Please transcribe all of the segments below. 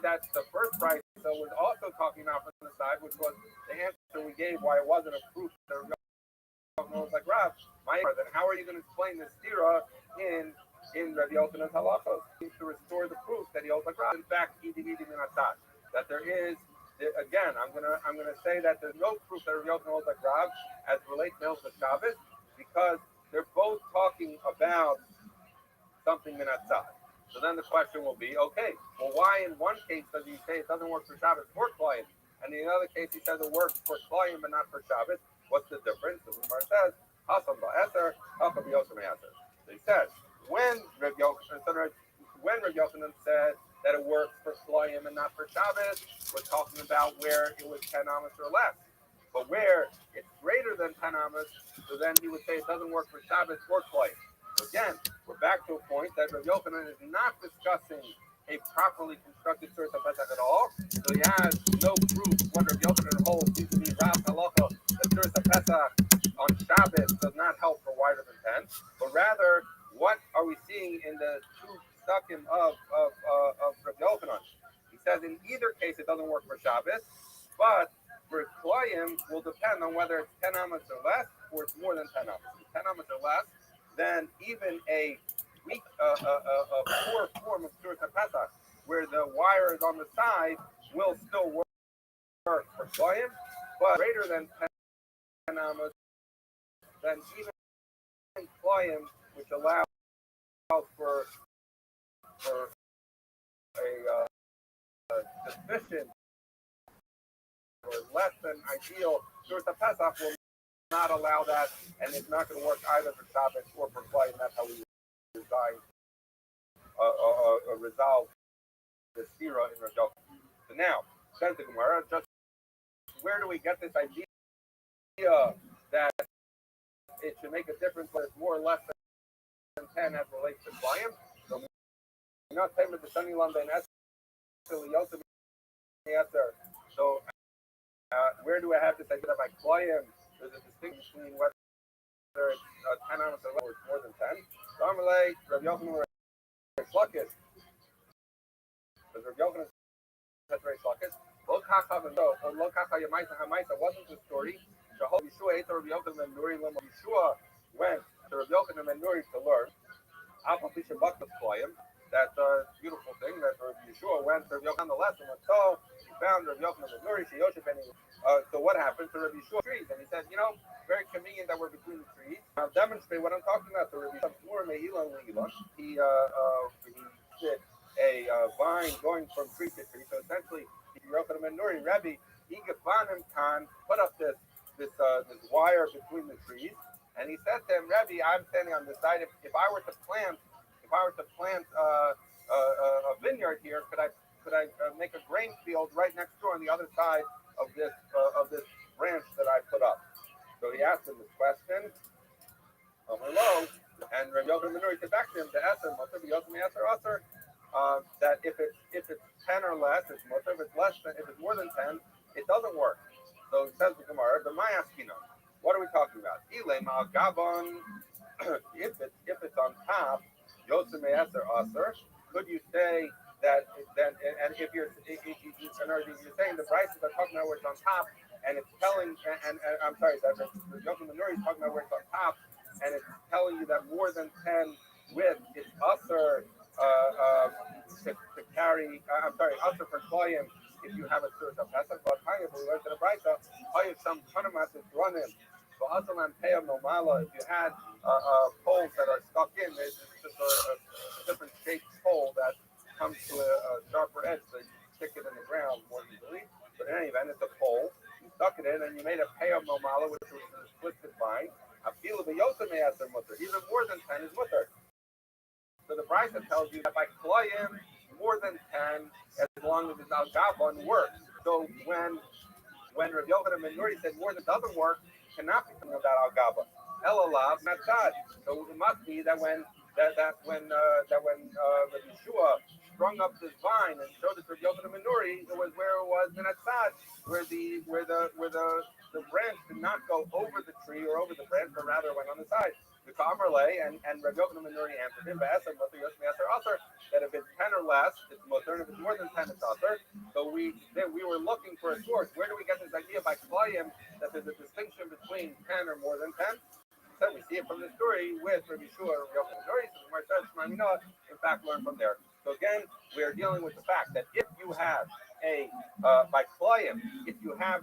that the first price was also talking about from the side, which was the answer we gave why it wasn't a proof that was like Rav. Then how are you going to explain this stira in Rabbi Yochanan's halachos to restore the proof that he holds like Rav? In fact, that there is. Again, I'm gonna say that there's no proof that Rabbi Yochanan holds like Rav as relates to Shabbos, because they're both talking about something minatzad. So then the question will be, okay, well, why in one case does he say it doesn't work for Shabbos for Klayim, and in the other case he says it works for Klayim but not for Shabbos? What's the difference? The Gemara says, Hasam ba'eser, Hasam b'yosem eser. So he says, when Rabbi Yochanan said that it works for Klayim and not for Shabbos, we're talking about where it was 10 amos or less. But where it's greater than 10 amos, so then he would say it doesn't work for Shabbos or Klayim. So again, we're back to a point that Rabbi Yochanan is not discussing a properly constructed source of Pesach at all. So he has no proof when Rabbi Yochanan holds vis-a-vis Rav halacha that source of Pesach on Shabbos does not help for wider than 10, but rather, what are we seeing in the two psukim of Rabbi Yochanan? He says in either case it doesn't work for Shabbos, but for Klayim will depend on whether it's 10 amos or less, or it's more than 10 amos. If 10 amos or less, then even a weak, a poor form of Surat HaPesach, where the wire is on the side, will still work for Klayim, but greater than 10 amos, then even Klayim, which allows for a sufficient or less than ideal Surat HaPesach will not allow that, and it's not going to work either for Shabbos or for Klayim. That's how we resolve the stira in Rosh. So now, says the Gemara, just where do we get this idea that it should make a difference whether it's more or less than 10 as relates to Klayim? So we're not saying that the Shani Lam Ben So where do I have this idea that by Klayim there's a distinction between whether it's 10 amos or less, or it's more than 10? So I'm like, Rabbi Yochanan Slukis. Because Rabbi Yochanan says very Slukis. Lo kacha v'no, or lo kacha yamaisa hamaisa wasn't the story. Shahol Yeshua ate Rabbi Yochanan ben Nuri lema. Yeshua went to Rabbi Yochanan ben Nuri to learn. Alpha Fisha Baktas Klayim. That's a beautiful thing that Rabbi Yeshua went to Rabbi Yochanan the lesson. And so he found Rabbi Yochanan ben Nuri. So what happened to Rabbi Yeshua trees? And he said, very convenient that we're between the trees. I'll demonstrate what I'm talking about. So Rabbi Yeshua, he did a vine going from tree to tree. So essentially, Rabbi Yochanan ben Nuri, Rabbi, he Gefanim Khan put up this wire between the trees, and he said to him, Rabbi, I'm standing on this side. If I were to plant a vineyard here, could I make a grain field right next door on the other side of this branch that I put up? So he asked him this question. Hello, and Rabbi Yochanan ben Nuri said back to him to ask him, that if it's 10 or less, it's mutter. If it's more than 10, it doesn't work. So it says the Gemara, but my askino, what are we talking about? If it's on top, Yosem Eser Aser, could you say that then? And if you're saying the prices are talking about where it's on top, and it's telling, and I'm sorry, that Yochanan ben Nuri is talking about where it's on top, and it's telling you that more than 10 width is Aser to carry. I'm sorry, Aser for Klayim. If you have a source of Pesach, but we learned in the Brisa, some Chanamas is running. So Asalan Peyam Nomala, if you had poles that are stuck in, it's just a different shaped pole that comes to a sharper edge, so you stick it in the ground more easily. But in any event, it's a pole. You stuck it in, and you made a Peyam Nomala, which was a twisted vine. A feel of a Yosem Eser mutter, even more than 10 is mutter. So the Brisa tells you that by Klayim, more than 10, as long as it's al-Gabon, works. So when Rabbi Yochanan ben Nuri said more than doesn't work, cannot be something about al-Gabon. Elalav Natzad. So it must be that when Rabbi Yeshua sprung up this vine and showed it to Rabbi Yochanan ben Nuri, it was where it was in Natzad, where the branch did not go over the tree or over the branch, but rather went on the side. the Kamarle and Rabbi Yochanan ben Nuri answered him, that if it's 10 or less, it's mutter, and if it's more than 10, it's usher. So we were looking for a source. Where do we get this idea by Klayim that there's a distinction between 10 or more than 10? So we see it from the story with Rabbi Shua and Rabbi Yochanan ben Nuri. So the Gemara says, in fact, learn from there. So again, we are dealing with the fact that if you have by Klayim, if you have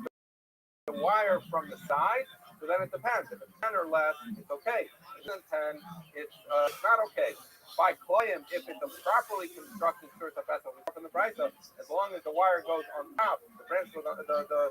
the wire from the side, so then it depends. If it's 10 or less, it's okay. If it's 10, it's not okay. By Klayim, if it's a properly constructed source of vessel, we talk in the Brisa, as long as the wire goes on top, the branch goes on, the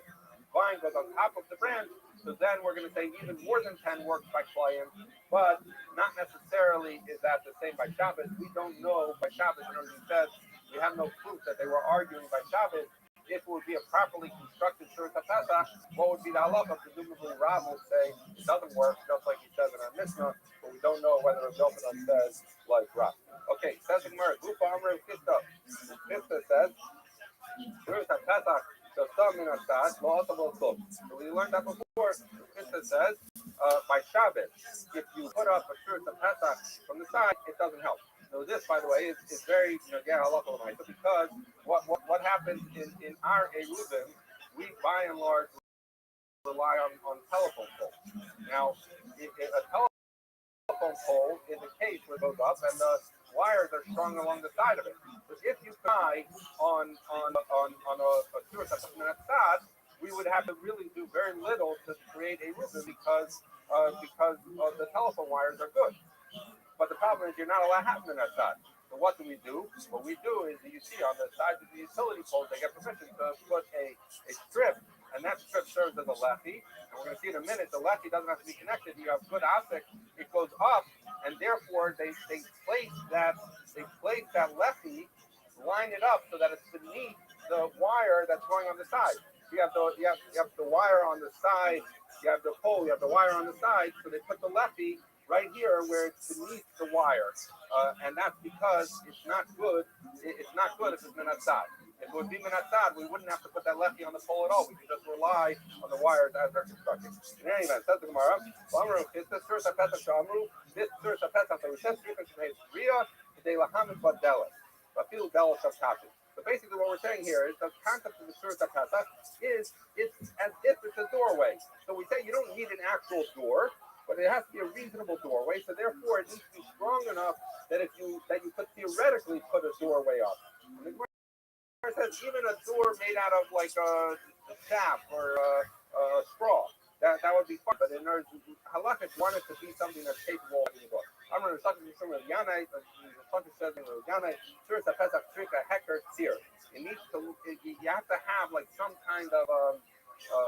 vine goes on top of the branch, so then we're going to say even more than 10 works by Klayim, but not necessarily is that the same by Shabbos. We don't know by Shabbos, we have no proof that they were arguing by Shabbos. If it would be a properly constructed Shurta Pesach, what would be the halacha? Presumably, Rav would say it doesn't work, just like he says in our Mishnah, but we don't know whether Rav Yochanan says like Rav. Okay, says the Gemara, Gufa Amr Kista. Kista says, Shurta Pesach, so some in Asad, lo also so we learned that before. Kista says, by Shabbos, if you put up a Shurta Pesach from the side, it doesn't help. So this, by the way, is very halacha because what happens in our Eruvim, we by and large rely on telephone poles. Now, a telephone pole is a case where it goes up and the wires are strung along the side of it. But if you tie on a sewer system on that side, we would have to really do very little to create a Eruvim because the telephone wires are good. But the problem is you're not allowed to have them in that side. So what do? What we do is, you see on the sides of the utility poles, they get permission to put a strip, and that strip serves as a lefty. And we're going to see in a minute, the lefty doesn't have to be connected. You have good optics. It goes up, and therefore they place that lefty, line it up so that it's beneath the wire that's going on the side. You have the wire on the side. You have the pole. You have the wire on the side. So they put the lefty right here where it's beneath the wire, and that's because it's not good. It's not good if it's minatzad. If it would be minatzad, we wouldn't have to put that lefty on the pole at all. We could just rely on the wires as they're constructed. In any event, says the Gemara, this source of Pesach Shamru, this source of Pesach that we said, so basically what we're saying here is the concept of the source of Pesach is it's as if it's a doorway. So we say you don't need an actual door, but it has to be a reasonable doorway, so therefore it needs to be strong enough that you could theoretically put a doorway up. And the Gemara says even a door made out of like a shaft or a straw, that would be fine. But in our halakha, want it to be something that's capable of being built. I'm going to talk to you from Yanai. The Pasuk says in Yanai, "Suras Pesach trika hekar tzir." You have to have like some kind of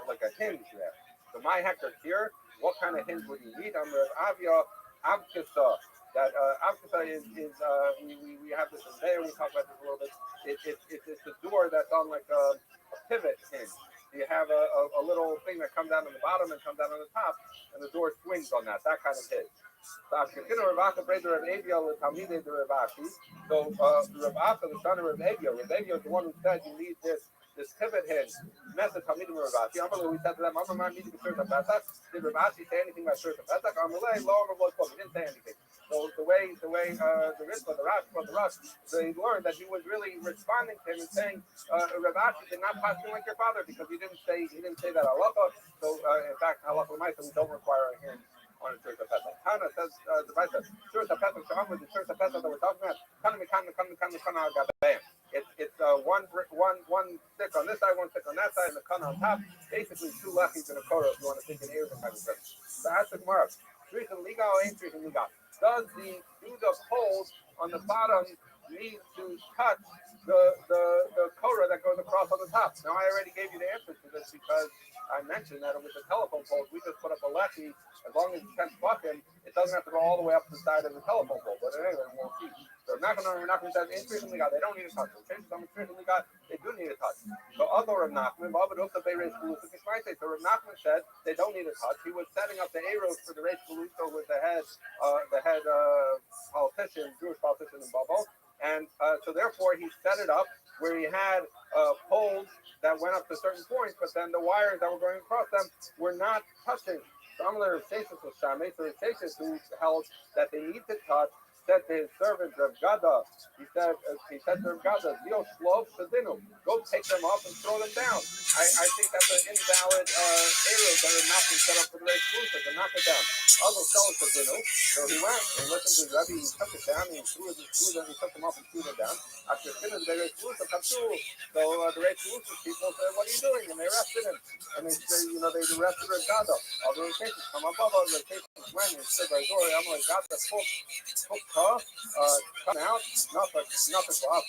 like a hinge there. So my hekar tzir. What kind of hinge would you need? I'm with Avia Avkisa. That Avkisa is we have this in there. We talk about this a little bit. It's a door that's on like a pivot hinge. You have a little thing that comes down on the bottom and comes down on the top, and the door swings on that. That kind of hinge. So Rav Aka, the son of Rav Avia is the one who said you need this pivot hinge. Message Talmidim Rav Ashi. We said to them, "I'm not needing to serve the Pesach." Did Rav Ashi say anything about serve the Pesach? He didn't say anything. So the way the Rush, they learned that he was really responding to him and saying, Rav Ashi did not pass you like your father because he didn't say that halacha. So in fact, halacha l'maisa, we don't require a hinge on a church of Pesach. Tana says the Bible says church of Pesach. Sham with the church of Pesach that we're talking about. It's one stick on this side, one stick on that side, and the kana on top. Basically, two lefties in a korah if you want to think in Arabic kind of stuff. So ask the Gemara: Shrikan liga or ain't shrikan liga? Does the poles on the bottom need to touch the korah that goes across on the top? Now I already gave you the answer to this because I mentioned that with the telephone poles, we just put up a lefty. As long as you can't fuck him, it doesn't have to go all the way up to the side of the telephone pole. But anyway, we'll see. So we're not going to say increasingly God. They don't need a touch. We'll change some increasingly God. They do need a touch. So other Rav Nachman, so Rav Nachman said they don't need a touch. He was setting up the arrows for the Reish Galusa with the head politician, Jewish politician in Babel. And so therefore he set it up where he had poles that went up to certain points, but then the wires that were going across them were not touching. Some of the Restream was Shamay, so Restreim who held that they need to touch, said to his servant Rav Gada, he said to Rav Gada, Leo Shlov Sadinu, go take them up and throw them down. I think that's an invalid area that are not been set up for the race to knock it down. Other sellers Sadinu, so he went and listened to the Rebbe, he took it down, he threw them, he took them up and threw them down. After finished the race so the race people said, what are you doing? And they arrested him. And they said, they arrested Rav Gada. All the cases come above all the cases when he said by Zori, I'm like, Gada, come out, nothing for us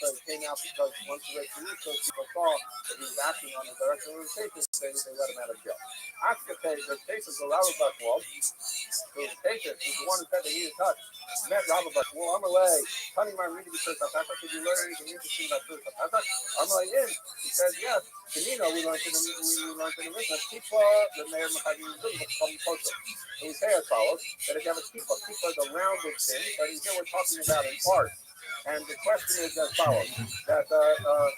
that came out because once the race people saw that he was acting on the direction of the cases, they let him out of jail. After the cases allowed us wall, so the cases, he's the one who said they needed touch. Met Rabbi Bashmul, I'm away. Tony, my reading the first Hafazah. Did you learn anything interesting about first Hafazah? I'm like, in. He says, yes. Kanino, we learned in the Mishnah, Kippah, the Mayor Machadin Zul, what's called Kosher. So we say as follows, that if you have a Kippah is a rounded thing, but here we're talking about an art. And the question is as follows, that,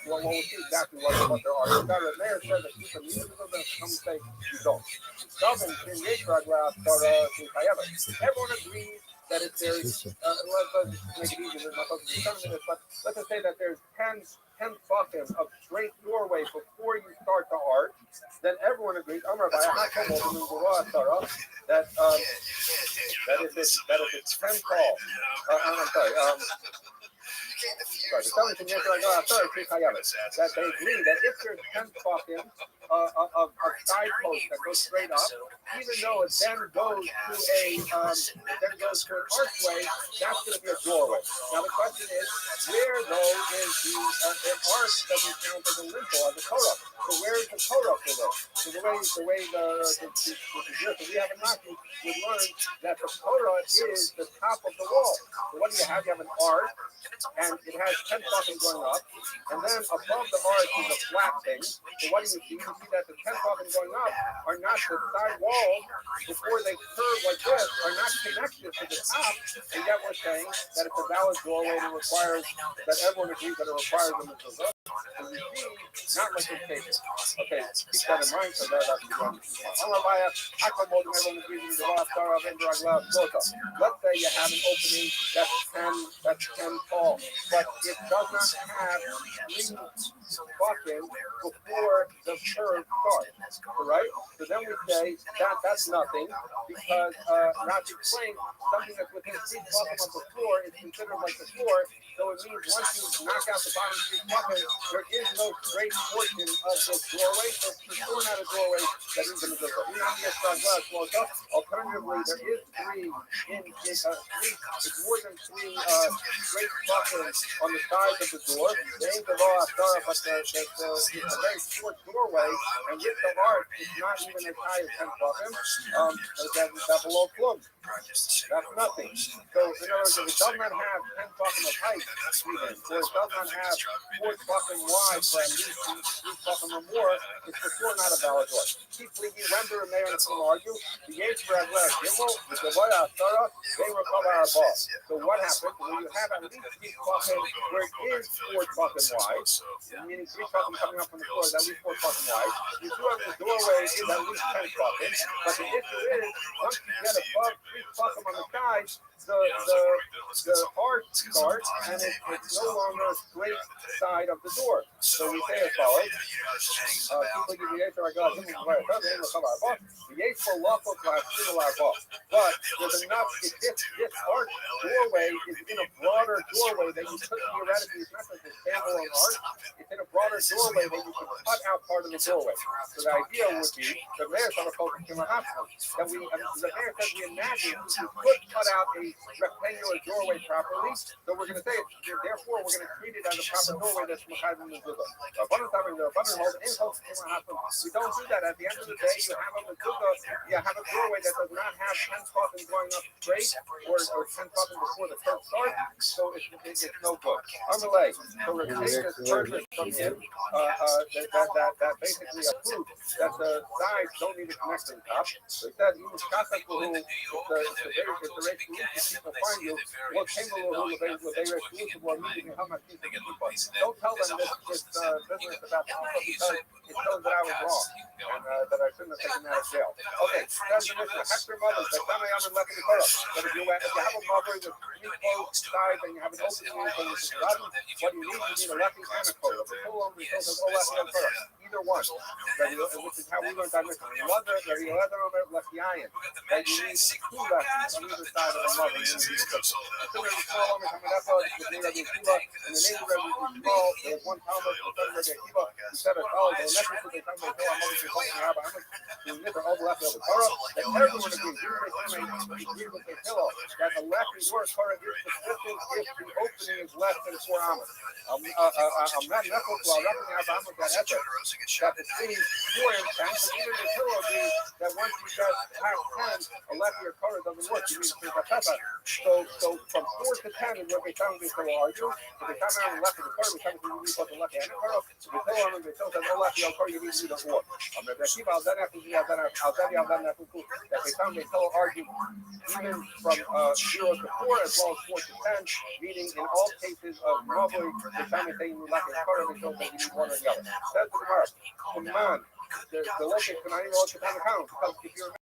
we'll see exactly what there are. So the Mayor says that Kippah needs to go there, some say you don't. Everyone agrees that if there's, let's make it easier, but let's just say that there's 10 fucking of straight doorway before you start the art, then everyone agrees. That if it's 10 tall, I'm sorry. That they agree that if there's 10 fucking of side posts that go straight up, even though it then goes to an archway, that's going to be a doorway. Now the question is, where though is the arch doesn't count as a lintel, as a Torah? So where is the Torah for this? So the way we have a Naki, we learned that the Torah is the top of the wall. So what do you have? You have an arch, and it has 10 fucking going up, and then above the arch is a flat thing. So what do you see? You see that the 10 fucking going up are not the side walls before they curve like this, are not connected to the top, and yet we're saying that it's a valid doorway that requires, that everyone agrees that it requires them to go. So you see, not like this case. Okay, keep that in mind, so that's the one. Let's say you have an opening that's 10 tall, but it does not have 3 fucking before the curve starts, right? So then we say that's nothing, because not explained something that's within 3 fucking of the floor is considered like the floor. So it means once you knock out the bottom 3 fucking, there is no straight portion of this doorway. So it's still not a doorway that is going to go. Alternatively, there is 3 it's more than 3 straight buckets on the sides of the door. They ain't the law, but it's a very short doorway, and with the arch, it's not even as high as 10 buckets. That's below plug. That's nothing. So, in other words, if it does not have 10 buckets of height, even, or it does not have 4 buckets wide for at least 3 buckets or more, it's for sure not a valid door. Keep leaving, render, and mayor, and some argue. The Yates for Adler, Gimel, the Gavoya, Asara, they recover our ball. So what happens when you have at least 3 buckets where it is 4 buckets wide, meaning 3 buckets coming up from the floor is at least 4 buckets wide, you do have the doorway is at least 10 buckets, but the issue is, once you get above 3 buckets on the sides, the arch starts, and it's no longer a straight side of the door. So we say as follows, but there's enough, if this arch doorway is in a broader doorway that you could theoretically, it's not like a standalone arch, it's in a broader doorway that you can cut out part of the doorway. So the idea would be, the mayor said that we imagine you could cut out a rectangular doorway properly, so we're going to say, therefore, we're going to treat it as a proper doorway that's Machayv in the Mezuzah. We don't do that. At the end of the day, you have a Mezuzah, you have a doorway that does not have 10 coffins going up straight, or 10 coffins before the curve starts, so it's no good. Unrelay. So we're going to take this purpose from him, that basically a proof that the sides don't need to connect to the top. So he said, you Kasak who if the race people find you, what came to don't tell them this business about people because it shows that I was wrong. and that I shouldn't have taken out of jail. Okay, that's the mission. Hector mothers, the family I'm in left in the Torah. But if you have a mother with three closed sides and you have an open uniform which is rotten, what you need a lefty and a Torah. The full only shows us all lefty and Torah. Either one. Which is how we learned that mission. Mother, the other over lefty iron. That you need two lefties on either side of the mother. You need the small army coming up with the name of Yeshiva, and the name of Yeshiva, there's one Talmud, the son of Yeshiva, who said it all, the necklace they come to tell Mother to hold the Rabbi, who never overlapped the Torah, that everyone agrees, even if they agree with their pillow, that the lefty word Torah is consistent if the opening is less than 4 amas. I'm not necklace while wrapping out Amas that effort, that the city 4 and 10, but even the pillow agrees that once you get past 10, a lefty or Torah doesn't work, you need to think about that. So from 4 to 10 is what they found they will argue. If they come out and left of the Torah, we come to you need both the lefty and the Torah. If they tell them, they tell them, no lefty, no Torah, you need either or. That they found they still argue even from 0 to 4 as well as 4 to 10, meaning in all cases of robbery, the time they say you lack a Torah, they show that you need one or the other. Says the Gemara, command, the local can I even look at the count, because if you remember,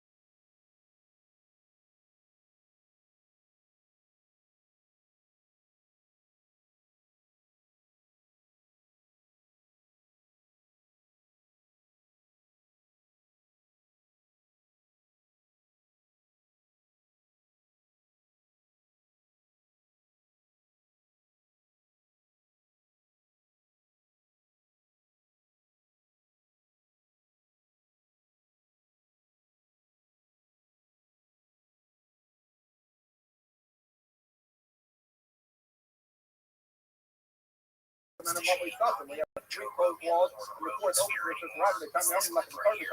and then what we thought, we have 3 closed walls, and the 4th open, which is right. They come down and left the Torah, we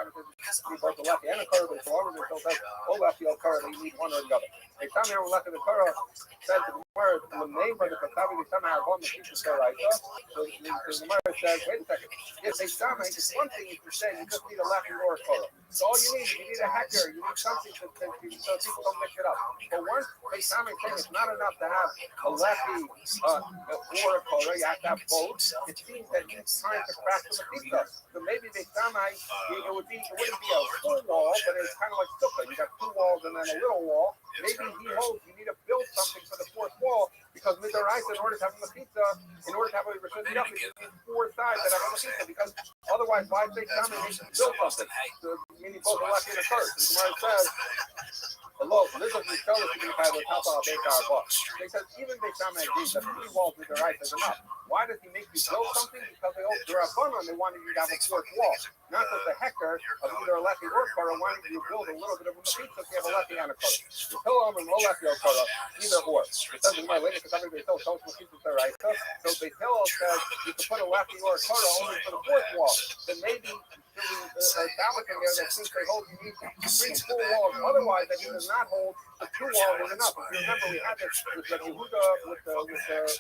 both the lefty and the Torah, but so long as they still say, oh, lefty, oh, Torah, they need one or the other. They come here and left the Torah, says the Gemara, the name of the Katavi, they somehow have on the teacher's Torah, so the Gemara says, wait a second, if they somehow, it's one thing if you say you just need a lefty or a Torah. So all you need a hacker, you need something so people don't mix it up. But once they somehow say it's not enough to have a lefty or a Torah, you have to have both. It seems that he's trying to crack the pizza. So maybe they somehow it wouldn't be a full wall, but it's kind of like sukkah. You got 2 walls and then a little wall. Maybe he holds you need to build something for the 4th wall because midaraisa, in order to have a pizza, in order to have a rishon up, you need 4 sides that have a pizza because otherwise, why take time and build something? So, meaning both the left and the first. The Gemara says. Hello, this is the fellow to be by the top of our book. Because even Beishamah agrees that 3 walls with the right is enough. Why does he make you build something? Because they're a fun they wanted you to have a 4th wall. Not just a hectare of either a lefty or Torah, wanting you to build a little bit of a pizza if you have a lefty and a Torah. You tell them no lefty or Torah, either or. It says in my later because they tell social pieces the right. So they tell us that you can put a lefty or a Torah only for the 4th wall. Then maybe establishing there that since they hold you need 3 full walls, otherwise that he does not hold the 2 walls is enough. If you remember, we had this with the Yehuda with the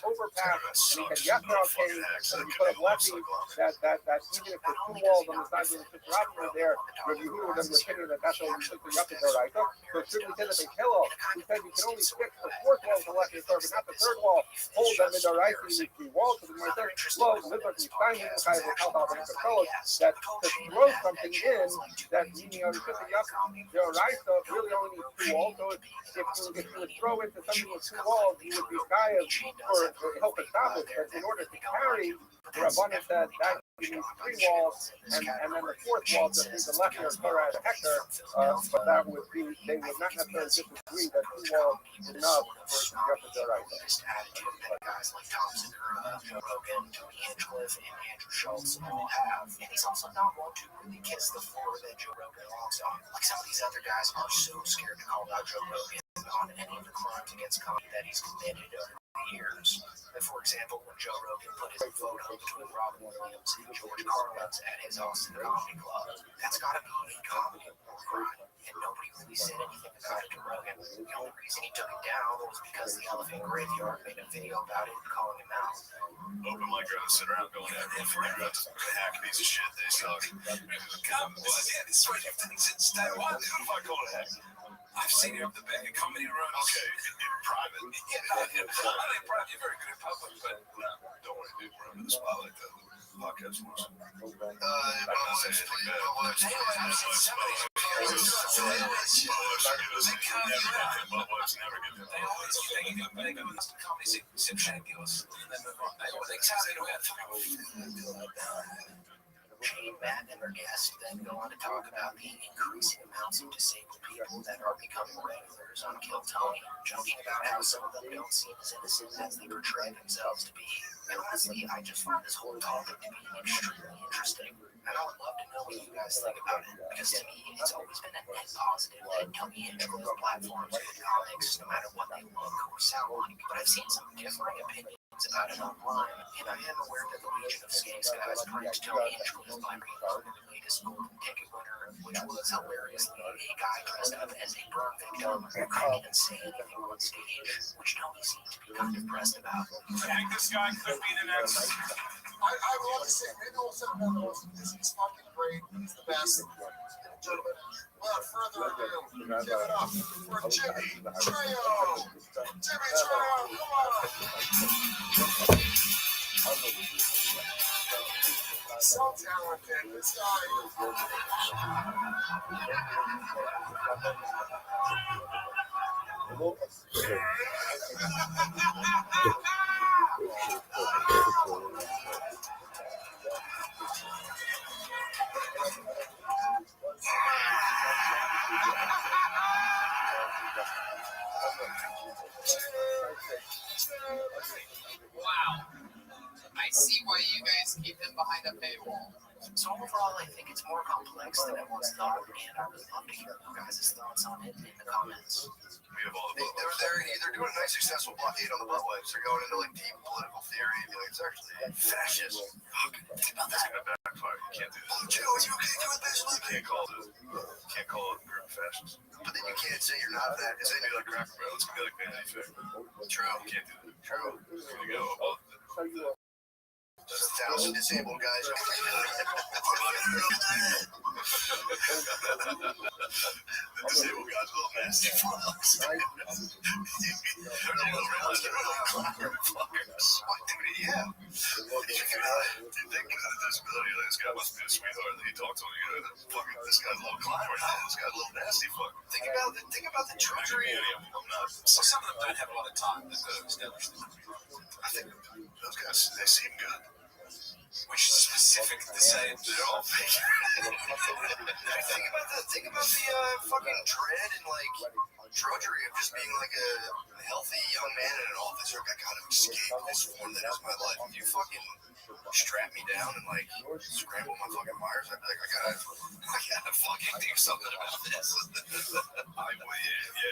overpass, and he had Yasser came, and he put up lefty that even if the 2 walls on the side of the Shishrabi were there, where Yehuda was opinion that that's all you took the Yasser right. So should we say that they tell us, we said you can only fix the 4th wall with the lefty but not the 3rd wall. Hold that midaraisa, you need 3 walls. So the Gemara says, well, literally, that to throw something in that meaning of the Raisa really only needs 2 walls. So if you would throw into something with 2 walls, you would be chayav for help establish. But in order to carry, the Rabbanan said that you need 3 walls, and then the 4th wall just needs a lefty or Torah at a hectare. But that would be they would not necessarily disagree that 2 walls is enough for it to be up to the Raisa. Guys like Tom Segura, Joe Rogan, Tony Hinchcliffe, and Andrew Schultz all have, and he's also not one to really kiss the floor that Joe Rogan walks on. Like some of these other guys are so scared to call out Joe Rogan on any of the crimes against comedy that he's committed over the years. Like for example, when Joe Rogan put his photo between Robin Williams and George Carlin at his Austin Comedy Club, that's got to be a comedy war crime. And nobody really said anything about it to Rogan. The only reason he took it down was because the Elephant Graveyard made a video about it and calling him out. Open mic rather sit around going at me for that's a hack piece of shit they suck. This is right after things in style. Why the hell if I call it hack? I've seen you up the back of comedy rooms. Okay, in private. Yeah, not in private. You're very good in public, but no, don't want to do run to the spotlight though. podcast was. My wife's please. My wife's Shane, Matt, and their guest then go on to talk about the increasing amounts of disabled people that are becoming regulars on Kill Tony, joking about how some of them don't seem as innocent as they portray themselves to be. And honestly, I just find this whole topic to be extremely interesting. And I would love to know what you guys think about it, because to me, it's always been a net positive that Tony Hinchcliffe's platforms with comics, no matter what they look or sound like. But I've seen some differing opinions about it online, and I am aware that the Legion of Skanks guys praised Tony Hinchcliffe by remarking the latest golden ticket winner, which was hilariously a guy dressed up as a burn victim who couldn't even say anything on stage, which Tony seemed to be kind of pressed about. I think this guy could be the next. I will only say, maybe we'll set another one. He's fucking great. He's the best. Gentlemen, without further ado, give it up for Jimmy Treo. Jimmy Treo, come on. So talented, this guy. Wow. I see why you guys keep them behind a paywall. So overall, I think it's more complex than I once thought, and I would love to hear you guys' thoughts on it in the comments. We have all the They're either doing a nice successful blockade on the butt wipes or going into like deep political theory and like it's actually fascist. Think about That's that. gonna backfire. You can't do that. Joe, are you okay doing this? You can't call it group fascist. But then you can't say you're not that. It's gonna be like Cracker Barrel. It's gonna be like Vanity Fair. True. You can't do that. True. It's gonna go above the Just 1,000 disabled guys. The disabled guys are a little nasty fucks. They're a little realistic. They're a little clockwork fuckers. Yeah. You think of the disability, like, this guy must be a sweetheart that you talk to him. You know, this guy's a little clockwork. This guy's a little nasty fuck. Think about the treasury. I'm not. So some of them don't have a lot of time to establish the I think those guys, they seem good. which is specific to say They're all fake. Think about the fucking dread and like drudgery of just being like a healthy young man in an office. Like, I gotta escape this form that is my life. If you fucking strap me down and like scramble my fucking wires, I'd be like, I gotta fucking do something about this.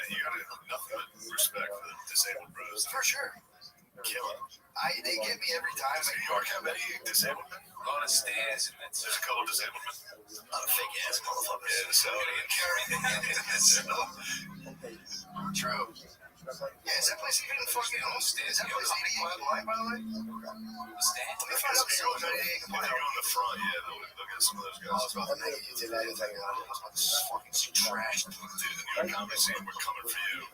You gotta have nothing but respect for the disabled bros. For sure. Kill them. They get me every time. Does New York have any disabled men? a lot of stairs and that's There's a couple of disabled men. A lot of fake ass motherfuckers. Yeah, so True. Yeah, is that place even fucking homestead? Is that place 88 Blind, by the way? stairs. Let me find out the 88 If they go in the front, yeah, they'll get some of those I was guys. about to make it to that. I was about to fucking see trash. Dude, the New York comedy scene, we're coming for you.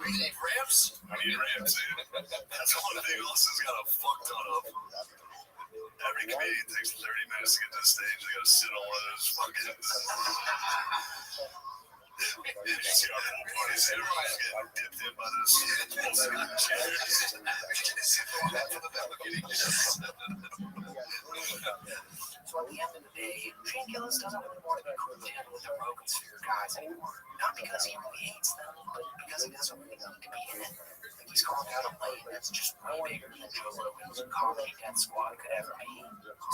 We need ramps. We need ramps, dude. That's one thing Austin's got a fuck ton of. Every comedian takes 30 minutes to get to the stage. They gotta sit on one of those fucking. You see our pool parties, everybody's getting dipped in by those chairs. So at the end of the day, Shane Gillis doesn't really want to be grouped in with the Rogan Sphere guys anymore. Not because he really hates them, but because he doesn't really need to be in it. Like he's calling out a lane that's just way bigger than Joe Rogan's comedy death squad could ever be.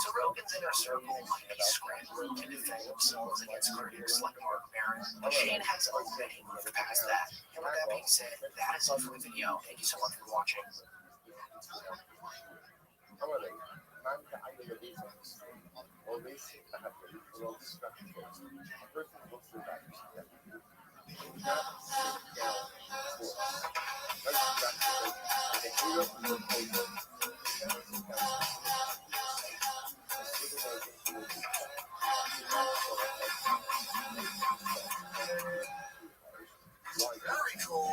So Rogan's inner circle might be scrambling to defend themselves against critics like Mark Maron, but Shane has already moved past that. And with that being said, that is it for the video. Thank you so much for watching. Very cool.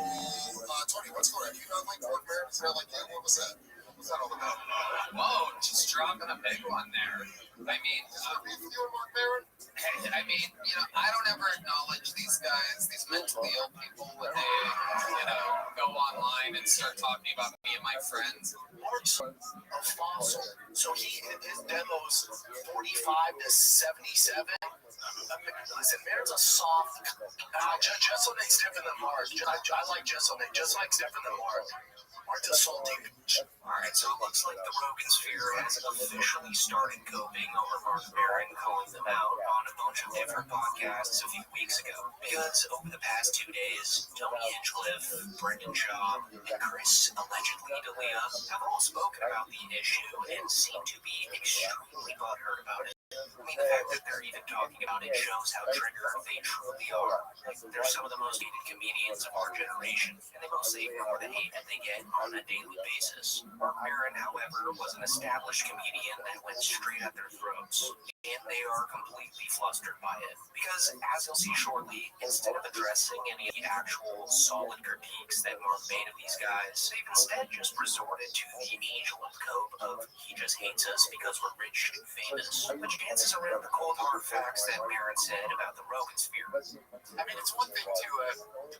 Tony, what's going on? You not like Mark Maron? Is that like, what was that? What was that all about? Whoa, just drop dropping a big one there. I mean, I mean, you know, I don't ever acknowledge these guys, these mentally ill people, when they, you know, go online and start talking about me and my friends. Mark's a fossil. So his demo's 45 to 77. Listen, Marin's a soft. Jesselnick's different than Mark. I like Jesselnick. Jesselnick's different than Mark. Mark's a salty bitch. Alright, so it looks like the Rogan Sphere has officially started coping over Mark Maron calling them out on a bunch of different podcasts a few weeks ago. Because over the past 2 days, Tony Hinchcliffe, Brendan Schaub, and Chris, allegedly D'Elia, have all spoken about the issue and seem to be extremely butthurt about it. I mean, the fact that they're even talking about it shows how triggered they truly are. Like, they're some of the most hated comedians of our generation, and they mostly ignore the hate that they get on a daily basis. Mark Maron, however, was an established comedian that went straight at their throats, and they are completely flustered by it. Because, as you'll see shortly, instead of addressing any of the actual solid critiques that Mark made of these guys, they've instead just resorted to the age-old cope of he just hates us because we're rich and famous, which dances around the cold hard facts that Maron said about the Rogan Sphere. I mean, it's one thing to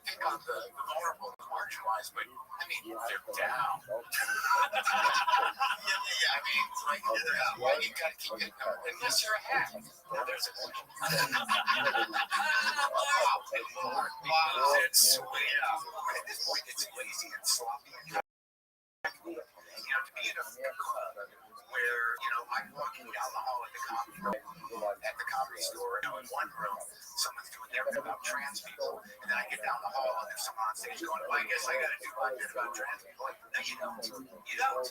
pick on the vulnerable and the marginalized, but I mean, they're down. yeah, I mean, it's like, why you gotta keep getting them? Unless you're a hack. Now, there's a question. Wow, it's sweet. At this point, it's lazy and sloppy. You know, to be in a club where, you know, I'm walking down the hall at the comedy store, you know, in one room, someone's doing their bit about trans people, and then I get down the hall and there's someone on stage going, well, I guess I gotta do my bit about trans people. Like, no, you don't. You don't.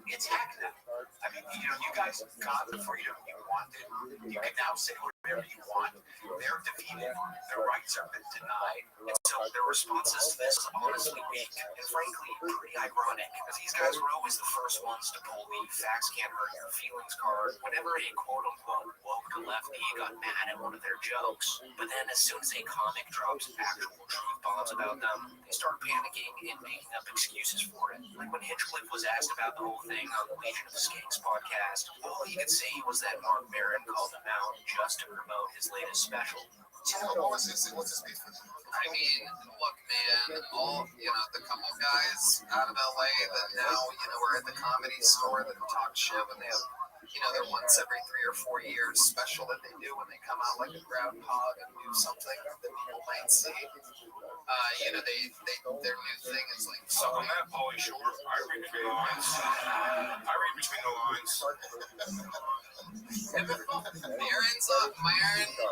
It's hacked now. I mean, you know, you guys got the freedom you wanted. You can now say whatever you want. They're defeated. Their rights have been denied. And so their responses to this is honestly weak and frankly pretty ironic, because these guys were always the first ones to pull the facts can't hurt your feelings card whenever a quote-unquote woke lefty got mad at one of their jokes. But then as soon as a comic drops actual truth bombs about them, they start panicking and making up excuses for it. Like when Hinchcliffe was asked about the whole thing on the Legion of Skanks podcast, all he could say was that Mark Maron called him out just to promote his latest special. What's his beef with him? I mean, look, man, all, you know, the couple guys out of LA that now, you know, are at the Comedy Store that talk shit, and they have, you know, their once every 3 or 4 years special that they do when they come out like a groundhog and do something that people might see. You know, their new thing is like, So on that, Pauly Shore, I read between the lines. Maron,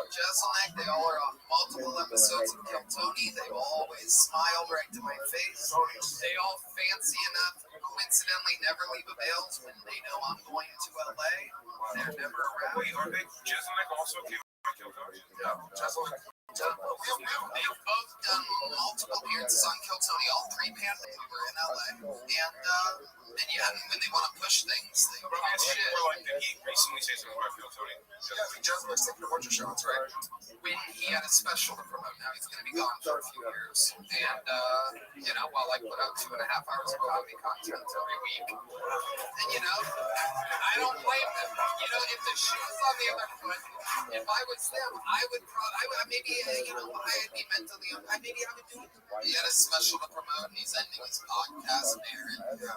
Jesselnick, they all are on multiple episodes of Kill Tony. They always smile right to my face. They all fancy enough, coincidentally, never leave a Bales when they know I'm going to LA. They're never around. Wait, are they Jesselnick also came on Kill Tony? Yeah, Jesselnick. They've both done multiple appearances on Kill Tony, all pre-pandemic. We were in LA, and yeah, when they want to push things, they But talk shit. like, did he recently say something about Kill Tony? Yeah, I think Jesselnick's taking a bunch of shots, right? When he had a special to promote, now he's going to be gone for a few years, and you know, while I put out 2.5 hours of comedy content every week, and you know, I don't blame them. You know, if the shoe was on the other foot, if I was them, I would maybe, you know, I'd be mentally, maybe I would do it. He had a special to promote, and he's ending his podcast there, and you know,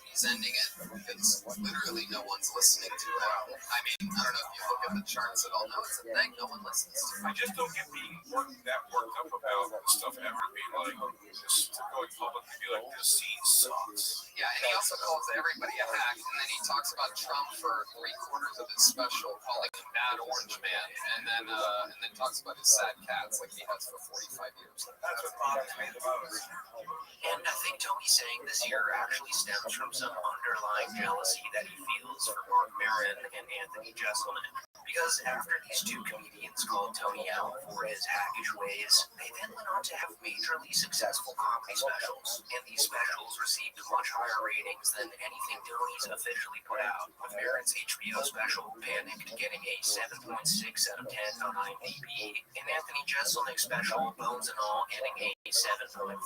he's ending it because literally no one's listening to it. I mean, I don't know if you look at the charts at all. No, it's a thing. No one listens to it. I just don't get being worked up about stuff ever being like, just going public and be like, this scene sucks. Yeah, and he also calls everybody a hack, and then he talks about Trump for 3/4 of his special, calling him Bad Orange Man, and then talks about his sad cats like he has for 45 years. That's what bothers me the most. And I think Tony's saying this here actually stems from some underlying jealousy that he feels for Mark Maron and Anthony Jeselnik. Because after these two comedians called Tony out for his hackish ways, they then went on to have majorly successful comedy specials. And these specials received much higher ratings than anything Tony's officially put out, with Maron's HBO special, Panicked, getting a 7.6 out of 10 on IMDb, and Anthony Jeselnik's special, Bones and All, getting a 7.4.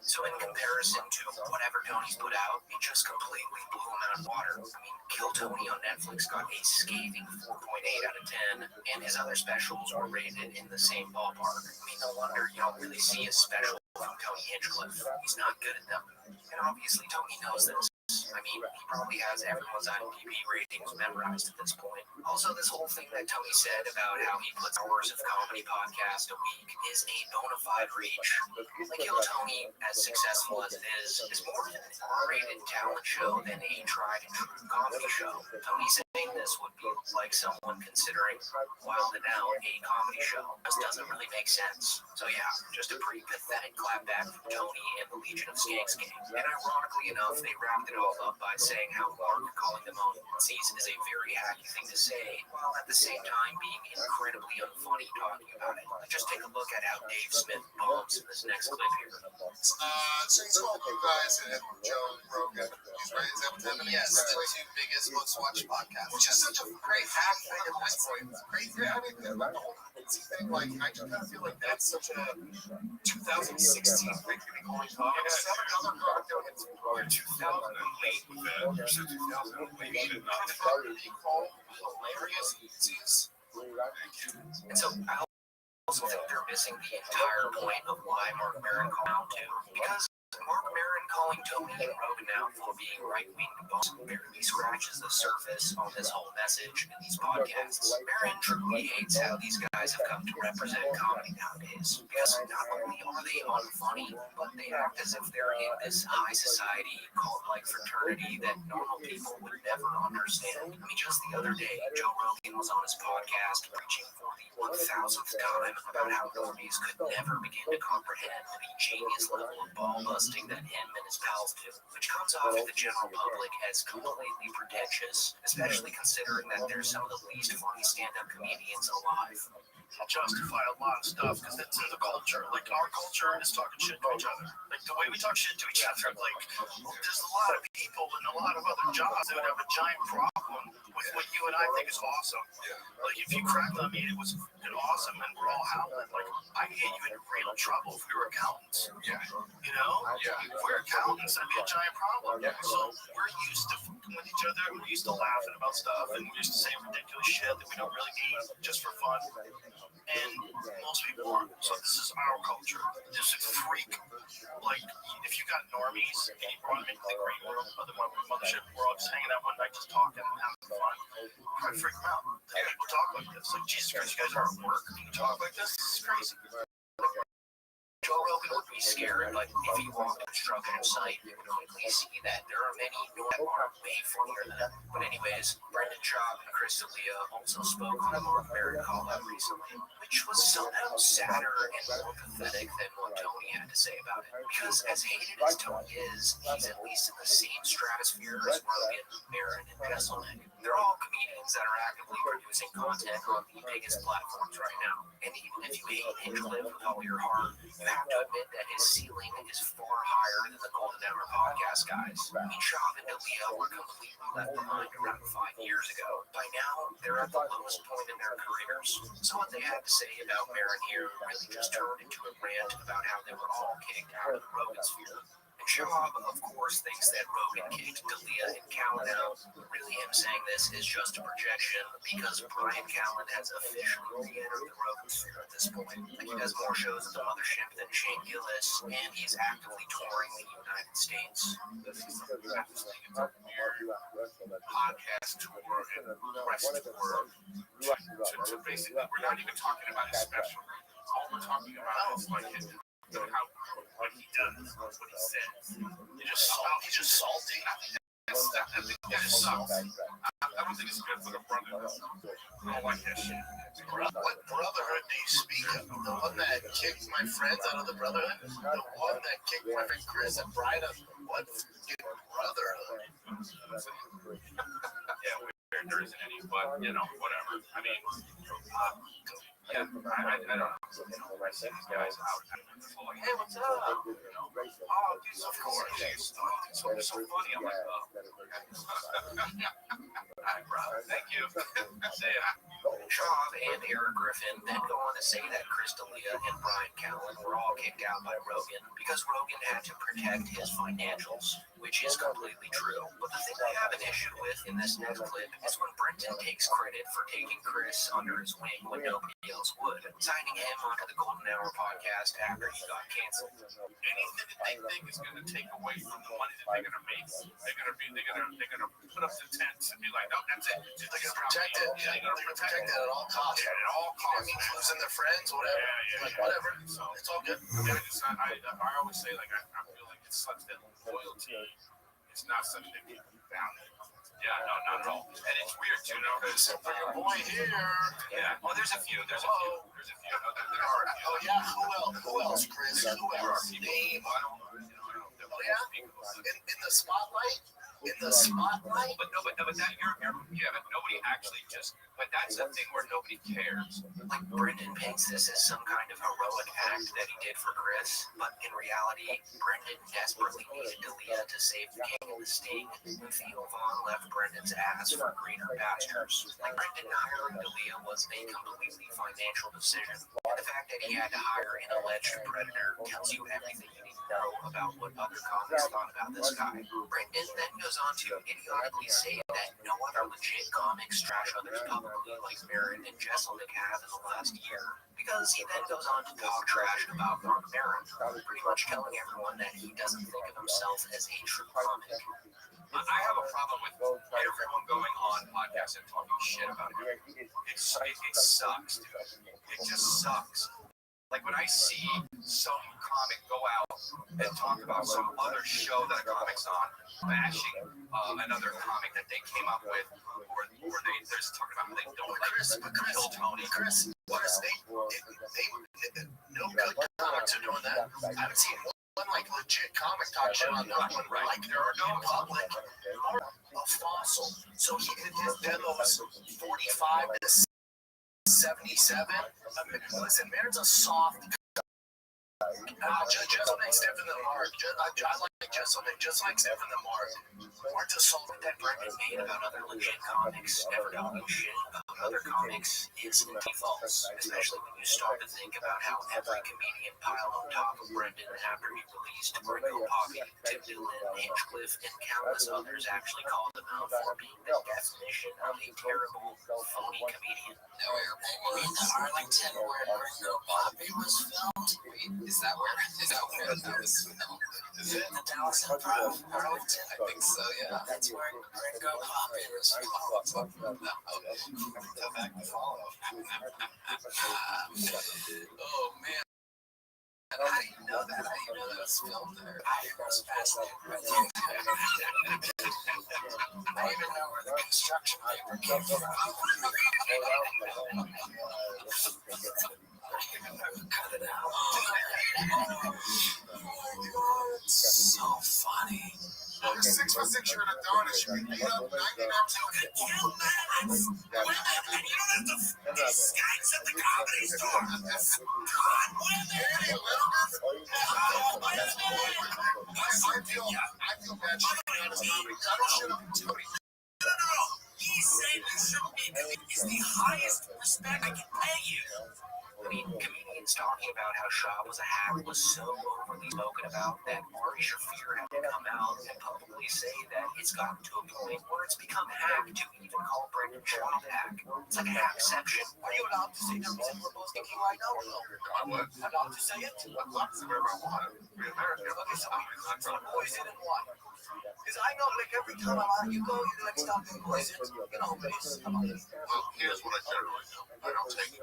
So in comparison to whatever Tony's put out, it just completely blew him out of the water. I mean, Kill Tony on Netflix got a scathing 4.8 out of 10, and his other specials were rated in the same ballpark. I mean, no wonder you don't really see a special from Tony Hinchcliffe. He's not good at them. And obviously Tony knows this. I mean, he probably has everyone's IMDb ratings memorized at this point. Also, this whole thing that Tony said about how he puts hours of comedy podcast a week is a bona fide reach. Like Kill Tony, as successful as it is more an R-rated talent show than a tried and true comedy show. Tony saying this would be like someone considering Wild 'N Out a comedy show. This doesn't really make sense. So yeah, just a pretty pathetic clapback from Tony and the Legion of Skanks gang. And ironically enough, they wrapped it all up by saying how Mark calling them on season is a very hacky thing to say, while at the same time being incredibly unfunny talking about it. Just take a look at how Dave Smith bombs in this next clip here. So you told you guys and Joe Rogan, he's right, is that what's happening? Yes, the two biggest most watched podcasts, which is such a great hack thing at this point. It's crazy. I mean, the whole fancy thing, like, I just kind of feel like that's such a 2016 thing to be going on. Seven other product hits We're 2008 with that. You said 2008 shit, not it's probably called hilarious. And so I also think they're missing the entire point of why Mark Maron called out too. Because Mark Maron calling Tony and Rogan out for being right-wing boss barely scratches the surface on this whole message in these podcasts. Maron truly hates how these guys have come to represent comedy nowadays. Because not only are they unfunny, but they act as if they're in this high society cult-like fraternity that normal people would never understand. I mean, just the other day, Joe Rogan was on his podcast preaching for the 1,000th time about how normies could never begin to comprehend the genius level of ball busting that him and his pals do, which comes off to the general public as completely pretentious, especially considering that they're some of the least funny stand-up comedians alive. Justify a lot of stuff because it's in the culture. Like our culture is talking shit to each other. Like the way we talk shit to each other. Like there's a lot of people and a lot of other jobs that would have a giant problem with what you and I think is awesome. Like if you cracked on me, it was awesome, and we're all howling. Like I get you in real trouble if we were accountants. Yeah. You know? Yeah. If we're accountants, that'd be a giant problem. Yeah. So we're used to fucking with each other. We're used to laughing about stuff, and we're used to saying ridiculous shit that we don't really mean just for fun. And most people aren't. So this is our culture. This is freak. Like, if you got normies and you brought them into the green room or the mothership, we're all just hanging out one night, just talking and having fun. I'd freak them out. People talk like this. Like, Jesus Christ, you guys are at work. You talk like this? This is crazy. Joe Rogan would be scared, but if he walked a construction site, you would quickly see that there are many that are way funnier than him. But anyways, Brendan Schaub and Chris D'Elia also spoke on the Mark Maron call-out recently, which was somehow sadder and more pathetic than what Tony had to say about it. Because as hated as Tony is, he's at least in the same stratosphere as Rogan, Maron, and Jeselnik. They're all comedians that are actively producing content on the biggest platforms right now. And even if you hate Hinchcliffe with all your heart, you have to admit that his ceiling is far higher than the Golden Hour podcast guys. I mean, Schaub and D'Elia were completely left behind around 5 years ago. By now, they're at the lowest point in their careers. So what they had to say about Maron here really just turned into a rant about how they were all kicked out of the Rogan sphere. And Schaub, of course, thinks that Rogan kicked D'Elia and Callen out. Really, him saying this is just a projection because Brian Callen has officially re-entered the Rogan sphere at this point. Like, he does more shows at the mothership than Shane Gillis, and he's actively touring the United States. This is something that's like it's a weird podcast tour and press tour to basically, we're not even talking about his special. All we're talking about is like his, how what he does, what he says. He's just salty. I think that just sucks. I don't think it's good for the brother. I don't like that shit. What brotherhood do you speak of? The one that kicked my friends out of the brotherhood? The one that kicked my friend Chris and Brian out? What brotherhood? Yeah, there isn't any, but you know, whatever. I mean, yeah, I don't know. I sent these guys out. Like, hey, what's up? You know, oh, dude, of course. He's so funny. I'm like, oh. All right, bro. Thank you. See ya. Shaw and Eric Griffin then go on to say that Chris D'Elia and Brian Callen were all kicked out by Rogan because Rogan had to protect his financials, which is completely true. But the thing I have an issue with in this next clip is when Brendan takes credit for taking Chris under his wing when nobody else would, signing him onto the Golden Hour podcast after he got canceled. Anything that they think is going to take away from the money that they're going to make, they're going to put up the tents and be like, no, that's it. They're going to protect it. Yeah, they're going to protect it at all costs. Yeah, at all costs. I mean, losing their friends, whatever. Whatever. So it's all good. I always say, like, I feel like it's such that loyalty. It's not something that can be found. Yeah, no, not at all. And it's weird too, because for your boy here. Yeah. Oh, there's a few. There's a few. No, there are. Oh yeah. Who else, Chris? Who else? Name. I don't know. Oh yeah. In the spotlight. In the spotlight. But that you're but nobody actually just. But that's the thing where nobody cares. Like Brendan paints this as some kind of heroic act that he did for Chris, but in reality, Brendan desperately needed D'Elia to save the king of the sting when Theo Vaughn left Brendan's ass for greener pastures. Like Brendan hiring D'Elia was a completely financial decision. And the fact that he had to hire an alleged predator tells you everything you need to know about what other comics thought about this guy. Brendan then goes on to idiotically say that no other legit comics trash others publicly like Maron and Jesselnick have in the last year, because he then goes on to talk trash about Mark Maron, pretty much telling everyone that he doesn't think of himself as a true comic. I have a problem with everyone going on podcasts and talking shit about it. It sucks, dude. It just sucks. Like when I see some comic go out and talk about some other show that a comic's on, bashing another comic that they came up with, or they're talking about how they don't like Kill Tony. Chris, they no good comics are doing that. I haven't seen one like legit comic talk shit on that one. Right. Like there are no public. A fossil. So his demos 45 to 77. Listen, Maron's a soft. Jesselnick stepped in the mark. I like Jesselnick, just like stepping in the mark. Or to solve That Brendan made about other legit comics, never talking shit about other comics, is false. Especially when you start to think about how every comedian piled on top of Brendan after he released Brinko Poppy, Tim Dillon, Hinchcliffe, and countless others actually called him out for being the definition of a terrible, phony comedian. Now, in the Arlington where Brinko Poppy was filmed, is that where that was filmed? Is it? The Dallas Improv, Arlington? I think so, yeah. That's where Brinko Poppy was filmed. Tough act to follow. Oh, man. How do you know that? How do you know that was filmed there? I was fascinated by that. I even know where the construction paper came from. Cut it out. So funny. 6 for 6 shirt at dawn, it should be beat up 99 You man, and you don't have to disguise at the comedy store. God, women! I feel bad shit. I don't shit up too. No. He's saying you shouldn't be. It's the highest respect I can pay you. I mean, comedians talking about how Shaw was a hack was so overly spoken about that Ari Shaffir had to come out and publicly say that it's gotten to a point where it's become hack to even call Brendan Shaw a hack. It's like a hackception. Are you allowed to say the reason we're both thinking right now? I would. I'm allowed to say it? I'd love to wherever I want. We're American. Okay, so I'm from poison and why? Because I know, like, every time you go, you're like, stop being poison. You know, please. Come on. Well, here's what I generally do. I don't take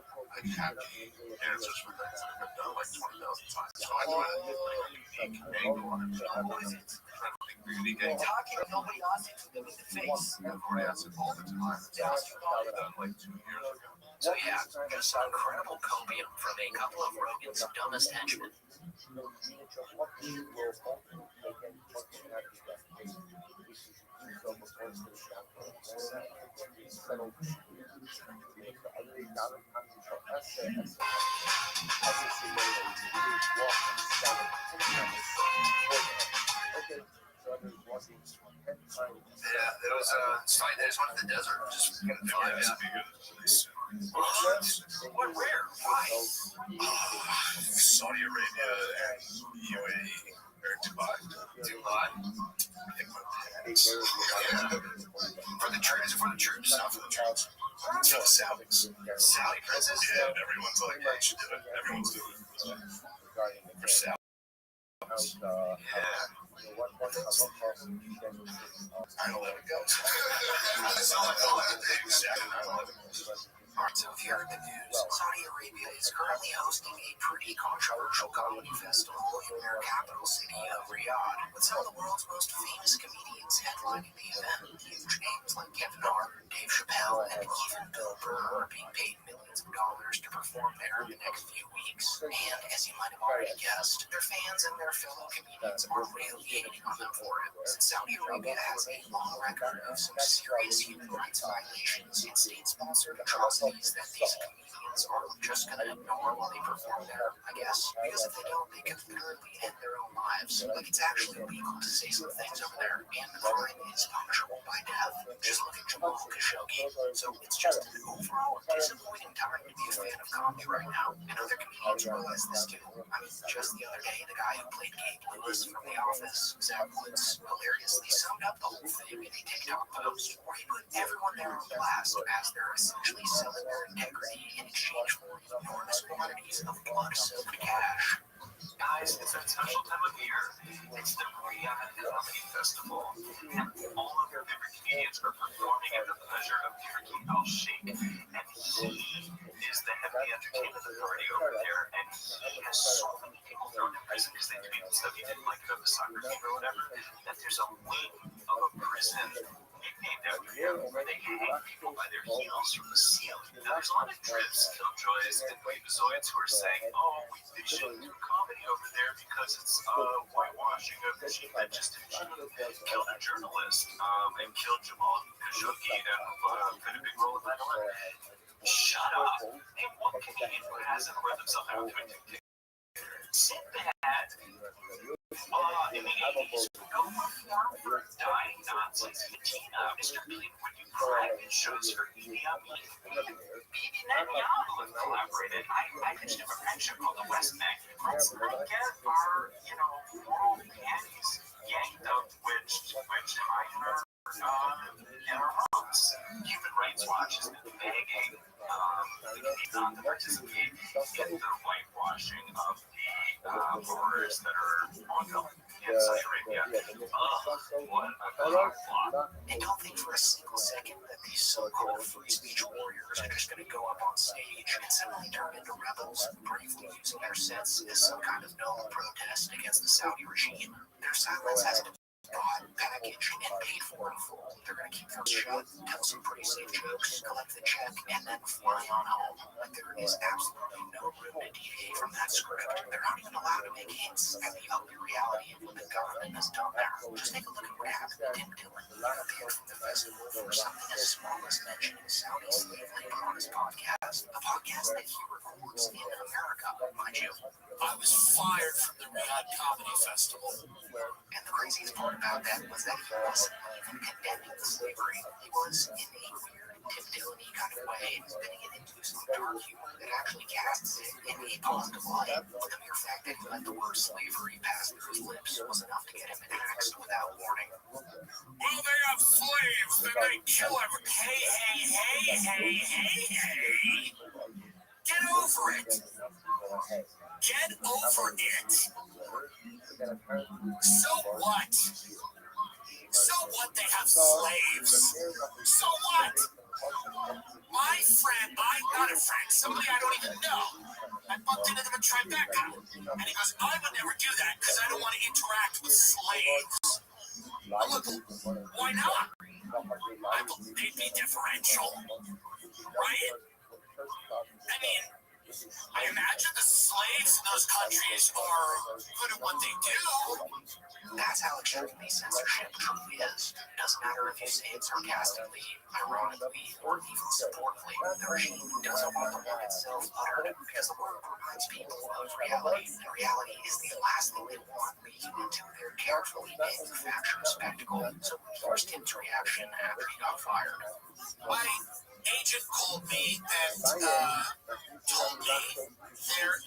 happy answers from things that have been done like 20,000 times. So I try to get like a unique angle on it. What is it? Try to think of a unique You're angle. talking, nobody asks you to them in the face. Everybody asks it all the time. It's done like 2 years ago. So yeah, just some incredible copium from a couple of Rogan's dumbest henchmen. Yeah, it was. It's fine. They just went to the desert. Just It has to be good. What? Where? Why? Saudi Arabia and UAE or Dubai. Dubai? I think my parents. Yeah. For the troops? For the troops? Not for the troops. For the Saudis. Saudi princess? Yeah, everyone's like, yeah, you should do it. Everyone's doing it. For Saudi. Yeah. 9/11 goes. So if you heard the news, Saudi Arabia is currently hosting a pretty controversial comedy festival in their capital city of Riyadh, with some of the world's most famous comedians headlining the event. Huge names like Kevin Hart, Dave Chappelle, and even Bill Burr are being paid millions of dollars to perform there in the next few weeks. And as you might have already guessed, their fans and their fellow comedians are really hating on them for it, since Saudi Arabia has a long record of some serious human rights violations and state-sponsored atrocities that these comedians are just going to ignore while they perform there, I guess. Because if they don't, they could literally end their own lives. Like, it's actually illegal to say some things over there, and the crime is punishable by death. Just look at Jamal Khashoggi. So it's just an overall disappointing time to be a fan of comedy right now. And other comedians realize this too. I mean, just the other day, the guy who played Gabe Lewis from The Office, Zach Woods, hilariously summed up the whole thing in a TikTok post where he put everyone there on blast as they're essentially selling their integrity in exchange for enormous quantities of blood-soaked cash. Guys, it's that special time of year. It's the Riyadh Comedy Festival. And all of your favorite comedians are performing at the pleasure of Turkey Al Sheikh. And he is the head of the entertainment authority over there. And he has so many people thrown in prison because they tweeted stuff he didn't like about the soccer team or whatever. That there's a wing of a prison named after him where they hang people by their heels from the ceiling. Now, there's a lot of drips, killjoys, and babezoids who are saying, oh, they shouldn't do comedy over there because it's whitewashing of the team that just killed a journalist and killed Jamal Khashoggi and played a big role in 9/11. Shut up. Name one comedian who hasn't read themselves out to a dictator. Sit bad. In the 80s, go perform for dying Nazis. Mr. Clean, when you cry in shows for Idi Amin. Bibi Netanyahu collaborated. I pitched him a friendship called the West Bank. Let's not get our, moral panties yanked up, which hide in our homes. Human Rights Watch has been begging the Canadians to participate in the whitewashing of the horrors that are ongoing in Saudi Arabia. What a flop. And don't think for a single second that these so-called free speech warriors are just going to go up on stage and suddenly turn into rebels, bravely using their sets as some kind of noble protest against the Saudi regime. Their silence has to be bought, packaged, and paid for in full. They're going to keep their shut, tell some pretty safe jokes, collect the check, and then fly on home. Like, there is absolutely no room to deviate from that script. They're not even allowed to make hints at the ugly reality of what the government has done there. Just take a look at what happened to Tim Dillon. He got banned from the festival for something as small as mentioning Saudi slave labor on his podcast. A podcast that he records in America, mind you. I was fired from the Riyadh Comedy Festival. And the craziest part about that was that he wasn't even condemning slavery. He was, in a weird, Tim Dillon-y kind of way, spinning it into some dark humor that actually casts it in a positive light. The mere fact that he let the word slavery pass through his lips was enough to get him axed without warning. Well, they have slaves, then they kill every... Hey. Get over it. Get over it. So what? So what they have slaves? So what? My friend, not a friend, somebody I don't even know. I bumped into them in Tribeca. And he goes, I would never do that because I don't want to interact with slaves. I'm like, why not? I believe they'd be differential. Right? I mean, I imagine the slaves in those countries are good at what they do. That's how extremely censorship truly is. It doesn't matter if you say it sarcastically, ironically, or even supportively. The regime doesn't want the word itself uttered because the word reminds people of reality. And reality is the last thing they want leaking into their carefully manufactured spectacle. So here's Tim's reaction after he got fired. My agent called me and told me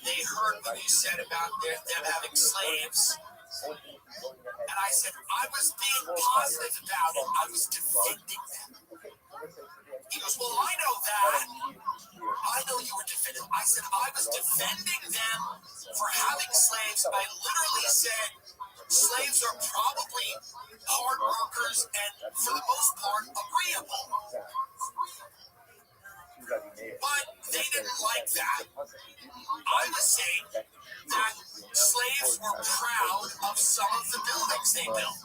they heard what you said about them having slaves. And I said, I was being positive about it. I was defending them. He goes, well, I know that. I know you were defending them. I said, I was defending them for having slaves. I literally said, slaves are probably hard workers and, for the most part, agreeable. But they didn't like that. I was saying that slaves were proud of some of the buildings they built.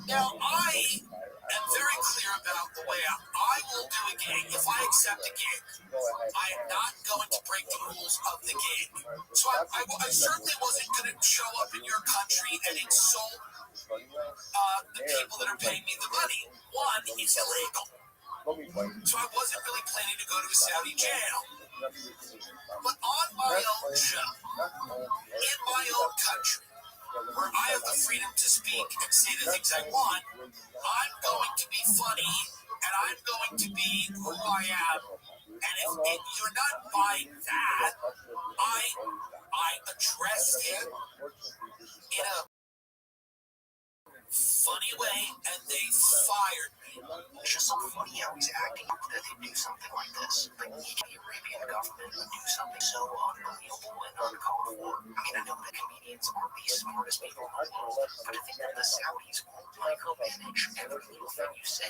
Now, I am very clear about the way I will do a gig. If I accept a gig, I am not going to break the rules of the gig. So I certainly wasn't going to show up in your country and insult the people that are paying me the money. One, it's illegal. So I wasn't really planning to go to a Saudi jail. But on my own show, in my own country, where I have the freedom to speak and say the things I want, I'm going to be funny and I'm going to be who I am. And if you're not buying that, I addressed him in a funny way and they fired me. It's just so funny how he's acting that they do something like this. Like, the Arabian government would do something so unbelievable and uncalled for. I mean, I know that comedians aren't the smartest people in the world, but to think that the Saudis won't micromanage every little thing you say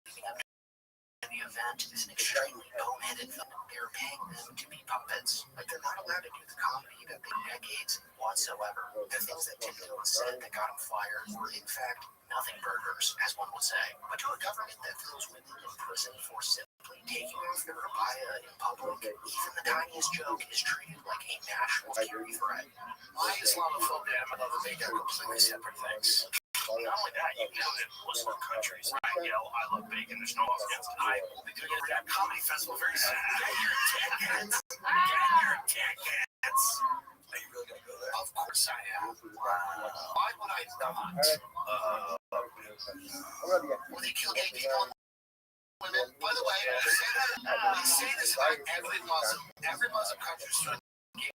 leading up to the event is an extremely boneheaded thing. They're paying them to be puppets. Like, they're not allowed to do the comedy that they decades whatsoever. The things that Tim Dillon said that got him fired were, in fact, nothing burgers, as one would say. But to a government that throws women in prison for simply taking off their abaya in public, even the tiniest joke is treated like a national security threat. My Islamophobia and my love of bacon are completely separate things. Not only that, you know that Muslim countries yell, I love bacon, there's no offense. I will be doing it at that comedy festival very soon. Get your tickets! Get your tickets! Are you really going to go there? Of course I am. Why would I not? Will they kill gay people and women? By the way, they say this about every Muslim. Every Muslim country is doing gay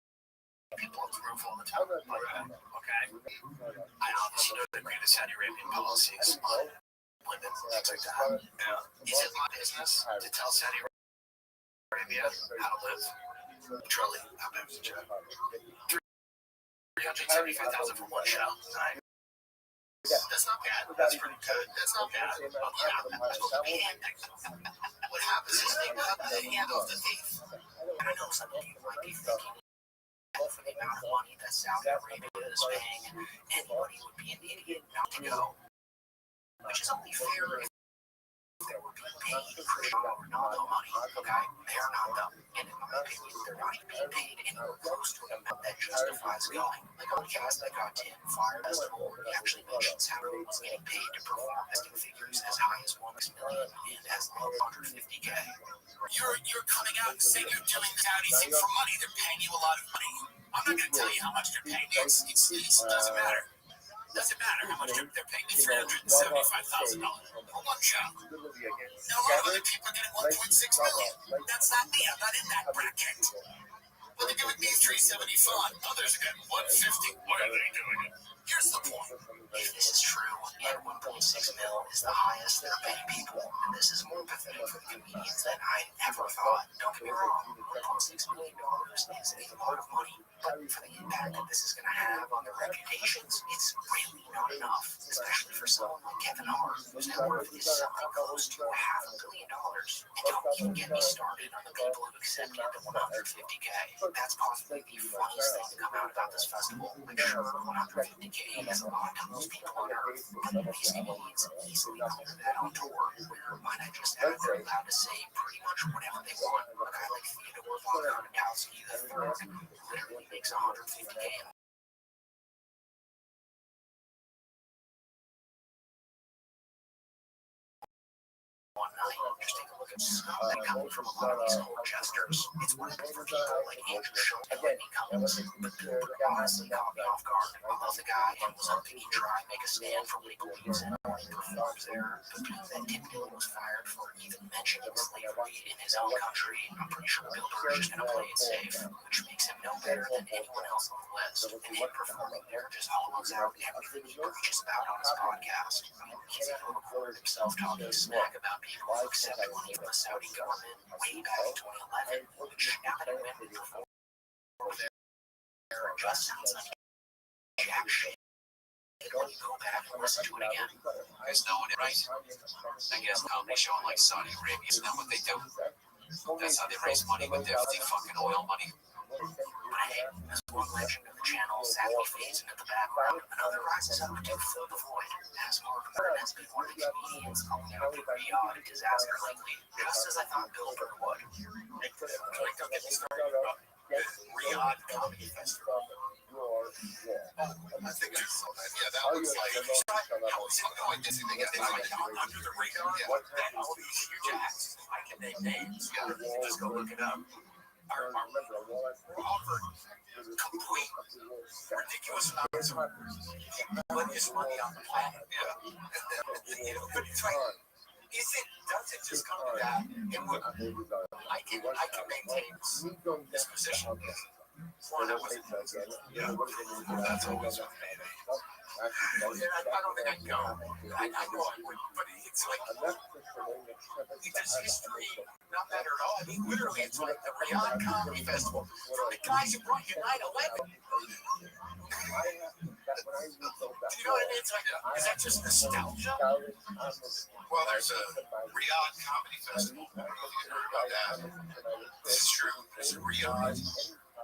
people off the roof all the time. Okay. I obviously don't agree with Saudi Arabian policies on women, things like that. Yeah. Is it my business to tell Saudi Arabia how to live? Truly, how bad was the job? 375,000 for one show. Right. That's not bad. That's pretty good. That's not bad. Yeah, what happens is they cut the hand off the thief. And I know some of you might be thinking, for the amount of money that Saudi Arabia is paying, anybody would be an idiot not to go. Which is only fair if they were being paid Cristiano Ronaldo money, okay? They're not though. And in my opinion, they're not even being paid anywhere close to an amount that justifies going. Like on the cast that got Tim fired as the Lord, he actually mentions how he was getting paid to perform testing figures as high as $1 million and as low as $150K. You're coming out and saying you're doing the Saudi thing for money. They're paying you a lot of money. I'm not going to tell you how much they're paying you. It doesn't matter. Doesn't matter how much they're paying me. $375,000 for one show. Now a lot of other people are getting $1.6 million. That's not me. I'm not in that bracket. Well, they're giving me $375. Others are getting $150. Why are they doing it? Here's the point. If this is true, and 1.6 mil is the highest they're paying people, and this is more pathetic for the comedians than I ever thought. Don't get me wrong, $1.6 million is a lot of money, but for the impact that this is going to have on their reputations, it's really not enough, especially for someone like Kevin Hart, whose net worth is something close to $500 million. And don't even get me started on the people who accepted the $150K. That's possibly the funniest thing to come out about this festival. Like, sure, $150K is a lot to most people on Earth, but these comedians easily clear that on tour, where, might I just add, they're allowed to say pretty much whatever they want. A guy like Theodore von Konakowski III literally makes $150K one night. Just take a look at scumbag coming from a lot of these cold jesters. It's one thing for people like Andrew Schultz and Whitney Cummings, but honestly caught me off guard. I love the guy and was hoping he'd try and make a stand for legal weeds, and ceremony performed there, but being that Tim Dillon was fired for even mentioning slavery in his own country, I'm pretty sure Bill Burr is going to play it safe, which makes him no better than anyone else on the list. And him performing there just hollows out everything he preaches about on his podcast. I mean, he's even recorded himself talking smack about people who accept money from the Saudi government way back in 2011, which now that I went and performed there, it just sounds like jack shit. When you go back and listen to it again. Guys know it, right? I guess comedy showing like Saudi Arabia is not what they do. That's how they raise money with their fucking oil money. But hey, as one legend of the channel sadly fades into the background, another rises up to fill the void. As Mark Burr has been one of the comedians calling out the Riyadh disaster lately, just as I thought Bill Burr would. Like, don't get me started about the Riyadh Comedy Festival. I think I saw that. Yeah, that looks like. How is it going? This thing they got like under the radar. Yeah. What the hell? These huge acts. I can name names. Yeah, you can just go look it up. Are offered complete ridiculous amounts of money on the planet. Yeah. You know, but it's like, does it just come to that? And what I can maintain this position. Or that was yeah. That's always what I don't think I'd go. I know I would, but it's like, does history not matter at all? I mean, literally, it's like the Riyadh Comedy Festival from the guys who brought you 9/11. Do you know what I mean? It's like, is that just nostalgia? Well, there's a Riyadh Comedy Festival. I don't know if you heard about that. This is true. There's a Riyadh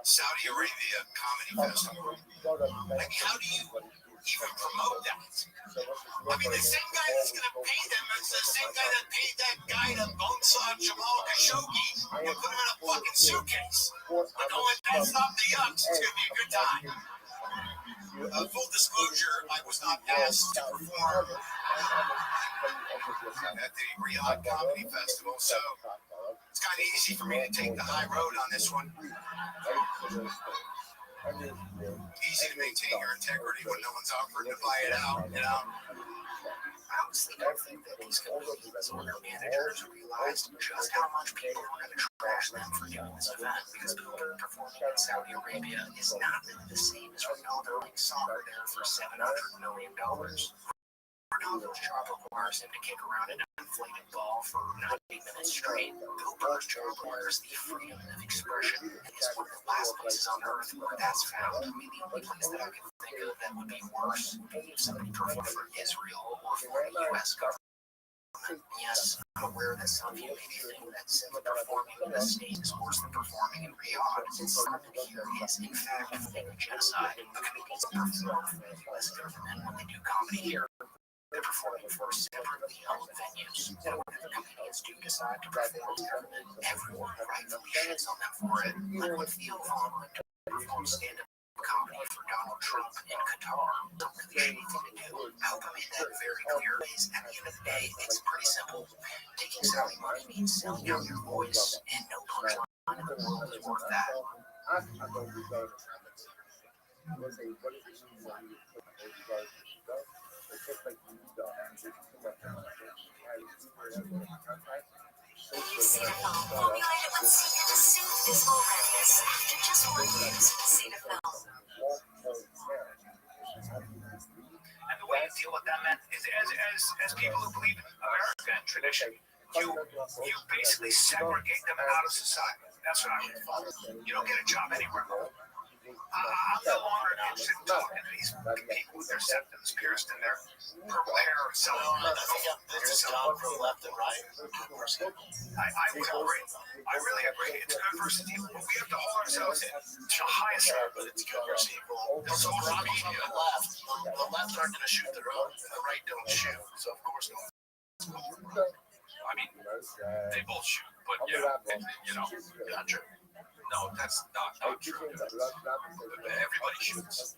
Saudi Arabia Comedy Festival. Like, how do you even promote that? I mean, the same guy that's going to pay them is the same guy that paid that guy to bonesaw Jamal Khashoggi and put him in a fucking suitcase. But no one, that's not the yucks. It's going to be a good time. Full disclosure, I was not asked to perform at the Riyadh Comedy Festival, so it's kind of easy for me to take the high road on this one. Easy to maintain your integrity when no one's offering to buy it out, you know? I honestly don't think that these comedians or their managers realized just how much people were going to trash them for doing this event, because Bill Burr performing in Saudi Arabia is not really the same as Ronaldo playing soccer there for $700 million. Ronaldo's job requires him to kick around an inflated ball for 90 minutes straight. Bill Burr's job requires the freedom of expression, and is one of the last places on earth where that's found. I mean, the only place that I can think of that would be worse would be if somebody performed for Israel or for the U.S. government. Yes, I'm aware that some of you may be thinking that simply performing in the state is worse than performing in Riyadh. Some here is, in fact, a fake genocide. The comedians perform for the U.S. government when they do comedy here. They're performing for separately owned venues. And when the comedians do decide to perform with government, everyone rightfully shits on them for it. Like when Theo Vaughn went to perform stand-up comedy for Donald Trump in Qatar. It's a really shitty thing to do. I hope I made that very clear. At the end of the day, it's pretty simple. Taking Saudi money means selling out your voice, and no punchline in the world is worth that. Cetaphil, formulated with senior to soothe visible redness after just 1 use. Cetaphil. And the way you deal with that, man, is as people who believe in America and tradition, you basically segregate them out of society. That's what I would follow. You don't get a job anywhere. I'm no longer interested in talking to these people with their septums pierced and their purple hair or something. There's a job for left and right. I would agree. I really agree. It's good versus evil, but we have to hold ourselves to the highest level. It's good versus evil. It's all wrong on the left. The left aren't going to shoot their own, and the right don't shoot. So, of course, no. I mean, they both shoot, but yeah, you know, Not true. No, that's not true. Everybody shoots.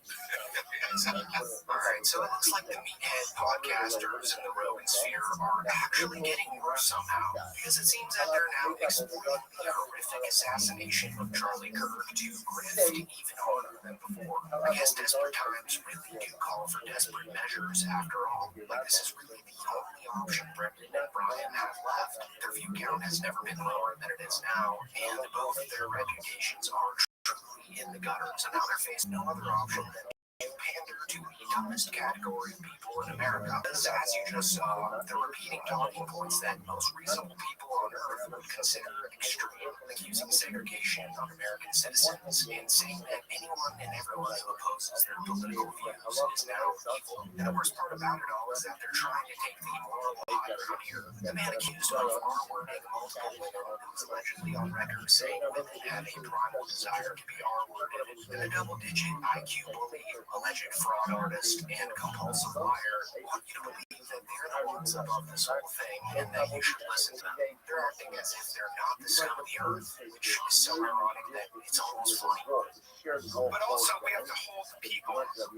Alright, so it looks like the meathead podcasters in the Rogan sphere are actually getting worse somehow, because it seems that they're now exploiting the horrific assassination of Charlie Kirk to grift even harder than before. I guess desperate times really do call for desperate measures after all. Like, this is really the only option Brendan and Brian have left. Their view count has never been lower than it is now, and both of their reputations are truly in the gutter, so now they're facing no other option than to pander to the dumbest category of people in America. Because, as you just saw, they're repeating talking points that most reasonable people on Earth would consider extreme, like using segregation on American citizens and saying that anyone and everyone who opposes their political views is now evil. And the worst part about it all is that they're trying to take the moral high ground here. The man accused of R-wording multiple women is allegedly on record saying women have a primal desire to be R-worded, and a double-digit IQ bully, alleged fraud artist, and compulsive liar want you to believe that they're the ones above this whole thing and that you should listen to them. They're acting as if they're not the scum of the earth, which is so ironic that it's almost funny. But also, we have to hold the people that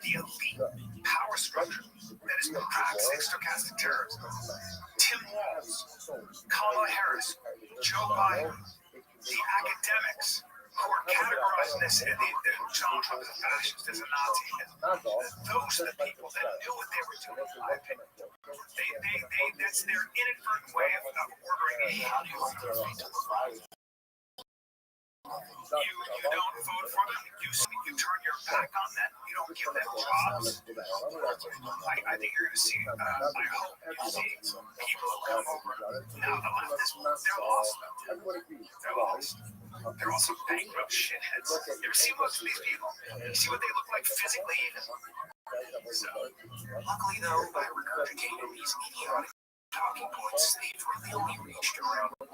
the elite power structure that is practicing stochastic terrorism. Tim Walz, Kamala Harris, Joe Biden, the academics who are categorizing this, and Donald Trump as a fascist, as a Nazi. Those are the people that knew what they were doing, in my opinion. That's their inadvertent way of ordering a hand. You don't vote for them. You turn your back on them. You don't give them jobs. I think you're going to see. I hope you see people come over. Now the left they're lost. They're lost. They're also bankrupt shitheads. You ever see most of these people? You see what they look like physically even. So, Luckily, though, by regurgitating these idiotic talking points, they've really only reached around 100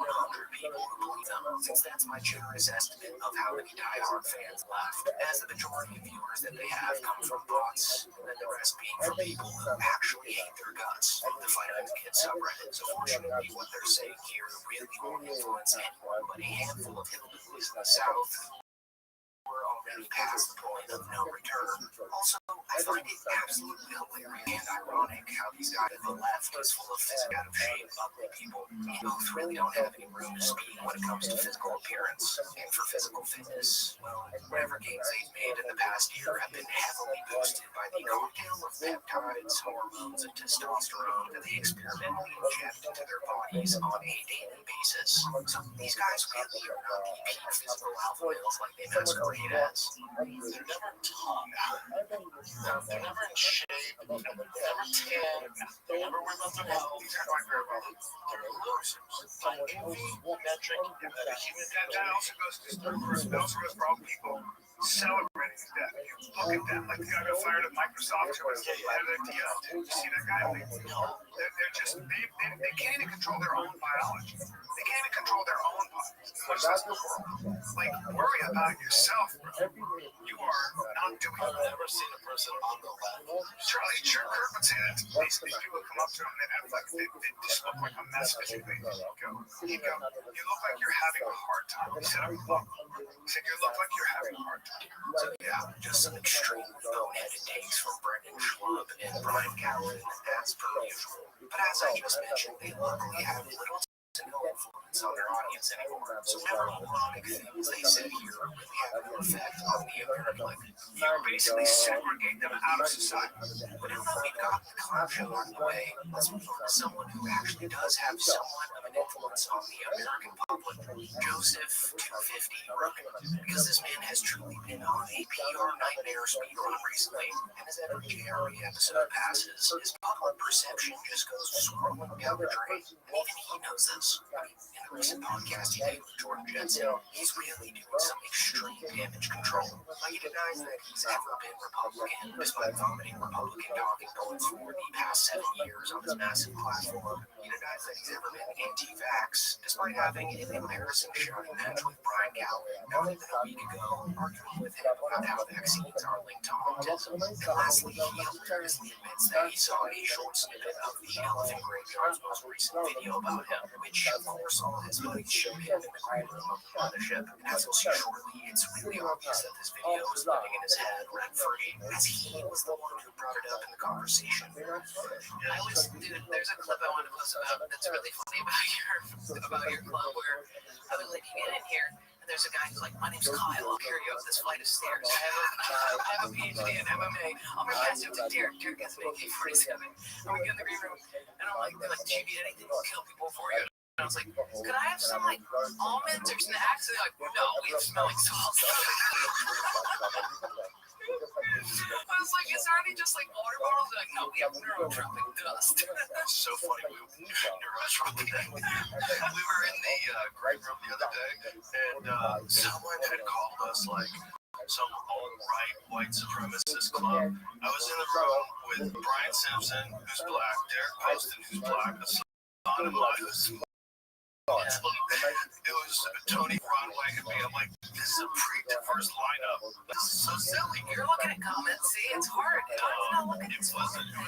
people who believe them, since that's my generous estimate of how many diehard fans left, as the majority of viewers that they have come from bots, and then the rest being from people who actually hate their guts. The fight on the kids subreddit is unfortunately what they're saying here really won't influence anyone but a handful of hillbillies in the South. We're already past the point of no return. Also, I find it absolutely hilarious and ironic how these guys on the left is full of physical out of shape, ugly people. You both really don't have any room to speak when it comes to physical appearance. And for physical fitness, well, whatever gains they've made in the past year have been heavily boosted by the cocktail of peptides, hormones, and testosterone that they experimentally inject into their bodies on a daily basis. So these guys really are not the peak physical alpha males like they masquerade as. They're never tongue. They're never in shape. They're never tan. They never worry about their health. They're going very well. They're losers. By every metric that a human that also goes to third person. That also goes for all people celebrating that. You look at them like the guy got fired at Microsoft who was the head of the Did you see that guy? They're just they can't even control their own biology. They can't even control their own bodies. Like, worry about yourself, bro. You are not doing it. I've never seen a person on the left. Charlie Kirk would say that. These people come up to him and have like they just look like a mess physically. He'd go, you look like you're having a hard time. He said, you look like you're having a hard time. So yeah, just some extreme boneheaded takes from Brendan Schwab and Brian Callen, as per usual. But as I just mentioned, they luckily have little to no influence on their audience anymore. So whatever moronic things they said here really have no effect on the American public. You basically segregate them out of society. But now that we've got the clown show out of the way, let's move on to someone who actually does have somewhat of an influence on the American public, Joseph 250 Rogan. Because this man has truly been on a PR nightmare speedrun recently, and as every JRE episode passes, his public perception just goes swirling down the drain. And even he knows this. In the recent podcast he did with Jordan Jensen, he's really doing some extreme damage control. He denies that he's ever been Republican, despite vomiting Republican talking points for the past 7 years on his massive platform. He denies that he's ever been anti-vax, despite having an embarrassing shouting match with Brian Callen not even a week ago, arguing with him about how vaccines are linked to autism. And lastly, he hilariously admits that he saw a short snippet of the Elephant Graveyard's most recent video about him, which of course all his buddies showed him in the green room of the mothership. And as you'll see shortly, it's really obvious that this video is living in his head rent-free, as he was the one who brought it up in the conversation. Dude, there's a clip I want to post about that's really funny about your club where I was like, you get in here. And there's a guy who's like, my name's Kyle, I'll carry you up this flight of stairs. I have a PhD in MMA. I'm gonna pass you up to Derek. Derek has an AK-47. And we get in the green room, and I'm like, do you need anything to kill people for you? And I was like, could I have some like almonds or snacks? And they're like, no, we have smelling salts. I was like, is there any just like water bottles? They're like, no, we have neurotropic dust. It's so funny. We were in the green room the other day, and someone had called us like some alt-right white supremacist club. I was in the room with Brian Simpson, who's black, Derek Poston, who's black, Hassan Ahmad, who's it was Tony Broadway and me. I'm like, this is a pre-diverse lineup. This is so silly. You're looking at comments. See, it's hard. I'm not looking at It wasn't a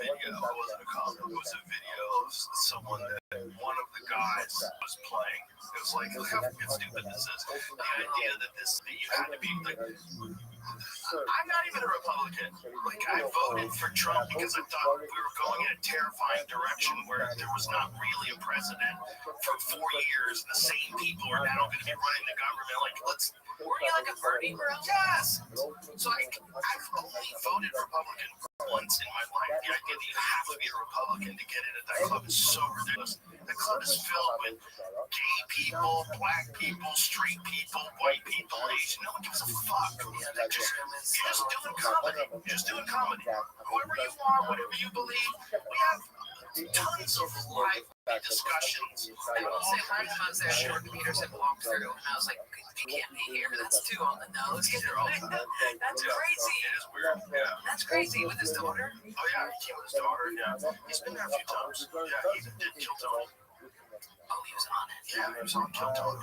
video. It wasn't a comment. It was a video of someone that one of the guys was playing. It was like, look how stupid this is. The idea that you had to be like, I'm not even a Republican. Like, I voted for Trump because I thought we were going in a terrifying direction where there was not really a president for 4 years. The same people are now going to be running the government. Like, were you like a Bernie bro? yes. So I've only voted Republican once in my life. The idea that you have to be a Republican to get into that club is so ridiculous. The club is filled with gay people, black people, straight people, white people, Asian. No one gives a fuck. Yeah, that just You're just doing comedy. You're just doing comedy. Whoever you want, whatever you believe. We have tons of live discussions. I will say, one time I was there, Jordan Peterson walked through, and I was like, you can't be here. That's too on the nose. That's crazy. It is weird. Yeah. That's crazy with his daughter. Oh yeah, he came with his daughter. Yeah, he's been there a few times. Yeah, he even did Kill Tony. Oh, he was on it. Yeah, he was on Kill Tony.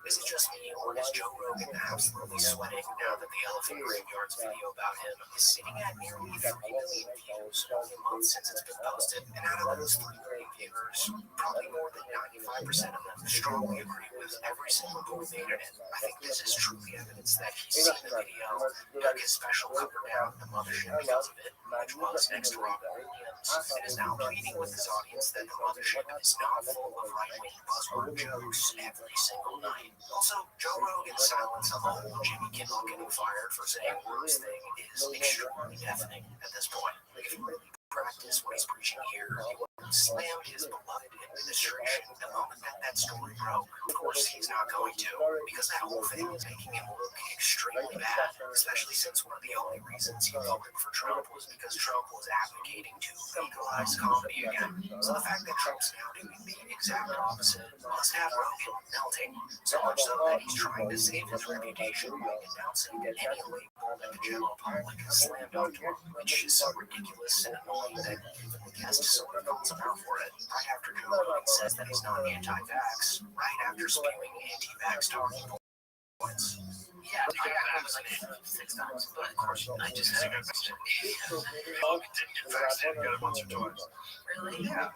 Is it just me, or is Joe Rogan absolutely sweating now that the Elephant Graveyard's video about him is sitting at nearly 3 million views only months since it's been posted? And out of those 3 million viewers, probably more than 95% of them strongly agree with every single point made in it. I think this is truly evidence that he's seen the video, took his special cover down the mothership because of it, which was next to Rob Williams, and is now pleading with his audience that the mothership is not full of right-wing buzzword jokes every single night. Also, Joe Rogan's silence on the whole Jimmy Kimmel getting fired for saying words thing is extremely deafening at this point. If he really practiced what he's preaching here, he would have slammed his beloved administration the moment that story broke. Of course, he's not going to, because that whole thing is making him look extremely bad, especially since one of the only reasons he voted for Trump was because Trump was advocating to legalize comedy again. So the fact that Trump's now doing the exact opposite must have Rogan melting, so much so that he's trying to save his reputation by announcing any label that the general public has slammed up to him, which is so ridiculous and annoying that even the guest sort of calls him out for it. Right after Joe Rogan says that he's not anti-vax, right after spewing anti-vax talking points. Yeah, I got like 6 times, but of course, I just had Oh, we didn't get vaccinated. Got it once or twice. really? Yeah.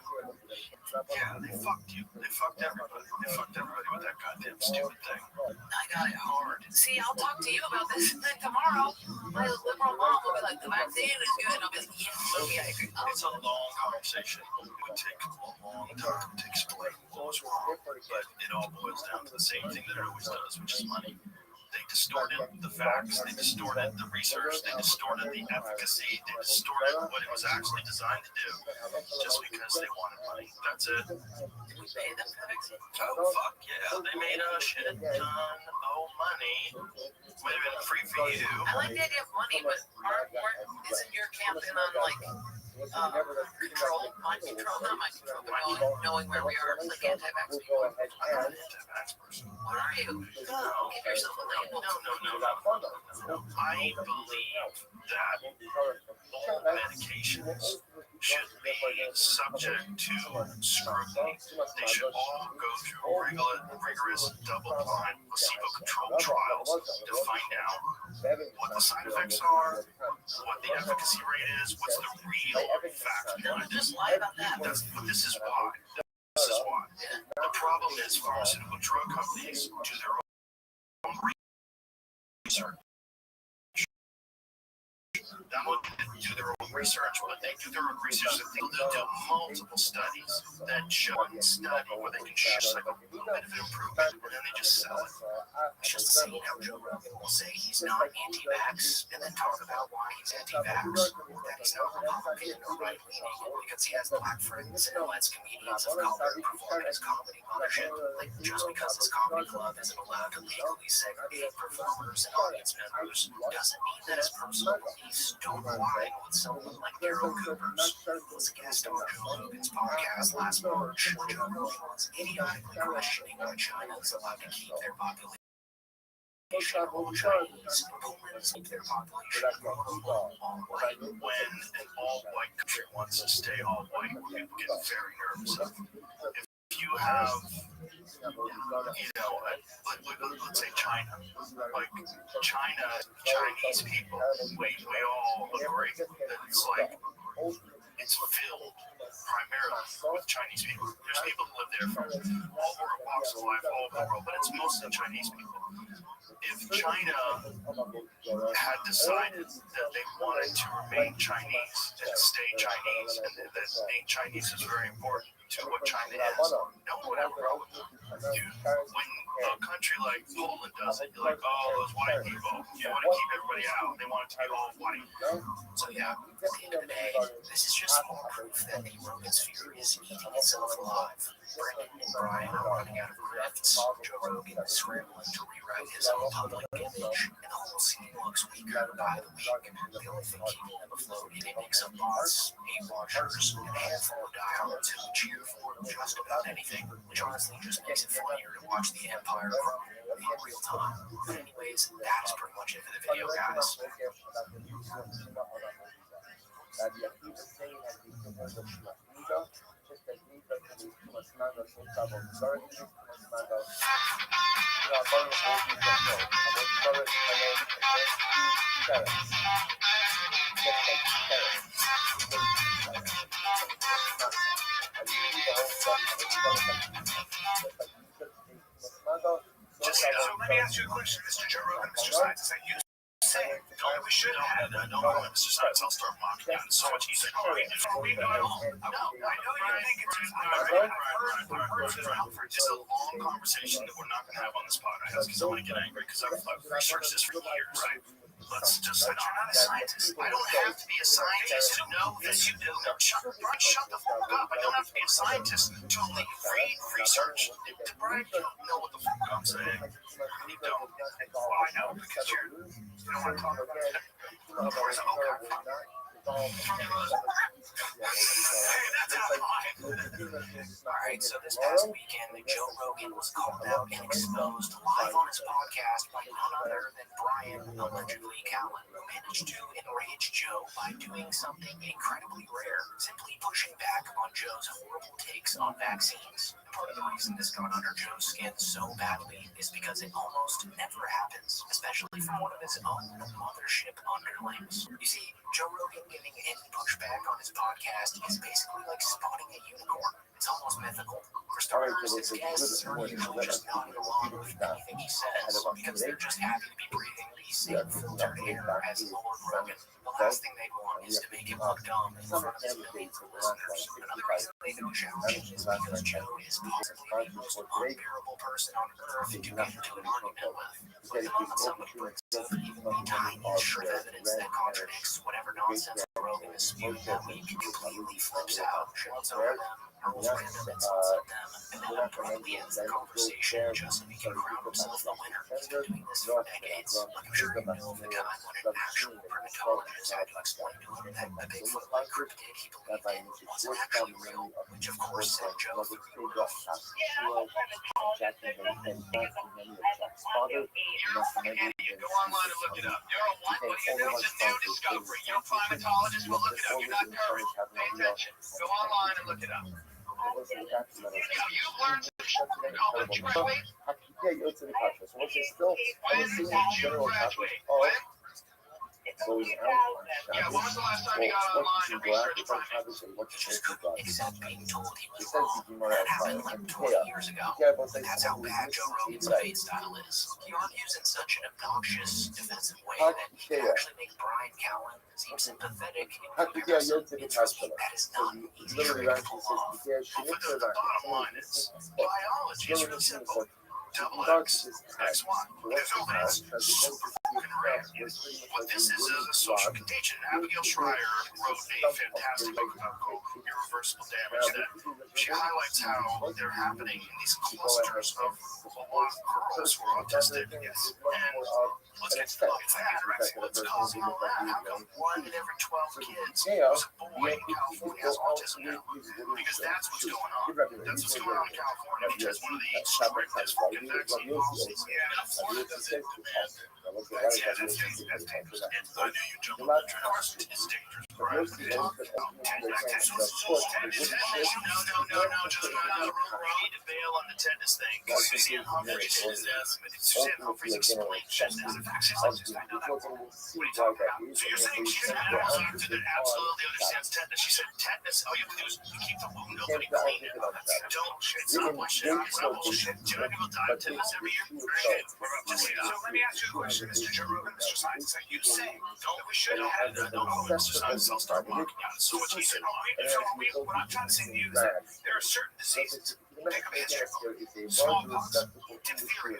Yeah, they fucked you. They fucked everybody. They fucked everybody with that goddamn stupid thing. I got it hard. See, I'll talk to you about this, and then tomorrow, my liberal mom will be like, the vaccine is good, and I'll be like, yeah, I agree. It's a long conversation. It would take a long time to explain what was wrong, but it all boils down to the same thing that it always does, which is money. They distorted the facts, they distorted the research, they distorted the efficacy, they distorted what it was actually designed to do, just because they wanted money. That's it. We pay them for the vaccine. Oh, fuck yeah. They made a shit ton of money. Might have been free for you. I like the idea of money, but isn't your campaign on like control, mind control, not mind control, but knowing where we are, like anti-vax people? I'm not an anti-vax person. What are you? No. Give yourself a label. No. I believe that all medications should be subject to scrutiny. They should all go through rigorous double-blind placebo-controlled trials to find out what the side effects are, what the efficacy rate is, what's the real fact behind it. Just lie about that. But this is why. This is why. The problem is pharmaceutical drug companies do their own research. Not only do they do their own research, but they do their own research that they'll do multiple studies that show one study where they can show like a little bit of improvement, and then they just sell it. It's just insane how Joe Rogan will say he's not anti-vax and then talk about why he's anti-vax, or that he's not Republican or right-leaning because he has black friends and lets comedians of color perform in his comedy mothership. Like, just because his comedy club isn't allowed to legally segregate performers and audience members doesn't mean that his personal beliefs don't align with someone like Daryl Cooper's, who was a guest on Joe Rogan's podcast last March, where Joe Rogan was idiotically questioning why China is allowed to keep their population all Chinese, Poland's keep their population all white. When an all-white country wants to stay all-white, people get very nervous. If you have, let's say China. Like, Chinese people, we all agree that it's filled primarily with Chinese people. There's people who live there from all over walks of life, all over the world, but it's mostly Chinese people. If China had decided that they wanted to remain Chinese and stay Chinese, and that being Chinese is very important to what China is, no one would have a problem with that. When a country like Poland does it, you're like, oh, those white people, you want to keep everybody out, they want it to be all white. So yeah, at the end of the day, this is just more proof that the Rogan sphere is eating itself alive. Brendan and Brian are running out of grifts. Joe Rogan is scrambling to rewrite his own public image, and the whole scene looks weaker by the week. The only thing keeping them afloat is a mix of bots, hate watchers, and a handful of diehards who cheer for just about anything, which honestly just makes it funnier to watch the empire crumble in real time. But anyways, that is pretty much it for the video, guys. So let me ask you a question, Mr. Joe Rogan, Mr. Scientist. You say, we should have had no moment, Mr. Scientist. I'll start mocking you. It's so much easier. We go home. No, I know you think it's It's a long conversation that we're not going to have on this podcast because I'm going to get angry because I've researched this for years, right? Let's just say, I'm not a scientist. I don't have to be a scientist to know this. You do. No, shut the fuck up. I don't have to be a scientist to read research. Brian, you don't know what the fuck I'm saying. You don't. Well, I know because you don't want to talk about it. Of course, I'm okay. Alright, so this past weekend, Joe Rogan was called out and exposed live on his podcast by none other than Brian, allegedly Callen, who managed to enrage Joe by doing something incredibly rare, simply pushing back on Joe's horrible takes on vaccines. And part of the reason this got under Joe's skin so badly is because it almost never happens, especially from one of his own mothership underlings. You see, Joe Rogan giving any pushback on his podcast is basically like spotting a unicorn. It's almost mythical. For starters, his guests are usually just nodding along with anything he says because they're just happy to be breathing the same filtered air as Lord Rogan. The last thing they'd want is to make him look dumb in front of his millions of listeners. Another reason they don't challenge is because Joe is possibly the most unbearable person on earth to get into an argument with. When somebody brings up even the tiniest shred of evidence that contradicts whatever nonsense Rogan is spewing that week, completely flips out, shouts over them, hurls random insults at them, and then abruptly ends the conversation just so he can crown himself the winner. He's been doing this for decades. Like, I'm sure you know of the time when an actual primatologist had to explain to him that a Bigfoot-like cryptid he believed in wasn't actually real, which of course sent Joe through the roof. Go online and look it up. You're a what? What do you do? It's a new discovery. You're a primatologist. Well, look it up. You're not current. Pay attention. Go online and look it up. You've learned to college graduate. Yeah, you're to the country. So once you're still, When did you graduate? When? Yeah, when was the last time you got online and researched Prime? Just couldn't accept being told he was wrong. That happened like 20 years ago. That's how bad Joe Rogan's debate style is. He argues in such an obnoxious, defensive way that he can actually make Brian Callen seem sympathetic and progressive. It's risky. That is not an easy trick to pull off. But the bottom line is, biology is really simple. Double X, X, Y. There's no X. Super fucking rare. What this is a social contagion. Abigail Schreier wrote a fantastic book about called Irreversible Damage that she highlights how they're happening in these clusters of a lot of girls who are autistic. Yes. And let's get to the book. It's like anorexia. What's causing all that? How come 1 in every 12 kids who's a boy in California has autism now? Because that's what's going on. That's what's going on in California. Which is one of the strictest fucking vaccine policies. Yeah, Florida doesn't demand. Yeah, that's dangerous. I knew you jumped on the train. Of course, it's dangerous. Right. What are you talking about? No, just we need to bail on the tetanus thing. Suzanne Humphreys is Suzanne Humphreys explained shit as a fact. She's like, I know that. What are you talking about? So you're saying she's an animal doctor that absolutely understands tetanus? She said tetanus, all you have to do is keep the wound open and clean it. Don't shit. It's not bullshit. It's not bullshit. Do you know people die of tetanus every year? So let me ask you a question, Mr. Joe Rogan, Mr. Science. You say, don't we should have had don't know Mr. Science, I'll start mocking you. So what you said, what I'm trying to say to you is that there are certain diseases. Pick up history. Smallpox, diphtheria,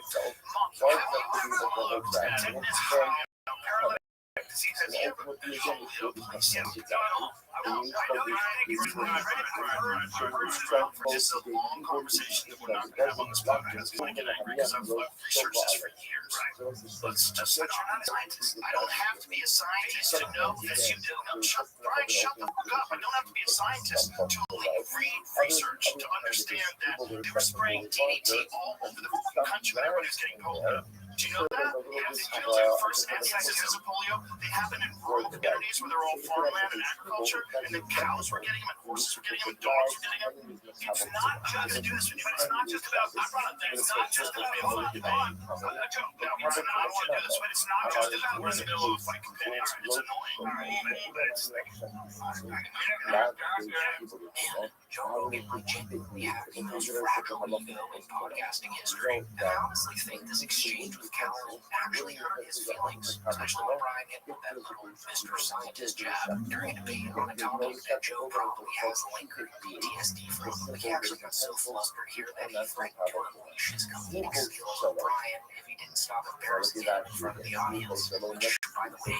monkeypox, tetanus, paralytic disease. Have you ever been home to a place? Yeah, I know you're not ready for it. I've heard this around for just a long conversation that we're not going to have on this podcast. I get angry because I've researched this for years. Right? Let's just say you're not a scientist. I don't have to be a scientist to know that you do. No, Brian, shut the fuck up. I don't have to be a scientist to read research to understand that they were spraying DDT all over the country when everybody was getting polio. Do you know that? Yeah, did you know the first instances of polio, they happened in rural communities where they're all farmland and agriculture, and the cows were getting them, and horses were getting them, and dogs were getting them. It's not just to do this with you, but it's not just about, I run a thing, it's not just about, hold on, no, I don't want to do this, but it's not just about, we're in the middle of like, it's annoying, but it's like, And Joe Rogan legitimately had the most fragile ego in podcasting history. And I honestly think this exchange with Callen actually hurt his feelings, especially when Brian hit with that little Mr. Scientist jab during a debate on a topic that Joe probably has lingering PTSD from. Like he actually got so flustered here that he threatened to unleash his comedic skills on Brian if he didn't stop embarrassing him in front of the audience, which, by the way,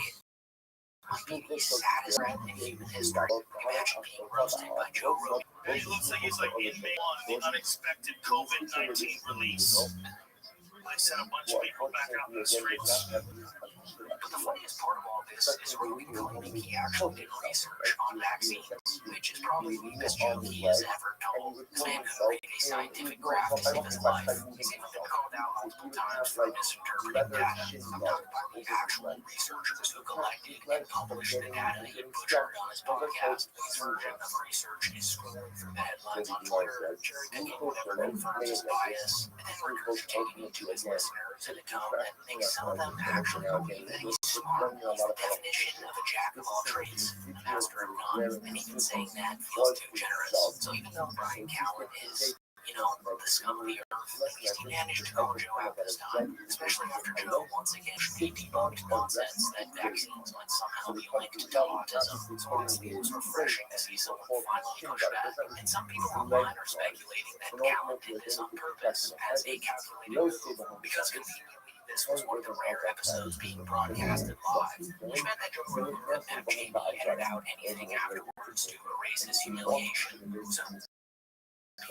might be the saddest threat in human history. Imagine being roasted by Joe Rogan. He looks like he's like in May 1, the unexpected COVID-19 release. I sent a bunch of people back out in the streets. But the funniest part of all this is Rogan claiming he actually did research on vaccines, which is probably the biggest joke he has ever told. This man could read a scientific graph to save his life. He's even been called out multiple times for misinterpreting data. I'm talking about the actual researchers who collected and published the data he butchered on his podcast. His version of research is scrolling through the headlines on Twitter, cherry-picking whatever confirms his bias, and then regurgitating it to his listeners in a tone that makes some of them actually believe that he's smart. He's the definition of a jack of all trades, a master of none, and even saying that feels too generous. So even though Brian Callen is, the scum of the earth, at least he managed to call Joe out this time, especially after Joe once again debunked nonsense that vaccines might somehow be linked to autism. So honestly, it was refreshing to see someone finally push back. And some people online are speculating that Callen did this on purpose as a calculated move, because conveniently this was one of the rare episodes being broadcasted live, which meant that Joe Rogan couldn't have Jamie edit out anything afterwards to erase his humiliation. So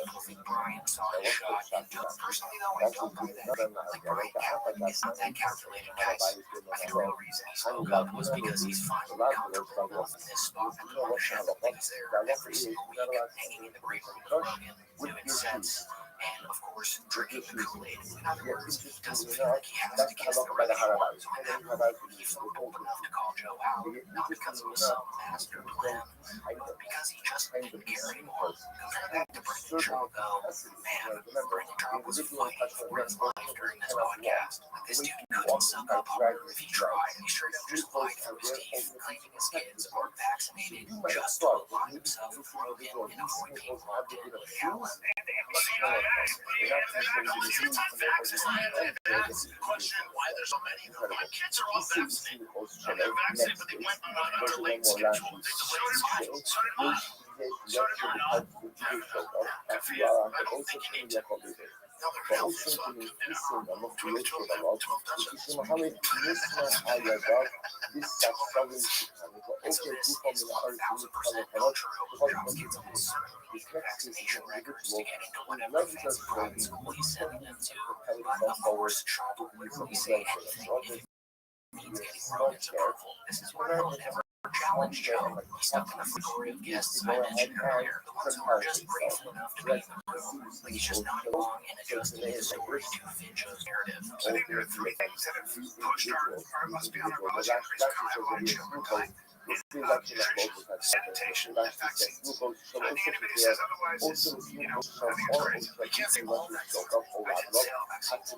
people think Brian saw his shot into it. Personally, though, I don't buy that. Like, Brian Callen is not that calculated, guys. I think the real reason he spoke up was because he's finally comfortable enough in this spot and to understand that he's there every single week, hanging in the break room with Rogan, doing sets, and, of course, drinking the Kool-Aid. In other words, he doesn't feel like he has to kiss the ring. So in that moment, he felt bold enough to call Joe out, not because it was some master plan, because he just didn't care anymore. Compare that to Brendan Schaub, though. Man, Brendan Schaub was fighting for his life during this podcast. Like, this dude couldn't suck up harder if he tried. He straight up just lied through his teeth, claiming his kids aren't vaccinated just to align himself with Rogan and avoid being lumped in with Callum. Question why there's so many of them. My kids are all vaccinated. And they're vaccinated, but they went on a delayed schedule. They delayed schedule. So did mine. So did mine. Good for you. I don't think you need to. No, they're healthy, so you know, between the two of them, 12 dozens. Because of this, it's 1,000% not true. Trump's kids almost certainly need their vaccination records to get into whatever fancy private school he's sending them to. But of course, Trump will literally say anything if it means getting Rogan's approval. This is why he'll never challenge Joe. He's stuck in the category of guests I mentioned earlier, the ones who are just grateful enough to be in the room. Like he's just not along and adjusting his story to fit Joe's narrative. I think there are three things that have pushed our must be on our budget increase. I have a lot of children dying. Sanitation and vaccines. The enemy says otherwise is, you know, I think it's crazy. You can't say all vaccines. I didn't say all vaccines.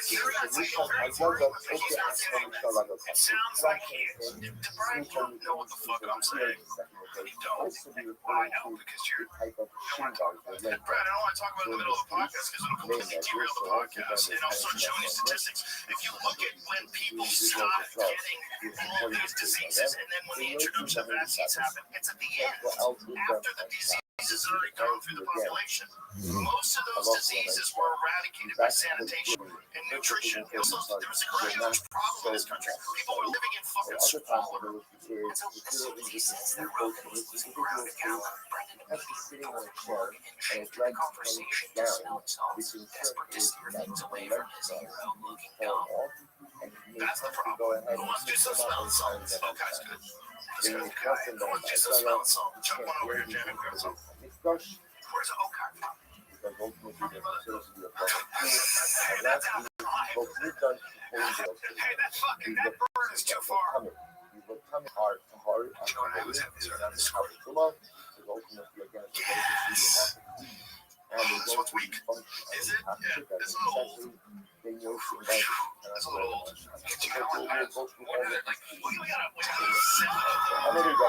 You're not saying you're very for it, but he's not saying that. It sounds like he is. Did Brian Kemp know what the fuck I'm saying? You don't. Well, I know because you're. I don't want to talk about that. Brad, I don't want to talk about it in the middle of the podcast because it'll completely derail the podcast and I'll start showing you statistics. If you look at when people stop getting all of these diseases and then when the introduction of vaccines happen, it's at the end, after the diseases are already gone through the population. Most of those diseases were eradicated by sanitation and nutrition. Also, there was a huge problem in this country. People were living in fucking squalor. And so he says that Rogan was losing ground to Callum. Brendan immediately pulled the plug and shifted the conversation to smelling salts, desperate to steer things away from his hero looking dumb. That's the problem. Who wants to do some smelling salts? Okay, good. This guy's the guy. Who wants to do some smelling salts? Chuck one over here, Jamie. Grab some. Where's the okay? That's out of line. Hey, that bird is too far. Joe and I always have these on the screen. This one's weak. Is it? Yeah, it's a little old. That's a little old. Get you going. What are they like? We gotta send it.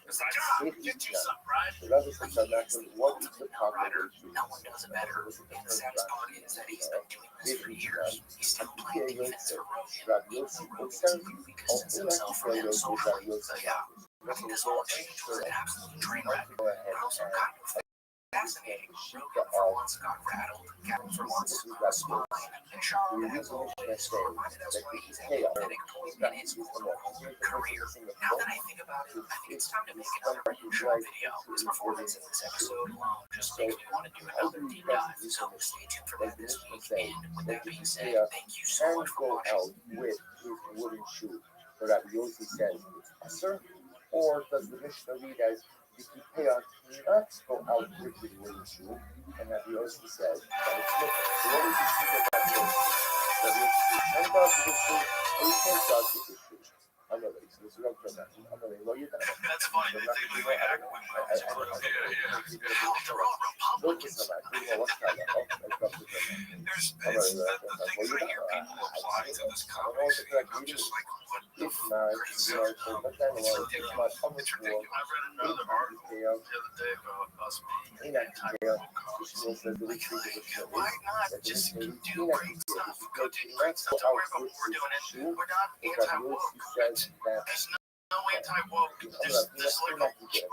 Besides, get you some, right? He is the ultimate outrider. No one does it better. And the saddest part is that he's been doing this for years. He's still playing defense for Rogan, even though Rogan completely distanced himself from him socially. So yeah, I think this whole change was an absolute train wreck, but also kind of fascinating. Rogan for once got rattled, Callum for once got a spine, and Sean, as always, reminded us why he's an apathetic point in his quote-unquote career. Now that I think about it, I think it's time to make another Brendan Schaub video. His performance in this episode alone just makes me want to do another deep dive, so stay tuned for that this week. And with that being said, thank you so much for watching. With his wooden shoe, so that Yossi says it's lesser, or does the Mishnah read as if you pay on not go out with his wooden shoe, and that Yossi says that it's different. So what is the shoe that Yossi? That Yossi says, 10 bucks with his shoe, or you can't start with his shoe. I'm not ready, so this is what I'm trying to do. I'm not ready. Well, you're not. That's funny. They way back when I was little. Yeah. Look at somebody. You know what's that? There's the things I hear people apply to this comedy thing. I'm just like, what the fuck is that? It's ridiculous. It's ridiculous. I read another article the other day about us being anti-woke comedy. Like, why not just do great stuff? Go do great stuff. Don't worry about what we're doing. We're not anti-woke. There's no anti-woke. There's like a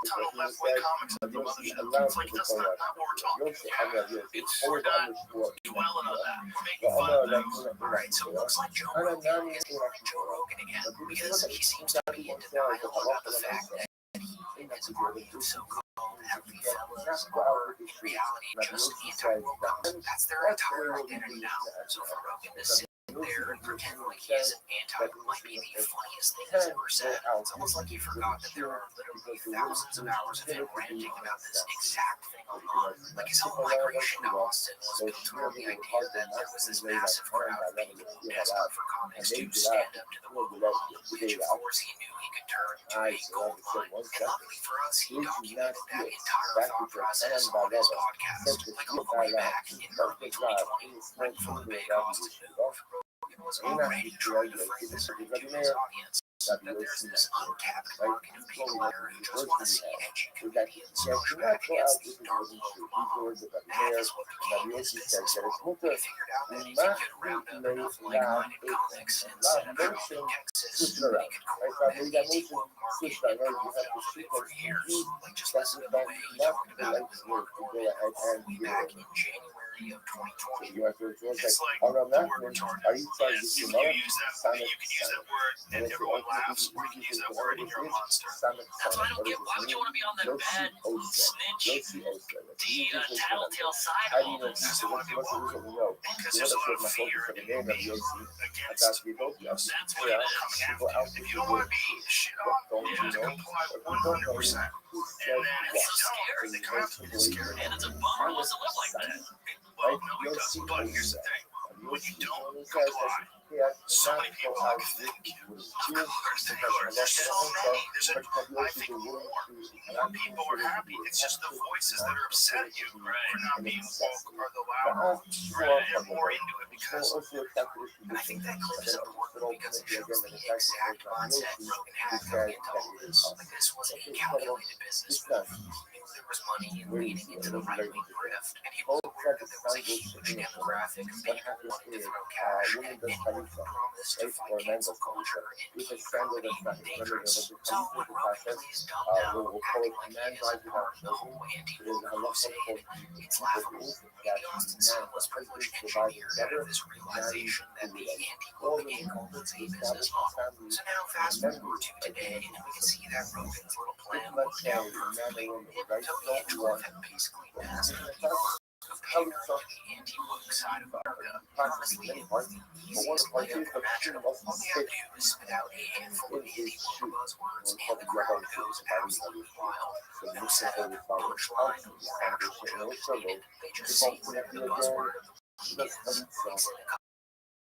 ton of left-wing comics that do other shit. It's like, that's not what we're talking about. It's, we're not dwelling on that. We're making fun of them. Alright, so it looks like Joe Rogan is Joe Rogan again, because he seems to be in denial about the fact that he and his army of so-called healthy fellas are in reality just anti-woke. That's their entire identity now. So for Rogan to sit there and pretend like he is an anti might be the funniest thing he's ever said. It's almost like he forgot that there are literally thousands of hours of him ranting about this exact thing online. Like his whole migration to Austin was built around the idea that there was this massive crowd of people desperate for comics to stand up to the woke, which of course he knew he could turn to a gold mine. And luckily for us, he documented that entire thought process on his podcast, like all the way back in early 2020, right before the big Austin move. Rogan was already trying to frame this argument to his audience that there's this untapped market of people there who just want to see edgy comedians push back against the dark woke mob. That is what became his business model. He figured out that if he could round up enough like-minded comics and set up shop in Texas, he could corner that anti-woke market and profit off of it for years. Like, just listen to the way he talked about it with Mark Norman all the way back in January of 2020. It's like the word retarded. Yes, you can use that word and everyone laughs, or you can use that word and you're a monster. That's what I don't get. Why would you want to be on that bad snitch, the tattletale side of all this? Because they want to be woke. Because there's a lot of fear in being against wokeness. That's what it is. If you don't want to be shit on, you have to comply 100%. And then if It's so scary. they come after you, it's scary. And it's a bummer to live like that. Well, no, it doesn't. But here's the thing. When you don't comply, so many people are like, thank you. Of course, there's so many. I think more people are happy. It's just the voices that are upset at you for not being woke are the loud ones. Right? They're more into it because and I think that clip is important because it shows the exact mindset Rogan had coming into all this. Like, this was a calculated business move. He knew there was money in leading into the right-wing grift, and he was aware that there was a huge demographic of people wanting to throw cash at anyone who promised to fight cancel culture and keep comedy dangerous. So when Rogan plays dumb down, acting like he is a part of the whole anti-woke crusade, it's laughable. Maybe Austin Sun was pretty much engineered out of this realization that the anti-woke angle was a business model. So now fast forward to today, and we can see that Rogan's little plan worked out perfectly. Him and Tony Hinchcliffe have basically mastered the art of pandering to the anti-woke side of America. Honestly, it was the easiest layup imaginable. All they have to do is spit out a handful of anti-woke buzzwords, and the crowd goes absolutely wild. No setup, punchline, or actual joke is needed. They just say the buzzword. He is mixing a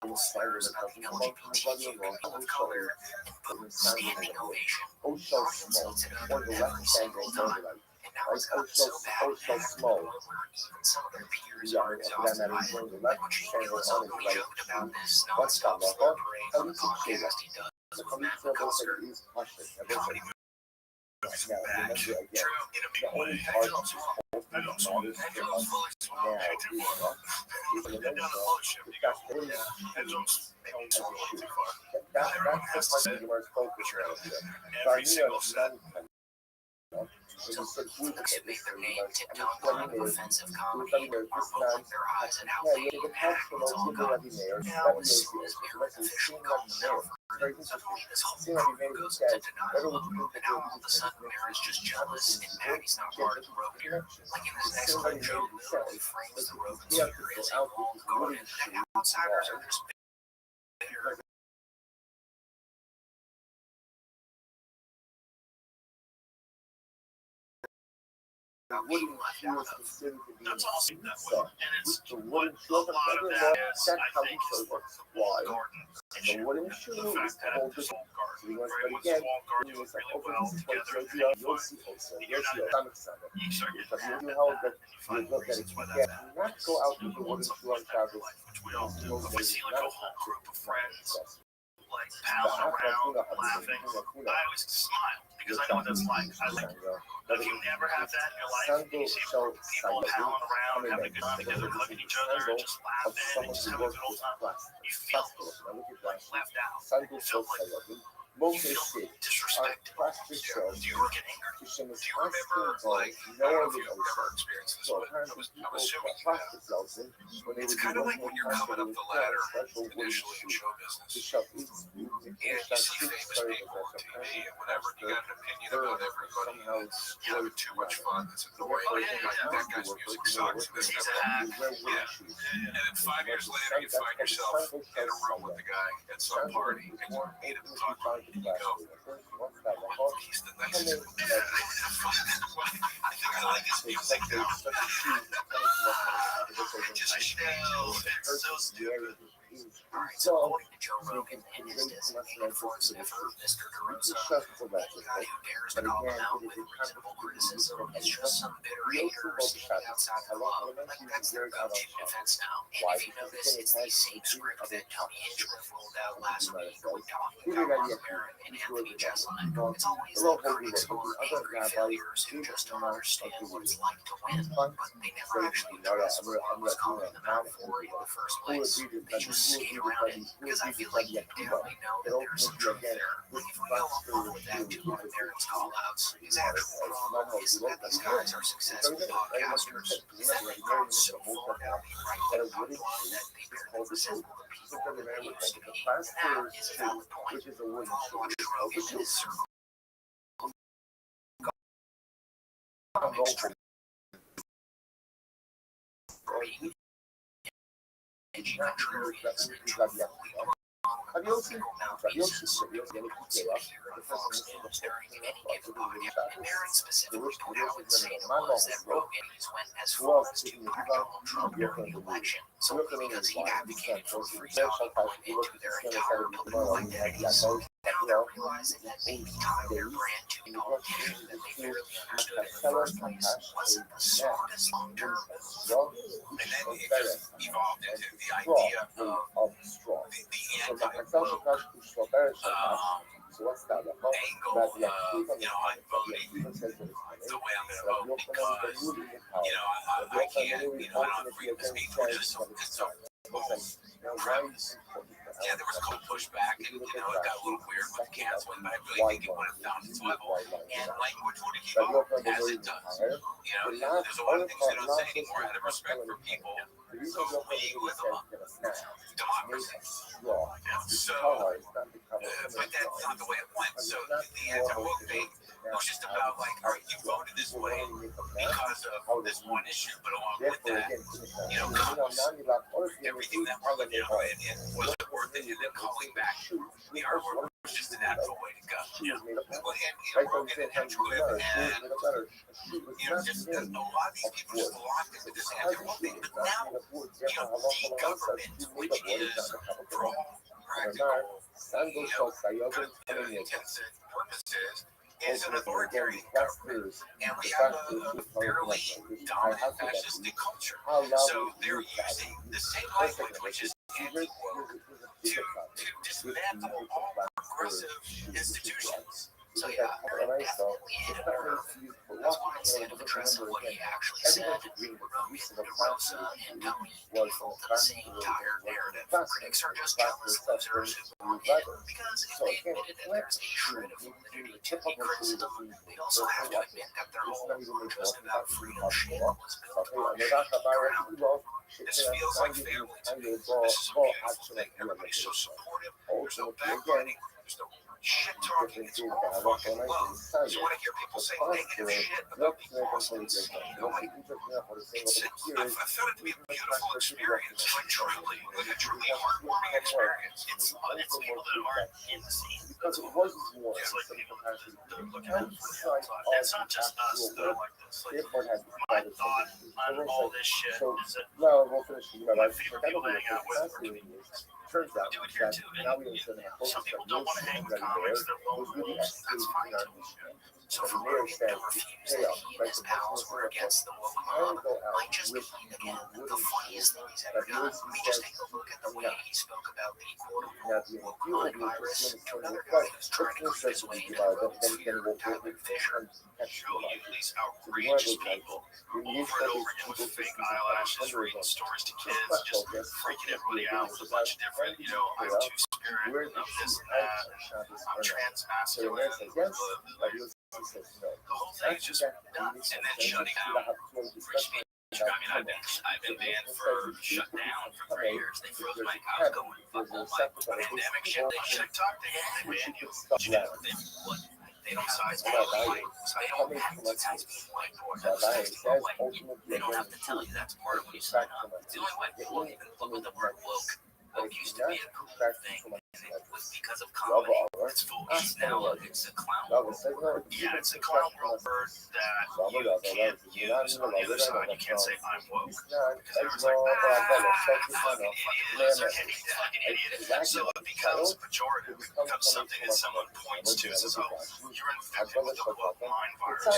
couple slurs about the LGBTQ people of color and boom, standing ovation. Rogan eats it up every single time. And now it's gotten so bad at the point where even some of their peers are exhausted by it. Like when Shane Gillis openly joked about this non-stop slur parade on the podcast he does with Matt McCusker. Comedy moves back. True, in a big way. That film's small. That film's fully small. Too far. They've done a full shift. You go, yeah, that film's maybe a little too far. Not everyone has to say, true. Every single set. Folks who make their name tiptoeing behind offensive comedy are rolling their eyes at how lame and hacky it's all gone. Now, as soon as Merrick officially called them out for it, this whole crew goes into denial mode, and now all of a sudden Merrick's just jealous and mad he's not part of the Rogan. Like in this next clip, Joe literally frames the Rogan sphere as a walled garden that outsiders are just bitter. Being left out of. That's all seen that way. And it's what a lot of that is, I think, is the walled garden issue. The fact that this walled garden, right? Once the walled garden doing really well together, and then you find you're not, you start getting mad at that, and you find reasons why that's bad. Because you don't want something like that in your life, which we all do. If we see like a whole group of friends, like palling around, laughing, I always smile because I know what that's like. I like it. But if you never have that in your life, and you see people palling around, having a good time together, hugging each other, and just laughing, and just having a good old time, you feel like left out. You feel like mostly feel shit. disrespected. Plastic cells. Do you ever get angry? To some Do you remember, like, I don't know if you've ever experienced this, So but I was assuming you have. plastic cells in when they It's would kind be of like when you're coming up the ladder special initially in show to business. shove it. And you see famous people on TV and whatever, and you got an opinion about everybody. It's having too much fun. It's annoying. That guy's music sucks. And this He's guy, a hack. yeah. And then 5 years later, you find yourself in a room with the guy at some party, and you meet him and talk to him, and you go, he's the nicest. I think I like his music now. Just know it's so stupid. Alright, so according to Joe Rogan and his designated foreign sniffer, Mr. DeRosa, any guy who dares to call him out with reasonable criticism is just some bitter hater standing outside the club. Like, that's their go-to defense now. And if you notice, it's the same script that Tony Hinchcliffe rolled out last week when talking about Mark Maron and Anthony Jeselnik. It's always the critics or angry failures who just don't understand what it's like to win, but they never actually address what was calling them out for in the first place. They just skate around it, because I feel like deep down they know that there's some truth there. Like, if we go along with that to Mark Maron's call-outs, his actual problem is that these guys are successful podcasters. Is that they've gone so far down the right pipeline that they barely resemble the people that they used to be. That is a valid point. Follow Watch Rogan in his circle. Edgy contrarians and truthfully during any given podcast. And Maron specifically put how insane it was that Rogan went as far as to back Donald Trump during the election, simply because he advocated for free talking going into their entire political identities. Now they're realizing that maybe tying their brand to politicians that they barely understood in the first place wasn't the smartest long-term move. And then it just evolved into the idea of the anti-woke angle of, I'm voting the way I'm going to vote because, I can't, I don't have freedom of speech, which is so premise. Yeah, there was cold pushback, and it got a little weird with canceling, but I really think it would have found its level, and language would have evolved as it does. There's a lot of things they don't say anymore out of respect for people who agree with them. Democracy. So, but that's not the way it went. So the anti-woke thing was just about like, all right, you voted this way because of this one issue, but along with that, comes everything that we're living in. Was it worth it? And then calling back the R word was just a natural way to go. And Rogan and Hinchcliffe and just a lot of these people just locked into this anti-woke thing. But now, the government, which is for all practical, intents and purposes, is an authoritarian government, and we have a fairly dominant fascistic culture. So they're using the same language, which is anti-woke, to dismantle all progressive institutions. So yeah, definitely hit a nerve. That's why instead of addressing what he actually said, Rogan, DeRosa, and Tony default to the same tired narrative. Critics are just jealous losers who want in, because if they admitted that there's a shred of validity to any criticism, they'd also have to admit that their whole just about freedom shit was built on shaky ground. This feels like family to me. This is a beautiful thing. Everybody's so supportive. There's no backbiting. There's no shit talking. It's all fucking love. So when I hear people say negative shit about the Bostons, I found it to be a beautiful experience. Like a truly heartwarming experience. It's people that aren't in the scene. Because it wasn't war. It's like people that look at it from the outside. And it's not just us that are like this. Like, my thought on all this shit is that my favorite people to hang out with are people. Turns out Do it here too. And some people don't want to hang with comics that won't rules. That's fine too. So for Rogan to refuse that he and his pals were against the woke mob might just be, again, the funniest thing he's ever done. I mean, just take a look at the way he spoke about the quote-unquote woke mind virus to another guy who's trying to creep his way into the world's sphere, Tyler Fisher. Show you these outrageous people over and over again with fake eyelashes, reading stories to kids, just freaking everybody out with a bunch of different, I'm too transparent of this and that. I'm trans masculine. The whole thing is just nuts. And then shutting down free speech. I mean, I've been banned for shut down for 3 years. They froze my account going fuck all my pandemic shit. They TikTok, they ban you. You know, they don't size me up white. They don't have to size me white boy. They don't have to tell you that's part of when you sign up. It's the only way people even look at the word woke. Woke used to be a cool thing. And it was because of comedy. It's foolish. Now it's a clown world. Yeah, it's a clown world word that you can't use on the other side. You can't say I'm woke. Because everyone's like, fucking idiot, fucking idiot. So it becomes pejorative. It becomes something that someone points to and says, oh, you're infected with the woke mind virus.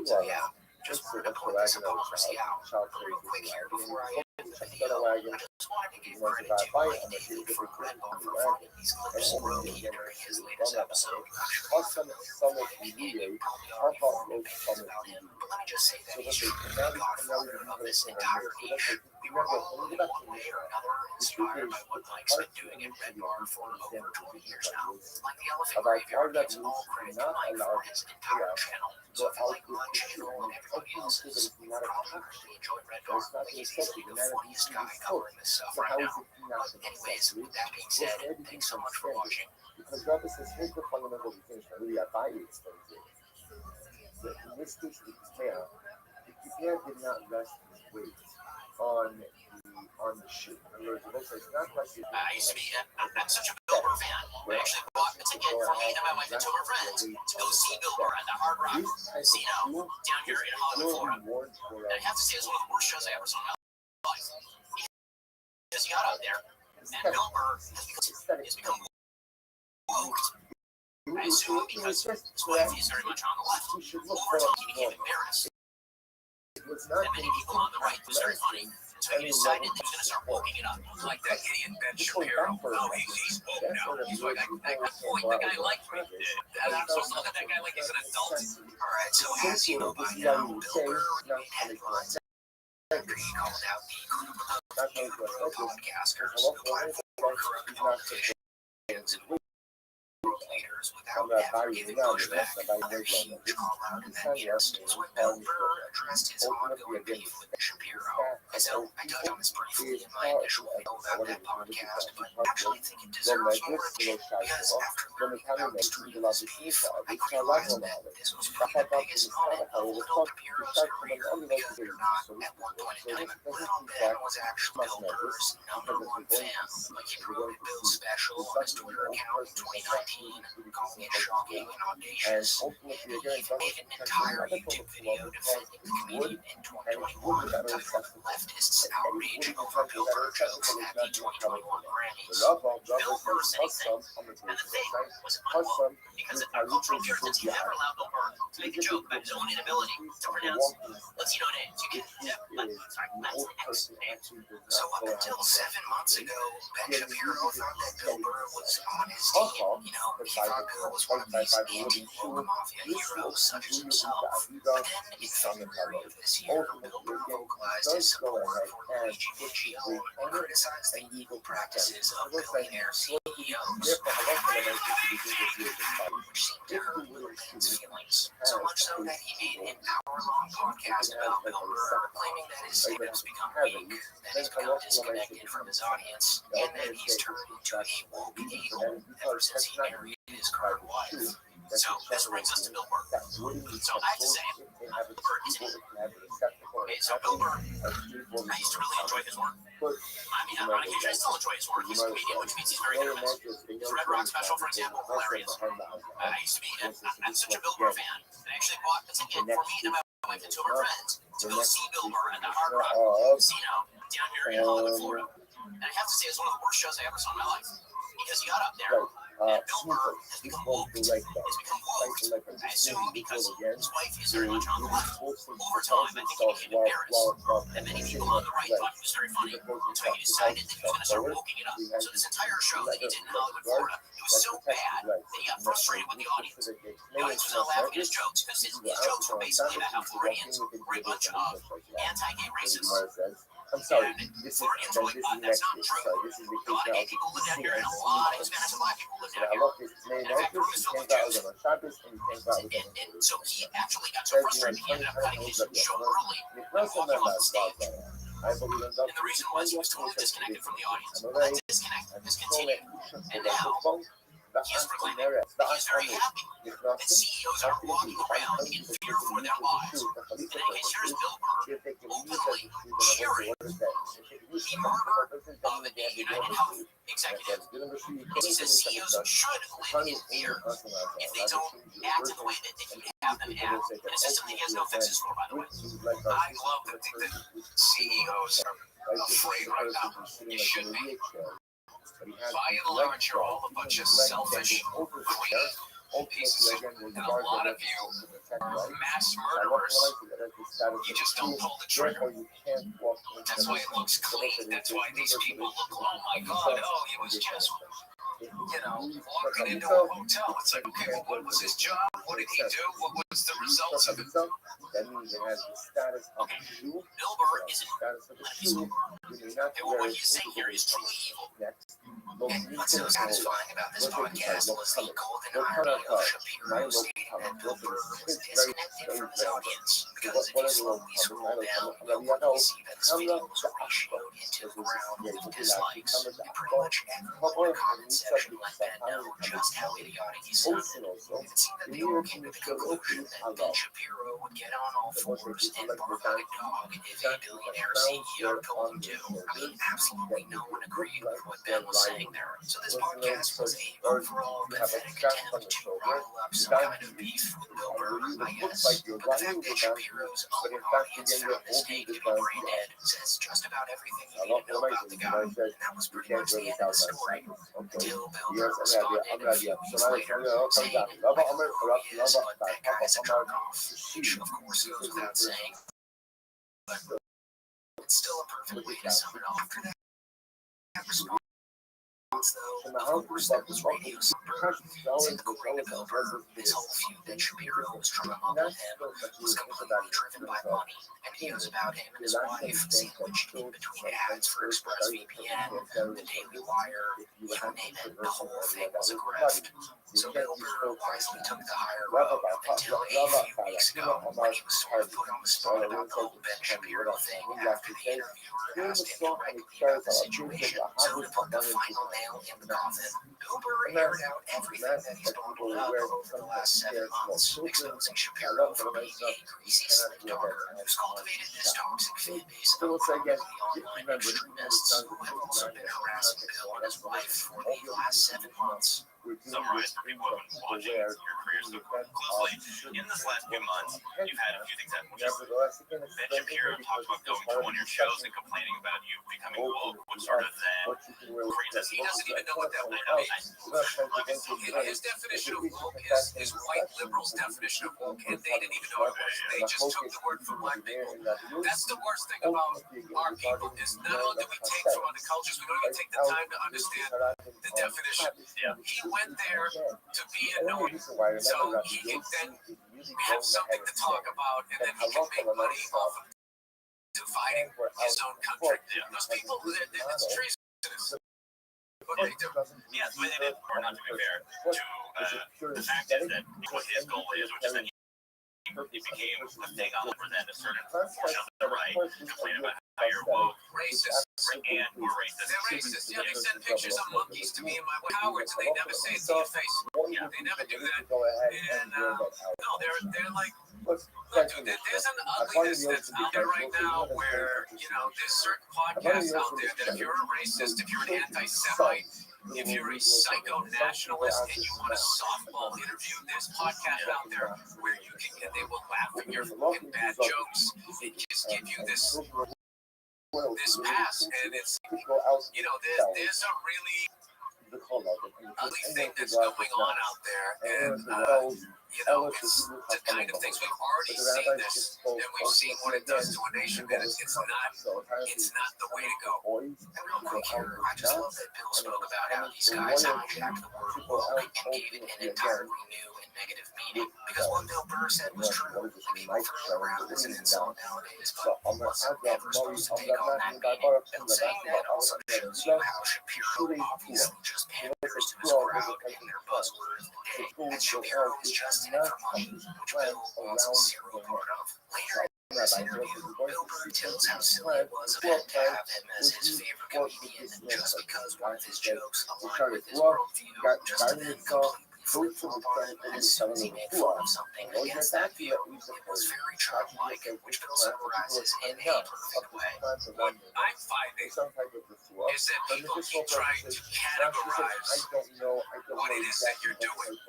So yeah, just wanted to point this hypocrisy out real quick here before I end the video. I just wanted to give credit to David from Red Bar for finding these clips of Roki during his latest episode. I'm sure you're familiar with David, probably already formed opinions about him, but let me just say that he's truly the godfather of this entire niche. We were all, in one way or another, inspired by what Mike's been doing at Red Bar for over 20 years now. Like the Elephant Graveyard gives all credit to Mike for his entire channel. So if you like my channel and everybody else's, you probably really enjoy Red Bar. He's easily the funniest guy covering this stuff right now. But anyways, with that being said, thanks so much for watching. Because Robert says, here's the fundamental distinction. I really evaluates things. In this case, the Japan did not rest his weight on the shoot. In other words, it's not like I used to be, I'm such a Bill Burr fan. I actually bought a ticket for me and my wife and two of her friends to go see Bill Burr at the Hard Rock Casino down here in Hollywood, Florida. And I have to say, it's one of the worst shows I ever saw in my life. Because he got out there, and Bill Burr has become woke. I assume because his wife is very much on the left. Over time, he became embarrassed. And many people on the right was very funny. So he decided that he was going to start woking it up. Like that idiot Ben Shapiro. Oh, he's woke now. He's like, at that point, the guy liked me. And I'm supposed to look at that guy like he's an adult. Alright, so as you know by now, Bill Burr made headlines after he called out the podcasters who platform corrupt politicians and leaders without ever giving pushback. Another huge call out in that instance when Bill Burr addressed his ongoing beef with Shapiro. And so I touched on this briefly in my initial video about that podcast, but I actually think it deserves more attention because after learning about the stream of this beef, I realized that this was probably the biggest moment of little Shapiro's career, because they're not, at one point in time, Little Ben was actually Bill Burr's #1 fan. Like he promoted Bill's special on his Twitter account in 2019, calling it shocking and audacious. And he even made an entire YouTube video defending the comedian in 2021, titled Leftists Outrage Over Bill Burr Jokes at the 2021 Grammys. Bill Burr said he said, and the thing was unquote, because of our cultural puritans, he never allowed Bill Burr to make a joke about his own inability to pronounce Latino names. You can, that's X name. So up until 7 months ago, Ben Shapiro thought that Bill Burr was on his team. You know, he thought Bill was one of these anti-woke mafia heroes such as himself. But then in February of this year, Bill Burr vocalized his support for Luigi Nicchio and criticized the evil practices of billionaire CEOs, which seemed to hurt Little Ben's feelings. So much so that he made an hour-long podcast about Bill Burr, claiming that his stand-up's become weak, that he's become disconnected from his audience, and that he's turned into a woke a-hole ever since he married his current wife. So this brings us to Bill Burr. So I have to say, Bill Burr is me. Okay, so Bill Burr, I used to really enjoy his work. I mean, on occasion I still enjoy his work. He's a comedian, which means he's very hit or miss. His Red Rock special, for example, hilarious. I used to be, I'm such a Bill Burr fan. I actually bought a ticket for me and my wife and two of her friends to go see Bill Burr at the Hard Rock Casino down here in Hollywood, Florida. And I have to say, it's one of the worst shows I ever saw in my life. Because he got up there, and Bill Burr has become woke. He's become woke. I assume because his wife is very much on the left. Over time, I think he became embarrassed. And many people on the right thought he was very funny. So he decided that he was going to start woking it up. So this entire show that he did in Hollywood, Florida, it was so bad that he got frustrated with the audience. The audience was not laughing at his jokes because his jokes were basically about how Floridians were a bunch of anti-gay racists. I'm sorry. And This is Floridians were like, that's not true. sorry. This is the A lot of gay case people live down here, and a now. lot of Hispanics and black people live down I here. love this name. In fact, the room is filled with Jews. And so he actually got so frustrated, he ended up cutting his show early and walking off the stage. And the reason was he was totally disconnected from the audience. That disconnect has continued. And now he is proclaiming that he's very happy that CEOs are walking around in fear for their lives. And in case here's Bill Burr openly cheering the murder of a United Health executive. He says CEOs should live in fear if they don't act in the way that they can have them act. And it's just something he has no fixes for, by the way. I love that the CEOs are afraid right now. You should be. By and large, you're all a bunch of selfish, greedy pieces of, and a lot of you are mass murderers. You just don't pull the trigger. That's why it looks clean. That's why these people look, oh my God, oh, he was just, walking into a hotel. It's like, okay, well, what was his job? What did he do? What was the results of it? Okay, Bill Burr isn't an and what he's saying here is truly evil. And what's so satisfying about this podcast was the golden irony of Shapiro stating that Bill Burr was disconnected from his audience. Because if you slowly scroll down, you'll quickly see that this video was ratioed into the ground with dislikes. In pretty much every comment section let Ben know just how idiotic he sounded. It seemed that they all came to the conclusion that Ben Shapiro would get on all fours and bark like a dog if a billionaire CEO told him to. I mean, absolutely no one agreed with what Ben was saying there. So this podcast was a overall pathetic attempt to rile up some kind of beef with Bill Burr, I guess. But the fact that Shapiro's own audience found this take to be brain dead says just about everything you need to know about the guy. And that was pretty much the end of the story. Until Bill Burr responded a few weeks later, saying, I don't know who he is, but that guy's a jerk off. Which, of course, goes without saying. But it's still a perfect way to sum it all. After that response, though, of course, there was radio sunburn. Since according to Bill Burr, his whole feud that Shapiro was drumming up with him was completely driven by money. And videos about him and his wife sandwiched in between ads for ExpressVPN, the Daily Wire, you name it, the whole thing was a grift. So Bill Burr wisely took the higher road until a few weeks ago when he was sort of put on the spot about the whole Ben Shapiro thing after the interviewer asked him directly about the situation. So to put the final nail in the coffin, Bill Burr aired out everything that he's bottled up over the last 7 months, exposing Shapiro for being a greasy slick talker who's cultivated this toxic fan base of unruly online extremists who have also been harassing Bill and his wife for the last 7 months. Summarize for people who have been watching your career so closely. In this last few months, you've had a few things happen, which is Ben Shapiro talked about going to one of your shows and complaining about you becoming woke, which sort of then creates He doesn't even know what that would mean. His definition of woke is white liberals' definition of woke, and they didn't even know what it was. They just took the word from black people. That's the worst thing about our people is not only do we take from other cultures, we don't even take the time to understand the definition. He went there to be annoying, so he can then have something to talk about, and then he can make money off of dividing his own country. Those people, that's treasonous. What they do. yes, but it, or not to be fair, to the fact is that what his goal is, which is that he became a thing on represent a certain portion of the right, complaining about how you're woke, Racist. and we're racist. They're racist. Yeah, they send pictures of monkeys to me and my cowards, and they never say it to your face. Yeah, they never do that. And no, they're like, look, dude, there's an ugliness that's out there right now where, there's certain podcasts out there that if you're a racist, if you're an anti-Semite, if you're a psycho-nationalist and you want a softball interview, there's podcasts out there where you can get, they will laugh at your fucking bad jokes and just give you this pass, and it's, there's a really ugly thing that's going on out there, and it's the kind of things we've already seen this, and we've seen what it does to a nation, and it's not the way to go. And real quick here, I just love that Bill spoke about how these guys hijacked the word woke and gave it an entirely new and negative meaning. Because what Bill Burr said was true. The people throwing around as an insult nowadays, but he wasn't ever supposed to take on that meaning. Bill saying that also shows you how Shapiro obviously just panders to his crowd and their buzzword of the day. And Shapiro was just in it for money, which Bill wants zero part of. Later in this interview, Bill Burr tells how silly it was of him to have him as his favorite comedian just because one of his jokes aligned with his worldview, just to then completely flip flop on it as soon as he made fun of something against that view. It was very childlike, which Bill summarizes in a perfect way. What I'm finding is that people keep trying to categorize what it is that you're doing.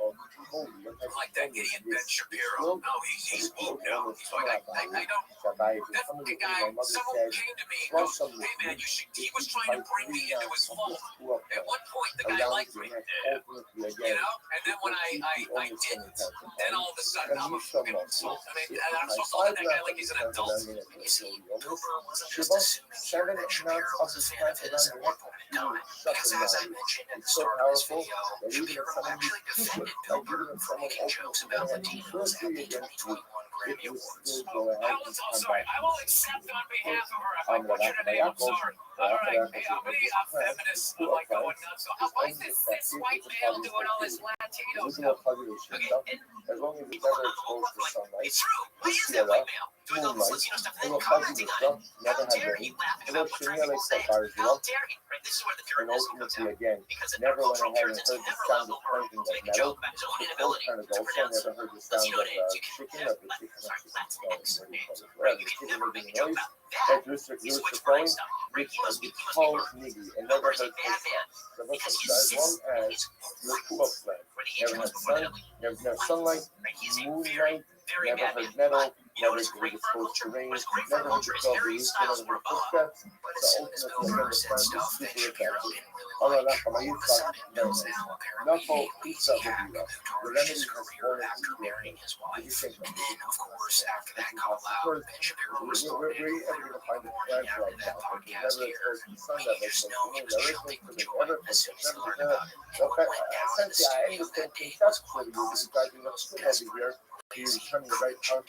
Like that idiot Ben Shapiro. No, he's woke now. He's like, I don't. That fucking guy, someone came to me and goes, hey man, he was trying to bring me into his fold. At one point, the guy liked me, you know? And then when I didn't, then all of a sudden, I'm a fucking insult. I mean, and I'm supposed to look at that guy like he's an adult. And you see, Cooper wasn't just assuming here that Shapiro was a fan of his at one point in time. Because as I mentioned at the start of this video, Shapiro actually defended Bill Burr for making jokes about Latinos at the 2021 Grammy Awards. I'm sorry. I will accept on behalf of her if I put your name. I'm sorry. All right. Hey, how many feminists like going nuts? Why is this white male doing all this Latino stuff? Okay, As long as it's never exposed to sunlight, it's true. Why is that white male doing all this Latino stuff and then commenting on it? How dare you laughing about what trans people say? How dare you? Right, this is where the Puritanism comes out. Because the cultural Puritans never allowed Bill Burr to make a joke about his own inability to pronounce Latino names. You can Latinx names, right? You can never make a joke about that. You switch brain stuff, right? He must be Burr. Bill Burr's a bad man because he insists on his right. Where the intros before the never sunlight, right? He is a moonlight, very never bad man. heard metal, You know what never is great for our culture? rain, What is great for our never culture is Harry Styles wore a boa. But as soon as Bill Burr said stuff that Shapiro didn't really like, all of a sudden Bill's now apparently a lazy hack who tarnished his career after marrying his wife. And then, of course, after that got loud, Ben Shapiro restored it early morning after that podcast here. There's no, he was jumping with joy as soon as he learned about it. And what went down in the studio that day was quite possibly the most desperate, lazy, cringe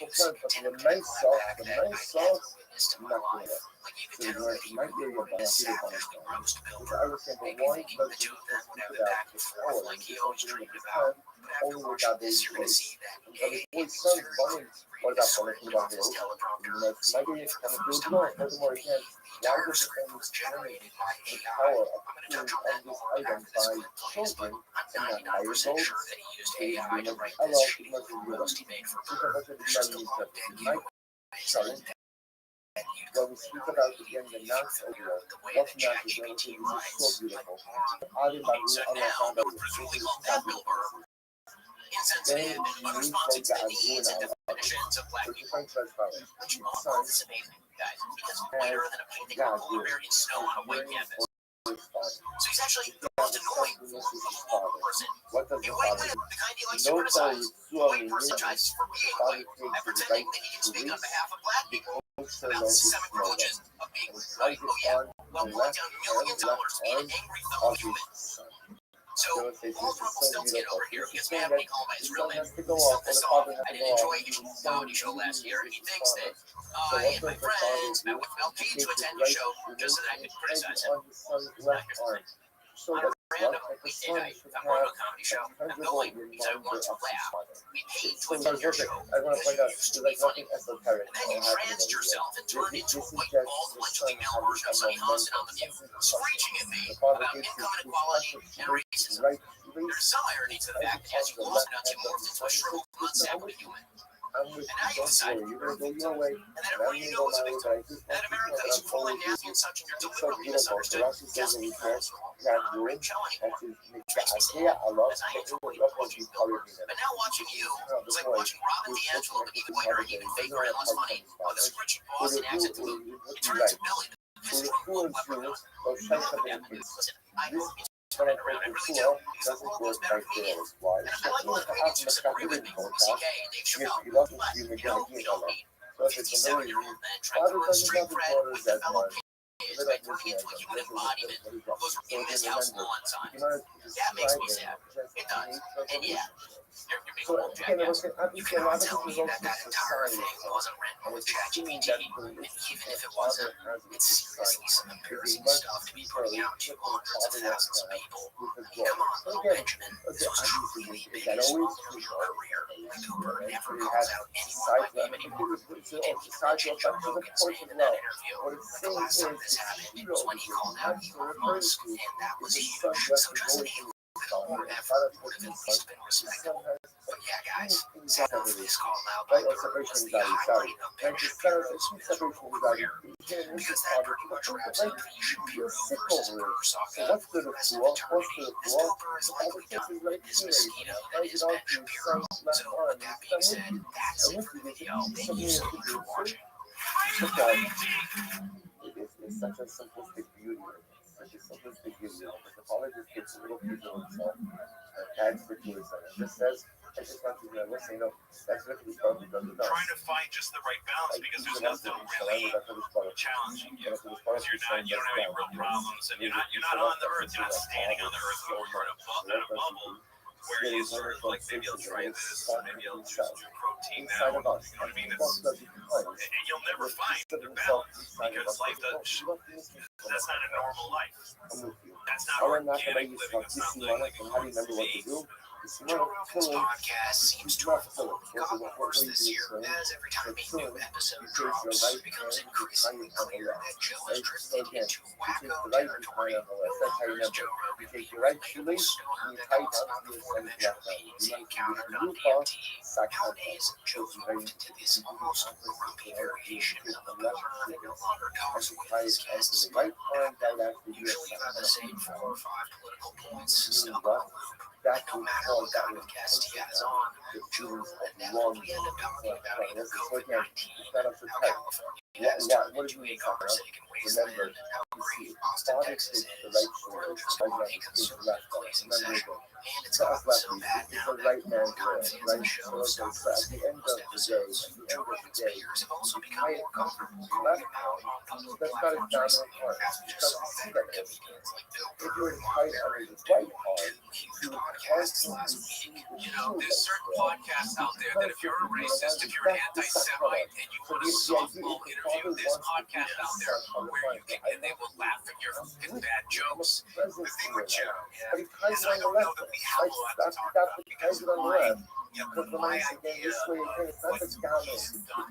executive clapback that I've ever witnessed in my life. Like, you could tell that he really wanted to savagely roast Bill Burr, maybe thinking the two of them would have it back and forth like he always dreamed about. But after watching this, you're going to see that, A, it was very clear reading the script off his teleprompter, so for the first time, B, the entire script was generated by AI. I'm going to touch on that more after this clip plays, but I'm 99% sure that he used AI to write this shitty little roast he made for Burr. There's just a lot of big giveaways that you'd go the way that ChatGPT writes, like moron. So now, what would presumably call that Bill Burr insensitive and unresponsive to the needs and definitions of black people. Which all this is amazing, guys, because whiter than a painting of polar bear in snow on a white canvas. So he's actually the most annoying form of a woke person. A white man, the kind he likes to criticize. A white person tries for being white and pretending that he can speak on behalf of black people about the systemic privileges of being white. Oh yeah, while pulling down millions of dollars to be an angry fellow human. So, Walt Rumpelstiltskin over here gets mad when he called by his real name. So pissed off, I didn't enjoy a usual comedy show last year, and he thinks that I and my friends met with Mel G to attend the show just so that I could criticize him. Not good friend. On a random weekday night, I'm going to a comedy show. I'm going because I want to laugh. We paid to attend your show because you used to be funny. And then you tranced yourself and turned into a white, bald, allegedly male version of Sonny Hansen on The View, screeching at me about income inequality and racism. There's some irony to the fact that as you lost nuts, you morphed into a shriveled blood sample human. And now you decide you're a victim, and that everyone you know is a victim, and that America is cruel and nasty and such, and you're deliberately misunderstood just because you're not a great show anymore. Which makes me sad, as I enjoy watching Bill Burr. But now watching you is like watching Robin DiAngelo, but even whiter, even faker, and less funny, with a screeching Boston accent to boot. It turns Billy, the piss-drunk weapon of listen, I know it's turning around, I really do, because the world goes better for me. And I like when comedians disagree with me, CK and Dave Chappelle, but, you know, we don't need 57-year-old men trying to run street cred with developed kids by turning into a human embodiment of those ruinous house lawns on. That makes me sad. It does. And yeah, You're being So a little again, there jackass. was You cannot tell me that that entire thing wasn't written with ChatGPT, and even if it wasn't, it's seriously some embarrassing stuff to be putting out to hundreds of thousands of people. I mean, come on, little Benjamin. This was truly the biggest fumble of your career. Cooper never calls out anyone by name anymore, and he mentioned Joe Rogan's name in that interview. But the last time this happened was when he called out Elon Musk, and that was huge. So just a little more effort would have at least been respectable. But yeah, guys, sadly, this call out by Cooper was the highlight of Ben Shapiro's miserable career, because that pretty much wraps up the Shapiro versus Burr saga for progressive eternity, as Cooper is likely done with this mosquito that is Ben Shapiro. So with that being said, that's it for the video. Thank you so much for watching. It's such a simplistic beauty. Such a simplistic beauty. But the apologist gets a little piece of himself and tags the to his son and just says, I just want you to listen, that's what we start with. Trying to find just the right balance because there's nothing really challenging you. Because you don't have any real problems, and you're not on the earth. You're not standing on the earth. You're in a bubble where you sort of like, maybe I'll try this, maybe I'll do protein now. You know what I mean? And you'll never find the balance because life doesn't. That's not a normal life. That's not organic living. That's not living like a human being. Joe Rogan's podcast seems to have only gotten worse this year, as every time a new episode drops, it becomes increasingly clear that Joe is drifting into wacko territory. Whereas Joe Rogan being relatable stoner that talks about the four-dimensional beings he encountered on DMT, nowadays Joe's moved into this almost grumpy variation of a boomer that no longer talks with his guests. Usually you have the same 4 or 5 political points stuck on loop. And no matter what kind of guest he has on, Joe will inevitably end up talking about either COVID-19, how California has turned into a godforsaken wasteland, how great Austin, Texas is, or just on a conservative glazing session. And it's gotten so bad now that longtime fans of the show have stopped listening to most episodes. Joe Rogan's peers have also become more comfortable calling him out on public platforms recently, as we just saw veteran comedians like Bill Burr and Mark Maron do 2 huge podcasts last week. You know, there's certain podcasts out there that if you're a racist, if you're an anti-Semite, and you put a softball interview, there's podcasts out there where you can, and they will laugh at your fucking bad jokes. The thing with Joe is I don't know that we have a lot to talk about because my idea of what he's done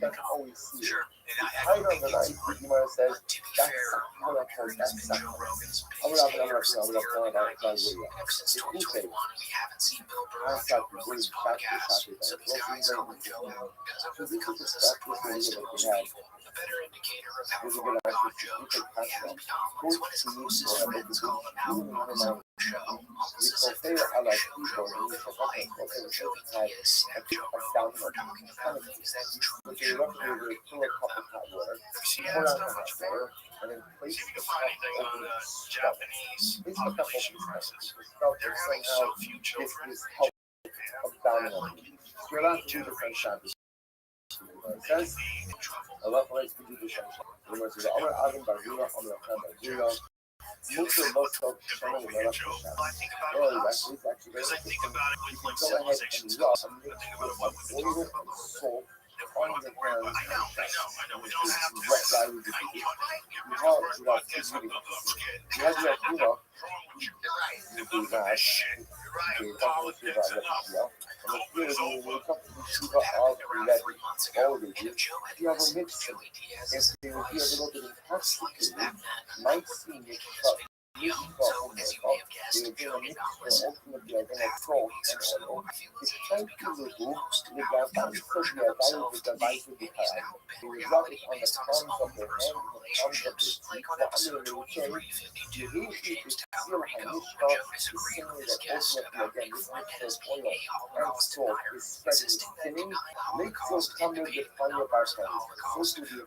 in comedy, sure, and I don't think it's hard. But to be fair, Mark Maron has been Joe Rogan's biggest hater since the early 90s. And ever since 2021, we haven't seen Bill Burr on Joe Rogan's podcast. So these guys calling Joe out doesn't really come as a surprise to most people. A better indicator of how far gone Joe truly has become is when his closest friends call him out on his own show. Almost as if they're trying to show Joe Rogan the light with their jovialness at Joe Rogan for talking about things that truly should matter in their life. Yeah, it's not much more. See if we can find anything on the Japanese population crisis. They're having so few children. You're allowed to do different shots. Says, Allah plays to do the shots. Rumors of the other album by Rima, Amra Khan by Zero. Most of most of the channel will not shots. I think about it when because I think about it with like civilizations. I think about it what we've been talking about. I know. We don't have to. So, as you may have guessed, Joe did not listen. In the past 3 weeks or so, I feel as if he's become the most now-controversial himself, to me, and he's now been reality based on his own personal relationships. Like on episode 2352, James Talarico, when Joe disagreed with his guest about Nick Fuentes being a Holocaust denier, insisting that denying the Holocaust and debating the numbers of the Holocaust are 2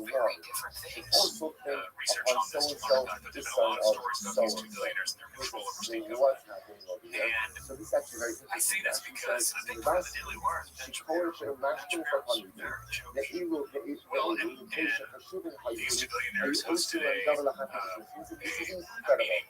very different things. Research on this one got that there's been a lot of stories about these 2 billionaires and their control over state government. And I say that's because I think part of the deal they were that Japan's very Jewish. Well, and these 2 billionaires hosted a meeting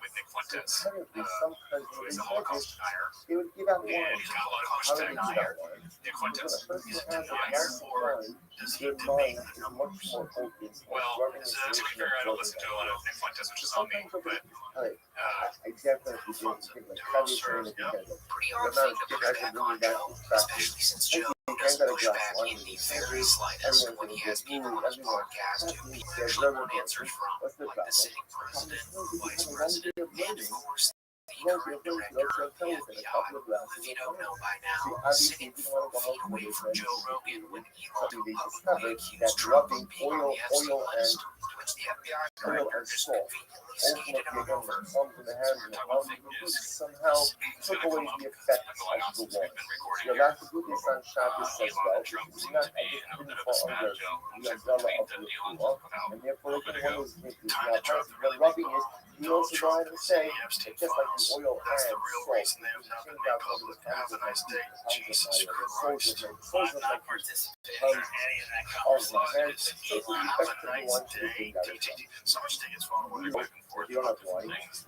with Nick Fuentes, Technically, some who countries is a they Holocaust denier, they would give out and wine. he's got a lot of How would they pushback give here. out wine? Nick Because when a Fuentes, person is it has a denier glass of or wine, does he their debate mind the is much numbers? more open to Well, absorbing to be information fair, I don't and listen to a lot of Nick Fuentes, which is on me, sometimes over but hey, I definitely do think like Travis Travis serves, and yeah. together. Pretty But hard not thing to if push I can back bring on you back Joe, to practice. especially since Hey, Joe you doesn't got a push glass back of wine. in the very slightest when he has people on his podcast who people actually want answers from, What's the like the problem? sitting president, vice One president, day of and of learning. course the Well, current you're going to director of the tell us in a couple FBI, of glasses. who, if you don't know by See, now, was obviously, sitting you don't 4 want to go feet home away with from your Joe friends. Rogan when So Elon they publicly discovered accused that Trump of rubbing being on the Epstein oil and list, to which the FBI director just salt conveniently skated on ultimately over. thumbs in the hands and arms of the police somehow took away the effects of the war. The Rasputin son Shabbos says, well, it is not as if it didn't fall under the umbrella of the law, and therefore everyone is now present. When rubbing it, he also go ahead and say, it's just like the oil and salt, you change out over the times of my feet, the times of my the souls of my of my head, take the effect of the one to the thing that is So much tickets fall away back and forth. you don't have wine. Nice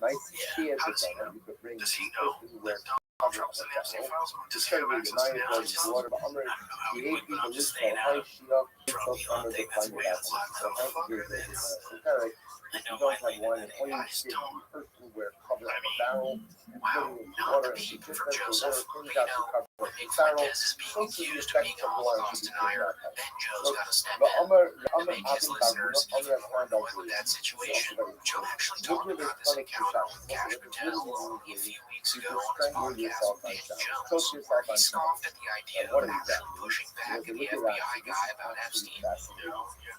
cheers with them. You could bring Does he the know person where that Trump's in the Epstein files? Does he Just have with access the to nine the of water, but I'm ready. The eight people list for high Shia, it's so fun to find it out. So how to do it. So kind of like, if you don't have wine and all you stick the person where cover up a barrel and putting it in water and just as the water cleans out the cover of the barrel, so to the effect of water to be cleaned out. But I'm Make his listeners even more annoyed with that situation. Joe actually talked about this encounter with Cash Patel a few weeks ago on his podcast with Danny Jones, where he scoffed at the idea of actually pushing back the FBI guy about Epstein.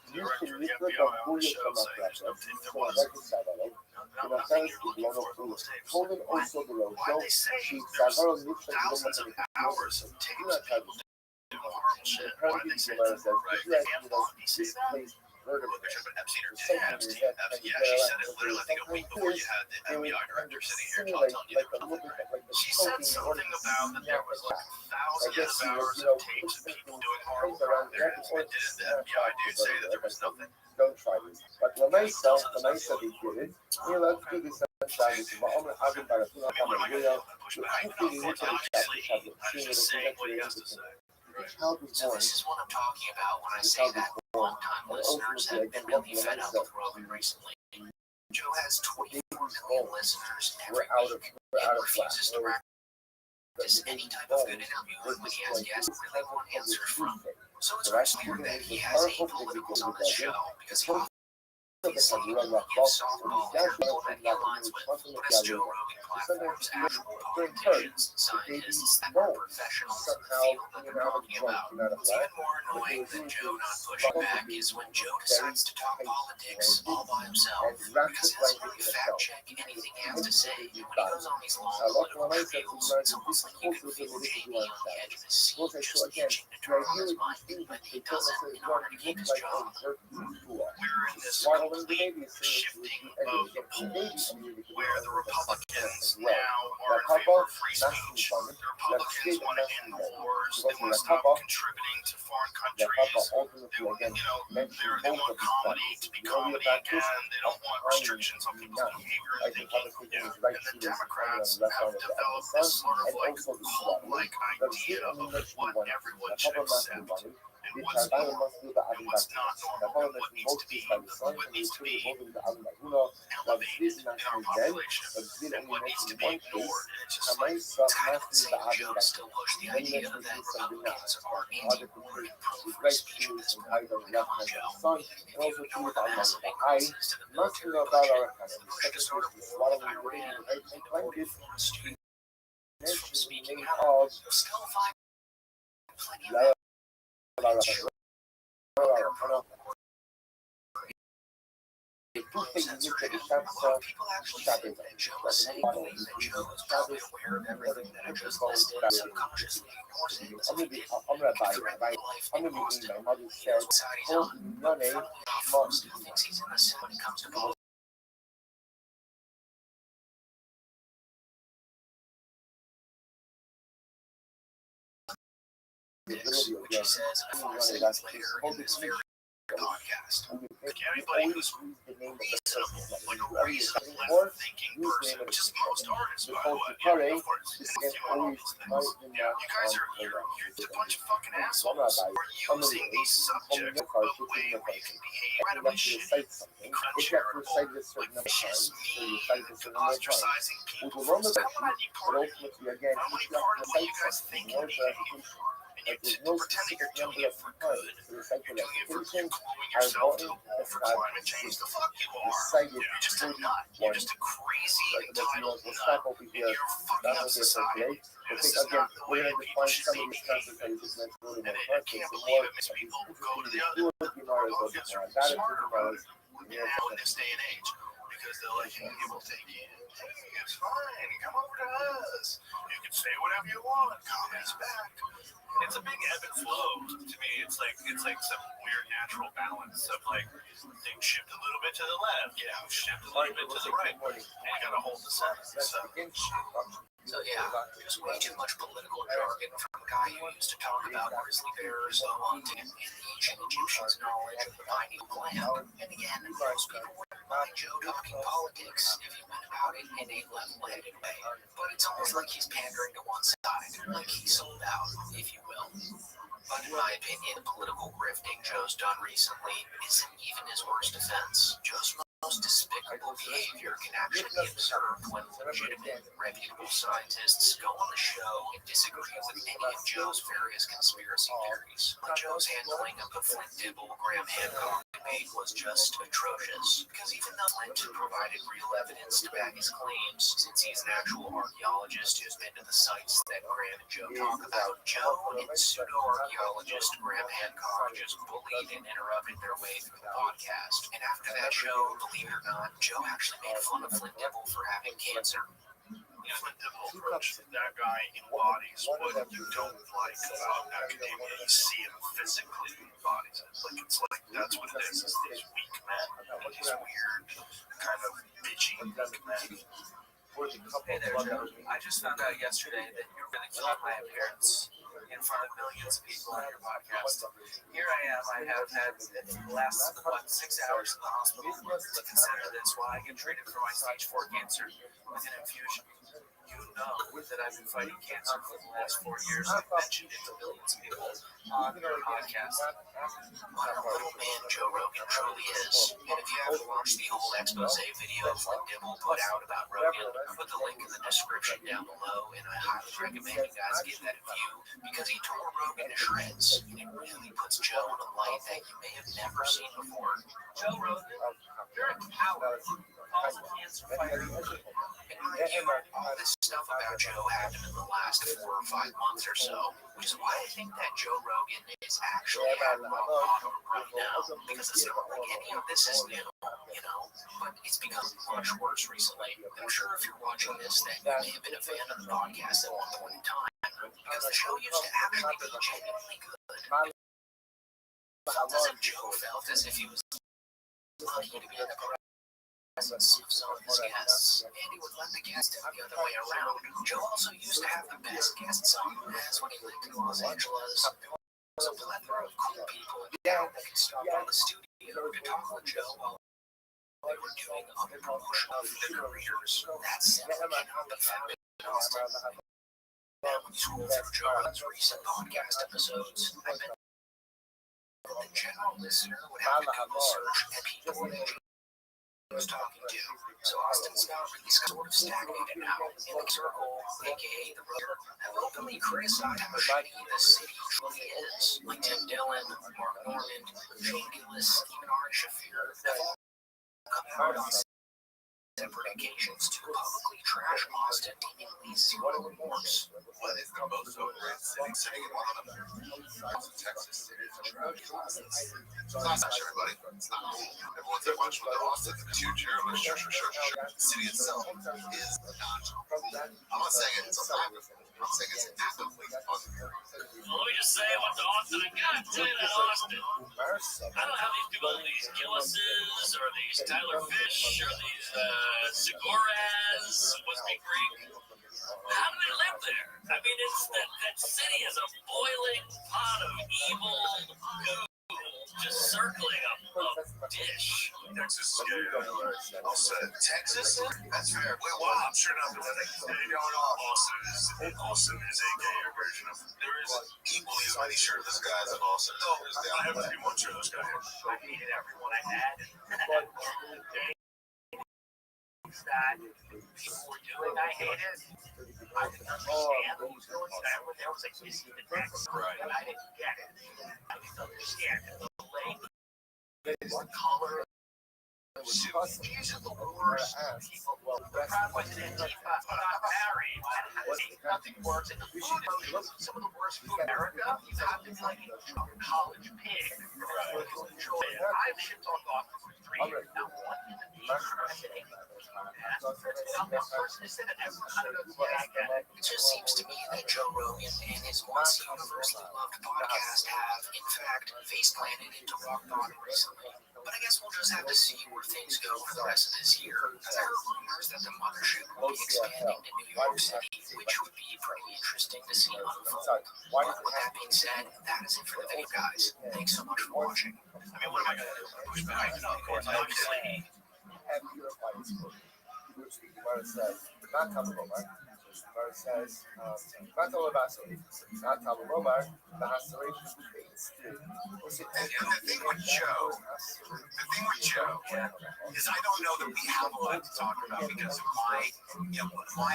Director of the FBI on the show saying there's no tape. There was. Nothing you're looking for in those tapes. Why'd they say there's thousands of hours of tapes of people doing horrible shit? Why'd they say that? Right? Can't Blondie say that? Well, they're talking about Epstein or did Epstein. Yeah, she said it literally, I think, a week before you had the FBI director sitting here telling you there was nothing, right? She said something about that there was like thousands of hours of tapes of people doing horrible crap there, and did the FBI dude say that there was nothing? Don't try this. But when I saw they did it, let's do this exercise. I've been about a few I mean, what am I going to do? Push back? No, obviously, I'm just saying what he has to say. So this is what I'm talking about when I say that long-time listeners have been really fed up with Rogan recently. Joe has 24 million listeners every week and refuses to practice any type of good interview when he has guests really want answers from. So it's very clear that he has apoliticals on this show because he obviously gives softball to people that he aligns with, but as Joe Rogan platforms actual politicians, scientists, and professionals in the field that they're talking about. What's even more annoying than Joe not pushing back is when Joe decides to talk politics all by himself, because he doesn't really fact check anything he has to say, and when he goes on these long political spiels, it's almost like you can feel Jamie on the edge of his seat, just itching to turn on his mic, but he doesn't in order to keep his job. We're in this complete shifting of the polls where the Republicans now are in favor of free speech. The Republicans want to end the wars. They want to stop contributing to foreign countries. They want, they want comedy to be comedy again. They don't want restrictions on people's behavior and thinking. And the Democrats have developed this sort of like cult-like idea of what everyone should accept and what's normal and what's not normal and what needs to be elevated in our population and what needs to be ignored. And it's just like, it's kind of insane. Joe still push the idea that Republicans are anti-war and pro-free speech at this point. Come on, Joe. If you ignore the massive increases to the military budget, the push to start a war with Iran, and the worry for students from speaking out, there's still plenty of sure. A lot of people actually think that Joe is saying things that Joe is probably aware of everything that I just listed, subconsciously ignores it as if he didn't threaten the life in Boston. He knows what side he's on, but funnily enough, still thinks he's innocent when it comes to politics. Which he says 5 seconds later in this very podcast. podcast. Anybody who's reasonable, like a reasonable, left-thinking person, which is most artists, by the way. Yeah, of course. And a few other things. Yeah, you guys you're a bunch of fucking assholes. We're using these subjects, but way where you can behave incredibly shitty, uncharitable, like vicious, mean, ostracizing people from school. I don't want any part of it. I don't want any part of what you guys think and behave. And you're pretending you're doing it for good. You're doing it for gluing yourself to the wall for climate change. The fuck you are. You're just a nut. You're just a crazy, entitled nut. And you're fucking up society. And this is not the way people should be behaving. And I can't believe it makes people go to the other. Well, get smarter about it now in this day and age. Because they're like, hey, we'll take it. It's fine. Come over to us. You can say whatever you want. Comedy's back. It's a big ebb and flow to me. It's like some weird natural balance of like things shift a little bit to the left, shift a little bit to the right, and you gotta hold the center. So yeah, there's way too much political jargon from a guy who used to talk about grizzly bears, the hunting, and the ancient Egyptians' knowledge of the pineal gland. And again, most people wouldn't mind Joe talking politics if he went about it in a level-headed way. But it's almost like he's pandering to one side, like he sold out, if you will. But in my opinion, the political grifting Joe's done recently isn't even his worst offense. Joe's most despicable behavior can actually be observed when legitimate, reputable scientists go on the show and disagree with any of Joe's various conspiracy theories. Like Joe's handling of the Flint Dibble Graham Hancock debate was just atrocious, because even though Flint provided real evidence to back his claims, since he's an actual archaeologist who's been to the sites that Graham and Joe talk about, Joe and pseudo-archaeologist Graham Hancock just bullied and interrupted their way through the podcast. And after that show, believe it or not, Joe actually made fun of Flint Dibble for having cancer. Flint Dibble approach, that guy embodies what you don't like about academia. You see him physically embodies it. Like it's like that's what it is. It's these weak men. These weird, kind of bitchy weak men. Hey there, Joe. I just found out yesterday that you're going to kill my appearance in front of millions of people on your podcast. Here I am. I have had the last, 6 hours in the hospital to consider this while I get treated for my stage 4 cancer with an infusion. You know that I've been fighting cancer for the last 4 years. I've mentioned it to millions of people on your podcast. What a little man Joe Rogan truly is. And if you haven't watched the whole expose video Flint Dibble put out about Rogan, I'll put the link in the description down below, and I highly recommend you guys give that a view, because he tore Rogan to shreds, and it really puts Joe in a light that you may have never seen before. Joe Rogan, you're a coward. Calls a cancer fighter. In my view, all this stuff about Joe happened in the last 4 or 5 months or so, which is why I think that Joe Rogan is actually at rock bottom right now, because it's not like any of this is new, you know, but it's become much worse recently. I'm sure if you're watching this, that you may have been a fan of the podcast at one point in time, because the show used to actually be genuinely good. It felt as if Joe felt as if he was lucky to be in the presence of some of his guests, and he would let the guests down the other way around. Joe also used to have the best guests on, as when he lived in Los Angeles. There was a plethora of cool people in town that could stop by the studio to talk with Joe while they were doing other promotion of their careers. That simply cannot be found in Austin. Now, when you scroll through Joe Rogan's recent podcast episodes, I bet the general listener would have to Google search and people was talking to. So Austin's now really sort of stagnated now. In the circle, aka the road, have openly criticized how shitty the city truly is. Like Tim Dillon, Mark Normand, Shane Gillis, even Ari Shaffir have all come out on separate occasions to publicly trash Austin, seemingly zero remorse. But it's the most overrated city in one of them. Texas City is a trash. It's not much, everybody. Everyone's at lunch with Austin. It's huge here. The city itself is not. I'm not saying it's a I'm saying it's actively unfair. Well, let me just say what's Austin. I gotta tell you that Austin. I don't know how these people, these Gillises, or these Tyler Fish, or these Seguras, Whiskey Creek. How do they live there? I mean, it's that city is a boiling pot of evil goo. just circling a dish. Texas is gay. I'll say Texas. That's fair. Wait, wow. I'm sure not the one that you know. Austin is a gayer version of. There is equally as many shirtless guys in Austin. No, I have a few more shirtless guys. I hated everyone I had. That people were doing, I hated. I didn't understand what was going on. There was like missing the text, and I didn't get it. I didn't understand the length, what color. These are the worst people. The crowd was in Antifa, not married, nothing works. And the food is some of the worst food in America. You have to like a college pig. Enjoy it. I've shipped on off for 3 years. Not one in the president. It just seems to me that Joe Rogan and his once universally loved podcast have, in fact, face planted into rock bottom recently. But I guess we'll just have to see where things go for the rest of this year. Because I heard rumors that the mothership will be expanding to New York City, which would be pretty interesting to see unfold. But with that being said, that is it for the video, guys. Thanks so much for watching. I mean, what am I going to do? Push back? No, of course, obviously. Not Taliban, right? Where it says, not Taliban, not Taliban, the Hasiration debates. The thing with Joe is I don't know that we have a lot to talk about because of my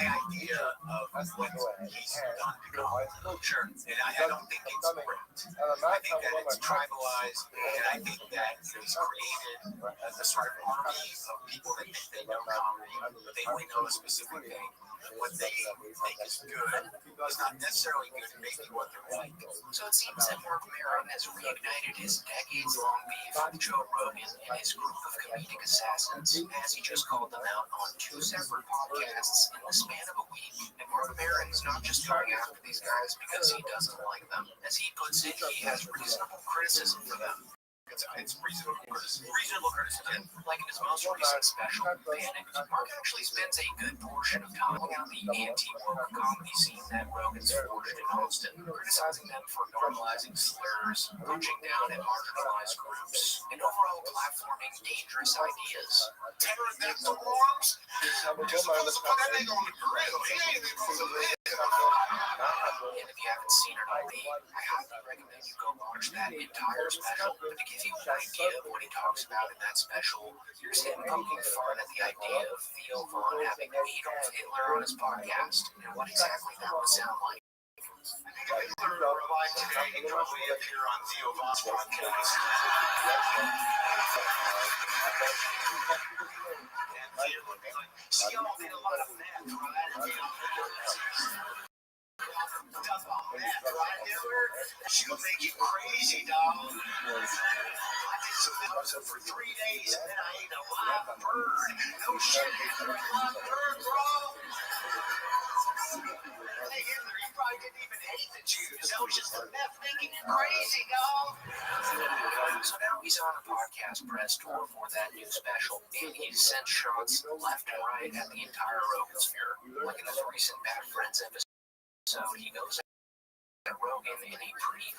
idea of what he's done to God. Sure, and I don't think it's correct. I think that it's tribalized, and I think that he's created a sort of army of people that think they know comedy, but they only know a specific thing. What they think is good is not necessarily good to make you what they're like. So it seems that Mark Maron has reignited his decades-long beef with Joe Rogan and his group of comedic assassins, as he just called them out on 2 separate podcasts in the span of a week. And Mark Maron's not just going after these guys because he doesn't like them. As he puts it, he has reasonable criticism for them. It's reasonable criticism. Like in his most recent special, Panicked, Mark actually spends a good portion of time calling out the anti-woke comedy scene that Rogan's forged in Austin, criticizing them for normalizing slurs, punching down at marginalized groups, and overall platforming dangerous ideas. Pterodactyl arms? You're supposed to put that nigga on the grill. He ain't even supposed to live. And if you haven't seen it already, I highly recommend you go watch that entire special. But to give you an idea of what he talks about in that special, here's him poking fun at the idea of Theo Von having Adolf Hitler on his podcast, and what exactly that would sound like. I think if Hitler arrived today, he'd probably appear on Theo Von's podcast. See, y'all made a lot of mad, right? She'll make you crazy, dog. I did some videos for 3 days and then I ate a live bird. No shit, Hitler, a live bird, bro. Hey, Hitler, you probably didn't even hate the Jews. That was just the meth making you crazy, dog. So now he's on a podcast press tour for that new special, and he sent shots left and right at the entire Rogan sphere. Like in his recent Bad Friends episode, he goes at Rogan in a pretty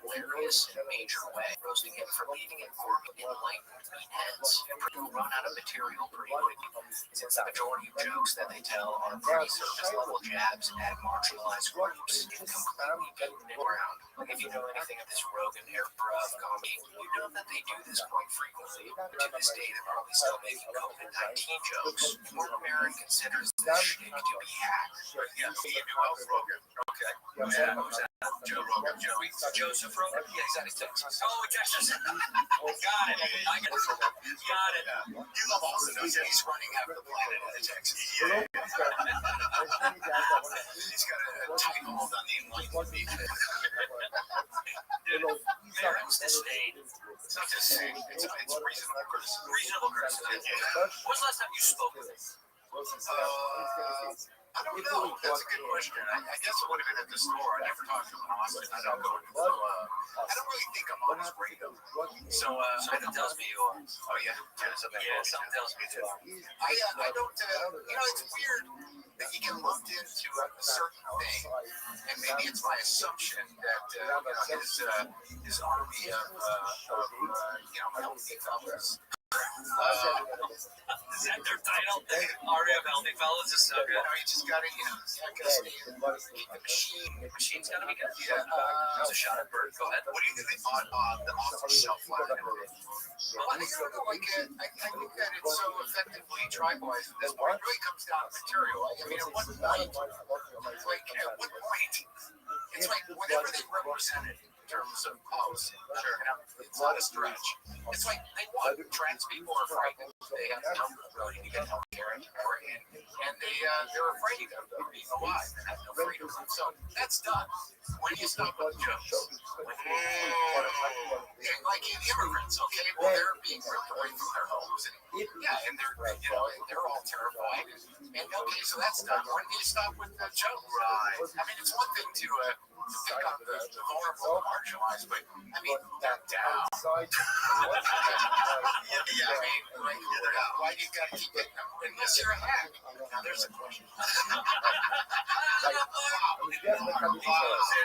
hilarious and major way, roasting him for leaving it for enlightened meatheads who run out of material pretty quickly, since the majority of jokes that they tell are pretty surface-level jabs at marginalized groups and completely beaten it around. Like if you know anything of this Rogan era of comedy, you know that they do this quite frequently, but to this day they're probably still making COVID-19 jokes. Mark Maron considers this shtick to be hacked. Yeah, he knew of Rogan. Okay. Yeah, who's that? Joe Rogan. Joseph Rogan? Yeah, he's out of Texas. Oh, Texas. Got it. I got it. You love Austin, don't you? He's running half the planet out of Texas. Yeah. He's got a tight hold on the enlightenment movement. Maron's disdain. It's not just saying, it's reasonable criticism. Reasonable criticism. When's the last time you spoke with him? I don't know. That's a good question. I guess it would have been at the store. I never talked to him in Austin. I don't go into I don't really think I'm on his radar. So something tells me you are. Oh yeah, something tells me too. I don't. It's weird that you get lumped into a certain thing, and maybe it's my assumption that his army of healthy fellas. Is that their title? Aria of Healthy Fellas is so good. You just gotta, keep the Machine's gotta be good. Yeah. There's a shot at Bird. Go ahead. What do you think on the off-the-shelf line? Well, I don't know. I think that it's so effectively tribalized at this point. It really comes down to material. I mean, at what point? It's like whatever they represented in terms of policy. Sure. It's not a stretch. It's like they want trans people are frightened. They have no ability to get health care, and they're afraid of being alive and have no freedom. So that's done. When you stop with the jokes, like immigrants, okay, well they're being ripped away from their homes, and they're all terrified. And okay, so that's done. When do you stop with the jokes? Right. I mean, it's one thing to pick on the vulnerable and marginalized, but I mean, they're down. Why do you gotta keep hitting them? Unless you're a hack. Now there's a question.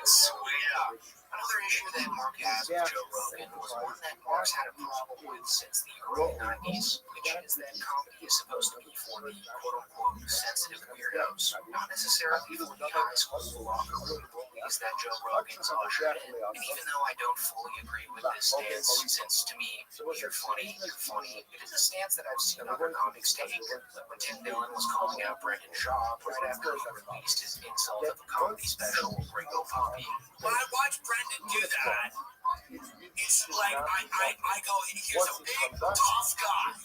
It's sweet. Another issue that Mark has with Joe Rogan was one that Mark's had a problem with since the early 90s, which is that comedy is supposed to be for the quote-unquote sensitive weirdos, not necessarily for the high school locker room bullies that Joe Rogan's ushered in. And even though I don't fully agree with this stance, since to me, you're funny, it is a stance that I've seen other comics take. When Tim Dillon was calling out Brendan Shaw right after he released his insult of a comedy special, Ringo Poppy. When I watch Brendan do that, it's like I go, here's a big tough guy.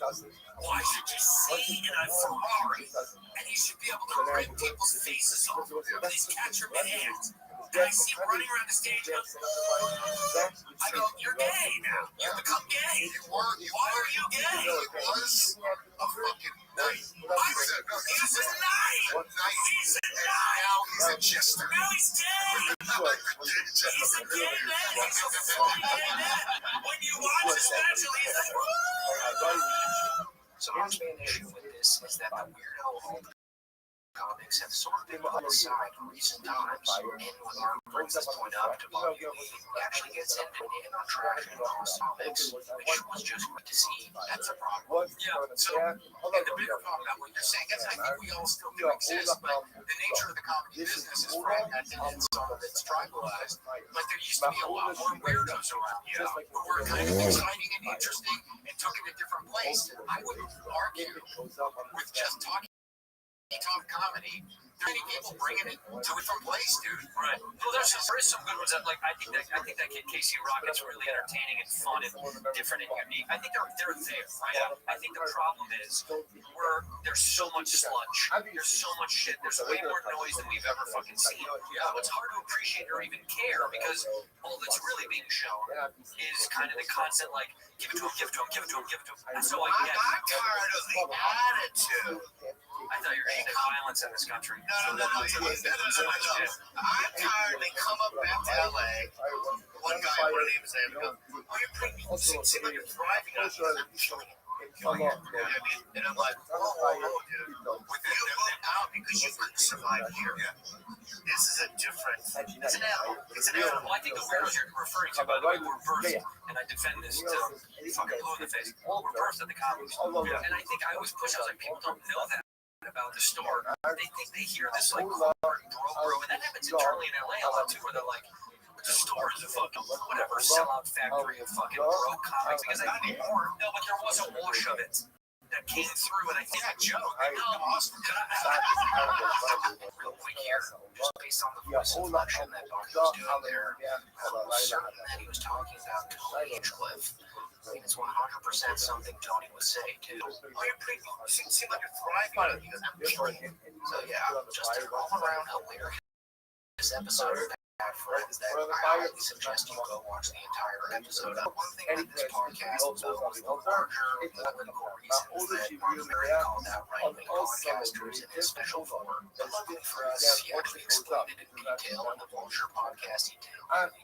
Why should you see in a Ferrari and he should be able to rip people's faces off with his catcher midair? And I see him running around the stage. I go, you're gay now. You've become gay. Why are you gay? It was a fucking night. He's a knight. Now he's a jester. Now he's gay. He's a gay man. He's a fully gay man. When you watch his special, he's like, woo! So Mark's main issue with this is that the weirdo comics have sort of been put aside in recent times, and when Mark brings this point up to Bobby, he actually gets ended in on trash and lost comics, which was just good to see. That's a problem. Yeah, so, and the bigger problem about what you're saying is I think we all still do exist, but the nature of the comedy business is fragmented and some of it's tribalized. Like there used to be a lot more weirdos around, who were kind of exciting and interesting and took it a different place. And I would argue with just talking talk comedy, there are many people bringing it to a different place, dude. Right. Well, there is some good ones that I think that kid Casey Rocket's really entertaining and fun and different and unique. I think they're there, right? I think the problem is there's so much sludge. There's so much shit. There's way more noise than we've ever fucking seen. So it's hard to appreciate or even care because all that's really being shown is kind of the constant give it to him, give it to him, give it to him, give it to him. And so I get I'm tired of the attitude. I thought you were going to say violence in this country. No. I'm tired. They come up back to LA. One guy, one of the names, they go, "Oh, you're pretty. Seem like you're thriving out here. I'm killing it. And I'm like, whoa, dude. You moved out because you couldn't survive here. This is a different. It's an L. It's an L. Well, I think the weirdos you're referring to, by the way, were birthed, and I defend this till fucking blue in the face. Were birthed at the comics. And I think I always push. I was like, people don't know that about the store. They think they hear this bro, and that happens internally in LA a lot too, where they're like, the store is a fucking whatever sellout factory of fucking bro comics because not anymore. No, but there was a wash of it that came through, and I think that joke. Real quick here, just based on the voice inflection that Bobby was doing there, I was certain that he was talking about Tony Hinchcliffe. I mean, it's 100% something Tony would say too. Seems like you're thriving. He goes, I'm killing it. So yeah, just an all-around hilarious episode of that friends that I highly suggest you go watch the entire episode of. One thing that this podcast was about was the larger political reasons that Mark Maron called out right-wing podcasters in his special forum. But luckily for us, he actually explained it in detail in the Vulture podcast he did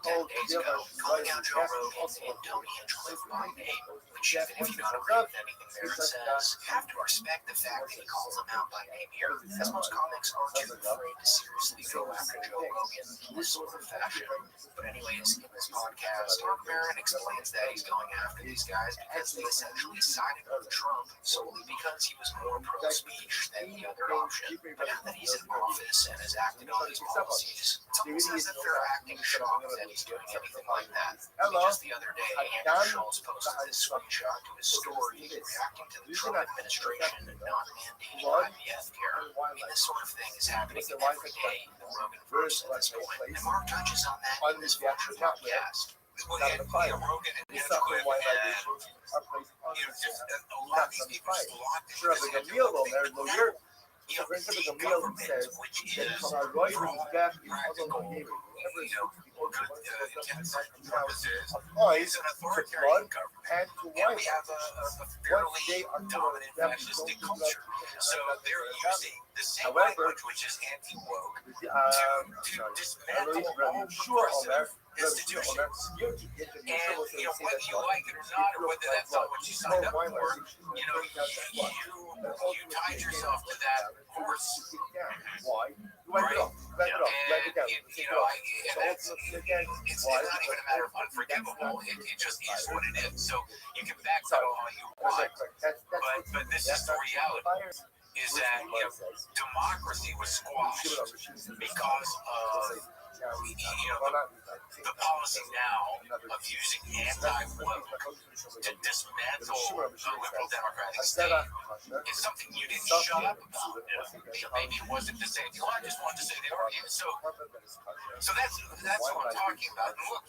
10 days ago, calling out Joe Rogan and Tony Hinchcliffe by name, which even if you don't agree with anything Maron says, you have to respect the fact that he calls them out by name here, as most comics are too afraid to seriously go after Joe Rogan in this sort of fashion. But anyways, in this podcast, Mark Maron explains that he's going after these guys because they essentially sided with Trump solely because he was more pro-speech than the other option. But now that he's in office and has acted on these policies, it's almost as if they're acting shocked that he's doing anything like that. Just the other day, Andrew Schultz posted this screenshot to his story reacting to the Trump administration not mandating IVF care. I mean, this sort of thing is happening every day in the Rogan-verse at this point, and Mark touches on that in this Vulture podcast. Well, yeah, Rogan and Hinchcliffe and just a lot of these people just lock the government, which is for all practical, good intents and purposes, is an authoritarian government, and we have a fairly dominant fascistic culture. So they're using the same language, which is anti-woke, to dismantle all progressive institutions. And, whether you like it or not, or whether that's not what you signed up for, you tied yourself to that horse. Right? It's not even a matter of unforgivable. It just is what it is. So you can backpedal all you want, but this is the reality. Is that democracy was squashed because of the policy now of using anti-woke to dismantle the liberal democratic state is something you didn't shut up about. Maybe it wasn't to say, I just wanted to say they are. So that's what I'm talking about. And look,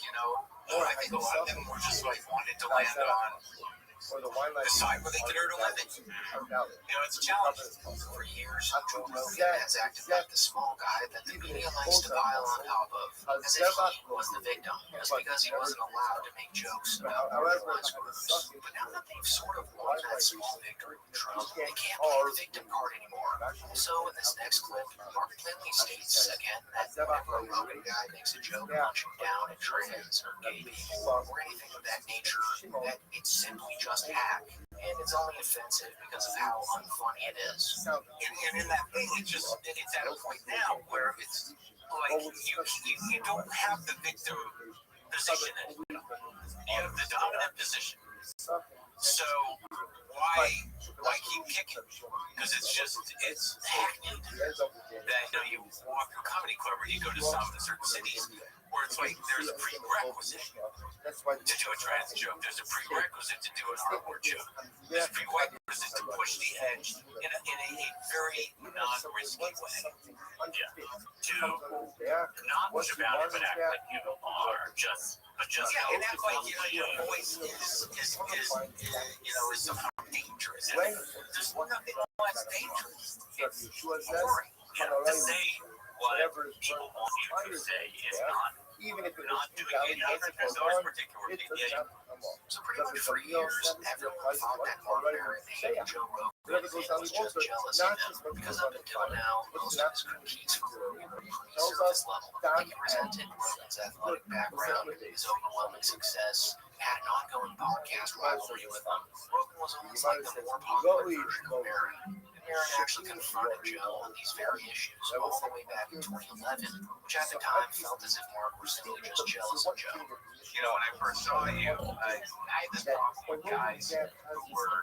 I think a lot of them were just wanted to land on the side where they could earn a living. It's challenging. For years, Joe Rogan has acted like the small guy that the media likes to pile on top of, as if he was the victim, just because he wasn't allowed to make jokes about marginalized groups. But now that they've sort of won that small victory with Trump, they can't play the victim card anymore. So in this next clip, Mark plainly states again that whenever a Rogan guy makes a joke punching down at trans or gay people or anything of that nature, that it's simply just hack, and it's only offensive because of how unfunny it is. And in that thing, it's at a point now where it's like you don't have the victim position anymore. You have the dominant position. So why keep kicking? Because it's hackneyed. That you walk through a comedy club or you go to some certain cities where it's like there's a prerequisite to do a trans joke. There's a prerequisite to do an hardcore joke. There's a prerequisite to push the edge in a very non-risky way. To not push about it, but act like you are just and act like your voice is somehow dangerous. There's nothing that's dangerous. It's boring. To say what people want you to say is not doing it against those particular people. So pretty much for years, everyone thought that Mark Maron hated Joe Rogan and was just jealous of him, because up until now, most of his critiques for Rogan were pretty surface level. Like he resented Rogan's athletic background, his overwhelming success, had an ongoing podcast rivalry with him. Rogan was almost like the more popular version of Maron. Maron actually confronted Joe on these very issues all the way back in 2011, which at the time felt as if Mark was simply just jealous of Joe. When I first saw you, I had this problem with guys who were,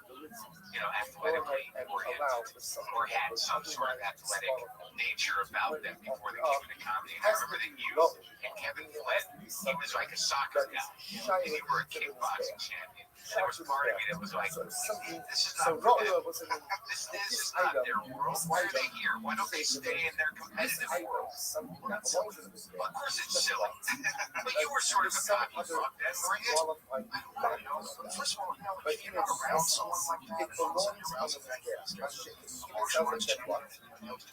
athletically oriented or had some sort of athletic nature about them before they came into comedy. And I remember that you and Kevin Flett, he was like a soccer guy, and you were a kickboxing champion. there was part of me that was like, So something. this is So not not for them. was in This is not their world. Why are they here? Why don't they stay in their competitive world? something that belongs to this Of course it's silly. But you were sort of a cocky fuck then, weren't you? First of all, But if you're not around someone like that, it belongs on the there. It sounds like that one.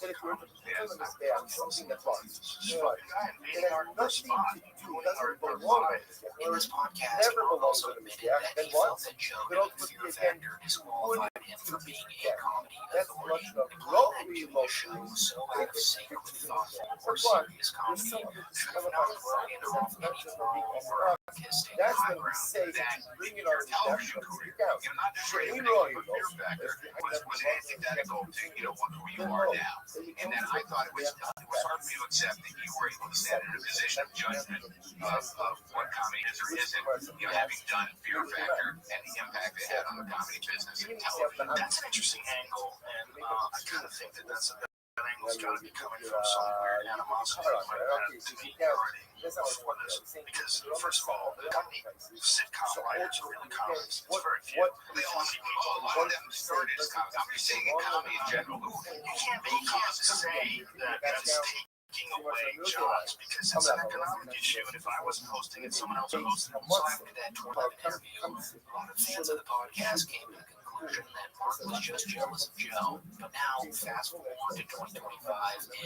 But if you're feeling this there, something that runs. But it has nothing to do, it doesn't belong in this podcast, never Mark belongs also to the admitted yeah. that And he felt what? that Joe But being a ultimately, fear again, factor disqualified him from being a comedy that's authority, much of implying that doing a show so out of sync with thoughtful or serious comedy should have not broken off any form or artistic that's high when we ground. say That bring it your on television the career, down. you know, not just We raising know a you fear factor, was antithetical to, you know, who you are now. And then I thought it was hard for me to accept that you were able to stand in a position of judgment of what comedy is or isn't, you know, having done Fear Factor and the impact it had on the comedy business and television. That's an interesting angle, and I kind of think that that angle's got to be coming from some weird animosity that might have had to be regarding before this. Because, first of all, how many sitcom writers are really comics? It's very few. They all, a lot of them started as comedy. I'm just saying in comedy in general. You can't say that that's taking away jobs because it's an economic issue, and if I wasn't hosting it, someone else would host it. So after that 12 interview, a lot of fans of the podcast came to the conclusion that Mark was just jealous of Joe. But now, fast forward to 2025,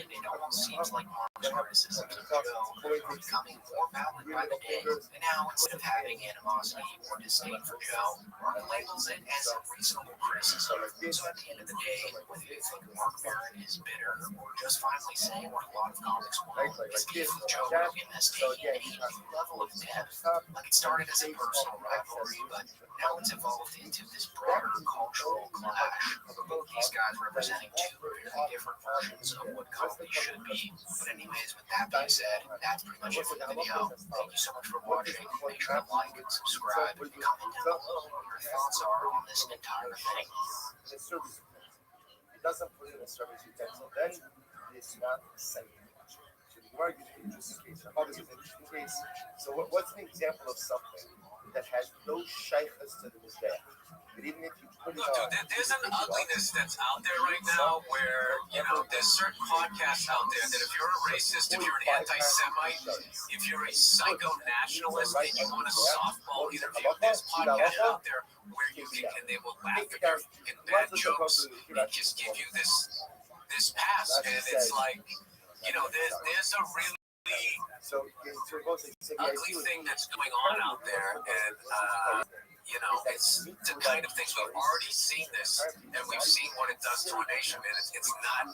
and it almost seems like Mark's criticisms of Joe are becoming more valid by the day. And now, instead of having animosity or disdain for Joe, Mark labels it as a reasonable criticism. So at the end of the day, whether you think Mark Barron is bitter or just finally saying what a lot of comics want, is beef with Joe Rogan has taken a new level of depth. Like it started as a personal rivalry, but now it's evolved into this broader cultural clash. Both these guys representing two very different versions of what comedy should be. But anyways, with that being said, that's pretty much it for the video. Thank you so much for watching. Make sure to like and subscribe and comment down below what your thoughts are on this entire thing. It doesn't put in a service utensil, then it's not the same. So the Gemara gives an interesting case. I thought this was an interesting case. So what's an example of something that has no shaykhs to the Mizbeach? But even if you put it Look, on, dude, there's an ugliness that's out there right now where, you know, there's certain podcasts out there that if you're a racist, if you're an anti-Semite, if you're a psycho-nationalist and you want a softball interview, there's podcasts out there where you can, and they will laugh at your fucking bad jokes and just give you this pass. And it's like, you know, there's a really ugly thing that's going on out there. And, you know, it's the kind of things we've already seen this, and we've seen what it does to a nation, and it's not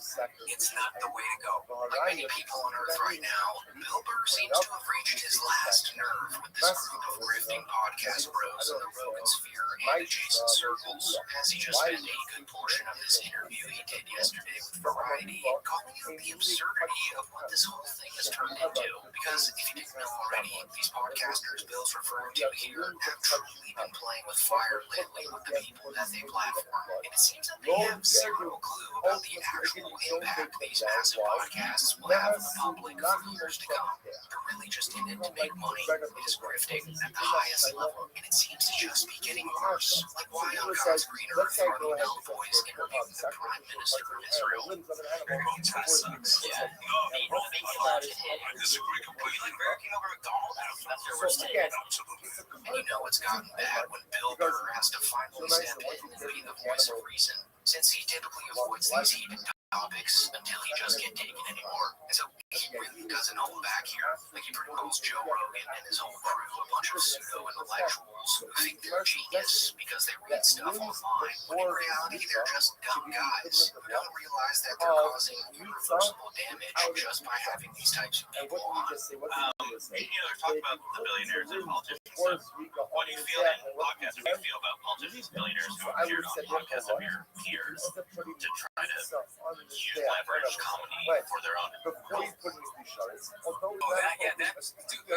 the way to go. Like many people on Earth right now, Bill Burr seems to have reached his last nerve with this group of grifting podcast bros in the Rogan sphere and adjacent circles, as he just spent a good portion of this interview he did yesterday with Variety, calling out the absurdity of what this whole thing has turned into. Because if you didn't know already, these podcasters Bill's referring to here have truly been playing with fire lately with the people that they platform, and it seems that they have zero clue about the actual impact these massive podcasts will have on the public for years to come. They're really just in it to make money. It is grifting at the highest level, and it seems to just be getting worse. Like why on God's green earth are the Boys interviewing the Prime Minister of Israel? That sucks. Yeah. I disagree completely. Working over McDonald's? That's their worst take. Absolutely. And you know it's gotten bad when Bill Burr has to finally step in and be the voice of reason, since he typically avoids these heated topics until he just can't take it anymore. And so he really doesn't hold back here. Like he pretty calls Joe Rogan and his whole crew a bunch of pseudo-intellectuals who think they're genius because they read stuff online, when in reality they're just dumb guys who don't realize that they're causing irreversible damage just by having these types of people on. You know, they're talking about the billionaires and politicians. So what do you feel in podcasts? What do you feel about politicians, billionaires who appeared on podcasts of your peers to try to use leverage comedy for their own? Oh, it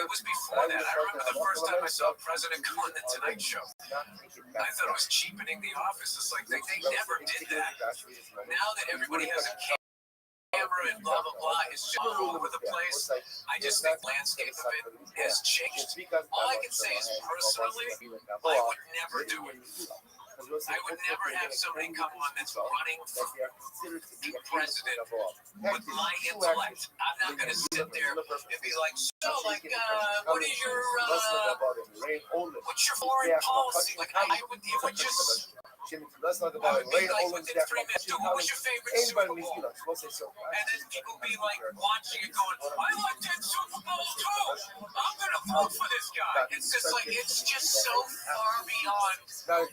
was before that. I remember the first time I saw President go on the Tonight Show. I thought it was cheapening The Office. It's like they never did that. Now that everybody has a camera and blah blah blah is just all over the place. I just think the landscape of it has changed. All I can say is personally, I would never do it. I would never have somebody come on that's running for president with my intellect. I'm not going to sit there and be like, so, like, what is your, what's your foreign policy? Like, it would just, I would be like, within 3 minutes, dude, what was your favorite Super Bowl? And then people be like watching it going, I like that Super Bowl too. I'm going to vote for this guy. It's just like, it's just so far beyond my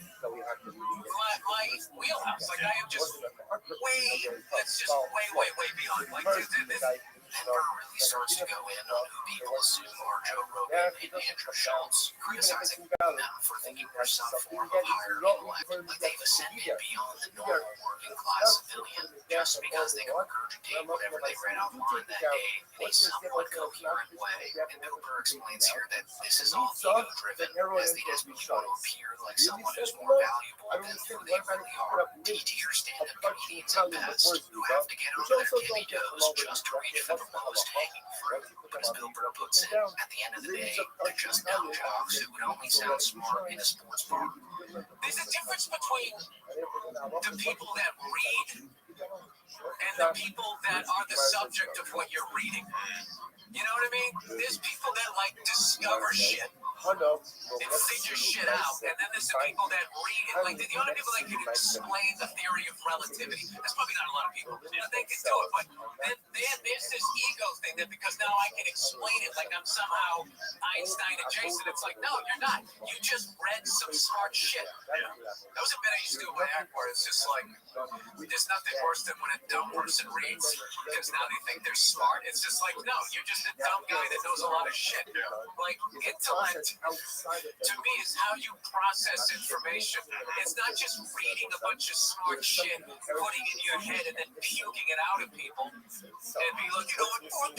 wheelhouse. Like, I am just way beyond. Like, Denver really starts to go in on who people assume are Joe Rogan and Andrew Schultz, criticizing them for thinking they're some form of higher intellect, like they've ascended beyond the normal working class civilian just because they can regurgitate whatever they read online that day in a somewhat coherent way. And Bill Burr explains here that this is all ego-driven, as they desperately want to appear like someone who's more valuable than who they really are. D-tier stand-up comedians at best, who have to get on their tippy toes just to reach for the lowest hanging fruit. But as Bill Burr puts it, at the end of the day, they're just dumb jocks who would only sound smart in a sports bar. there's a difference between the people that read and the people that are the subject of what you're reading. You know what I mean? There's people that like discover shit and figure shit out, and then there's the people that read it. Like the only people that can explain the theory of relativity. That's probably not a lot of people. You know, they can do it, but then there's this ego thing that because now I can explain it like I'm somehow Einstein adjacent. It's like, no, you're not. You just read some smart shit. That was a bit I used to do in my act where it's just like, there's nothing worse than when a dumb person reads because now they think they're smart. It's just like, no, you're just a dumb guy that knows a lot of shit. Like, intellect to me is how you process information. It's not just reading a bunch of smart shit, putting it in your head, and then puking it out at people and be like, you know what,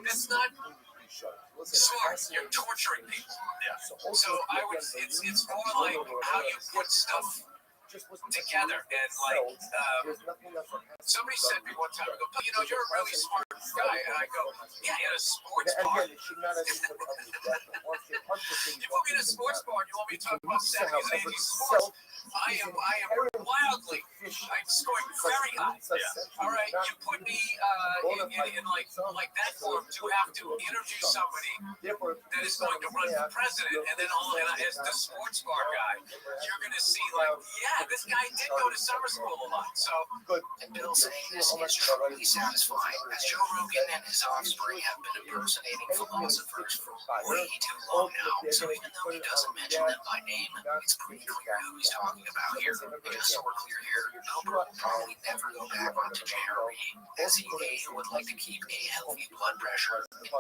that's not smart. You're torturing people. So I would, it's more like how you put stuff together. And like somebody said me one time, you know, you're a really smart guy, and I go, yeah, in a sports bar. You put me in a sports bar and you want me to talk about 70s and 80s sports. I am wildly, I'm scoring very high. All right, you put me in like that form to have to interview somebody that is going to run for president, and then all as the sports bar guy, you're going to see like, yeah, this guy did go to summer school a lot. So, And Bill saying this is truly satisfying, as Joe Rogan and his offspring have been impersonating philosophers for way too long now. So even though he doesn't mention them by name, it's pretty clear who he's talking about here. And just so we're clear here, Bill Burr will probably never go back onto Jerry, as he A, would like to keep a healthy blood pressure, and B,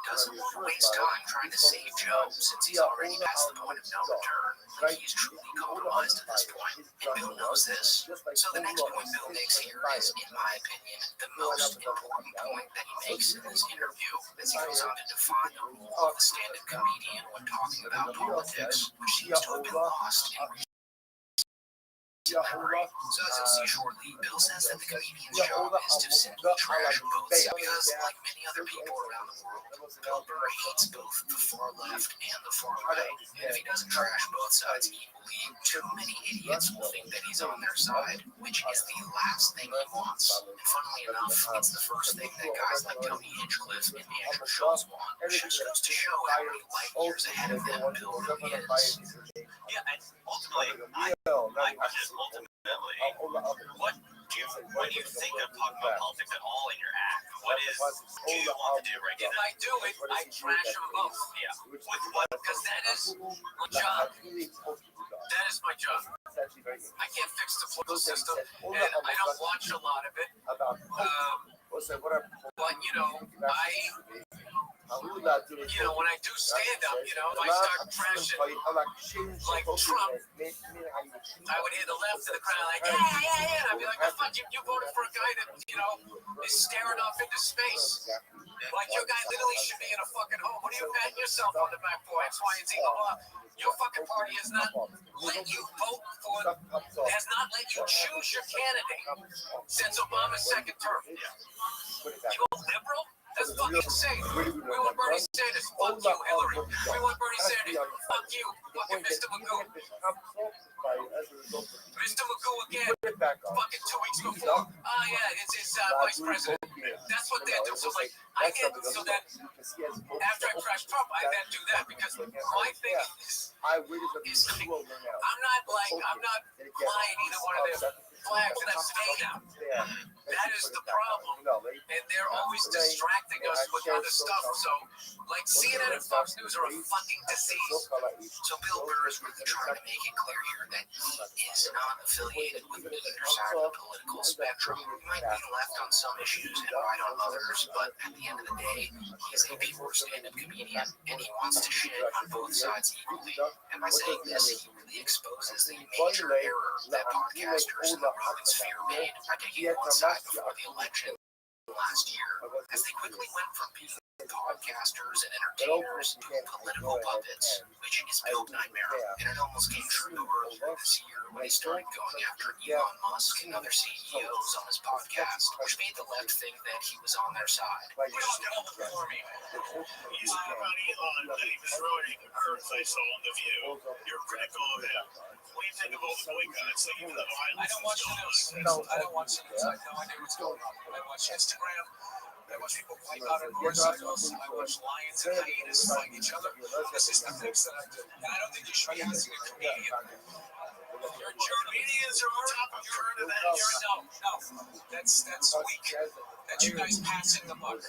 doesn't want to waste time trying to save Joe since he's already past the point of no return. Like he's truly compromised at this point, and Bill knows this. So the next point Bill makes here is, in my opinion, the most important point that he makes in this interview, as he goes on to define the role of a stand-up comedian when talking about politics, which seems to have been lost in memory. So as you'll see shortly, Bill says that the comedian's job is to simply trash both sides, because like many other people around the world, Bill Burr hates both the far left and the far right. And if he doesn't trash both sides equally, too many idiots will think that he's on their side, which is the last thing he wants. And funnily enough, it's the first thing that guys like Tony Hinchcliffe and Andrew Schultz want, which just goes to show how many light years ahead of them Bill really is. Yeah, and ultimately, my question is what do you think of talking about politics at all in your act? What do you want to do, right? If I do it, I trash them both. Yeah. With what? Because that is my job. That is my job. I can't fix the political system, and I don't watch a lot of it. But you know, You know, when I do stand up, you know, if I start trashing like Trump, I would hear the left of the crowd like, yeah. I'd be like, oh, fuck, you voted for a guy that, you know, is staring off into space. Like, your guy literally should be in a fucking home. What are you patting yourself on the back for? X, Y, and Z. Your fucking party has not let you vote for, has not let you choose your candidate since Obama's second term. You a liberal? That's fucking insane. We want Bernie Sanders. Fuck you, Hillary. We want Bernie Sanders. Fuck you. Fucking Mr. Magoo. Mr. Magoo again. Fucking 2 weeks before. Oh, yeah, it's his vice president. That's what they do. So, like, I get, so that after I crash Trump, I then do that because my thing is like, I'm not flying either one of their flags and I'm staying out. That is the problem. And they're always distracting us with other stuff. So, like, CNN and Fox News are a fucking disease. So Bill Burr is really trying to make it clear here that he is not affiliated with either side of the political spectrum. He might be left on some issues and right on others, but at the end of the day, he is a pure stand-up comedian, and he wants to shit on both sides equally. And by saying this, he really exposes the major error that podcasters in the Rogan sphere made by taking one side before the election last year, as they quickly went from being podcasters and entertainers to political puppets, which is Bill's nightmare. And it almost came true earlier this year when he started going after Elon Musk and other CEOs on his podcast, which made the left think that he was on their side. You just got before me. You said about Elon that he was ruining Earth, I saw on The View. You're critical of him. What do you think of all the boycotts, like even the violence? I don't watch the news. I don't watch the news. I have no idea what's going on. I watch Instagram. I watch people wipe out on motorcycles. I watch lions and hyenas fight each other. This is the things that I do. And I don't think you should be asking a comedian. Your comedians are on top of your end of that. No. That's weak. That's you guys passing the buck.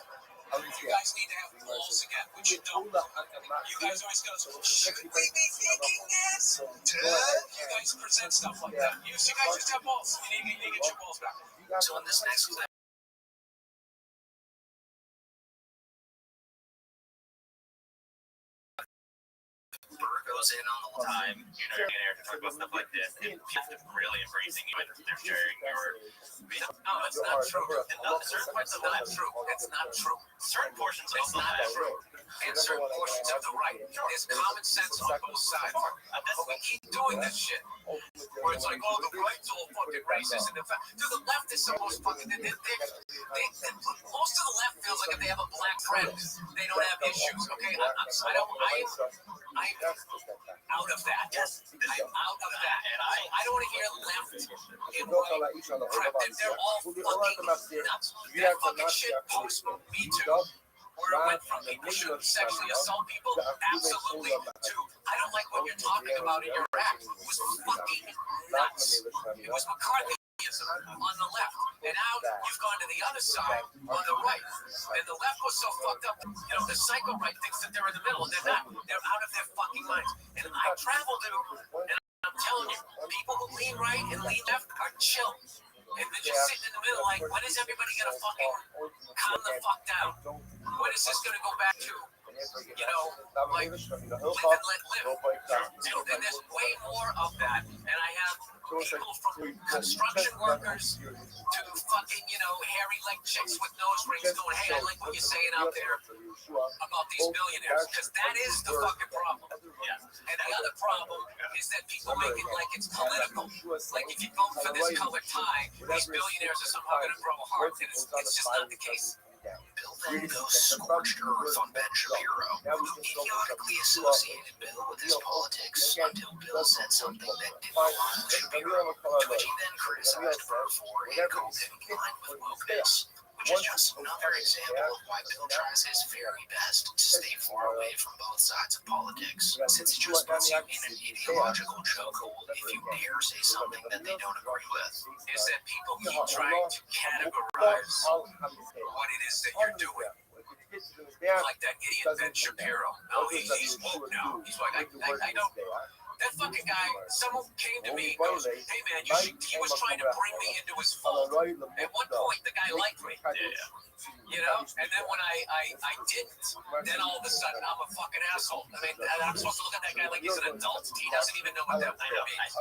You guys need to have balls again, which you don't. You guys always go, should we be thinking this? You guys present stuff like that. You guys just have balls. You need to get your balls back. So in this next clip, Burr goes in on the Time, you know, you're going to talk about stuff like this, and people really embracing you, and they're sharing your. No, it's not true. Certain parts of that true. It's not true. Certain portions It's of not that. true. And certain portions of the right. There's common sense on both sides. But we keep doing this shit. Where it's like, oh, the right's all fucking racist. And the dude, the left is the most fucking. Most of the left feels like if they have a black friend, they don't have issues. Okay, I'm out of that. I'm out of that. And I don't want to hear left and right crap. They're all fucking nuts. That fucking shit post Me Too, where it went from people shouldn't sexually assault people, absolutely, to I don't like what you're talking about in your act. It was fucking nuts. It was McCarthyism on the left. And now you've gone to the other side on the right. And the left was so fucked up, you know, the psycho right thinks that they're in the middle, and they're not. They're out of their fucking minds. And I travel to, and I'm telling you, people who lean right and lean left are chill. And they're just sitting in the middle like, when is everybody going to fucking calm the fuck down? When is this going to go back to, you know, like, live and let live? And there's way more of that. And I have people from construction workers to fucking, you know, hairy leg chicks with nose rings going, hey, I like what you're saying out there about these billionaires. Because that is the fucking problem. And the other problem is that people make it like it's political. Like if you vote for this colored tie, these billionaires are somehow going to grow a heart. And it's just not the case. Bill then goes scorched earth on Ben Shapiro, who idiotically associated Bill with his politics until Bill said something that didn't align with Shapiro, to which he then criticized Burr for and called him blind with wokeness, which is just another example of why Bill tries his very best to stay far away from both sides of politics, since it just puts you in an ideological chokehold if you dare say something that they don't agree with. Is that people keep trying to categorize what it is that you're doing. Like that idiot Ben Shapiro. Oh, he's woke now. He's like, I don't. That fucking guy, someone came to me and goes, hey man, he was trying to bring me into his fold. At one point, the guy liked me. You know, and then when I didn't, then all of a sudden I'm a fucking asshole. I mean, and I'm supposed to look at that guy like he's an adult. He doesn't even know what that means.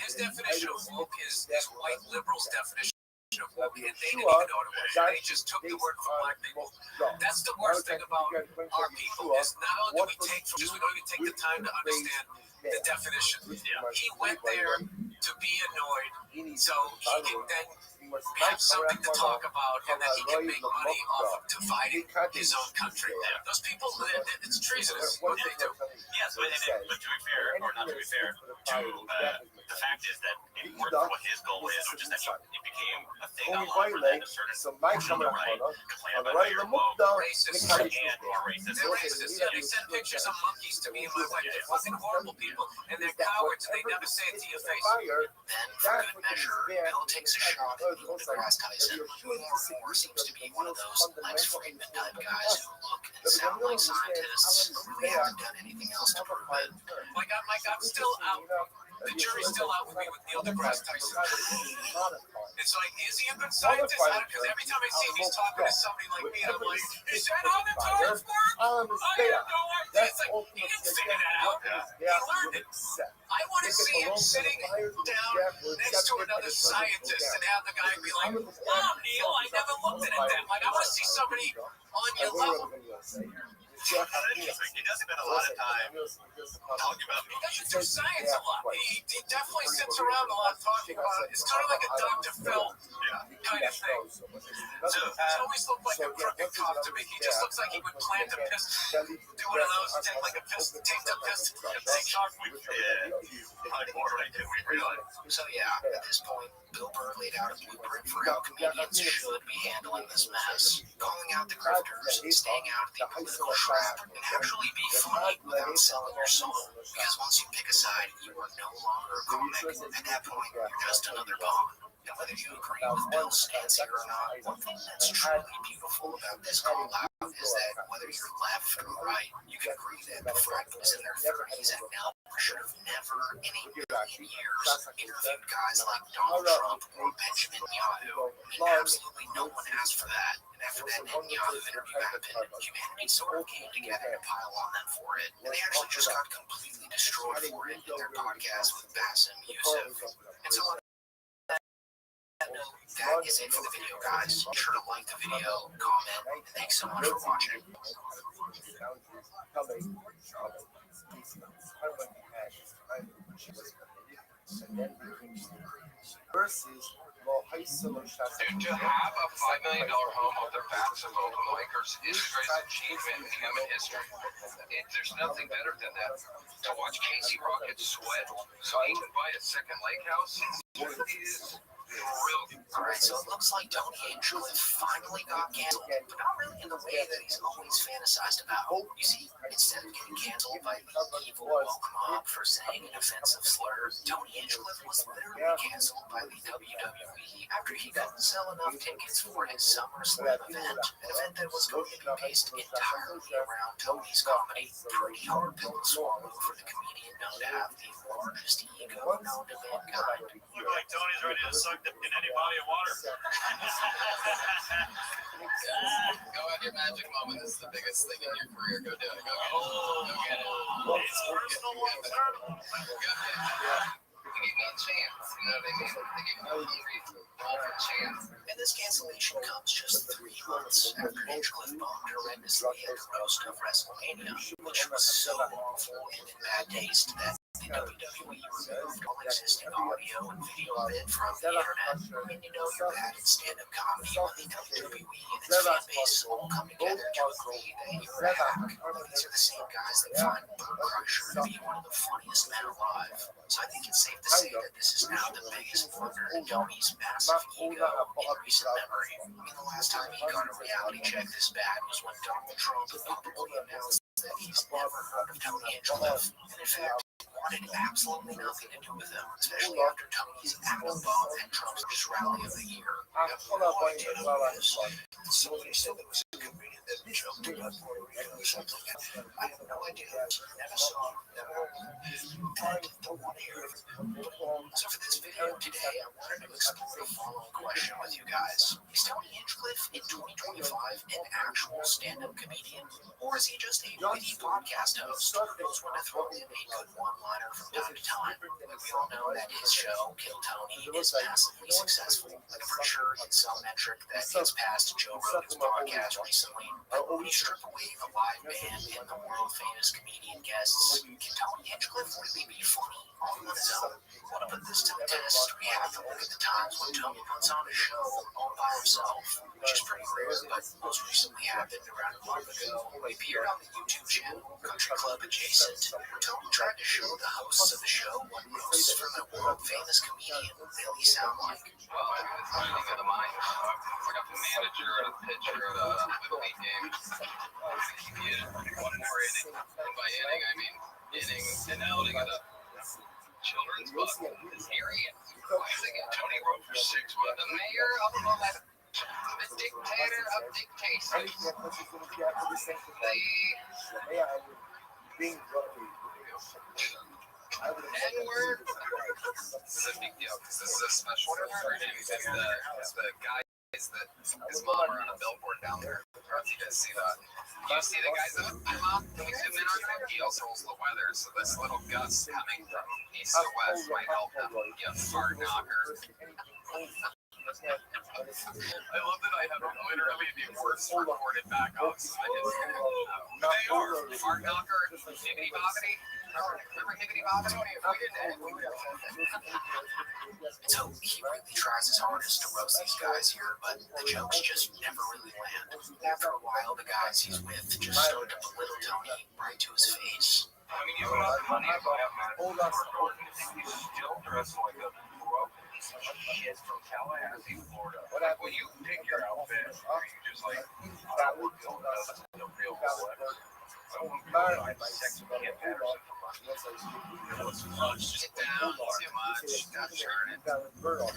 His definition of woke is white liberals' definition of woke, and they didn't even know what it was. They just took the word from black people. That's the worst thing about our people is not only do we take from, we don't even take the time to understand the definition. He went there to be annoyed, so he can then have something to talk about, and then he can make money off of dividing his own country. Those people, it's treasonous what they do. Yes, but to be fair, or not to be fair, the fact is that it worked for what his goal is, which is that it became a thing online for them to certain people on the right complain about your woke, Racist and or racist. They're racist. Yeah, they send pictures of monkeys to me and my wife. They're fucking horrible people, and they're cowards, and they never say it to your face. Then, for good measure, Bill takes a shot at Neil deGrasse Tyson, who more and more seems to be one of those Lex Friedman type guys who look and sound like scientists, but really haven't done anything else to prove it. Like I'm still out. The jury's still out with me with Neil deGrasse Tyson. It's like, is he a good scientist? Because every time I see him, he's talking to somebody like me, and I'm like, is that how the toys work? I have no idea. It's like, he didn't figure that out. He learned it. I want to see him sitting down next to another scientist and have the guy be like, wow, Neil, I never looked at it that. Like, I want to see somebody on your level. He does spend a lot of time talking about me. He doesn't do science a lot. He definitely sits around a lot talking about it. It's kind of like a Dr. Phil kind of thing. So he always looked like a crooked cop to me. He just looks like he would plant a pistol, do one of those, and take like a pistol, taped up pistol, and take shots. So yeah, at this point, Bill Burr laid out a blueprint for how comedians should be handling this mess. Calling out the grifters, staying out of the political trap, and actually be funny without selling your soul. Because once you pick a side, you are no longer a comic. At that point, you're just another bone. And whether you agree with Bill's stance here or not, one thing that's truly beautiful about this call out is that whether you're left or right, you can agree that the fragments in their 30s and now should have never in a million years interviewed guys like Donald Trump or Benjamin Netanyahu. And absolutely no one asked for that. And after that Netanyahu interview happened, humanity sort of came together to pile on them for it. And they actually just got completely destroyed for it in their podcast with Bassem Youssef. And so that is it for the video, guys. Be sure to like the video, comment, and thanks so much for watching. Dude, to have a $5 million home off their backs of open micers is the greatest achievement in human history. There's nothing better than that. To watch Casey Rocket sweat so he can buy a second lake house is Alright, so it looks like Tony Hinchcliffe finally got canceled, but not really in the way that he's always fantasized about. You see, instead of getting canceled by the evil woke mob for saying an offensive slur, Tony Hinchcliffe was literally canceled by the WWE after he couldn't sell enough tickets for his SummerSlam event, an event that was going to be based entirely around Tony's comedy. Pretty hard pill to swallow for the comedian known to have the largest ego known to mankind. Look like Tony's ready to suck in any body of water. Go have your magic moment. This is the biggest thing in your career. Go do it. Go get it. Go get it. It's personal, long-term. They gave me a chance. You know what I mean? They gave me a chance. And this cancellation comes just 3 months after Hinchcliffe bombed horrendously at the roast of WrestleMania, which was so awful and in bad taste that the WWE removed all existing audio and video of it from the internet. And you know you're bad at stand-up comedy when the WWE and its fan base all come together to agree that you're a hack. These are the same guys that find Burt Kreischer to be one of the funniest men alive. So I think it's safe to say that this is now the biggest blunder in Tony's massive ego in recent memory. I mean, the last time he got a reality check this bad was when Donald Trump publicly announced that he's never heard of Tony Hinchcliffe. And in fact, wanted absolutely nothing to do with him, especially after Tony's atom bomb and Trump's rally of the year. Hold up, buddy. Well, Somebody said it was a comedian that jumped in Puerto Rico or something. I have no idea. Never saw him. Never heard of him. And don't want to hear of him. So for this video today, I wanted to explore the following question with you guys. Is Tony Hinchcliffe in 2025 an actual stand-up comedian? Or is he just a witty podcast host who knows when to throw in a good one-liner from time to time? We all know that his show, Kill Tony, is massively successful. Like I'm pretty sure in some metric that it's passed Joe Rogan's podcast recently. But when you strip away the live band and the world-famous comedian guests, can Tony Hinchcliffe really be funny all on his own? Well, to put this to the test, we have to look at the times when Tony puts on a show all by himself, which is pretty rare, but most recently happened around a month ago. He appeared on the YouTube channel Country Club Adjacent, where Tony tried to show the hosts of the show what roasts from a world-famous comedian really sound like. Well, it's finding of the mind. Like a manager and a pitcher at a Little League game. You get one more inning. And by inning, I mean inning and outing of the children's book. Is Harriet. Tony wrote for 6 months. The mayor of the moment. The dictator of dictation. N-word. This is a big deal because this is a special for him. It's the guys that his mom are on a billboard down there. I don't know if you guys see that. You see the guys that my mom, when we zoom in on him, he also holds the weather. So this little gust coming from east to west might help him. You fart knocker. I love that I have literally the worst recorded backups. They are fart knocker, hibbity bobbity. Remember hibbity bobbity? So he really tries his hardest to roast these guys here, but the jokes just never really land. After a while, the guys he's with just start to belittle Tony right to his face. I mean, you have money to buy a man. Hold on. You still dress like a broken piece of shit from Tallahassee, Florida. When you pick your outfit, are you just like, I would go to the real celebrity? I wouldn't go to like sexy Kim Patterson for money. Sit down, too much, not turn it. The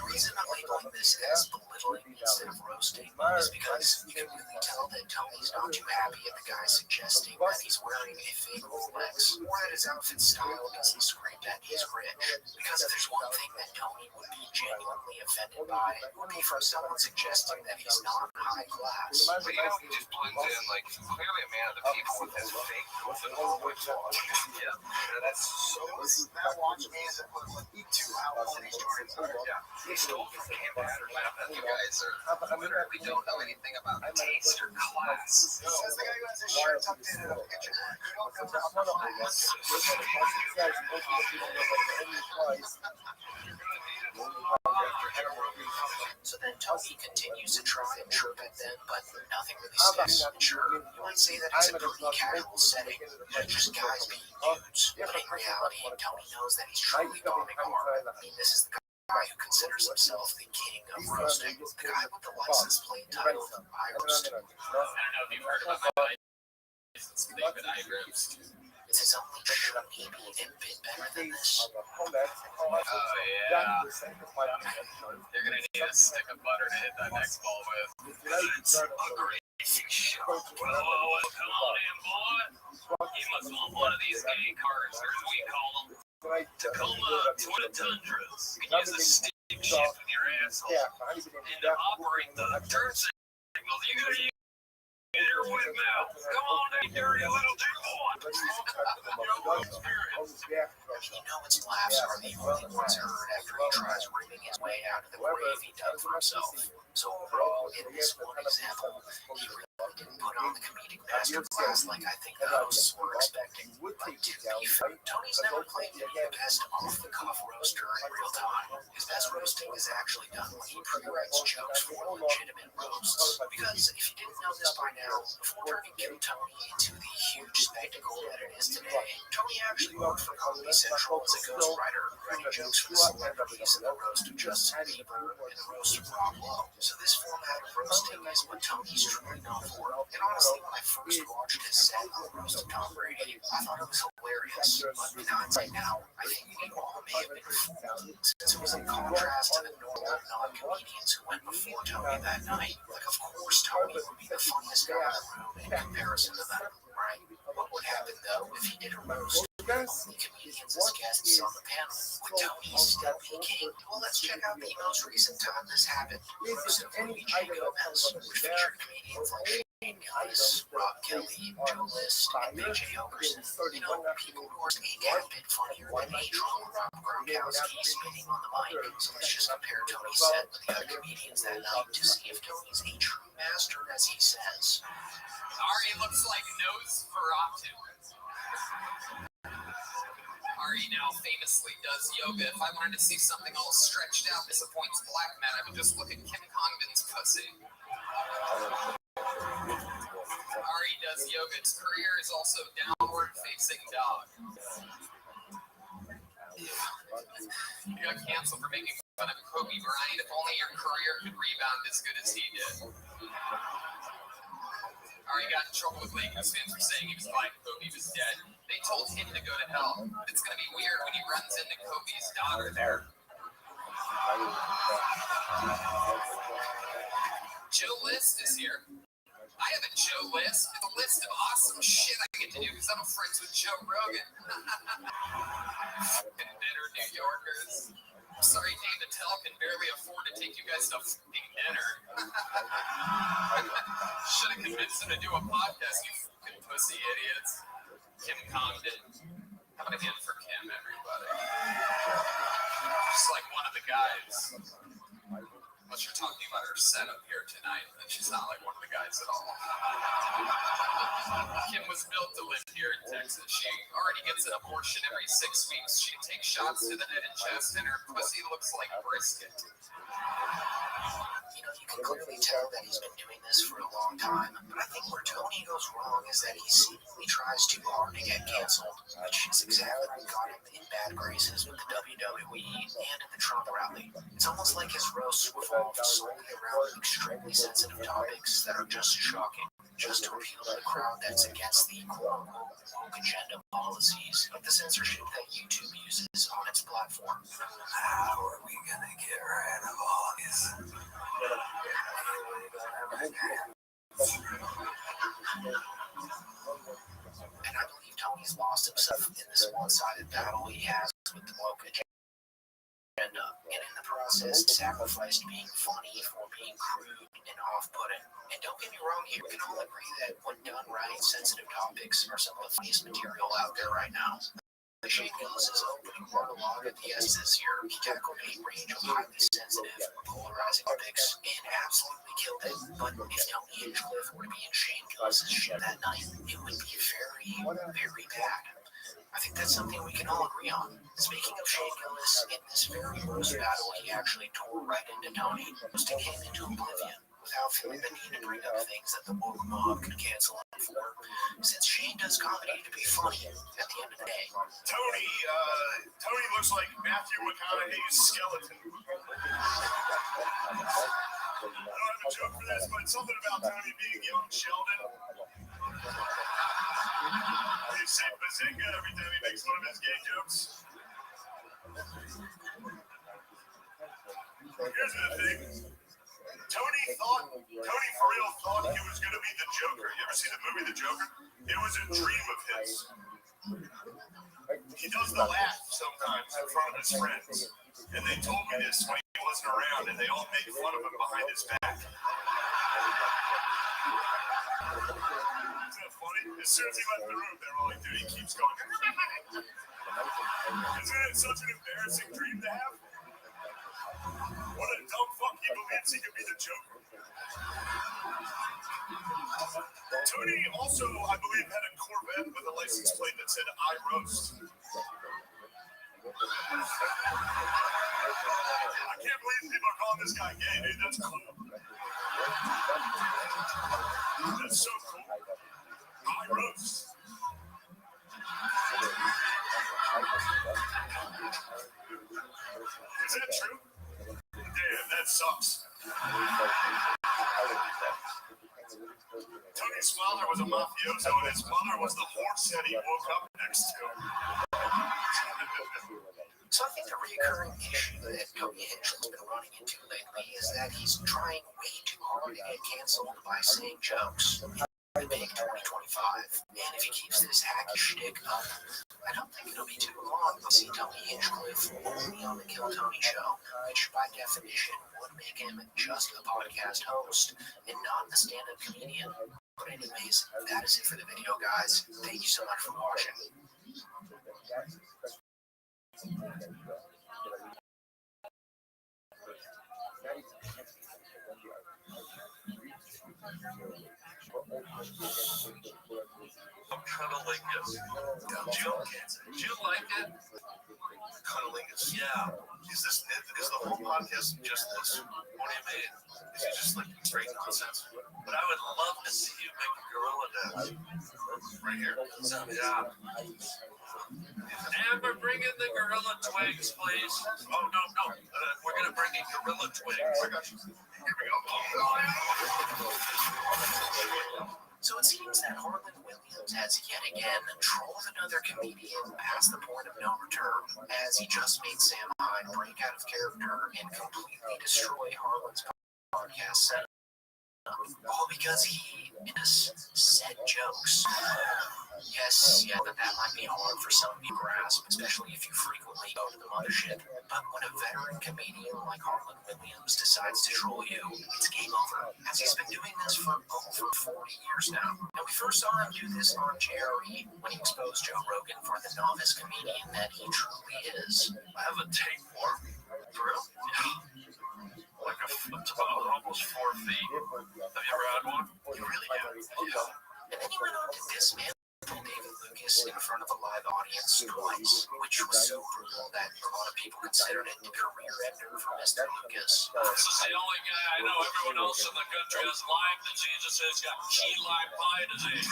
reason I'm labeling this as belittling instead of roasting is because you can really tell that Tony's not too happy at the guy suggesting that he's wearing a fake Rolex or that his outfit style isn't screamed at he's rich. Because if there's one thing that Tony would be genuinely offended by, it would be from someone suggesting that he's not high class. But you know, he just blends in like clearly a man of the people with his fake Rolex watch. Yeah, that's so. That watch means that put like 2 hours in these Jordans. Yeah, he stole from Kim Patterson. You guys are literally don't know anything about taste or class. Says the guy who has his shirt tucked in a picture. You don't know about class. So then Tony continues to try and chirp at them, but nothing really sticks. Sure, you might say that it's a pretty casual setting, but just guys being dudes. But in reality, Tony knows that he's truly going hard. I mean, this is the guy who considers himself the king of roasting. The guy with the license plate titled I Roast. I don't know if you've heard about my license thing, but I roast. It's his only show. He be a bit better than this. Oh, yeah. You're going to need a stick of butter to hit that next ball with. It's a great show. Well, come on in, boy. You must want one of these gay cars, or as we call them, Tacoma Twin Tundras. You can use the stick shift with your asshole. And to operate the turn signals, you got to use your whip mouth. Come on, you dirty little dick boy. You know its laughs are the only ones heard after he tries ripping his way out of the grave he dug for himself. So overall, in this one example, he really didn't put on the comedic masterclass like I think the hosts were expecting. But to be fair, Tony's never claimed to be the best off-the-cuff roaster in real time. His best roasting is actually done when he pre-writes jokes for legitimate roasts. Because if you didn't know this by now, before turning Kill Tony into the huge spectacle that it is today, Tony actually worked for Comedy Central as a ghostwriter, writing jokes for the celebrities in the roast of Justin Bieber and the roast of Rob Lowe. So this format of roasting is what Tony's truly known for. And honestly, when I first watched his set on the roast of Tom Brady, I thought it was hilarious. But in hindsight now, I think we all may have been fooled, since it was in contrast to the normal non-comedians who went before Tony that night. Like, of course, Tony would be the funniest guy in the room in comparison to them, right? What would happen, though, if he did a roast with only comedians as guests on the panel? Would Tony still be king? Well, let's check out the most recent time this happened. Roast of Louis J. Gomez, which featured comedians like Shane Gillis, Rob Kelly, Joe List, and Big J. Okerson. You know, people who are a tad bit funnier than a drunk Rob Gronkowski spitting on the mic. So let's just compare Tony's set with the other comedians that night to see if Tony's a true master, as he says. Ari looks like nose Ferratu. Ari now famously does yoga. If I wanted to see something all stretched out disappoints black men, I would just look at Kim Congdon's pussy. Ari does yoga. Its career is also downward facing dog. You got canceled for making fun of Kobe Bryant. If only your career could rebound as good as he did. Ari got in trouble with Lakers fans for saying he was fine and Kobe was dead. They told him to go to hell. It's going to be weird when he runs into Kobe's daughter there. Joe List is here. I have a Joe List. It's a list of awesome shit I get to do because I'm friends with Joe Rogan. Fucking bitter New Yorkers. I'm sorry Dave Attell can barely afford to take you guys to fucking dinner. Should have convinced him to do a podcast, you fucking pussy idiots. Kim Congdon. Coming again for Kim, everybody. Just like one of the guys. Unless you're talking about her setup here tonight, then she's not like one of the guys at all. Kim was built to live here in Texas. She already gets an abortion every 6 weeks. She takes shots to the head and chest, and her pussy looks like brisket. You know, you can clearly tell that he's been doing this for a long time, but I think where Tony goes wrong is that he seemingly tries too hard to get canceled, which is exactly what got him in bad graces with the WWE and at the Trump rally. It's almost like his roasts revolved solely around extremely sensitive topics that are just shocking, just to appeal to the crowd that's against the quote-unquote woke agenda policies, like the censorship that YouTube uses on its platform. How are we gonna get rid of all these? And I believe Tony's lost himself in this one-sided battle he has with the woke agenda, and in the process sacrificed being funny for being crude and off-putting. And don't get me wrong here, we can all agree that when done right, sensitive topics are some of the funniest material out there right now. The Shane Gillis' opening monologue at the S this year, he tackled a range of highly sensitive, polarizing topics and absolutely killed it. But if Tony Hinchcliffe were to be in Shane Gillis' shit that night, it would be very, very bad. I think that's something we can all agree on. Speaking of Shane Gillis, in this very roast battle, he actually tore right into Tony, roasting him into oblivion, without feeling the need to bring up things that the woke mob could cancel him for, since Shane does comedy to be funny at the end of the day. Tony looks like Matthew McConaughey's skeleton. I don't have a joke for this, but something about Tony being young Sheldon. They say bazinga every time he makes one of his gay jokes. Here's the thing. Tony for real thought he was going to be the Joker. You ever see the movie The Joker? It was a dream of his. He does the laugh sometimes in front of his friends. And they told me this when he wasn't around, and they all make fun of him behind his back. Isn't that funny? As soon as he left the room, they're all like, dude, he keeps going. Isn't it such an embarrassing dream to have? What a dumb fuck, he believes he could be the Joker. Tony also, I believe, had a Corvette with a license plate that said, I roast. I can't believe people are calling this guy gay, dude. That's cool. That's so cool. I roast. Is that true? Damn, that sucks. Tony's father was a mafioso, and his mother was the horse that he woke up next next to. So I think the recurring issue that Tony Hinchley's been running into lately is that he's trying way too hard to get canceled by saying jokes in the big 2025. And if he keeps this hacky shtick up, I don't think it'll be too long to see Tony Hinchcliffe only on the Kill Tony show, which by definition would make him just a podcast host and not a stand-up comedian. But anyways, that is it for the video, guys. Thank you so much for watching. Cunnilingus. Do you like it? Cunnilingus? Yeah. Is the whole podcast just this? What do you mean? Is it just like straight nonsense? But I would love to see you make a gorilla dance. Right here. Yeah. Amber, bring in the gorilla twigs, please. Oh, no. We're going to bring in gorilla twigs. I got you. Here we go. So it seems that Harlan Williams has yet again trolled another comedian past the point of no return, as he just made Sam Hyde break out of character and completely destroy Harlan's podcast setup. All because he said jokes. Yes, but that might be hard for some of you to grasp, especially if you frequently go to the mothership. But when a veteran comedian like Harlan Williams decides to troll you, it's game over, as he's been doing this for over 40 years now. And we first saw him do this on Jerry when he exposed Joe Rogan for the novice comedian that he truly is. I have a tape worm. For real? Yeah. Like it's about almost 4 feet. Have you ever had one? You really do? Yeah. And then he went on to dismantle David Lucas in front of a live audience twice, which was so brutal that a lot of people considered it a career ender for Mr. Lucas. This is the only guy I know. Everyone else in the country has Lyme disease. It says got key lime pie disease.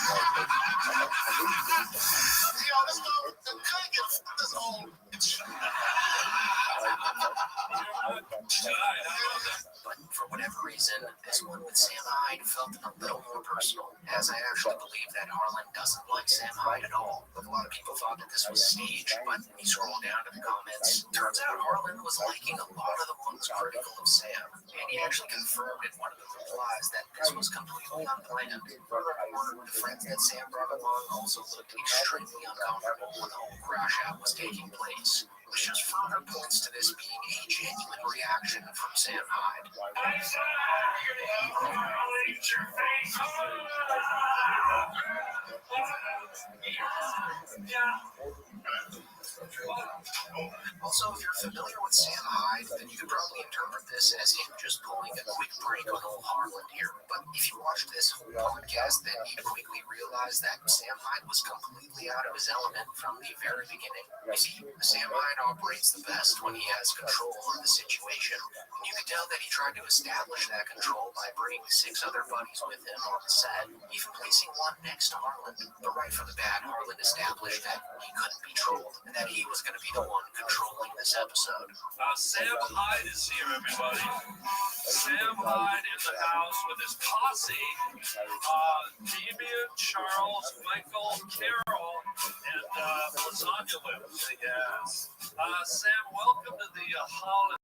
But for whatever reason, this one with Sam Hyde felt a little more personal, as I actually believe that Harlan doesn't like Sam Hyde at all. But a lot of people thought that this was staged, but when you scroll down to the comments, turns out Harlan was liking a lot of the ones critical of Sam, and he actually confirmed in one of the replies that this was completely unplanned. Furthermore, the friends that Sam brought along also looked extremely uncomfortable when the whole crash out was taking place, which just further points to this being a genuine reaction from Sam Hyde. Also, if you're familiar with Sam Hyde, then you could probably interpret this as him just pulling a quick break on old Harlan here. But if you watch this whole podcast, then you quickly realize that Sam Hyde was completely out of his element from the very beginning. You see, Sam Hyde operates the best when he has control of the situation. And you can tell that he tried to establish that control by bringing 6 other buddies with him on the set, even placing one next to Harlan. But right from the bat, Harlan established that he couldn't be trolled, and that he was going to be the one controlling this episode. Sam Hyde is here, everybody. Sam Hyde in the house with his posse. Damian, Charles, Michael, Carol, and Lasagna Lips. Yes. Sam, welcome to the Holland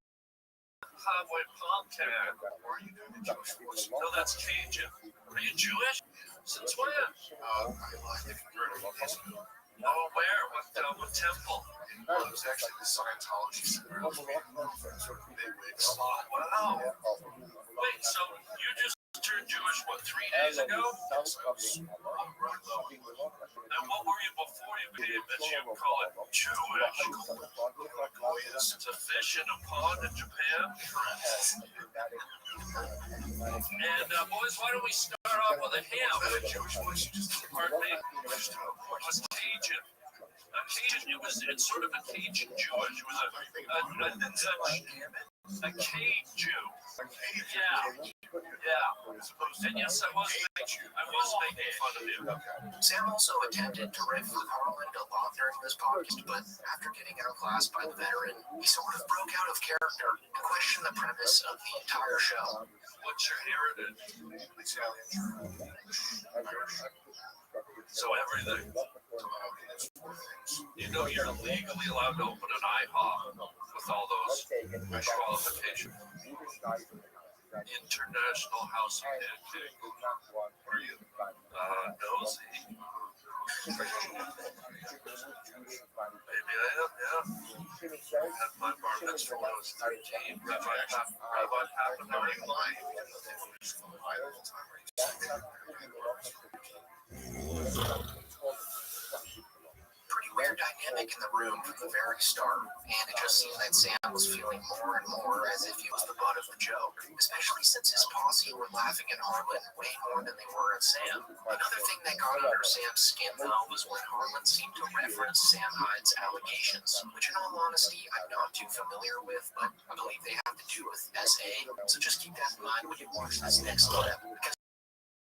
Highway Podcast. Are you doing the Jewish voice? No, that's Cajun. Are you Jewish? Since when? I like the converted voice. Oh, where? What temple? It was actually the Scientology center. Big wigs. Wow. Wait, so you just turned Jewish, what, 3 days ago? And what were you before you became that you call it Jewish? To fish in a pond in Japan? And boys, why don't we start off with a ham? Jewish voice, you just Pardon me? It was Cajun. It's sort of a Cajun Jewish. It was a Cajun Jew. Yeah. And yes, I was making fun of you. Sam also attempted to riff with Harlan a lot during this podcast, but after getting outclassed by the veteran, he sort of broke out of character and questioned the premise of the entire show. What's your heritage? Italian. So everything. You know you're legally allowed to open an IHOP with all those qualifications. International House of Pancake. Are you? Nosy. Maybe I am, yeah. Had my bar mitzvah when I was 13. Rabbi happened to be mine. Pretty weird dynamic in the room from the very start, and it just seemed that Sam was feeling more and more as if he was the butt of the joke, especially since his posse were laughing at Harlan way more than they were at Sam. Another thing that got under Sam's skin, though, was when Harlan seemed to reference Sam Hyde's allegations, which in all honesty, I'm not too familiar with, but I believe they have to do with SA, so just keep that in mind when you watch this next clip, because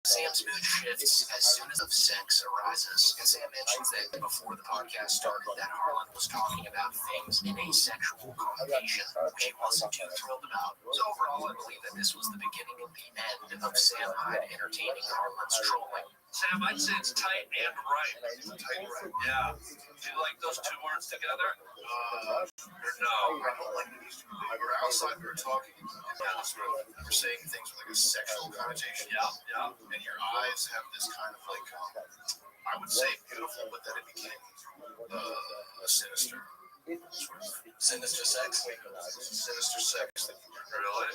Sam's mood shifts as soon as sex arises, and Sam mentions that before the podcast started that Harlan was talking about things in a sexual connotation, which he wasn't too thrilled about. So overall, I believe that this was the beginning of the end of Sam Hyde entertaining Harlan's trolling. Sam, I'd say it's tight and right. Tight right. Yeah. Do you like those two words together? Or no? I don't like these. We were outside, we were talking, and sort of, you were saying things with like a sexual connotation. Yeah. And your eyes have this kind of like, I would say beautiful, but then it became a sinister sort of Sinister sex? sinister sex that you were Really?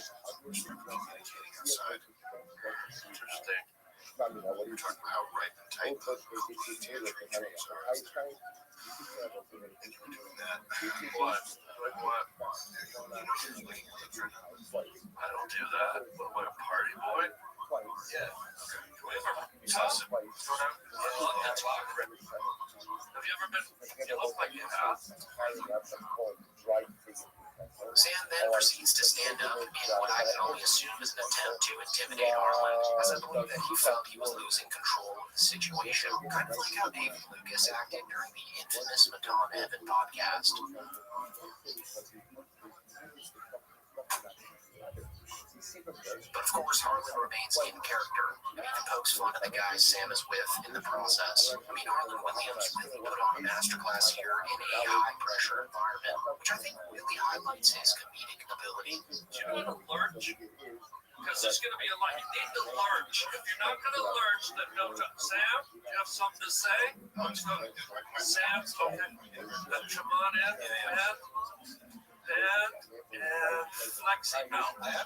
sort of communicating outside. Interesting. We were talking about how ripe and tight the complete tangerine trees are. And you were doing that. What? Like what? You know, you're looking at the tree. I don't do that. What am I, a party boy? Yeah. Can we ever toss it? Talk. Have you ever been? You look like you have. Sam then proceeds to stand up in what I can only assume is an attempt to intimidate Harlan, as I believe that he felt he was losing control of the situation, kind of like how David Lucas acted during the infamous Madonna Evan podcast. But of course, Harlan remains in character, and even pokes fun at the guys Sam is with in the process. I mean, Harlan Williams really put on a masterclass here in a high-pressure environment, which I think really highlights his comedic ability. Do you want to lurch? Because there's going to be a lot. You need to lurch. If you're not going to lurch, then no. Sam, do you have something to say? Let's go. Sam, okay. Then come on in, man. And flexi. No. What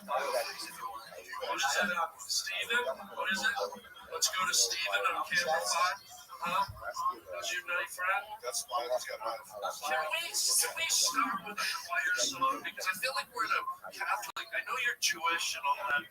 is it? Steven? What is it? Let's go to Steven on camera 5. Huh? Who's your night friend? That's why he's got mine. Can we start with a choir song? Because I feel like we're in a Catholic. I know you're Jewish and all that,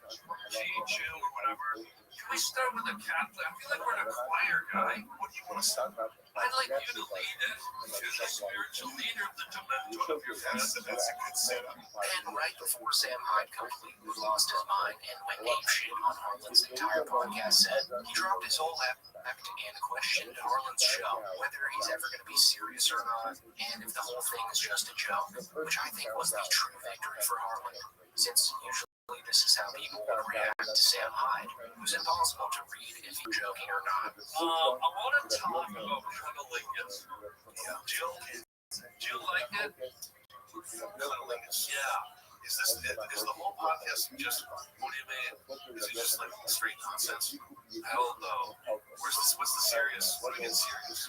Jew or whatever. Can we start with a Catholic? I feel like we're in a choir, guy. What do you want to start about? I'd like you to lead it. You're the spiritual leader of the Demento of your That's a good setup. And right before Sam Hyde completely lost his mind and went apeshit on Harlan's entire podcast set, he dropped his whole act and questioned Harlan's show, whether he's ever going to be serious or not, and if the whole thing is just a joke, which I think was the true victory for Harlan, since usually this is how people would react to Sam Hyde, who's impossible to read if he's joking or not. I want to talk about cunnilingus. Yeah. Do you like it? Cunnilingus. Yeah. Is the whole podcast just, What do you mean? is it just like straight nonsense? Hell no. What's the serious? What do you get serious?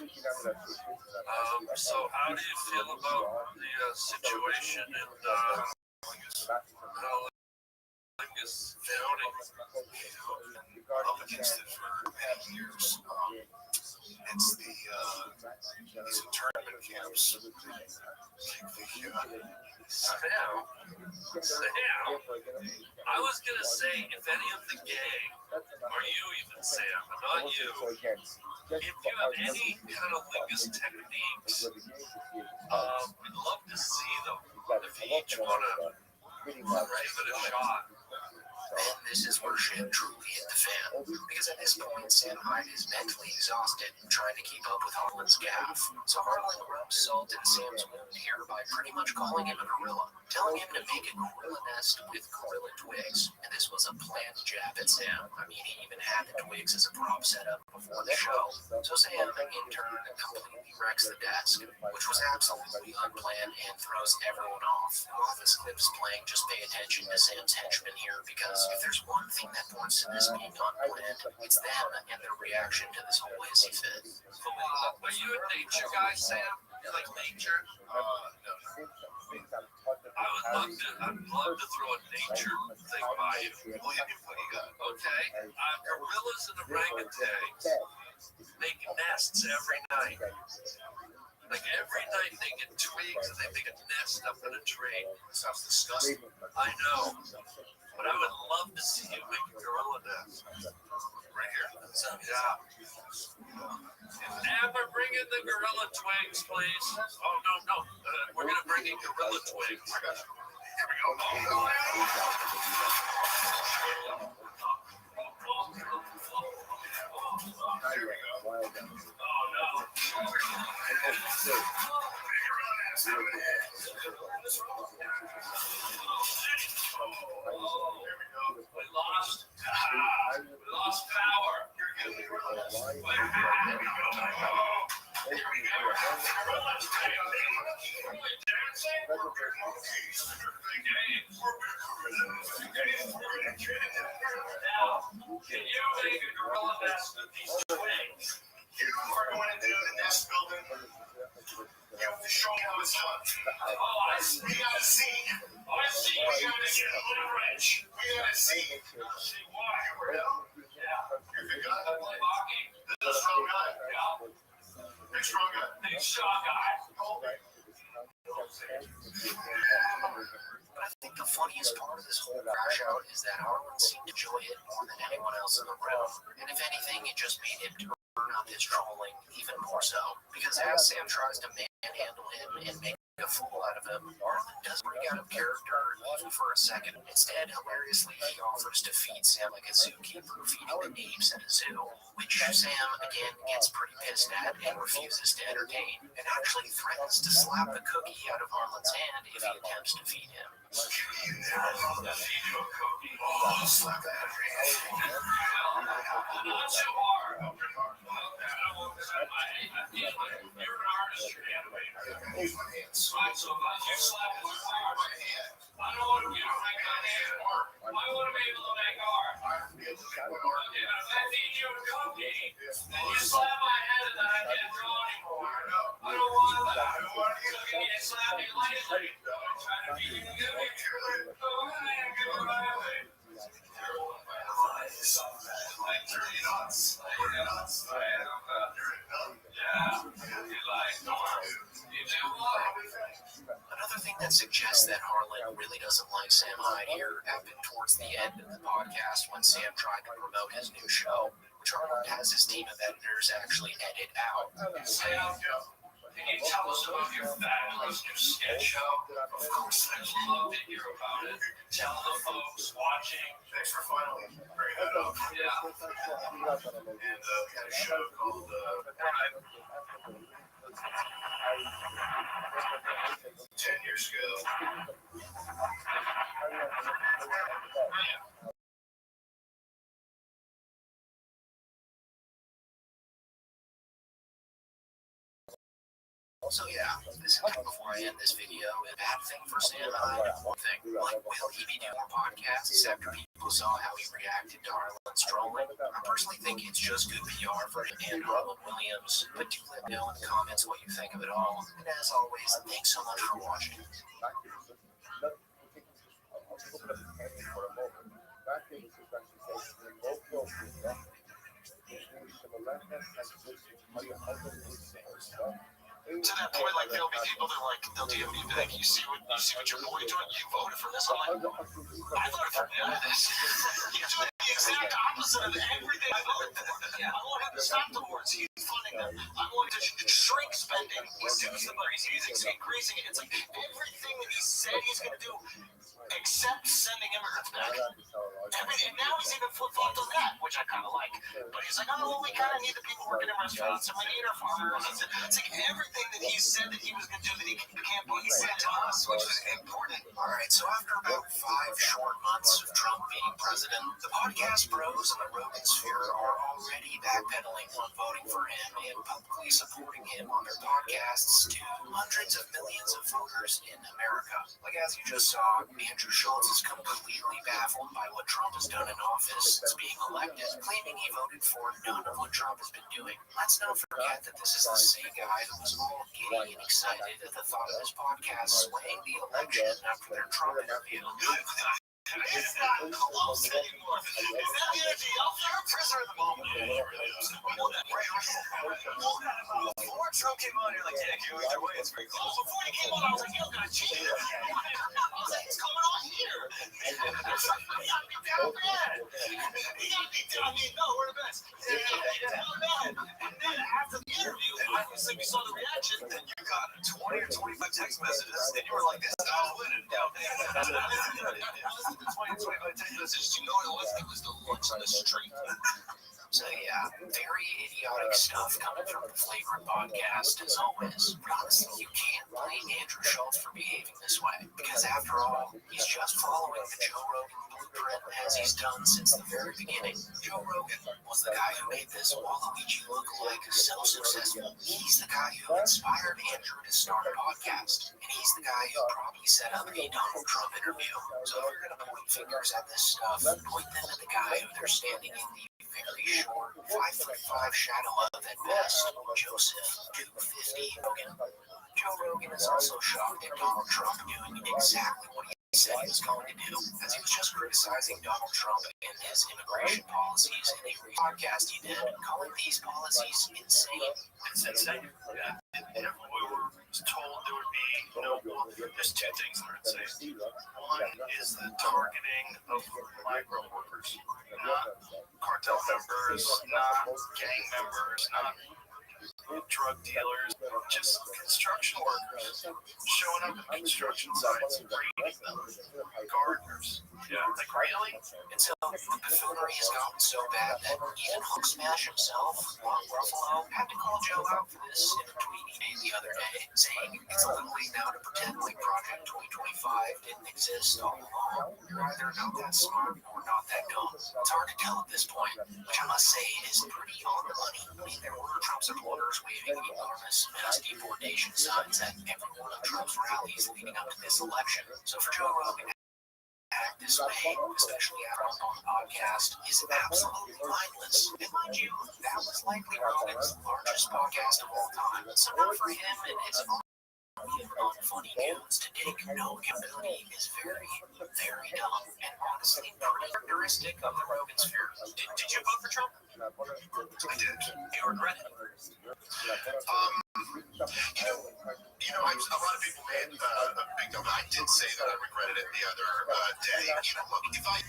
So how do you feel about the situation in Cunnilingus County? Up against it for many years. It's these internment camps. Sam, I was gonna say if any of the gang, or you even Sam, but not you, if you have any cunnilingus techniques, we'd love to see them. If you each wanna give it a shot. And this is where shit truly hit the fan, because at this point Sam Hyde is mentally exhausted trying to keep up with Harlan's gaffe. So Harlan rubs salt in Sam's wound here by pretty much calling him a gorilla, telling him to make a gorilla nest with gorilla twigs, and this was a planned jab at Sam. I mean, he even had the twigs as a prop setup before the show. So Sam, in turn, completely wrecks the desk, which was absolutely unplanned and throws everyone off. While this clip's playing, just pay attention to Sam's henchmen here, because if there's one thing that points to this being unplanned, it's them and their reaction to this whole hissy fit. So, are you a nature guy, Sam? You like nature? I'd love to throw a nature thing by you. What you got? Okay? Gorillas and orangutans make nests every night. Like every night they get twigs and they make a nest up in a tree. Sounds disgusting. I know. But I would love to see you make a gorilla nest. Right here. Yeah. Amber, bring in the gorilla twigs, please. Oh, no. We're going to bring in gorilla twigs. I got you. Here we go. There we go. Oh, no. We lost power. Can you make a gorilla nest with these twigs? You know what we're going to do in the nest building? You have to show me how it's done. Oh, I see. We gotta see. I see. We gotta get a little rich. We gotta see. See why? You know? Yeah. You're the guy. I play hockey. This is a strong guy. Yeah. Big strong guy. Big shot guy. But I think the funniest part of this whole crash out is that Harlan seemed to enjoy it more than anyone else in the room. And if anything, it just made him turn up his trolling even more so. Because as Sam tries to manhandle him and make a fool out of him, Harlan doesn't break out of character even for a second. Instead, hilariously, he offers to feed Sam like a zookeeper feeding the apes at a zoo, which Sam again gets pretty pissed at and refuses to entertain, and actually threatens to slap the cookie out of Harlan's hand if he attempts to feed him. Oh, slap that out of your hand. Not too hard. I feel like you're an artist, you're an animator. Use my hands. Right, so if you slap it with hard, I don't want to be able to make art. I want to be able to make art. Be able to make art. If I feed you a cookie, then you slap my head and then I can't draw anymore. I don't want that. I don't want to get me and slap me lightly. I'm trying to feed you a cookie. Go ahead and give it right away. Like dirty nuts. Another thing that suggests that Harlan really doesn't like Sam Hyde here happened towards the end of the podcast when Sam tried to promote his new show, which Harlan has his team of editors actually edit out. Sam, can you tell us about your fabulous new sketch show? Of course, I'd love to hear about it. Tell the folks watching. Thanks for finally bringing that up. Yeah. And we had a show called 10 years ago. So yeah, this is before I end this video. A bad thing for Sam Hyde, one thing. Like, will he be doing more podcasts after people saw how he reacted to Harlan's trolling? I personally think it's just good PR for him and Harlan Williams. But do let me know in the comments what you think of it all. And as always, thanks so much for watching. To that point, like there'll be people that like they'll DM me back. You see what your boy doing? You voted for this. I'm like, I voted for none of this. You're doing the exact opposite of everything I voted for. Yeah, I want him to stop the wars. He's funding cutting them. I'm going to shrink spending. He's increasing it. It's like everything that he said he's going to do, except sending immigrants back. And now he's even flip-flopped on that, which I kind of like. But he's like, oh, well, we kind of need the people working in restaurants, and we need our farmers. It's like everything that he said that he was going to do that he can't do, he said to us, which is important. All right, so after about 5 short months of Trump being president, the podcast bros and the Rogan sphere are already backpedaling on voting for him and publicly supporting him on their podcasts to hundreds of millions of voters in America. Like as you just saw, Andrew Schultz is completely baffled by what Trump has done in office since being elected, claiming he voted for none of what Trump has been doing. Let's not forget that this is the same guy who was all giddy and excited at the thought of his podcast swaying the election after their Trump interview. It's not close anymore. Is that the energy out there? Prisoner of the moment. Yeah, it really is. Before Trump came on, you're like, yeah, either way, it's very close. Before he came on, I was like, yo, guys, cheating. I was like, it's coming on here. He got me down bad. He got me down. I mean, no, we're the best. Hell man. And then after the interview, obviously we saw the reaction. Then you got 20 or 25 text messages, and you were like, this guy's winning. The 2025 text messages, you know what it was? It was the lunch on the street. So yeah, very idiotic stuff coming from the Flagrant podcast as always. But honestly, you can't blame Andrew Schultz for behaving this way, because after all, he's just following the Joe Rogan blueprint as he's done since the very beginning. Joe Rogan was the guy who made this Waluigi lookalike so successful. He's the guy who inspired Andrew to start a podcast, and he's the guy who probably set up a Donald Trump interview. So if you're gonna point fingers at this stuff, point them at the guy who they're standing in the very short 5'5" shadow of at best, Joseph 250 Rogan. Joe Rogan is also shocked at Donald Trump doing exactly what he said he was going to do, as he was just criticizing Donald Trump and his immigration policies in a recent podcast he did, calling these policies insane. It's insane. Yeah. We were told there would be, there's two things that are insane. One is the targeting of migrant workers, not cartel members, not gang members, not drug dealers, just construction workers showing up at construction sites and greeting them, gardeners. Yeah, like really? And so the buffoonery has gotten so bad that even Hook Smash himself, Mark Ruffalo, had to call Joe out for this in a tweet he made the other day, saying it's a little late now to pretend like Project 2025 didn't exist all along. You're either not that smart or not that dumb. It's hard to tell at this point, which I must say is pretty on the money. I mean, there were Trump supporters waving enormous mass deportation signs at every one of Trump's rallies leading up to this election. So for Joe Rogan to act this way, especially out on the podcast, is absolutely mindless. And mind you, that was likely Rogan's largest podcast of all time. So for him and his own funny news to take no accountability is very, very dumb and honestly pretty characteristic of the Rogan sphere. Did you vote for Trump? I did. Do you regret it? A lot of people made a big deal. I did say that I regretted it the other day. Look, if I...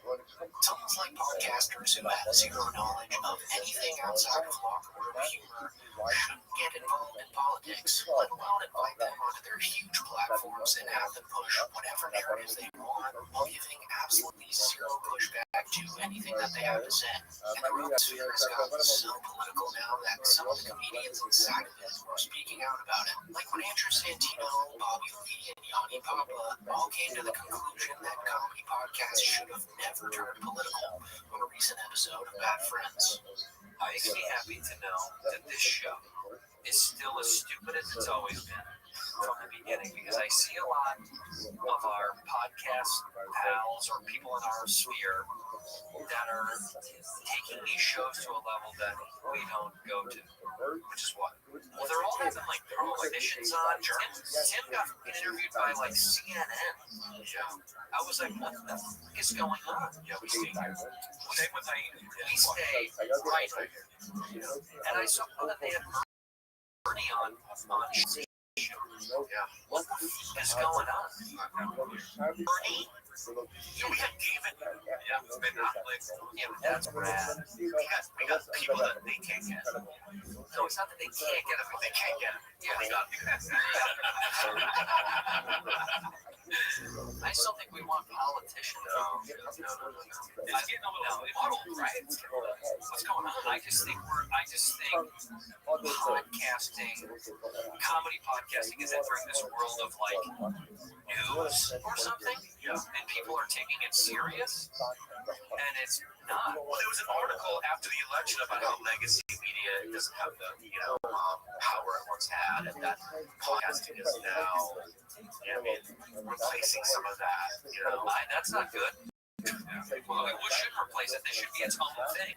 It's almost like podcasters who have zero knowledge of anything outside of locker room humor shouldn't get involved in politics, let alone invite them onto their huge platforms and have them push whatever narrative they want while giving absolutely zero pushback to anything that they have to say. And the Rogan sphere has gotten so political now that some of the comedians inside of it are speaking out about it. Like when Andrew Santino, Bobby Lee, and Yanni Papa all came to the conclusion that comedy podcasts should have never turned political on a recent episode of Bad Friends. It makes me happy to know that this show is still as stupid as it's always been from the beginning, because I see a lot of our podcast pals or people in our sphere that are taking these shows to a level that we don't go to, which is what? Well, they're all having like prohibitions on. Tim got interviewed by like CNN. I was like, what the fuck is going on? Yeah, we stay right here. And I saw that they had Bernie on what the fuck is going on? Bernie? We got David. Yeah, it's been not like. Yeah, but that's rad. We got people that they can't get. No, it's not that they can't get it, but they can't get it. Yeah, it's not. I still think we want politicians. No. It's getting a little muddled, right? What's going on? I just think podcasting, comedy podcasting is entering this world of like news or something, and people are taking it serious, and it's not. Well, there was an article after the election about how legacy media doesn't have the power it once had, and that podcasting is now, replacing some of that. That's not good. Well, we shouldn't replace it. This should be its own thing.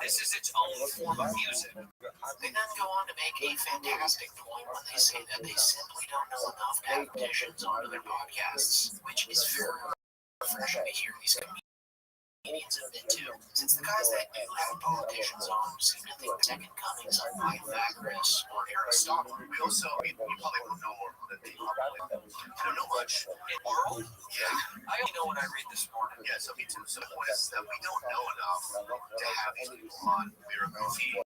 This is its own form of music. They then go on to make a fantastic point when they say that they simply don't know enough to have petitions onto their podcasts, which is very refreshing to hear these comedians admit to, since the guys that do have politicians on seem to think second comings of Pythagoras or Aristotle. We also, we probably will know more than they probably don't know much. Oral? Yeah. I only know what I read this morning. Yeah, so me too. So the point is that we don't know enough to have these people on. We're goofy.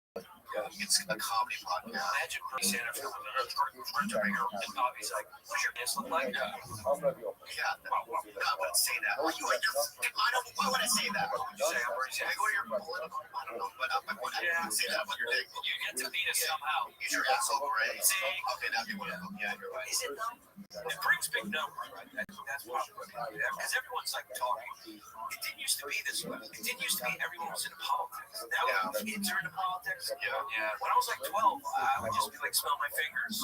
It's a comedy podcast. Imagine Bernie Sanders coming to Earth and Bobby's like, what's your penis look like? Yeah, I wouldn't say that. Why would I say that? What would you say? I'm Bernie Sanders. I go to your political, I don't know, but I wouldn't say that. But You get to beat us somehow. use your asshole gray. See? Okay, that'd be one of them. Yeah, you're right. Is it though? It brings big numbers, right? That's probably because everyone's like talking. It didn't used to be this way. It didn't used to be everyone was into politics. Now kids are into politics. Yeah. When I was like 12, I would just be like, smell my fingers.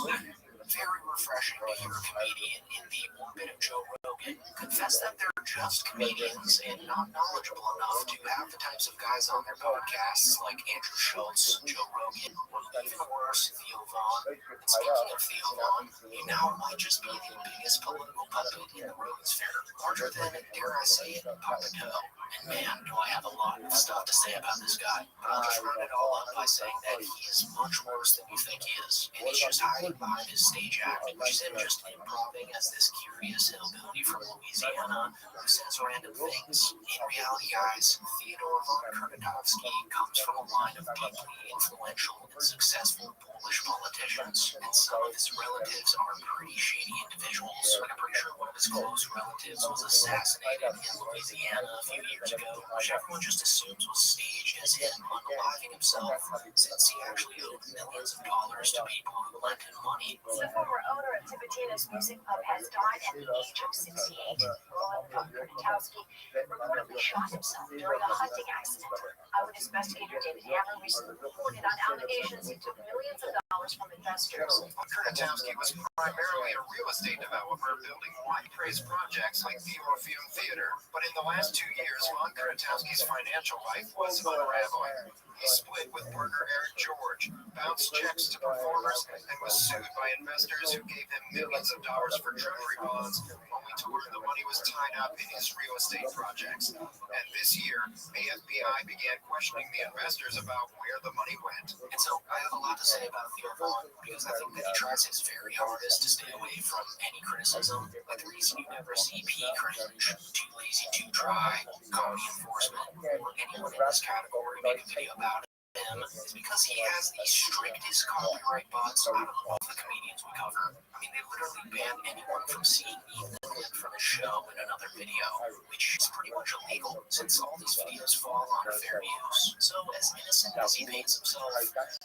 Very refreshing to hear a comedian in the orbit of Joe Rogan confess that they're just comedians and not knowledgeable enough to have the types of guys on their podcasts like Andrew Schultz, Joe Rogan, or even worse, Theo Vaughn. And speaking of Theo Vaughn, he now might just be the biggest political puppet in the Rogan sphere, larger than, dare I say it, Papa Doe. And man, do I have a lot of stuff to say about this guy. But I'll just run it all up by saying that he is much worse than you think he is. And he's just hiding behind his stage act, which is him just improving as this curious hillbilly from Louisiana who says random things. In reality, guys, Theodore von Kurnatovsky comes from a line of deeply influential and successful Polish politicians. And some of his relatives are pretty shady individuals. Like I'm pretty sure one of his close relatives was assassinated in Louisiana a few years ago, which everyone just assumes was staged as him unaliving himself, since he actually owed millions of dollars to people who lent him money. The former owner of Tibetan's Music Club has died at the age of 68. Ron von Kurnatovsky reportedly shot himself during a hunting accident. Eyewitness investigator David Hammer recently reported on allegations he took millions of dollars from investors. Kurnatovsky was primarily a real estate developer building wide-praised projects like the Orpheum Theater. But in the last 2 years, von Kurnatovsky's financial life was unraveling. He split with partner Eric George, bounced checks to performers, and was sued by investors who gave him millions of dollars for treasury bonds, only to learn the money was tied up in his real estate projects. And this year, the FBI began questioning the investors about where the money went. And so I have a lot to say about Theo Vaughn because I think that he tries his very hardest to stay away from any criticism. Like the reason you never see P Cringe, Too Lazy to Try, Comedy Enforcement, or anyone in this category make a video about him is because he has the strictest copyright bans out of all the comedians we cover. I mean, they literally ban anyone from seeing even a clip from his show in another video, which is pretty much illegal since all these videos fall under fair use. So, as innocent as he paints himself,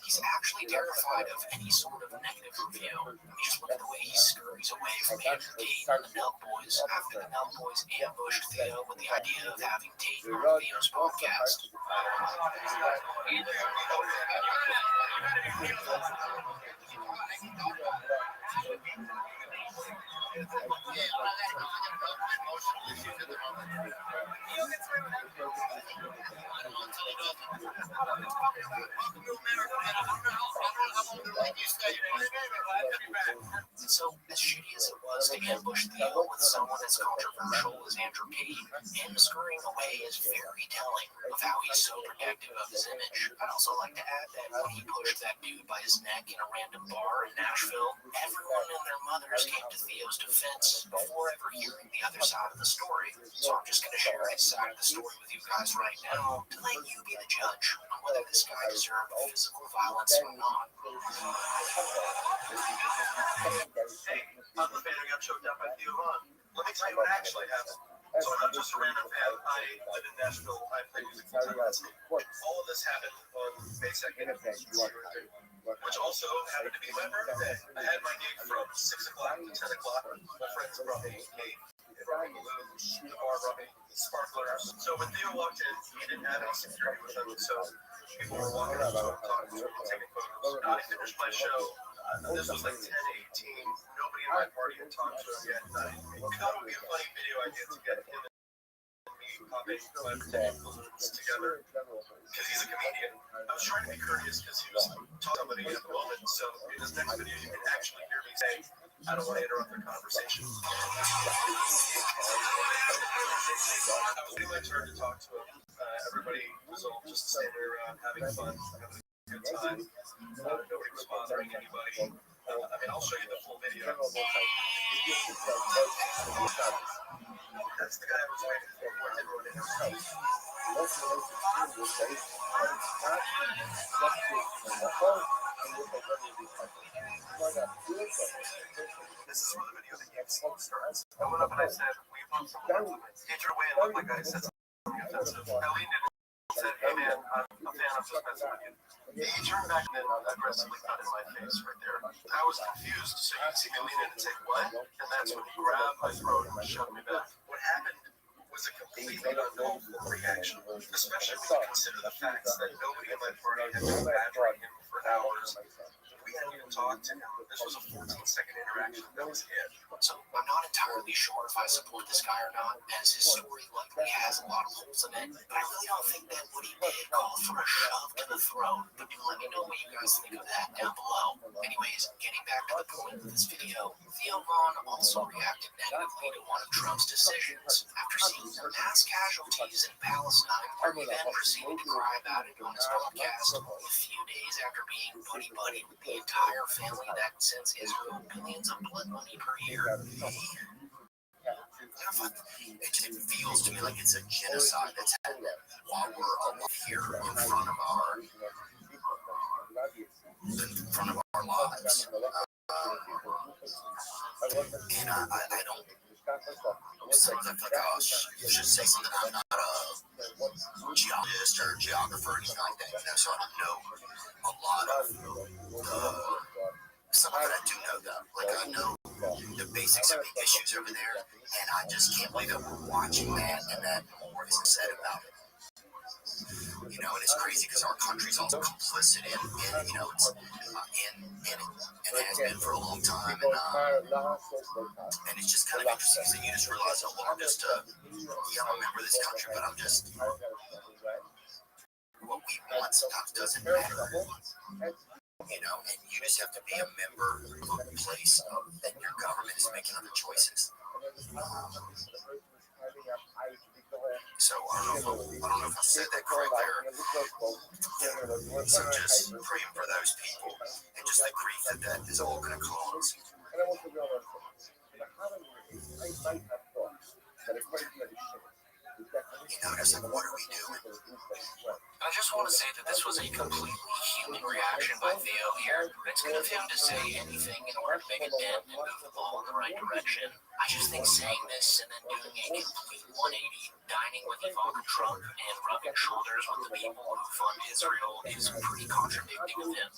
he's actually terrified of any sort of negative review. I mean, just look at the way he scurries away from Andrew Tate and the Nelk Boys after the Nelk Boys ambushed Theo with the idea of having Tate on Theo's podcast. So, as shitty as it was to ambush Theo with someone as controversial as Andrew Tate, him scurrying away is very telling of how he be so protective of his image. I'd also like to add that when he pushed that dude by his neck in a random bar in Nashville, everyone and their mothers came to Theo's defense before ever hearing the other side of the story. So I'm just going to share his side of the story with you guys right now to let you be the judge on whether this guy deserved physical violence or not. Hey, I'm the fan who got choked out by Theo Vaughn. Let me tell you what actually happened. So I'm not just a random fan. I live in Nashville. I play music full time. All of this happened on May 2nd, which also happened to be my birthday. I had my gig from 6 o'clock to 10 o'clock. My friends brought me cake. They brought me balloons. The bar brought me sparklers. So when Theo walked in, he didn't have any security with him. So people were walking up to him, talking to him, taking photos. I finished my show. This was like 10:18. Nobody in my party had talked to him yet. We thought it would be a funny video idea to get him and me popping balloons together because he's a comedian. I was trying to be courteous because he was talking to somebody at the moment. So in this next video, you can actually hear me say, I don't want to interrupt their conversation. I was waiting my turn to talk to him. Everybody was all just sitting there having fun, having a good time. Nobody was bothering anybody. I'll show you the full video. That's the guy I was waiting for. I didn't run into him. This is where the video that you starts. I went up and I said, will you bump someone? He turned away and looked like I said something offensive. I leaned in and said, hey man, I'm a fan, I'm just messing with you. He turned back and then aggressively cut in my face right there. I was confused, so you see me lean in and say, what? And that's when he grabbed my throat and shoved me back. What happened was a completely unknown reaction, especially when you consider the facts that nobody in my party had been badgering him for hours. We hadn't even talked to him. This was a 14-second interaction. That was it. So I'm not entirely sure if I support this guy or not, as his story likely has a lot of holes in it. But I really don't think that what he did called for a shove to the throat. But do let me know what you guys think of that down below. Anyways, getting back to the point of this video, Theo Vaughn also reacted negatively to one of Trump's decisions. After seeing the mass casualties in Palestine, he then proceeded to cry about it on his podcast. A few days after being buddy-buddy with the entire family that sends Israel billions of blood money per year. It feels to me like it's a genocide that's happening while we're all here in front of our lives. And I don't say that like, oh, you should say something. I'm not a geologist or geographer or anything like that, so I don't know a lot of some of it I do know though. Like I know the basics of the issues over there, and I just can't believe that we're watching that and that more isn't said about it. You know, and it's crazy because our country's also complicit in you know, it's in it, and it has been for a long time, and it's just kind of interesting because you just realize, oh, well, I'm just a member of this country, but I'm just what we want sometimes doesn't matter. You know, and you just have to be a member of the place, and your government is making other choices. So I don't know if I said that correctly. So just praying for those people and just the grief that is all going to cause. You know, it's like, what are we doing? I just want to say that this was a completely human reaction by Theo here. It's good of him to say anything in order to make a dent and move the ball in the right direction. I just think saying this and then doing a complete 180, dining with Ivanka Trump and rubbing shoulders with the people who fund Israel is pretty contradicting of him.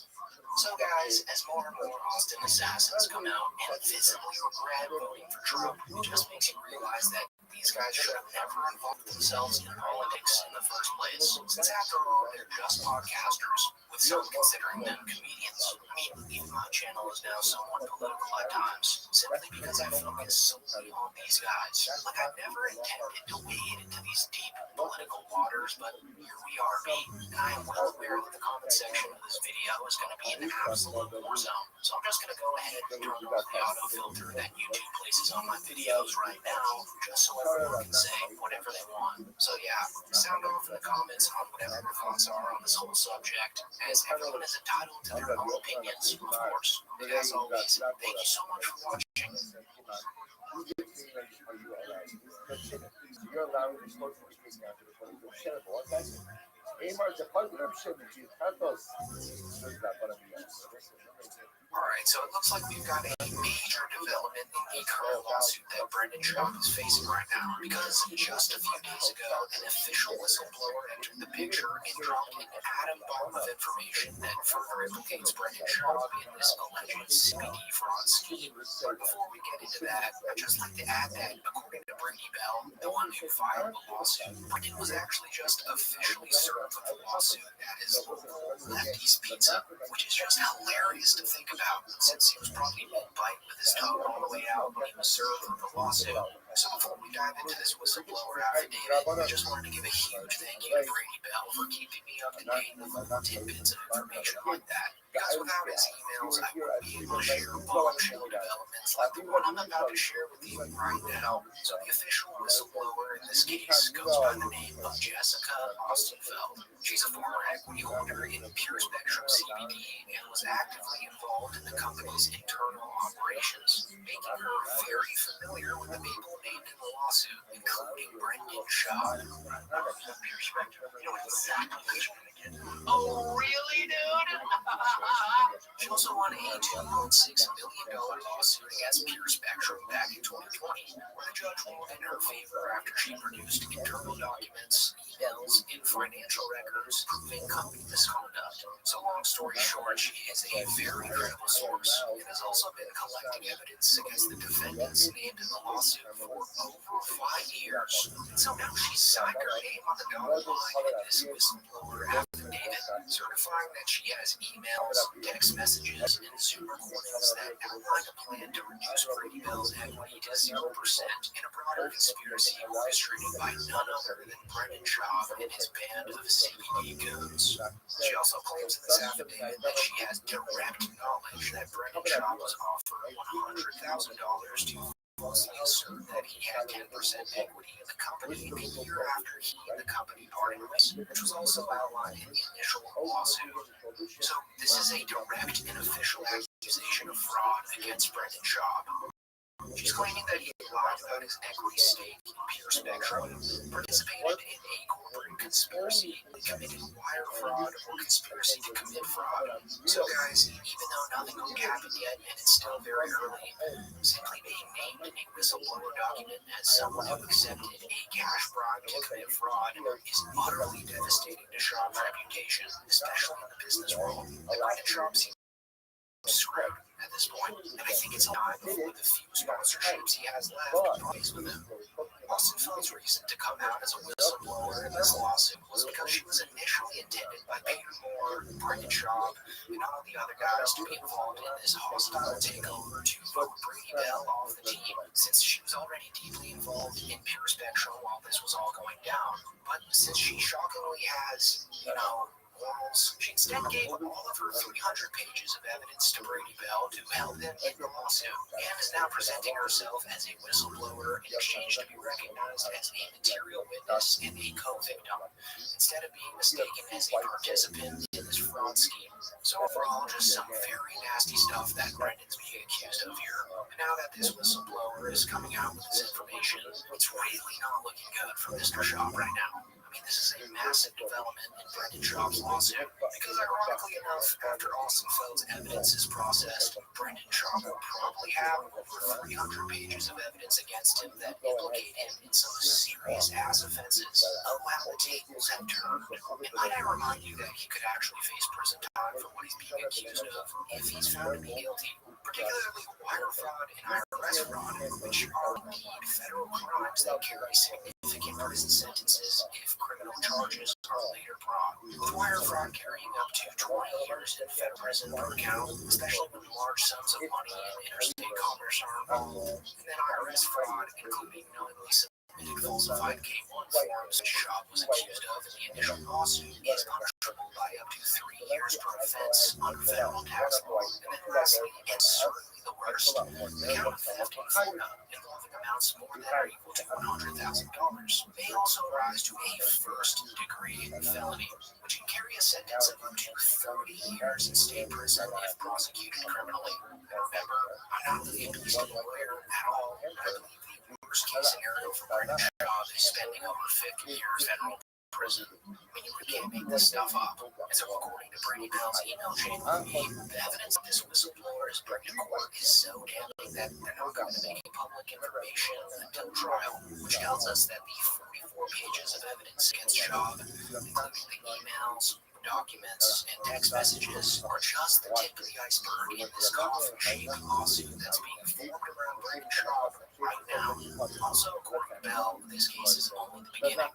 So guys, as more and more Austin assassins come out and visibly regret voting for Trump, it just makes you realize that these guys should have never involved themselves in politics in the first place, since after all, they're just podcasters, with some considering them comedians. I Even my channel is now somewhat political at times, simply because I focus solely on these guys. Like, I never intended to wade into these deep political waters, but here we are, and I am well aware that the comment section of this video is going to be an absolute war zone. So I'm just going to go ahead and turn off the auto filter that YouTube places on my videos right now, just so everyone can say whatever they want. So yeah, sound off in the comments on whatever your thoughts are on this whole subject, as everyone is entitled to their own opinions, of course. And as always, thank you so much for watching. You're allowed to expose the street now to the police. Alright, so it looks like we've got a major development in the current lawsuit that Brendan Schaub is facing right now. Because just a few days ago, an official whistleblower entered the picture and dropped an atom bomb of information that further implicates Brendan Schaub in this alleged CBD fraud scheme. But before we get into that, I'd just like to add that, according to Brady Bell, the one who filed the lawsuit, Brendan was actually just officially served with the lawsuit at his local Lefty's Pizza, which is just hilarious to think about, since he was probably mid-bite with his tongue all the way out when he was served with the lawsuit. So before we dive into this whistleblower affidavit, I just wanted to give a huge thank you to Brady Bell for keeping me up to date with tidbits of information like that. Because without his emails, I wouldn't be able to share bombshell developments like the one I'm about to share with you right now. So the official whistleblower in this case goes by the name of Jessica Ostenfeld. She's a former equity holder in Pure Spectrum CBD and was actively involved in the company's internal operations, making her very familiar with the people named in the lawsuit, including Brendan Schaub. Pure Spectrum. You know exactly what you're going to get. Oh, really, dude? She also won a $2.6 million lawsuit against Pure Spectrum back in 2020, where the judge ruled in her favor after she produced internal documents, emails, and financial records proving company misconduct. So long story short, she is a very credible source and has also been collecting evidence against the defendants named in the lawsuit for over 5 years. And so now she's signed her name on the dotted line in this whistleblower affidavit, certifying that she has emails, text messages, and Zoom recordings that outline a plan to reduce Brady Bell's equity to 0% in a broader conspiracy orchestrated by none other than Brendan Schaub and his band of CBD goons. She also claims in this affidavit that she has direct knowledge that Brendan Schaub was offered $100,000 to falsely assert that he had 10% equity in the company a year after he and the company parted ways, which was also outlined in the initial lawsuit. So this is a direct and official accusation of fraud against Brendan Schaub. She's claiming that he lied about his equity stake in Pure Spectrum, participated in a corporate conspiracy, committed wire fraud, or conspiracy to commit fraud. So guys, even though nothing happened yet and it's still very early, simply being named in a whistleblower document as someone who accepted a cash bribe to commit fraud is utterly devastating to Schaub's reputation, especially in the business world. And Brendan Schaub seems screwed at this point, and I think it's time before the few sponsorships he has left plays with him. Ostenfeld's reason to come out as a whistleblower in this lawsuit was because she was initially intended by Peter Moore, Brendan Schaub, and all the other guys to be involved in this hostile takeover to vote Brady Bell off the team, since she was already deeply involved in Pure Spectrum while this was all going down. But since she shockingly has, morals, she instead gave all of her 300 pages of evidence to Brady Bell to help them in the lawsuit, and is now presenting herself as a whistleblower in exchange to be recognized as a material witness and a co-victim, instead of being mistaken as a participant in this fraud scheme. So overall, just some very nasty stuff that Brendan's being accused of here. And now that this whistleblower is coming out with this information, it's really not looking good for Mr. Schaub right now. This is a massive development in Brendan Schaub's lawsuit, because ironically enough, after Ostenfeld's evidence is processed, Brendan Schaub will probably have over 300 pages of evidence against him that implicate him in some serious-ass offenses. Oh, how the tables have turned. And might I remind you that he could actually face prison time for what he's being accused of if he's found to be guilty, particularly wire fraud and IRS fraud, which are indeed federal crimes that carry significant prison sentences if criminal charges are later brought, with wire fraud carrying up to 20 years in federal prison per count, especially when large sums of money and interstate commerce are involved, and then IRS fraud, including knowingly submitting falsified K-1 forms, which Schaub was accused of in the initial lawsuit, is punishable by up to 3 years per offense under federal tax law. And then lastly, and certainly the worst, the count of theft in Florida involving amounts more than or equal to $100,000 may also rise to a first-degree felony, which can carry a sentence of up to 30 years in state prison if prosecuted criminally. And remember, I'm not the abuse lawyer at all. I believe the worst-case scenario for Brendan Schaub is spending over 50 years in federal prison. I mean, you can't make this stuff up. And so, according to Brady Bell's email chain with me, the evidence of this whistleblower is brought to court is so damning that they're not going to make public information until trial, which tells us that the 44 pages of evidence against Schaub, including the emails, documents, and text messages, are just the tip of the iceberg in this coffin-shaped lawsuit that's being formed around Brendan Schaub right now. Also, according to Bell, this case is only the beginning.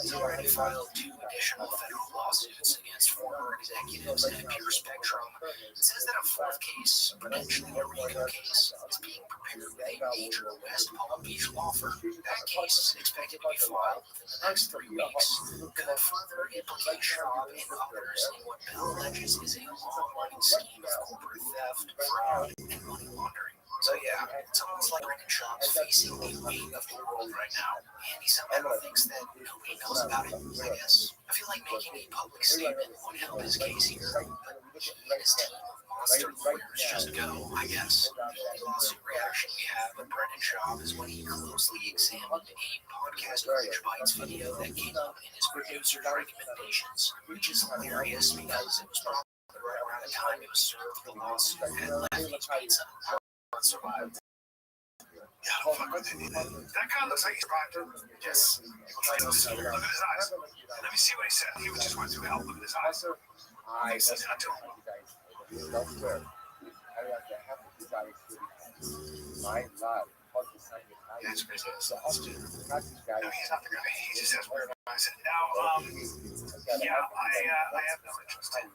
He's already filed 2 additional federal lawsuits against former executives at Pure Spectrum. It says that a 4th case, potentially a RICO case, is being prepared with a major West Palm Beach law firm. That case is expected to be filed within the next 3 weeks. Could further implicate Schaub and others in what Bell alleges is a long-running scheme of corporate theft, fraud, and money laundering. So yeah, it's almost like Brendan Schaub's facing the weight of the world right now, and he somehow thinks that nobody knows about it, I guess. I feel like making a public statement would help his case here, but he and his team of monster lawyers just go, I guess. The only lawsuit reaction we have with Brendan Schaub is when he closely examined a podcast Rage Bites video that came up in his producer's recommendations, which is hilarious because it was probably right around the time it was served the lawsuit at Lefty's Pizza. Survived. Yeah, I don't fuck with any of that. That guy looks like he's survived. Yes. Look at his eyes. Let me see what he said. He just went through hell. Look at his eyes. I said that to him. My love. Yeah, it's crazy. He's not the guy. He just has weird eyes. Now, yeah, I have no interest in.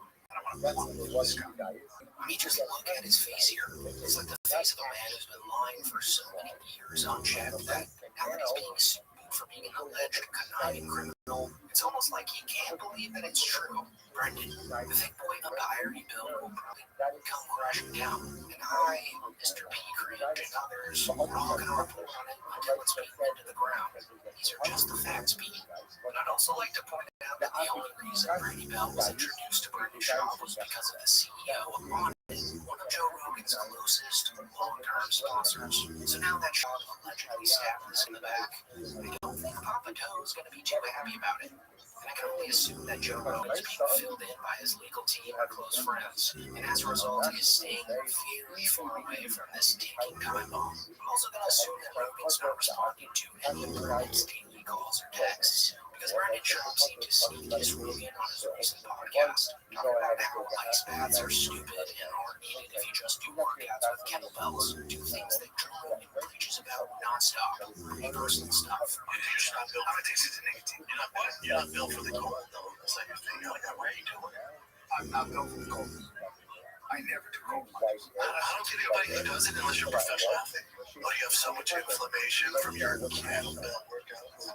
We just look at his face here. It's like the face of a man who's been lying for so many years unchecked that now that he's being sued for being an alleged conniving criminal, it's almost like he can't believe that it's true. Brendan, the thick boy empire he built will probably come crashing down, and I, Mr. P. Cringe, and others are all going to report on it until it's beaten into the ground. These are just the facts, Pete. But I'd also like to point out that the only reason Brady Bell was introduced to Brendan Schaub was because of the CEO of Monday, one of Joe Rogan's closest long-term sponsors. So now that Schaub allegedly stabbed this in the back, I don't think Papa Toe is going to be too happy about it. And I can only assume that Joe Rogan's being filled in by his legal team or close friends, and as a result, he is staying very far away from this ticking time bomb. I'm also going to assume that Rogan's not responding to any of Brendan's daily calls or texts, because Brendan Schaub seemed to sneak this Rogan on his recent podcast, talking about how ice baths are stupid and aren't needed if you just do workouts with kettlebells, do things that Joe Rogan preaches about nonstop, pretty personal stuff. You're just not built for taste of nicotine. You're not what? You're not built for the cold, though. It's like you're thinking, like, why are you doing it? I'm not built for the cold. I never do cold. I don't think anybody who does it unless you're a professional athlete. Oh, you have so much inflammation from your kettlebell workouts.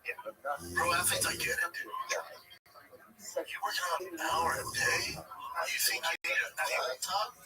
Yeah. Pro athletes, I get it, dude. You're working out an hour a day? You think you need a tabletop?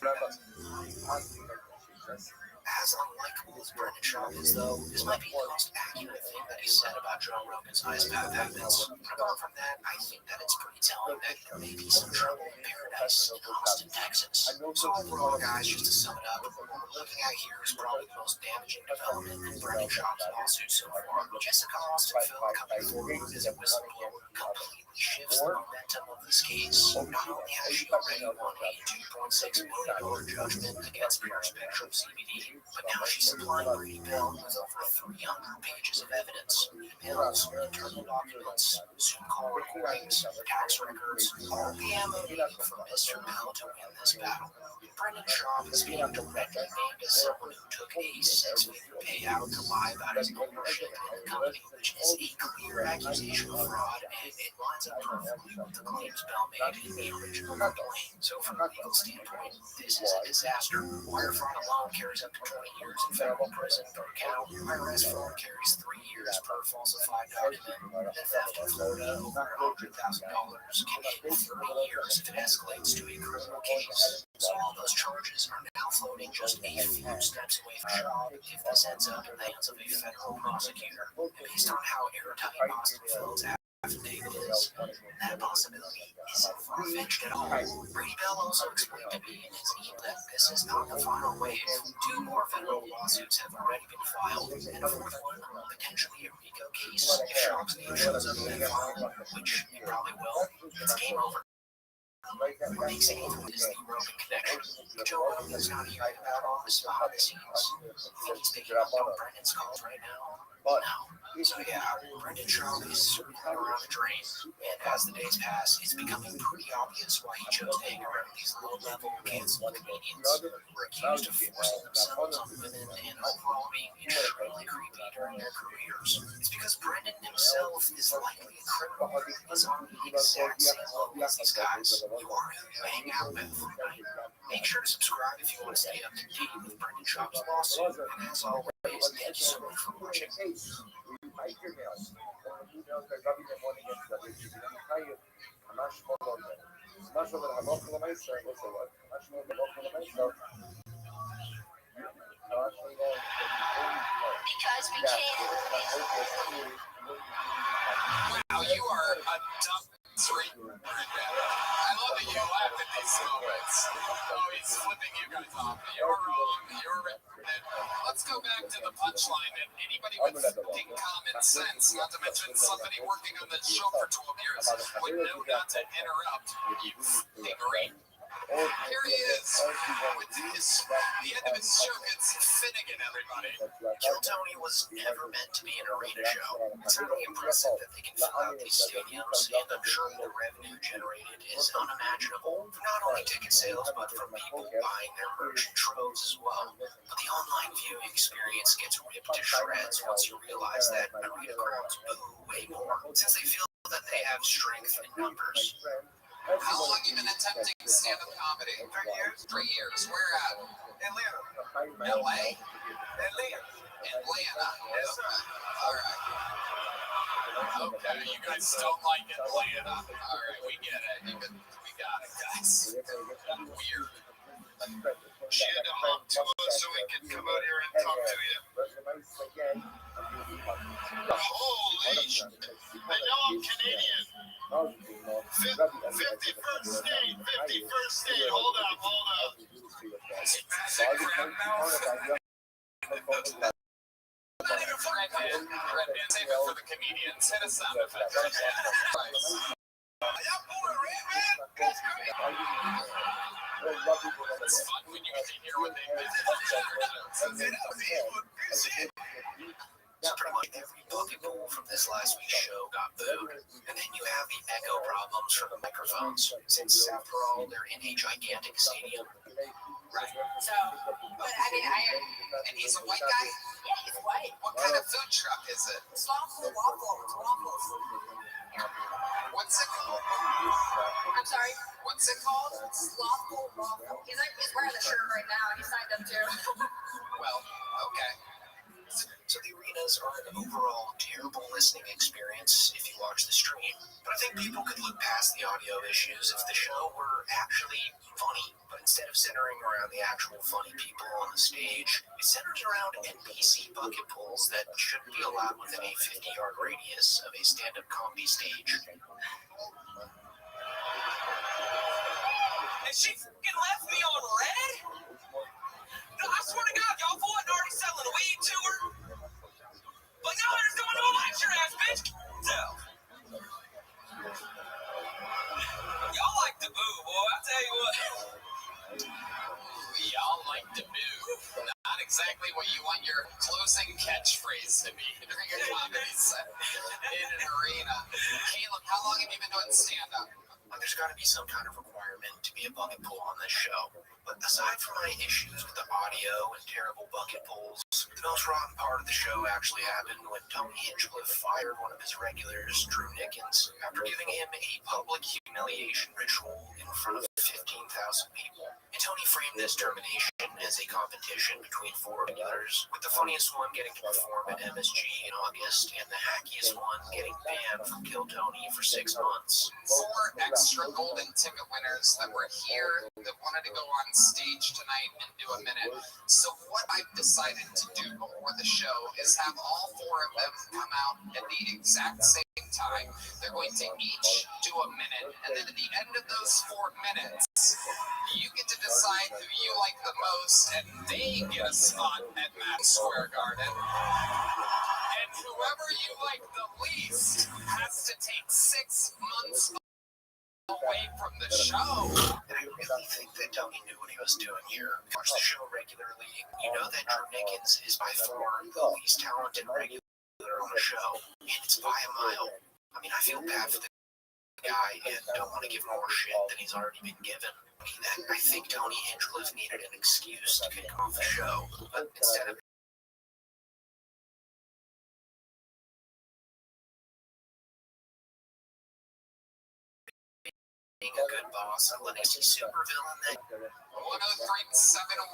As unlikable as Brendan Schaub is, though, this might be the most accurate thing that he said about Joe Rogan's ice bath habits. Apart from that, I think that it's pretty telling that there may be some trouble in paradise in Austin, Texas. So overall, guys, just to sum it up, what we're looking at here is probably the most damaging development in Brendan Schaub's lawsuit so far. Jessica Austin Phil coming forward as a whistleblower completely shifts the momentum momentum of this case. Not only has she already won a $2.6 million judgment against Pure Spectrum CBD, but now she's supplying Brady Bell with over 300 pages of evidence, emails, internal documents, Zoom call recordings, tax records, all PMOing for Mr. Bell to win this battle. Brendan Schaub is being directly named as someone who took a six-figure payout to lie about his ownership in the company, which is a clear accusation of fraud, and it lines up perfectly with the claims Bell made in the original complaint. So from a legal standpoint, this is a disaster. Wire fraud alone carries up to 20 years in federal prison per count. IRS fraud carries 3 years per falsified document. And theft in Florida over $100,000 can hit 30 years if it escalates to a criminal case. So all those charges are now floating just a few steps away from Schaub if this ends up in the hands of a federal prosecutor. And based on how airtight Boston Phil's affidavit is, that possibility isn't far-fetched at all. Brady Bell also explained to me in his email that this is not the final wave. 2 more federal lawsuits have already been filed, and a 4th one, potentially a RICO case. If Schaub's name shows up in that file, which it probably will, it's game over. What makes it even is the Rogan connection. Joe Rogan is not hearing about all this behind the scenes. I think he's picking up on Brendan's calls right now. No. So yeah, Brendan Schaub is certainly around the drain. And as the days pass, it's becoming pretty obvious why he chose to hang around these low-level canceled comedians who were accused of forcing themselves on women and overall being extremely creepy during their careers. It's because Brendan himself is likely a criminal who is on the exact same level as these guys. You are who you hang out with. Make sure to subscribe if you want to stay up to date with Brendan Schaub's lawsuit. And as always, thank you so much for watching. Because we can. Wow, you are a dumb street brigade. I love that you laugh at these moments. Oh, he's flipping you guys off. You're wrong. You're right. Let's go back to the punchline. And anybody with fucking common sense, not to mention somebody working on the show for 12 years, would know not to interrupt. You figurine. Here he is with the end of his joke. It's Finnegan, everybody. Kill Tony was never meant to be an arena show. It's really impressive that they can fill out these stadiums, and I'm sure the revenue generated is unimaginable for not only ticket sales, but from people buying their merch in troves as well. But the online viewing experience gets ripped to shreds once you realize that arena crowds boo way more, since they feel that they have strength in numbers. How long have you been attempting stand-up comedy? 3 years. 3 years. Where at? Atlanta. L.A.? Atlanta. Atlanta. Yes, sir. All right. Okay, you guys don't like Atlanta. All right, we get it. We got it, guys. Weird. She had to hop to us so we could come out here and talk to you. Holy shit. I know I'm Canadian. 51st state. 51st state. Hold up. Magic crab mouth. Not even Redman. Save it for the comedians. Hit a sound effect. It's fun when you get to hear what they did. So pretty much every bucket pool from this last week's show got booed. And then you have the echo problems from the microphones, since after all, they're in a gigantic stadium. Right. So, but I mean, And he's a white guy? yeah, he's white. What kind of food truck is it? Slothful waffles. What's it called? I'm sorry, What's it called? slothful waffle. He's wearing the shirt right now. He signed up too. Well, okay. So the arenas are an overall terrible listening experience if you watch the stream. But I think people could look past the audio issues if the show were actually funny. But instead of centering around the actual funny people on the stage, it centers around NPC bucket pools that shouldn't be allowed within a 50-yard radius of a stand-up comedy stage. And she fucking left me on red? No, I swear to God, y'all wasn't already selling weed to her? But y'all are just going to elect your ass, bitch! So. exactly what you want your closing catchphrase to be during a comedy set in an arena. Caleb, how long have you been doing stand-up? There's got to be some kind of requirement to be a bucket pull on this show. But aside from my issues with the audio and terrible bucket pulls, the most rotten part of the show actually happened when Tony Hinchcliffe fired one of his regulars, Drew Nickens, after giving him a public humiliation ritual in front of 15,000 people. And Tony framed this termination as a competition between four regulars, with the funniest one getting to perform at MSG in August, and the hackiest one getting banned from Kill Tony for 6 months. 4 extra golden ticket winners that were here that wanted to go on stage tonight and do a minute. So what I've decided to do before the show is have all 4 of them come out at the exact same time. They're going to each do a minute, and then at the end of those 4 minutes, you get to decide who you like the most, and they get a spot at Madison Square Garden. And whoever you like the least has to take 6 months away from the show. And I really think that Tony knew what he was doing here. Watch the show regularly. You know that Drew Nickens is by far the least talented regular on the show, and it's by a mile. I mean, I feel bad for the guy and don't want to give more shit than he's already been given. I think Tony Hinchcliffe needed an excuse to kick off the show, but instead of being a good boss and letting see supervillain that 103.7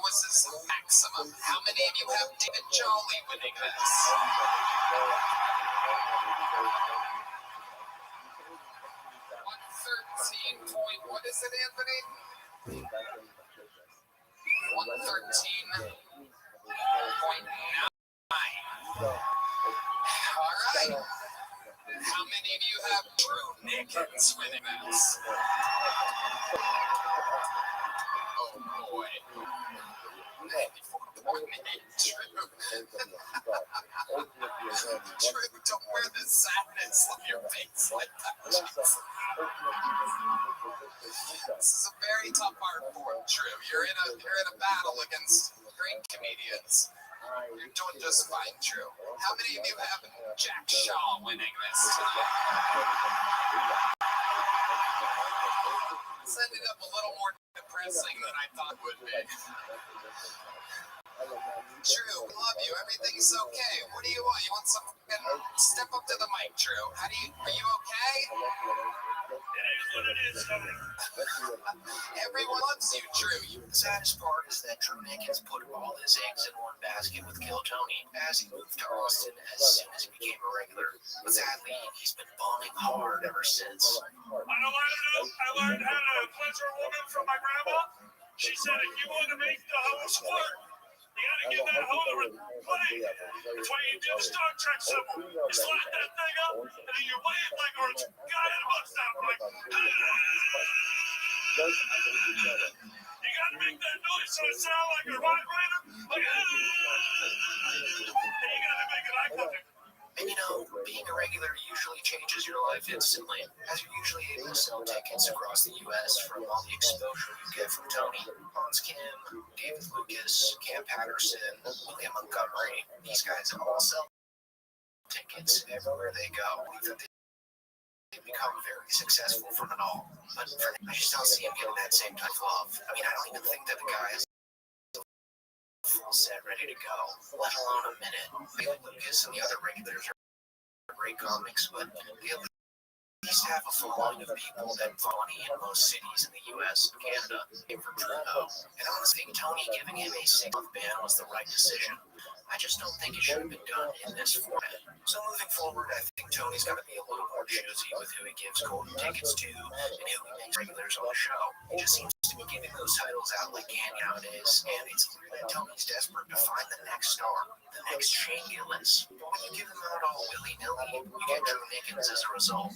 was his maximum. How many of you have David Jolly winning this? 113 point, what is it, Anthony? 113.9. All right. How many of you have Drew Nickens winning this? Oh boy. 94.8. Drew, don't wear the sadness on your face like that. This is a very tough art form, Drew. You're in a battle against great comedians. You're doing just fine, Drew. How many of you have Jack Shaw winning this tonight? It's ended up a little more depressing than I thought it would be. Drew, love you. Everything's okay. What do you want? You want some? Step up to the mic, Drew. Are you okay? It is what it is, Tony. Everyone loves you, Drew. The saddest part is that Drew Nickens put all his eggs in one basket with Kill Tony as he moved to Austin as soon as he became a regular. But sadly, he's been bombing hard ever since. I learned how to pleasure a woman from my grandma. She said if you want to make the host flirt, you gotta give that hoe a play. That's why you do Star Trek symbol. You slap that thing up, and then you play it like, or it's got it a bus stop, like, you gotta make that noise so it sounds like a vibrator, like, and you gotta make it eye contact. And you know, being a regular usually changes your life instantly, as you're usually able to sell tickets across the U.S. from all the exposure you get from Tony, Hans Kim, David Lucas, Cam Patterson, William Montgomery. These guys all sell tickets everywhere they go. They've become very successful from it all. But I just don't see him getting that same type of love. I mean, I don't even think that the guy is full set ready to go, let alone a minute. David Lucas and the other regulars are great comics, but they at least have a following of people that funny in most cities in the US and Canada, and for Trudeau. And honestly, Tony giving him a 6-month ban was the right decision. I just don't think it should have been done in this format. So moving forward, I think Tony's got to be a little more choosy with who he gives golden tickets to and who he makes regulars on the show. He just seems to be giving those titles out like candy nowadays, and it's clear that Tony's desperate to find the next star, the next Shane Gillis. But when you give them out all willy-nilly, you get Drew Nickens as a result.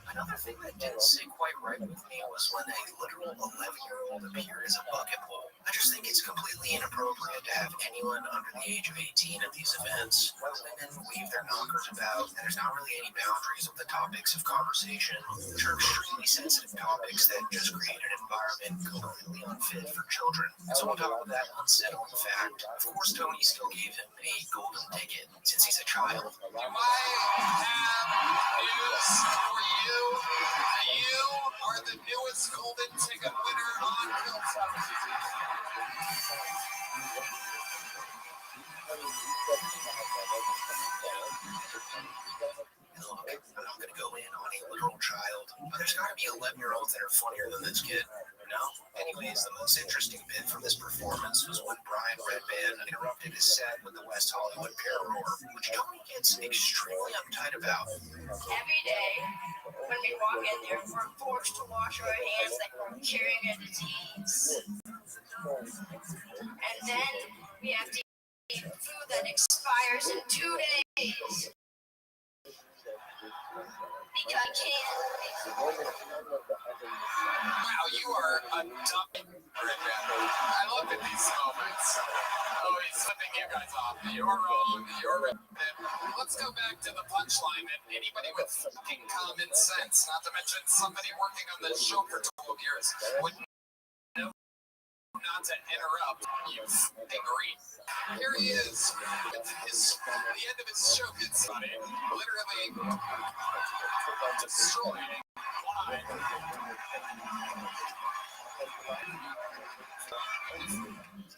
Another thing that didn't sit quite right with me was when a literal 11-year-old appeared as a bucket bowl. I just think it's completely completely inappropriate to have anyone under the age of 18 at these events. Women wave their knockers about, and there's not really any boundaries of the topics of conversation, which are extremely sensitive topics that just create an environment completely unfit for children. And so on top of that unsettling fact, of course Tony still gave him a golden ticket since he's a child. You might have news for you. You are the newest golden ticket winner on Real Talk. And look, I'm not going to go in on a literal child, but there's got to be 11-year-olds that are funnier than this kid. No? Anyways, the most interesting bit from this performance was when Brian Redband interrupted his set with the West Hollywood Pear Roar, which Tony gets extremely uptight about. Every day, when we walk in there, we're forced to wash our hands like we're carrying a disease. And then we have to eat food that expires in 2 days. Because I can't. Wow, you are a dumb I love in these moments. Oh, he's flipping you guys off. You're wrong. You're right. Let's go back to the punchline. And anybody with fucking common sense, not to mention somebody working on this show for 12 years, would know not to interrupt, you thiggery. Here he is with the end of his show. It's literally destroying. Why?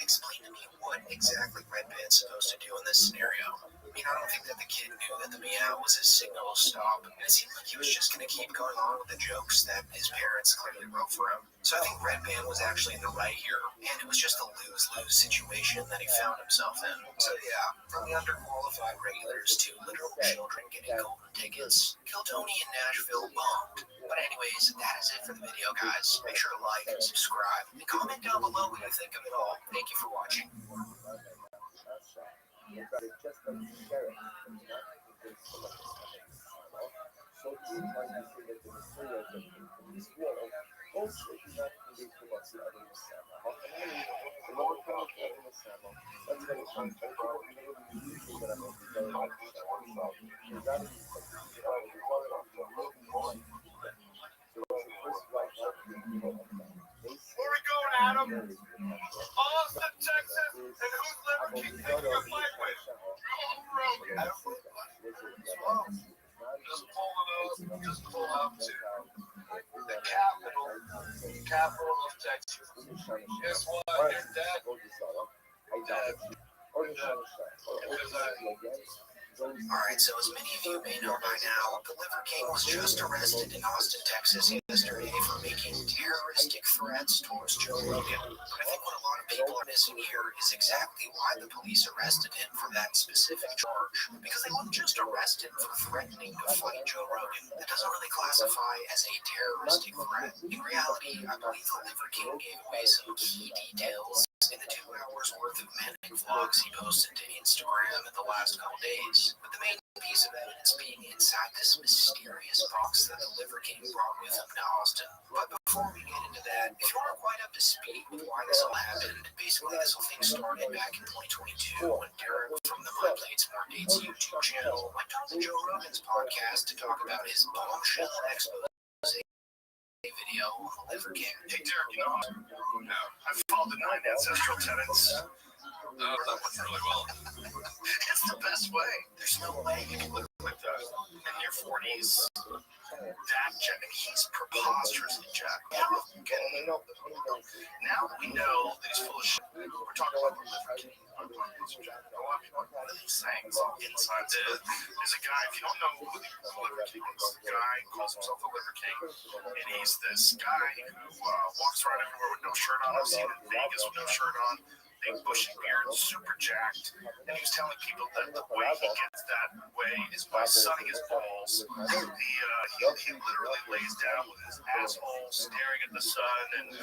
Explain to me what exactly Redband's supposed to do in this scenario. I mean, I don't think that the kid knew that the meow was his signal to stop, and it seemed like he was just going to keep going on with the jokes that his parents clearly wrote for him. So I think Redband was actually in the right here, and it was just a lose-lose situation that he found himself in. So yeah, from the underqualified regulars to literal children getting golden tickets, Kill Tony in Nashville bombed. But anyways, that is it for the video, guys. Make sure to like, subscribe, and comment down below what you think of it all. Thank you for watching. Where we going, Adam? Austin, Texas. And who's Liver King taking a fight with? Rogan. Just pull up to the capital of Texas. Guess what? You're dead. Dead. Alright, so as many of you may know by now, the Liver King was just arrested in Austin, Texas yesterday for making terroristic threats towards Joe Rogan. But I think what a lot of people are missing here is exactly why the police arrested him for that specific charge. Because they wouldn't just arrest him for threatening to fight Joe Rogan. That doesn't really classify as a terroristic threat. In reality, I believe the Liver King gave away some key details in the 2 hours worth of manic vlogs he posted to Instagram in the last couple days. But the main piece of evidence being inside this mysterious box that the Liver King brought with him to Austin. But before we get into that, if you aren't quite up to speed with why this all happened, basically this whole thing started back in 2022 when Derek from the My Plates More Dates YouTube channel went on to Joe Rogan's podcast to talk about his bombshell expose video on the Liver King. Hey, Derek, you know, I've followed the 9 ancestral tenets. That went really well. It's the best way. There's no way you can Look like that in your 40s. That Jack, he's preposterously jacked. Now we know that he's full of shit. We're talking about the Liver King. A lot of these things inside there's a guy, if you don't know who the Liver King is, the guy calls himself the Liver King, and he's this guy who walks around everywhere with no shirt on. I've seen him in Vegas with no shirt on, big bushy beard, super jacked, and he was telling people that the way he gets that way is by sunning his balls. He literally lays down with his asshole staring at the sun and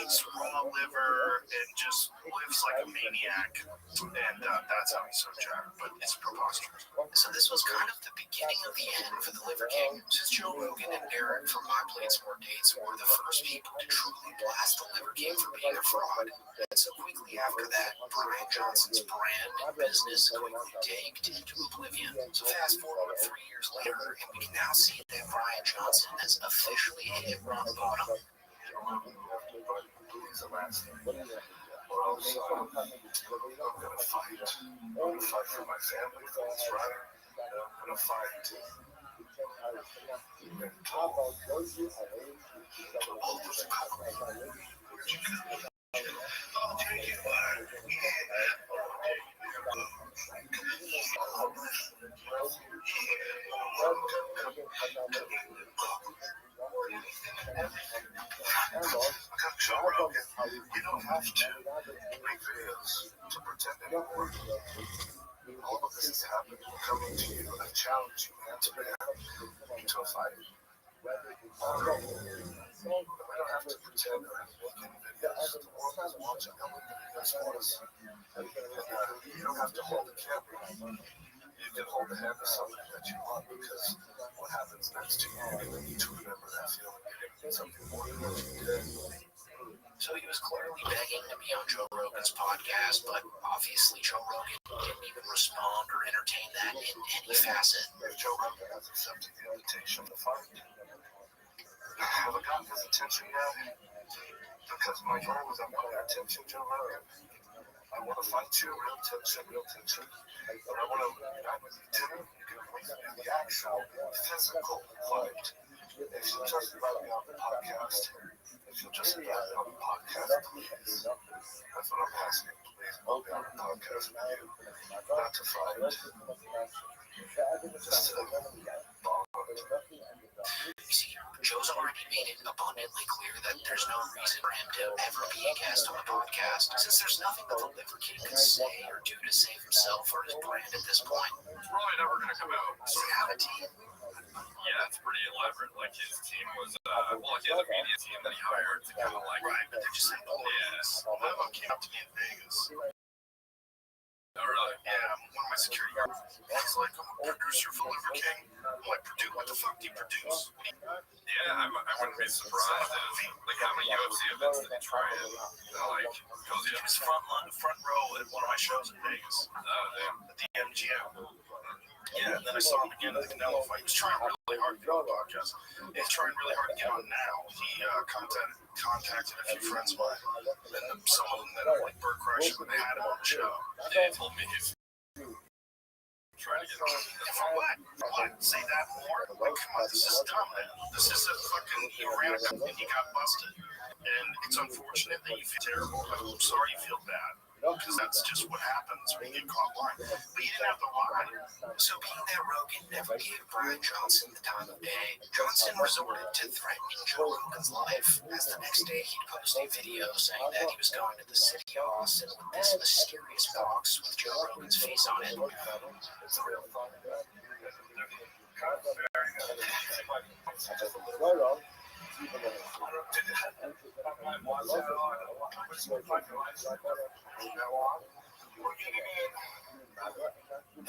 eats raw liver and just lives like a maniac. And that's how he's so jacked, but it's preposterous. So this was kind of the beginning of the end for the Liver King, since Joe Rogan and Derek from My Plates More Dates were the first people to truly blast the Liver King for being a fraud. And so quickly after After that, Brian Johnson's brand and business quickly tanked into oblivion. So fast forward 3 years later, and we can now see that Brian Johnson has officially hit rock bottom. The last thing. Or else I'm gonna fight. I'm gonna fight for my family, for what's right. I'm gonna fight. I'll take it, Joe Rogan, you don't have to make videos to pretend anymore. All of this is happening, coming to you. I challenge you, man, to into a fight. We don't have to pretend or make any videos. The world is watching how we do videos for us. And, you don't have to hold the camera. You can hold the hand of somebody that you want, because what happens next to you, you're going to need to remember that feeling. You're going to need something more than what you did. So he was clearly begging to be on Joe Rogan's podcast, but obviously Joe Rogan didn't even respond or entertain that in any facet. If Joe Rogan has accepted the invitation to fight, have I gotten his attention yet? Because my goal is I want your attention, Joe Rogan. I want to fight you, real tension. But I want to unite with you too. You can win in the actual physical fight. If you'll just invite me on the podcast, please. That's what I'm asking, please. I'll be on the podcast with you. Not to fight. Just to bond. You see, Joe's already made it abundantly clear that there's no reason for him to ever be a guest on the podcast, since there's nothing that the Liver King could say or do to save himself or his brand at this point. It's probably never going to come out. Does he have a team? Yeah, it's pretty elaborate. Like, his team was, he has a media team that he hired to kind of like, Right, but they're just saying, oh, yes. One of them came up to me in Vegas. Oh, really? Yeah, one of my security guards. He's like, I'm a producer for Liver King. I'm like, what the fuck do you produce? Yeah, I wouldn't be surprised if, like, how many UFC events did he try in? Like, because he was front row at one of my shows in Vegas, damn. at the MGM. Yeah, and then I saw him again at the Canelo fight. He was trying really hard to get on the podcast. He's trying really hard to get on now. He contacted a few friends of mine, and some of them that are like Bert Kreischer, when they had him on the show. They told me he's trying to get on. For what? For what? Say that more? Like, come on, this is dumb, man. This is a fucking, you ran a company and you got busted. And it's unfortunate that you feel terrible. I'm sorry you feel bad. Because that's just what happens when you get caught lying. But you didn't have to lie. So being that Rogan never gave Brian Johnson the time of day, Johnson resorted to threatening Joe Rogan's life, as the next day he'd post a video saying that he was going to the city of Austin with this mysterious box with Joe Rogan's face on it.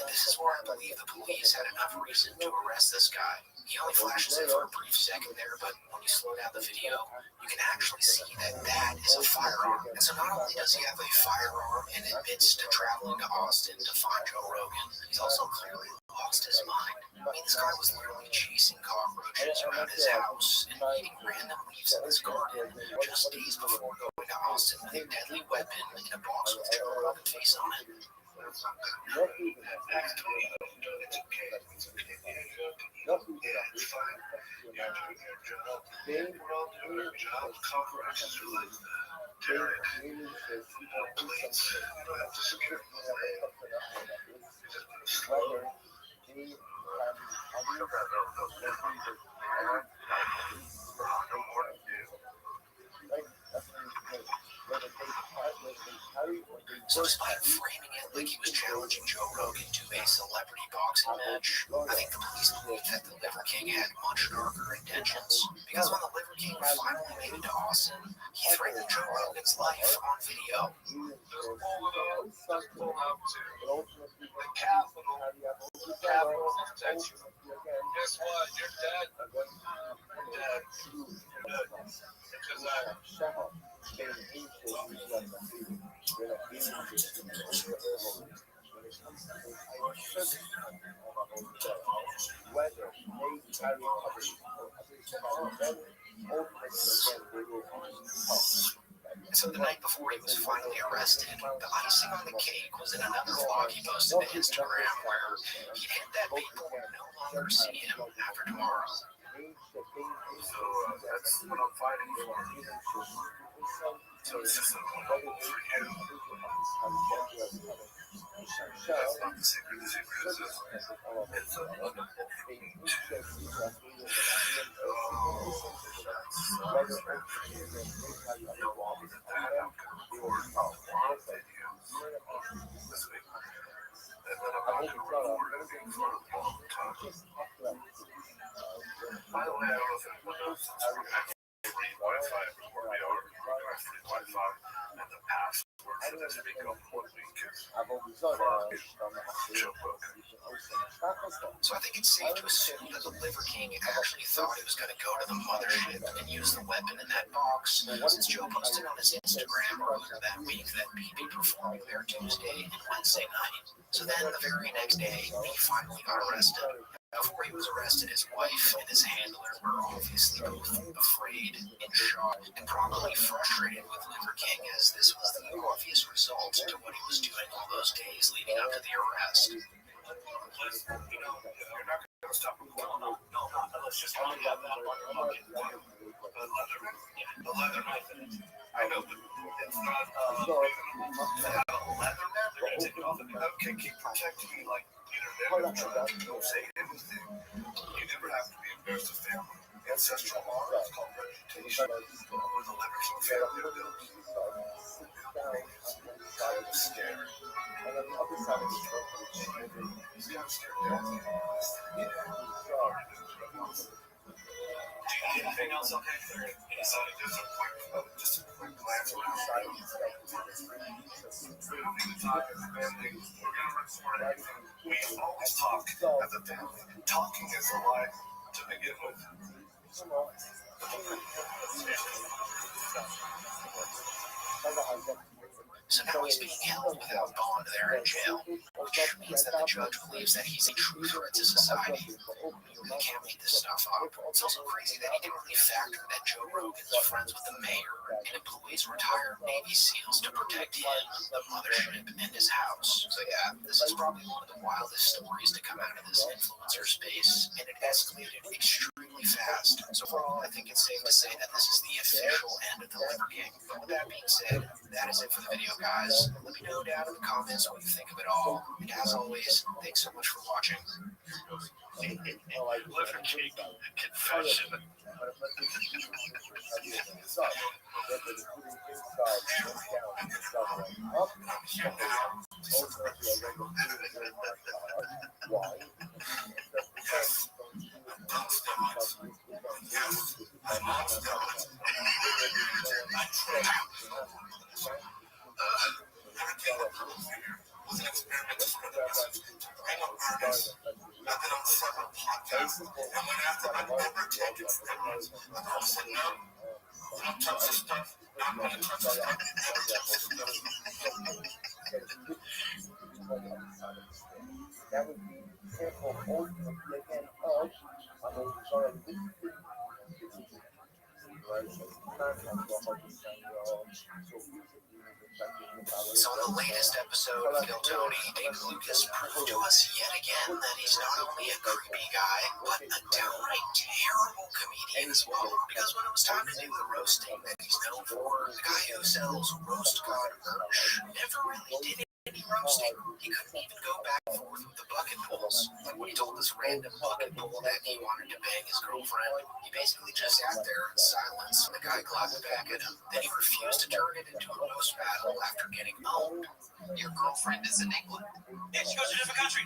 This is where I believe the police had enough reason to arrest this guy. He only flashes it for a brief second there, but when you slow down the video, you can actually see that that is a firearm. And so not only does he have a firearm and admits to traveling to Austin to find Joe Rogan, he's also clearly lost his mind. I mean, this guy was literally chasing cockroaches around his house and eating random leaves in his garden just days before going to Austin with a deadly weapon in a box with Joe Rogan's face on it. It's okay. Yeah, it's fine. You're doing your job. We're all doing our job. Cockroaches are like that. Derek, football plates. You don't have to secure the plane. You just put a slow. No more than you. So despite framing it like he was challenging Joe Rogan to a celebrity boxing match, I think the police believed that the Liver King had much darker intentions. Because when the Liver King finally made it to Austin, he threatened Joe Rogan's life on video. Just pull up to the Capitol. The Capitol protects you. Guess what? You're dead. You're dead. You're dead. Because So the night before he was finally arrested, the icing on the cake was in another vlog he posted to Instagram where he'd hint that people would no longer see him after tomorrow. So that's what I'm fighting for. So this is a whole for you. That's not the secret. The secret is this. It's a wonderful for me too. No longer than that, I'm going to record a lot of videos this week. And then I'm not going to record anything for a long time. By the way, I don't know if anyone knows this. I have free Wi-Fi where we are. We have free Wi-Fi. And the password for this week of 1 week is Joe Rogan. So I think it's safe to assume that the Liver King actually thought he was going to go to the mothership and use the weapon in that box, since Joe posted on his Instagram earlier that week that he'd be performing there Tuesday and Wednesday night. So then the very next day, he finally got arrested. Before he was arrested, his wife and his handler were obviously both afraid and shocked and probably frustrated with Liver King, as this was the obvious result to what he was doing all those days leading up to the arrest. You know, you're not going to stop recording. No, not unless just have that on your pocket. The leather knife in it. I know, but it's not a leather knife. They're going to take it off of you. Okay, keep protecting me like either they're going to try to go say anything. You never have to be embarrassed of family. Ancestral honor is called reputation. With the Liver King family of those. Kind of scary. He's kind of scared down. Do you need anything else? Okay, just a quick glance around. We don't need to talk as a family. We're going to record everything. We always talk as a family. Talking is a lie to begin with. So now he's being held without bond there in jail, which means that the judge believes that he's a true threat to society. You really can't make this stuff up. It's also crazy that he didn't really factor that Joe Rogan's friends with the mayor and employs retired Navy SEALs to protect him, the mothership, and his house. So yeah, this is probably one of the wildest stories to come out of this influencer space, and it escalated extremely fast. So overall, I think it's safe to say that this is the official end of the Liver King. But with that being said, that is it for the video, guys. Let me know down in the comments what you think of it all. And as always, thanks so much for watching. Liver King confession. Was an experiment to spread the message. I know artists. I've been on several podcasts, and when asked if I'd ever take it from them, I told them no. I don't touch this stuff. I'm going to touch this stuff. Never touch this stuff. That would be careful ultimately again of So in the latest episode of Kill Tony, Dave Lucas proved to us yet again that he's not only a creepy guy, but a downright terrible comedian as well. Because when it was time to do the roasting that he's known for, the guy who sells Roast God merch never really did any roasting. He couldn't even go back and forth with the bucket pulls. Like when he told this random bucket pull that he wanted to bang his girlfriend, he basically just sat there in silence when the guy clapped back at him. Then he refused to turn it into a roast battle after getting owned. Your girlfriend is in England. Yeah, she goes to a different country.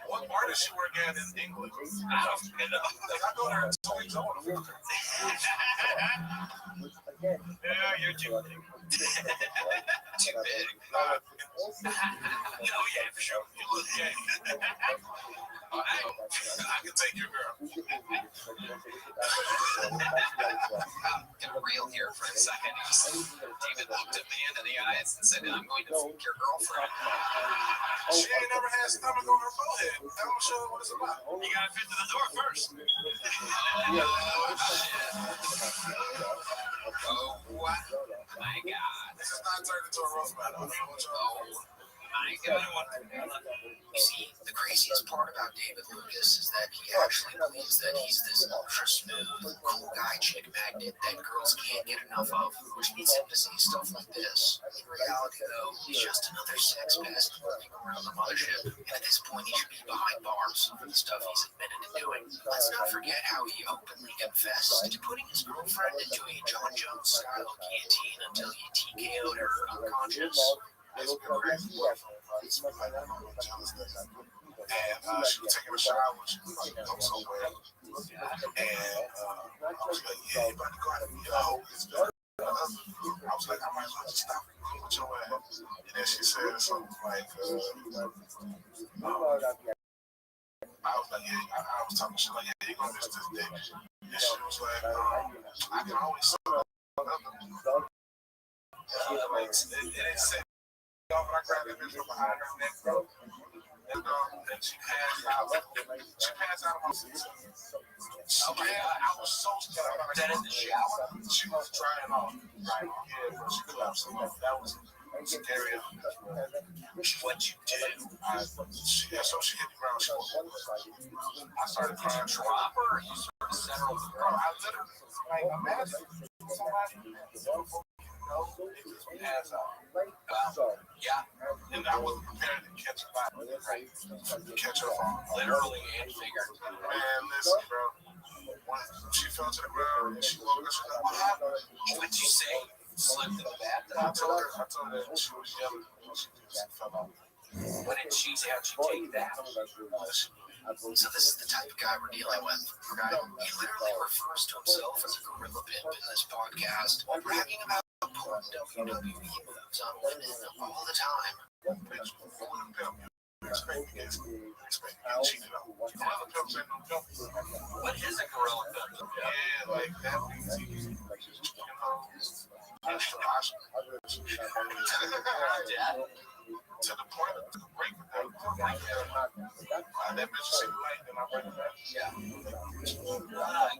What bar does she work at in England? I don't know. I go there in 2 weeks. I want to fuck her. Yeah, you're too big. Too big. Oh, yeah, for sure. You look gay. I can take your girl. Get real here for a second. David looked at me into the eyes and said, I'm going to fuck your girlfriend. She ain't never had stomach on her forehead. I'm sure what it's about. You gotta fit to the door first. Oh, my God. This is not turned into a roast battle. Oh, my God. You see, the craziest part about David Lucas is that he actually believes that he's this ultra smooth, cool guy chick magnet that girls can't get enough of, which leads him to say stuff like this. In reality, though, he's just another sex pest lurking around the mothership, and at this point he should be behind bars for the stuff he's admitted to doing. Let's not forget how he openly confessed to putting his girlfriend into a John Jones-style canteen until he TKO'd her unconscious. It's crazy. And she was taking a shower. She was like, go somewhere. And I was like, yeah, you about to go out and meet your hoe. It's good. I was like, I might as well just stop recording with your ass. And then she said something like, I was like, yeah, I was talking shit like, yeah, you're going to miss this dick. And she was like, I can always suck another. It didn't say, but I grabbed that bitch from behind her neck, bro. And she passed out. Of my seat. Oh my God, I was so scared. Then in the shower, She was trying on. Yeah, bro, she collapsed. That was scary. what'd you do? So she hit the ground. She was I started crying. Drop her or you sort of set her on the Bro, ground? I literally, like, imagine somebody pass out. Yeah, And I wasn't prepared to catch her body. Catch her phone. literally and figuratively. Man, listen, bro. When she fell to the ground and she woke up, she was like, what happened? What'd you say? Slipped in the bathtub? I told her she was yelling. She just fell out. How'd she take that? So this is the type of guy we're dealing with, right? He literally refers to himself as a gorilla pimp in this podcast, bragging about pulling WWE moves on women all the time. Bitch, before the pimp, you expect to get cheated on. Gorilla pimps ain't no pimp. What is a gorilla pimp? Yeah, like that means he's, to the point of the break with that. That bitch see the light, then I bring it back.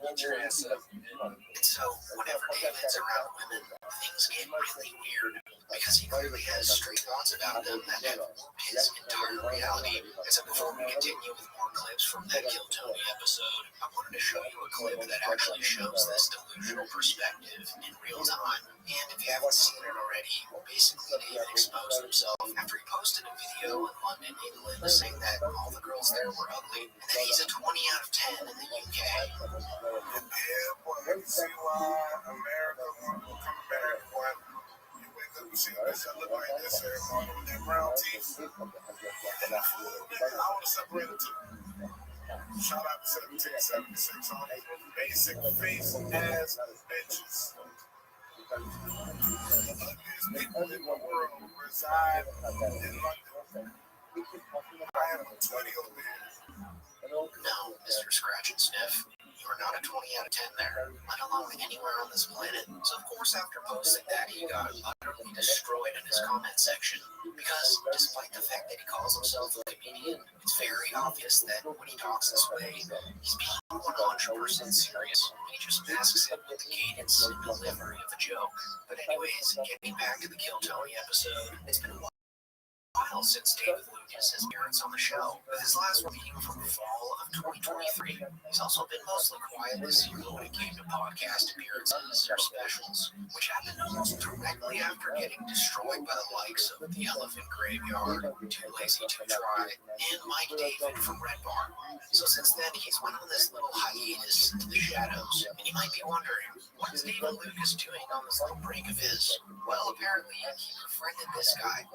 Get your ass up. And so, whenever David's around women, things get really weird because he clearly has straight thoughts about them that have warped his entire reality. And so, before we continue with more clips from that Kill Tony episode, I wanted to show you a clip that actually shows this delusional perspective in real time. And if you haven't seen it already, basically David exposed himself after he posted a video in London, England, saying that all the girls there were ugly, and that he's a 20 out of 10 in the UK. Yeah, boy, you see why America won't come back, boy. You wake up and see this, I look like this ceremony with that brown teeth. And I want to separate the two. Shout out to 1776 on it. Basic face ass bitches. The ugliest people in the world reside in London. I have a 20 over here. No, Mr. Scratch and Sniff, you are not a 20 out of 10 there, let alone anywhere on this planet. So of course after posting that, he got utterly destroyed in his comment section. Because despite the fact that he calls himself a comedian, it's very obvious that when he talks this way, he's being 100% serious. And he just masks it with the cadence and delivery of a joke. But anyways, getting back to the Kill Tony episode, it's been a while since David Lucas' appearance on the show, with his last one being from the fall of 2023. He's also been mostly quiet this year when it came to podcast appearances or specials, which happened almost directly after getting destroyed by the likes of The Elephant Graveyard, Too Lazy to Try, and Mike David from Red Bar. So since then, he's went on this little hiatus into the shadows, and you might be wondering, what is David Lucas doing on this little break of his? Well, apparently he befriended this guy,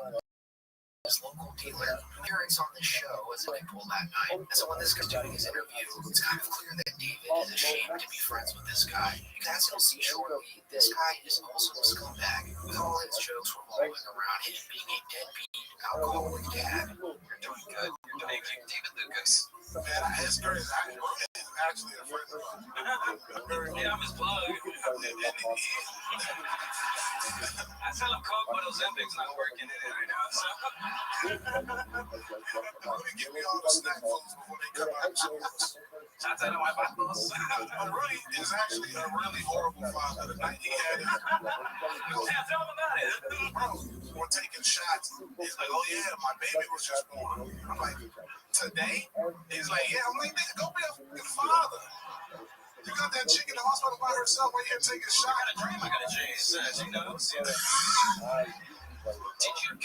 his local dealer, appearance on this show as a people that night. And so when this guy's doing his interview, it's kind of clear that David is ashamed to be friends with this guy. Because as you'll see shortly, this guy is also a scumbag, with all his jokes revolving around him being a deadbeat, alcoholic dad. You're doing good. You're doing good, David Lucas. it's crazy. Rogan is actually a friend of mine. Yeah, I'm his plug. I tell him Coke, but Ozempic's not working in it right now. So. Give me all the snack foods before they come out. Shots out of my bottles. Rudy is actually a really horrible father. The night he had it, Yeah, tell him about it. bro, we're taking shots. He's like, oh yeah, my baby was just born. I'm like, today? He's like, yeah. I'm like, nigga, go be a fucking father. You got that chick in the hospital by herself while you're taking a shot. I got a dream. I got a dream. She knows. Did you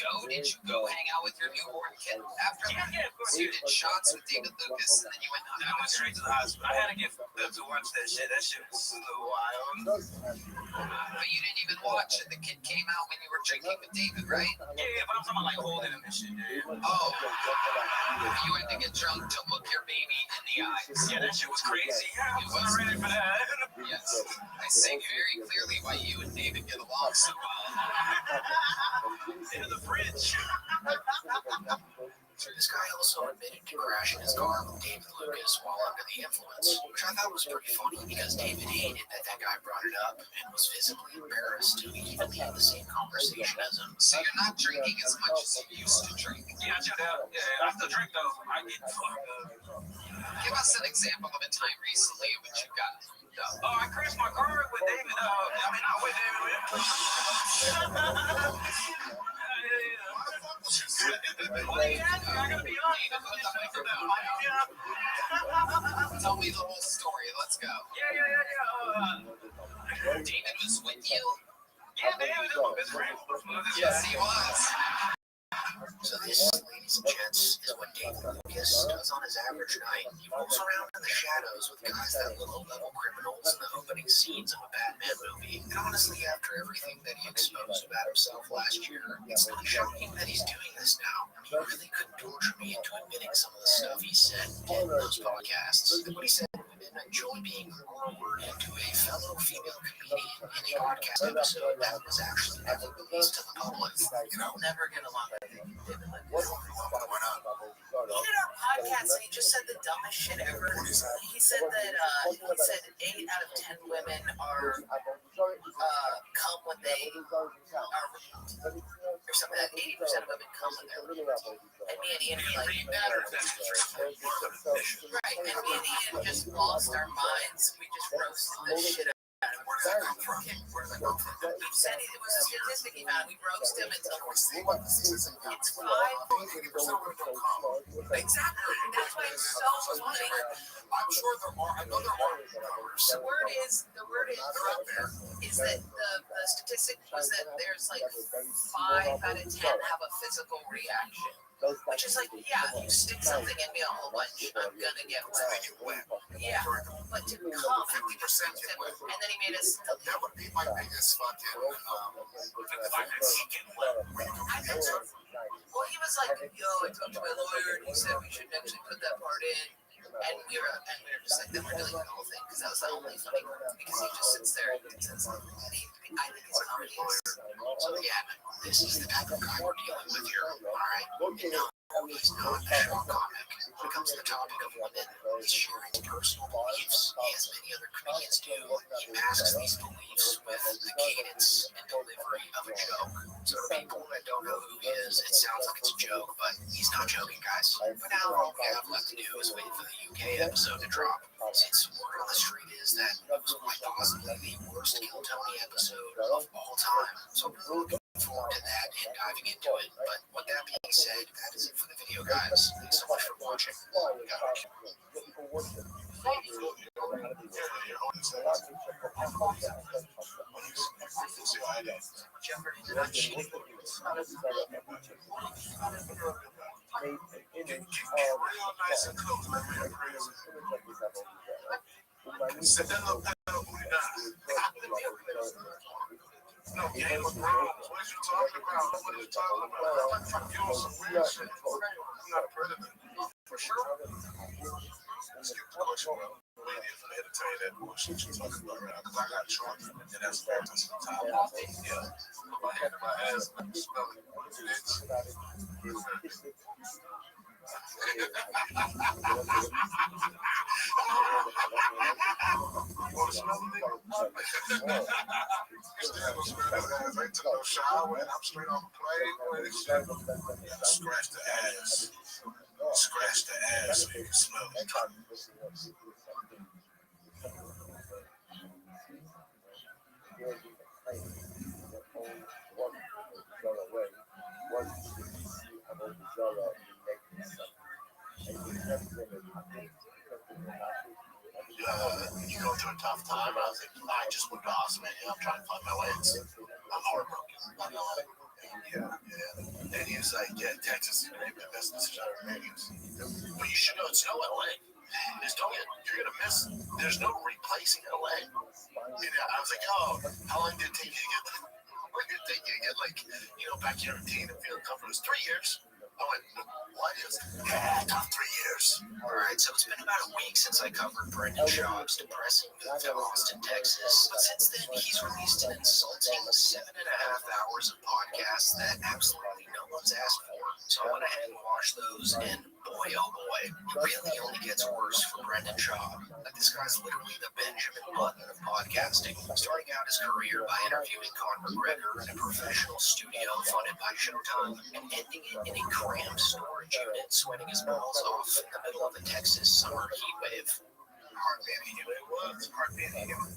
go hang out with your newborn kid after that? Yeah, of course. So you did shots with David Lucas, and then you went I went straight to the hospital. I had to get fucked up to watch that shit. That shit was a little wild. but you didn't even watch it. The kid came out when you were drinking with David, right? Yeah, but I'm talking about like holding him and shit. Yeah. Oh, you had to get drunk to look your baby in the eyes. Yeah, that shit was crazy. Yeah, I was not ready for that. Yes, I see very clearly why you and David get along so well. Into the fridge. This guy also admitted to crashing his car with David Lucas while under the influence, which I thought was pretty funny because David hated that guy brought it up and was visibly embarrassed to even be in the same conversation as him. So you're not drinking as much as you used to drink. Yeah, I chilled out. Yeah, I still drink though. I get fucked up. Give us an example of a time recently in which you got fucked up. Oh, I crashed my car with David. Not with David. Well, he asked me. I gotta be honest. That's what this show's about. Yeah. Tell me the whole story. Let's go. Yeah. David was with you? Yeah, David is my best friend. Yes, he was. So this, ladies and gents, is what David Lucas does on his average night. He rolls around in the shadows with guys that look low-level criminals in the opening scenes of a Batman movie. And honestly, after everything that he exposed about himself last year, it's not shocking that he's doing this now. He really couldn't torture me into admitting some of the stuff he said in those podcasts. And what he said women enjoy being lured into a fellow female comedian in a podcast episode that was actually never released to the public. And I'll never get along with David Lucas. He did our podcast and he just said the dumbest shit ever. He said that 8 out of 10 women are come when they are, or something like 80% of women come when they're removed. And me and Ian are like, right, and me and Ian just lost our minds. We just roasted the shit out of him. Where does that come from? He said it was a statistic he found. We roast him until it's 5. Exactly. That's why it's so funny. I'm sure there are. I know there are numbers. The word is they're out there. Is that the statistic was that there's like 5 out of 10 have a physical reaction. Which is like, yeah, you stick something in me a whole bunch, I'm gonna get wet. Yeah, but to come 50% and then he made us. That would be my biggest fucking. Well, he was like, yo, I talked to my lawyer and he said we should actually put that part in. And we were just like, then we're doing the whole thing because that was the only funny part because he just sits there and says, I think it's hilarious. So yeah, this is the type of guy we're dealing with here, alright? You know, he's not a show comic. When it comes to the topic of women, he's sharing personal beliefs, as many other comedians do. He masks these beliefs with the cadence and delivery of a joke. So for people that don't know who he is, it sounds like it's a joke, but he's not joking, guys. For now, all we have left to do is wait for the UK episode to drop. Since word on the street is that it was quite possibly the worst Kill Tony episode of all time. So we're looking forward to that and diving into it. But with that being said, that is it for the video, guys. Thanks so much for watching. Real nice and close, man. Sit down, little booty down. No, Game of Thrones. What are you talking about? What are you talking about? You on some weird shit. I'm not a predator. For sure. Skip the question, bro. Lady, if I entertain that bullshit you're talking about right now, because I got drunk and that's fair to the top. Yeah. Put my hand in my ass and smell it. I took no shower and I'm straight on the plane. Scratch the ass. Scratch the ass so you can smell it. You go through a tough time. I was like, I just went to Austin, man. I'm trying to find my legs. I'm heartbroken. Yeah. And he was like, yeah, Texas is going to be the best decision I've ever made. But you should know it's no LA. Just don't get, you're going to miss. There's no replacing LA. And I was like, oh, how long did it take you to get, like, back to your routine and feel comfortable? It was 3 years. I went, what is it? Yeah, tough 3 years. All right, so it's been about a week since I covered Brendan Schaub's depressing move to Austin, Texas. But since then, he's released an insulting 7.5 hours of podcasts that absolutely no one's asked for. So I went ahead and watched those, and boy, oh boy, it really only gets worse for Brendan Schaub. Like, this guy's literally the Benjamin Button of podcasting, starting out his career by interviewing Conor McGregor in a professional studio funded by Showtime, and ending it in a crammed storage unit, sweating his balls off in the middle of a Texas summer heat wave. Heartbeat human. It was heartbeat human.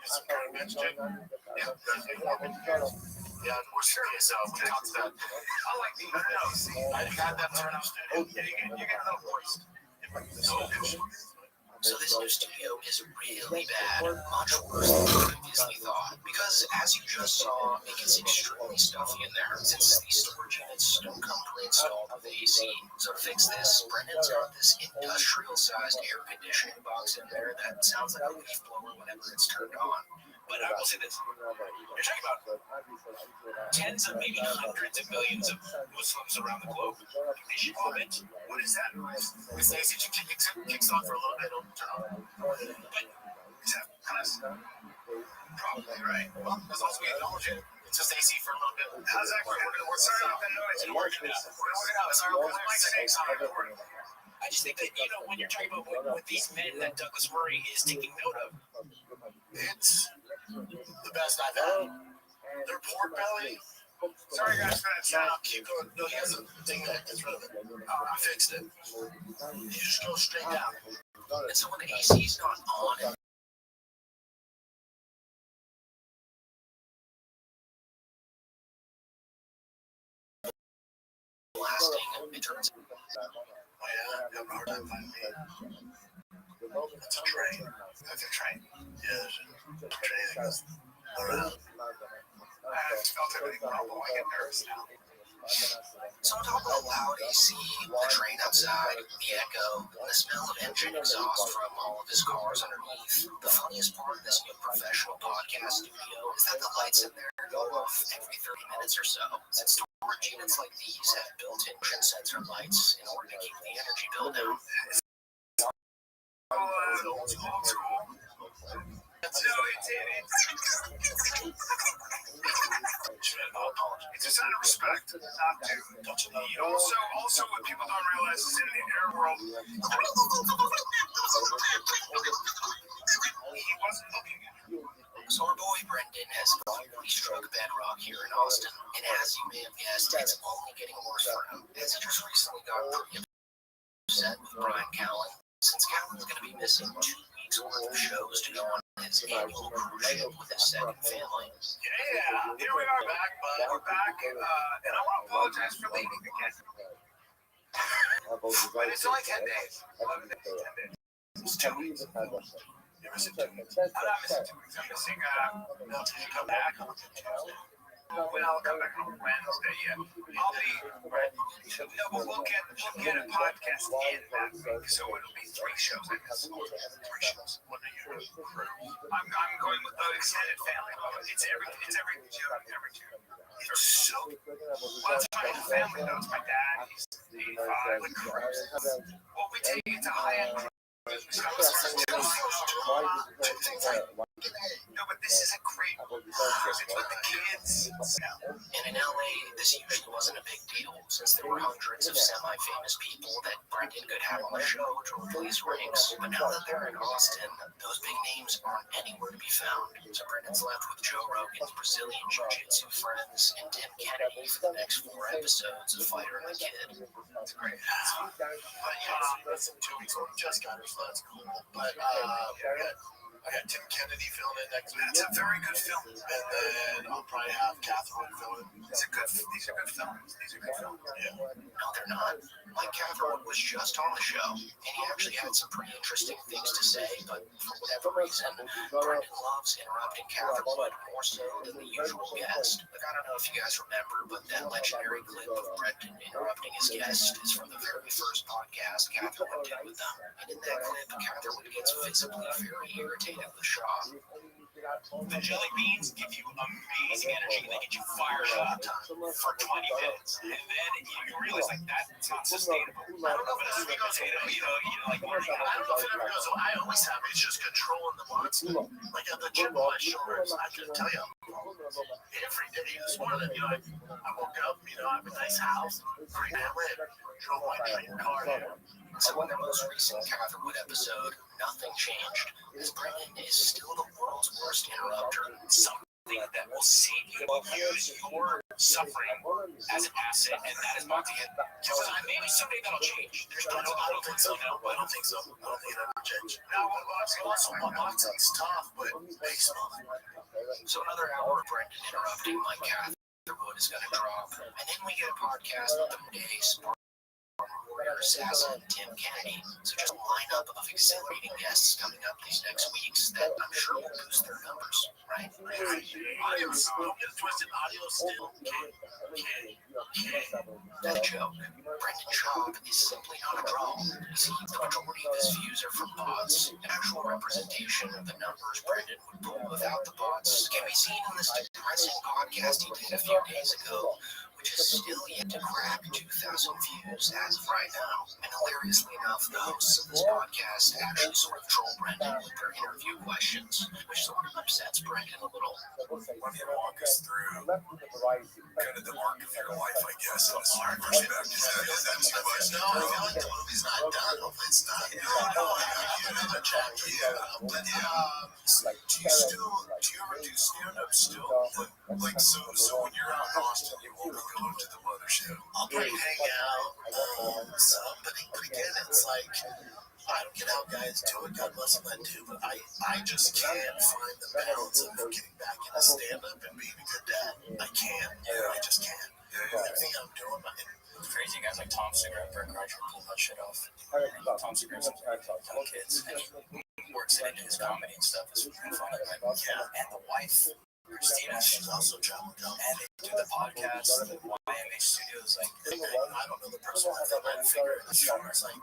Some kind of mention. Yeah, we're serious. We talked about. I like the nose. I got that turn up studio. Yeah, you get a little moist. So this new studio is really bad, much worse than I previously thought, because as you just saw, it gets extremely stuffy in there, since these storage units don't come pre-installed with AC. So to fix this, Brendan's got this industrial-sized air conditioning box in there that sounds like a leaf blower whenever it's turned on. But I will say this. You're talking about tens of maybe hundreds of millions of Muslims around the globe. They should comment. What is that noise? It's AC kicks on for a little bit. It'll turn on. But is that us? Probably right. Well, as long as we acknowledge it, it's just AC for a little bit. How's that going? We're turning off that noise. We're working out. We're working out. Sorry, we're working. I just think that, when you're talking about what these men that Douglas Murray is taking note of, it's the best I've had. Their pork belly. Sorry guys for that sound. Keep going. No, he has a thing that's relevant. I fixed it. You just go straight down. And so when the AC's not on and blasting, it turns out. Oh yeah, I'm hard time finding me. That's a train. That's a train. Yeah, there's a train that goes around. I felt everything rumble. I get nervous now. So on top of the loud AC, the train outside, the echo, and the smell of engine exhaust from all of his cars underneath, the funniest part of this new professional podcast studio is that the lights in there go off every 30 minutes or so, since storage units like these have built-in motion sensor lights in order to keep the energy bill down. Old school. It's a sign of respect not to touch it. Also, what people don't realize is in the air world, he wasn't looking at it. So our boy Brendan has clearly struck bedrock here in Austin, and as you may have guessed, it's only getting worse for him, as he just recently got pretty upset with Brian Callen, since Callen's going to be missing 2 weeks worth of shows to go on his annual cruise ship with his second family. Yeah, here we are back, bud. We're back, and I want to apologize for leaving again. But it's only 10 days. 11 days, 10 days. It's 2 weeks. You're missing 2 weeks. I'm not missing 2 weeks. I'm missing, come back on Tuesday. Well, I'll come back on Wednesday, yeah. I'll be, right. No, but we'll get a podcast in that week, so it'll be 3 shows. I guess. 3 shows. What are you doing? I'm going with the extended family. It's every June, every June. It's so, well, it's my whole family, though. It's my dad, he's 85, like cruise. Well, we take it to high-end cruise. No, but this is a great it's with the kids. And in LA, this usually wasn't a big deal, since there were hundreds of semi-famous people that Brendan could have on the show to replace ranks. But now that they're in Austin, those big names aren't anywhere to be found. So Brendan's left with Joe Rogan's Brazilian Jiu-Jitsu friends and Tim Kennedy for the next 4 episodes of Fighter and the Kid. It's great. But yeah, that's in 2 weeks. We just got her, so that's cool. But I got Tim Kennedy filming next week. It's a very good film. And then I'll probably have Catherine filming. These are good films. Yeah. No, they're not. Like, Catherine was just on the show, and he actually had some pretty interesting things to say, but for whatever reason, Brendan loves interrupting Catherine more so than the usual guest. Like, I don't know if you guys remember, but that legendary clip of Brendan interrupting his guest is from the very first podcast Catherine did with them. And in that clip, Catherine gets visibly very irritated with Shaw. The jelly beans give you amazing energy and they get you fired up for 20 minutes. And then you realize, like, that's not sustainable. I don't know if it's a potato, like, I don't know if it ever goes. So I always have it's just controlling the box. Like at the gym on my shoulders, I can tell you every day. This morning, I woke up, I have a nice house, great family, drove my dream car here. So in the most recent Catherwood episode, nothing changed, as Brendan is still the world's worst interrupter. Something that will save you, use your suffering as an asset, and that is boxing. Maybe someday that'll change. I don't think so. I don't think it ever changed. Now, boxing's tough, but big stuff. So another hour of Brendan interrupting Mike Catherwood is going to drop, and then we get a podcast with the Days. Warrior Assassin Tim Kennedy. So just a lineup of exhilarating guests coming up these next weeks that I'm sure will boost their numbers, right? Audio, don't get it twisted. Audio still Not a joke. Brendan Schaub is simply not a draw. You see, the majority of his views are from bots. An actual representation of the numbers Brendan would pull without the bots can be seen in this depressing podcast he did a few days ago, which is still yet to crack 2,000 views as of right now. And hilariously enough, the hosts of this podcast actually sort of troll Brendan with their interview questions, which sort of upsets Brendan a little. Why don't you walk us through kind of the arc of your life, I guess, in a certain perspective? Is that too much? No, I feel like the movie's not done. Hopefully it's not. No, another chapter. Yeah. But do you ever do stand-up still? Like, so when you're out in Austin, you won't go to the mothership. I'll probably hang out some, but again, it's like, I don't get how guys do it, God bless them that do, but I just can't find the balance of getting back into stand-up and being a good dad. I can't. I just can't. Everything I'm doing, It's crazy, guys like Tom Segura and Bert Kreischer pull that shit off. Tom Segura's young kids, and he works it into his comedy and stuff. It's really fun. And the wife, Christina, she's also traveling down, and they do the podcast, the YMH Studios. Like, I don't know the person that I figure it out. It's like,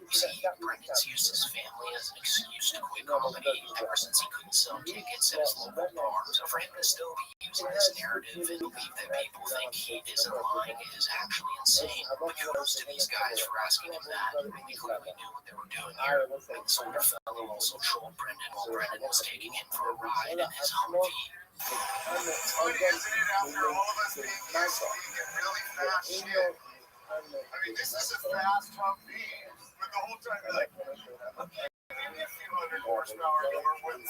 You see, Brendan's used his family as an excuse to quit comedy ever since he couldn't sell tickets at his local bar. So for him to still be using this narrative and believe that people think he isn't lying is actually insane. But kudos to these guys for asking him that. I mean, they clearly knew what they were doing here. And this older fellow also trolled Brendan while Brendan was taking him for a ride in his Humvee. funny, isn't it? After all of us being used to being really fast shit. I mean, this is a fast Humvee, but the whole time you're like, maybe a few hundred horsepower more with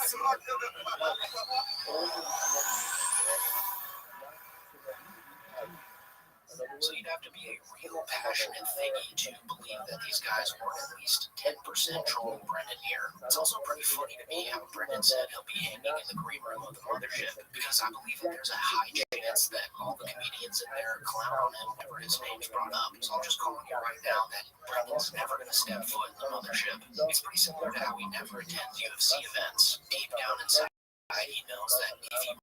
So you'd have to be a real passionate thingy to believe that these guys weren't at least 10% trolling Brendan here. It's also pretty funny to me how Brendan said he'll be hanging in the green room of the mothership, because I believe that there's a high chance that all the comedians in there clown on him whenever his name's brought up. So I'm just calling you right now that Brendan's never going to step foot in the mothership. It's pretty similar to how he never attends UFC events. Deep down inside, he knows that if he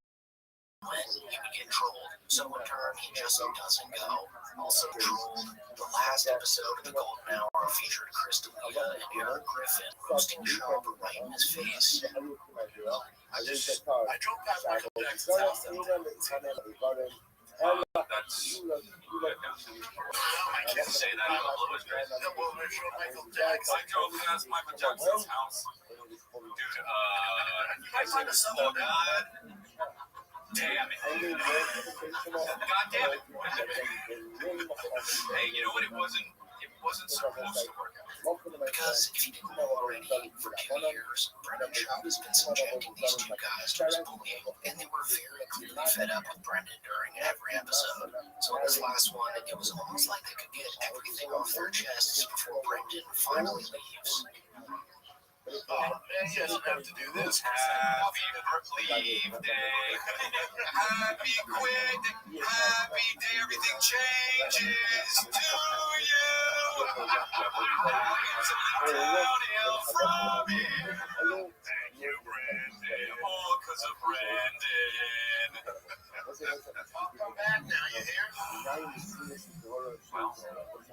when he would get trolled, so in turn he just doesn't go. Also trolled, the last episode of the Golden Hour featured Chris D'Elia and Eric Griffin roasting Schaub right in his face. I drove past Michael Jackson's house. That's I can't say that. I drove past Michael Jackson's house. Dude, I I said, oh, God. Damn it. God damn it. Hey, you know what? It wasn't supposed to work out. Because if you didn't know already, for 2 years, Brendan Schaub has been subjecting these two guys to his bullying, and they were very clearly fed up with Brendan during every episode. So in this last one, it was almost like they could get everything off their chests before Brendan finally leaves. Oh, man, he doesn't have to do this. Happy leave day. Happy quit. Happy day. Everything changes to you. Downhill from here. Thank you, Brandon. All because of Brandon. Welcome back now, you hear?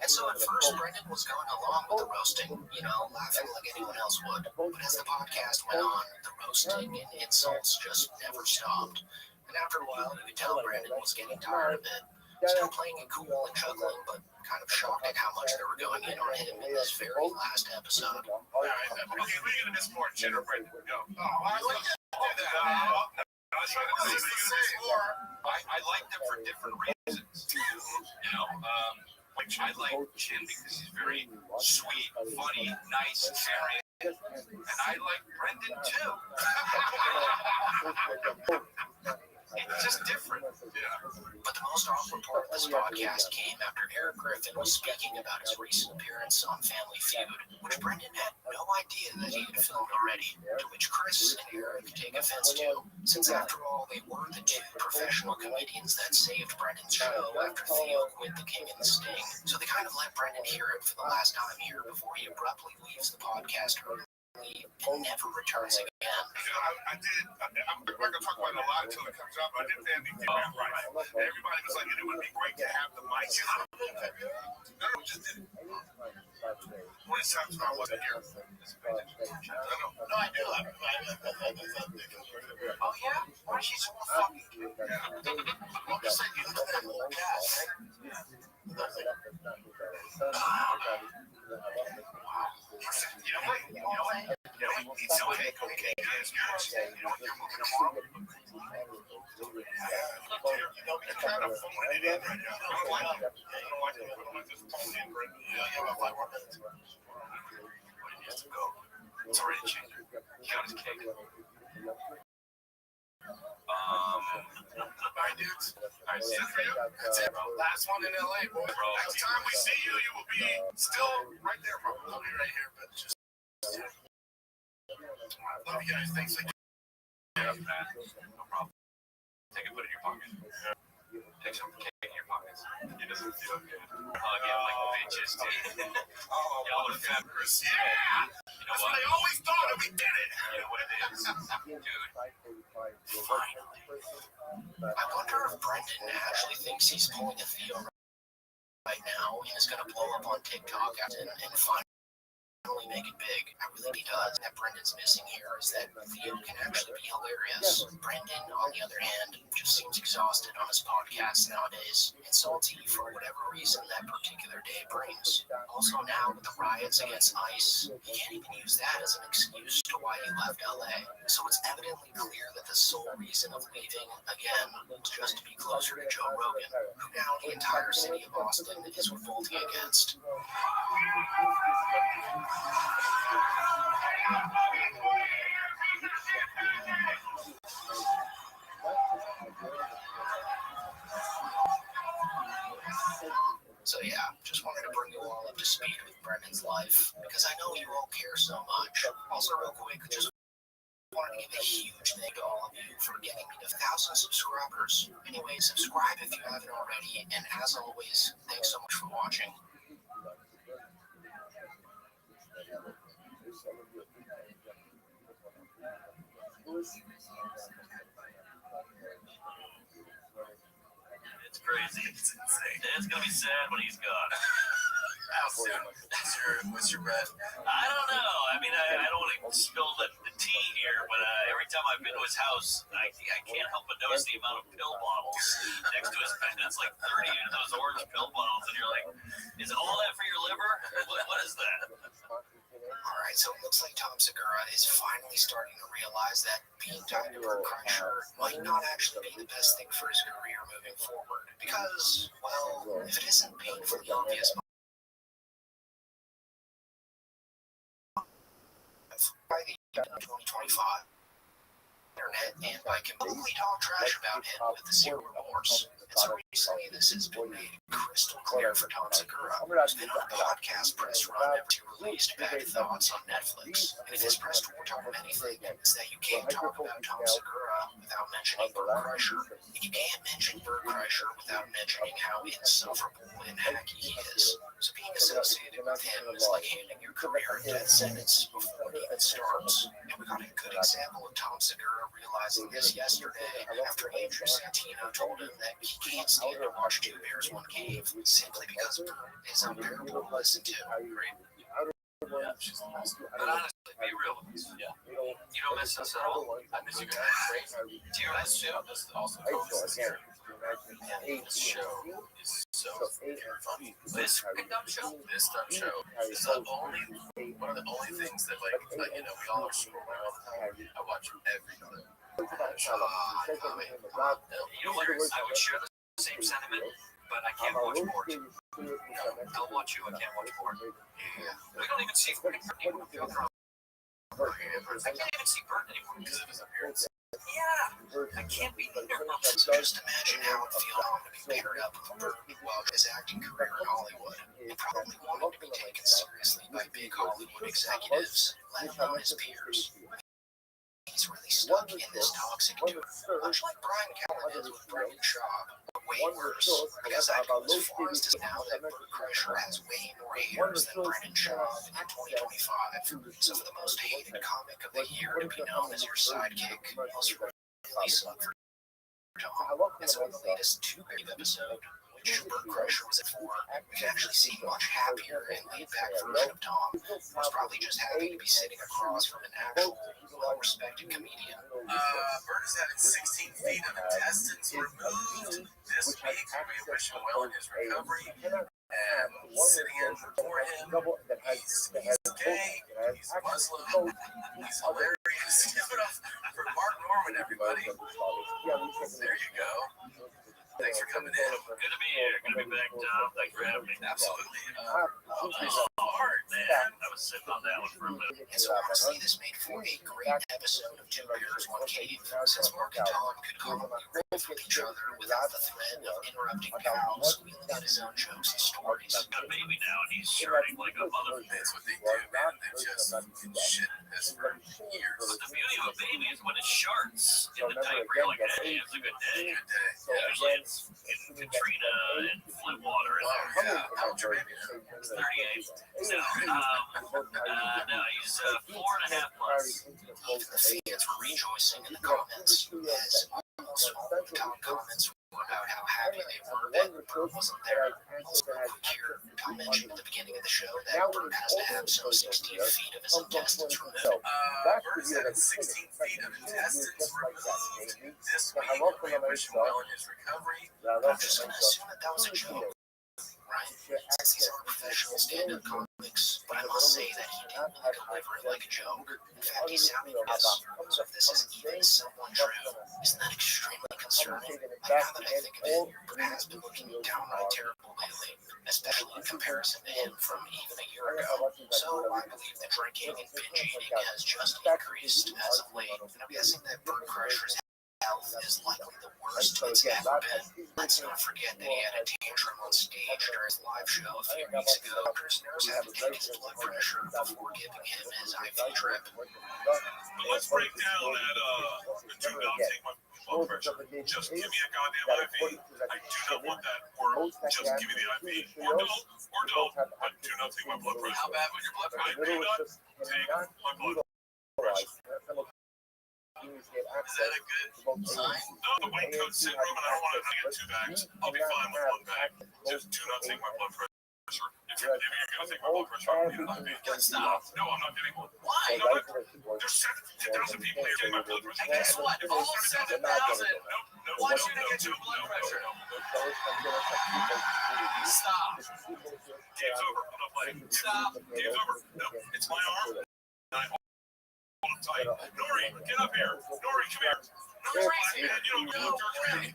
And so at first, Brendan was going along with the roasting, laughing like anyone else would. But as the podcast went on, the roasting and insults just never stopped. And after a while, you could tell Brendan was getting tired of it. Still playing it cool and chuckling, but kind of shocked at how much they were going in on him in this very last episode. All right, okay, we're going to miss more Jenner Brendan. Go. Oh, I like to do that. I like them for different reasons. Which I like Jim because he's very sweet, funny, nice, caring, and I like Brendan too. It's just different. Yeah. But the most awkward part of this podcast came after Eric Griffin was speaking about his recent appearance on Family Feud, which Brendan had no idea that he had filmed already, to which Chris and Eric take offense to, since after all, they were the two professional comedians that saved Brendan's show after Theo quit The King and the Sting. So they kind of let Brendan hear it for the last time here before he abruptly leaves the podcast early and never returns again. I'm not going to talk about it a lot until it comes up. I did Family Feud right. Everybody was like, it would be great to have the mic. No, we just did it. When it's time I wasn't here. No, I do. Oh, yeah? Why is she so fucking cute? I'm just saying, you look at that little cat, It's okay. Okay. You're kind of phoning it in right now. I don't like it. I don't like it. I don't like this phone in right now. Yeah, 5 more minutes. He has to go. It's already changed. He got his cake. Bye, dudes. All right, that's for you. That's it, bro. Last one in LA, boy. Next time we see you, you will be still right there, bro. I'll be right here, but just. Love you guys. Thanks again. Yeah, man. No problem. Take it, put it in your pocket. Take some cake in your pockets. It doesn't feel good. Hug him like bitches did. Y'all are fabulous. Yeah! That's what I always thought, and we did it! You know what it is? Dude. Finally. I wonder if Brendan actually thinks he's pulling a Theo right now and is going to blow up on TikTok and finally make it big. I really does. That Brendan's missing here is that Theo can actually be hilarious. Brendan, on the other hand, just seems exhausted on his podcast nowadays and salty for whatever reason that particular day brings. Also now with the riots against ICE, he can't even use that as an excuse to why he left LA. So it's evidently clear that the sole reason of leaving, again, was just to be closer to Joe Rogan, who now the entire city of Austin is revolting against. So yeah, just wanted to bring you all up to speed with Brendan's life, because I know you all care so much. Also real quick, just wanted to give a huge thank to all of you for getting me to 1,000 subscribers. Anyway, subscribe if you haven't already, and as always, thanks so much for watching. It's crazy. It's insane. It's gonna be sad when he's gone. How soon? What's your bet? I don't know. I mean, I don't want to spill the tea here, but every time I've been to his house, I can't help but notice the amount of pill bottles next to his bed. It's like 30 of those orange pill bottles, and you're like, is all that for your liver? What is that? Alright, so it looks like Tom Segura is finally starting to realize that being tied to Bert Kreischer might not actually be the best thing for his career moving forward. Because, well, if it isn't painfully obvious by the end of 2025, internet and by completely talk trash about him with zero remorse. And so recently this has been made crystal clear for Tom Segura, who's been on a podcast press run after he released Bad Thoughts on Netflix. And if his press tour taught him anything, it's that you can't talk about Tom Segura without mentioning Bert Kreischer. And you can't mention Bert Kreischer without mentioning how insufferable and hacky he is. So being associated with him is like handing your career a death sentence before it even starts. And we got a good example of Tom Segura realizing this yesterday after Andrew Santino told him that he can't stand to watch Two Bears One Cave simply because Bert is unbearable to listen to. Yeah, she's the best. But honestly, be real with us. Yeah. You don't miss us at all. I miss you guys. Do you miss show? This also this year. This show is so funny. This dumb show is the only one of the only things that we all are super aware all the time. I watch every clip. You know what? I would share the same sentiment, but I can't watch more. I'll watch you. I can't watch more. Yeah. We don't even see Bert anymore. I can't even see Bert anymore because of his appearance. Yeah, I can't be there. So just imagine how it feels to be paired up with Bert while his acting career in Hollywood. He probably wanted to be taken seriously by big Hollywood executives, let alone his peers. He's really stuck in this toxic dude, much like Brian Callen is with Brendan Schaub. But way worse, because I'd go as far as to say now that Bert Kreischer has way more haters than Brendan Schaub in 2025. So for the most hated comic of the year to be known as your sidekick, must really suck for Tom. And so in the latest two-big episode, which Bert Kreischer was in for, we can actually see a much happier and laid-back version of Tom, who's probably just happy to be sitting across from an actual, well-respected comedian. Bert is having 16 feet of intestines removed this week. We wish him well in his recovery. And sitting in before him, he's gay, he's Muslim, he's hilarious. Give it up for Mark Norman, everybody. There you go. Thanks for coming in. Good to be here. Good to be back, Tom. Thanks for having me. Absolutely. Nice hard, man. I was sitting on that one for a minute. And so honestly, this made for a great episode of Two Bears One Cave, since Mark and Tom could calmly roll with each other without the threat of interrupting Cal squealing out his own jokes and stories. I've got a baby now, and he's sharding like a motherfucker. That's what they do, man. They just can shit this for years. But the beauty of a baby is when it sharts in the diaper, you're like, hey, it's a good day. Good day. Usually it's in Katrina and flu water in there. Yeah, how old's your baby? It's 38. No, he's 4.5 months. Even the fans were rejoicing in the comments, as almost all of the top comments were about how happy they were that Bert wasn't there. Also, quick here, Tom mentioned at the beginning of the show that Bert has to have some 16 feet of his intestines removed. Bert is having 16 feet of intestines removed this week. We wish him well in his recovery. I'm just going to assume that that was a joke, right? Since these are professional stand-up comics, but I must say that he didn't really deliver it like a joke. In fact, he sounded desperate. So if this is even somewhat true, isn't that extremely concerning? Like, now that I think of it, Bert has been looking downright terrible lately, especially in comparison to him from even a year ago. So I believe that drinking and binge eating has just increased as of late, and I'm guessing that Bert Kreischer's health is likely the worst it's ever been. Let's not forget that he had a tantrum on stage during his live show a few weeks ago. Prisoners had to take his blood pressure before giving him his IV drip. Let's break down that, do not take my blood pressure. Just give me a goddamn IV. I do not want that. Or just give me the IV. Or don't. But do not take my blood pressure. How bad was your blood I pressure? do not take my blood pressure. Is that a good sign? No, the white coat syndrome, and I don't want to get 2 bags. I'll be fine with 1 bag. Just do not take my blood pressure. If you're going to take my blood pressure, I don't need an IV. Stop. No, I'm not getting one. Why? No, there's 7,000 people here getting my blood pressure. And guess what? If all 7,000 want you to get your blood pressure, stop. Game's over. I'm not playing. Stop. Game's over. No, it's my arm. And I hold it tight. Nori, get up here. Nori, come here. Nori's fine, man. You don't go Nori.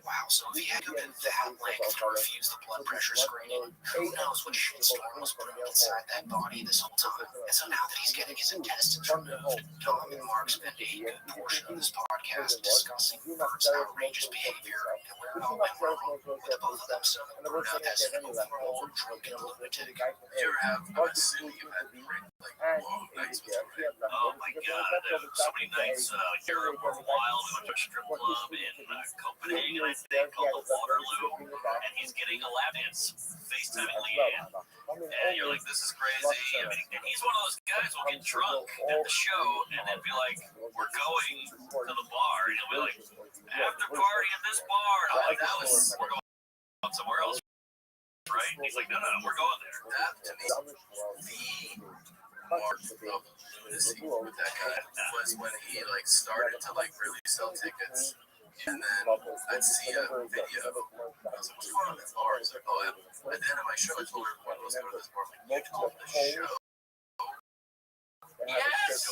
Wow, so if he had come in that length to refuse the blood pressure screening, who knows what shitstorm was brewing inside that body this whole time. And so now that he's getting his intestines removed, Tom and Mark spend a good portion of this podcast discussing Bert's outrageous behavior and where it all went wrong, with both of them summing Bert up as an overall drunken lunatic. You ever have a city you had like long nights with your friend? Oh my god, there were so many nights here for a while. We went to a strip club in Copenhagen, I think, called the Waterloo, and he's getting a lap dance, FaceTiming Leanne. And you're like, this is crazy. I mean, and he's one of those guys who'll get drunk at the show and then be like, we're going to the bar. And he'll be like, after party at this bar. And I'm like, that was, we're going somewhere else, right? And he's like, no, we're going there. That, to me, the mark of lunacy with that guy was when he like started to like really sell tickets, and then I'd see a video. I was like, what's going on in this bar? He's like, oh, and then at my show, I told everyone, let's go to this bar. I'm like, you told the show. Yes!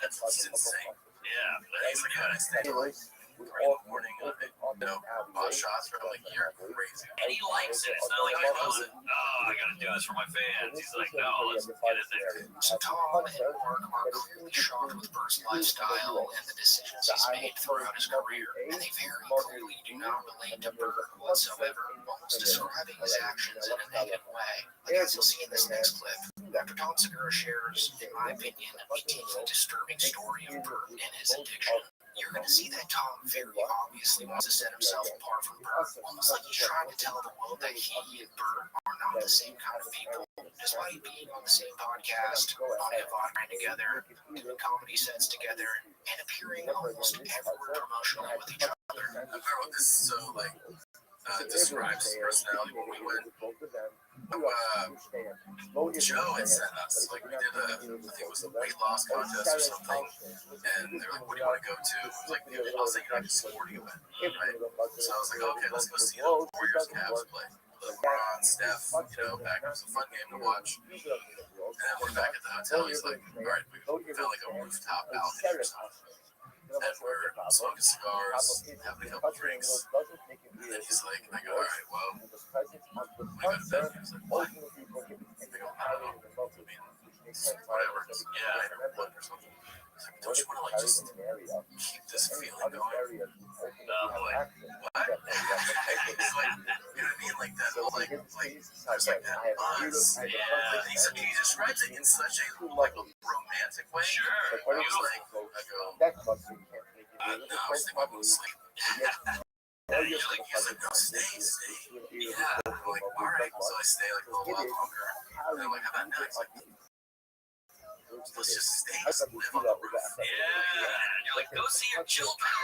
That's insane. Yeah. He's like, yeah, I stayed till like 3 in the morning, bought shots for him. Like, you're crazy. And he likes it. It's not like he goes, oh, I gotta do this for my fans. He's like, no, let's get it there. So Tom and Mark are clearly shocked with Bert's lifestyle and the decisions he's made throughout his career, and they very clearly do not relate to Bert whatsoever, almost describing his actions in a negative way. Like as you'll see in this next clip, Dr. Tom Segura shares, in my opinion, a deeply disturbing story of Bert and his addiction. You're going to see that Tom very obviously wants to set himself apart from Bert, almost like he's trying to tell the world that he and Bert are not the same kind of people, despite being on the same podcast, on Evan together, doing comedy sets together, and appearing almost everywhere promotionally with each other. I remember what this so like describes his personality when we went. Joe had sent us, like we did I think it was a weight loss contest or something, and they're like, what do you want to go to? I was like, I'll say you're like a sporting event, right? So I was like, okay, let's go see the Warriors Cavs play. LeBron, Steph, back. It was a fun game to watch. And then we're back at the hotel. He's like, all right, we found like a rooftop balcony or something. And we're smoking cigars, having a couple drinks. And then he's like, I go, all right, well, we got to bed. He's like, what? I go, I don't know. I mean, whatever. Yeah, 9 or 1 or something. He's like, don't you want to like just keep this feeling going? Oh boy. What? He's like, you know what I mean? Like that whole there's like that buzz. Yeah. He describes it in such a like a romantic way. Sure. He's like, I go, no, I was thinking about going to sleep. He's like, no, stay. Yeah. I'm like, all right. So I stay like a little while longer. And I'm like, how about now? He's like, let's just stay, just live on the roof. Yeah. And you're like, go see your children.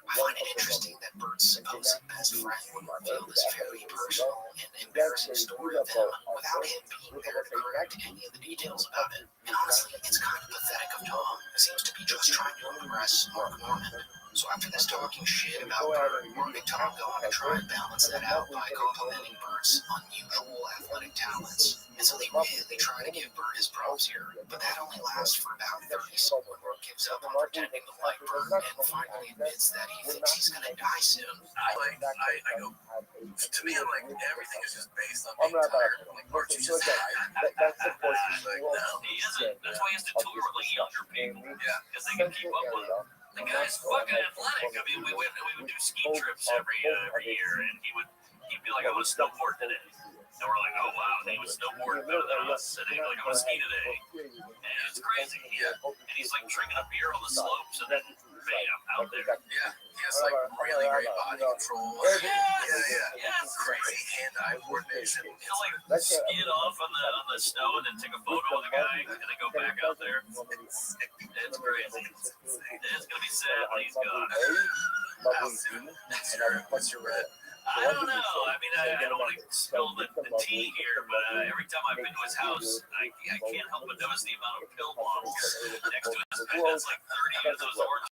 I find it interesting that Bert's supposed best friend would reveal this very personal and embarrassing story of him without him being there to correct any of the details about it. And honestly, it's kind of pathetic of Tom, who seems to be just trying to impress Mark Norman. So after this talking shit about Bert, Mark and Tom go on to try and balance that out by complimenting Bert's unusual athletic talents. And so they really try to give Bert his props here, but that only lasts for about 30 seconds when Mark gives up on pretending to like Bert and finally admits that he thinks he's gonna die soon. I go, to me, I'm like, everything is just based on being tired. I'm like, aren't you just tired? Like, no. He isn't. That's why he has to tour with like younger people. Yeah. Because they can keep up with him. The guy's fucking athletic. I mean, we would do ski trips every year, and he'd be like, I want to snowboard today. And we're like, oh wow, he was snowboarding better than us. And he'd be like, I want to ski today. And it's crazy. Yeah. And he's like drinking a beer on the slopes, and then bam, out there. Yeah. He has like really great body control. Yeah. Crazy hand-eye coordination. He'll like skid off on the snow and then take a photo of the guy and then go back out there. It's crazy. It's gonna be sad when he's gone. What's your red? I don't know. I mean, I don't want to spill the tea here, but every time I've been to his house, I can't help but notice the amount of pill bottles next to his bed. That's like 30 of those orange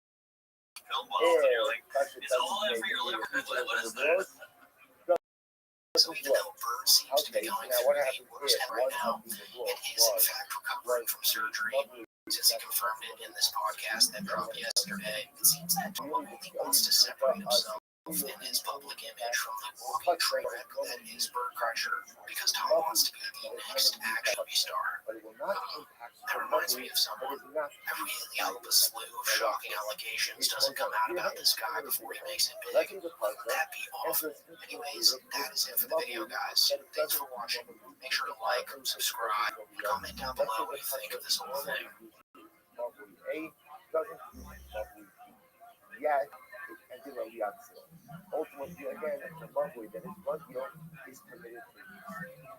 pill bottles, and you're like, it's all in for your liver. What is that? So even though Bird seems to be going through a worse head right now, and is in fact recovering from surgery, since he confirmed it in this podcast that dropped yesterday, it seems that Tom only wants to separate himself and his public image from the walking train wreck that is Bird Crusher, because Tom wants to be the next action movie star. That reminds me of someone. I really hope a slew of shocking allegations doesn't come out about this guy before he makes it big. That'd be awful. Anyways, that is it for the video, guys. Thanks for watching. Make sure to like, subscribe, and comment down below what you think of this whole thing. Ultimately, again, it's a lovely that his blood is committed to.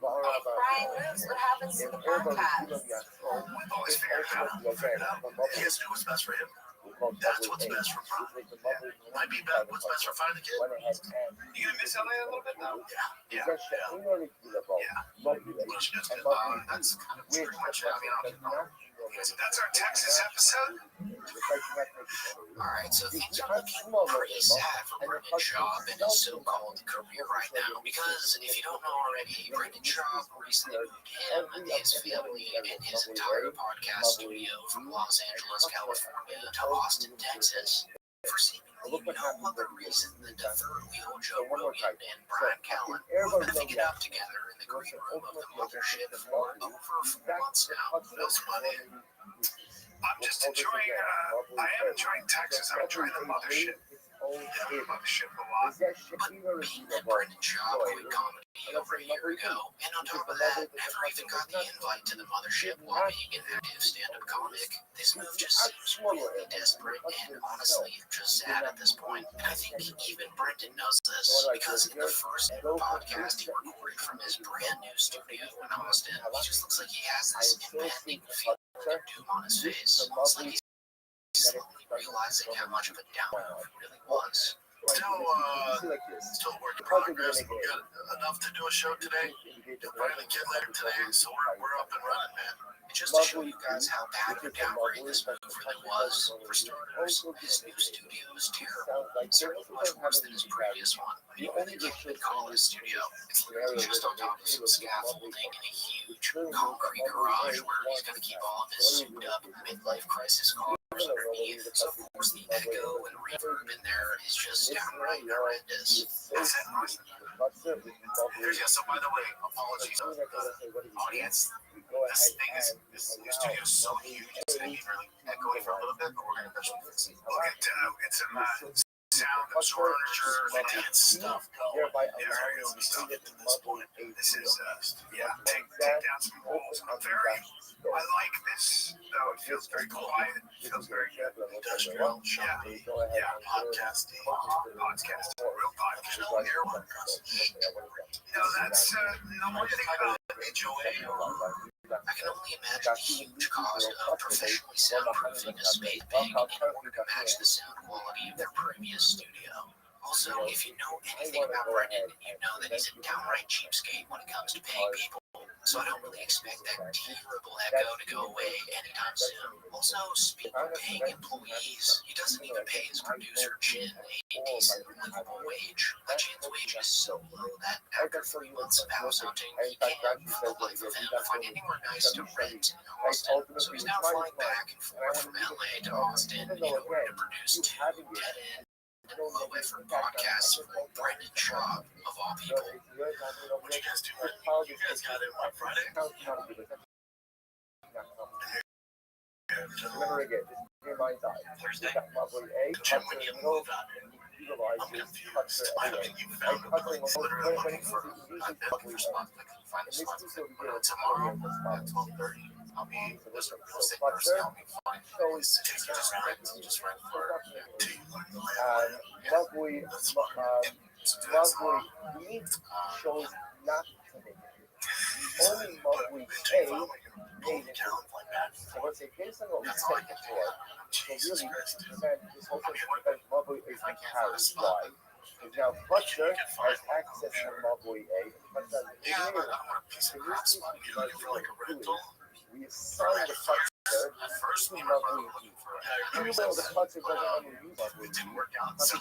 Brian moves. What happens to the podcast? We've always figured it out. He has to do what's best for him. That's what's best for Brian. Might be what's best for finding the kid. You gonna miss LA a little bit now? Yeah. Well, that's kind of pretty much it. I mean, that's our Texas episode. Alright, so things are looking pretty sad for Brendan Schaub and his so-called career right now, because if you don't know already, Brendan Schaub recently moved him, his family, and his entire podcast studio from Los Angeles, California to Austin, Texas, for seemingly no other reason than to third wheel Joe Rogan and Brian Callen, who have been thinking up together in the green room of the mothership for over 4 months now. That's funny. I'm just enjoying, I am enjoying Texas. I'm enjoying the mothership. The mothership a lot. But being that Brendan Schaub quit comedy over a year ago, and on top of that, never even got the invite to the mothership while being an active stand-up comic, this move just seems really desperate and honestly just sad at this point. And I think even Brendan knows this, because in the first ever podcast he recorded from his brand new studio in Austin, he just looks like he has this impending feeling of doom on his face. It's like he's slowly realizing how much of a downer it really was. Still work in progress. We got enough to do a show today. You'll probably get later today, so we're up and running, man. And just to show you guys how bad of a downgrade this move really was, for starters, his new studio is terrible. Certainly much worse than his previous one. You only can't call it a studio. It's literally just on top of some scaffolding in a huge concrete garage where he's going to keep all of his souped up midlife crisis cars underneath. So of course the echo and reverb in there is just downright horrendous. That's it, Austin. So by the way, apologies to the audience. This thing is, this new studio is so huge, it's making really echoey for a little bit, but we're going to eventually fix it. We'll get some sound absorber and stuff going. Yeah, very good stuff at this point. This is, take down some walls. I like this, though. It feels very quiet. It feels very good. Industrial, shoppy, podcasting, real podcast. No, that's the one thing about HOA. I can only imagine the huge cost of professionally soundproofing a space big in order to match the sound quality of their previous studio. Also, if you know anything about Brendan, you know that he's a downright cheapskate when it comes to paying people. So I don't really expect that terrible echo to go away anytime soon. Also, speaking of paying employees, he doesn't even pay his producer Jin a decent livable wage. Jin's wage is so low that after 3 months of house hunting, he can't, for the life of him, find anywhere nice to rent in Austin. So he's now flying back and forth from LA to Austin in order to produce 2 dead-end low-effort podcasts for Brendan Schaub, of all people. What you guys do? You guys got it on Friday? Thursday? Jim, when you move out, I'm confused. I think you found a place. Literally looking for I've been looking for spots. I couldn't find a spot. Tomorrow at 12:30. I'll be this real estate person. I'll be fine. Just rent for Lovely shows not to make it. Only Lovely A made it. So let's say based on what we said before, so really this whole thing because Lovely is in Paris. Why? Because now Fletcher has access to Lovely A. But yeah, I don't want a piece of crap spot. You're looking for like a rental. We assigned the Fletcher At first, we were looking for a haircut. It didn't work out, so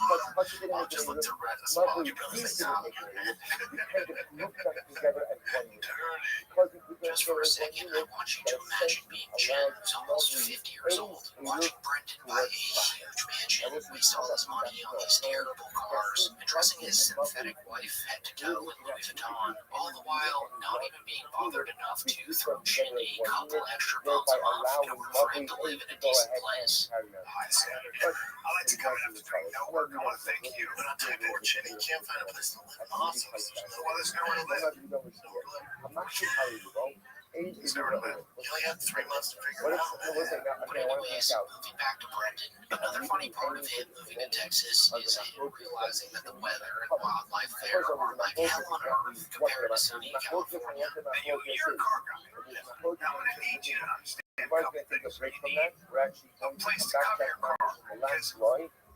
I'll just look to rent a spot. You really think now? Dirty. Just for a second, I want you to imagine being Jen, who's almost 50 years old, watching Brendan buy a huge mansion, waste all his money on these terrible cars, and dressing his synthetic wife head to toe in Louis Vuitton, all the while not even being bothered enough to throw Jen a couple extra bucks a month in order for him to live in a decent place. High standard. I like to come in after doing no work. I want to thank you. But I'll tell you what, Jen, you can't find a place to live. Awesome. Well, there's nowhere to live. There's nowhere to live. You only have 3 months to figure it out. But anyways, moving back to Brendan, another funny part of him moving to Texas is him realizing that the weather and wildlife there are like hell on earth compared to sunny California. And you're a car guy. Now, I'm going to need you to understand a couple things. You need a place to cover your car because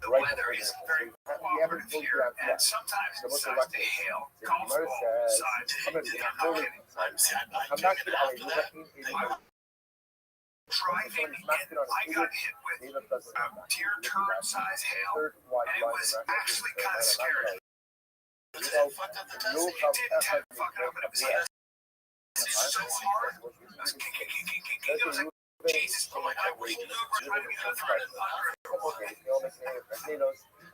the weather isn't very cooperative here, and sometimes it decides to hail, golf ball, decides to hit. I'm not kidding. I'm not kidding. I was driving and I got hit with a deer turd size hail, and it was actually kind of scary. It didn't fuck up the test. It didn't fuck it up, but it was so hard. It was like, Jesus, oh my God, what are you doing? We're trying to get in front of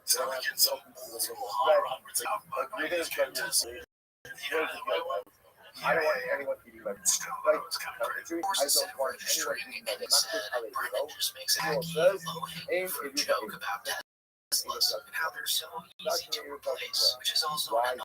so we can so hard on it's out, but we just can't test it. I don't want anyone to be like still, that was kind of crazy. Of course, instead of registering, and it said, Brendan just makes a hacky, low-hanging fruit joke about Teslas and how they're so easy to replace, which is also an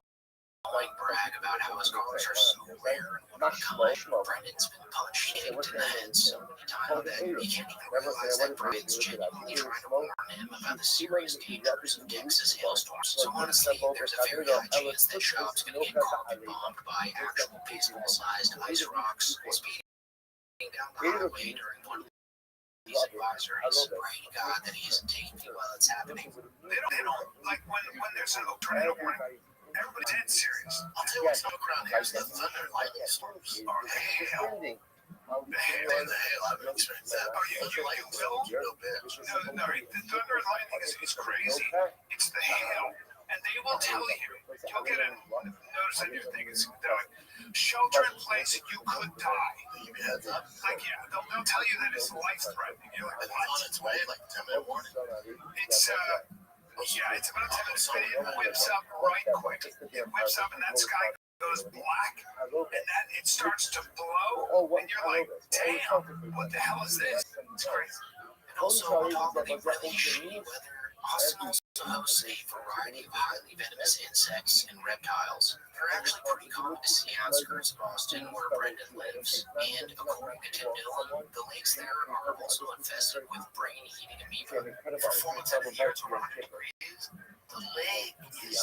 annoying brag about how his cars are so rare and one of a kind. Brendan's been punched, kicked in the head so many times that he can't even realize that Brendan's genuinely trying to warn him about the serious dangers of Texas hailstorms. So honestly, there's a very high chance that Shop's gonna get carpet bombed by actual baseball-sized ice rocks while speeding down the highway during one of these advisories. Pray to God that he isn't taking me while it's happening. They don't like when there's a tornado warning. Everybody's dead serious. I'll tell you what's no around here is the thunder and lightning storms. Or the hail. The hail, I've experienced that. Oh, you like Will? No, the thunder and lightning is crazy. It's the hail. And they will tell you, you'll get a notice on your thing, it's shelter in place, you could die. Like, yeah, they'll tell you that it's life-threatening. You're like, what? On its way, like 10-minute warning. It's, yeah, it's about 10 minutes away. It whips up right quick. It whips up and that sky goes black. And then it starts to blow. And you're like, damn, what the hell is this? It's crazy. And also, on top of the really shitty weather, Austin also hosts a variety of highly venomous insects and reptiles. They're actually pretty common to see outskirts of Austin where Brendan lives. And according to Tim Dillon, the lakes there are also infested with brain-eating amoeba. For 4 months out of the year, it's 100 degrees. The lake is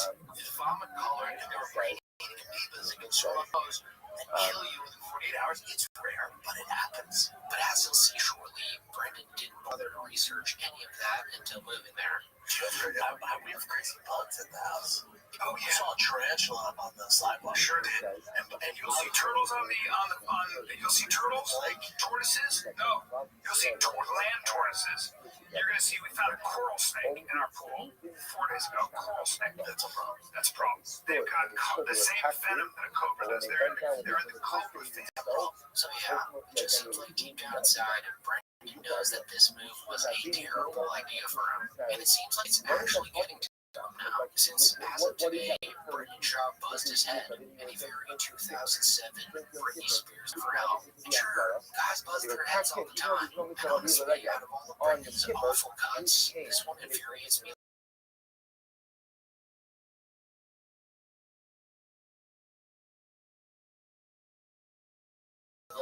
vomit-colored and there are brain-eating amoebas that can swim up those and kill you within 48 hours. It's rare, but it happens. But as you'll see shortly, Brendan didn't bother to research any of that until moving there. We have crazy bugs in the house. Oh yeah. I saw a tarantula on the sidewalk. Sure did. And you'll see turtles you'll see turtles, like tortoises. No, you'll see land tortoises. You're gonna see we found a coral snake in our pool 4 days ago. Coral snake. That's a problem. That's a problem. They've got the same venom that a cobra does. They're in the cobra family. So yeah, it just seems like deep down inside, Brendan knows that this move was a terrible idea for him, and it seems like it's actually getting to him now, since as of today, Brendan Shaw buzzed his head in a very 2007 Britney Spears for help. And sure, guys buzz their heads all the time, and honestly, out of all of Brendan's awful cuts, this one infuriates me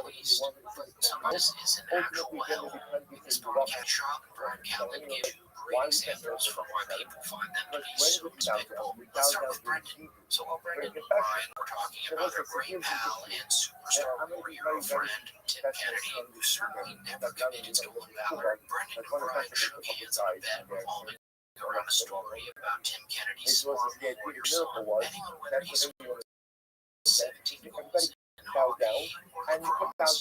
least. Some of this is an actual hell. In this podcast, Shaw and Brian Callen give 2 great examples for why people find them to be so despicable. Let's start with Brendan. So while Brendan and Brian were talking about their great pal and superstar war hero friend, Tim Kennedy, who certainly never committed stolen valor, Brendan and Brian shook hands on a bet revolving around a story about Tim Kennedy's smart warrior son, betting on whether he scored 17 goals in hockey or lacrosse.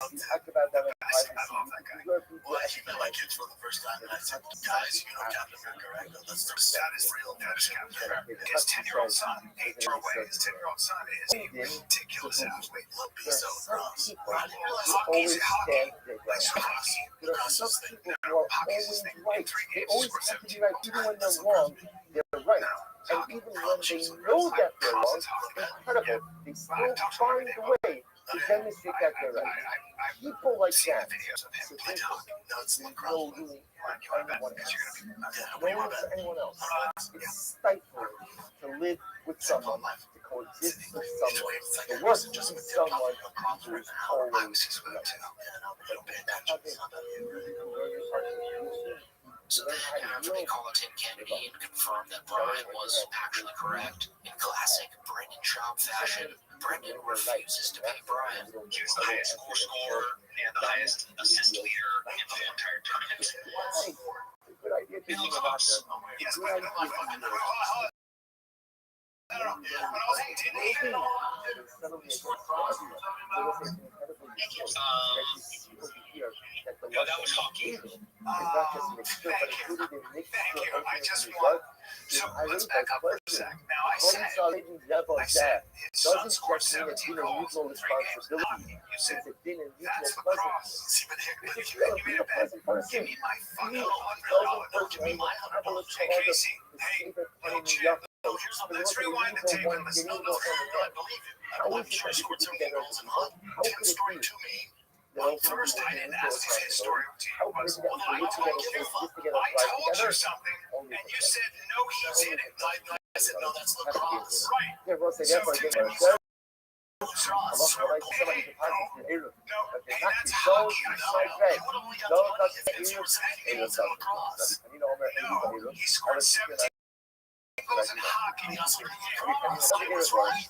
We talked about that in I don't know that guy. Well, I actually met my kids for the first time, and I said, guys, you know Captain America, right? Let's start. That is real. That is Captain America. His 10-year-old son, 8 years away. His 10-year-old son is a ridiculous athlete. Look, he's so gross. Hockey's hockey. Like hockey. Some people who are always right. They always have to be right, even when they're wrong. They're right, and even when they know that they're wrong, incredible. They still find a way to demonstrate that they're right. People like that. So I talk nuts like no room for anyone else. No room for anyone else. It's stifling to live with someone, to coexist with someone, to work with someone who is always right. So then, after they called Tim Kennedy and confirmed that Brian was actually correct, in classic Brendan Schaub fashion, Brendan refuses to pay Brian. He was the highest goal scorer and the highest assist leader in the entire tournament. Good idea. In lacrosse. Yes, but I don't know. I don't know. When I was 18, that was hockey. Thank you. I just want. So let's back up for a sec. Now I said son scored 17 goals in 3 games in hockey. You said that's lacrosse. See, but you made a bet. Give me my fucking $100. Give me my $100. Hey Casey. Hey, Chip. Let's rewind the tape and listen. No, I believe you. I'm sure I scored 17 goals in hockey. Tim's story to me. Well, first, I didn't ask if his story to you was, well, I told you something, and you said, no, he's in it. I said, no, that's lacrosse. Right. So, that's hockey. No, he scored 17 goals in hockey. I was right.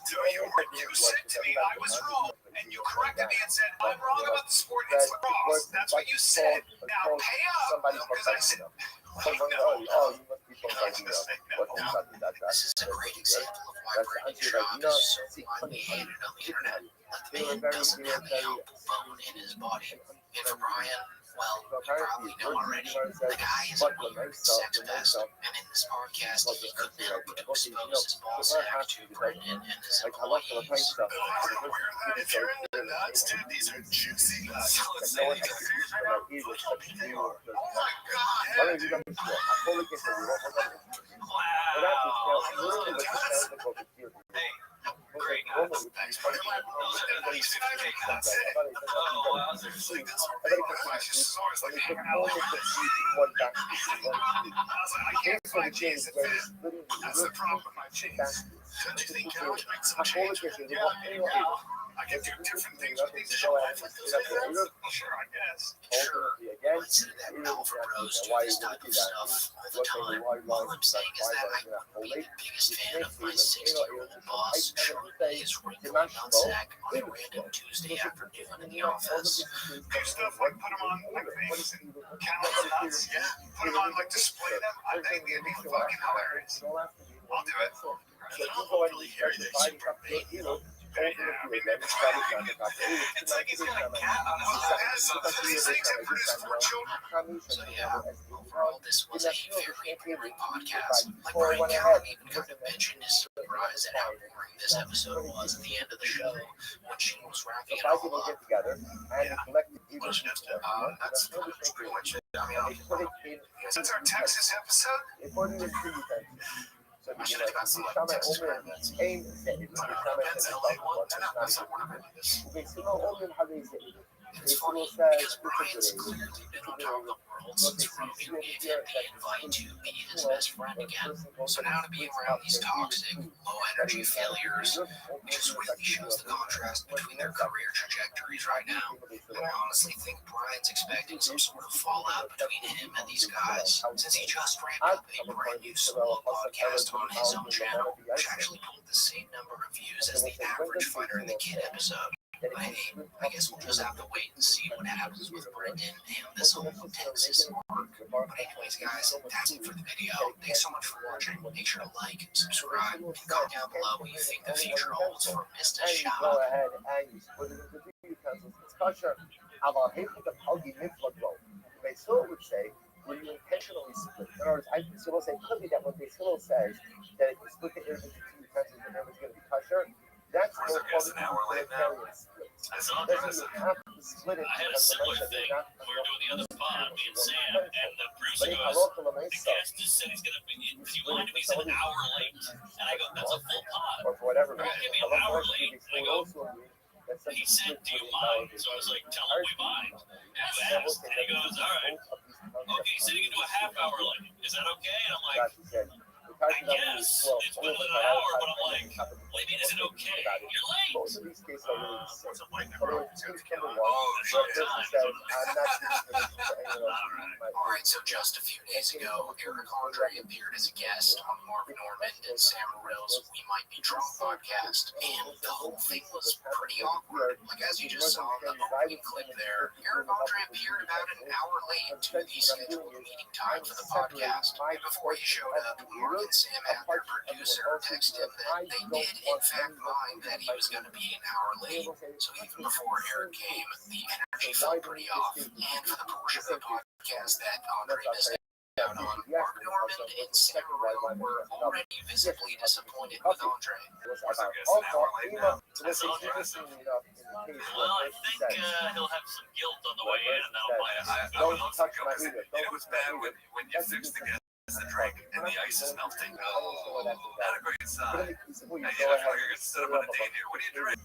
You said to me I was wrong. And you corrected me and said, I'm wrong about the sport, it's lacrosse. That's what you said. Now pay up, because I said, no. This is a great example of why Brendan Schaub is so widely hated on the internet. The man doesn't have a helpful bone in his body. And for Brian, well, you probably know already, the guy is a weird sex pest. And in this podcast, he couldn't help but to expose his ball sack to Brendan and his employees. If you're into the nuts, dude, these are juicy nuts. Let's say these are yours right now. Oh my god, dude. Wow. Hey. Great guys. Thanks, buddy. Everybody's that's it. Oh, wow. There's like this question. Always like hanging out like this. I can't find cheese in there. That's the problem with my cheese. Don't you think I would make some change? Yeah, maybe. I can do different things with these shelves. Sure, I guess. Sure, listen to that Alpha Bros do this type of stuff all the time. All I'm saying is that I wouldn't be the biggest fan of my 60-year-old boss showing me his wrinkly nutsack on a random Tuesday afternoon in the office. Do stuff like put them on like things and count the nuts. Yeah, put them on like display them. I think it'd be fucking hilarious. I'll do it. I don't really hear this from me. It's like he's got a cat on his lap. These things have produced 4 children. So yeah, overall this was a very boring podcast. Like Brian Callen even kind of mentioned his surprise at how boring this episode was at the end of the show when Shane was wrapping it all up. That's pretty much it. I mean, since our Texas episode, So should have got some Texas experiments. It's funny because Brian's clearly been on top of the world since Rogan gave him the invite to be his best friend again. So now to be around these toxic, low-energy failures, it just really shows the contrast between their career trajectories right now. And I honestly think Brian's expecting some sort of fallout between him and these guys, since he just ramped up a brand new solo podcast on his own channel, which actually pulled the same number of views as the average Fighter and the Kid episode. But hey, I guess we'll just have to wait and see what happens with Brendan and this whole Texas mark. But anyways, guys, that's it for the video. Thanks so much for watching. Make sure to like, subscribe, and comment down below what you think the future holds for Mr. Schaub. Go ahead and put it into the review, because it's kosher. Aber hilft the Paugi Mitzvah. Beisil would say, were you intentionally split? In other words, Beisil will say, it could be that what Beisil says, that if you split the earth into two utensils, the earth is going to be kosher. That's Where's what our guest? An hour late now? split. I saw Doesn't this. you have to split it I had a because the similar Moshe thing did not. when we were doing the other pod, me and Sam, and the But producer in goes, Halakha the L'Maisa, guest just said he's going to be, if you mind if he's an hour late, and I go, that's a full pod. or for whatever Don't reason, give me an hour Halakha late. L'Maisa I go, also agree that such he a said, split do you would mind? invalidate So I was like, tell him we mind. You asked. And he goes, all right. Okay, so you can do a half hour late. Is that okay? And I'm like, I guess it's better than an hour, but I'm like, what do you mean, is it okay? You're late. Most of these cases are really the same. What's up, like But it was excuse number one, Oh, where a person says, I'm not speaking to anyone else. All right, so just a few days ago, Eric Andre appeared as a guest on Mark Norman and Sam Morrill's We Might Be Drunk podcast, and the whole thing was pretty awkward. Like, as you just saw in the opening clip there, Eric Andre appeared about an hour late to the scheduled meeting time for the podcast, and before he showed up, Mark and Sam had their producer text him that they did in fact mind that he was going to be an hour late. So even before Eric came, the energy felt pretty off. And for the portion of the podcast that Andre missed out on, Mark Norman and Sam Morrill were already visibly disappointed with Andre. Well, I think he'll have some guilt on the way in, and that'll buy us. I would also go, because it was bad when you fix the drink and the ice is melting. Oh, not a great sign. Hey, you look like you're gonna set up on a date here. What do you drink?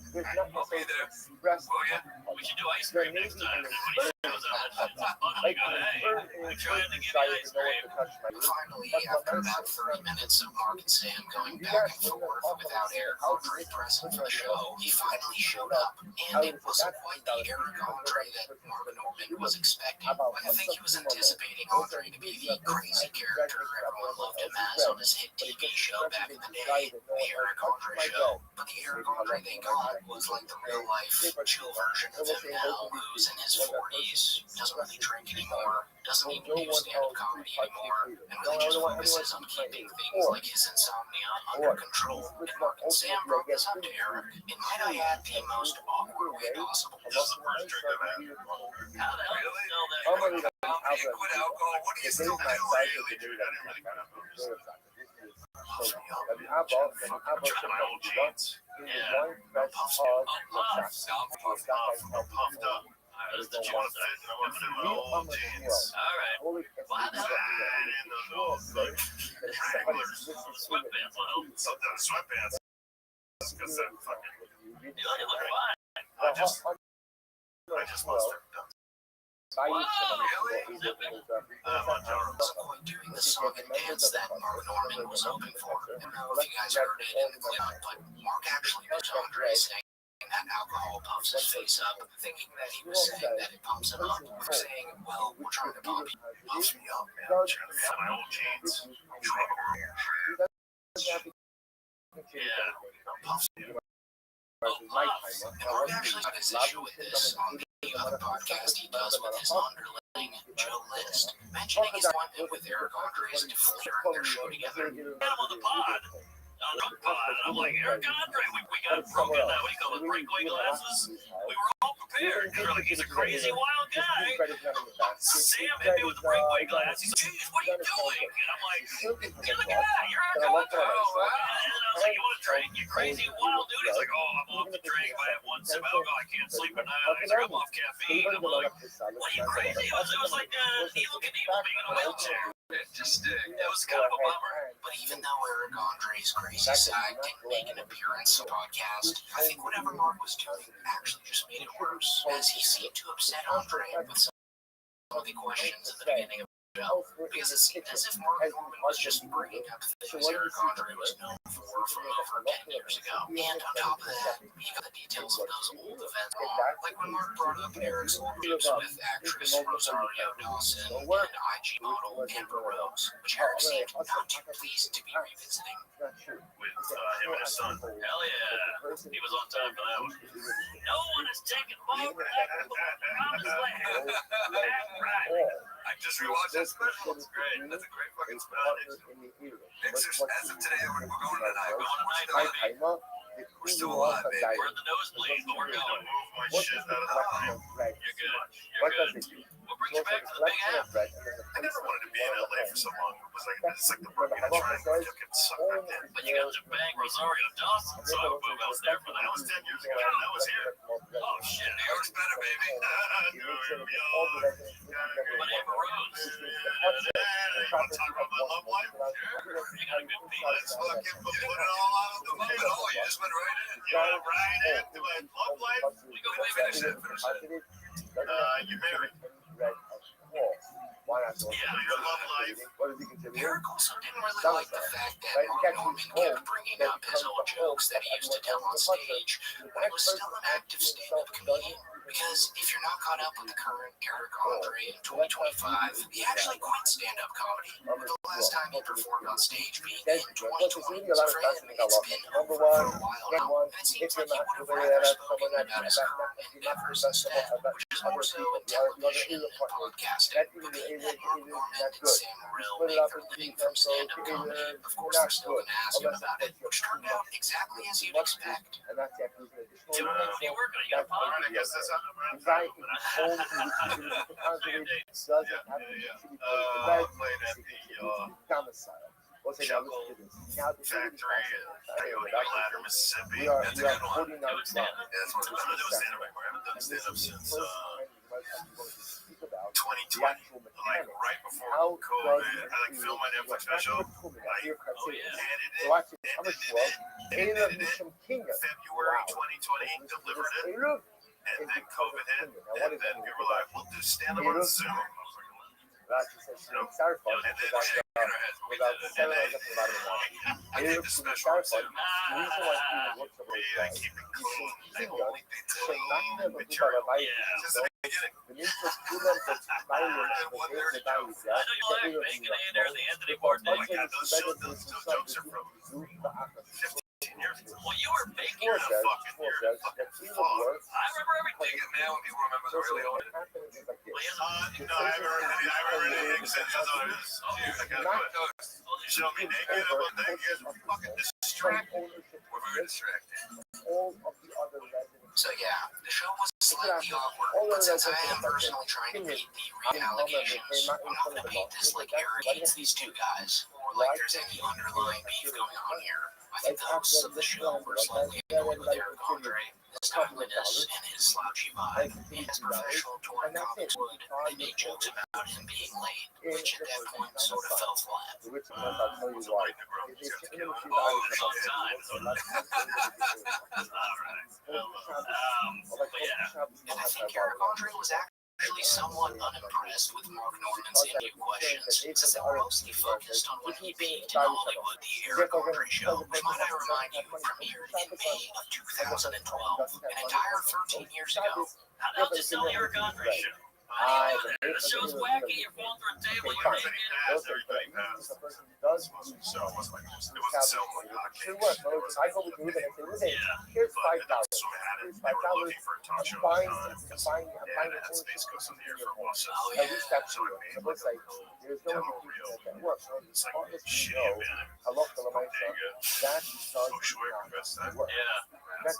I'll be there. Oh, yeah? We should do ice cream next time. When he shows up, it's fun. I go, hey, we tried to give you ice cream. Finally, after about 30 minutes of Mark and Sam going back and forth without Eric Andre present for the show, he finally showed up. And it wasn't quite the Eric Andre that Mark Norman was expecting. I think he was anticipating Andre to be the crazy character everyone loved him as on his hit TV show back in the day, the Eric Andre Show. But the Eric Andre they got was like the real-life, chill version of him now, who's in his 40s, doesn't really drink anymore, doesn't even do stand-up comedy anymore, and really just focuses on keeping things like his insomnia under control. And Mark and Sam brought this up to Eric, and might I add, the most awkward way possible. This is the first drink I've had. How the hell do you know that? You quit alcohol. What are you still doing? I'm trying my old jeans. Puffed up. That's the Want juice. to fit in my old jeans. All right. Well, how the hell? And in those Wranglers. Sweatpants. Well, Sometimes sweatpants. Because I'm fucking. you look fine. I just lost their guns. Wow. Wasn't quite doing the song and dance that Mark Norman was hoping for. I don't know if you guys heard it in the clip, but Mark actually was Andre saying that alcohol puffs his face up, thinking that he was saying that it pumps him up. We're saying, well, we're trying to puff me up, man. I'm trying to fit my old jeans. Puffs me up. And Mark actually got his issue with this on the other podcast he does with his underling, Joe List, mentioning his appointment with Eric Andre's to flair their show together. Get him on the pod. On the pod. I'm like, Eric Andre, we got broken. What do you call it? Breakaway glasses? We were all prepared. Because we're like, he's a crazy, wild guy. Sam hit me with the breakaway glass. He's like, geez, what are you doing? And I'm like, you're the guy. You're Eric Andre. And I was like, you want to drink? You crazy, wild dude. He's like, oh, I'm off the drink. If I have one sip of alcohol, I can't sleep at night. He's like, I'm off caffeine. I'm like, what are you crazy? It was like Evil Knievel being in a wheelchair. It was kind of a bummer. But even though Eric Andre's crazy side didn't make an appearance on the podcast, I think whatever Mark was doing actually just made it worse, as he seemed to upset Andre with some of the questions at the beginning of the show, because it seemed as if Mark Norman was just bringing up things Eric Andre was known for from over 10 years ago. And on top of that, he got the details of those old events wrong, like when Mark brought up Eric's old trips with actress Rosario Dawson and IG model Amber Rose, which Eric seemed not too pleased to be revisiting. With him and his son. Hell yeah. He was on time for that one. No one is taking my back to the promised land. Right. I just rewatched that special. It's great. That's a great fucking spot. As of today, we're going tonight. Going tonight, baby. We're still alive, baby. We're in the nosebleed, but we're going. Move my shit out of the way. You're good. You're good. We'll bring you back to the big app. I never wanted to be in LA for so long. It was like, it's like the Bermuda Triangle. I kept getting sucked back in. But you got to bang Rosario Dawson, so I was there for That that. was 10 years ago. That was here. Oh, shit. New York's better, baby. New York. But Amber Rose, You want to talk about my love life? you got a good piece. Let's fucking put it all out of the bucket. Oh, you just went right in. You went right into my love life. We go way Finish back. it. Finish it. You're married. Yeah, Your love life. Eric also didn't really like the fact that Mark Norman kept bringing up his old jokes that he used to tell on stage when he was still an active stand-up comedian. Because if you're not caught up with the current Eric Andre in 2025, he actually quit stand-up comedy, with the last time he performed on stage being in 2020. So for him, it's been over for a while now, and it seems like he would have rather spoken about his current endeavors instead, which is more so in television and podcasting. I mean, that Mark Norman and Sam Morril make their living from stand-up comedy. Of course, they're still going to ask him about it, which turned out exactly as you'd expect. So, what are you working on? You got a pod? I guess that's how Same dates. played at the factory in Ladder, Mississippi. That's a good one. Do it stand up. Yeah, that's what I'm doing stand-up anymore. I haven't done stand-up since 2020, like right before COVID. I like filmed my Netflix special. I Oh, yeah. edited it. February 2020, delivered it. And then COVID hit, and then we were like, we'll do stand-up on Zoom. I was like, I did the special on Zoom. I keep it clean. I only did clean material. Yeah. Just the beginning. I know you like making it there, the Anthony Bourdain. Oh my God, those jokes are from 15 years ago. Well, you were making Yeah, it. fucking weird. Fucking fun. I remember everything. Dig it now when people remember the really old. Well, yes, No, I haven't heard anything since I thought it was. I gotta do it. You show me naked, I'm like, you guys are fucking distracted. We're very distracted. So yeah, the show was slightly awkward, but since I am personally trying to beat the rape allegations, I'm not going to paint this like Eric hates these two guys, or like there's any underlying beef going on here. I think the hosts of the show were slightly annoyed with Eric Andre, his timeliness, and his slouchy vibe. As professional touring comics would, they made jokes about him being late, which at that point sort of fell flat. What's a white Negro? sometimes. All right. But yeah. And I think Eric Andre was actually somewhat unimpressed with Mark Norman's interview questions, since they were mostly focused on when he peaked in Hollywood. The Eric Andre Show, which might I remind you, premiered in May of 2012, an entire 13 years ago. How about just tell Eric Andre show? The show's wacky. You're falling through a table. You're naked. Everybody passed. So it wasn't like it wasn't so like cakes. It was Yeah. but so had it. They were looking for a talk show at the time because they had Space Coast on the air for a while. So Oh yeah. so it made like demo reel. It's like shitty abandoned. Bodega. Bushwick, West Side. Yeah.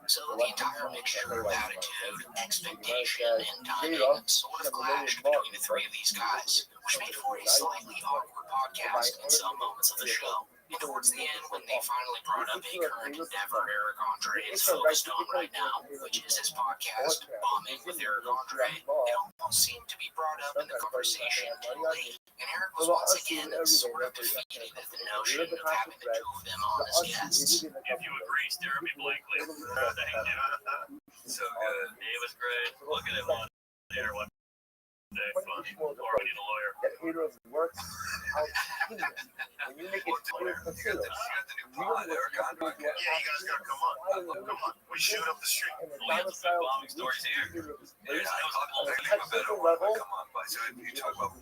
So the entire mixture of attitude, expectation, and timing sort of clashed between the three of these guys, which made for a slightly awkward podcast in some moments of the show. And towards the end, when they finally brought up a current endeavor Eric Andre is focused on right now, which is his podcast, Bombing with Eric Andre, it almost seemed to be brought up in the conversation too late. And Eric was once again sort of defeated at the notion of having the two of them on as guests. If you agree, stare at me blankly. Thank you. So good. He was great. Look at him on there one day. Funny. Or we need a lawyer. Well, dude, you got the new pod, Eric Andre. Yeah, you guys gotta come on. Come on. We shoot up the street. We have some good bombing stories here. Yeah, I'll leave a better one. Come on, but so you talk about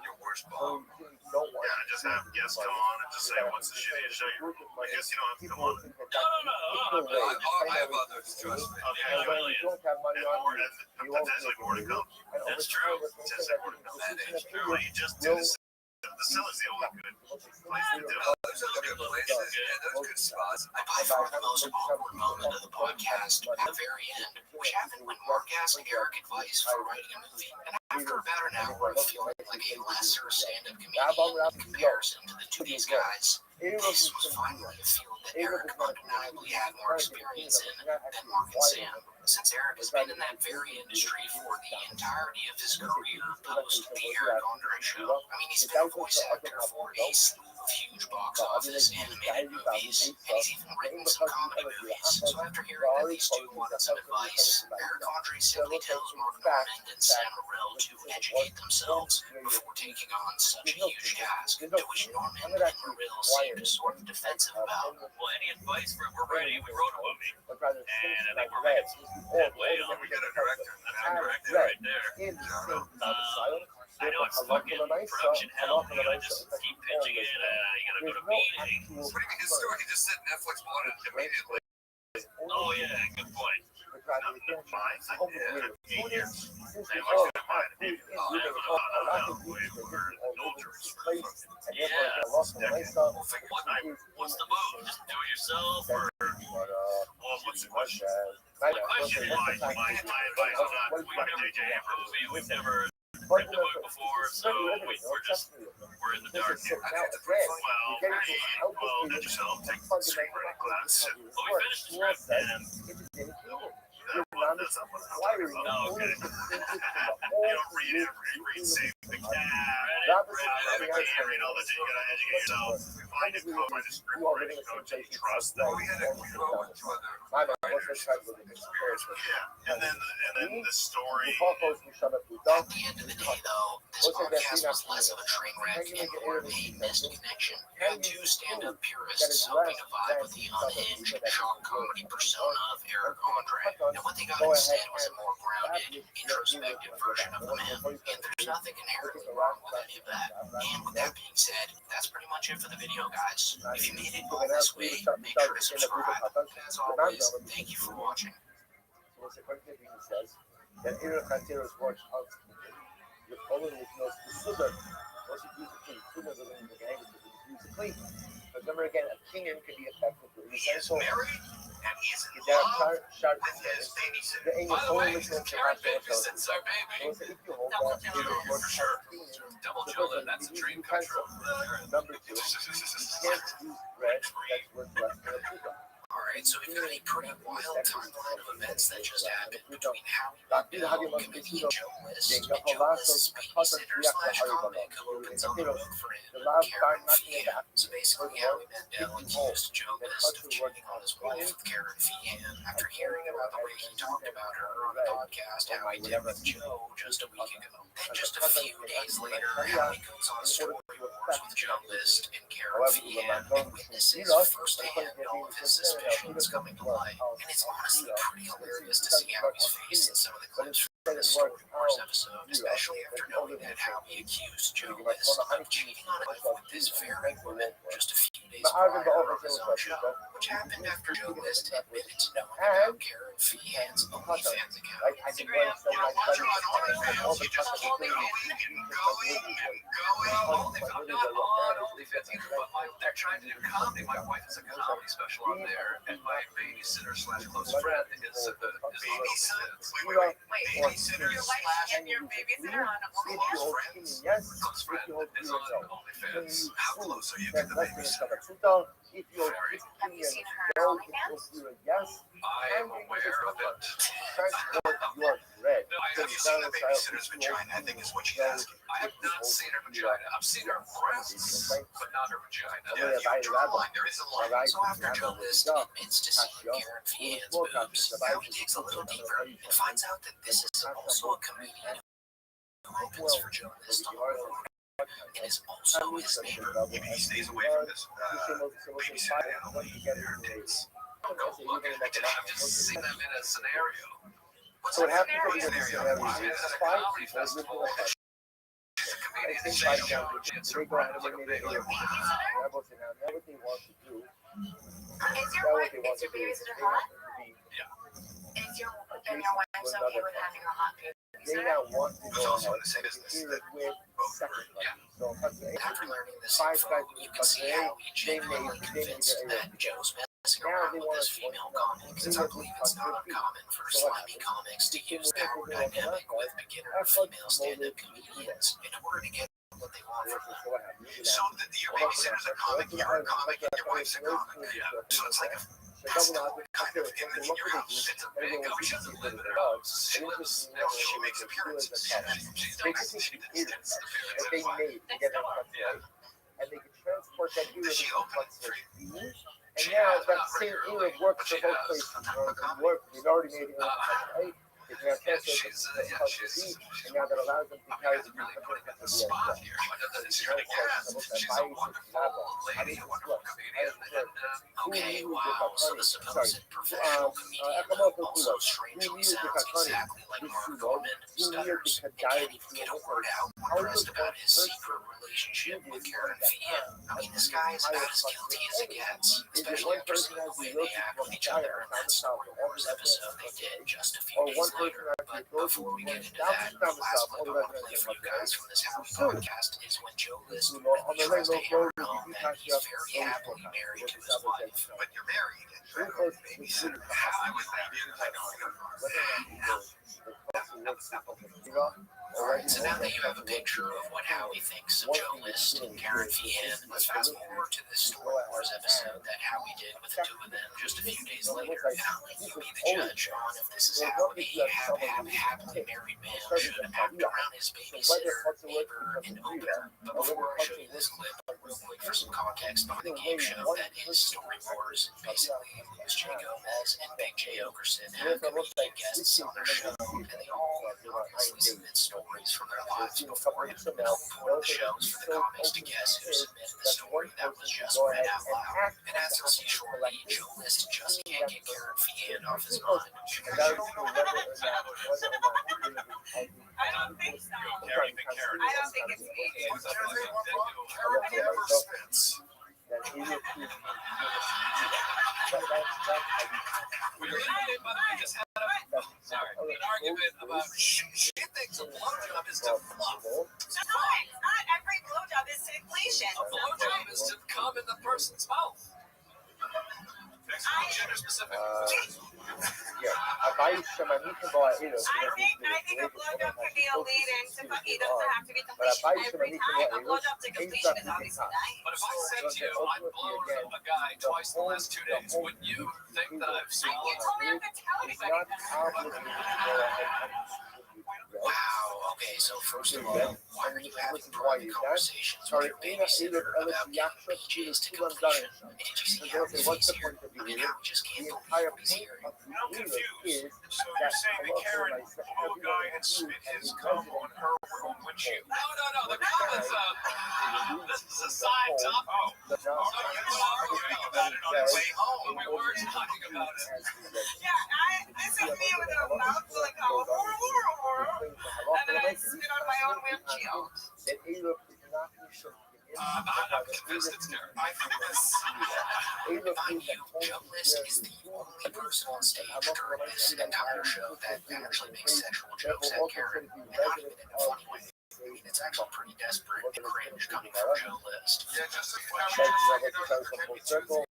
your worst bomb. Yeah, just have guests come on and just say what's the shittiest show you. I guess you don't have to come on. No. I have others, trust me. Yeah, really. And potentially more to come. That's true. Potentially more to come. That is true. You just did the Sellers deal with good place to do it. Those are good places. Yeah, those good spots. By far the most awkward moment of the podcast at the very end, which happened when Mark asked Eric advice for writing a movie. And after about an hour of feeling like a lesser stand-up comedian in comparison to the two of these guys, this was finally a field that Eric undeniably had more experience in than Mark and Sam. Since Eric has been in that very industry for the entirety of his career post The Eric Andre Show. I mean, he's been a voice actor for a slew of huge box office animated movies, and he's even written some comedy movies. So after hearing that these two wanted some advice, Eric Andre simply tells Mark Normand and Sam Morril to educate themselves before taking on such a huge task, to which Normand and Morril seemed sort of defensive about. Well, any advice? We're ready. We wrote a movie, and I think we're ready that way. We got a director. I'm director right there. I know it's fucking production hell. You gotta just keep pitching it. You gotta go to meetings. What do you mean his story? He just said Netflix bought it immediately. Oh yeah, good point. Fine. Yeah. 8 years. Everybody's gonna buy it. Maybe. We're soldiers. Yeah. What's the move? Just do it yourself, or well, what's the question? The question is my advice on that. We've never JJ for a movie. We've never written a book before, so we're in the dark here. Well, get yourself, take the screenwriting class. Well, we finished the script, and that's not what I'm talking about. Oh, okay. You don't read it, read same thing. Read all the thing. You gotta educate yourself. Find a scriptwriter coach that you trust. We had a go with two other writers. Yeah, and then the story. At the end of the day, though, this podcast was less of a train wreck and more of a missed connection. You had two stand-up purists hoping to vibe with the unhinged, shock comedy persona of Eric Andre, and what they got instead was a more grounded, introspective version of the man. And there's nothing inherently wrong with any of that. And with that being said, that's pretty much it for the video, guys. If you made it all this way, make sure to subscribe. And as always, thank you for watching. He is married and he is in love with his babysitter. By the way, Karen babysits our baby. Double Jill. For sure. Double Jill, that's a dream come true. Alright, so we've got a pretty wild timeline of events that just happened between Howie Mandel, comedian Joe List, and Joe List's babysitter slash comic who opens up the book for him, Karen Feehan. So basically, Howie Mandel accused Joe List of cheating on his wife with Karen Feehan after hearing about the way he talked about her on a podcast Howie did with Joe just a week ago. Then just a few days later, Howie goes on story wars with Joe List and Karen Feehan and witnesses firsthand all of his suspicions coming to light. And it's honestly pretty hilarious to see Howie's face in some of the clips from this Story Wars episode, especially after knowing that Howie accused Joe List of cheating on his wife with this very woman just a few days prior on his own show, which happened after Joe List admitted to knowing about Karen Feehan's OnlyFans account. Instagram. Once you're on OnlyFans, you just keep going and going and going. I'm not on OnlyFans either, but they're trying to do comedy. My wife has a comedy special on there, and my babysitter slash close friend is on babysitter. Babysitter Your wife and your babysitter on close OnlyFans? friends. Close friend is on OnlyFans. How close are you to the babysitter? Have you seen her on OnlyFans? I am aware of it. Have you seen the babysitter's vagina? I think is what she's asking. I have not seen her vagina. I've seen her breasts, but not her vagina. Yeah, you draw a line. There is a line. So after Joe List admits to seeing Karen Feehan's boobs, Howie digs a little deeper and finds out that this is also a comedian who opens for Joe List on the road and is also his neighbor. Maybe he stays away from this babysitter animal there days. Don't go look at it. I've just seen them in a scenario. So what happens What's if a you scenario? get I'm in a comedy festival. She's a comedian and she's showing it's her breath like a big like, wow. Is your babysitter hot? Yeah. Is your wife's okay with having a hot babysitter? There's also in the same business that both second. So After learning this info, you can see how he genuinely convinced that Joe's messing around with this female comic, since I believe it's not uncommon for slimy comics to use the power dynamic with beginner female stand-up comedians in order to get what they want from them. So that your babysitter's a comic, you're a comic, and your wife's a comic. Yeah. So it's like that's kind of in your house. It's a big house. She doesn't live in her house. She lives, she makes appearances. She's not she visits the parents that they made to get them and they can transport that Does she open it for and now that same image works for both places. They've already made it right. They can have and now that allows them to carry the really putting in the spot here. She's a wonderful lady, a wonderful comedian, and okay, wow. So the supposed professional comedian who also strangely sounds exactly like Mark Norman stutters and can't even get a word out when pressed about his secret relationship with Karen Fian. I mean, this guy is about as guilty as it gets, especially after seeing the way they act with each other in that Star Wars episode they did just a few days later. But before we get into that, the last clip I want to play for you guys from this Howie podcast is when Joe List tries to hammer home that he's very happily married to his wife. but you're married and you're a babysitter. How would that be? I know. Alright, so now that you have a picture of what Howie thinks of Joe List and Karen Feehan, let's fast forward to this Star Wars episode that Howie did with the two of them just a few days later. And I'll let you be the judge on if this is how a happily married man should act around his babysitter, neighbor, and owner. But before I show you this clip, real quick for some context behind the game show that is Story Wars. Basically, Louis J. Gomez and Big J. Okerson have comedian guests on their show, and they all anonymously submit stories from their lives before the shows for the comics to guess who submitted the story that was just read out loud. And as you'll see shortly, Joe List just can't get Karen Feehan off his mind. I don't think so. I don't think it's me. Karen never spits. Sorry, an argument about she thinks a blowjob is to fluff. Sometimes, not every blowjob is to completion. A blowjob is to come in the person's mouth. Gender specific. I think a blowjob could be a lead-in to fucking. It doesn't have to be completion every time. A blowjob to completion is obviously nice. But if I said to you, I've blown a guy twice in the last 2 days, wouldn't you think that I've seen You told me I could tell anybody that. Wow, okay, so first of all, why are you having private conversations with your babysitter about getting BJ's to completion? And did you see Howie's face here? I mean, Howie just can't believe what he's hearing. I'm confused. So you're saying that Karen blew a guy and spit his cum on her windshield? No. The comments this is a side topic. Oh. So you were arguing about it on the way home. We were talking about it. Yeah, this is me with a mouthful of cum. And then I spit on my own windshield. I'm convinced it's Karen. I think this. Mind you, Joe List is the only person on stage during this entire show that actually makes sexual jokes at Karen, and not even in a funny way. I mean, it's actually pretty desperate and cringe coming from Joe List. Yeah, just so you know,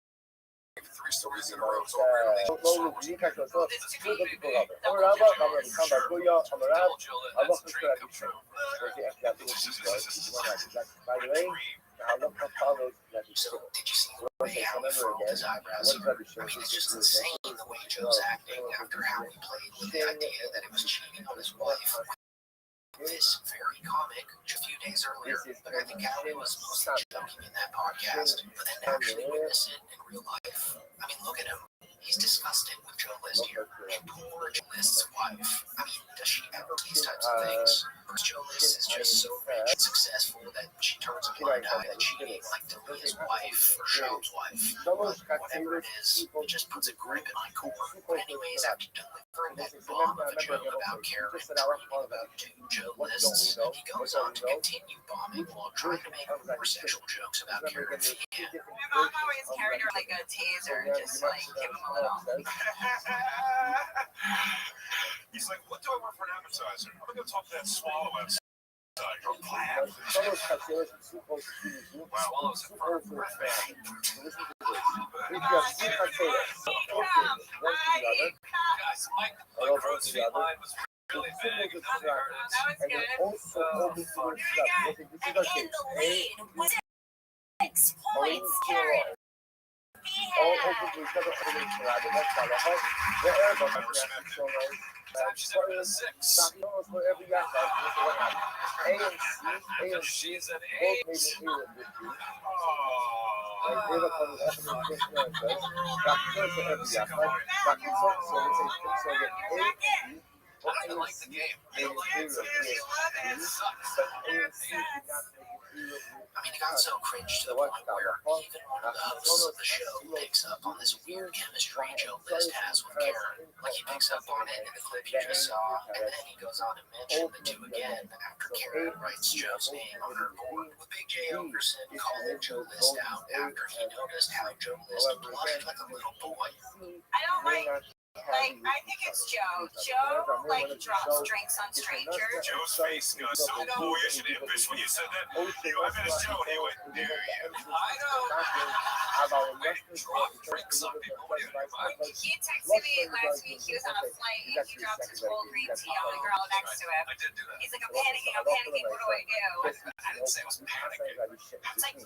3 stories in a row. So really. So, did you see the way Howie furrowed his eyebrows here? I mean, it's just insane the way Joe's acting after Howie played with the idea that it was cheating on his wife. This very comic a few days earlier, but I think Howie was mostly joking in that podcast, but then to actually witness it in real life. I mean, look at him. He's disgusted with Joe List here. And poor Joe List's wife. I mean, does she ever do these types of things? Or Joe List is just so rich and successful that she turns a blind eye that cheating like to be his wife or Show's wife. But whatever it is, it just puts a grip in my core. But anyways, after delivering that bomb of a joke about Karen dreaming about 2 Joe Lists, he goes on to continue bombing while trying to make more sexual jokes about Karen Feehan. My mom always carried her like a taser, just like give him a little. He's like, what do I want for an appetizer? I'm gonna go talk to that swallow outside. Swallows it first. Guys, my crow's feet line was really big. And then heard it. That was good. And in the lead with 6 points, Karen. She's up at a 6. She's an 8. I don't even like the game. It sucks. I mean, it got so cringe to the point where even one of the hosts of the show picks up on this weird chemistry Joe List has with Karen. Like, he picks up on it in the clip you just saw, and then he goes on to mention the two again after Karen writes Joe's name on her board. With Big J. Okerson calling Joe List out after he noticed how Joe List blushed like a little boy. I don't I think it's Joe. Joe, drops drinks on strangers. Joe's face got so boyish and impish when you said that. I met his Joe and he went, do you? I know. Drop drinks on people. What do you mean? He texted me last week. He was on a flight and he dropped his whole green tea on the girl next to him. I did do that. He's like, I'm panicking. What do I do? I didn't say I was panicking. It's like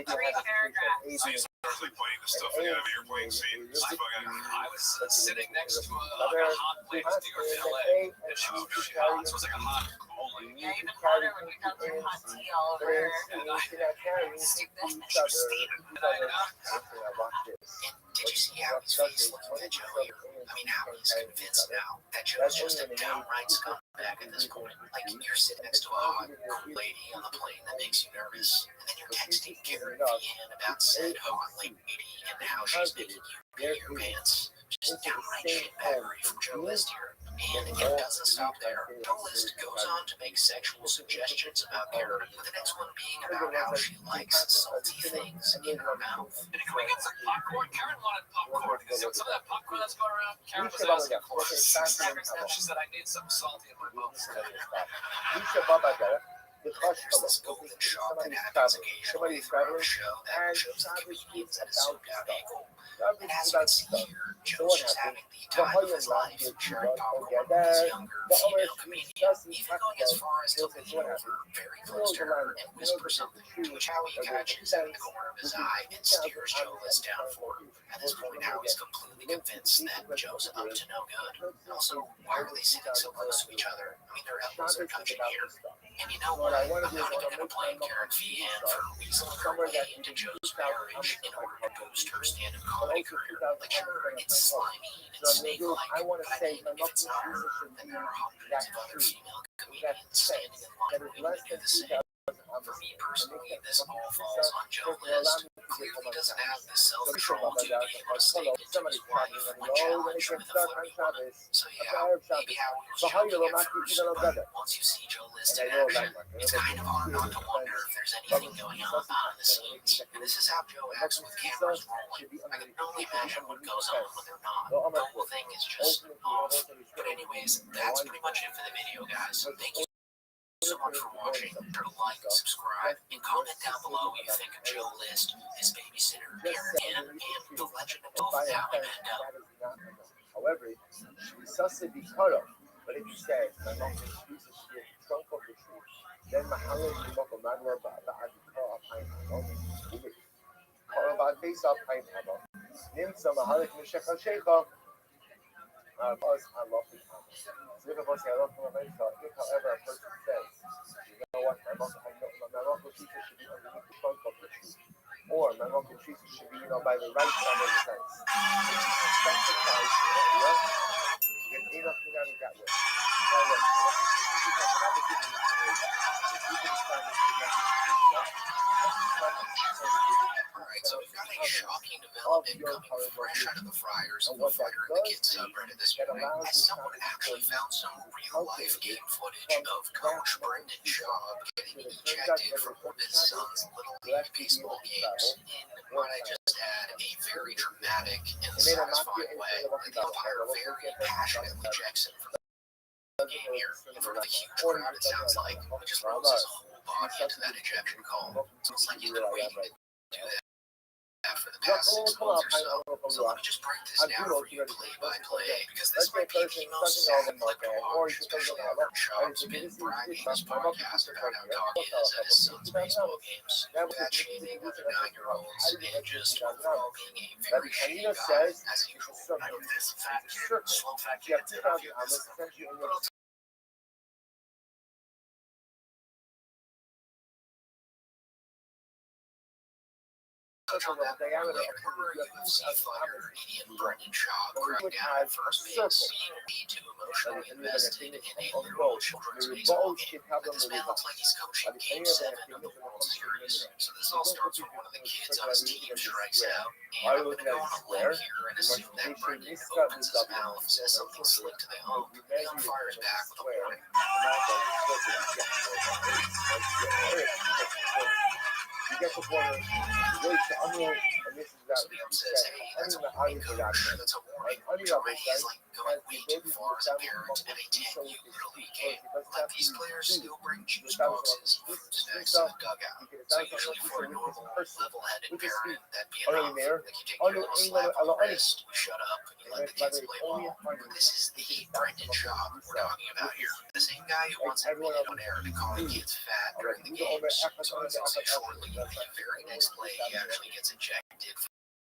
three paragraphs. So you started playing the stuff in the airplane scene. I was sitting next to a hot plane steer in LA, and she was really hot. So it was like a hot cola. Yeah, even hotter when we got their hot tea all over. Stupid. Did you see how his face looked at Joe here? I mean, how he's convinced now that Joe's just a downright scumbag at this point. Like, you're sitting next to a hot, cool lady on the plane that makes you nervous, and then you're texting Karen Vian about said hot lady and how she's making you pee your pants. Just downright shitbaggery from Joe List here. And it doesn't stop there. Joe List goes on to make sexual suggestions about Karen, with the next one being about how she likes salty things in her mouth. Can we get some popcorn? Karen wanted popcorn. Because some of that popcorn that's going around, Karen was asking for it. She said, I need something salty in my mouth. There's this golden shot that happens occasionally throughout the show that shows the comedians at a soaked-out angle. And as you can see here, Joe's just having the time of his life, sharing popcorn with his younger female comedian, even going as far as to lean over very close to her and whisper something, to which Howie catches out of the corner of his eye and steers Joe List down for him. At this point, Howie's completely convinced that Joe's up to no good. And also, why are they sitting so close to each other? I mean, their elbows are touching here. And you know what? I'm not even going to blame Karen Vian for weaseling her way into Joe's marriage in order to boost her stand-up comedy career. Like, sure, it's slimy and snake-like, but I mean, if it's not her, then there are hundreds of other female comedians standing in line waiting to do the same. For me personally, this all falls on Joe List, who clearly doesn't have the self-control to be able to stay into his wife when challenged with a flirty woman. So yeah, maybe Howie was joking at first, but once you see Joe List in action, it's kind of hard not to wonder if there's anything going on behind the scenes. And this is how Joe acts with cameras rolling. I can only imagine what goes on when they're not. The whole thing is just off. But anyways, that's pretty much it for the video, guys. Thank you so much for watching. Remember to like, subscribe, and comment down below what you think of Joe List, his babysitter, Karen, and the legend of both Howie Mandel. However, she's supposed to be cut off. But if you say, my mom is a piece of shit, trunk of the tree, then my husband will come back and I can call up my mom. Call about face up my mom. Name some Mahalik Mishaka Sheikha. Boss, I love this mom. So if a boss, I love my mom, however a person says, you know what, my mom should be underneath the trunk of the tree. Or my mom should be, by the right side of the fence. That's the price, you get nothing out of that way. Alright, so we've got a shocking development coming fresh out of the fryers of the Fighter and the Kid subreddit this morning, as someone actually found some real-life game footage of Coach Brendan Schaub getting ejected from one of his son's Little League baseball games in, might I just add, a very dramatic and satisfying way. The umpire very passionately ejects him from game here in front of a huge crowd, it sounds like. He just rolls his whole body into that ejection call. So it's like he's been waiting to do that for the past 6 months or so. So let me just break this down for you play by play, because this might be the most sad clip to watch, especially after Sharp's been bragging on his podcast about how dog he is at his son's baseball games, fat shaming other 9-year-olds, and just overall being a very shitty guy as usual. I know this fat kid, slow fat kid, did not view this. On that later, UFC fighter Indian Brendan Shaw cracked down at first base, being way too emotionally invested in a literal children's baseball game. And this man looks like he's coaching Game 7 of the World Series. So this all starts when one of the kids on his team strikes out. And I'm going to go on a limb here and assume that Brendan opens his mouth, says something slick to the ump, and the ump fires back with a warning. You get the point. So the ump says, hey, that's a warning, coach. That's a warning. Trying is like going way too far as a parent in a 10U Little League game. Let these players still bring juice boxes and fruit snacks to the dugout. So usually for a normal, level-headed parent, that'd be enough. Like you take your little slap on the wrist, you shut up, and you let the kids play ball. But this is the Brendan Shaw we're talking about here. The same guy who once admitted on air to calling kids fat during the games. So as I'll say shortly, the very next play he actually gets ejected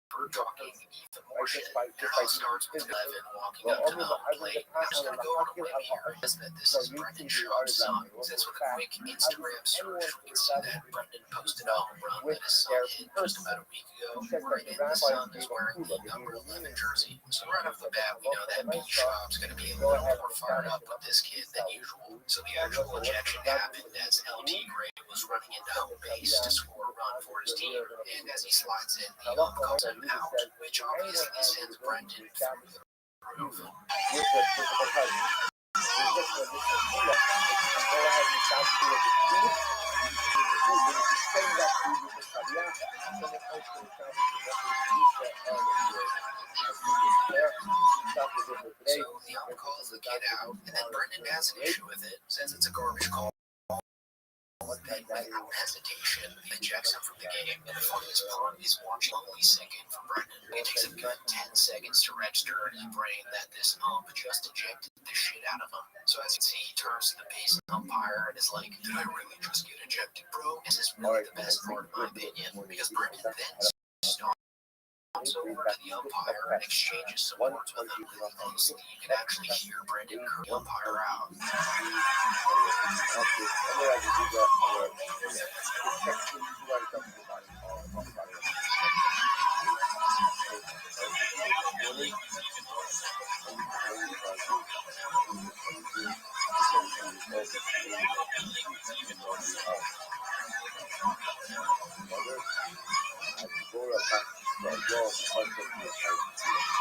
for talking even more shit. And it all starts with Levin walking up to the home plate. I'm just going to go on a limb here is that this is Brendan Shaw's son. Since with a quick Instagram search, we can see that Brendan posted a home run that his son hit just about a week ago, wherein the son is wearing the number 11 jersey. So right off the bat, we know that B Shaw's going to be a little more fired up with this kid than usual. So the actual ejection happened as LT Gray was running into home base to score a run for his team. And as he slides in, the ump calls him out, which obviously sends Brendan through the roof. So the ump calls the kid out, and then Brendan has an issue with it, says it's a garbage call. Then, without hesitation, ejects him from the game. And the funniest part is watching Holy sink in for Brendan. It takes a good 10 seconds to register in his brain that this ump just ejected the shit out of him. So as you can see, he turns to the base umpire and is like, did I really just get ejected, bro? This is really the best part, in my opinion, because Brendan then stomps over to the umpire and exchanges some words with him really closely. You can actually hear Brendan curl the umpire out.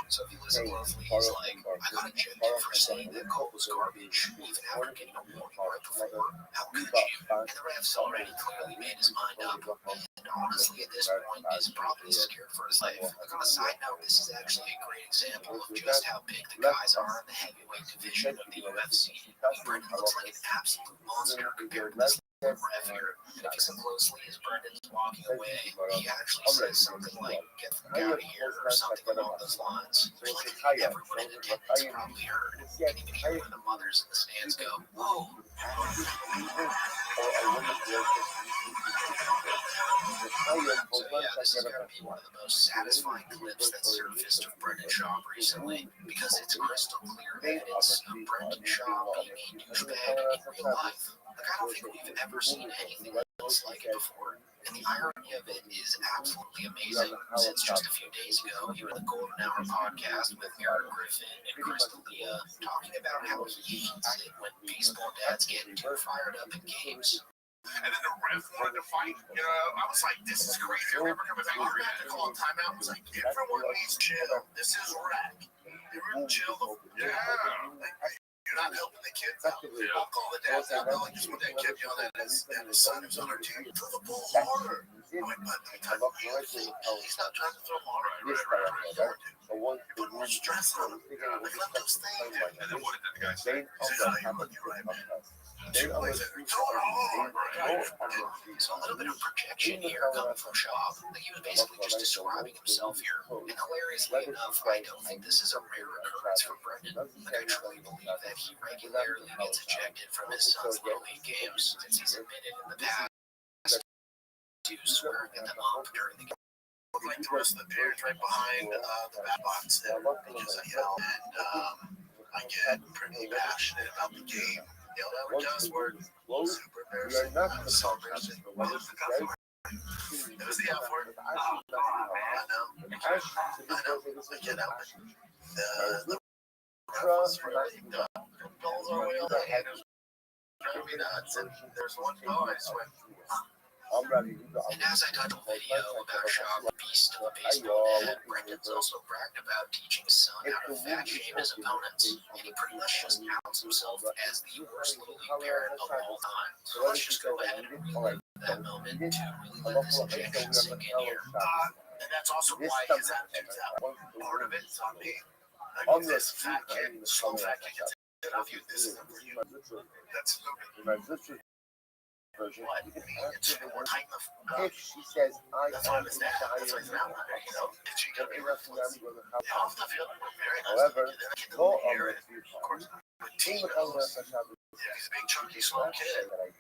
So if you listen closely, he's like, I got ejected for saying that call was garbage, even after getting a warning right before. How could you? And the ref's already clearly made his mind up. And honestly, at this point, he's probably scared for his life. Like on a side note, this is actually a great example of just how big the guys are in the heavyweight division of the UFC. Brendan looks like an absolute monster compared to this ref here. And if you listen closely as Brendan's walking away, he actually says something like, get the fuck out of here, or something along those lines. Which like everyone in attendance probably heard. And even hear one of the mothers in the stands go, whoa. So yeah, this is going to be one of the most satisfying clips that surfaced of Brendan Shaw recently, because it's crystal clear evidence of Brendan Shaw being a douchebag in real life. Like, I don't think we've ever seen anything else like it before. And the irony of it is absolutely amazing, since just a few days ago, you were the Golden Hour podcast with Eric Griffin and Chris D'Elia talking about how he hates it when baseball dads get too fired up in games. And then the ref wanted to fight. You know, I was like, this is crazy. I remember coming back here and call a timeout. I was like, everyone needs to chill. This is rec. Everyone chill. Yeah. You're not helping the kids out. I'll call the dads out. Like, just when that kid yelled at his son who's on our team, throw the ball harder. did. But let me I tell looked you, right through the house. he's not trying to throw them all right. This direction, right? But one, Put more stress on him. Like, let those things. And then what did the guy say? They He said, oh, you're lucky, right, man? They Throw it all right. So a little bit of projection here coming from Shaw. Like he was basically just describing himself here. And hilariously enough, I don't think this is a rare occurrence for Brendan. Like I truly believe that he regularly gets ejected from his son's little league games, since he's admitted in the past to swearing at them up during the game. Like the rest of the parents right behind the bat box there because I yell and I get pretty passionate about the game. Yell out just words. Super embarrassing. So embarrassing. It was the F word. Oh, I know. I know. I get out. The was really dumb. Balls are way on the head. Driving me nuts. And there's one noise when I'm ready. And as I got a video about Shaw, the beast of a baseball dad, Brendan's also bragged about teaching his son how to fat shame his opponents, and he pretty much just outs himself as the worst little league parent of all time. So let's just go ahead and relive that moment to really let this injection sink in here. and that's also why his attitude's out. Part of it's on me. I mean, this fat kid, so fat kid gets it off you. This isn't for you. That's stupid. What? It's more time of. If she says, That's why I was there. That's why he's an outlier, you know? If she got me reference. Off the field, very nice. however, And then I get to no hear it. Of course, but team knows. Yeah, he's a big, chunky, small kid. And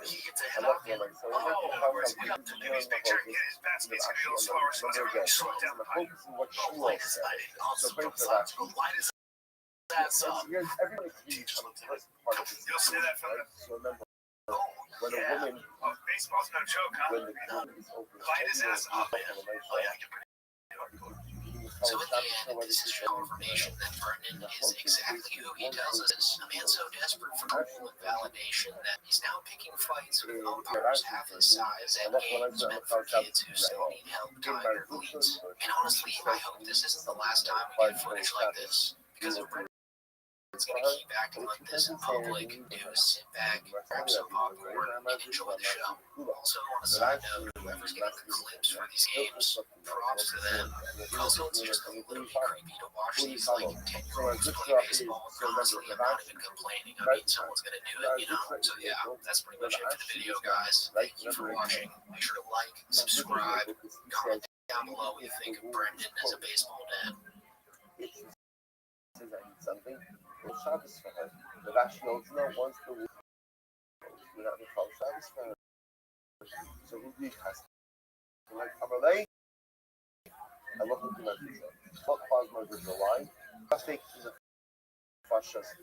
he gets a head off him. Oh, where's he up to do his picture? Get his bat space gonna be a little slower, so it's everything slowed down the pipe. Oh, light is lighting. Also, from sides, go light is that's up. Here's everybody Teach them to first part of this. You'll see that from the. So remember, Oh, when a yeah. woman, Oh, baseball's no joke, huh? when the woman is open, Light his ass up. Oh, yeah. Oh, yeah, I get pretty hardcore. So in the end, this is confirmation that Brendan is exactly who he tells us is. A man so desperate for approval and validation that he's now picking fights with umpires half his size at games meant for kids who still need help tying their cleats. And honestly, I hope this isn't the last time we get footage like this, because if Brendan's gonna keep acting like this in public, do sit back, grab some popcorn, and enjoy the show. Also, on a side note, whoever's getting the clips for these games, props to them. Also, it's just a little bit creepy to watch these like 10-year-olds play baseball constantly and not even complaining. I mean, someone's gonna do it, you know? So yeah, that's pretty much it for the video, guys. Thank you for watching. Make sure to like, subscribe, comment down below what you think of Brendan as a baseball dad. something will satisfy her. The rational know once the will without the call satisfy her. So who do you cast? Like Amalay, I look into my future. What cosmos is the line? Just take the fascists.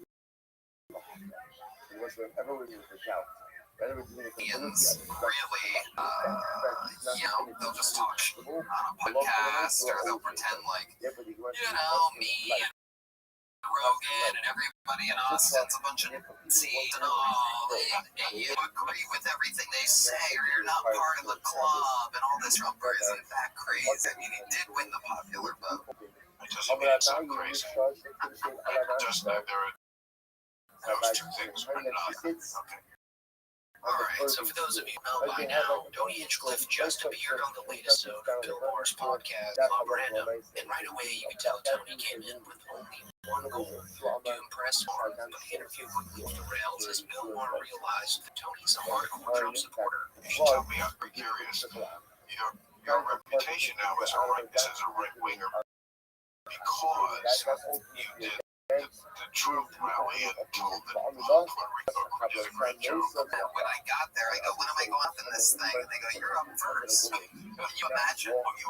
It was whenever we were the doubt. Ian's really, they'll just talk shit on a podcast, or they'll pretend like, me and Rogan and everybody in Austin's a bunch of Z's and all. You agree with everything they say, or you're not part of the club, and all this rumor isn't that crazy. I mean, he did win the popular vote. It doesn't mean it's so crazy. Just that there are those two things are not. Okay. Alright, so for those of you who know by now, Tony Hinchcliffe just appeared on the latest episode of Bill Maher's podcast, Club Random, and right away you can tell Tony came in with only one goal, to impress Maher, but the interview quickly derails as Bill Maher realized that Tony's a hardcore Trump supporter. You should tell me, I'm very curious. Your reputation now as a right winger because you did the Trump rally and told the Puerto Rico is a great joke. When I got there, I go, when am I going up in this thing? And they go, you're up first. Can you imagine? You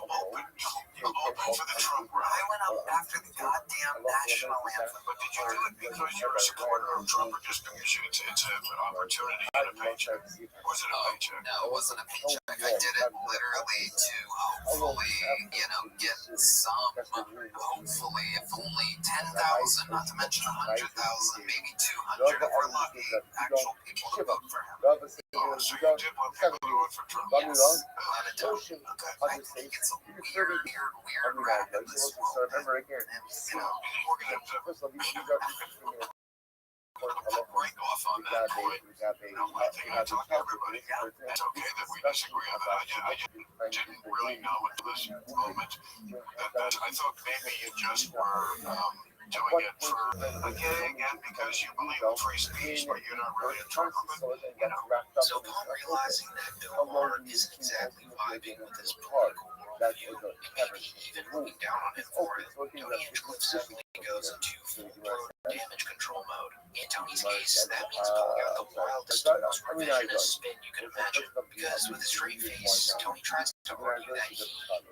opened for the Trump I rally. went up after the goddamn national anthem. But did you do it because you're a supporter of Trump or just because it's an opportunity and a paycheck? Was it a paycheck? No, it wasn't a paycheck. I did it literally to hopefully, get some, hopefully, if only 10,000, not to mention 100,000, maybe 200 if we're lucky, actual people to vote for him. Oh, so you did want people to vote for Trump? Yes, not a ton. I think it's a weird random this world. And, We're going to have to break off on that point. I think I talked to everybody. It's okay that we disagree on that. I didn't really know until this moment that I thought maybe you just were doing it for again because you believe in free speech, but you're not really a Trumper. So upon realizing that Bill Maher isn't exactly vibing with his political worldview, and maybe even looking down on him for it, Tony Hinchcliffe suddenly goes into full-blown damage control mode. In Tony's case, that means pulling out the wildest, most revisionist spin you can imagine. Because with a straight face, Tony tries to argue that he,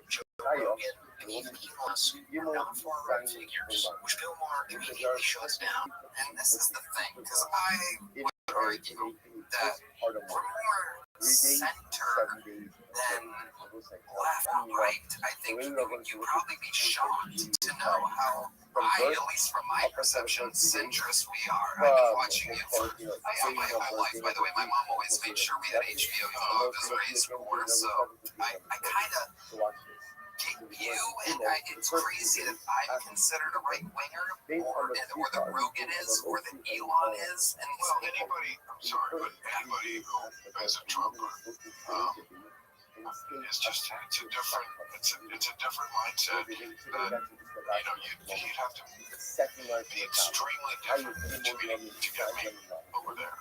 Joe Rogan, and even Elon Musk are not far-right figures, which Bill Maher immediately shuts down. And this is the thing, because I would argue that we're more center than left or right. I think you'd probably be shocked to know how at least from my perception, centrist we are. I've been watching it for my whole life. By the way, my mom always made sure we had HBO, even though I was raised poor. So I kind of get you, and it's crazy that I'm considered a right winger, or that Rogan is, or that Elon is. And well, anybody who is a Trumper, it's just it's a different mindset. You'd have to be extremely different to get me over there.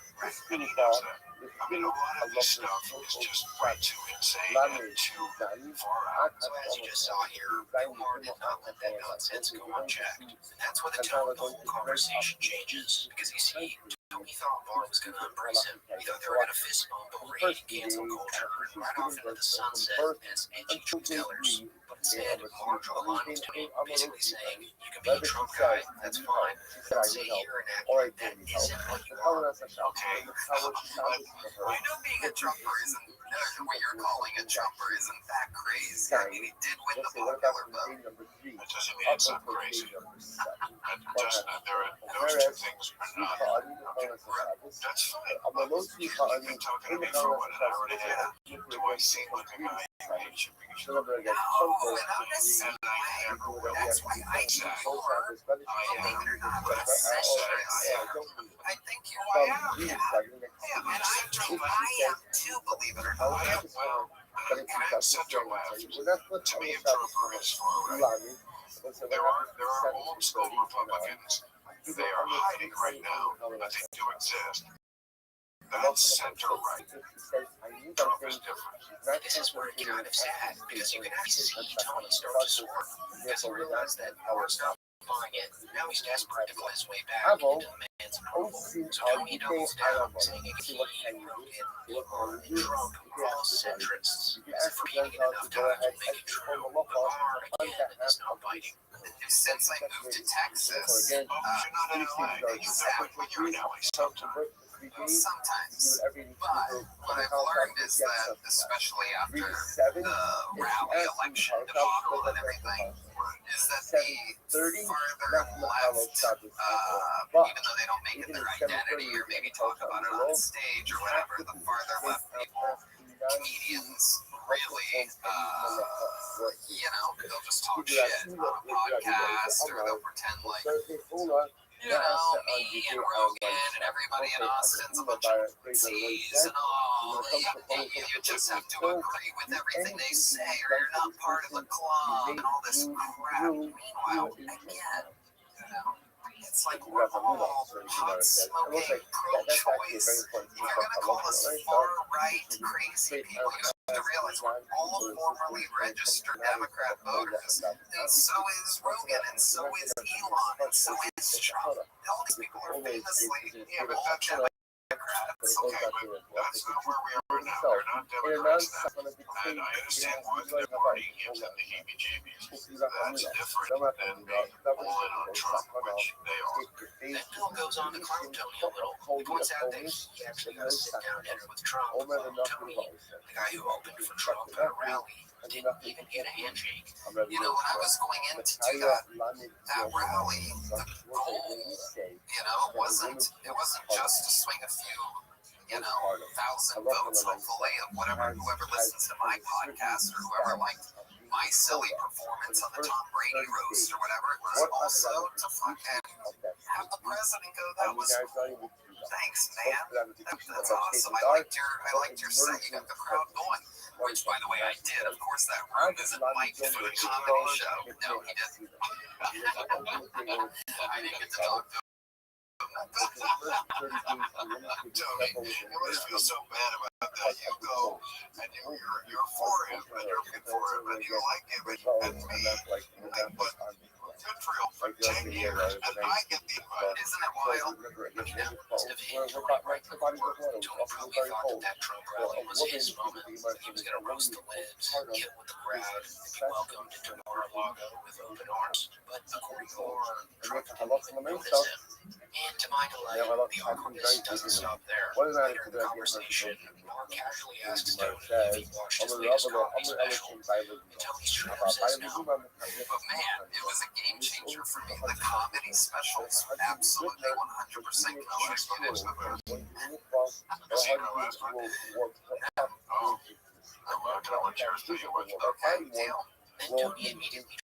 And he knows that. I mean, a lot of this stuff is just way too insane and too far out. So as you just saw here, Bill Maher did not let that nonsense go unchecked. And that's where the tone of the whole conversation changes. Because you see, Tony thought Maher was going to embrace him. He thought they were going to fist bump over hating cancel culture and ride off into the sunset as anti-truth tellers. But instead, Maher drew a line with Tony, basically saying, you can be a Trump guy, that's fine. Don't say here and act like that isn't what you are. Okay, I know being a Trumper isn't, what you're calling a Trumper isn't that crazy. I mean, he did win the popular vote. it doesn't mean it's not crazy. Those two things are not. That's fine. You've been talking to me for what, an hour and a half? Do I seem like a guy who should be? No, and I'm just saying, that's why I think you're, believe it or not, a centrist. I think you are. Yeah, and I am too, believe it or not. I am center left. To me, a Trumper is far right. There are old school Republicans. They are hiding right now, but they do exist. That's center right. Trump is different. This is where it kind of sad, because you can actually see Tony start to swerve. Because he realized that Maher's not buying it. Now he's desperate to find his way back into the man's approval. So Tony doubles down, saying he, Rogan, Maher, and Trump are all centrists. As if repeating it enough times will make it true. But Maher, again, is not biting. Since I moved to Texas, You're not in LA. When you're in LA sometimes. sometimes. But what I've learned is that, especially after the rally election debacle and everything, is that the further left, even though they don't make it their identity or maybe talk about it on stage or whatever, the farther left people, comedians, really, they'll just talk shit on a podcast, or they'll pretend like, me and Rogan and everybody in Austin's a bunch of Z's and all. You just have to agree with everything they say, or you're not part of the club and all this crap. Meanwhile, again, it's like we're all pot-smoking, pro-choice. If you're going to call us far-right crazy people, you have to realize we're all formerly registered Democrat voters. And so is Rogan, and so is Elon, and so is Trump. All these people are famously all Democrats. Okay, but that's not where we are now. They're not Democrats now. And I understand why the party gives them the heebie-jeebies. That's different than being all in on Trump, which they are. Then Bill goes on to clown Tony a little. He points out that he actually got a sit-down dinner with Trump. Tony, the guy who opened for Trump at a rally, didn't even get a handshake. When I was going in to do that rally, the goal, wasn't just to swing a few, 1,000 votes, hopefully, of whoever listens to my podcast or whoever liked my silly performance on the Tom Brady roast or whatever. It was also to fucking have the president go, that was thanks, man. That's awesome. I liked your set. You got the crowd going. Which, by the way, I did. Of course, that room isn't mic'd for the comedy show. No, he didn't. I didn't get to talk to him. Tony, you must feel so bad about that. You go and you're for him and you're good for him and you like him and me. But good for him for 10 years and I get the invite. Isn't it wild? Instead of him going right for the court, Tony probably thought that Trump rally was his moment. He was going to roast the libs, get with the crowd, and be welcomed into Mar-a-Lago with open arms. But according to Orr, Trump didn't notice him. And to my delight, the awkwardness doesn't stop there. Later in the conversation, Orr casually asks Tony if he watched his latest comedy special, and Tony straight up says no. But man, it was a game changer for me. The comedy specials absolutely 100% killers. You seen our last one? Oh, I'm going to tell my chairs to you what. Okay, deal. Then Tony immediately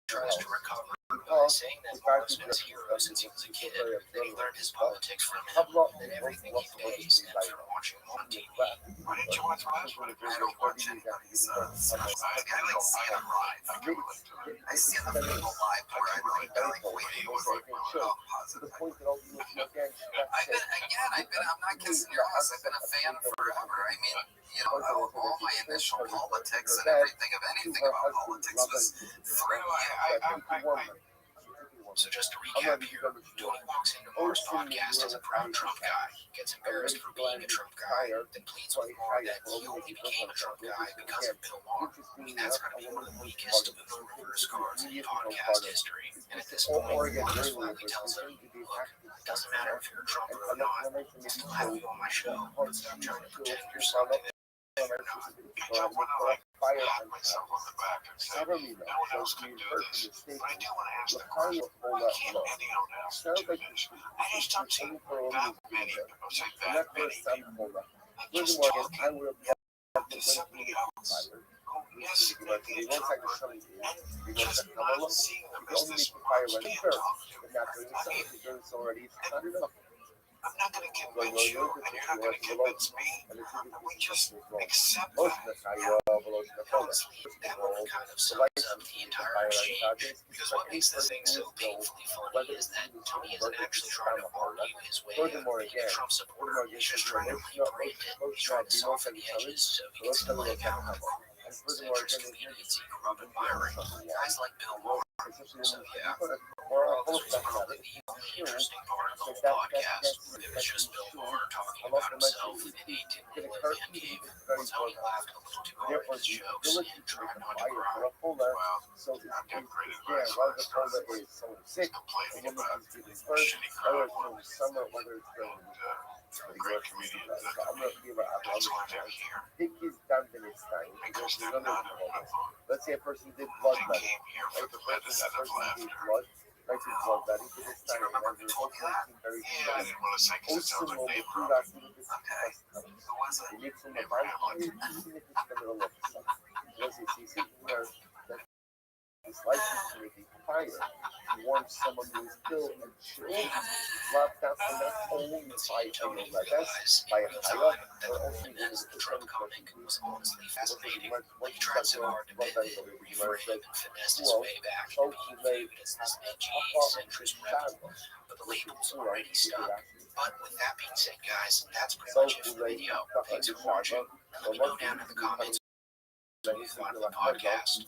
tries to recover by saying that Orr has been his hero since he was a kid, that he learned his politics from him, that everything he pays stems from watching him on TV. Why didn't you watch the last one? I don't watch anybody's specials. I like seeing them live. I can relate to it. I see the people live where I like wait, positive. I'm not kissing your ass. I've been a fan forever. I mean, you know, all my initial politics and everything of anything about politics was through you. So just to recap here, Tony walks into Marr's podcast as a proud Trump guy, gets embarrassed for being a Trump guy, then pleads with Marr that he only became a Trump guy because of Bill Maher. I mean, that's got to be one of the weakest Uno reverse cards in podcast history. And at this point, Marr just flatly tells him, look, it doesn't matter if you're a Trumper or not, I still have you on my show. Stop trying to pretend you're something that you're not. I want to pat myself on the back and say, no one else can do this. But I do want to ask the question, why can't anyone else do this? I just don't see that many people say that many people. And just talking to somebody else who is maybe a Trumper and just not seeing them as this Mark can't talk to. I mean, I'm not going to convince you, and you're not going to convince me. We just accept that. That one kind of sums up the entire exchange, because what makes this thing so painfully funny is that Tony isn't actually trying to argue his way out of being a Trump supporter. He's just trying to rebrand it. He's trying to soften the edges so he can still hang out with centrist comedians he grew up admiring, guys like Bill Maher. So yeah, overall, this was probably the only interesting part of the whole podcast. It was just Bill Maher talking about himself in a dimly lit man cave. Tony laughed a little too hard at his jokes and tried not to cry. Well, I'm getting great advice last time. Complaining about shitty crowd and great comedians that that's why they're here. Because they're not enough. Let's say a person did They blood came here for the medicine of laughter. like his blood daddy, but this time remember you told me that? Yeah, I didn't want to say because it sounds like name drop. Okay. Who was it? You need from the Bible, even if it's the middle of the sun. Because he's sitting there, his life is going to be fire. He wants someone who is still and chill, locked down, and that's only by Tony like that, realized by in a real higher, time that the whole premise of the Trump comic was honestly fascinating. He tried so hard to pivot, reframe, and finesse his way back to being viewed as this edgy, centrist rebel, but the labels already stuck. But with that being said, guys, that's pretty much it for the video. Thanks for watching, and let me know down in the comments what you thought of the podcast.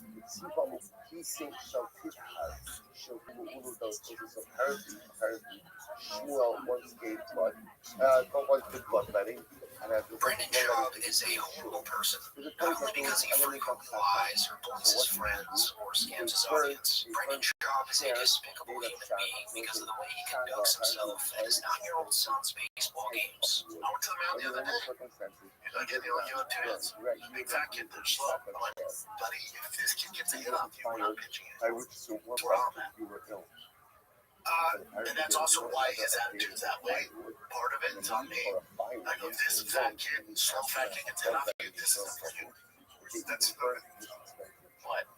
Brendan Schaub is a horrible person, not only because he frequently lies or bullies his friends or scams his audience. Brendan Schaub is a despicable human being because of the way he conducts himself at his 9-year-old son's baseball games. I went to the mound the other day. And I get the old young kids. Big fat kid that's slow. I'm like, buddy, if this kid gets a hit off you, we're not pitching it. That's where I'm at. And that's also why his attitude is that way. Part of it is on me. I go, this fat kid, slow fat kid gets hit off you, this isn't for you. That's what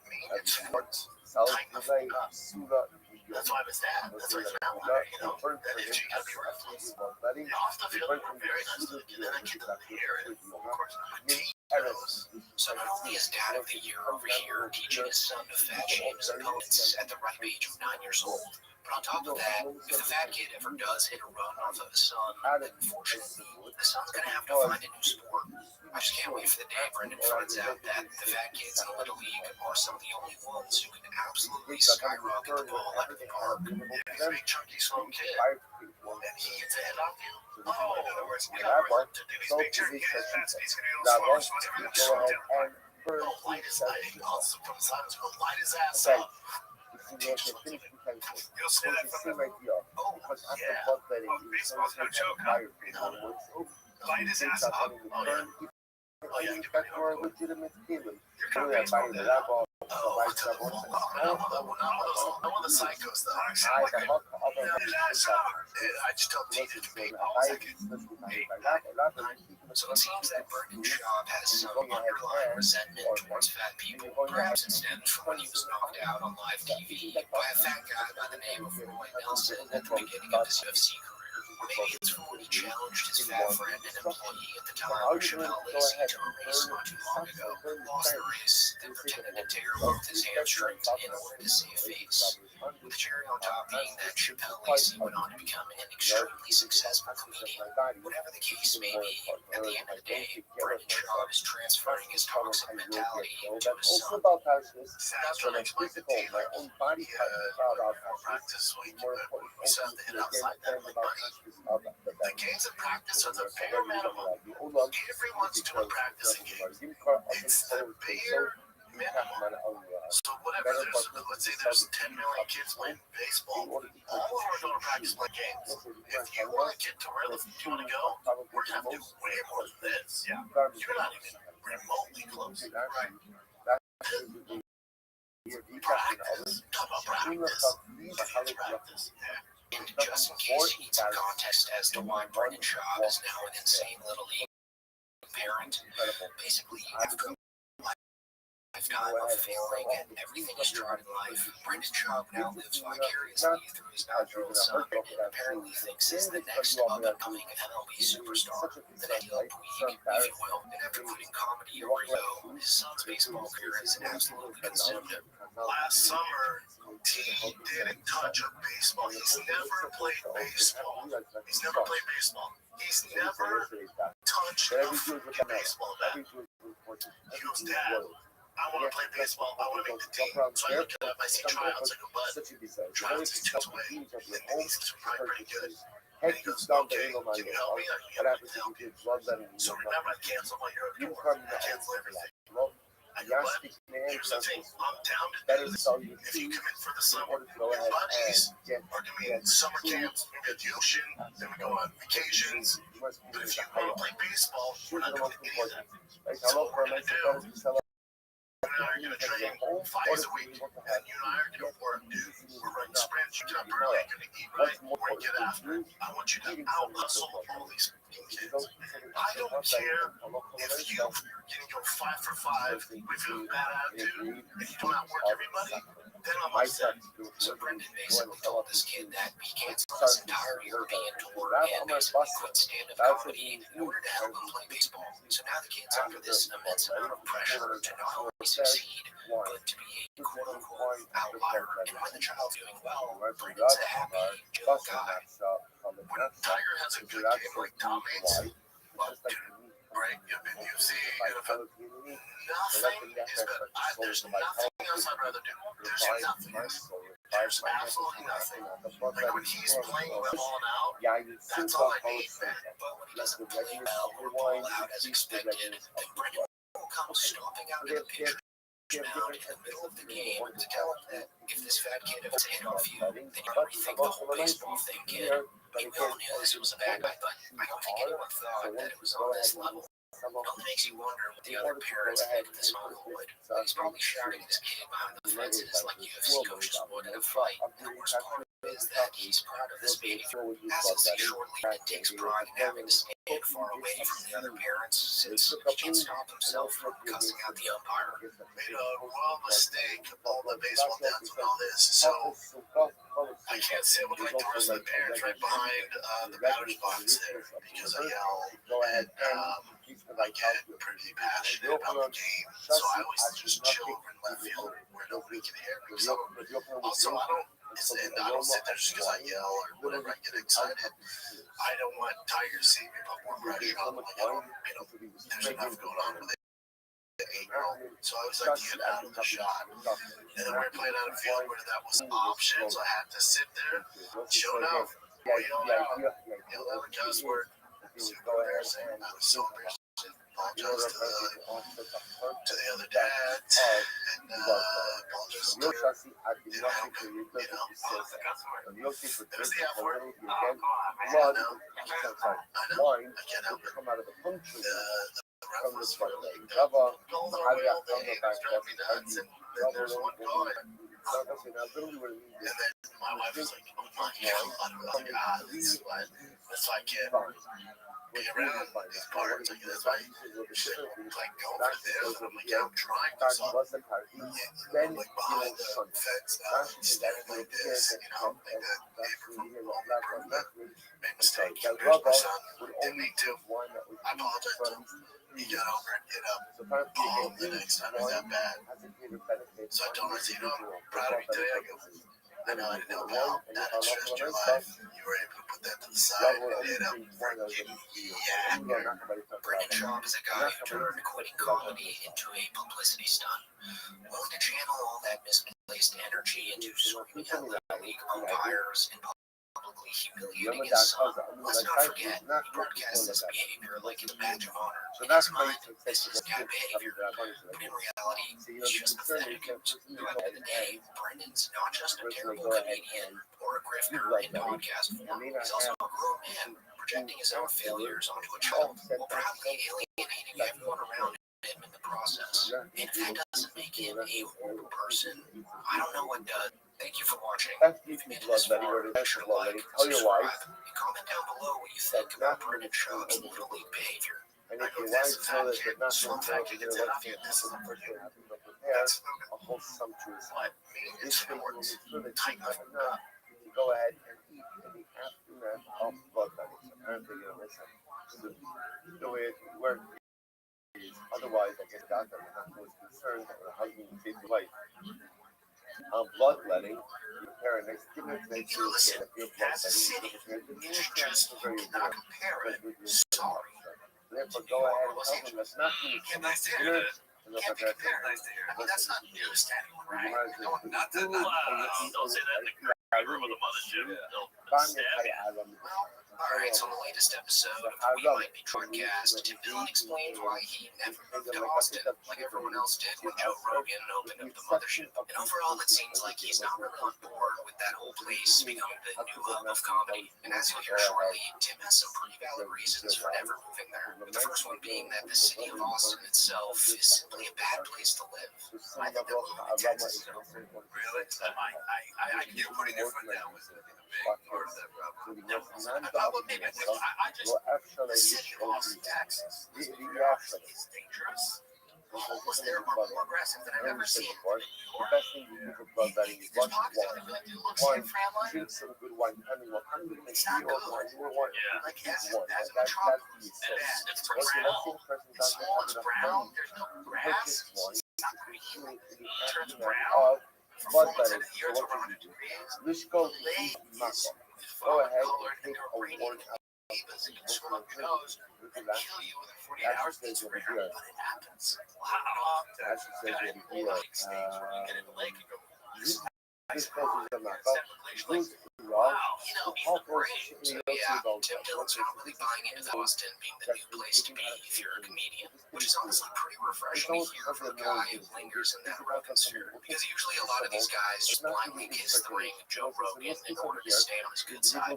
me, it's sports. Tighten the fuck up. That's why his dad. That's why he's an outlier, you know. That if she gotta be ruthless. Off the field, they were very nice looking. And then I get to hear it. Of course, my team knows. So not only is Dad of the Year over here teaching his son to fat shame his opponents at the ripe age of 9 years old, but on top of that, if the fat kid ever does hit a run off of his son, then unfortunately, the son's gonna have to find a new sport. I just can't wait for the day Brendan finds out that the fat kids in the Little League are some of the only ones who can absolutely skyrocket the ball out of the park. Yeah, he's a big, chunky, slow kid. And he gets ahead off you. Oh, in other words, to do these big turns, his fat speed's gonna be a little slower, so whatever you slow down. Oh, light is lighting. Also from the side, go light his ass up. You'll say that from the... Oh, yeah. Oh, baseball's no joke, huh? Light his ass up. Oh, yeah. Oh, yeah, give me a legitimate feeling. You're kind of baseball now. Oh, I'm one of the psychos, though. I sound like I just tell teachers to pay balls. So it seems that Brendan Schaub has some underlying resentment towards fat people. Perhaps it stemmed from when he was knocked out on live TV by a fat guy by the name of Roy Nelson at the beginning of his UFC career. Or maybe it's from when he challenged his fat friend and employee at the time, Chappelle Lacey, to a race not too long ago. Lost the race, then pretended to tear both his hamstrings in order to save face. With the cherry on top being that Chappelle Lacey went on to become an extremely successful comedian. Whatever the case may be, at the end of the day, Brendan Schaub is transferring his toxic mentality to his son. That's what explains the team. Like, practice week, but we still have to hit outside that like money. The games in practice are the bare minimum. Everyone's doing practicing games. It's the bare minimum. So whatever, let's say there's 10 million kids playing baseball. All of them are going to practice playing games. If you want to get to where you want to go, we're going to have to do way more than this. Yeah. You're not even remotely close. Right. Practice. Talk about practice. Yeah. And just in case you need some context as to why Brendan Schaub is now an insane Little League parent, basically, after a lifetime of failing at everything he's tried in life, Brendan Schaub now lives vicariously through his 9-year-old son and apparently thinks is the next up-and-coming MLB superstar, the National Puig, if you will. And after quitting comedy a year ago, his son's baseball career has absolutely consumed him. Last summer, he didn't touch a baseball. He's never played baseball. He's never touched a baseball bat. He goes, Dad, I want to play baseball. I want to make the team. So I look it up. I see tryouts. I go, bud, tryouts is 2 away. And these kids are probably pretty good. And he goes, okay, can you help me? I can help you. So remember, I canceled my European work. I canceled everything. I go, bud, here's the thing. I'm down to do this. If you commit for the summer, your buddies are going to be in summer camps. We're going to the ocean. Then we go on vacations. But if you want to play baseball, we're not doing any of that. So what we're going to do, you and I are going to train 5 days a week. And you and I are going to work, dude. We're running sprints. You're going to early. You're going to eat right. We're going to get after. I want you to out-hustle all these kids. I don't care if you can go 5 for 5 with a bad attitude and you don't outwork everybody. Then I'm upset. So Brendan basically told this kid that he canceled his entire European tour and basically quit stand-up comedy in order to help him play baseball. So now the kid's under this immense amount of pressure to not only succeed, but to be a quote-unquote outlier. And when the child's doing well, Brendan's a happy, chill guy. When Tiger has a good game like dominates, well, dude, right? You see, nothing is better. There's nothing else I'd rather do. There's nothing else. There's absolutely nothing. Like when he's playing well and out, that's all I need, man. But when he doesn't play well or ball out as expected, then Brendan will come stomping out to the pitcher's mound in the middle of the game to tell him that if this fat kid has hit off you, then you rethink the whole baseball thing, kid. We all knew this was a bad guy, but I don't think anyone thought that it was on this level. It only makes you wonder what the other parents think of this uncle would. He's probably shouting his kid behind the fences like UFC coaches would in a fight. And the worst part is that he's proud of this behavior, as you'll see shortly, and takes pride in having to stand far away from the other parents since he can't stop himself from cussing out the umpire. Made a raw mistake. All the baseball dads will know this. So I can't sit with my doors to the parents right behind the batter's box there because I yell and I get pretty passionate about the game. So I always just chill over in left field where nobody can hear me. So also I don't sit there just because I yell or whatever. I get excited. I don't want Tigers seeing me put more pressure on them. Like I don't, there's enough going on with it. So I was like to get out of the shot. And then we were playing out of field where that was an option, so I had to sit there. Sure enough, yelled out a cuss word. Super embarrassing. I was so embarrassed. Apologized to the other dads and apologized to helping, It was the F word. I know. I can't help it. The ref was really going away all day. It was driving me nuts. And then there's one guy. And then my wife was like, oh my God. I was like, that's why I can't be around these parts. Like, that's why you should like go over there. And I'm like, yeah, I'm trying to. So I'm like behind the fence now, standing like this, like that neighbor from made a mistake. Here's my son. Didn't mean to. I apologize to him. He got over it, boom, the next time it was that bad. So I told him, I said, I'm proud of you today. I go, I know I didn't help out. That stressed your life. You were able to put that to the side and hit up. Yeah. Brendan Schaub is a guy who turned quitting comedy into a publicity stunt, willing to channel all that misplaced energy into screaming at Little League umpires and publicly humiliating his son. Let's not forget, he broadcasts this behavior like it's a badge of honor. In his mind, this is good behavior, but in reality, it's just pathetic. At the end of the day, Brendan's not just a terrible comedian or a grifter in podcast form. He's also a grown man projecting his own failures onto a child while proudly alienating everyone around him in the process. And if that doesn't make him a horrible person, I don't know what does. Thank you for watching. If you made it this far, be sure to like, subscribe, and comment down below what you think about Brendan Schaub's Little League behavior. I know this is fact kid. Swim fact kid gets it off you. This isn't for you. That's what meaning is sports. Tighten the fuck up. Go ahead and eat in the aftermath of blood money. Apparently, the way it works is otherwise, I guess, doctor is not most concerned that her husband will save your life. Bloodletting, paradise, Listen, as a city, it's just you cannot compare it. Sorry. Therefore, go ahead and tell them that's not me. Nice to hear that. Can't be compared. Nice to hear. I mean, that's not news to anyone, right? No, not to don't say that in the crowd room of the mothership. They'll stab you. All right, so on the latest episode of the We Might Be podcast, Tim Dillon explains why he never moved to Austin like everyone else did when Joe Rogan opened up the mothership. And overall, it seems like he's not really on board with that whole place becoming the new hub of comedy. And as you'll hear shortly, Tim has some pretty valid reasons for never moving there. The first one being that the city of Austin itself is simply a bad place to live. I think that moving to Texas. Really? You putting your foot down was a big part of that problem. Well, maybe I just the city of Austin, Texas, is dangerous. The homeless there are more aggressive than I've ever seen. The best thing you do for blood betting is There's pockets of it that looks like family. drink some good wine, depending on how many It's not good. Yeah. Like as a metropolis, it's brown. Small, it's brown. There's no grass. It's not green. It turns brown. From 4 to the year to 100 degrees. Lisco The lake is Go ahead colored and and take they're a raining word out. amoebas that can swim up your nose and kill you within 48 hours. It's rare, but it happens. Wow. That's the same thing Old here. lake stage where you get in the lake and go, This nice goes pond. to my Instead of a glacier lake, wow. you know, even great. So yeah, Tim Dillon's not really buying into Austin being the new place to be if you're a comedian, which is honestly pretty refreshing to hear from a guy who lingers in that Rogan sphere. Because usually a lot of these guys just blindly kiss the ring of Joe Rogan in order to stay on his good side.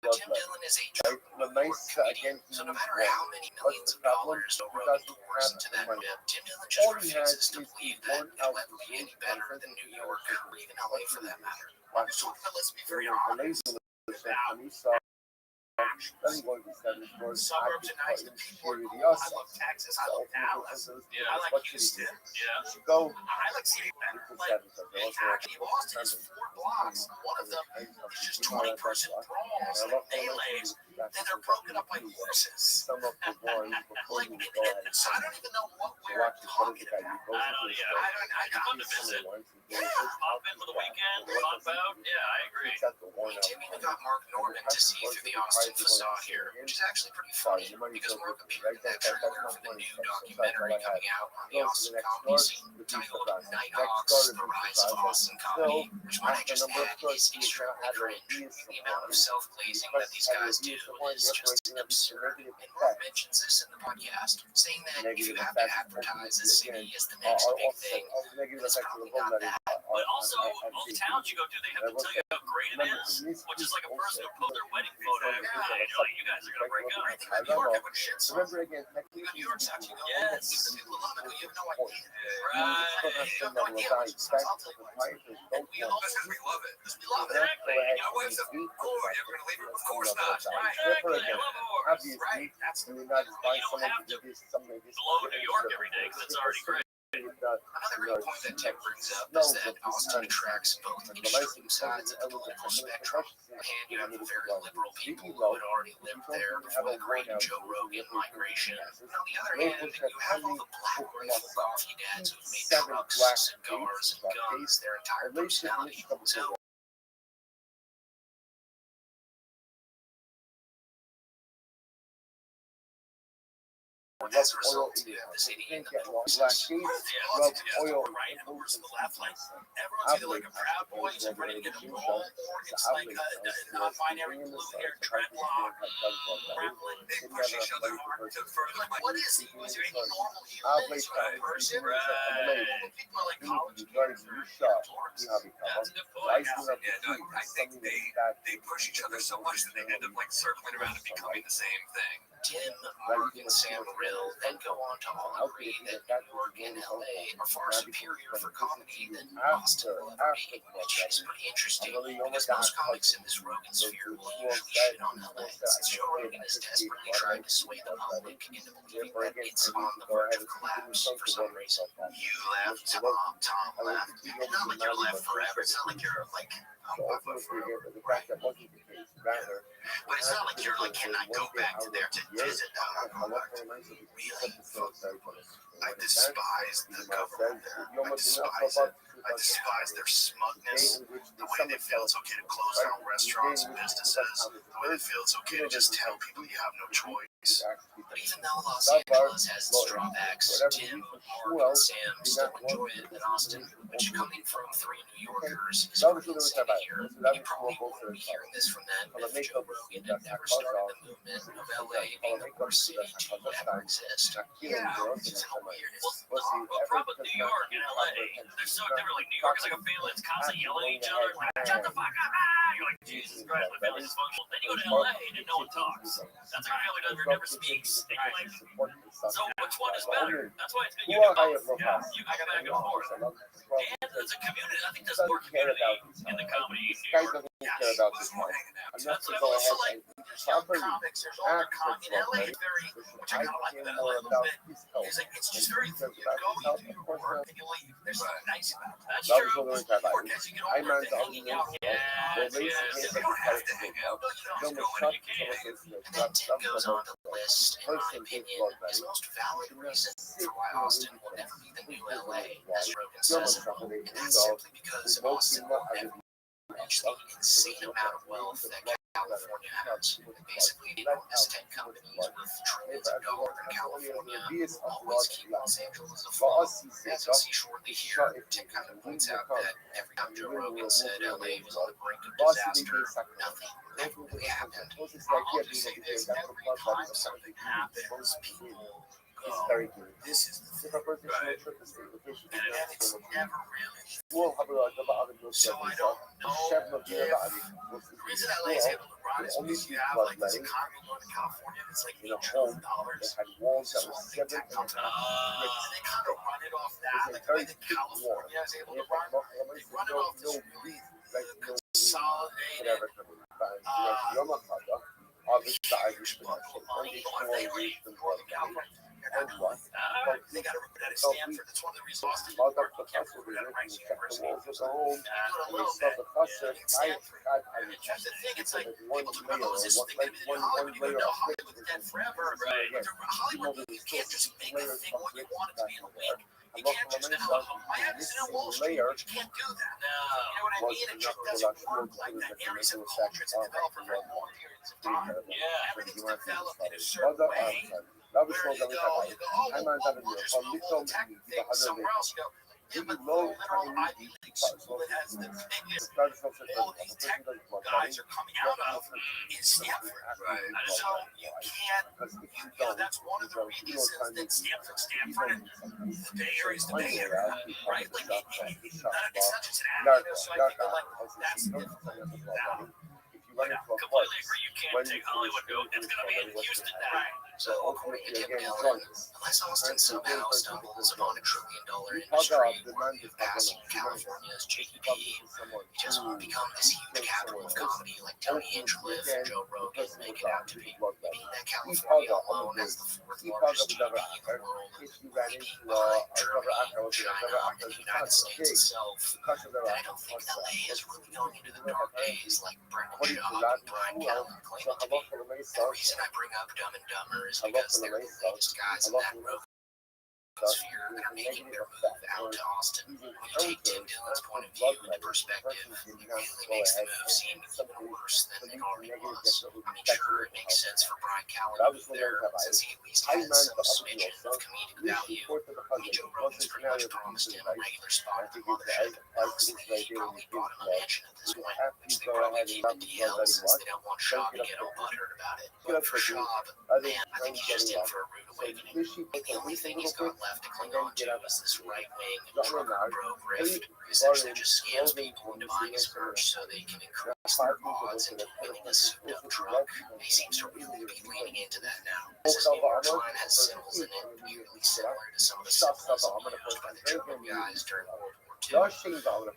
But Tim Dillon is a true New York comedian, so no matter how many millions of dollars Joe Rogan pours into that ship, Tim Dillon just refuses to believe that it'll ever be any better than New York or even LA for that matter. So let's be very honest about suburbs are nice, the people are cool. I love Texas, I love Dallas, I like Houston, I like Seattle. Like, actually, Austin is 4 blocks. One of them is just 20-person brawls and melees, and they're broken up by horses. Like, so I don't even know what we're talking about. I come to visit. Pop in for the weekend, pop out. Yeah, I agree. Tim even got Mark Norman to see through the Austin facade here, which is actually pretty funny because Mark appeared in that trailer for the new documentary coming out on the Austin comedy scene titled Nighthawks: The Rise of Austin Comedy, which might I just add is extremely cringe. The amount of self-pleasing that these guys do is just absurd. And Mark mentions this in the podcast, saying that if you have to advertise a city as the next big thing, it's probably not that. But also, all the towns you go to, they have to tell you how great it is, which is like a person who pulled their wedding photo every day. You're like, you guys are gonna break up. I think in New York, everyone shits on it. You go to New York, you go, yes, the people love it, but you have no idea. You have no idea what it's about. I'll tell you what it's about. And we all Because we love it. because we love it. Exactly. My wife said, "Cool, are you gonna leave her?" Of course not. Exactly. I love a horse. Right. That's You don't have to blow New York every day because it's already great. another great point that Tech brings up is that Austin attracts both extreme sides of the political spectrum. On the hand, you have the very liberal people who had already lived there before the great Joe Rogan migration. And on the other hand, you have all the black rifle coffee dads who've made trucks, cigars, and guns their entire personality. So as a result, you have the city in the middle. Yeah, right, and where's the left? Like, everyone's either like a Proud Boys and ready to get a roll, or it's like a non-binary blue-haired dreadlock, rambling. They push each other hard to further. Like, what is he? Is there any normal human sort of person? People are like college kids or dorks. That's a good point. And I think they push each other so much that they end up like circling around and becoming the same thing. Tim, Mark, and Sam Rill then go on to all agree that New York and LA are far superior for comedy than Austin will ever be, which is pretty interesting because most comics in this Rogan sphere will usually shit on LA, since Joe Rogan has desperately tried to sway the public into believing that it's on the verge of collapse for some reason. You left, Tom left. And not like you're left forever. It's not like you're like, right. But it's not like you're like cannot go back to there to visit. No, really. I despise the government there. I despise it. I despise their smugness, the way they feel it's okay to close down restaurants and businesses, the way they feel it's okay to just tell people you have no choice. But even though Los Angeles has its drawbacks, Tim, Mark, and Sam still enjoy it in Austin, which coming from 3 New Yorkers is pretty insane to hear. You probably wouldn't be hearing this from them if Joe Rogan had never started the movement of LA being the worst city to ever exist. Yeah. It's how weird is it? Well, problem with New York and LA, they're so different. Like, New York is like a family that's constantly yelling at each other. Like, shut the fuck up! You're like, Jesus Christ, my family's dysfunctional. Then you go to LA and no one talks. That's like a family that never speaks. And you're like, so which one is better? That's why it's good. You can both. Yeah, you can go back and forth. And there's a community. I think there's more community in the comedy in New York. Yes, that's what I'm also like. There's young comics, there's older comics. In LA, it's very, which I kind of like about LA a little bit. It's like it's just very. You go, you do your work, and you leave. There's something nice about it. That's true. New York, as you get older, they're hanging out. Yes. You don't have to hang out. No, you don't. You can't. And then Tim goes on to list, in my opinion, his most valid reason for why Austin will never be the new LA, as Rogan says. And that's simply because Austin will never reach the insane amount of wealth that California has. Basically, the enormous tech companies with trillions of dollars in California always keep Los Angeles afloat. As you'll see shortly here, Tim kind of points out that every time Joe Rogan said LA was on the brink of disaster, nothing really happened. All to say this, every time something happens, people It's very good. This is the If a person Right. should trip the state location, and it's never really. we'll have a So I don't know if the reason LA is able to run is because you have like this economy going to California that's like $8 trillion. had walls that were It's one big 7 tech company. And they kind of run it off that, like the way that California is able to run. They run it off this really consolidated huge bundle of money. What they leave for the California? They got to rip it out of Stanford. That's one of the reasons Austin can't rip it out of Rice University. Doing a little bit in Stanford. That's the thing. It's like people talk about, oh, is this thing going to be Hollywood? You know, Hollywood's dead forever. Right. But Hollywood, you can't just make a thing what you want it to be in a week. You can't just Miami's in Wall Street. You can't do that. No. You know what I mean? It just doesn't work like that. Areas of culture to develop for very long periods of time. Yeah. Everything's developed in a certain way. Where you go, oh, we'll just move all the tech things somewhere else. You go, yeah, but the literal Ivy League school that has the biggest, all these tech guys are coming out of is Stanford. Right. So you can't, that's one of the reasons that Stanford and the Bay Area is the Bay Area, right? Like, it's not just an acronym, so I think that, like, that's difficult about it. Completely agree. You can't take Hollywood. Go. It's going to be in Houston now. Right. So according to Kim Dillon, unless Austin somehow stumbles upon $1 trillion industry passing California's GDP, it just won't become this huge capital of comedy like Tony Hinchcliffe and Joe Rogan make it out to be. Meaning that California alone has the fourth largest GDP in the world, maybe behind Germany, China, and the United States itself. And I don't think LA is really going into the dark days like Brendan Schaub and Brian Callen claim it to be. The reason I bring up Dumb and Dumber is because they're the latest guys in that rogue sphere that are making their move out to Austin. When you take Tim Dillon's point of view into perspective, it really makes the move seem even worse than it already was. I mean, sure, it makes sense for Brian Callen to move there since he at least has some smidgen of comedic value. I mean, Joe Rogan's pretty much promised him a regular spot at the mothership. Honestly, he probably bought him a mansion at this point, which they probably gave to DL since they don't want Schaub to get all butthurt about it. But for Schaub, man, I think he's just in for a rude awakening. The only thing he's got left to cling on to is this right-wing trucker bro grift, who essentially just scams people into buying his merch so they can increase their odds into winning a souped-up truck. He seems to really be leaning into that now. His new merch line has symbols in it weirdly similar to some of the symbolism used by the German guys during World War II.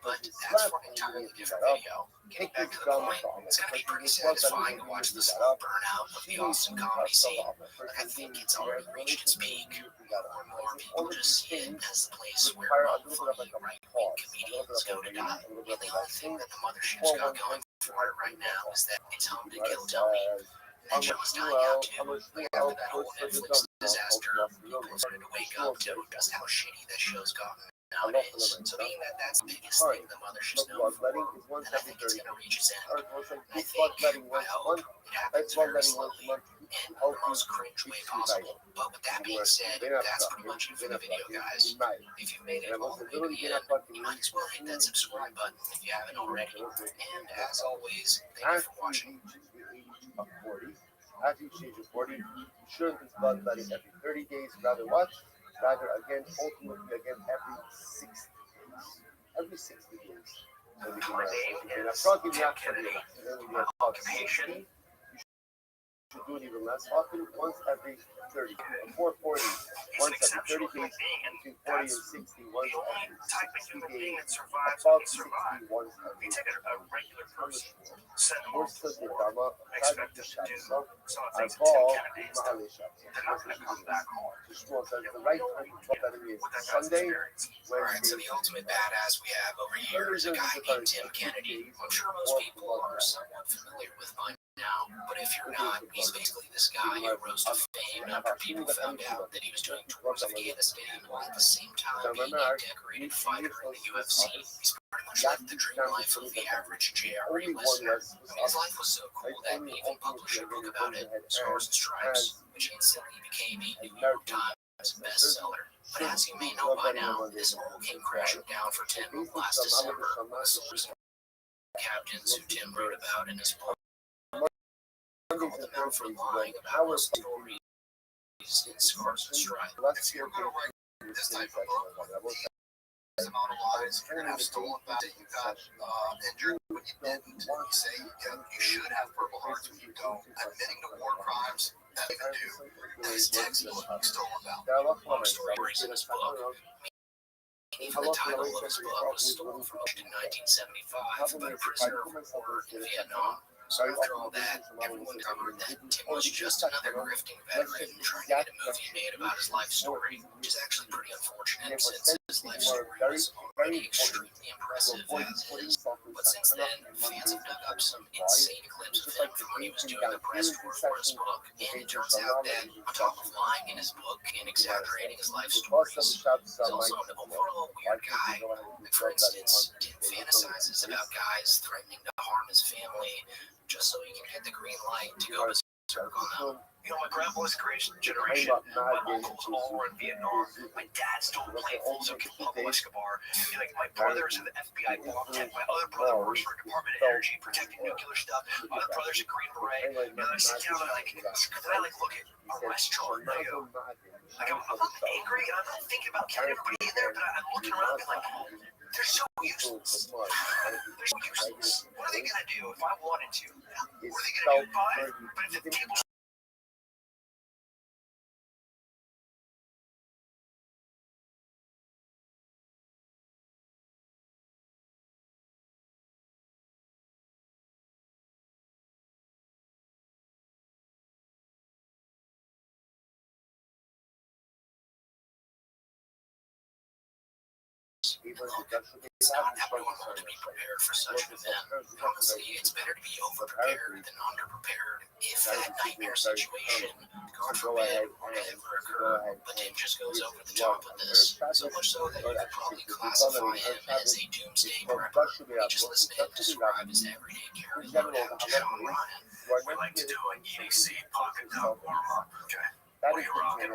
But that's for an entirely different video. Getting back to the point, it's going to be pretty satisfying to watch the slow burnout of the Austin comedy scene. Like, I think it's already reached its peak. More and more people just see it as the place where unfunny right-wing comedians go to die. And the only thing that the mothership's got going for it right now is that it's home to Kill Tony. That show is dying out too. Like, after that whole Netflix disaster, people started to wake up to just how shitty that show's gotten nowadays. So being that that's the biggest thing the mothership's known for, then I think it's going to reach its end. I hope it happens very slowly and in the most cringe way possible. But with that being said, that's pretty much it for the video, guys. If you've made it all the way to the end, you might as well hit that subscribe button if you haven't already. And as always, thank you for watching. After you change your 40, insurance is bloodletting every 30 days, rather what? Rather, again, ultimately, again, every 60 days. Every 60 days. My name is Tim Kennedy. My occupation. You should do it even less often, once every 30 days. Before 40, once every 30 days. Between 40 and 60, once The only every type of 60 human days. being that survives Above when he 60, survives. once You every take a regular person, send them off Bursa to de war, Dama, expect them to do Shapsa, some of the things that Tim Arbal, Kennedy's done. Mahalisha. They're not going to come back home. The right time to talk about it is What that guy's Sunday, experience. Alright, so Wednesday, the ultimate badass we have over here is a guy named Tim Kennedy. I'm sure most people are somewhat familiar with by now, but if you're not, he's basically this guy who rose to fame after people found out that he was doing tours of Afghanistan while at the same time being a decorated fighter in the UFC. He's pretty much lived the dream life of the average JRE listener. I mean, his life was so cool that he even published a book about it, Stars and Stripes, which instantly became a New York Times bestseller. But as you may know by now, this all came crashing down for Tim last December when the soldiers and captains who Tim wrote about in his book called them out for lying about the story in Scars and Stripe. If you're going to write this type of book, the amount of lies you're going to have stolen back that you got injured when you didn't. You say you should have Purple Hearts when you don't. Admitting to war crimes that you do. This textbook stolen back. Long story in his book. Even the title of his book was stolen from in 1975 by a prisoner of war in Vietnam. So after all that, everyone covered that Tim was just another grifting veteran trying to get a movie made about his life story, which is actually pretty unfortunate since his life story was already extremely impressive as is. But since then, fans have dug up some insane clips of him from when he was doing the press tour for his book, and it turns out that on top of lying in his book and exaggerating his life stories, he's also an overall weird guy. Like, for instance, Tim fantasizes about guys threatening to harm his family just so he can get the green light to go to circle them. You know, my grandpa's great generation. My uncles all were in Vietnam. My dad stole planefuls of Pablo Escobar. Like, my brother's in the FBI bomb tech. My other brother works for the Department of Energy protecting nuclear stuff. My other brother's a Green Beret. And then I sit down and I look at a restaurant and I go, I'm not angry and I'm not thinking about killing everybody in there, but I'm looking around and like, they're so useless. They're so useless. What are they gonna do if I wanted to? What are they gonna do? But if the table It's not everyone to be prepared for such an event. Honestly, it's better to be over-prepared than under-prepared. If that nightmare situation, God forbid, were to ever occur, but Tim just goes over the top with this, so much so that you could probably classify him as a doomsday prepper. We just listen to him describe his everyday carry loadout to Sean Ryan. We like to do an EDC pocket dog warm-up. Okay. What are you rocking?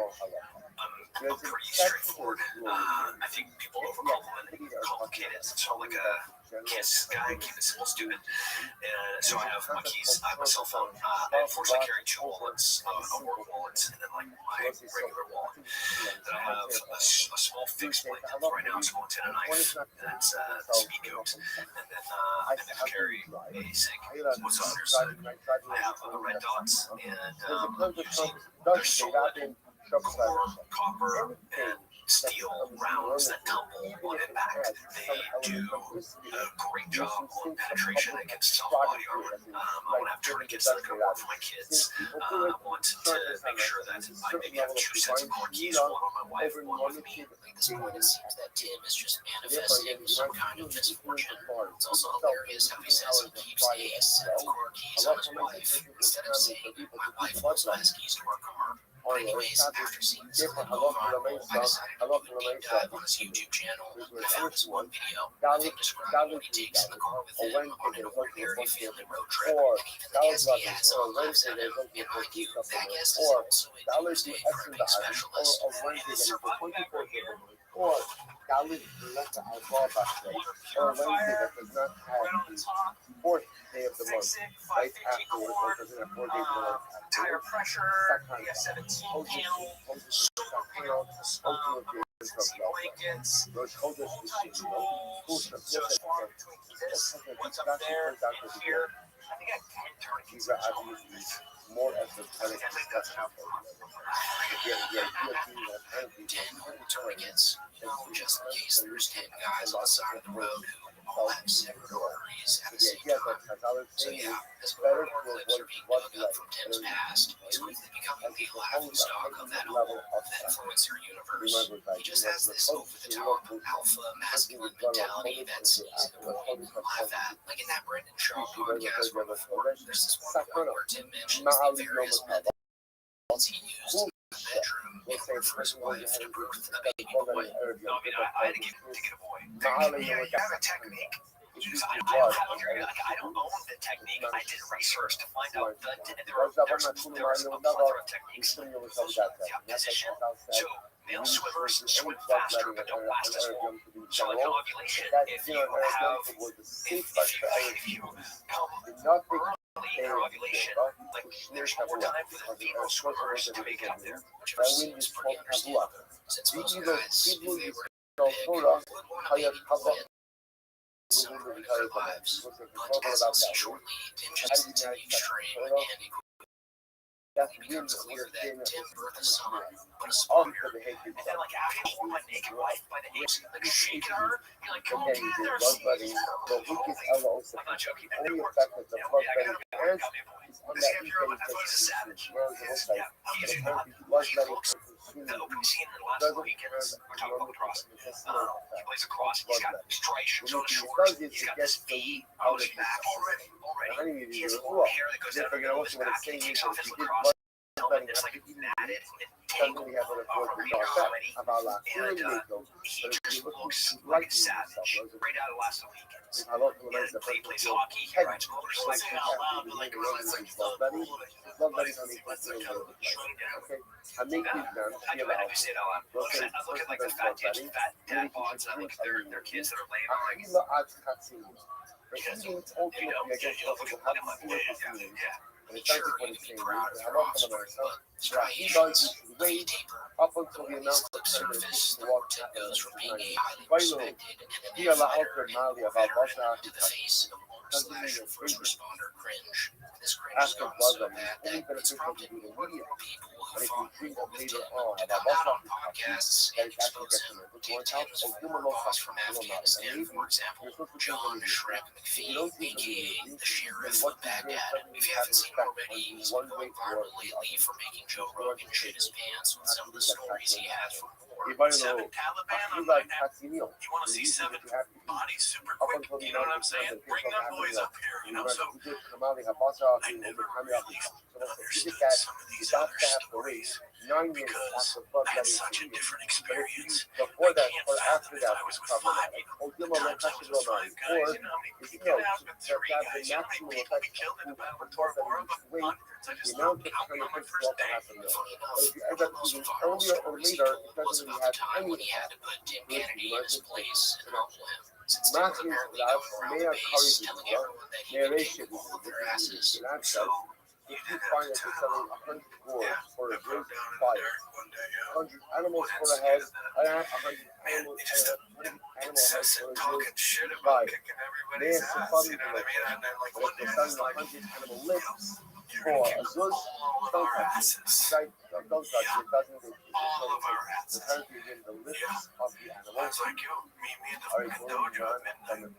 I'm pretty straightforward. I think people overcomplicate it. So like a kiss guy, keep it simple, stupid. And so I have my keys, I have my cell phone. I unfortunately carry two wallets, a work wallet, and then like my regular wallet. Then I have a small fixed blanket. Right now it's going to a knife. That's speed coat. And then I carry a sink. What's on your side? I have red dots and using their solid core, copper, and steel rounds that tumble on impact. They do a great job on penetration against soft body armor. I want to have tourniquets that can work for my kids. I want to make sure that I maybe have 2 sets of car keys, one on my wife, one with me. At this point, it seems that Tim is just manifesting some kind of misfortune. It's also hilarious how he says he keeps a set of car keys on his wife instead of saying, my wife also has keys to her car. But anyways, after seeing this clip go viral, I decided to do a deep dive on his YouTube channel, and I found this one video of him describing what he takes in the car with him on an ordinary family road trip, and even the guest he has on laughs at him. And mind you, that guest is also a doomsday prepping specialist. And this surviving member here, fourth day of the month, right after tire pressure, we have 17 panel, solar panels, seat blankets, controls, so it's far between this, what's up there, and here. I think I had 10 tourniquets. more esoteric. I think that's enough. 10 whole tourniquets, just in case there's 10 guys on the side of the road who all have separate arteries at the same time. So yeah, as more and more clips are being dug up from Tim's past, he's quickly becoming the laughingstock of that whole influencer universe. He just has this over-the-top alpha masculine mentality that's easy to point and laugh at. Like in that Brendan Shaw podcast from before, there's this one point where Tim mentions the various methods he used in the bedroom in order for his wife to birth a baby boy. No, I mean, I had to get a boy. You have a technique. I don't own the technique. I did research to find out that there's a plethora of techniques. Position. So male swimmers swim faster but don't last as long. So like ovulation, if you come early her ovulation, like there's more time for the female swimmers to make it up there, which ever seems pretty understandable. Since most guys, if they were big, would want a baby plan somewhere in their lives. But as we'll see shortly, Tim just continued straying and it becomes clear that Tim birthed a son, but a spawner. And then, like, after you hold my naked wife by the hips, like, shaking her, you're like, come together, sweetie. I'm not joking. And then, yeah, I got me a boy. This hero, I thought he's a savage. Yeah, he's not. The opening scene in the last 4 weekends, we're talking about lacrosse. He plays lacrosse. He's got striations on his shoulders. He's got this V on his back already. He has long hair that goes down his back. And he takes off his lacrosse helmet that's like matted and tangled already. And he just looks like a savage right out of the last 2 weekends. And he plays hockey. He rides motorcycles. But like, it's like the buddies on the kind of showing down. I mean, I do say it all. I look at like the fat dad bods, and I look at their kids that are laying on like, you guys don't, you know, look at my boy, yeah. Sure, you can be proud of your offspring, but striations, way deeper. The more these clips surface, the more Tim goes from being a highly respected MMA fighter and veteran to the face of /first responder cringe. This cringe has gone so bad that it's prompted more people who fought over Tim to come out on podcasts and expose him. Take Tim's former boss from Afghanistan, for example, John Shrek McPhee, aka the Sheriff of Baghdad. If you haven't seen already, he's been going viral lately for making Joe Rogan shit his pants with some of the stories he has from war. 7 Taliban on my app. You want to see 7 bodies super quick? You know what I'm saying? Bring them boys up here, you know? So I never released some of these other stories because I had such a different experience. I can't fathom if I was with 5 people. The times I was with 5 guys, you know how many people I was with 3 guys, you know how many people we killed in the battle of Tora Bora, but hundreds. I just thought, how many on my first day? Funny enough, the most viral stories he told was about the time when he had to put Tim Kennedy in his place and humble him. Since Tim was apparently going around the base telling everyone that he could kick all of their asses. So, you did have to tell him. Yeah, I put him down in the dirt one day, animals for a head, man, he just incessant talking shit about kicking everybody's ass, you know what I mean? And then like one day I was like, you know, you're gonna kick all of our asses. All of our asses. Yeah. I was like, yo, meet me at the fucking dojo at midnight.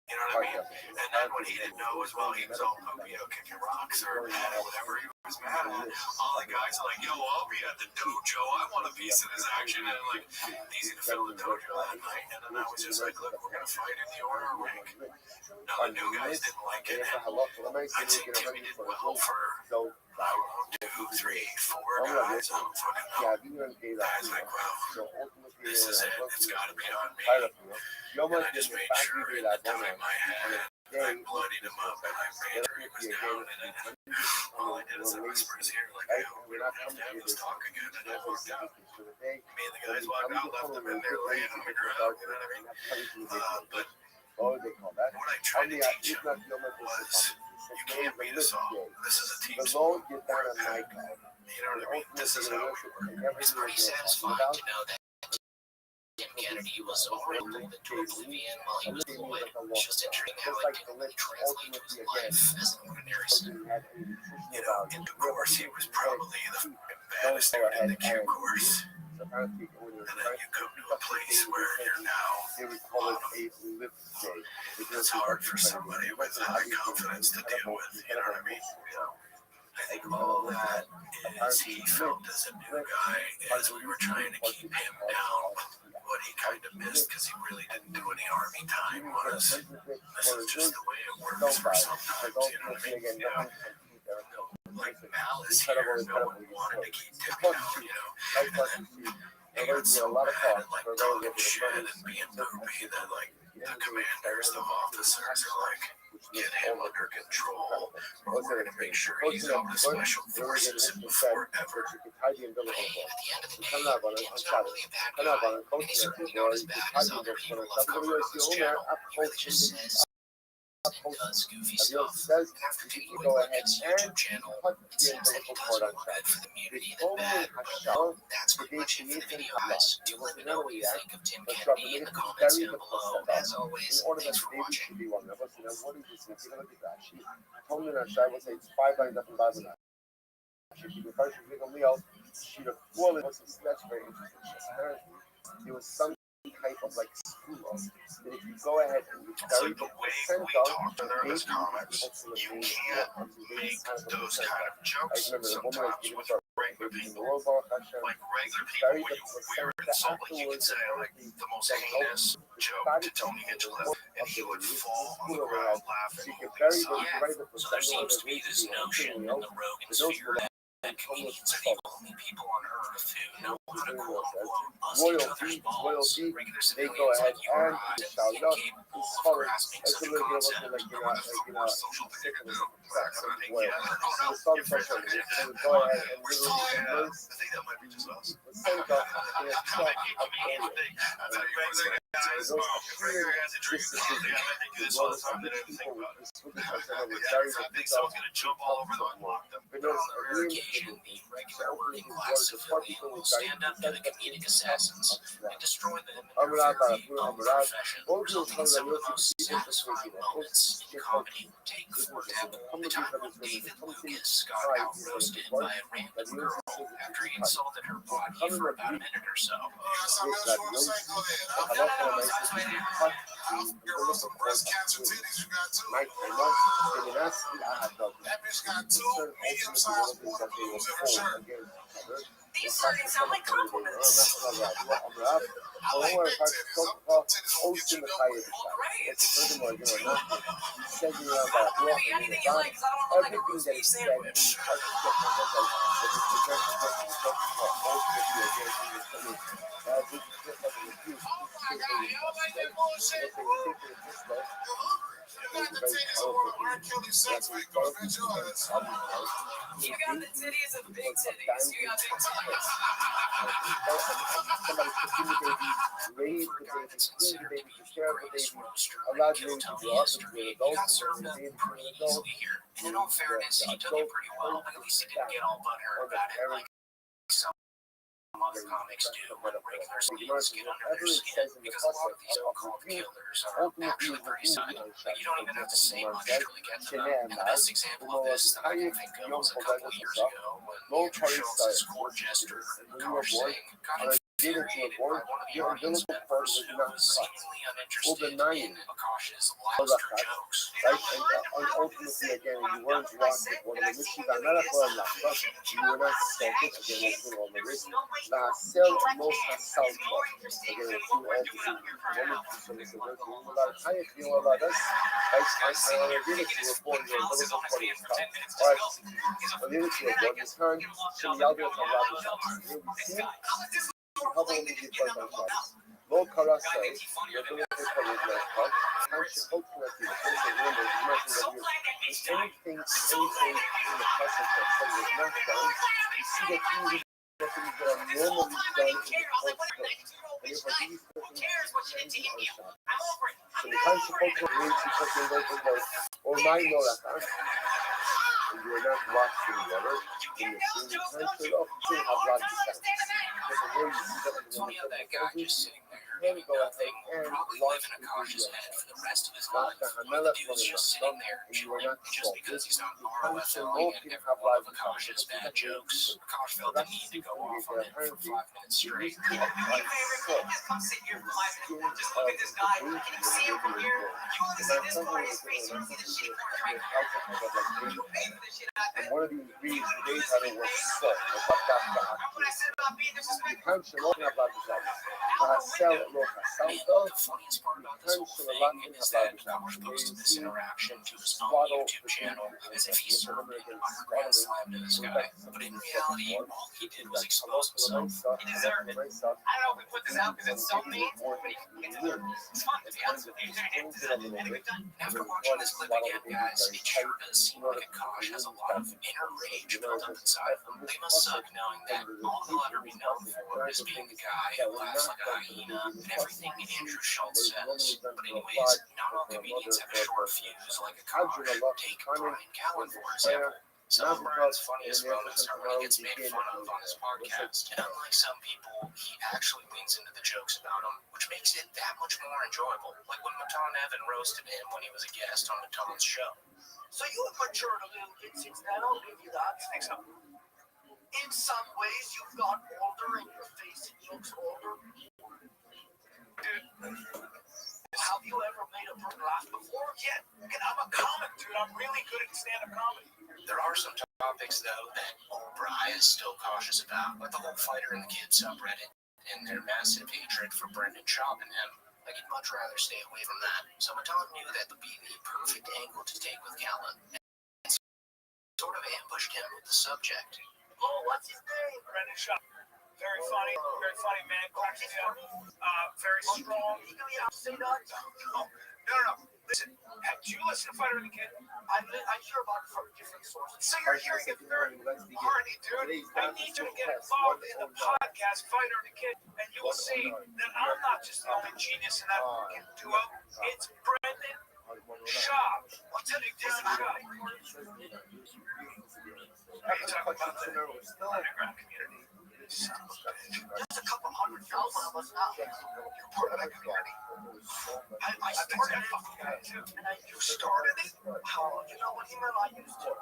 You know what I mean? And then what he didn't know was while he was all poopy out kicking rocks or mad at whatever he was mad at, all the guys are like, yo, I'll be at the dojo. I want a piece of this action. And like, easy to fill the dojo that night. And then I was just like, look, we're going to fight in the order rank. Now, the new guys didn't like it. And I'd say Timmy did well for 1, 2, 3, 4 guys. I'm fucking out. Guys like, wow, this is it. It's got to be on me. And I just made sure in the time I had, I bloodied him up and I made sure he was down. And then all I did is I whispered his ear like, hey, we don't have to have this talk again. And I walked out. Me and the guys walked out, left him in there laying on the ground. You know what I mean? But what I tried to teach him was, you can't beat us all. This is a team sport. We're a pack. You know what I mean? This is how we work. It's pretty satisfying to know that Tim Kennedy was already moving to oblivion while he was deployed. It's just interesting how it didn't really translate to his life as an ordinary citizen. You know, in due course, he was probably the baddest dude in the Q course. And then you come to a place where you're now bottom. It's hard for somebody with high confidence to deal with, you know what I mean? I think all that is he felt as a new guy as we were trying to keep him down. What he kind of missed because he really didn't do any army time was this is just the way it works for sometimes, you know what I mean? You know, like Malice here, no one wanted to keep Tim down, you know. They got so bad at like talking shit and being poopy that like the commanders, the officers are like, get him under control, or we're going to make sure he's out of special forces forever. Hey, at the end of the day, Tim's not really a bad guy, and he's certainly not as bad as other people of color on this channel. He really just says and does goofy stuff. says And after taking you a go look ahead at his and YouTube channel, cut it the seems that he umbilical does cord more on good top. for the community It's than only bad. a But shower. that's pretty much it for the video, guys. Do let me know what you think of Tim Let's drop Kennedy in it the in comments very down the below. placenta. As always, In order thanks that for the baby watching. should be one of us. You know, what is this? If you look at that, she told me that I would say it's 5 lines up and bottom. She the first legal meal. She the full was that's very interesting. Apparently, there was some type of like school that if you go ahead and you So bury the the way we placenta, talked in the those baby comics, is able to you remain can't make those kind of I jokes remember the woman was sometimes giving with her regular baby in the people. world of Hashem. Like regular people, Bury when the you wear placenta insult, like you could afterwards. say like the most heinous joke to Tony Hinchcliffe, and he would fall on the ground laughing. So you can holding bury his the eye. bury the So there placenta seems to be this notion in the Rogan sphere that comedians are the only people on earth who know how to quote unquote bust each other's balls. Regular they go civilians ahead like you or and I, shout out. incapable It's of called grasping it's such a a little bit of concept. like Worst social thing you can do. sex I mean, well. yeah, So the song session is going to go ahead and we're literally still, yeah, immerse I think that might be just us. the placenta in a truck up Comedians think that regular guys, those regular guys that drink this all, yeah, they do this all the time, they don't even think about it. I think someone's gonna jump all over them and lock them. But On there's a rare occasion, the regular working class civilian will stand up to the comedic assassins and destroy them in their very own profession, resulting in some of the most satisfying moments in comedy. Take, for example, the time when David Lucas got out-roasted by a random girl after he insulted her body for about a minute or so. Girl with some breast cancer titties, you got two. That bitch got two medium-sized water balloons in her shirt. These starting to sound like compliments. I like big titties. Them titties will get you nowhere. Well, great. Furthermore, I don't want to be anything you like because I don't look like a roast beef sandwich. Oh my God, y'all like that bullshit? You got the titties of one of R. Kelly's sex victims. That's your ass. You got the titties of big titties. You got big titties. Somebody took the baby, raised For a the guy baby, that's cleaned the considered to baby, be took the care of the greatest baby, roaster allowed in the baby Kill to Tony grow up history, into he an adult, got served up and then pretty an adult. easily here. And in all fairness, he took it pretty well. At least he didn't get all butthurt about it like some other comics do when regular civilians get under their skin, because a lot of these so-called killers are actually pretty subtle. You don't even have to say much to really get to them. And the best example of this that I can think of was a couple of years ago when Andrew Schultz's court jester, Kosh Singh, got infuriated by one of the audience members who was seemingly uninterested in Akash's laughter jokes. Right? And ultimately, again, you weren't watching one of the issues that not for a lot, but you were not selfish again, that's on the risk. La cell most assault. Again, if you all the women, so it's a very cool about how you feel about us. I did it to a board, you're a little bit funny. Alright, I did it to a board, this time, so the other one have here we see, how about we get back on shots? Low carousel, you're going to put it in that part. Time to ultimately, the first remember, you mentioned that anything in the process that something is not done, you see that things that are normally done in the culture. And if these things are so the time to focus on to put in local voice, or my know that, and you're not watching the other, in the same time to have lots of sense. Tony, that guy just sitting there doing nothing will probably live in Akash's head for the rest of his life. One of the dudes just sitting there chilling, and just because he's on ROFL and every one of Akash's bad jokes, Akash felt the need to go off on it for 5 minutes straight. Your favorite guy, just come sit here for 5 minutes. Just look at this guy. Can you see him from here? You want to see this part of his face? You want to see the shit corner right here? You pay for this shit out there. And one of these reads, today's how they work so, but that's the When I said about being disrespectful, can't show nothing about the job. Sell it, look, sell And it. the funniest part about this whole thing is that Akash posted this interaction to his own YouTube channel as if he served an Iron Grand Slam to this guy. But in reality, all he did was expose himself. he deserved it. I don't know if we put this out because it's so mean, but it deserved it. It's fun, to be honest with you. It deserved it. And it got done. And after watching this clip again, guys, it sure does seem like Akash has a lot of of inner rage built up inside them. They must suck knowing that all they'll ever be known for is being the guy who laughs like a hyena and everything Andrew Schultz says. But anyways, not all comedians have a short fuse like a car. Take Brian Callen, for example. Some of Brian's funniest moments are when he gets made fun of on his podcast. And unlike some people, he actually leans into the jokes about them, which makes it that much more enjoyable. Like when Matan Evan roasted him when he was a guest on Matan's show. So you have matured a little bit since then, I'll give you that. I think so. In some ways, you've got older and your face looks older. Dude, have you ever made a person laugh before? Yeah, I'm a comic, dude. I'm really good at stand-up comedy. There are some topics, though, that old Bry is still cautious about, like the whole Fighter and the Kid subreddit and their massive hatred for Brendan Schaub and him. Like, he'd much rather stay away from that. So Matan knew that would be the perfect angle to take with Callen, and sort of ambushed him with the subject. Oh, what's his name? Brendan Schaub. Very funny man. Cracks me up. Very strong. You know, you have to say that? No. Listen, do you listen to Fighter and the Kid? I hear about it from different sources. So you're hearing it third party, dude. I need you to get involved in the podcast Fighter and the Kid, and you will see that I'm not just the only genius in that fucking duo. It's Brendan Schaub. I'll tell you this, Schaub. You're talking about the underground community. Son of a bitch. There's a couple 100,000 of us now. You're part of that community. I started that fucking guy too. And You started it? how, you know what email I used to?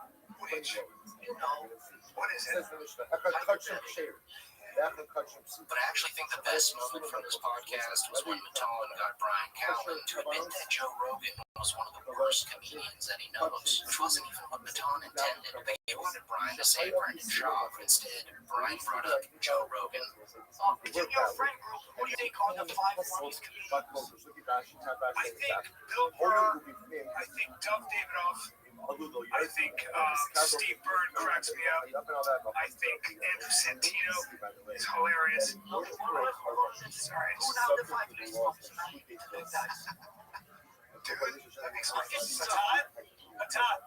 Which? You know, What is it? But I actually think the best moment from this podcast was when Matan got Brian Callen to admit that Joe Rogan was one of the worst comedians that he knows, which wasn't even what Matan intended. They wanted Brian to say Brendan Schaub. Instead, Brian brought up Joe Rogan. in your friend group, what do you think are the 5 funniest comedians? I think Bill Burr. I think Doug Davidoff. I think Steve Byrne cracks me up. I think Andrew Santino is hilarious. Sorry. Who now the 5 biggest funniest? Dude, that makes my Matan.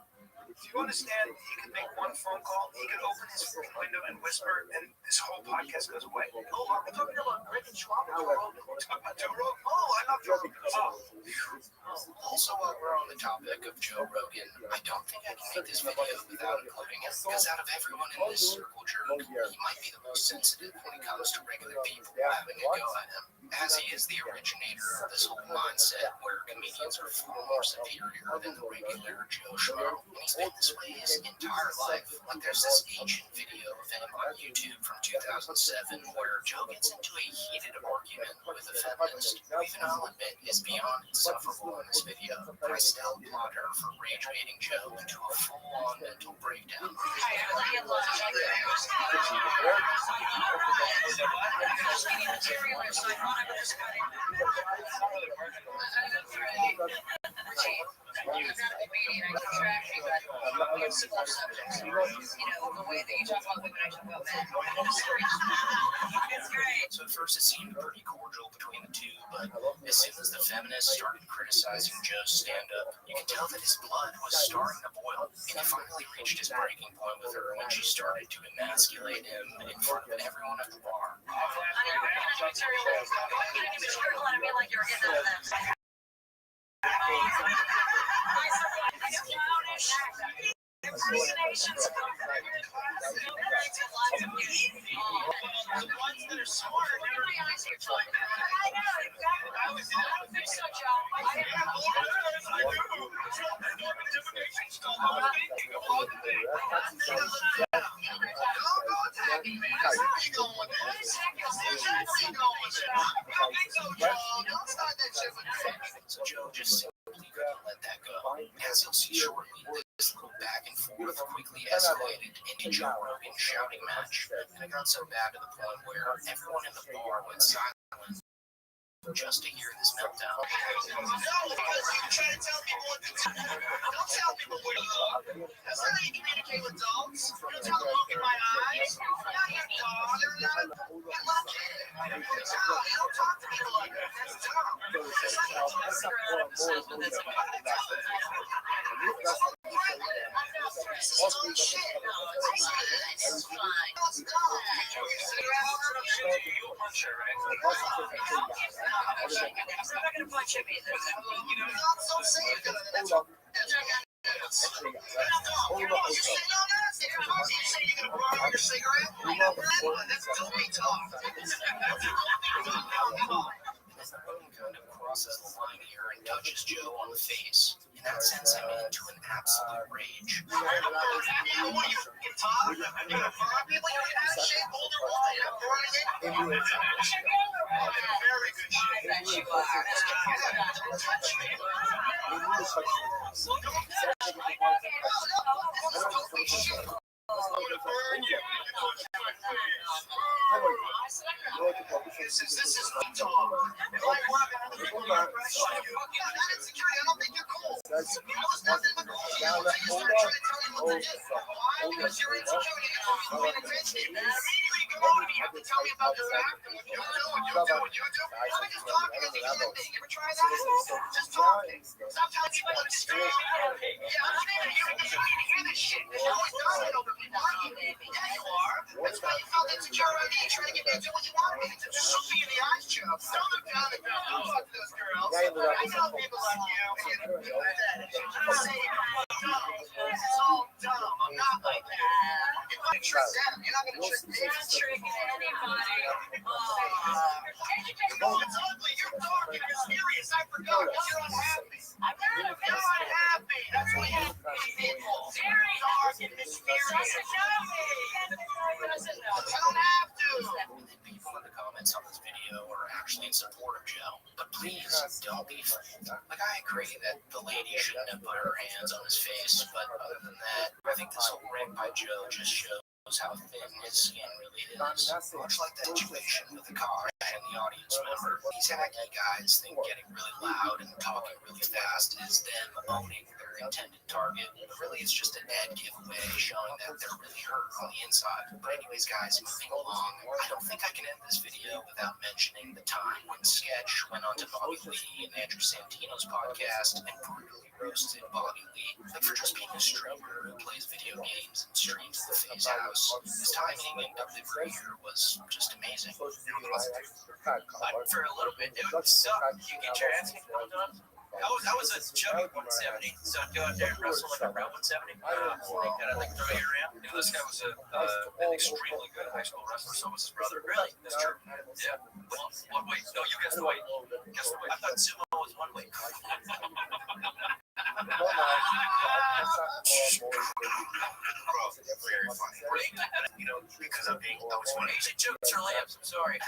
Do you understand? He could make one phone call, he could open his window and whisper, and this whole podcast goes away. Oh, are we talking about Brendan Schaub or Joe Rogan? We're talking about Joe Rogan. Oh, I love Joe Rogan. Also, while we're on the topic of Joe Rogan, I don't think I can make this video without including him, because out of everyone in this circle jerk, he might be the most sensitive when it comes to regular people having a go at him, as he is the originator of this whole mindset where comedians are far more superior than the regular Joe Schmo, and he's been this way his entire life. Like, there's this ancient video of him on YouTube from 2007 where Joe gets into a heated argument with a feminist, who even I'll admit is beyond insufferable in this video, but I still applaud her for rage baiting Joe into a full-on mental breakdown. So at first it seemed pretty cordial between the two, but as soon as the feminists started criticizing Joe's stand-up, you could tell that his blood was starting to boil, and he finally reached his breaking point with her when she started to emasculate him in front of everyone at the bar. Hallucinations come from your class. The ones that are smart are never going to get like that. I was in a so job. I do. Intimidation still not thinking of all the things. So Joe just simply couldn't let that go. As you'll see shortly, this little back and forth quickly escalated into Joe Rogan's shouting match, and it got so bad to the point where everyone in the bar went silent just to hear this meltdown. No, because you try to tell people what to do. Don't tell people where to look. That's not how you communicate with dogs. You tell them, look in my eyes. You're not your dog. You're lucky. You don't talk to people like that. That's dumb. It's like you just screw up yourself, but that's okay. This is all shit. not gonna punch him either. Not so safe. That's what. Your cigarette? That's dopey talk. Rogan kind of crosses the line here and touches Joe on the face, and that sends him into an absolute rage. What are you, Tom? You gonna farm people? You're in bad shape, older woman. You're not farming it? I'm in very good shape. I bet you are. Don't touch me. I'm gonna burn you. This is my Tom. If I walk out of the room, I'm crushing you. Not insecurity. I don't think you're cool. I was nothing but cool. You start trying to tell me what to do. Why? Because you're insecure. You get paying attention. Immediately come on. You have to tell me about your act and what you do, what you do, what you do. Why don't just talk as a human being? You ever try that? Just talking. Stop telling people what to do. Yeah, I'm saying that you don't hear this shit. You're always talking over people. Yeah, you are. That's why you felt insecure on me, trying to get me to do what you want me to do. Just look me in the eyes, Joe. Tell them down the girl. Don't fuck those girls. I know people like you. Say, this is all dumb. I'm not like that. You're not gonna trick them. You're not gonna trick me. You're not tricking anybody. It's ugly. You're dark and mysterious. I forgot. You're unhappy. You're unhappy. That's why you people. Very Dark and mysterious. doesn't know. You don't have to. And then people in the comments on this video are actually in support of Joe. But please, don't be fooled. Like, I agree that the lady shouldn't have put her hands on his face, but other than that, I think this whole rant by Joe just shows how thin his skin really is. Much like that situation with the car and the audience member. These hacky guys think getting really loud and talking really fast is them owning their intended target. But really, it's just an ad giveaway showing that they're really hurt on the inside. But anyways, guys, moving along, I don't think I can end this video without mentioning the time when Sketch went on to Bobby Lee and Andrew Santino's podcast and brutally roasted Bobby Lee, like for just being a streamer who plays video games and streams at the Phase House. His timing and delivery here was just amazing. For a little bit, it would suck. You get your ass kicked one time. I was a chubby 170, so I'd go out there and wrestle like around 170. They kind of like throw you around. You know, this guy was an extremely good high school wrestler. So was his brother. Really? That's true. Yeah. Well, one weight. No, you guessed the weight. Guess the weight. I thought sumo was one weight. Very funny. You know, because I was funny. Jokes are layups. I'm sorry.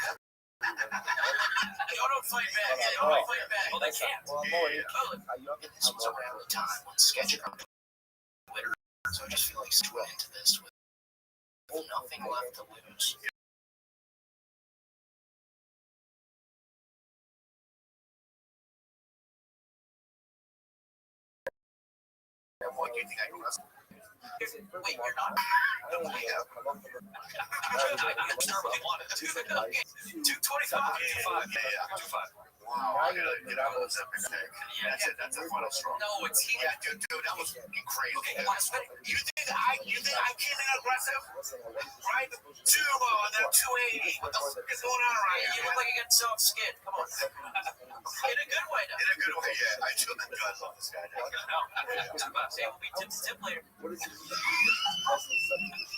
Don't fight back. Don't fight back. Well, they can't. And this was around the time when Sketch got Twitter, so I just feel like he went into this with nothing left to lose. What do you think I can wrestle? Wait, you're not? Oh, yeah. Start with 225. 225. Wow, I gotta get out of this epic thing. That's a final straw. No, it's he. Yeah, dude, that was fucking crazy. Okay, you want to split it? You think I came in aggressive? Right? Sumo and then 280. What the fuck is going on around You here? look like you got soft skin. Come on. In a good way, though. In a good way, yeah. I do. I love this guy. Say, we'll be tip to tip later.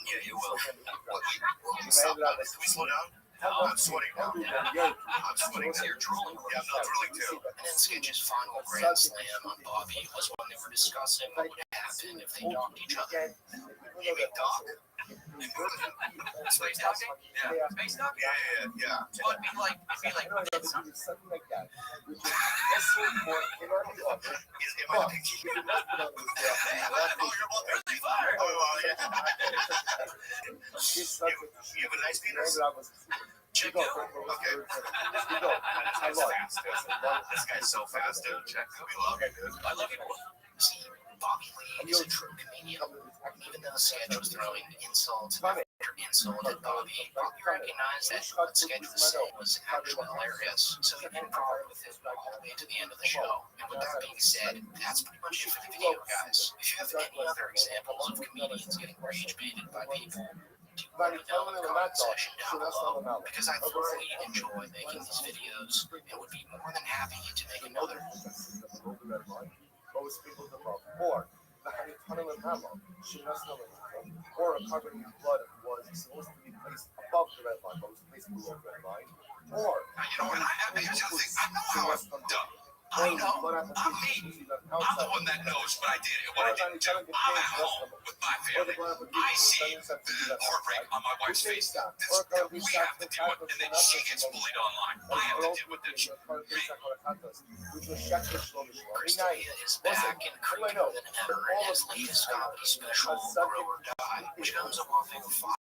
Yeah, you will. Stop. Can we slow down? I'm sweating now. I'm sweating. You're drooling. Yeah, I'm not drooling too. And then Sketch's final grand slam on Bobby was when they were discussing what would happen if they docked each other. You mean dog? Space docking? Yeah. Space docking? Yeah. Well, it'd be like, really fire. You have a nice penis? Check it out. Okay. That's fast, dude. This guy's so fast, dude. Check. We love you, dude. I love you. See, Bobby Lee is a true comedian. Even though Sketch was throwing insult after insult at Bobby, Bobby recognized that what Sketch was saying was actually hilarious. So he didn't problem with it all the way to the end of the show. And with that being said, that's pretty much it for the video, guys. If you have any other examples of comedians getting rage baited by people, do or the comment section down below, because I thoroughly enjoy making these videos and would be more than happy to make another. Or a carbon in blood was supposed to be placed above the red line, but was placed below the red line. Or You know what? Here's the thing. I know how I've done. I know. I'm me. I'm the one that knows what I did and what I didn't do. I'm at home with my family. I see the heartbreak on my wife's face. That we have to deal with, and then she gets bullied online. I have to deal with it. Crystalia is back and creepier than ever in his latest comedy special, Grow or Die, which comes a whopping 5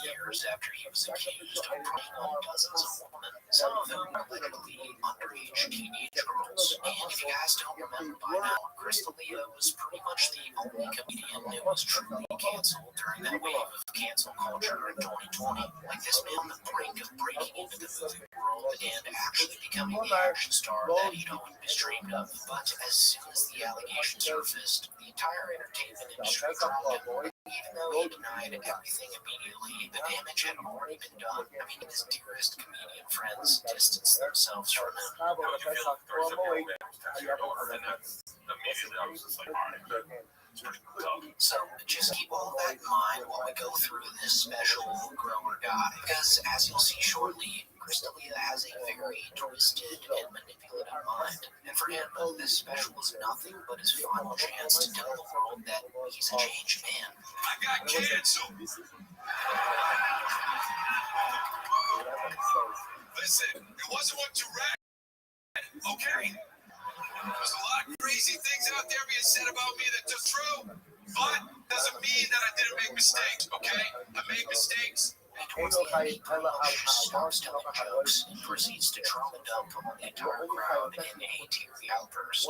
years after he was accused of preying on dozens of women, some of whom are literally underage teenage girls. And if you guys don't remember by now, Crystalia was pretty much the only comedian who was truly canceled during that wave of cancel culture in 2020. Like this man on the brink of breaking into the movie world and actually becoming the action star that he'd always been dreamed of. But as soon as the allegations surfaced, the entire entertainment industry dropped him. Even though he denied everything immediately, the damage had already been done. I mean, his dearest comedian friends distanced themselves from him. How would you feel if there was a video that was tattooed over and then immediately I was just like, all right, it's pretty tough. So just keep all that in mind while we go through this special Grow or Die, because as you'll see shortly, Crystalia has a very twisted and manipulative mind. And for him, this special is nothing but his final chance to tell the world that he's a changed man. I got canceled. Listen, it wasn't what you read, okay? There's a lot of crazy things out there being said about me that are true, but doesn't mean that I didn't make mistakes, okay? I made mistakes. And towards the end, he pretty much starts telling jokes and proceeds to trauma dump on the entire crowd in a teary outburst.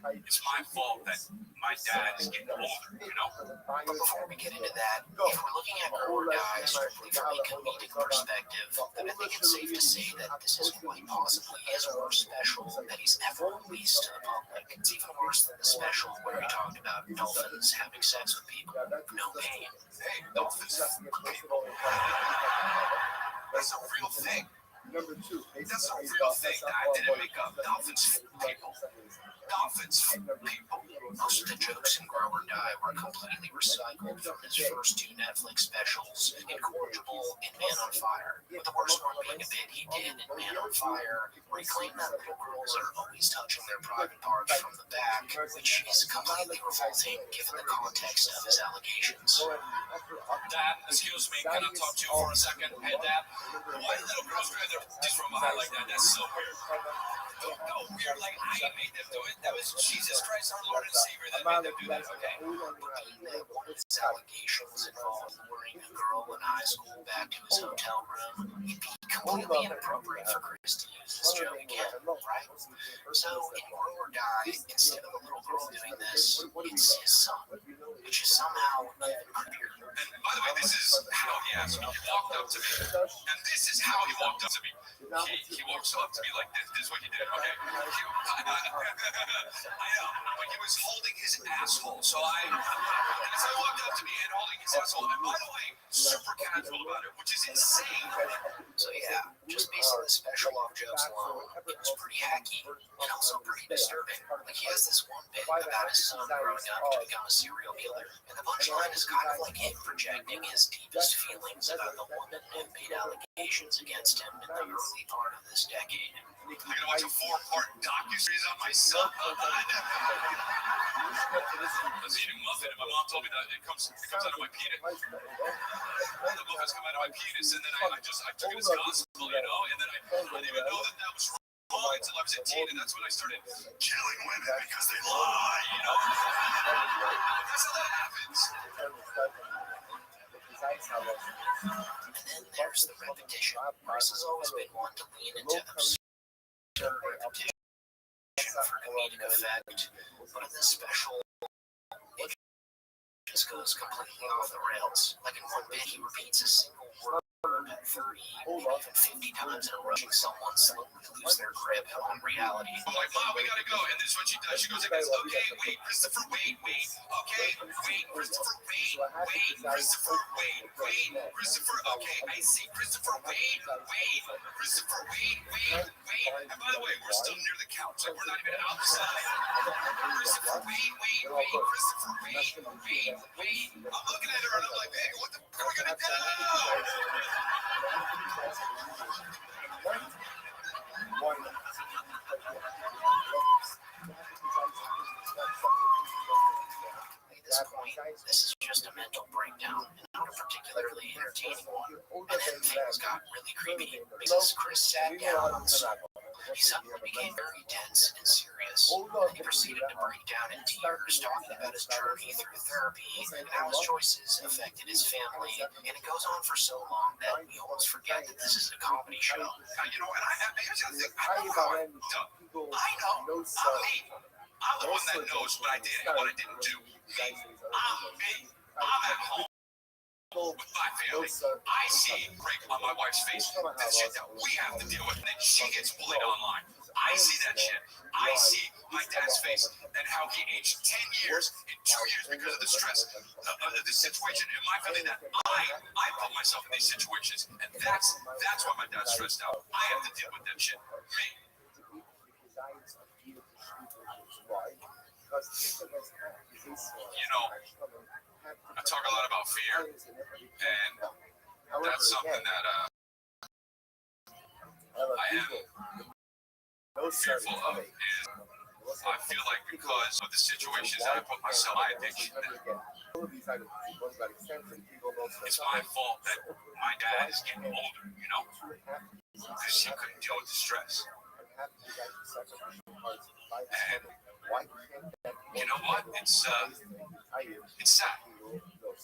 It's my fault that my dad is getting older, you know? But before we get into that, if we're looking at Grow or Die strictly from a comedic perspective, then I think it's safe to say that this is quite possibly his worst special that he's ever released to the public. It's even worse than the special where he talked about dolphins having sex with people with no pain. Hey, dolphins, people. That's a real thing. Number two, That's a real thing that I didn't make up. Dolphins, people. Dolphins, people. Most of the jokes in Grow or Die were completely recycled from his first 2 Netflix specials, Incorrigible and Man on Fire. With the worst one being a bit he did in Man on Fire, where he claimed that little girls are always touching their private parts from the back, which is completely revolting given the context of his allegations. Dad, excuse me, can I talk to you for a second? Hey, Dad, why do little girls grab their tits from behind like that? That's so weird. No, weird, like I made them do it. That was Jesus Christ, our Lord and Savior, that made them do that, okay? Being that one of his allegations involved luring a girl in high school back to his hotel room, it'd be completely inappropriate for Chris to use this joke again, right? So in Grow or Die, instead of a little girl doing this, it's his son, which is somehow even creepier. And by the way, this is how he asked me. He walked up to me, and this is how he walked up to me. He walks up to me like this. This is what he did, okay? I know, but he was holding his asshole. So and as I walked up to me and holding his asshole, and by the way, super casual about it, which is insane. So yeah, just basing the special off jokes alone, it was pretty hacky and also pretty disturbing. Like he has this one bit about his son growing up to become a serial killer, and the punchline is kind of like him projecting his deepest feelings about the woman who made allegations against him in the early part of this decade. I'm gonna watch a 4-part docu-series on my son. I was eating muffin, and my mom told me that it comes out of my penis. The muffins come out of my penis, and then I took it as gospel, you know, and then I didn't even know that was wrong until I was a teen, and that's when I started killing women because they lie, you know. That's how that happens. And then there's the repetition. Chris has always been one to lean into absurd repetition for comedic effect, but in this special, it just goes completely off the rails. Like in one bit, he repeats a single word 30, maybe even 50 times in a row, someone slowly lose their grip on reality. I'm like, Mom, we gotta go. And this is what she does. She goes like this, okay, wait, Christopher, wait. Okay, wait, Christopher, wait, Christopher, wait, Christopher, okay, I see, Christopher, wait, Christopher, wait. And by the way, we're still near the couch. Like, we're not even outside. Christopher, wait, Christopher, wait. I'm looking at her and I'm like, hey, what the fuck are we gonna do? At this point, this is just a mental breakdown, and not a particularly entertaining one. And then things got really creepy because Chris sat down on the stool. He suddenly became very tense and serious, and he proceeded to break down in tears, talking about his journey through therapy and how his choices affected his family. And it goes on for so long that we almost forget that this is a comedy show. You know, and here's the other thing. I know how I'm dumb. I know. I'm me. I'm the one that knows what I did and what I didn't do. I'm me. I'm at home with my family. I see break on my wife's face. That's shit that we have to deal with. And then she gets bullied online. I see that shit. I see my dad's face and how he aged 10 years in 2 years because of the stress of the situation in my family that I put myself in these situations. And that's why my dad's stressed out. I have to deal with that shit. Me. You know, I talk a lot about fear, and that's something that I am fearful of. Is I feel like because of the situations that I put myself, my addiction, it's my fault that my dad is getting older, you know, because he couldn't deal with the stress. And you know what? It's sad.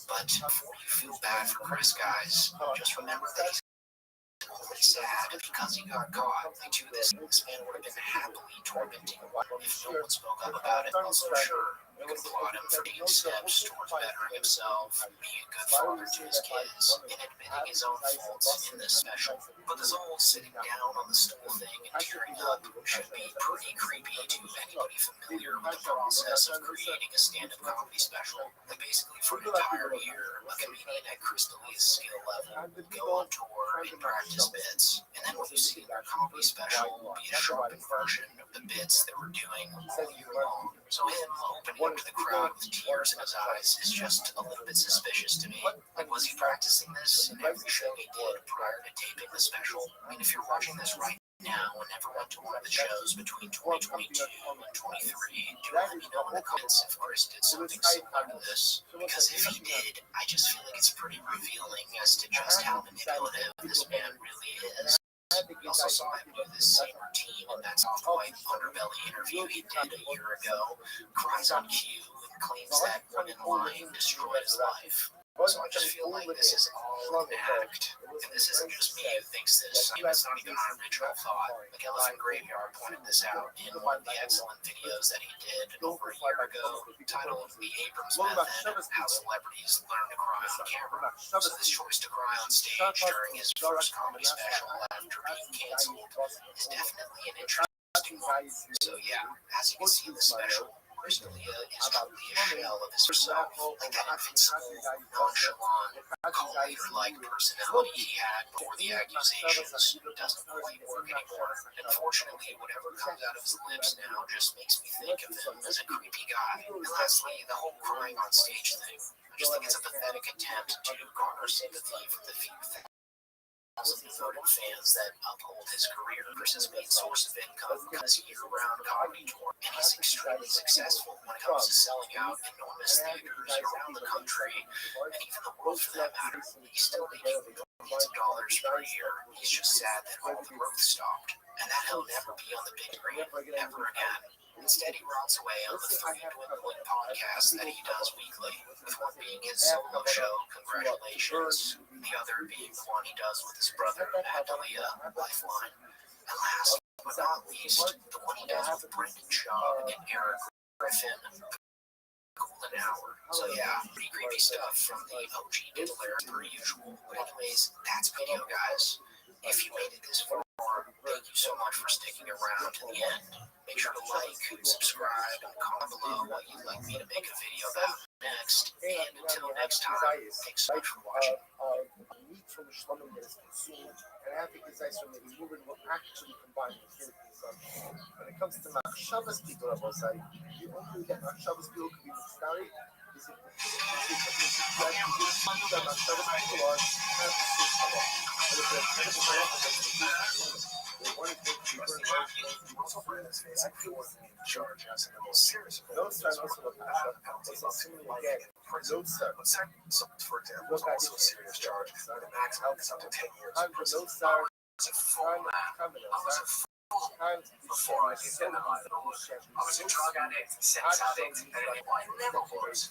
But before you feel bad for Chris, guys, just remember that he's only sad because he got caught. Like, to this man would have been happily tormenting if no one spoke up about it. Also, sure, you can applaud him for taking steps towards bettering himself, being a good father to his kids, and admitting his own faults in this special. But this whole sitting down on the stool thing and tearing up should be pretty creepy to anybody familiar with the process of creating a stand-up comedy special. Like, basically, for an entire year, a comedian at Chris D'Elia's skill level will go on tour and practice bits, and then what you see in their comedy special will be a sharpened version of the bits they were doing all year long. So him opening up to the crowd with tears in his eyes is just a little bit suspicious to me. Like, was he practicing this in every show he did prior to taping the special? I mean, if you're watching this right now and never went to one of the shows between 2022 and 23, do let me know in the comments if Chris did something similar to this. Because if he did, I just feel like it's pretty revealing as to just how manipulative this man really is. We also saw him do this same routine in that soft white underbelly interview he did a year ago, cries on cue and claims that one in line destroyed his life. So I just feel like this is all an act. And this isn't just me who thinks this. I mean, it's not even an original thought. Like, Elephant Graveyard pointed this out in one of the excellent videos that he did over a year ago, titled The Abrams Method, How Celebrities Learn to Cry on Camera. So this choice to cry on stage during his first comedy special after being canceled is definitely an interesting one. So yeah, as you can see in the special, Chris D'Elia is truly a shell of his self, like that invincible, nonchalant, co-leader-like personality he had before the accusations doesn't quite work anymore. Unfortunately, whatever comes out of his lips now just makes me think of him as a creepy guy. And lastly, the whole crying on stage thing. I just think it's a pathetic attempt to garner sympathy from the few devoted fans that uphold his career. Chris's main source of income is year-round comedy tour, and he's extremely successful when it comes to selling out enormous theaters around the country, and even the world for that matter. He's still making millions of dollars per year. He's just sad that all the growth stopped, and that he'll never be on the big screen ever again. Instead, he rots away on the 3 dwindling podcasts that he does weekly, with one being his solo show, Congratulations, the other being the one he does with his brother, Matt D'Elia, Lifeline. And last but not least, the one he does with Brendan Shaw and Eric Griffin, Cool an hour. So yeah, pretty creepy stuff from the OG Diddler per usual. But anyways, that's video, guys. If you made it this far, thank you so much for sticking around to the end. Make sure to like, subscribe, and comment below what you'd like me to make a video about next. And until next time, thanks so much for watching. Meat from the shlamim that is consumed, and having desires from the movement will actually combine with human consumption. When it comes to Machshavas people, I will say, the only way that Machshavas people can be Mistari is if the Machshavas people are have the same color. But if they're people are they want to take deeper and Also, Brandon is facing 4 main charges, and the most serious of no star also the Pasha, it's assuming again, no star. But second, for example, is also a serious charge, where the max out is up to 10 years in I'm for prison. no star. I was a fool, man. I was a fool before I identified the Lord. I was a drug addict, sex addict, and what I never was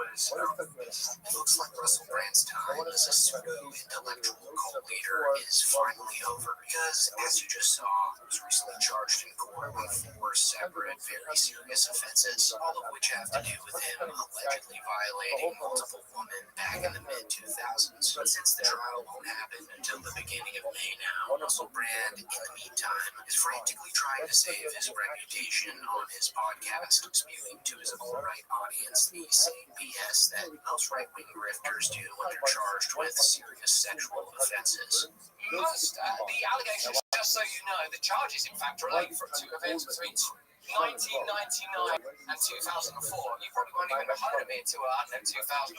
this. It looks like Russell Brand's time as a pseudo-intellectual cult leader is finally over, because, as you just saw, he was recently charged in court with 4 separate, very serious offenses, all of which have to do with him allegedly violating multiple women back in the mid-2000s. But since the trial won't happen until the beginning of May now, Russell Brand, in the meantime, is frantically trying to save his reputation on his podcast, spewing to his alt-right audience the same BS that most right-wing grifters do when they're charged with serious sexual offenses. Most the allegations, just so you know, the charges in fact relate to events between 1999 and 2004. You probably won't even have heard of me until 2005,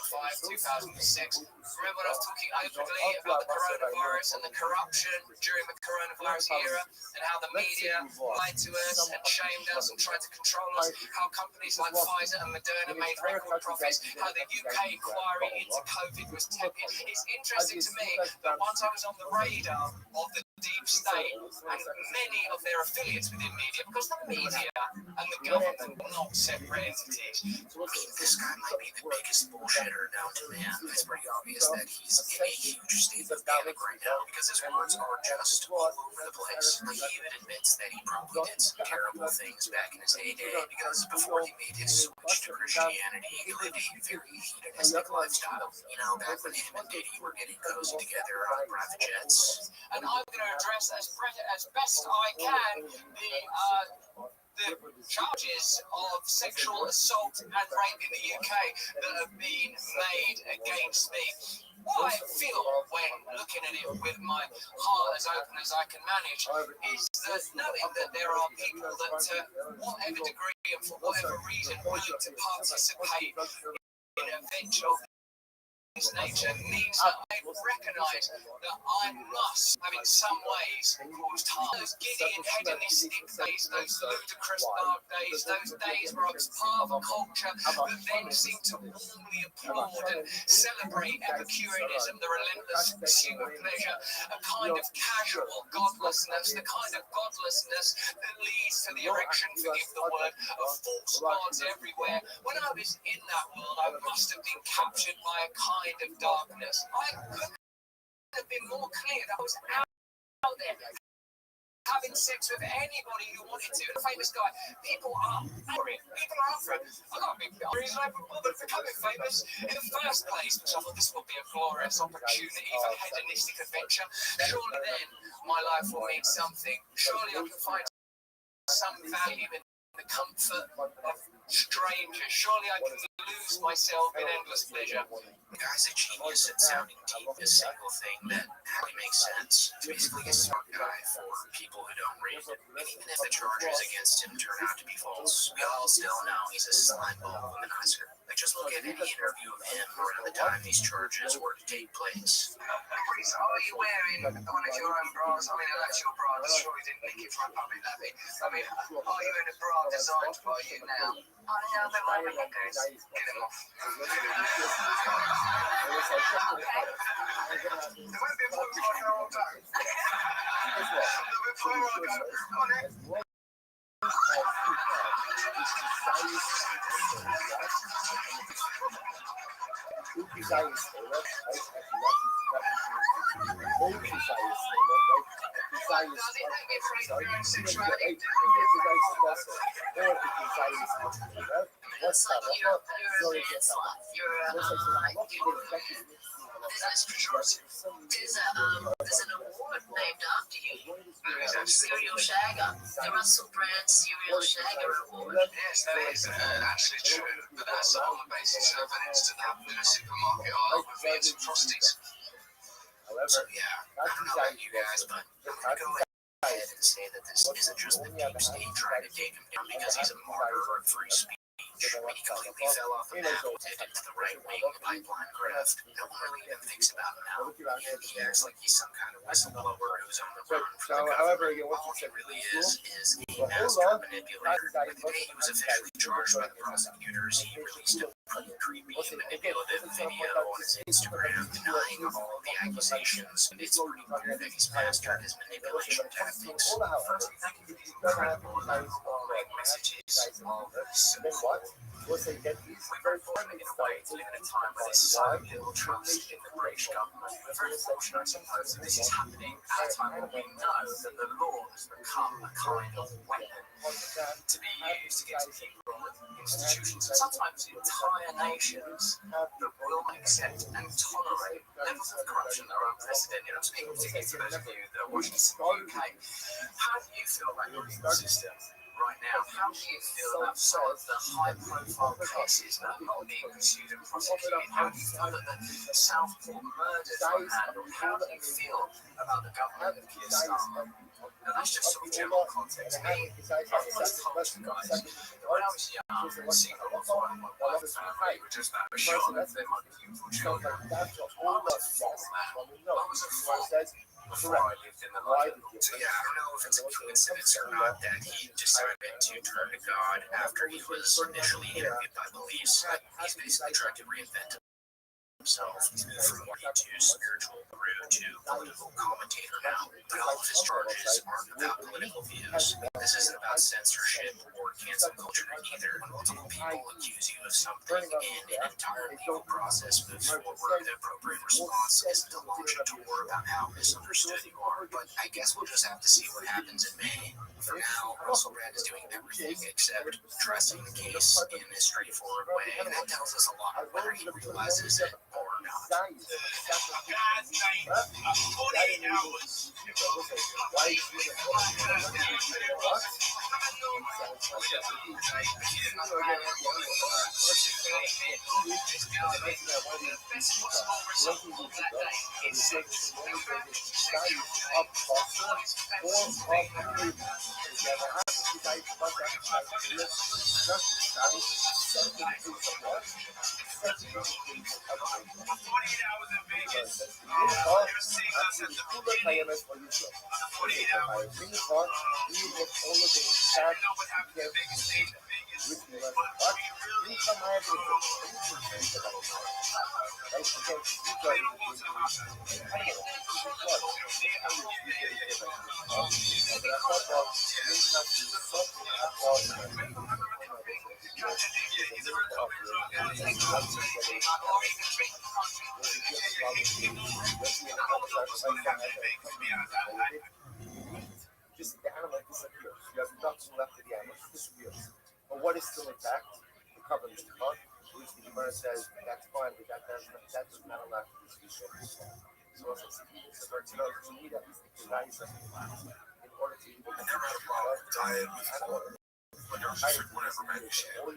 2006. Remember when I was talking openly about the coronavirus and the corruption during the coronavirus era, and how the media lied to us and shamed us and tried to control us, how companies like Pfizer and Moderna made record profits, how the UK inquiry into COVID was tepid. It's interesting to me that once I was on the radar of the deep state and many of their affiliates within media, because the media and the government are not separate entities. I mean, this guy might be the biggest bullshitter known to man. It's pretty obvious that he's in a huge state of panic right now, because his words are just all over the place. Like, he even admits that he probably did some terrible things back in his heyday, because before he made his switch to Christianity, he lived a very hedonistic lifestyle. You know, back when him and Diddy were getting cozy together on private jets. And I'm going to address as best I can the charges of sexual assault and rape in the UK that have been made against me. What I feel when looking at it with my heart as open as I can manage is that knowing that there are people that to whatever degree and for whatever reason willing to participate in events of this nature means that I recognise that I must have in some ways caused harm. Those giddy and hedonistic days, those ludicrous dark days, those days where I was part of a culture that then seemed to warmly applaud and celebrate Epicureanism, the relentless pursuit of pleasure, a kind of casual godlessness, the kind of godlessness that leads to the erection, forgive the word, of false gods everywhere. When I was in that world, I must have been captured by a kind of darkness. I couldn't have been more clear that I was out there having sex with anybody who wanted to. The famous guy, people are for it. People are for it. I got a big reason I bothered becoming famous in the first place, because I thought this would be a glorious opportunity for hedonistic adventure. Surely then my life will mean something. Surely I can find some value in the comfort of strangers. Surely I can lose myself in endless pleasure. The guy's a genius at sounding deep a single thing that actually makes sense. He's basically a smart guy for people who don't read. And even if the charges against him turn out to be false, we all still know he's a slimeball womanizer. Like, just look at any interview of him around the time these charges were to take place. Chris, are you wearing one of your own bras? I mean, that's your bra. I'm sure you didn't nick it from a public levy. I mean, are you in a bra designed by you now? Oh no, but my knickers. Get them off. Okay. There won't be a point before I go all day. There'll be a point where I go, on it. There's an award named after you. Serial Shagger. The Russell Brand Serial Shagger Award. Yes, that is actually true, but that's on the basis of an instant happened in a supermarket aisle with veins and frosties. So yeah, I don't know about you guys, but I'm gonna go ahead and say that this isn't just the deep state trying to take him down because he's a martyr of free speech. I mean, he completely fell off the map with it into the right-wing pipeline graft. No one really even thinks about him now. He acts like he's some kind of whistleblower who's on the run from the government. All he really is a master manipulator. The day he was officially charged by the prosecutors, he released a pretty creepy and manipulative video on his Instagram denying all of the accusations. It's pretty clear that he's mastered his manipulation tactics. First, incredible right messages, all simple. We were born in a way to live in a time where there's so little trust in the British government. We're very fortunate, I suppose, that this is happening at a time when we know that the law has become a kind of weapon to be used against people, institutions, and sometimes entire nations that will accept and tolerate levels of corruption that are unprecedented. I'm speaking particularly to those of you that are watching this in the UK. How do you feel about your legal system right now? How do you feel about some of the high-profile cases that are being pursued and prosecuted? How do you feel that the Southport murders were handled? How do you feel about the government of Pakistan? Now, that's just sort of general context. Me, I've always told you guys, when I was young, single before I had my wife and family, were just about sure that they might be beautiful children. I was a fourth man. I was a fourth before I lived in the London. So yeah, I don't know if it's a coincidence or not that he decided to turn to God after he was initially interviewed by police. He's basically tried to reinvent himself. He's moved from one to spiritual guru to political commentator now. But all of his charges aren't about political views. This isn't about censorship or cancel culture either. When multiple people accuse you of something and an entire legal process moves forward, the appropriate response isn't to launch a tour about how misunderstood you are. But I guess we'll just have to see what happens in May. For now, Russell Brand is doing everything except addressing the case in a straightforward way, and that tells us a lot of whether he realizes it or not. God's name, 48 hours. Just the animal disappears. You have nothing left of the animal. It disappears. But what is still intact? The cover is gone. Which the Gemara says that's fine, but that does not allow for this to be so. So also, you need at least the device in order to. I never had a problem with diet before. Like I was just like, whatever, man, shit. So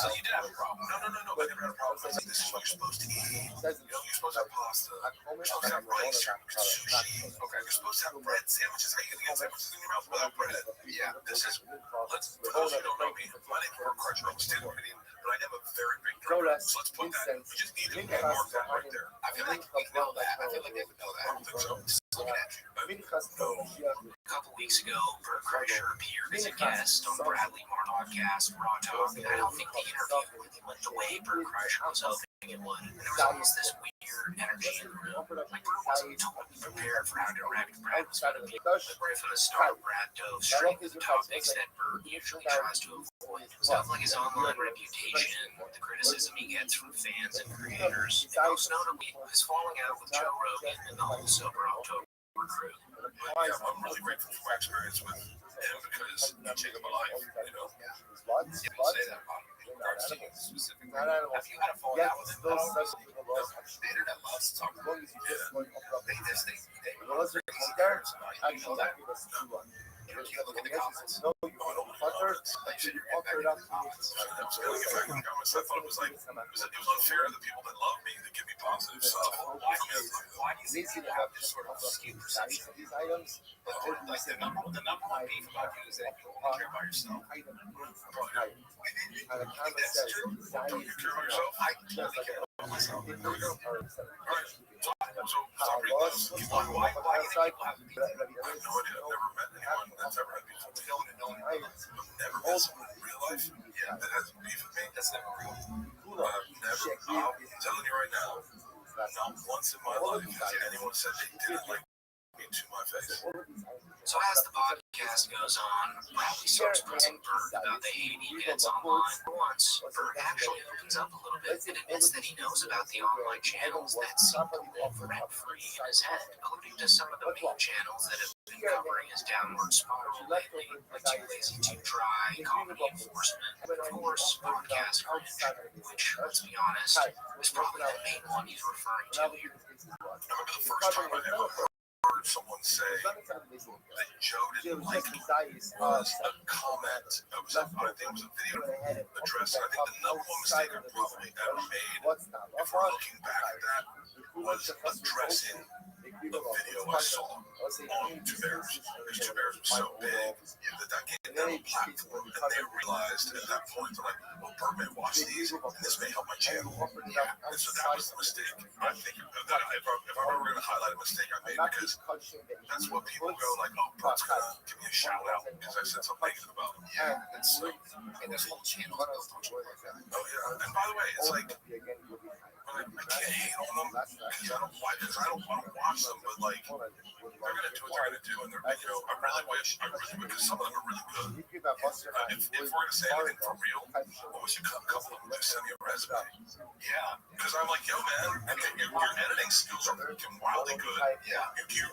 you did have a problem. No, I never had a problem. I think this is what you're supposed to eat. You're supposed to have pasta. You're supposed to have rice. Sushi. Okay, you're supposed to have bread sandwiches. How are you gonna get sandwiches in your mouth without bread? Yeah, this is. For those who don't know me, my name is Mark Carter. I'm a stand-up comedian, but I have a very big brain. So let's put that. We just need to mark that right there. I feel like we know that. I feel like they would know that. I don't think so. Looking at you. A couple weeks ago, Bert Kreischer appeared as a guest on Bradley Martin podcast, Raw Talk, and I don't think the interview really went the way Bert Kreischer was hoping it would. And there was almost this weird energy in the room. Like Bert wasn't totally prepared for how direct Brad was going to be. But right from the start, Brad dove straight to the topics that Bert usually tries to avoid. Stuff like his online reputation, the criticism he gets from fans and creators, and most notably his falling out with Joe Rogan in the whole sober October recruit. But yeah, I'm really grateful for my experience with him because he changed my life, you know. People say that about regards to you specifically. Have you had a falling out with him? The internet loves to talk about it. They just think they know crazy cares about you. You know that. You look at the comments. Oh, I don't want to Like, should you get back into the comments? I was going to get back in the comments. I thought it was like, it was unfair to the people that love me that give me positive stuff. Why do you think you have this sort of skewed perception of these items? But like the number one beef about you is that you only care about yourself. That's true. Don't you care about yourself? I totally care about myself. There we go. All right. So stop reading those. Keep on going. Why do you think you have beef? I have no idea. I've never met anyone that's ever had beef with me. I've never met someone in real life that has beef with me. That's never real. I'm telling you right now, not once in my life has anyone said they didn't like me to my face. So as the podcast goes on, Bradley starts pressing Bert about the hate he gets online. For once, Bert actually opens up a little bit and admits that he knows about the online channels that seem to live rent-free in his head, alluding to some of the main channels that have been covering his downward spiral lately, like Too Lazy to Try, Comedy Enforcement, and of course, Podcast Cringe, which, let's be honest, is probably the main one he's referring to here. I remember the first time I ever heard someone say that Joe didn't like me was a comment. I think it was a video address. I think the number one mistake I probably ever made, if we're looking back at that, was addressing the video I saw on Two Bears. Because Two Bears was so big that gave them a platform, and they realized at that point, they're like, well, Bert may watch these, and this may help my channel. Yeah. And so that was the mistake. I think that if I were going to highlight a mistake I made, because that's what people go like, oh, Bert's going to give me a shout out because I said something negative about him. Yeah, that's so. And this whole channel is built on shit like that. Oh, yeah. And by the way, it's like, I can't hate on them because I don't watch them, but like, they're gonna do what they're gonna do, and they're, you know, I really wish, because some of them are really good. If we're gonna say anything for real, I wish a couple of them just send me a resume. Yeah, because I'm like, yo, man, your editing skills are fucking wildly good. Yeah, you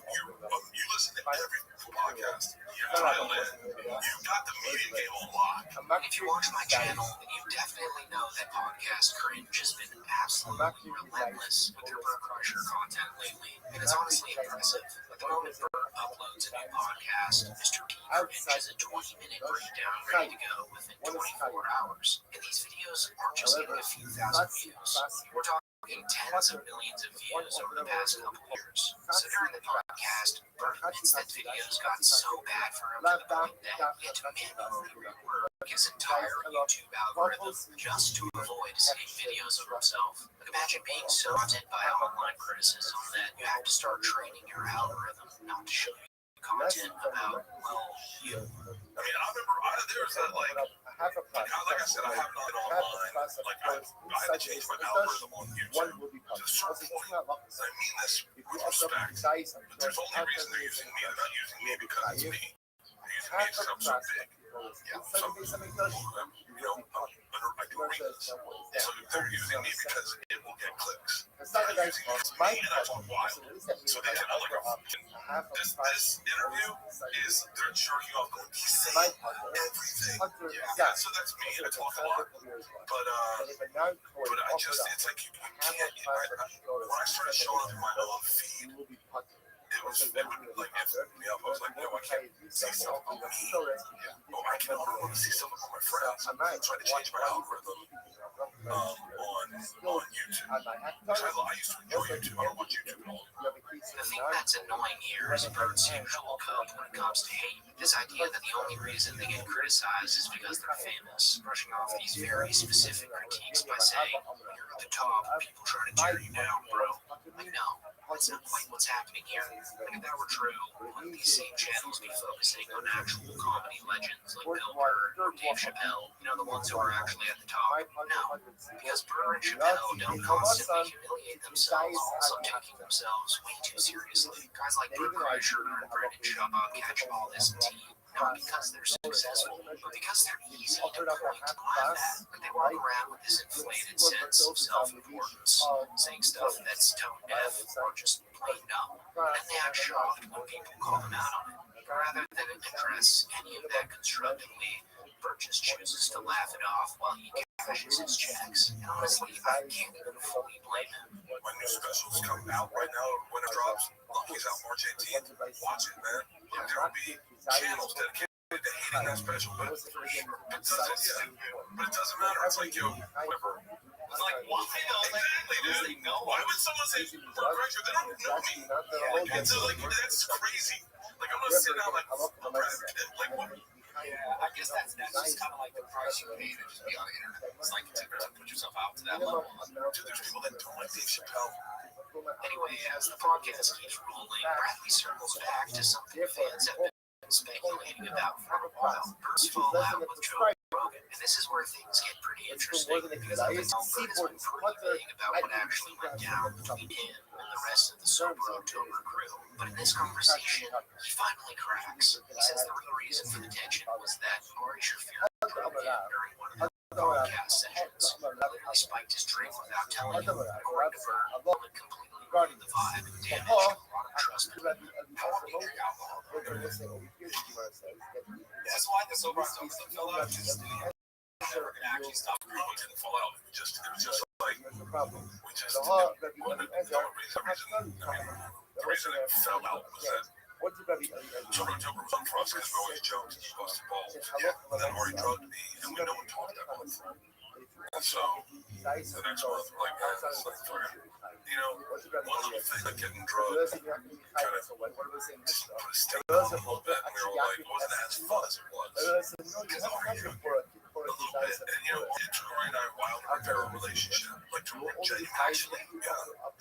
listen to every podcast. You're dialed in. You got the media game on lock. If you watch my channel, then you definitely know that Podcast Cringe has been absolutely relentless with their Bert Kreischer content lately. And it's honestly impressive. At the moment Bert uploads a new podcast, Mr. T Cringe is a 20-minute breakdown ready to go within 24 hours. And these videos aren't just getting a few thousand views. We're talking tens of millions of views over the past couple years. So during the podcast, Bert admits that videos got so bad for him to the point that he had to manually rework his entire YouTube algorithm just to avoid seeing videos of himself. Like, imagine being so haunted by online criticism that you have to start training your algorithm not to show you content about, well, you. I mean, I remember there was that, like I said, I have not been online. Like, I had to change my algorithm on YouTube to a certain point. I mean this with respect, but there's only a reason they're using me. They're not using me because it's me. They're using me because I'm so big. Yeah, you know, I do arenas. So they're using me because it will get clicks. They're not using me as me, and that's wild. So they can, this interview is, they're jerking off going, he's saying everything. Yeah, so that's me, and I talk a lot. But I just, it's like, you can't, when I started showing up in my own feed, it was like, I was like, no, I can't see stuff on me. Oh, I want to see stuff on my friends. I'm trying to change my algorithm on YouTube. I used to enjoy YouTube. I don't watch YouTube at all. The thing that's annoying here is Bert's usual code when it comes to hate. This idea that the only reason they get criticized is because they're famous, brushing off these very specific critiques by saying, you're at the top, people trying to tear you down, bro. Like, no, that's not quite what's happening here. Like, if that were true, wouldn't these same channels be focusing on actual comedy legends like Bill Burr or Dave Chappelle, you know, the ones who are actually at the top? No, because Burr and Chappelle don't constantly humiliate themselves, also taking themselves way too seriously. Guys like Bert Kreischer and Brendan Shaw catch all this tea. not because they're successful, but because they're easy to point and laugh at. Like they walk around with this inflated sense of self-importance, saying stuff that's tone deaf or just plain dumb, and they act shocked when people call them out on it. Rather than address any of that constructively, Bert just chooses to laugh it off while he cashes his checks. And honestly, I can't even fully blame him. When new specials come out right now, when it drops, Lucky's out March 18th. Watch it, man. There will be channels dedicated to hating that special, but it doesn't matter. It's like, yo, whatever. It's like, why? Exactly, dude. They know. Why would someone say Bert Kreischer? They don't know me. It's like, that's crazy. Like, I'm not sitting out like, I'm Brad Pitt. Like, what? Yeah, I guess that's just kind of like the price you pay to just be on the internet. It's like to put yourself out to that level. Dude, there's people that don't like Dave Chappelle. Anyway, as the podcast keeps rolling, Bradley circles back to something fans have been speculating about for a while. Bert's fallout with Joe Rogan. And this is where things get pretty interesting, because up until Bert has been pretty vague about what actually went down between him and the rest of the Sober October crew. But in this conversation, he finally cracks. He says the real reason for the tension was that Ari Shaffir drove in during one of the broadcast sessions. He literally spiked his drink without telling him. According to Bert, the woman completely ruined the vibe and damaged a lot of trust. How are you drink alcohol? That's why the sober October stuff fell out. Just never gonna actually stop. No, it didn't fall out. It was just like, we just didn't. Well, the reason it fell out was that Sober October was on for us because we always joked and busted balls. And then Ari drugged me, and we no one talked that month. And so the next month, we're like, man, it's like, you know, one little thing like getting drugged kind of put a sting on it a little bit, and we were like, it wasn't as fun as it was. Because Ari drugged me a little bit, and you know, it took Ari and I a while to repair our relationship, like to actually, yeah.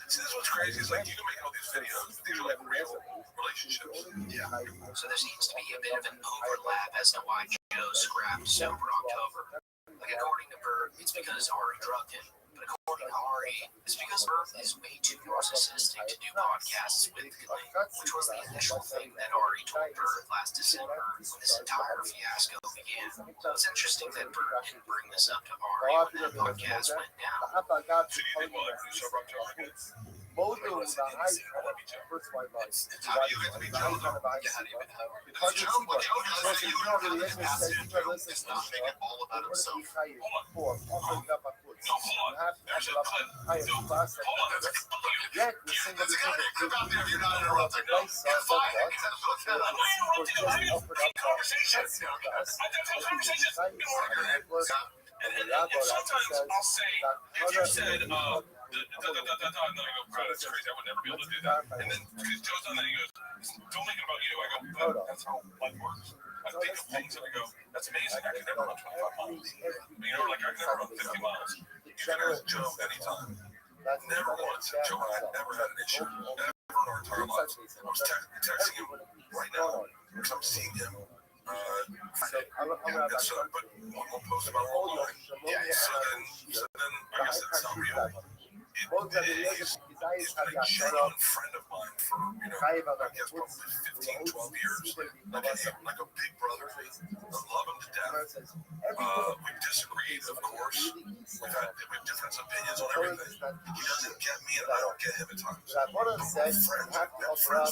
See, this is what's crazy, is like, you can make all these videos, but these are like real relationships. Yeah. So there seems to be a bit of an overlap as to why Joe scrapped Sober October. Like, according to Bert, it's because Ari drugged him. But according to Ari, it's because Bert is way too narcissistic to do podcasts with Glenn, which was the initial thing that Ari told Bert last December when this entire fiasco began. So it's interesting that Bert didn't bring this up to Ari when that podcast went down. So you did what? You Sober October again? How do you get to be Joe? Yeah, how do you meet him? Because Joe does you don't really listen to Joe does not make it all about himself. Hold on. No, hold on. There's a clip. Hold on. There's a clip. There's a gotta be a clip out there if you're not interrupting. No, you're fine. Look that up. I'm not interrupting. I'm in conversation. I have conversations. And sometimes I'll say, if you said, and then I go, bro, that's crazy. I would never be able to do that. And then because Joe's done that, he goes, don't make it about you. I go, that's how life works. I think of things and I go, that's amazing. I could never run 25 miles. You know, like I could never run 50 miles. You can ask Joe anytime. Never once. Joe and I never had an issue. Never in our entire lives. I was texting him right now because I'm seeing him. Friday. And so, but one will post about all mine. Yeah. So then, I guess it's not real. He's been a genuine friend of mine for, you know, I guess probably 15, 12 years. Like a big brother. I love him to death. We've disagreed, of course. We have different opinions on everything. He doesn't get me, and I don't get him at times. But we're friends.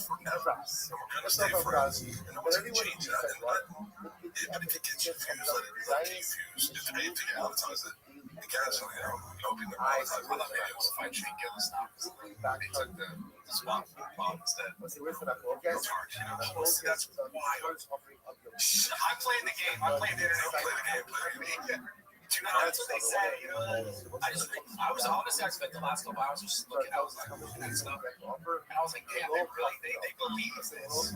We've been friends forever. And we're going to stay friends. And no one's going to change that. And if it gets you views, let it views. It's amazing a lot of times that the guys, you know, hoping that I thought maybe it was a fight Shane Gillis now. They took the spot from Bob instead. It's hard, you know. That's wild. I'm playing the game. I'm playing the internet. Play the game. That's what they say, you know. I was honestly, I spent the last couple hours just looking. I was like, looking at stuff, and I was like, damn, they believe this.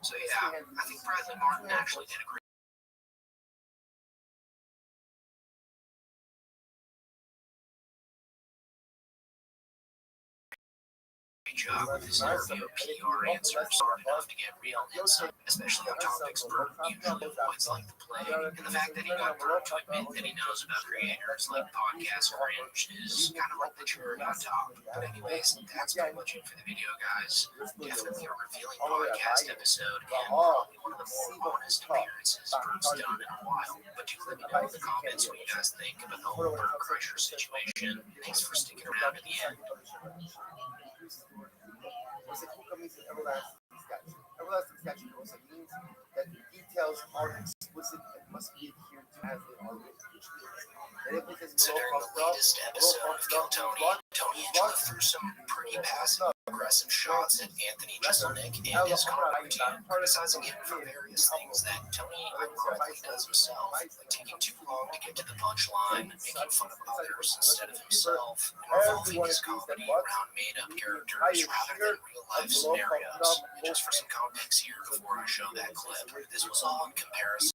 So yeah, I think Bradley Martin actually did a great job with his interview. PR answers aren't enough to get real insight, especially on topics Bert usually avoids like the plague. And the fact that he got Bert to admit that he knows about creators like Podcast Cringe is kind of like the cherry on top. But anyways, that's pretty much it for the video, guys. Definitely a revealing podcast episode, and probably one of the more honest appearances Bert's done in a while. But do let me know in the comments what you guys think about the whole Bert Kreischer situation. Thanks for sticking around to the end. Everlasting statute also means that the details are explicit and must be adhered to as they are written, which means So during the latest episode of Kill Tony, Tony Angela threw some pretty passive aggressive shots at Anthony Jeselnik and his comedy team, criticizing him for various things that Tony ironically does himself, like taking too long to get to the punchline, making fun of others instead of himself, and revolving his comedy around made-up characters rather than real-life scenarios. And just for some context here before I show that clip, this was all in comparison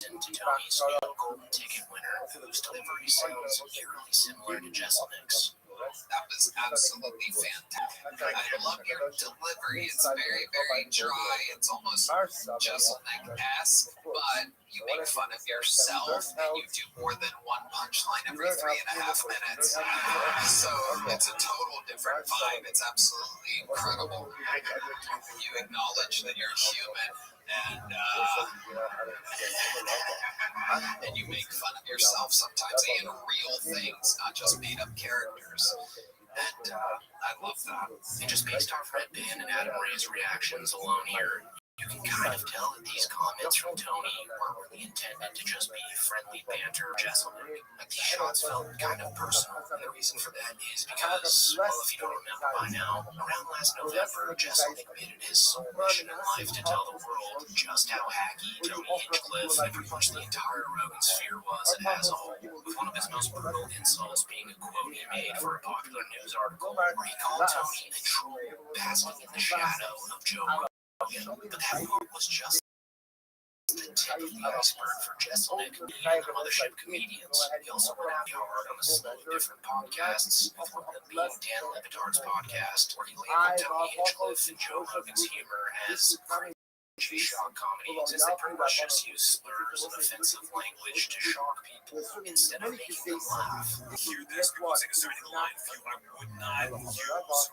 to Tony's new Golden Ticket winner, whose delivery sounds eerily similar to Jeselnik's. That was absolutely fantastic. I love your delivery. It's very, very dry. It's almost Jeselnik-esque, but you make fun of yourself and you do more than one punchline every 3.5 minutes. So it's a total different vibe. It's absolutely incredible. You acknowledge that you're human and you make fun of yourself sometimes and real things, not just made up characters. And I love that. And just based off Red Band and Adam Ray's reactions alone here, you can kind of tell that these comments from Tony weren't really intended to just be friendly banter or Jeselnik. Like, these shots felt kind of personal. And the reason for that is because, well, if you don't remember by now, around last November, Jeselnik made it his sole mission in life to tell the world just how hacky Tony Hinchcliffe and pretty much the entire Rogan sphere was as a whole, with one of his most brutal insults being a quote he made for a popular news article where he called Tony a troll basking in the shadow of Joe Rogan. But that quote was just the tip of the iceberg for Jeselnik and the Mothership comedians. He also went out hard on a slew of different podcasts, with one of them being Dan Le Batard's podcast, where he labeled Tony Hinchcliffe and Joe Rogan's humor as cringy shock comedy, since they pretty much just use slurs and offensive language to shock people instead of making them laugh. Hear this, because it is a certain line for you. I would not use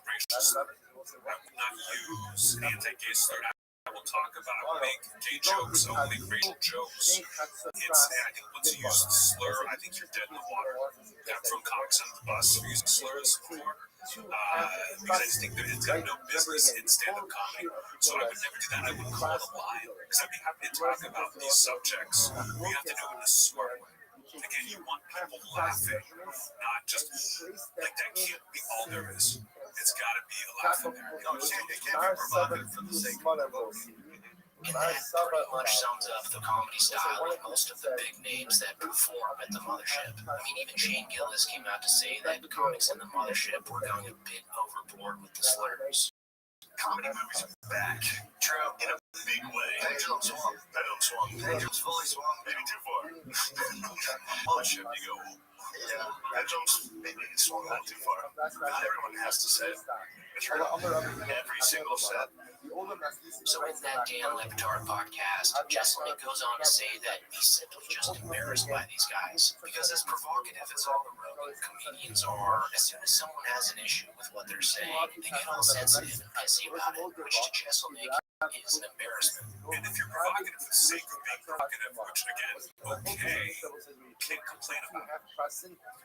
racial slurs. I would not use anti-gay slurs. I will talk about make gay jokes, only racial jokes. I think once you use slur, I think you're dead in the water. I'm from comics on the bus for using slurs before. Because I just think that it's got no business in stand-up comedy. So I would never do that. I wouldn't call it a line. Because I'd be happy to talk about these subjects. We have to do it in a smart way. Again, you want people laughing, not just like that can't be all there is. It's got to be a laugh in there. It can't be provocative for the sake of provoking. And that pretty much sums up the comedy style of most of the big names that perform at the Mothership. I mean, even Shane Gillis came out to say that comics in the Mothership were going a bit overboard with the slurs. Comedy movies are back. True, in a big way. Pendulum swung. Pendulum's fully swung, maybe too far. Mothership, you go, yeah, pendulum's maybe swung a little too far. Not everyone has to say it. It's true. Every single set. So in that Dan Le Batard podcast, Jeselnik goes on to say that he's simply just embarrassed by these guys. Because as provocative as all the Rogan comedians are, as soon as someone has an issue with what they're saying, they get all sensitive and pissy about it, which to Jeselnik is an embarrassment. And if you're provocative for the sake of being provocative, which again, okay, you can't complain about it.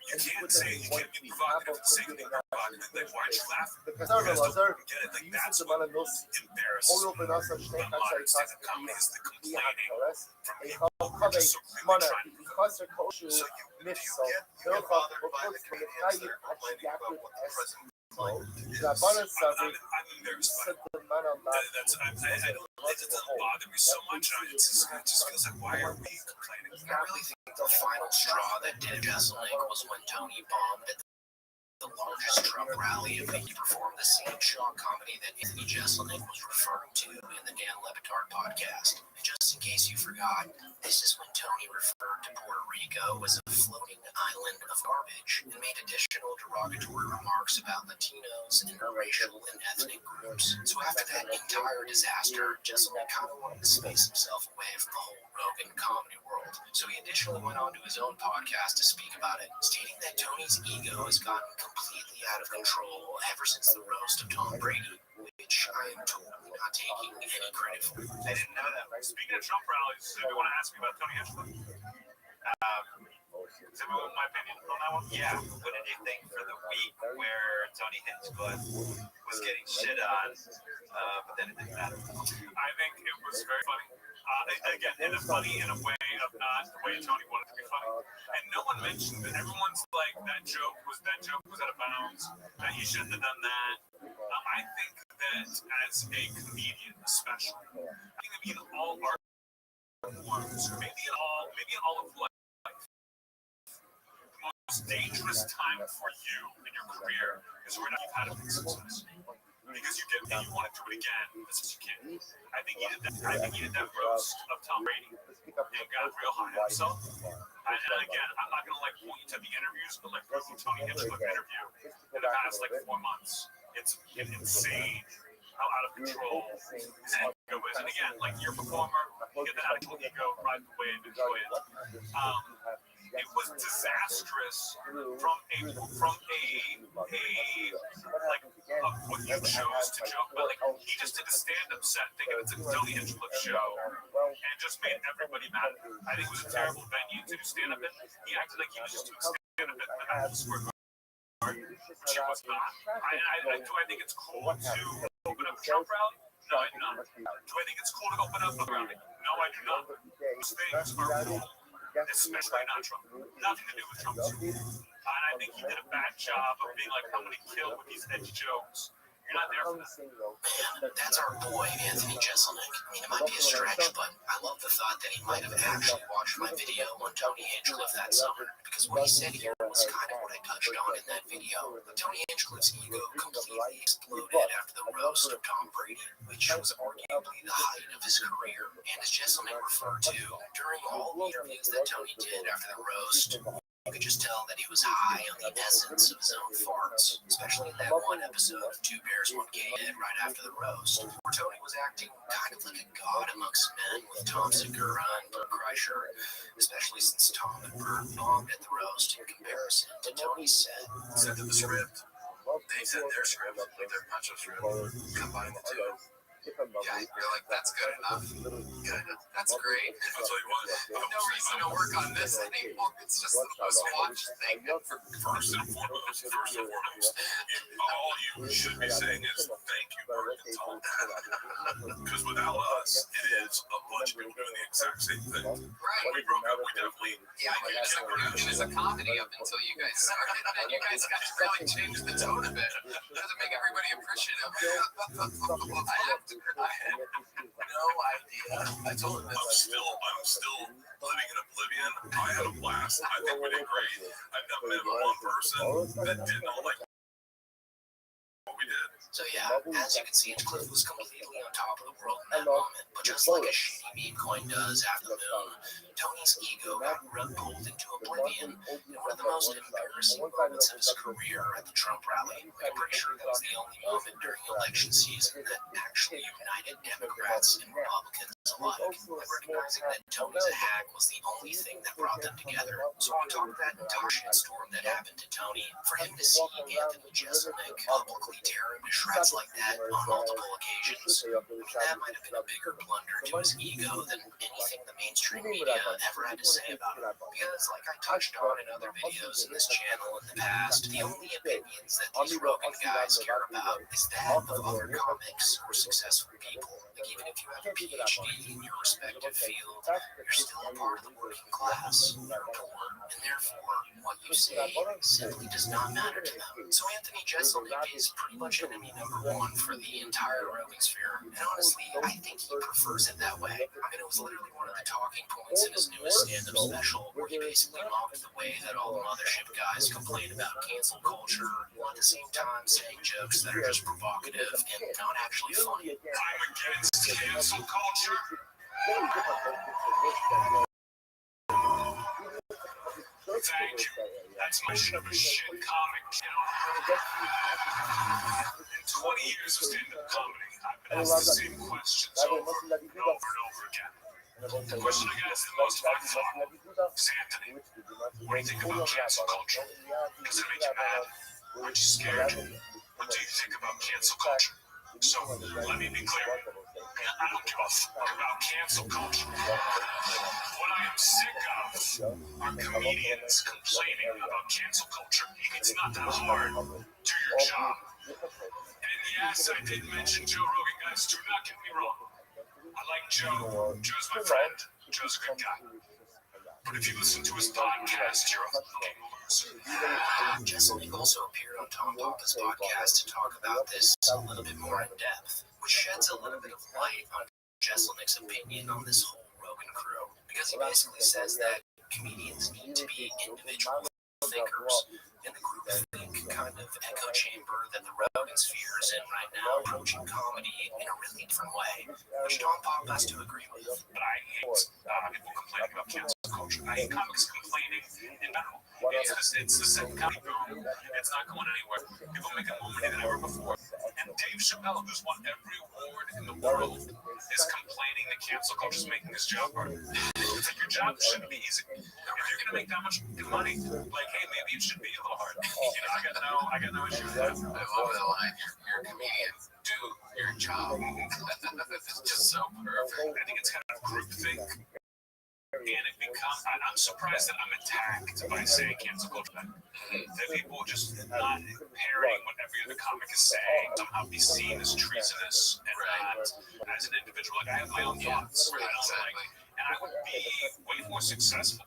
You can't say you can't be provocative for the sake of being provocative. Like, why'd you laugh? Because don't get it. Like, that's what embarrasses me. But modern stand-up comedy is the complaining from people who are just so really trying to cook. So do you get bothered by the comedians that are complaining about what the president I'm embarrassed by it. It doesn't bother me so much. It just feels like, why are we complaining? I really think the final straw that did Jeselnik was when Tony bombed at the largest Trump rally of the year. He performed the same shock comedy that Anthony Jeselnik was referring to in the Dan Le Batard podcast. And just in case you forgot, this is when Tony referred to Puerto Rico as a floating island of garbage and made additional derogatory remarks about Latinos and racial and ethnic groups. So after that entire disaster, Jeselnik kind of wanted to space himself away from the whole Rogan comedy world. So he additionally went on to his own podcast to speak about it, stating that Tony's ego has gotten completely out of control ever since the roast of Tom Brady, which I am totally not taking any credit for. I didn't know that. Speaking of Trump rallies, does anyone want to ask me about Tony Hinchcliffe? Does anyone want my opinion on that one? Yeah. What did you think for the week where Tony Hinchcliffe was getting shit on, but then it didn't matter? I think it was very funny. Again, funny in a way of not the way Tony wanted to be funny. And no one mentioned that. Everyone's like, that joke was out of bounds, that he shouldn't have done that. I think that as a comedian especially, I think in all art forms, maybe in all of life, the most dangerous time for you in your career is when you've had a big success. Because you did it, you want to do it again as you can. I think he did that roast of Tom Brady and got real high on himself. And again, I'm not gonna point you to the interviews, but go through Tony Hinchcliffe interview in the past 4 months. It's insane how out of control his ego is. And again, you're a performer, you get that actual ego, ride the wave, enjoy it. It was disastrous from what you chose to joke about. He just did a stand-up set thinking it's a Tony Hinchcliffe show and just made everybody mad. I think it was a terrible venue to do stand-up in. He acted like he was just doing stand-up in the Madison Square Garden, which he was not. Do I think it's cool to open up a Trump rally? No, I do not. Do I think it's cool to open up a rally? No, I do not. Those things are cool. Especially not Trump. Nothing to do with Trump. And I think he did a bad job of being like, I'm going to kill with these edgy jokes. You're not there for that. Man, that's our boy, Anthony Jeselnik. I mean, it might be a stretch, but I love the thought that he might have actually watched my video on Tony Hinchcliffe that summer, because what he said here was kind of what I touched on in that video. Tony Hinchcliffe's ego completely exploded after the roast of Tom Brady, which was arguably the height of his career. And as Jeselnik referred to, during all the interviews that Tony did after the roast, you could just tell that he was high on the essence of his own farts, especially in that one episode of Two Bears, One Cave right after the roast, where Tony was acting kind of like a god amongst men with Tom Segura and Bert Kreischer, especially since Tom and Bert bombed at the roast in comparison to Tony's set. Sent to the script. They sent their script, their punch-up script, combined the two. Yeah, you're like, that's good enough. That's great. I'll tell you what. No reason to work on this anymore. It's just the most watched thing. First and foremost, all you should be saying is thank you, Bert and Tom. Because without us, it is a bunch of people doing the exact same thing. Right. When we broke up, we definitely. Yeah, I used to production as a comedy up until you guys started, and then you guys got to really change the tone a bit to make everybody appreciative. I had no idea. I told him I'm still living in oblivion. I had a blast. I think we did great. I've never met one person that did not like what we did. So yeah, as you can see, Hinchcliffe was completely on top of the world in that moment. But just like a shitty meme coin does after the moon, Tony's ego got rug-pulled into oblivion in one of the most embarrassing moments of his career at the Trump rally. I'm pretty sure that was the only moment during election season that actually united Democrats and Republicans alike. And recognizing that Tony's a hack was the only thing that brought them together. So on top of that entire shitstorm that happened to Tony, for him to see Anthony Jeselnik publicly tear him to shreds like that on multiple occasions, that might have been a bigger blunder to his ego than anything the mainstream media ever had to say about it. Because, like I touched on in other videos in this channel in the past, the only opinions that these Rogan guys care about is that of other comics or successful people. Like, even if you have a PhD in your respective field, you're still a part of the working class. You're poor, and therefore, what you say simply does not matter to them. So Anthony Jeselnik is pretty much enemy number one for the entire Rogan sphere. And honestly, I think he prefers it that way. I mean, it was literally one of the talking points in his newest stand-up special, where he basically mocked the way that all the mothership guys complain about cancel culture, while at the same time saying jokes that are just provocative and not actually funny. I'm against cancel culture. Thank you. That's my shit comic channel. In 20 years of stand-up comedy, I've been asked the same questions over and over and over again. The question I get asked the most by far is, Anthony, what do you think about cancel culture? Does it make you mad? Aren't you scared? What do you think about cancel culture? So, let me be clear. I don't give a fuck about cancel culture. What I am sick of are comedians complaining about cancel culture. It's not that hard. Do your job. And yes, I did mention Joe Rogan, guys. Do not get me wrong. I like Joe. Joe's my friend. Joe's a good guy. But if you listen to his podcast, you're a fucking loser. Jeselnik also appeared on Tom Papa's podcast to talk about this a little bit more in depth, which sheds a little bit of light on Jeselnik's opinion on this whole Rogan crew. Because he basically says that comedians need to be individual thinkers in the groupthink kind of echo chamber that the Rogan sphere is in right now, approaching comedy in a really different way, which Tom Papa has to agree with. But I hate people complaining about cancel culture. I hate comics complaining in general. It's the second comedy boom. It's not going anywhere. People making more money than ever before. And Dave Chappelle, who's won every award in the world, is complaining that cancel culture is making his job harder. It's like your job shouldn't be easy. If you're gonna make that much money, like, hey, maybe it should be a little hard. You know, I got no issue with that. I love that line. You're a comedian. Do your job. It's just so perfect. I think it's kind of groupthink. And it becomes, I'm surprised that I'm attacked by saying cancel culture. That people just not parroting what every other comic is saying somehow be seen as treasonous and not as an individual. Like, I have my own thoughts. Right, exactly. And I would be way more successful.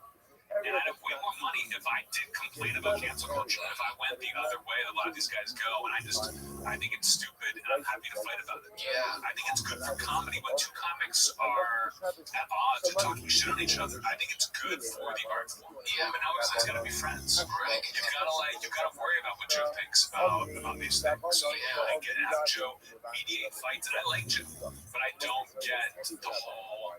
And I'd have way more money if I did complain about cancel culture. If I went the other way that a lot of these guys go, and I think it's stupid, and I'm happy to fight about it. Yeah. I think it's good for comedy when two comics are at odds and talking shit on each other. I think it's good for the art form. Yeah, but now everyone's gotta be friends, right? You gotta worry about what Joe thinks about these things. So yeah, I get it. Have Joe mediate fights, and I like Joe, but I don't get the whole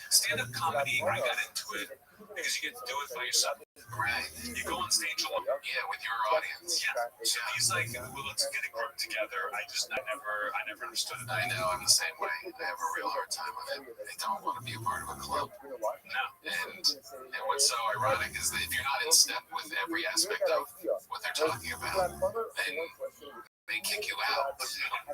stand-up comedy. I got into it because you get to do it by yourself. Right. You go on stage alone. Yeah, with your audience. Yeah. So these well, let's get a group together. I never understood it. I know, I'm the same way. I have a real hard time with it. They don't want to be a part of a club. No. And what's so ironic is that if you're not in step with every aspect of what they're talking about, then they kick you out.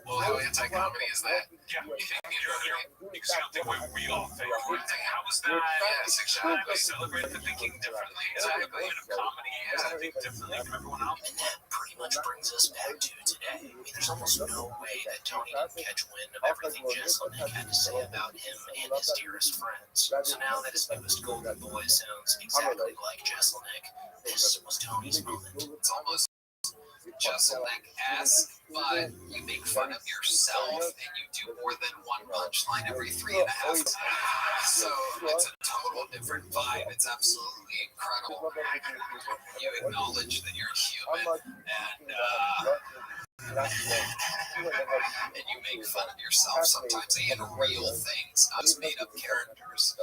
Well, how anti-comedy is that? Yeah. Because you don't think what we all think. How is that? Yes, Should I exactly. celebrate the thinking differently? Is that a point of comedy? Is I think differently from everyone else? And that pretty much brings us back to today. I mean, there's almost no way that Tony didn't catch wind of everything Jeselnik had to say about him and his dearest friends. So now that his newest golden boy sounds exactly like Jeselnik, this was Tony's moment. It's almost Jeselnik-esque, but you make fun of yourself and you do more than one punchline every 3.5 times. So it's a total different vibe. It's absolutely incredible. You acknowledge that you're human and you make fun of yourself sometimes and real things, not just made up characters.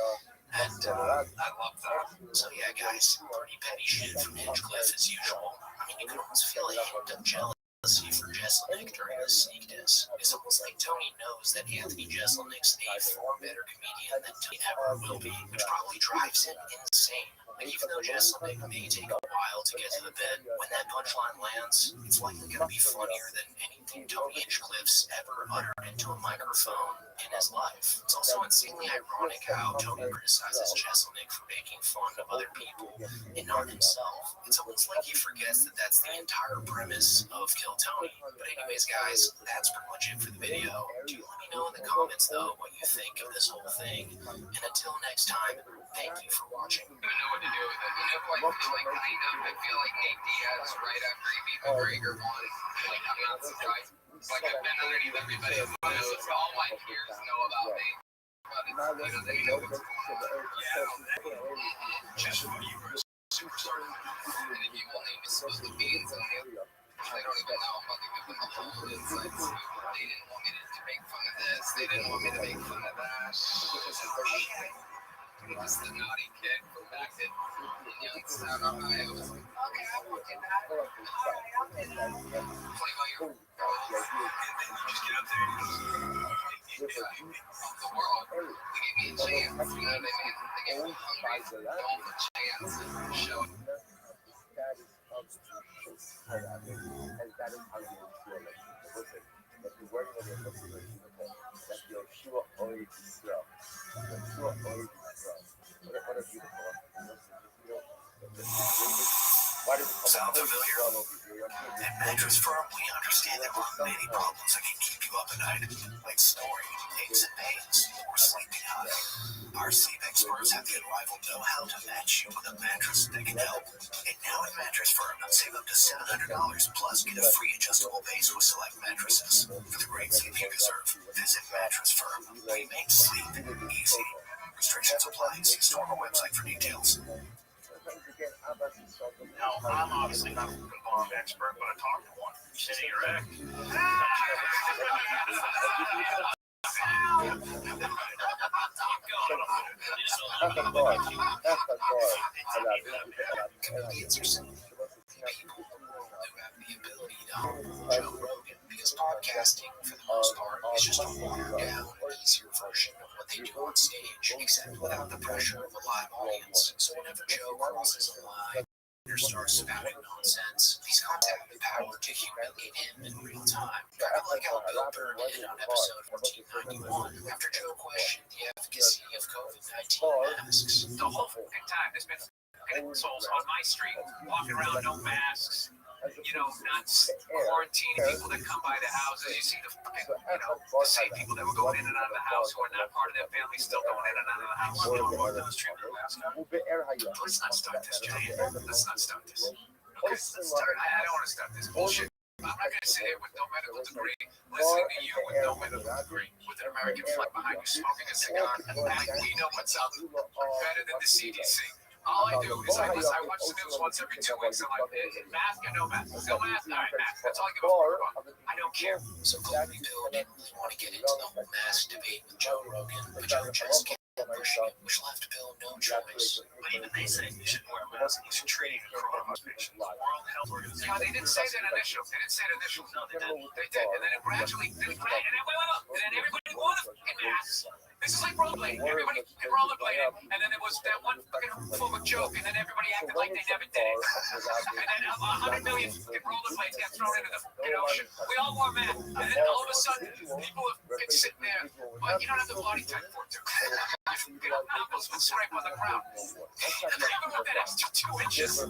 And I love that. So yeah, guys, pretty petty shit from Hinchcliffe as usual. I mean, you can almost feel a hint of jealousy for Jeselnik during this sneak diss. It's almost like Tony knows that Anthony Jeselnik's a far better comedian than Tony ever will be, which probably drives him insane. Like, even though Jeselnik may take a while to get to the bit, when that punchline lands, it's likely going to be funnier than anything Tony Hinchcliffe's ever uttered into a microphone in his life. It's also insanely ironic how Tony criticizes Jeselnik for making fun of other people and not himself. It's almost like he forgets that that's the entire premise of Kill Tony. But anyways, guys, that's pretty much it for the video. Do let me know in the comments, though, what you think of this whole thing. And until next time, thank you for watching. I don't know what to do with it. Whenever I feel like I feel like Nate Diaz right after he beat McGregor won. Like, I'm not surprised. Like, I've been underneath everybody's nose. All my peers know about me. But it's, you know, they know what's going on. Just for you were a superstar. And if you only spill the beans on you, they don't even know about the whole inside scoop. They didn't want me to make fun of this. They didn't want me to make fun of that. It was the naughty kid from back in Youngstown, Ohio. Was like, okay, I'm working that. All right, I'll do that. Play by your rules. Just get up there and The world. They gave me a chance. You know what I mean? They gave me a chance and showed. That is constitution. And that is how you ensure that listen, that you're wearing on your customer uniform, that your shoe already scrubbed. Your shoe already scrubbed. What a beautiful why does it come Sound familiar? At Mattress Firm, we understand there are many problems that can keep you up at night, like snoring, aches and pains, or sleeping high. Our sleep experts have the unrivaled know-how to match you with a mattress that can help. And now at Mattress Firm, save up to $700 plus get a free adjustable base with select mattresses. For the great sleep you deserve, visit Mattress Firm. We make sleep easy. Restrictions apply. See store or website for details. Now, I'm obviously not a bomb expert, but I talked to one. Sitting erect. Comedians are simply people who have the ability to humble Joe Rogan, because podcasting, for the most part, is just a watered down, easier version of what they do on stage, except without the pressure of a live audience. So whenever Joe crosses a line or starts spouting nonsense, these cops have the power to humiliate him in real time. Kind of like how Bill Burr did on episode 1491, after Joe questioned the efficacy of COVID-19 masks. The whole fucking time, there's been souls on my street walking around, no masks. You know, not quarantining people that come by the houses. You see the fucking, you know, the same people that were going in and out of the house who are not part of their family still going in and out of the house. You know, those treatment masks. Let's not start this, Jay. Let's not start this. Okay, let's start. I don't want to start this bullshit. I'm not going to sit here with no medical degree, listening to you with no medical degree, with an American flag behind you, smoking a cigar, and we know what's out better than the CDC. All I do is I watch the news once every 2 weeks. I'm like, mask or no mask? No mask? All right, mask. That's all I give a fuck about. I don't care. So clearly Bill didn't really want to get into the whole mask debate with Joe Rogan, but Joe just kept pushing it, which left Bill no choice. But even they say you shouldn't wear a mask unless you're treating a coronavirus patient. The World Health Organization. No, they didn't say that initial. They didn't say it initial. No, they didn't. They did, and then it gradually, and then everybody wore the fucking masks. This is like rollerblading. Everybody can rollerblade, and then there was that one fucking homophobic joke, and then everybody acted like they never did it. And then 100 million fucking rollerblades got thrown into the fucking ocean. We all wore masks, and then all of a sudden, people have been sitting there. But you don't have the body type for it, too. You know, knuckles would scrape on the ground. And then even with that extra 2 inches.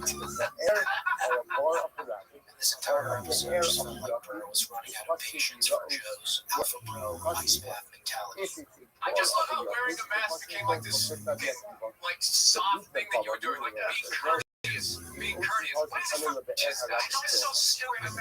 This entire episode just felt like Burr was running out of patience for Joe's alpha bro ice bath mentality. I just love how wearing a mask became like this, like soft thing that you were doing, like being courteous. Being courteous. What is it for? Just, I know it's so stupid.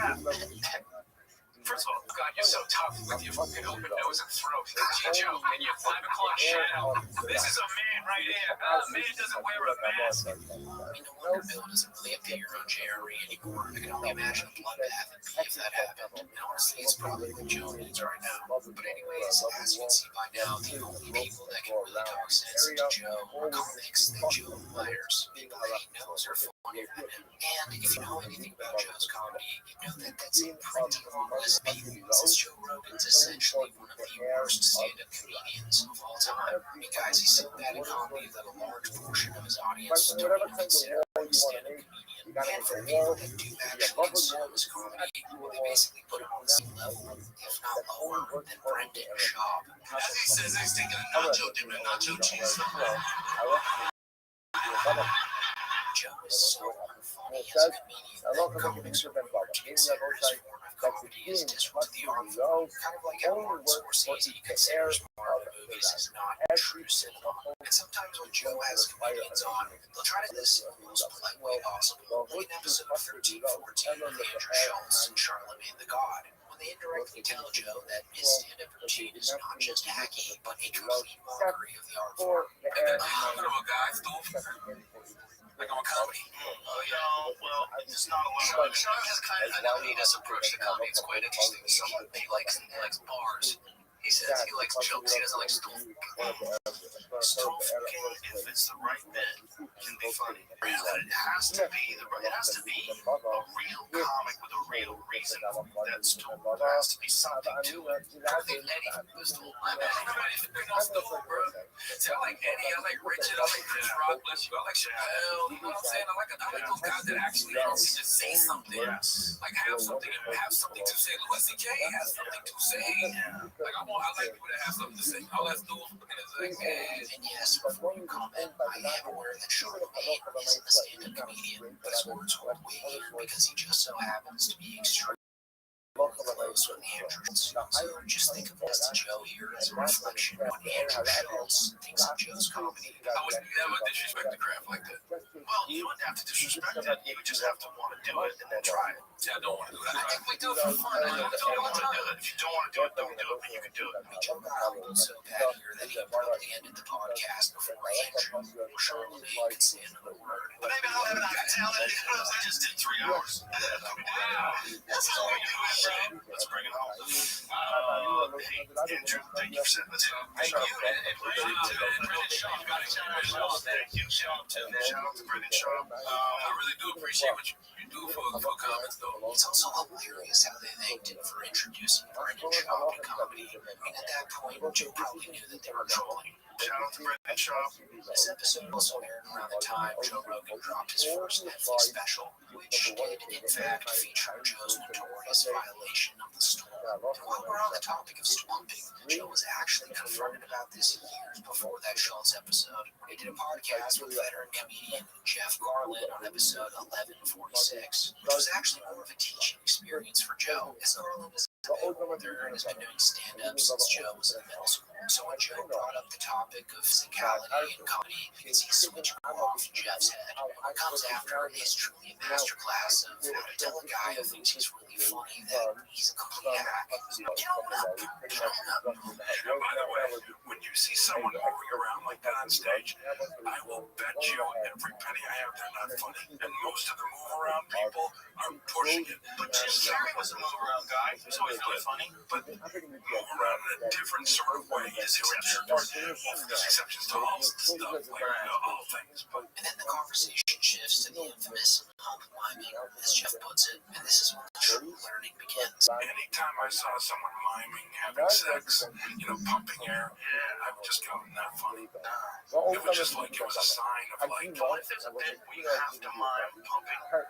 First of all, God, you're so tough with your fucking open nose and throat. Gee, Joe, and your 5 o'clock shadow. This is a man right here. A man doesn't wear a mask. I mean, no wonder Bill doesn't really appear on JRE anymore. I can only imagine a bloodbath and if that happened. And honestly, it's probably what Joe needs right now. But anyways, as you can see by now, the only people that can really talk sense into Joe are comics that Joe admires. People that he knows are funnier than him. And if you know anything about Joe's comedy, you know that that's a pretty long list of people, since Joe Rogan's essentially one of the worst stand-up comedians of all time. I mean, guys, he's so bad at comedy that a large portion of his audience don't even consider him a stand-up comedian. And for people that do actually consume his comedy, they basically put him on the same level, if not lower, than Brendan Schaub. As he says, he's taking a nacho dip and nacho cheese. Joe is so funny as a comedian that comics are more to consider his form of comedy is distal to the art form. Kind of like how Martin Scorsese considers Marvel movies as not true cinema. And sometimes when Joe has comedians on, they'll try to do this in the most polite way possible. Like in episode 13-14 with Andrew Schultz and Charlemagne the God, when they indirectly tell Joe that his stand-up routine is not just hacky, but a complete mockery of the art form. And then you know a guy, like on comedy. Well, it's not a lot. Sean has kind of, I know he does approach the comedy. It's quite interesting. Someone he likes bars. He says he likes jokes. He doesn't like stool. Stone fucking, if it's the right bit, can be funny. But it has to be a real comic with a real reason. That stool has to be something to it. I think Eddie was stool. I bet anybody if they know stool, bro. See, I like Eddie. I like Richard. I like Chris Rock. Bless you. I like Chappelle. You know what I'm saying? I like those guys that actually just say something. Like have something to say. Louis C.K. has something to say. Like I like people that have something to say. All that stool fucking is like, And yes, before you comment, I am aware that Charlemagne isn't a stand-up comedian, but his words hold weight here because he just so happens to be extremely close with Andrew Schultz. So just think of this Joe here as a reflection of what Andrew Schultz thinks of Joe's comedy. I would never disrespect the craft like that. Well, you wouldn't have to disrespect it. You would just have to want to do it and then try it. See, I don't want to do that. I think we do it for fun. I don't If you want to want to do do it. it, if you don't want to do it, don't do it, but you can do it. Joe Rogan so bad here that he abruptly ended the podcast before Andrew or Charlemagne could say another word. But maybe I don't have enough talent because I just did 3 hours. That's how we do it, bro. Let's bring it home. Hey, Andrew, thank you for sitting this up. Thank you, and Brendan too, and Brendan Shaw. Got to shout out Shaw. Thank you. Shout out to Brendan Shaw. I really do appreciate what you do for comments, though. It's also hilarious how they thanked him for introducing Brendan Shaw to comedy. I mean, at that point, Joe probably knew that they were trolling. Shout out to Brendan Shaw. This episode also aired around the time Joe Rogan dropped his first Netflix special, which did, in fact, feature Joe's notorious violation of the stool. While we're on the topic of stomping, Joe was actually confronted about this years before that Schultz episode. He did a podcast with veteran comedian Jeff Garland on episode 1146, which was actually more of a teaching experience for Joe, as Garland is older and has been doing stand-up since Joe was in middle school. So when Joe brought up the topic of physicality and comedy, you can see a switch go off in Jeff's head. What comes after is truly a masterclass of how to tell a guy who thinks he's really funny that he's a complete hack. And by the way, when you see someone moving around like that on stage, I will bet you every penny I have they're not funny. And most of the move around people are pushing it. But Jim Carrey was a move around guy. He's always really funny. But move around in a different sort of way. There's exceptions to all stuff, like all things. But And then the conversation shifts to the infamous hump miming, as Jeff puts it, and this is when the true learning begins. anytime I saw someone miming, having sex, pumping air, I would just go, not funny. It was just like it was a sign of like, Well, if there's a bit, we have to mime pumping air.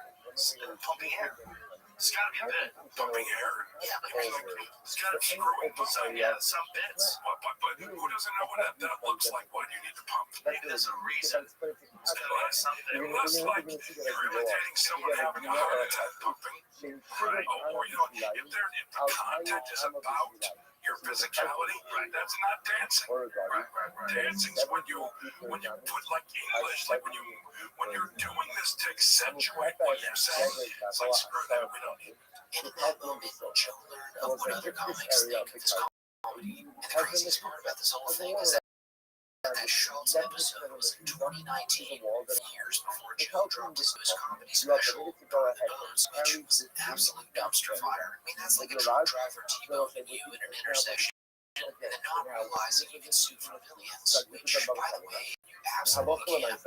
It's got to be a bit. pumping air. Yeah, but It's got to be screwing. So yeah, some bits. But who doesn't know what that looks like? Why do you need to pump? Maybe there's a reason. It's got to be something. Unless like you're imitating someone having a heart attack pumping, right? Or if the content is about your physicality, right? That's not dancing. Right. Dancing's when you put like English, like when you're doing this to accentuate what you're saying. It's like screw that, we don't need. and in that moment, Joe learned of what other comics think of his comedy. And the craziest part about this whole thing is that Schultz episode was in 2019, years before Joe dropped his newest comedy special, Burn the Nose, which was an absolute dumpster fire. I mean, that's like a truck driver T-boning you in an intersection and then not realizing you can sue for millions, which, by the way, you absolutely can.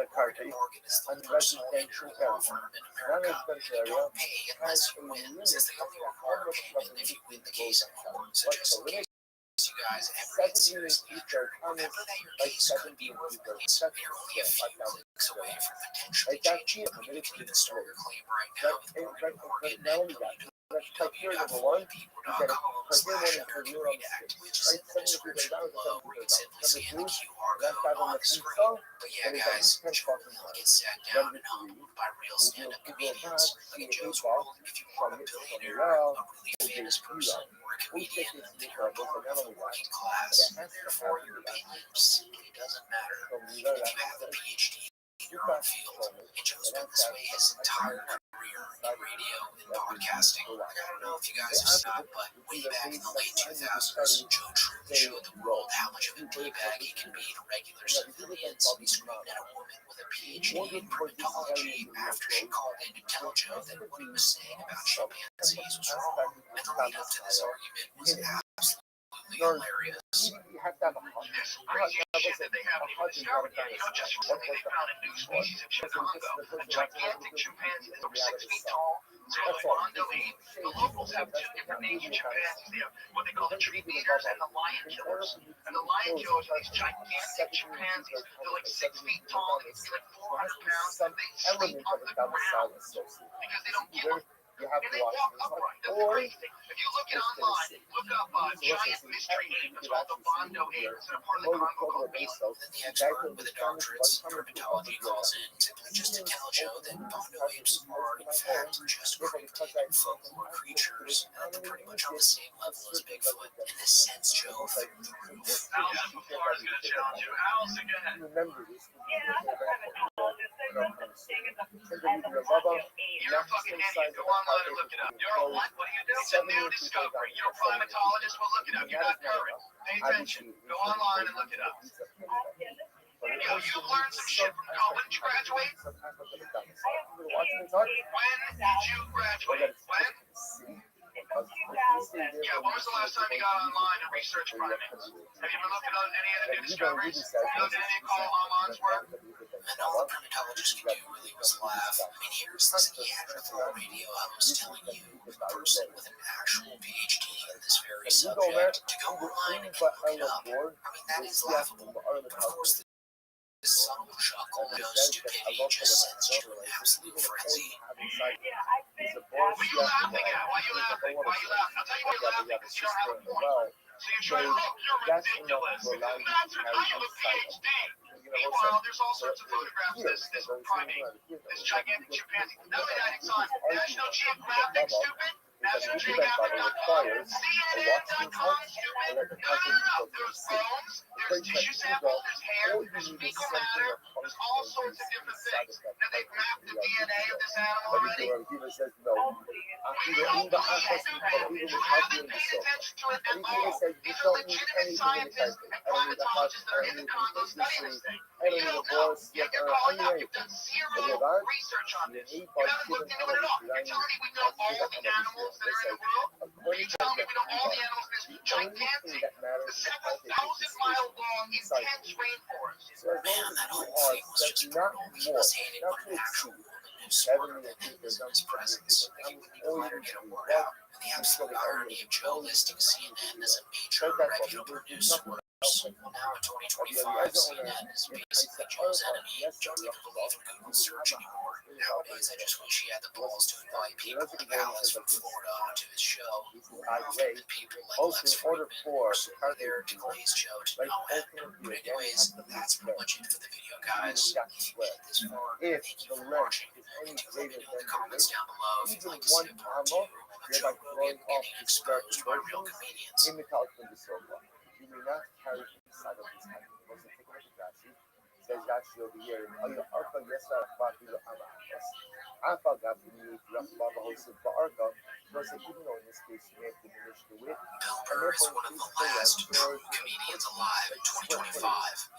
Morgan is the personal injury law firm in America. You don't pay unless you win, since they only require payment if you win the case in court. So just in case you guys ever get seriously injured, remember that your case could be worth millions. You're only a few clicks away from potentially changing. You can even start your claim right now with Morgan. www.people.com/underredact, which is in the description below, or you can simply scan the QR code on the screen. But yeah, guys, Joe Hill gets sat down and humbled by real stand-up comedians. Like in Joe's world, if you aren't a billionaire, a really famous person, or a comedian, then you're a part of the working class. Therefore, your opinion simply doesn't matter. Even if you have a PhD in your own field. And Joe's been this way his entire career in radio and podcasting. Like, I don't know if you guys have seen it, but way back in the late 2000s, Joe truly showed the world how much of a D-bag he can be to regular civilians. He screamed at a woman with a PhD in primatology after she called in to tell Joe that what he was saying about chimpanzees was wrong. And the lead up to this argument was absolutely hilarious. There's some crazy shit that they haven't even discovered yet. Just recently they found a new species in Chicago, a gigantic chimpanzee that's over 6 feet tall. It's called a Bondo ape. The locals have two different names of chimpanzees. They have what they call the tree beaters and the lion killers. And the lion killers are these gigantic chimpanzees. They're like 6 feet tall. They weigh like 400 pounds. And they sleep on the ground because they don't get up. And they walk upright. That's the crazy thing. If you look it online, look up giant mystery ape. It's called the Bondo ape. It's in a part of the Congo called Bela. Then the expert with a doctorate in dermatology calls in simply just to tell Joe that Bondo apes are, in fact, just cryptid folklore creatures, and they're pretty much on the same level as Bigfoot. And this sends Joe through the roof. Al's before is going to challenge you. Al's again. You're a fucking idiot. Go online and look it up. You're a what? What do you do? It's a new discovery. You're a primatologist. Well, look it up. You're not current. Pay attention. Go online and look it up. Yo, you learned some shit from college. When did you graduate? When did you graduate? When? Yeah, when was the last time you got online and researched primates? Have you been looking at any of the new discoveries? Have you looked at any of Carl Lamon's work? And all the primatologist could do really was laugh. I mean, here's this Neanderthal radio host telling you, a person with an actual PhD in this very subject, to go online and look it up. I mean, that is laughable. But of course, this subtle chuckle of stupidity just sends you to an absolute frenzy. What are you laughing at? Why are you laughing? Why are you laughing? I'll tell you why you're laughing, because you don't have a point. So you're trying to, oh, you're ridiculous. Imagine I have a PhD. Meanwhile, there's all sorts of photographs of this primate, this gigantic chimpanzee. Not only that, it's on National Geographic, stupid. National Geographic.com, CNN.com, stupid. No. There's bones, there's tissue samples, there's hair, there's fecal matter, there's all sorts of different things. Now they've mapped the DNA of this animal already. Pay attention to it at all. These are legitimate scientists and primatologists that are in the Congo studying this thing. You don't know. Yet you're calling up. You've done zero research on this. You haven't looked into it at all. You're telling me we know all the animals that are in the world? You're telling me we know all the animals in this gigantic, 7,000-mile long, intense rainforest? Man, that whole thing was just brutal. He was hated when an actual woman who smarter than him was in his presence. Like, he wouldn't even let her get a word out. And the absolute irony of Joe listing CNN as a major reputable news source. Well, now in 2025, CNN is basically Joe's enemy. Don't even believe in Google search anymore. Nowadays, I just wish he had the balls to invite people like Alex from Florida onto his show. And people like Lex Friedman are simply there to glaze Joe to no end. But anyways, that's pretty much it for the video, guys. If you made it this far, thank you for watching. And do let me know in the comments down below if you'd like to see a part 2 of Joe Rogan getting exposed by real comedians. Bill Burr is one of the last true comedians alive in 2025.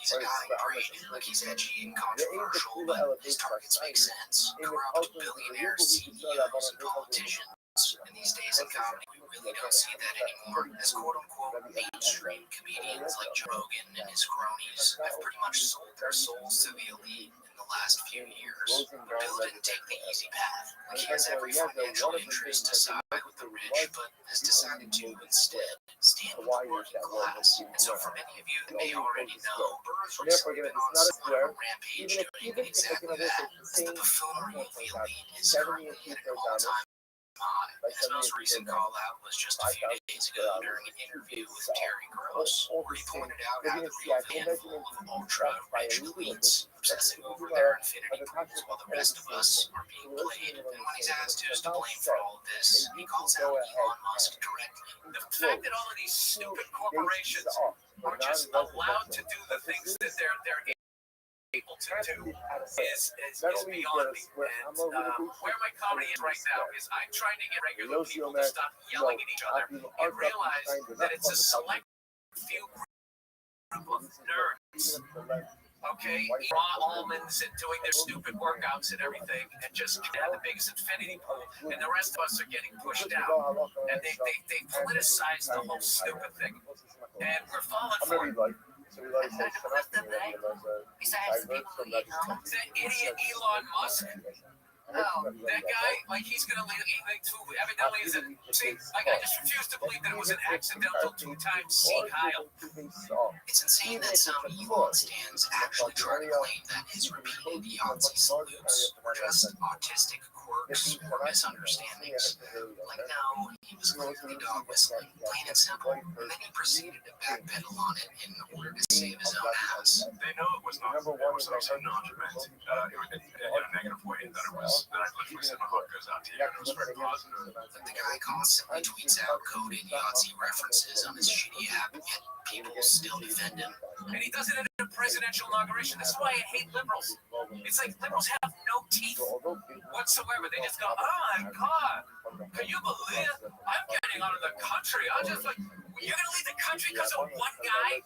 He's a guy great, like he's edgy and controversial, but his targets make sense. Corrupt billionaires, CEOs, and politicians. In these days in comedy, we really don't see that anymore. As quote-unquote mainstream comedians like Joe Rogan and his cronies have pretty much sold their souls to the elite in the last few years. Bill didn't take the easy path. Like, he has every financial interest to side with the rich, but has decided to instead stand with the working class. And so for many of you that may already know, Burr's recently been on somewhat of a rampage doing exactly that. As the buffoonery of the elite is currently at an all-time high. His most recent call out was just a few days ago during an interview with Terry Gross, where he pointed out how the real handful of ultra-rich elites obsessing over their infinity pools while the rest of us are being played. And when he's asked who's to blame for all of this, he calls out Elon Musk directly. The fact that all of these stupid corporations are just allowed to do the things that they're able to do is beyond me. And where my comedy is right now is I'm trying to get regular people to stop yelling at each other and realize that it's a select few group of nerds. Okay, eating raw almonds and doing their stupid workouts and everything, and just have the biggest infinity pool, and the rest of us are getting pushed out. And they politicize the whole stupid thing, and we're falling for it. Besides the people who eat almonds? That idiot Elon Musk. Oh, That guy, like he's gonna leave. Evidently, is it? See, like I just refuse to believe that it was an accidental two-time C Kyle. It's insane that some Elon stands actually try to claim that his repeated Yahtzee salutes were just autistic quirks or misunderstandings. Like, no, he was clearly dog whistling, plain and simple, and then he proceeded to backpedal on it in order to save his own ass. They know it was not. It was obviously not meant in a negative way. That I literally said my heart goes out to you. It was very positive. The guy constantly tweets out coded Yahtzee references on his shitty app, yet people still defend him. And he does it at a presidential inauguration. This is why I hate liberals. It's like liberals have no teeth whatsoever. They just go, oh my God, can you believe it? I'm getting out of the country. I'm just like, you're going to leave the country because of one guy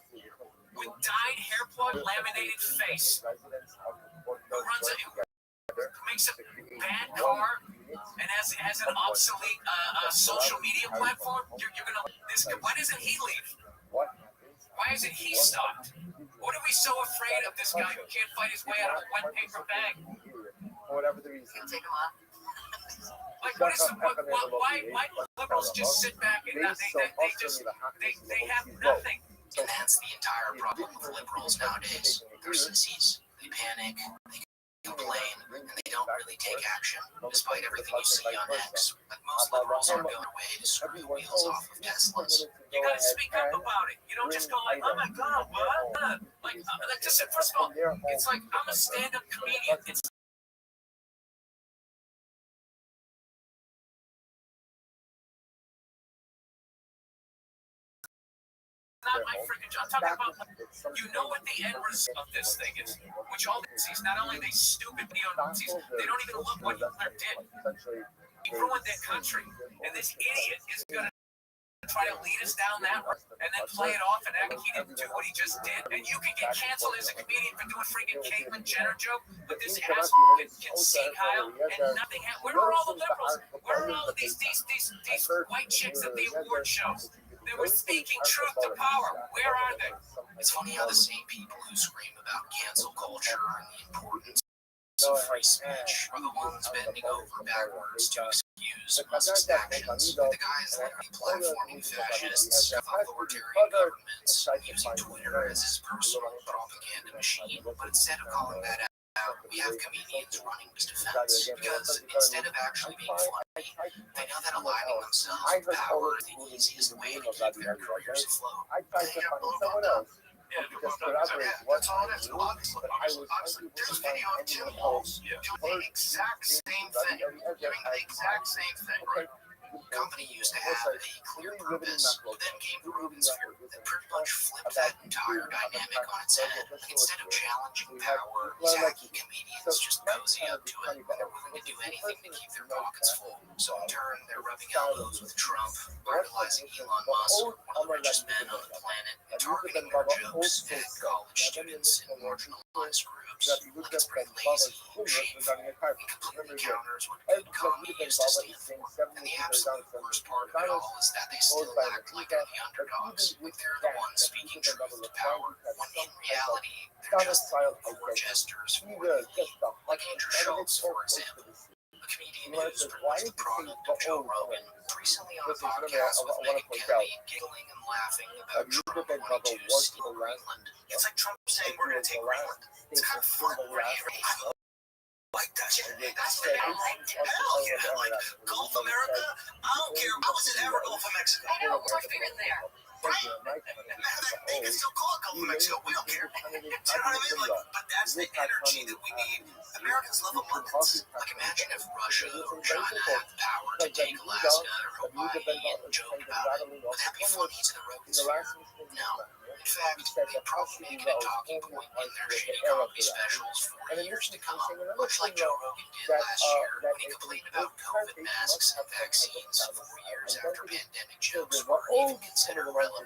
with dyed hair plug, laminated face, who runs makes a bad car and has an obsolete social media platform. You're gonna why doesn't he leave? Why isn't he stopped? What are we so afraid of this guy who can't fight his way out of a wet paper bag? take him off. Like what is why do liberals just sit back and they have nothing? And that's the entire problem with liberals nowadays. They're sissies. They panic, they complain, and they don't really take action, despite everything you see on X. Like most liberals aren't going away to screw the wheels off of Teslas. You gotta speak up about it. You don't just go like, oh my God, what? Like just first of all, it's like I'm a stand-up comedian. It's not my freaking job. I'm talking about, you know what the end result of this thing is, which all Nazis, not only they stupid neo-Nazis, they don't even look what Hitler did. He ruined their country, and this idiot is going to try to lead us down that road, and then play it off and act like he didn't do what he just did. And you can get canceled as a comedian for doing freaking Caitlyn Jenner joke, but this asshole can see Kyle, and nothing happened. Where are all the liberals? Where are all of these white chicks at the award shows? They were speaking truth to power. Where are they? It's funny how the same people who scream about cancel culture and the importance of free speech are the ones bending over backwards to excuse Musk's actions. The guys literally platforming fascists, authoritarian governments, using Twitter as his personal propaganda machine. But instead of calling that out, we have comedians running his defense, because instead of actually being funny, they know that aligning themselves with power is the easiest way to keep their careers afloat. That's all it is. Honestly, there's video of Tim Walz doing the exact same thing. Doing the exact same thing, right? Company used to have a clear purpose, but then came the Rubin sphere that pretty much flipped that entire dynamic on its head. Like instead of challenging power, zacky comedians just cozy up to it, and they're willing to do anything to keep their pockets full. So in turn, they're rubbing elbows with Trump, idolizing Elon Musk, one of the richest men on the planet, and targeting their jokes at college students and marginalized groups. Like it's pretty lazy and shameful, and completely counters what good comedy used to stand for. And the absolute worst part of it all is that they still act like they're the underdogs, like they're the ones speaking truth to power, when in reality, they're just poor jesters for the elite. Like Andrew Schultz, for example, a comedian who's pretty much the product of Joe Rogan, recently on a podcast with Megyn Kelly, giggling and laughing about Trump wanting to steal Greenland. It's like Trump saying we're going to take Greenland. It's kind of fun, right? like that shit. That's what I like to. Hell yeah, like Gulf America. I don't care. I was in every Gulf of Mexico. I know, it's our favorite there. Right? Matter of fact, they can still call it Gulf of Mexico. We don't care. You know what I mean? Like, but that's the energy that we need. Americans love abundance. Like, imagine if Russia or China had the power to take Alaska or Hawaii and joke about it. Would that be funny to the Rogan sphere? No. In fact, they'd probably make it a talking point in their shitty comedy specials for years to come, much like Joe Rogan did last year when he complained about COVID masks and vaccines 4 years after pandemic jokes were even considered relevant.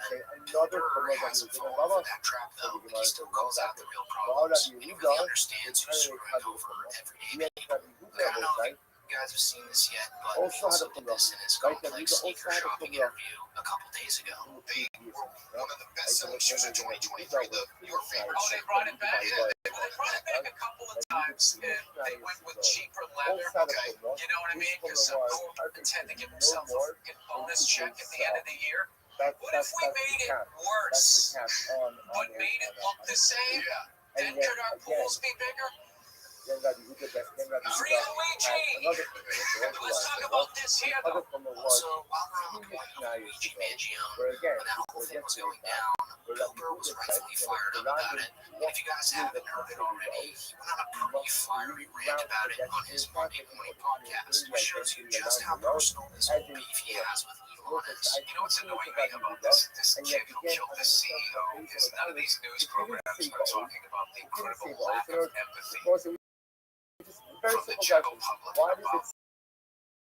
Burr hasn't fallen for that trap, though, and he still calls out the real problems, and he really understands who's screwing over everyday people. I don't know if you guys have seen this yet, but he also did this in his complex sneaker shopping interview a couple days ago. They were one of the best-selling shoes of 2023, your favorite. Oh, they brought it back? Yeah, they brought it back a couple of times, and they went with cheaper leather. Okay, you know what I mean? Because some people tend to give themselves a freaking bonus check at the end of the year. What if we made it worse, but made it look the same? Then could our pools be bigger? Luigi! Let's talk about this here, though. Also, while we're on the point of Luigi Mangione, when that whole thing was going down, Bill Burr was rightfully fired up about it. And if you guys haven't heard it already, he went on a pretty fiery rant about it on his Monday morning podcast, which shows you just how personal this whole beef he has with Elon is. You know what's annoying me about this kid who killed the CEO is none of these news programs are talking about the incredible lack of empathy from the general public about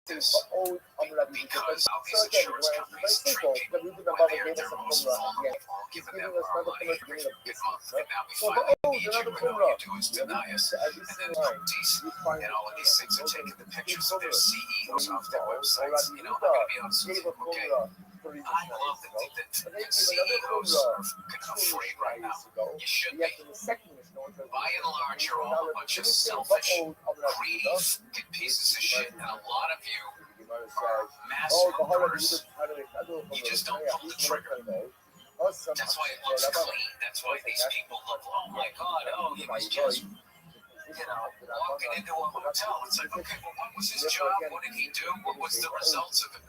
this. Because all these insurance companies treat people when they're their most vulnerable, giving them our money every month, and now we finally need you, and all you do is deny us. And then companies and all of these things are taking the pictures of their CEOs off their websites. You know, I'm going to be honest with you, okay? I love to think that CEOs are afraid right now. You should be. By and large, you're all a bunch of selfish, greedy, pieces of shit, and a lot of you are mass murderers. You just don't pull the trigger. That's why it looks clean. That's why these people look, oh my God, oh, he was just, walking into a hotel. It's like, okay, well, what was his job? What did he do? What was the results of it?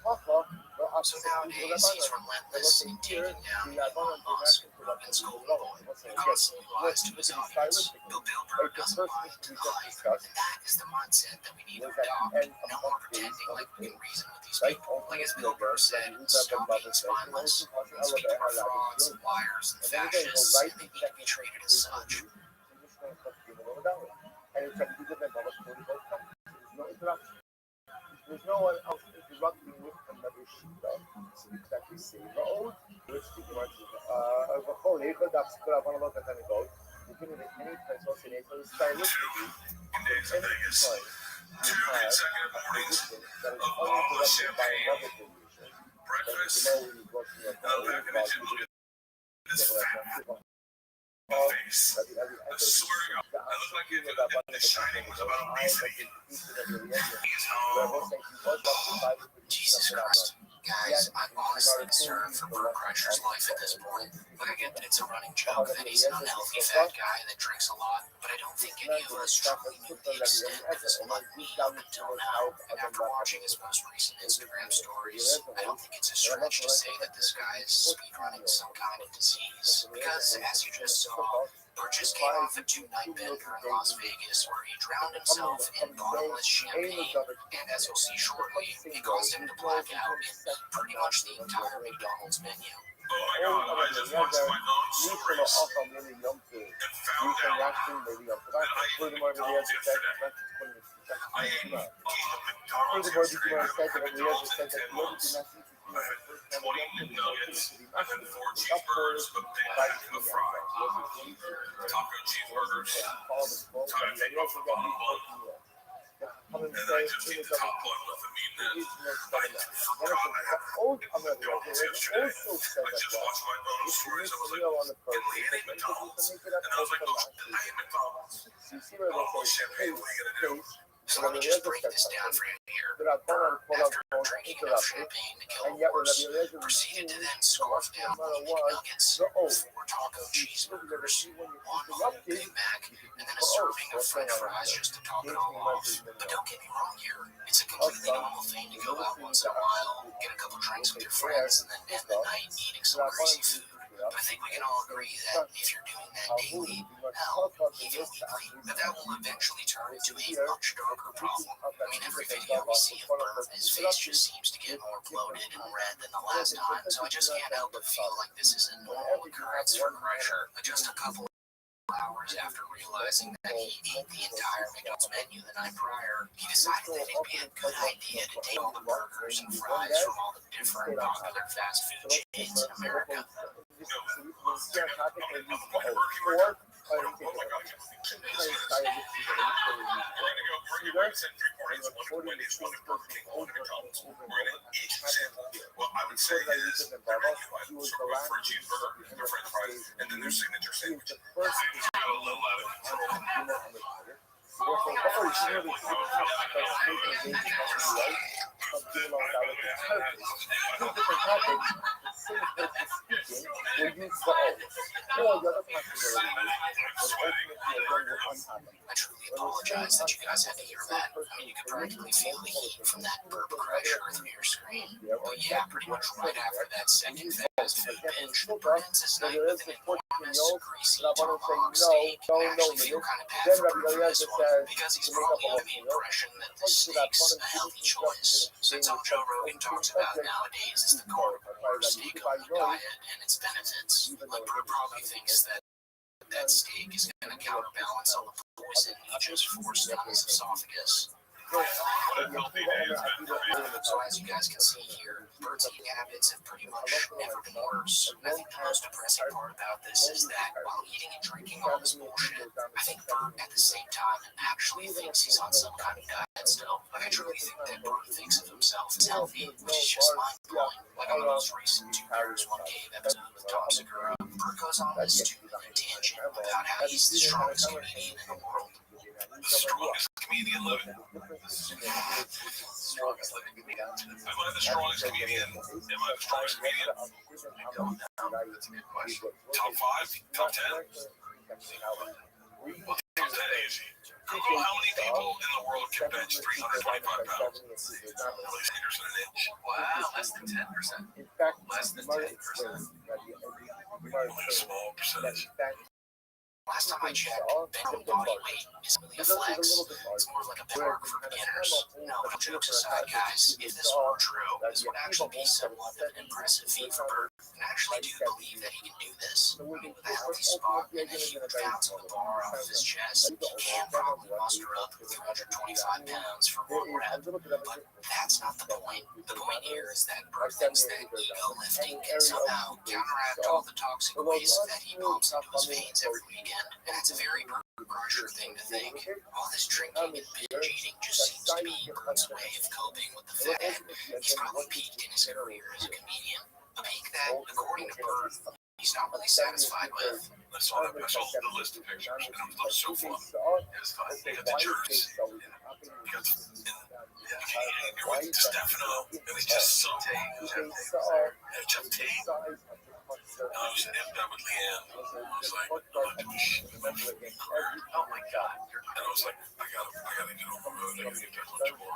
So nowadays, he's relentless in taking down Elon Musk, Rogan's golden boy, who constantly lies to his audience. Bill Burr doesn't buy into the hype, and that is the mindset that we need to adopt. No more pretending like we can reason with these people. Like as Bill Burr said, stop being spineless. These people are frauds, liars, and fascists, and they need to be treated as such. There's no one else interrupting with another sheet of that we see. The old overhaul, he could have put up one of those and go. You can in any place else in April, stylistically, In Vegas, 2 consecutive mornings of bottomless champagne, breakfast, and I'm back in the gym looking at this fat face. I swear to God, I look like if The Shining was about obesity. He is home. Jesus Christ. Guys, I'm honestly concerned for Bert Kreischer's life at this point. Look, I get that it's a running joke that he's an unhealthy fat guy that drinks a lot, but I don't think any of us truly knew the extent of his blood meat up until now. And after watching his most recent Instagram stories, I don't think it's a stretch to say that this guy is speedrunning some kind of disease. Because, as you just saw, Bert just came off a 2-night bender in Las Vegas where he drowned himself in bottomless champagne, and as you'll see shortly, it caused him to black out in pretty much the entire McDonald's menu. Oh my God, I just watched my own stories and found out that I ate McDonald's yesterday. I ate McDonald's yesterday. I had McDonald's in 10 months. I had 20 nuggets. I had 4 cheeseburgers, a Big Mac, and a fry. Taco cheeseburgers, times a bottom bun. And I just ate the top bun with the meat in it. I forgot I had McDonald's yesterday. I just watched my own stories. I was like, did we ate McDonald's? And I was like, look, I ate McDonald's. Oh, champagne, what are you gonna do? So So let me just break this down for you here. Bert, after drinking enough champagne to kill a horse, proceeded to then scarf down nuggets, 4 taco cheeseburgers, 1 Big Mac, and then a serving of French fries just to top it all off. But don't get me wrong here, it's a completely normal thing to go out once in a while, get a couple drinks with your friends, and then end the night eating some greasy food. But I think we can all agree that if you're doing that daily, hell, even weekly, that will eventually turn into a much darker problem. I mean, every video we see of Bert, his face just seems to get more bloated and red than the last time, so I just can't help but feel like this is a normal occurrence for Kreischer. Just a couple hours after realizing that he ate the entire McDonald's menu the night prior, he decided that it'd be a good idea to take all the burgers and fries from all the different popular fast food chains in America. Well, I would say is for a cheeseburger, their French fries, and then their signature sandwich. I truly apologize that you guys had to hear that. I mean, you could practically feel the heat from that Bert Kreischer through your screen. But yeah, pretty much right after that second fast food binge, Bert ends his night with an enormous, greasy tomahawk steak. I actually feel kind of bad for Bert for this one, because he's probably under the impression that the steak's a healthy choice. Since all Joe Rogan talks about nowadays is the carnivore steak on the diet and its benefits. Like, Bert probably thinks that steak is going to counterbalance all the poison he just forced down his esophagus. So as you guys can see here, Bert's eating habits have pretty much never been worse. And I think the most depressing part about this is that while eating and drinking all this bullshit, I think Bert at the same time actually thinks he's on some kind of diet still. Like, I truly think that Bert thinks of himself as healthy, which is just mind-blowing. Like on the most recent 2 Bears 1 Cave episode with Tom Segura, Bert goes on this 2-minute tangent about how he's the strongest comedian in the world. The strongest comedian living. Strongest living comedian. Am I the strongest comedian? Am I the strongest comedian? I don't know. That's a good question. Top 5? Top 10? Well, top 10 easy. Google how many people in the world can bench 325 pounds. Really Sanders in an inch. Wow, less than 10%. Less than 10%. Only a small percentage. Last time I checked, bending body weight isn't really a flex. It's more like a benchmark for beginners. No, but jokes aside, guys, if this were true, this would actually be somewhat of an impressive feat for Bert. And I actually do believe that he can do this. I mean, with a healthy spot and a huge bounce on the bar off of his chest, he can probably muster up 325 pounds for one rep. But that's not the point. The point here is that Bert thinks that ego lifting can somehow counteract all the toxic waste that he pumps into his veins every weekend. And that's a very Bert Kreischer thing to think. All this drinking and binge eating just seems to be Bert's way of coping with the fact that he's probably peaked in his career as a comedian. A peak that, according to Bert, he's not really satisfied with. I saw the list of pictures, and it was so fun. You got the jerks, you got you're with Stefano, and it's just so Jeff Tate. I was nipped up with Leanne. I was like, I'm not doing shit. Oh my God. And I was like, I gotta get on the road. I gotta get back on tour.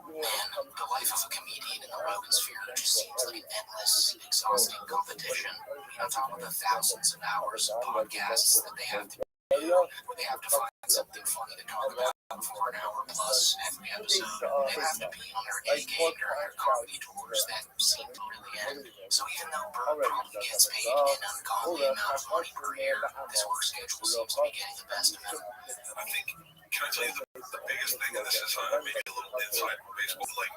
Man, the life of a comedian in the Rogan sphere just seems like an endless, exhausting competition. I mean, on top of the thousands of hours of podcasts that they have to do, where they have to find something funny to talk about for an hour plus every episode, they have to be on their A game during their comedy tours that seem to really end. So even though Bert probably gets paid an ungodly amount of money per year, his work schedule seems to be getting the best of him. I think, can I tell you the biggest thing, and this is maybe a little inside baseball, like,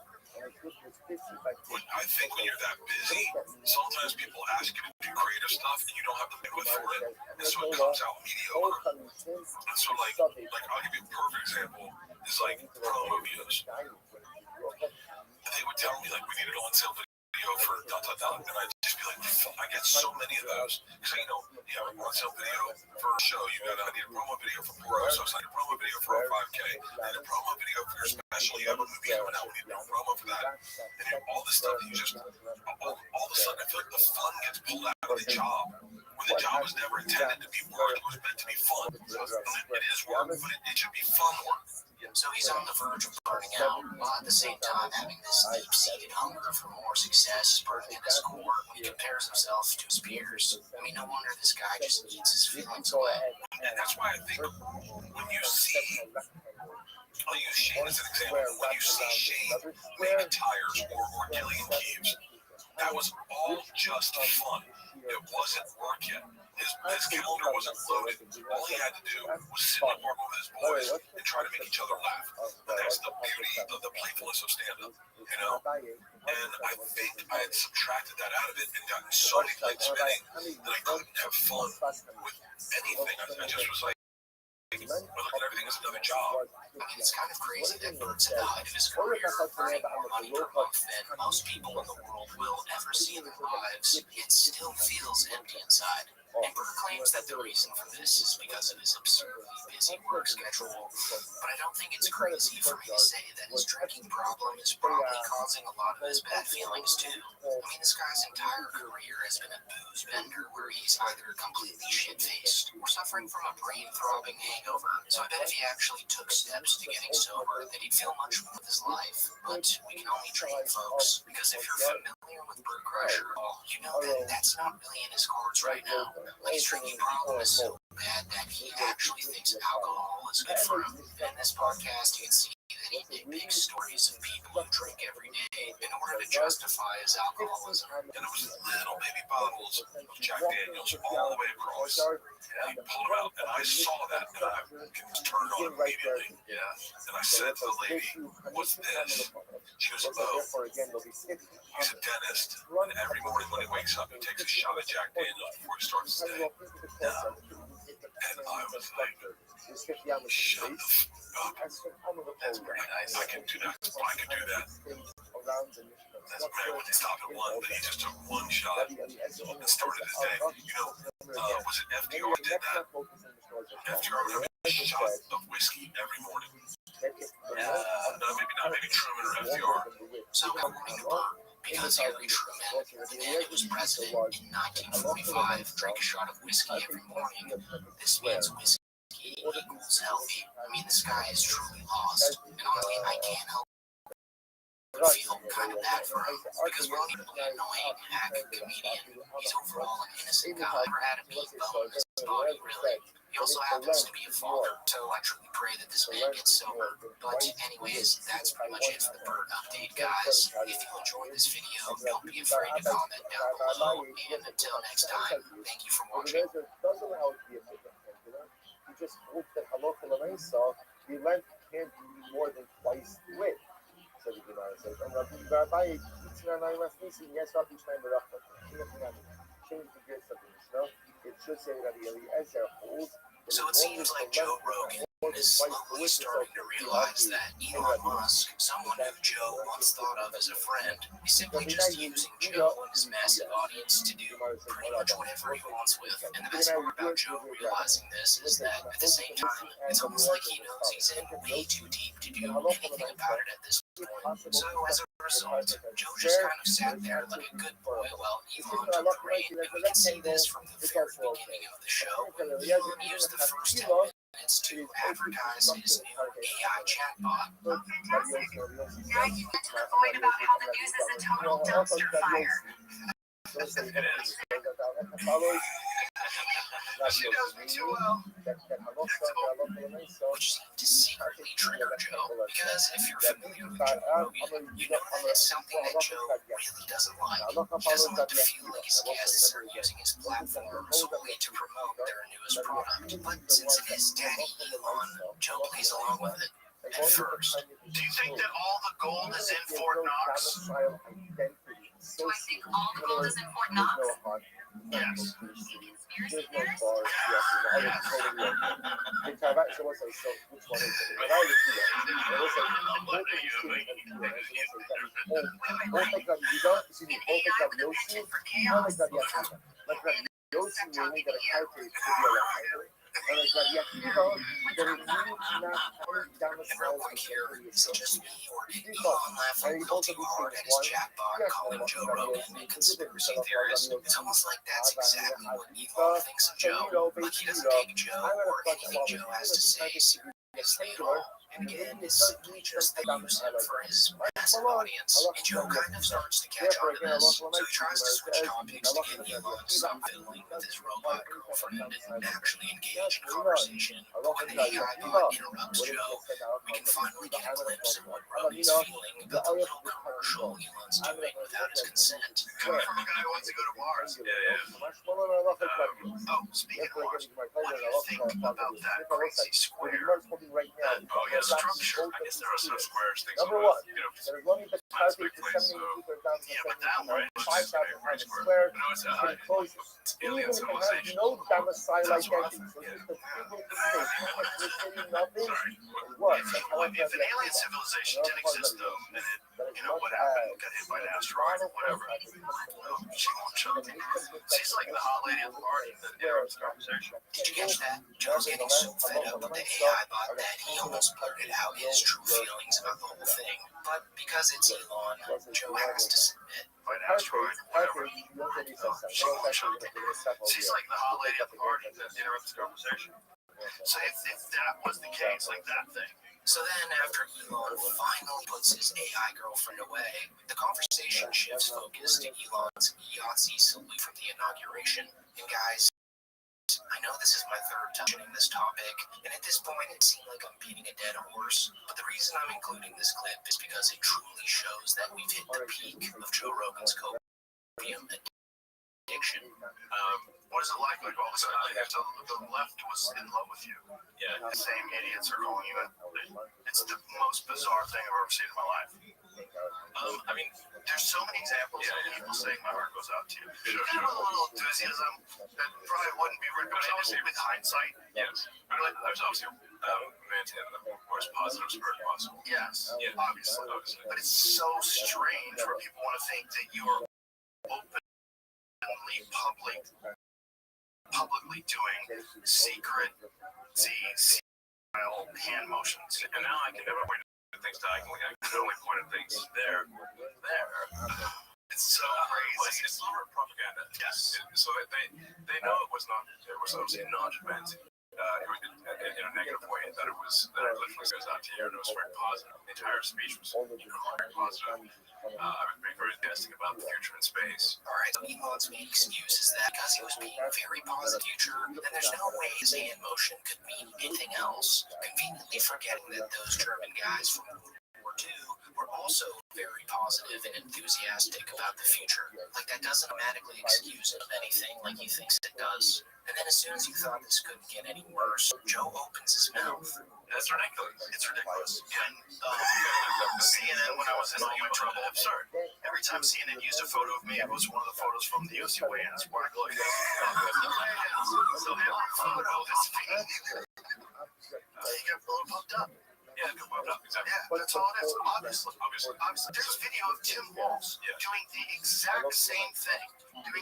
I think when you're that busy, sometimes people ask you to do creative stuff and you don't have the bandwidth for it, and so it comes out mediocre. And so, like I'll give you a perfect example, is like promo videos. They would tell me, like, we need an on-sale video for ... and I'd just be like, I get so many of those. Because, you know, you have a one-sale video for a show. You got, I need a promo video for Pro, so I need a promo video for a 5K. I need a promo video for your special. You have a movie coming out. We need a promo for that. And you know, all this stuff that you just, all of a sudden, I feel like the fun gets pulled out of the job. When the job was never intended to be work, it was meant to be fun. It is work, but it should be fun work. So he's on the verge of burning out, while at the same time having this deep-seated hunger for more success burning in his core when he compares himself to his peers. I mean, no wonder this guy just eats his feelings away. And that's why I think when you see, I'll use Shane as an example, when you see Shane leaving tires or Gillian Keeves, that was all just fun. It wasn't work yet. His calendar wasn't loaded. All he had to do was sit and work with his boys and try to make each other laugh. And that's the beauty of the playfulness of stand-up, you know? And I think I had subtracted that out of it and gotten so many plates spinning that I couldn't have fun with anything. I just was like, we're looking at everything as another job. I mean, it's kind of crazy that Bert's at the height of his career, earning more money per month than most people in the world will ever see in their lives, yet still feels empty inside. And Bert claims that the reason for this is because of his absurdly busy work schedule. But I don't think it's crazy for me to say that his drinking problem is probably causing a lot of his bad feelings too. I mean, this guy's entire career has been a booze bender where he's either completely shit-faced or suffering from a brain-throbbing hangover. So I bet if he actually took steps to getting sober, that he'd feel much more with his life. But we can only dream, folks, because if you're familiar with Bert Kreischer, you know that that's not really in his cards right now. Like, his drinking problem is so bad that he actually thinks alcohol is good for him. And in this podcast, you can see that he nitpicks stories of people who drink every day in order to justify his alcoholism. And it was little baby bottles of Jack Daniels all the way across. And he pulled them out, and I saw that, and I was turned on immediately. And I said to the lady, "What's this?" She goes, "Oh, he's a dentist, and every morning when he wakes up, he takes a shot of Jack Daniels before he starts his day." And I was like, "Shut the f up." That's pretty nice. I can do that. I can do that. That's I wouldn't stop at one, but he just took one shot and started his day. You know, was it FDR did that? FDR would have a shot of whiskey every morning. No, maybe not. Maybe Truman or FDR. So according to Bert, because Harry Truman, the man who was president in 1945, drank a shot of whiskey every morning, this means whiskey equals healthy. I mean, this guy is truly lost. And honestly, I can't help but feel kind of bad for him. Because while he's an annoying hack comedian, he's overall an innocent guy. Never had a mean bone in his body, really. He also happens to be a father, so I truly pray that this man gets sober. But anyways, that's pretty much it for the Bert update, guys. If you enjoyed this video, don't be afraid to comment down below. And until next time, thank you for watching. Just looked at a local and saw the length can't be more than twice the width. So the United States. And by yes, I'll be trying to rough change the gist of this, no? It should say that he as a whole. So it seems like Joe Rogan is slowly starting to realize that Elon Musk, someone who Joe once thought of as a friend, is simply just using Joe and his massive audience to do pretty much whatever he wants with. And the best part about Joe realizing this is that at the same time, it's almost like he knows he's in way too deep to do anything about it at this point. So as a result, Joe just kind of sat there like a good boy while Elon took the reign. And we can see this from the very beginning of the show when Elon used the first 10 minutes to advertise his new AI chatbot. Now you get to the point about how the news is a total dumpster fire. It is. She knows me too well. Which is to secretly trigger Joe, because if you're familiar with Joe Rogan, you know that it's something that Joe really doesn't like. He doesn't like to feel like his guests are using his platform solely to promote their newest product. But since it is Daddy Elon, Joe plays along with it at first. Do you think that all the gold is in Fort Knox? Do I think all the gold is in Fort Knox? Yes. Conspiracy theorist? Which I've actually also so which one is it? But I was And real quick here, is it just me or did Elon laugh a little too hard at his chatbot calling Joe Rogan a conspiracy theorist? It's almost like that's exactly what Elon thinks of Joe. Like he doesn't take Joe or anything Joe has to say seriously at all. And again, it's simply just they use him for his massive audience. And Joe kind of starts to catch on to this, so he tries to switch topics to get Elon to stop fiddling with his robot girlfriend and actually engage in conversation. But when the AI bot interrupts Joe, we can finally get a glimpse of what Rogan's feeling about the little commercial Elon's doing without his consent. Coming from a guy who wants to go to Mars. Speaking of Mars, what do you think about that crazy square? Oh yeah, structure. I guess there are some squares things. Number one, it's a big place, so Yeah, but that one, right? It's a great square. No, it's a high. It's alien civilization. That's what I think. If an alien civilization did exist though, and it, what happened? Got hit by an asteroid or whatever. She won't shut up. She's like the hot lady at the party that interrupts the conversation. Did you catch that? Joe's getting so fed up with the AI bot that he almost blurted out his true feelings about the whole thing. But because it's Elon, Joe has to submit. By an asteroid, whatever. She won't shut up. She's like the hot lady at the party that interrupts the conversation. So if that was the case, like that thing. So then, after Elon finally puts his AI girlfriend away, the conversation shifts focus to Elon's Yahtzee salute from the inauguration. And guys, I know this is my third time mentioning this topic, and at this point it seemed like I'm beating a dead horse, but the reason I'm including this clip is because it truly shows that we've hit the peak of Joe Rogan's copium addiction. What is it like? Like all of a sudden, the left was in love with you. Yeah. The same idiots are calling you it. It's the most bizarre thing I've ever seen in my life. I mean, there's so many examples of people saying my heart goes out to you. If you have a little enthusiasm, that probably wouldn't be recommended with hindsight. yes. But there's obviously maintain the most positive spirit possible. Yes, Yeah. obviously. But it's so strange where people want to think that you are openly publicly doing secret hand motions. And now I can never point at things diagonally. I can only point at things there. It's so crazy. It's a little bit of propaganda. Yes. So they know it was obviously not meant in a negative way. That it literally goes out to you, and it was very positive. The entire speech was very positive. I was being very enthusiastic about the future in space. Alright, so Elon's main excuse is that because he was being very positive future, then there's no way his hand motion could mean anything else, conveniently forgetting that those German guys from World War II were also very positive and enthusiastic about the future. Like, that doesn't automatically excuse him of anything like he thinks it does. And then as soon as you thought this couldn't get any worse, Joe opens his mouth. That's ridiculous. It's ridiculous. And CNN, when I was in all my trouble, absurd. Every time CNN used a photo of me, it was one of the photos from the UFC weigh-ins where I go like, so the photo is me. You get a little pumped up. Yeah, go up, exactly. Yeah, that's all it is. Obviously. There's a video of Tim Walz doing the exact same thing. Right.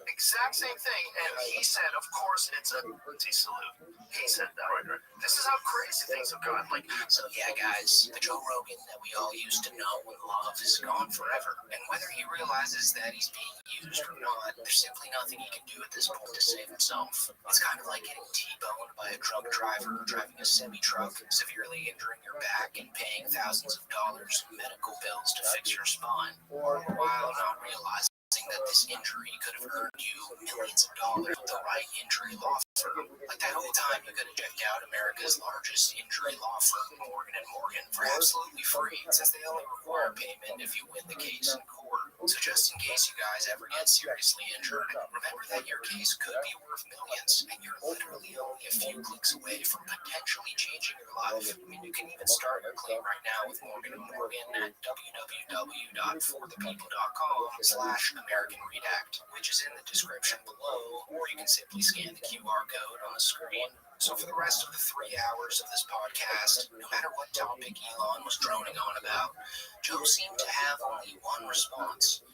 Exact same thing. And he said, of course, it's a salute. He said that. Right. This is how crazy things have gotten. Like, So yeah, guys, the Joe Rogan that we all used to know and love is gone forever. And whether he realizes that he's being used or not, there's simply nothing he can do at this point to save himself. It's kind of like getting T-boned by a drunk driver driving a semi-truck, severely injuring your back and paying thousands of dollars in medical bills to fix your spine, while not realizing that this injury could have earned you millions of dollars with the right injury law firm. Like that whole time you could have checked out America's largest injury law firm, Morgan & Morgan, for absolutely free, since they only require payment if you win the case in court. So just in case you guys ever get seriously injured, remember that your case could be worth millions, and you're literally only a few clicks away from potentially changing your life. I mean, you can even start your claim right now with Morgan & Morgan at www.forthepeople.com/AmericanRedact, which is in the description below, or you can simply scan the QR goat on the screen. So for the rest of the 3 hours of this podcast, no matter what topic Elon was droning on about, Joe seemed to have only one response.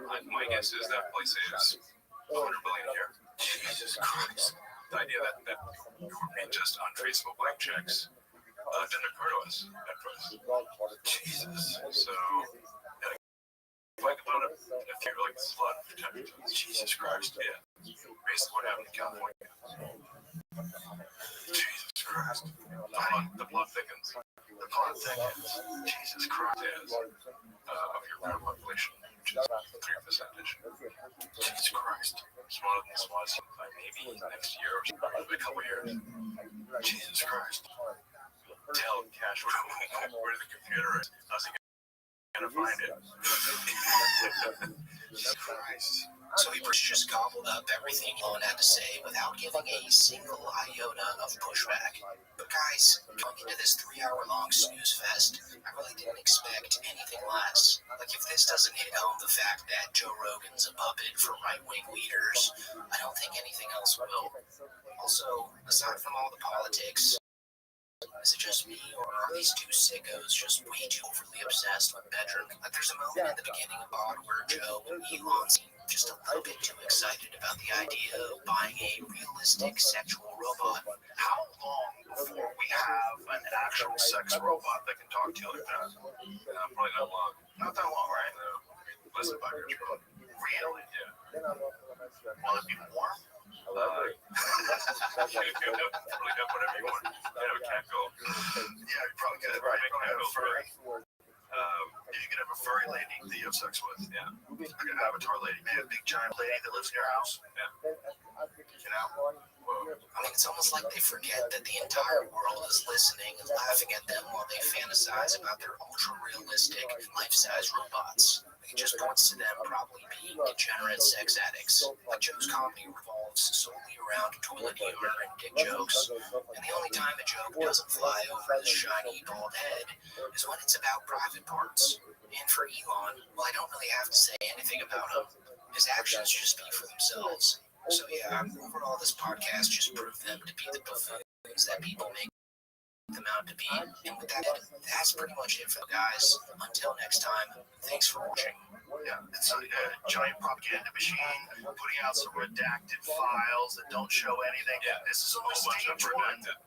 My guess is that place is 100 billion a year. Jesus Christ. The idea that would be just untraceable blank checks didn't occur to us at first. Jesus. So, think about it. If you're like flood protected, Jesus Christ. Yeah. Basically what happened in California. Jesus Christ. The plot thickens. The plot thickens. Jesus Christ. Is of your water population, which is 3%. Jesus Christ. Smaller than this was maybe next year or maybe a couple years. Jesus Christ. Tell Cash where the computer is. How's he gonna find it? Jesus Christ. So he just gobbled up everything Elon had to say without giving a single iota of pushback. But guys, going into this 3-hour-long snooze fest, I really didn't expect anything less. Like, if this doesn't hit home the fact that Joe Rogan's a puppet for right-wing leaders, I don't think anything else will. Also, aside from all the politics, is it just me, or are these two sickos just way too overly obsessed with bedroom? Like, there's a moment in the beginning of Pod where Joe and Elon seem just a little bit too excited about the idea of buying a realistic sexual robot. How long before we have an actual sex robot that can talk to you like that? Probably not long. Not that long, right? No. Less than 5 years, probably. Really? Yeah. Will it be warm? You can probably have whatever you want. You have a cat go. Yeah, you probably could. Right. Make a cat furry. You could have a furry lady that you have sex with. Yeah. Like an avatar lady. Maybe a big giant lady that lives in your house. Yeah. You know? I mean, it's almost like they forget that the entire world is listening and laughing at them while they fantasize about their ultra-realistic, life-size robots. It just points to them probably being degenerate sex addicts. Like, Joe's comedy revolves solely around toilet humor and dick jokes, and the only time a joke doesn't fly over his shiny, bald head is when it's about private parts. And for Elon, well, I don't really have to say anything about him. His actions just speak for themselves. So yeah, overall this podcast just proved them to be the buffoons that people make them out to be. And with that, that's pretty much it for the guys. Until next time, thanks for watching. Yeah, it's a giant propaganda machine putting out some redacted files that don't show anything. Yeah, this is a whole bunch of redacted.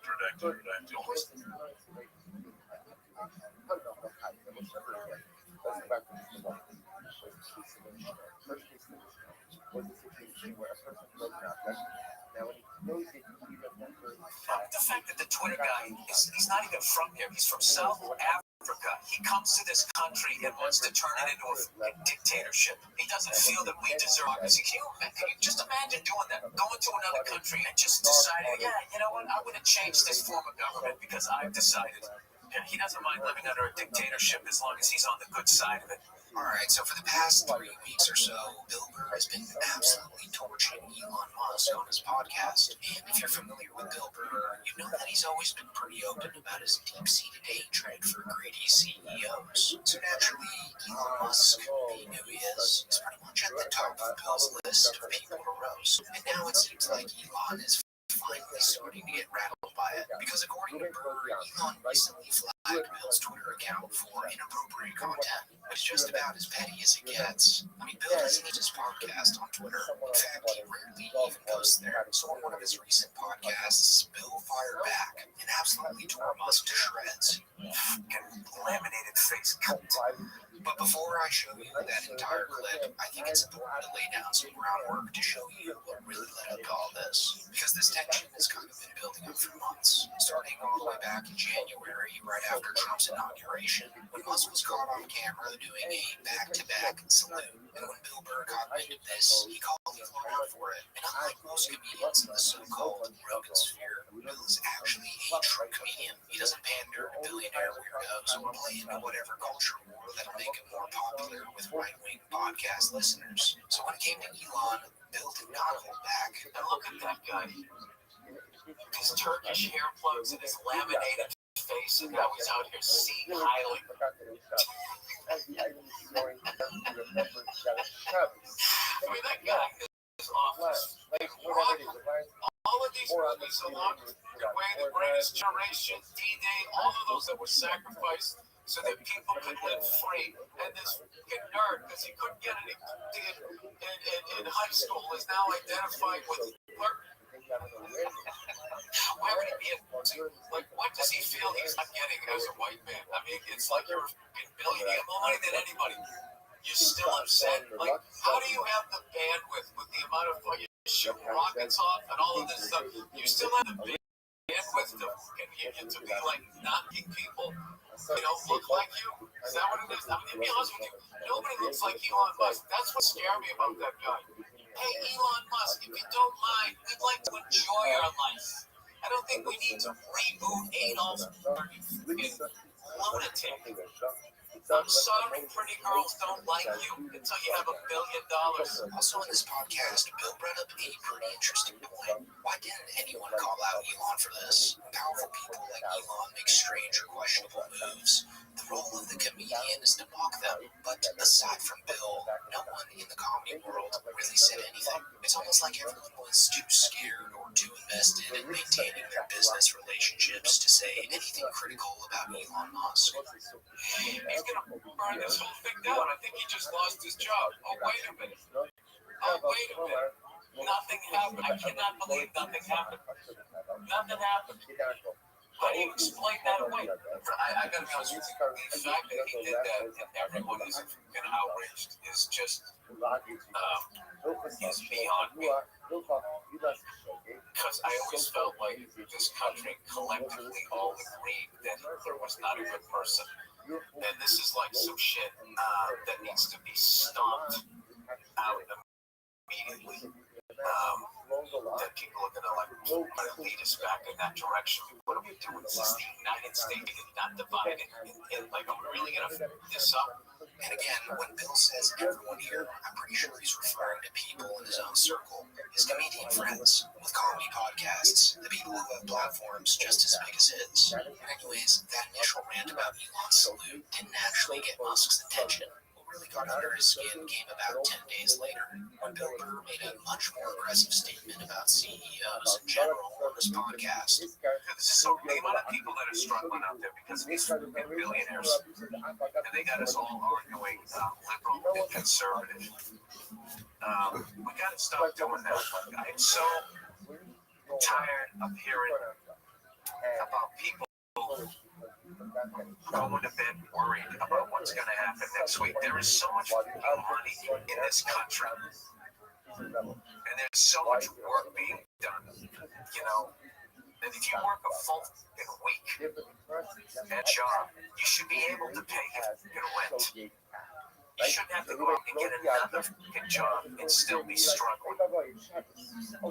The fact that the Twitter guy he's not even from here. He's from South Africa. He comes to this country and wants to turn it into a dictatorship. He doesn't feel that we deserve democracy. Can you just imagine doing that? Going to another country and just deciding, yeah, you know what? I'm going to change this form of government because I've decided. And he doesn't mind living under a dictatorship as long as he's on the good side of it. Alright, so for the past 3 weeks or so, Bill Burr has been absolutely torching Elon Musk on his podcast. And if you're familiar with Bill Burr, you know that he's always been pretty open about his deep-seated hatred for greedy CEOs. So naturally, Elon Musk, being who he is pretty much at the top of Bill's list of people to roast. And now it seems like Elon is finally starting to get rattled by it, because according to Burr, Elon recently flagged Bill's Twitter account for inappropriate content, which is just about as petty as it gets. I mean, Bill doesn't use his podcast on Twitter. In fact, he rarely even posts there. So on one of his recent podcasts, Bill fired back and absolutely tore Musk to shreds. Fucking laminated face cunt. But before I show you that entire clip, I think it's important to lay down some groundwork to show you what really led up to all this. Because this tension has kind of been building up for months, starting all the way back in January, right after Trump's inauguration, when Musk was caught on camera doing a back-to-back salute. And when Bill Burr got wind of this, he called Elon out for it. And unlike most comedians in the so-called Rogan sphere, Bill is actually a true comedian. He doesn't pander to billionaire weirdos or play into whatever culture war that'll make him more popular with right-wing podcast listeners. So when it came to Elon, Bill did not hold back. And look at that guy. His Turkish hair plugs and his laminated face, and now he's out here seeing highly. I mean, that guy is off All of these movies along the way, The Greatest Generation, D-Day, all of those that were sacrificed so that people could live free. And this fucking nerd, because he couldn't get any in high school, is now identified with Hitler. Why would he be like, what does he feel he's not getting as a white man? I mean, it's like you're a fucking billionaire, more money than anybody. You're still upset? Like, how do you have the bandwidth with the amount of fucking shooting rockets off and all of this stuff? You still have the bandwidth to be like knocking people who don't look like you? Is that what it is? I mean, to be honest with you, nobody looks like Elon Musk. That's what scared me about that guy. Hey, Elon Musk, if you don't mind, we'd like to enjoy our life. I don't think we need to reboot Adolf lunatic. I'm sorry, pretty girls don't like you until you have $1 billion. Also in this podcast, Bill brought up a pretty interesting point. Why didn't anyone call out Elon for this? Powerful people like Elon make strange or questionable moves. The role of the comedian is to mock them, but aside from Bill, no one in the comedy world really said anything. It's almost like everyone was too scared or too invested in maintaining their business relationships to say anything critical about Elon Musk. He's gonna burn this whole thing down. I think he just lost his job. Oh, wait a minute. Nothing happened. I cannot believe nothing happened. Nothing happened. How do you explain that away? I gotta be honest with you. The fact that he did that and everyone is fucking outraged is just is beyond me. Because I always felt like this country collectively all agreed that Hitler was not a good person. And this is like some shit that needs to be stomped out immediately. That people are gonna like lead us back in that direction. What are we doing? This is the United States, not divided. Like, are we really gonna fuck this up? And again, when Bill says everyone here, I'm pretty sure he's referring to people in his own circle, his comedian friends with comedy podcasts, the people who have platforms just as big as his. Anyways, that initial rant about Elon's salute didn't actually get Musk's attention. What really got under his skin came about 10 days later, when Bill Burr made a much more aggressive statement about CEOs in general on his podcast. There's so many amount of people that are struggling out there because these fucking billionaires, and they got us all arguing liberal and conservative. We gotta stop doing that. I'm so tired of hearing about people going to bed worried about what's going to happen next week. There is so much money in this country, and there's so much work being done, you know, that if you work a full week at job, you should be able to pay your rent. You shouldn't have to go out and get another job and still be struggling.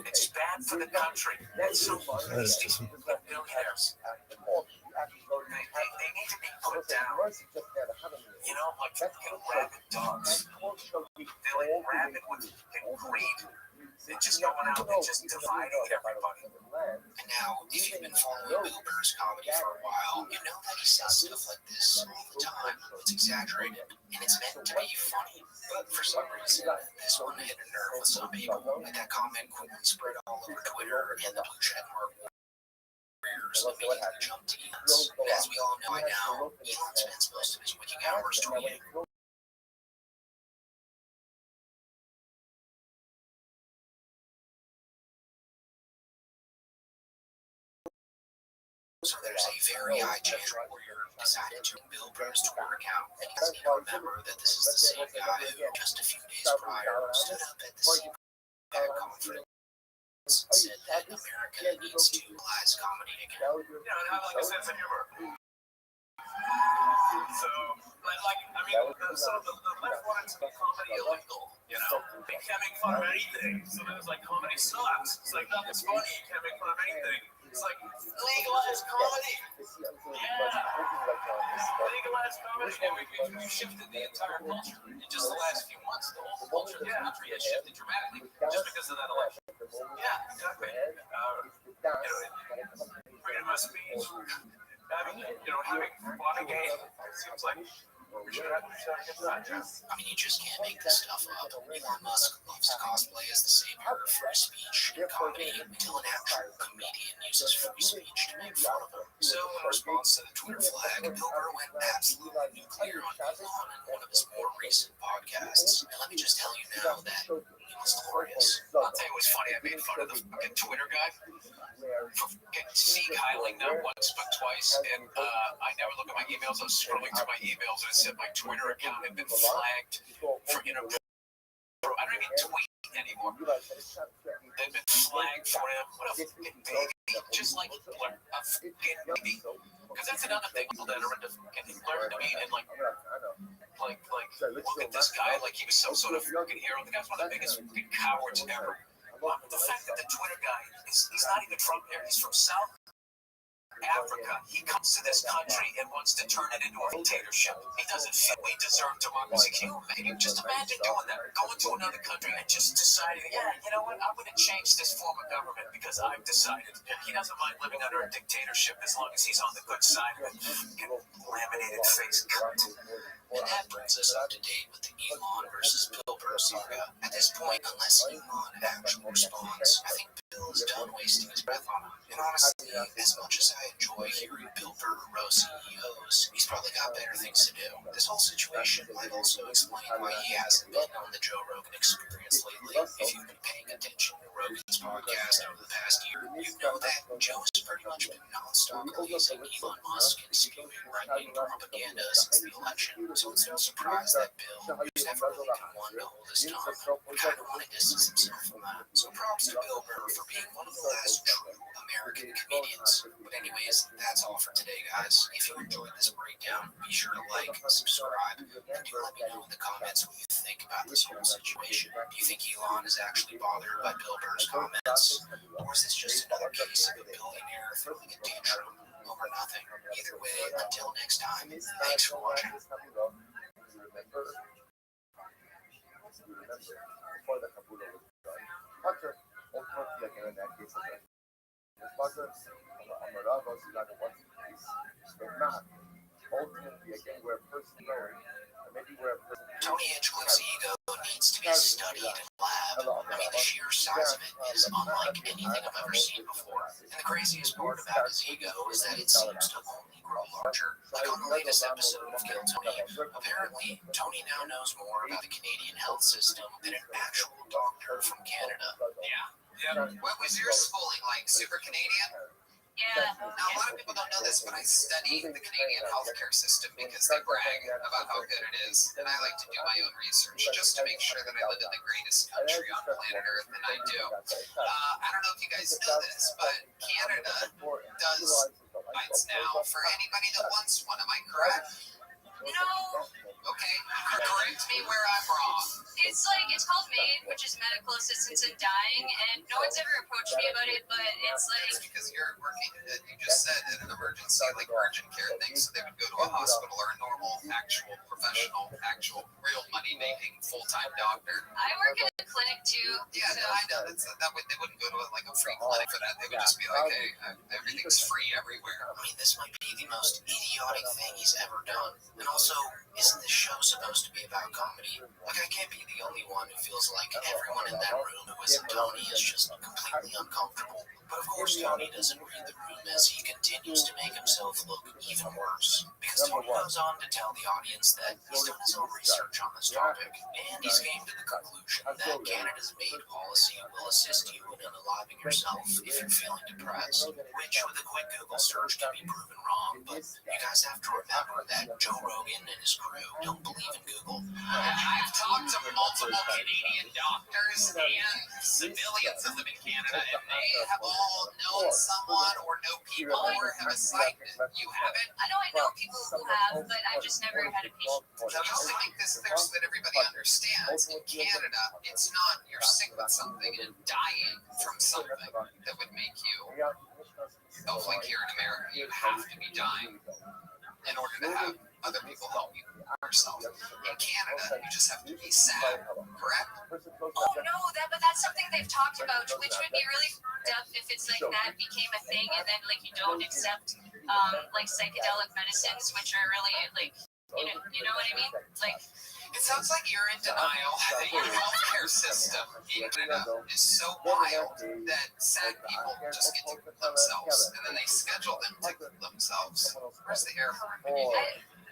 It's bad for the country. That's so these billionaires. They need to be put down. You know, like fucking rabid dogs. They're like rabid with greed. They're just going out and just dividing everybody. And now, if you've been following Bill Burr's comedy for a while, you know that he says stuff like this all the time. It's exaggerated, and it's meant to be funny. But for some reason, this one hit a nerve with some people. Like that comment quickly spread all over Twitter, and the blue check mark warriors immediately jumped to Elon's. But as we all know by now, Elon spends most of his waking hours tweeting. So there's a very IGN warrior who decided to Bill Burr's Twitter account, and he's going to remember that this is the same guy who, just a few days prior, stood up at the same conference and said that America needs to legalize comedy again. You know, and I like a sense of humor. So, I mean, so the left wanted to make comedy illegal, you know? They can't make fun of anything. So then it's like, comedy sucks. It's like, nothing's funny. You can't make fun of anything. It's like, legalize comedy. Yeah. Legalize comedy. And we shifted the entire culture in just the last few months. The whole culture of the country has shifted dramatically just because of that election. Yeah, exactly. Freedom of speech. Having fun again. It seems like We should have get to that, Jeff. I mean, you just can't make this stuff up. Elon Musk loves to cosplay as the savior of free speech and comedy until an actual comedian uses free speech to make fun of him. So, in response to the Twitter flag, Bill Burr went absolutely nuclear on Elon in one of his more recent podcasts. And let me just tell you now that it was glorious. I'll tell you what's funny. I made fun of the fucking Twitter guy for fucking C-Kyling not once but twice. And I never look at my emails. I was scrolling through my emails and it said my Twitter account had been flagged for inappropriate. I don't even tweet anymore. They've been flagged for him. What a fucking baby. Just like Hitler. A fucking baby. Because that's another thing. People that are into fucking Hitler to me and like, look at this guy like he was some sort of fucking hero. The guy's one of the biggest fucking cowards ever. The fact that the Twitter guy he's not even from here. He's from South Africa. He comes to this country and wants to turn it into a dictatorship. He doesn't feel we deserve democracy. Can you just imagine doing that? Going to another country and just deciding, yeah, you know what? I'm going to change this form of government because I've decided. He doesn't mind living under a dictatorship as long as he's on the good side of it. Laminated face cunt. And that brings us up to date with the Elon versus Bill Burr saga. At this point, unless Elon actually responds, I think Bill is done wasting his breath on him. And honestly, as much as I enjoy hearing Bill Burr roast CEOs, he's probably got better things to do. This whole situation might also explain why he hasn't been on the Joe Rogan Experience lately. If you've been paying attention to Rogan's podcast over the past year, you know that Joe has pretty much been nonstop praising Elon Musk and spewing right-wing propaganda since the election. So it's no surprise that Bill, who's never really been one to hold his tongue, kind of want to distance himself from that. So props to Bill Burr for being one of the last true American comedians. But anyways, that's all for today, guys. If you enjoyed this breakdown, be sure to like, subscribe, and do let me know in the comments what you think about this whole situation. Do you think Elon is actually bothered by Bill Burr's comments? Or is this just another case of a billionaire throwing a tantrum over nothing? Either way, until next time, thanks for watching. Tony Hinchcliffe's ego needs to be studied in a lab. I mean, the sheer size of it is unlike anything I've ever seen before. And the craziest part about his ego is that it seems to only grow larger. Like on the latest episode of Kill Tony, apparently Tony now knows more about the Canadian health system than an actual doctor from Canada. Yeah. What was your schooling like? Super Canadian? Yeah. Now, a lot of people don't know this, but I study the Canadian healthcare system because they brag about how good it is. And I like to do my own research just to make sure that I live in the greatest country on planet Earth, and I do. I don't know if you guys know this, but Canada does bites now for anybody that wants one. Am I correct? No, Okay. Correct me where I'm wrong. it's called MAID, which is medical assistance in dying, and no one's ever approached me about it, but it's It's because you're working, you just said, in an emergency, like urgent care thing, so they would go to a hospital or a normal, actual, professional, actual, real money-making, full-time doctor. I work in a clinic too. Yeah, no, I know. That way they wouldn't go to like a free clinic for that. They would just be like, hey, everything's free everywhere. I mean, this might be the most idiotic thing he's ever done. And also, isn't this show supposed to be about comedy? Like, I can't be the only one who feels like everyone in that room who isn't Tony is just completely uncomfortable. But of course, Tony doesn't read the room as he continues to make himself look even worse. Because Tony goes on to tell the audience that he's done his own research on this topic, and he's came to the conclusion that Canada's MAID policy will assist you in unaliving yourself if you're feeling depressed, which with a quick Google search can be proven wrong, but you guys have to remember that Joe Rogan and his crew don't believe in Google. I've talked to multiple Canadian doctors and civilians of them in Canada, and they have all known someone or know people or have assigned it. You haven't? I know people who have, but I've just never had a patient. Just to make this clear so that everybody understands, in Canada, it's not you're sick with something and dying from something that would make you, like here in America, you have to be dying in order to have other people help you yourself. In Canada, you just have to be sad, correct? Oh no, but that's something they've talked about, which would be really fucked up if it's like that became a thing and then like you don't accept like psychedelic medicines, which are really like You know what I mean? Like, It sounds like you're in denial that your healthcare system in Canada is so wild that sad people just get to themselves, and then they schedule them to themselves. Where's the air horn?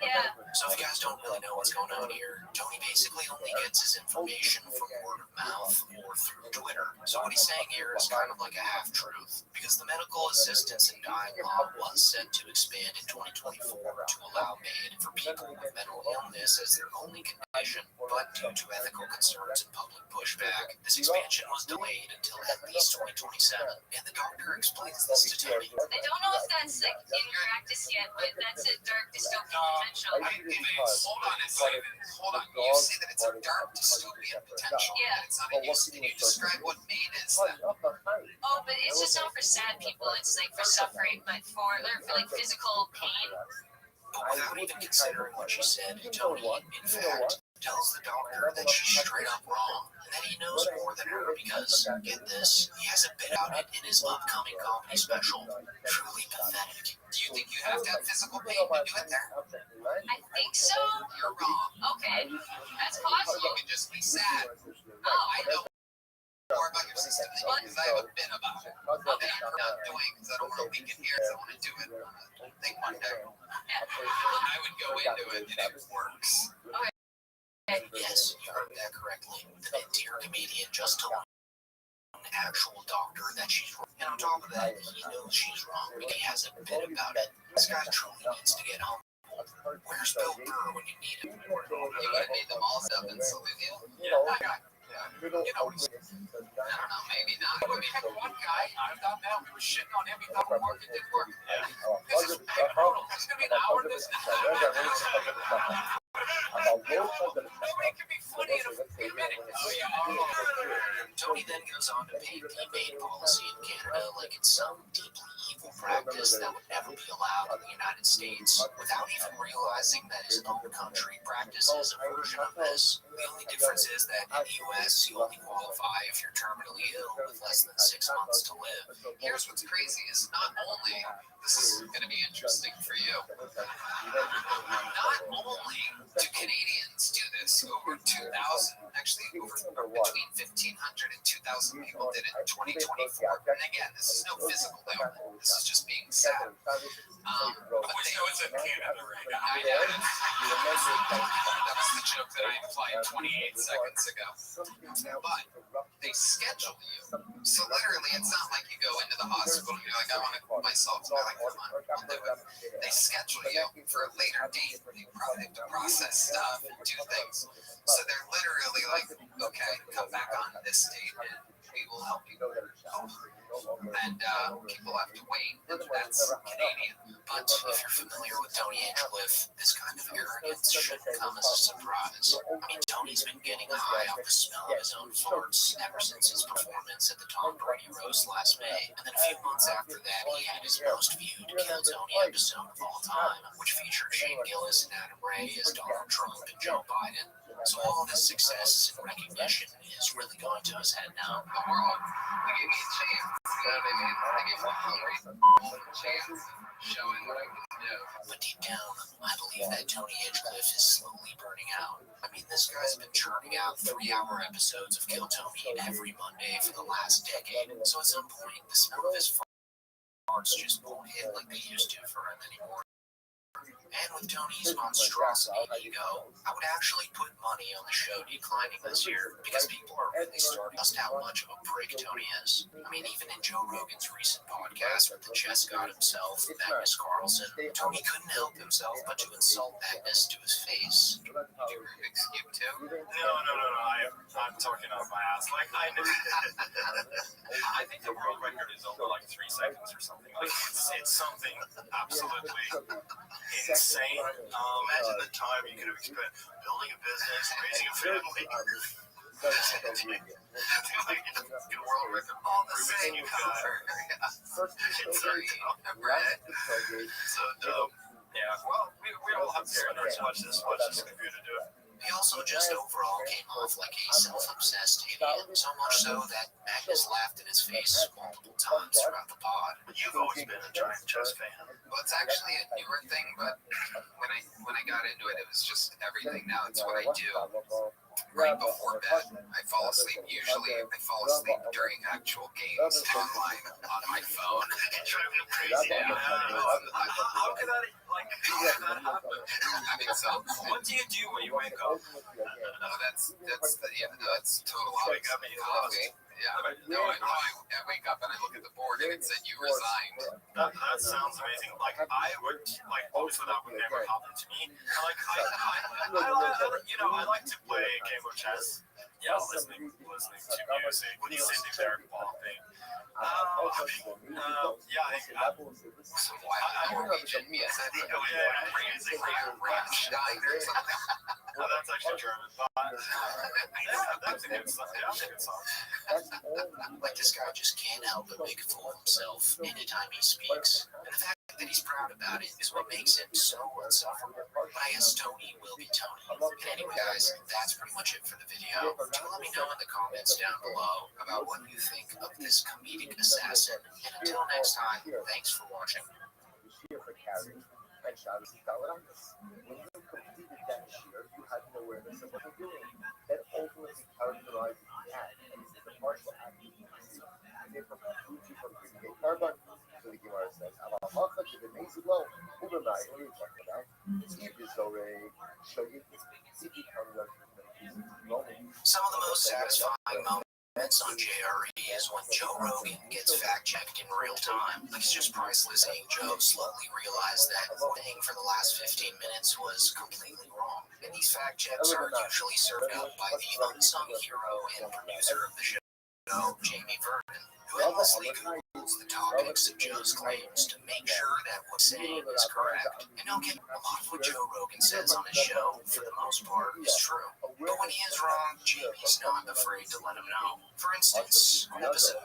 yeah. So if you guys don't really know what's going on here, Tony basically only gets his information from word of mouth or through Twitter. So what he's saying here is kind of like a half-truth, because the medical assistance and dying law was set to expand in 2024 to allow aid for people with mental illness as their only condition, but due to ethical concerns and public pushback, this expansion was delayed until at least 2027. And the doctor explains this to Tony. I don't know if that's like in practice yet, but that's a dark dystopian potential. Hold on a second. Hold on. You say that it's a dark dystopian potential. Yeah. It's not in use. Can you describe what MAID is then? Oh, but it's just not for sad people. It's like for suffering, but for like physical pain. But without even considering what she said, Tony, in fact, tells the doctor that she's straight up wrong and that he knows more than her because, get this, he has a bit about it in his upcoming comedy special. Truly pathetic. Do you think you have to have physical pain to do it there? I think so. You're wrong. Okay, that's You possible. can just be sad. Oh, I know more about your system than you because I have a bit about it. And I'm not doing because I don't want to weaken here because I want to do it on a thing one day. I would go into it and it works. Yes, you heard that correctly. The mid-tier comedian just told an actual doctor that she's wrong. And on top of that, he knows she's wrong because he has a bit about it. This guy truly needs to get home. Where's Bill Burr when you need him? You would have made them all step in Slovenia. You know, I don't know, maybe not. We had one guy, I thought, man, we were shitting on him. We thought our market didn't work. This is brutal. This is going to be an hour. Nobody can be funny in a minute. Oh, yeah. Tony then goes on to paint the MAID policy in Canada like it's some deeply evil practice that would never be allowed in the United States, without even realizing that his own country practices a version of this. The only difference is that in the US, you only qualify if you're terminally ill with less than 6 months to live. Here's what's crazy is not only, this is going to be interesting for you, not only do Canadians do this, over 2,000, actually over between 1,500 and 2,000 people did it in 2024. And again, this is no physical thing. This is just being sad. Which I was in Canada right now. I know. That was the joke that I implied 28 seconds ago. But they schedule you. So literally, it's not like you go into the hospital and you're like, I want to quote myself. And they're like, come on, I'll do it. They schedule you for a later date. They probably have to process stuff and do things. So they're literally like, okay, come back on this date and we will help you. And people have to wait. That's Canadian. But if you're familiar with Tony Hinchcliffe, this kind of arrogance shouldn't come as a surprise. I mean, Tony's been getting high off the smell of his own farts ever since his performance at the Tom Brady roast last May. And then a few months after that, he had his most viewed Kill Tony episode of all time, which featured Shane Gillis and Adam Ray as Donald Trump and Joe Biden. So all this success and recognition is really going to his head now. The world, they gave me a chance. You know what I mean? They gave me a chance showing what I can do. But deep down, I believe that Tony Hinchcliffe is slowly burning out. I mean, this guy's been churning out 3-hour episodes of Kill Tony every Monday for the last decade. So at some point, the smell of his farts just won't hit like they used to for him anymore. And with Tony's monstrosity ego, I would actually put money on the show declining this year because people are really starting to see how much of a prick Tony is. I mean, even in Joe Rogan's recent podcast with the chess god himself, Magnus Carlsen, Tony couldn't help himself but to insult Magnus to his face. Did you Rubik's Cube too? No. I'm talking off my ass. Like, I think the world record is over like 3 seconds or something. Like, it's something absolutely insane. Imagine the time you could have spent building a business, raising a family. Like, get a world record. All the Rubik's same. Cube guy. It's so dumb. Right? So dumb. Yeah. Well, we all have to watch this computer do it. He also just overall came off like a self-obsessed idiot, so much so that Magnus laughed in his face multiple times throughout the pod. You've always been a giant chess fan. Well, it's actually a newer thing, but when I got into it, it was just everything. Now it's what I do right before bed. I fall asleep. Usually, I fall asleep during actual games online on my phone. It's driving him crazy. Yeah. How can that, like, how can that happen? I mean, so What do you do when you wake up? that's total Wake up and you coffee. Yeah. No, I wake up and I look at the board and it said you resigned. That sounds amazing. Like, I would, like, obviously that would never happen to me. Like, I like to play a game of chess. Yeah, listening to music, sitting there bopping. So why Norwegian music? Rammstein or something. Well, that's actually German. But, that's a good song. Yeah, that's a good song. Like, this guy just can't help but make a fool of himself anytime he speaks. And the fact that he's proud about it is what makes him so insufferable. I guess Tony will be Tony. And anyway, guys, that's pretty much it for the video. Do let me know in the comments down below about what you think of this comedic assassin. And until next time, thanks for watching. When you completed that shear, you had an awareness of what you're doing. That ultimately characterizes the act, and this is the partial act you can see. From Fuji from Critique Carbon, so the Gemara says, "Aber Macha to the Macy Blow, Ubermai, what are you talking about? Steve is already showing you this. Some of the most satisfying moments on JRE is when Joe Rogan gets fact-checked in real time. Like, it's just priceless seeing Joe slowly realize that thing for the last 15 minutes was completely wrong. And these fact checks are usually served up by the unsung hero and producer of the show, Jamie Vernon, who endlessly Googles the topics of Joe's claims to make sure that what's saying is correct. And don't get a lot of what Joe Rogan says on his show, for the most part, is true. But when he is wrong, Jamie's not afraid to let him know. For instance, on episode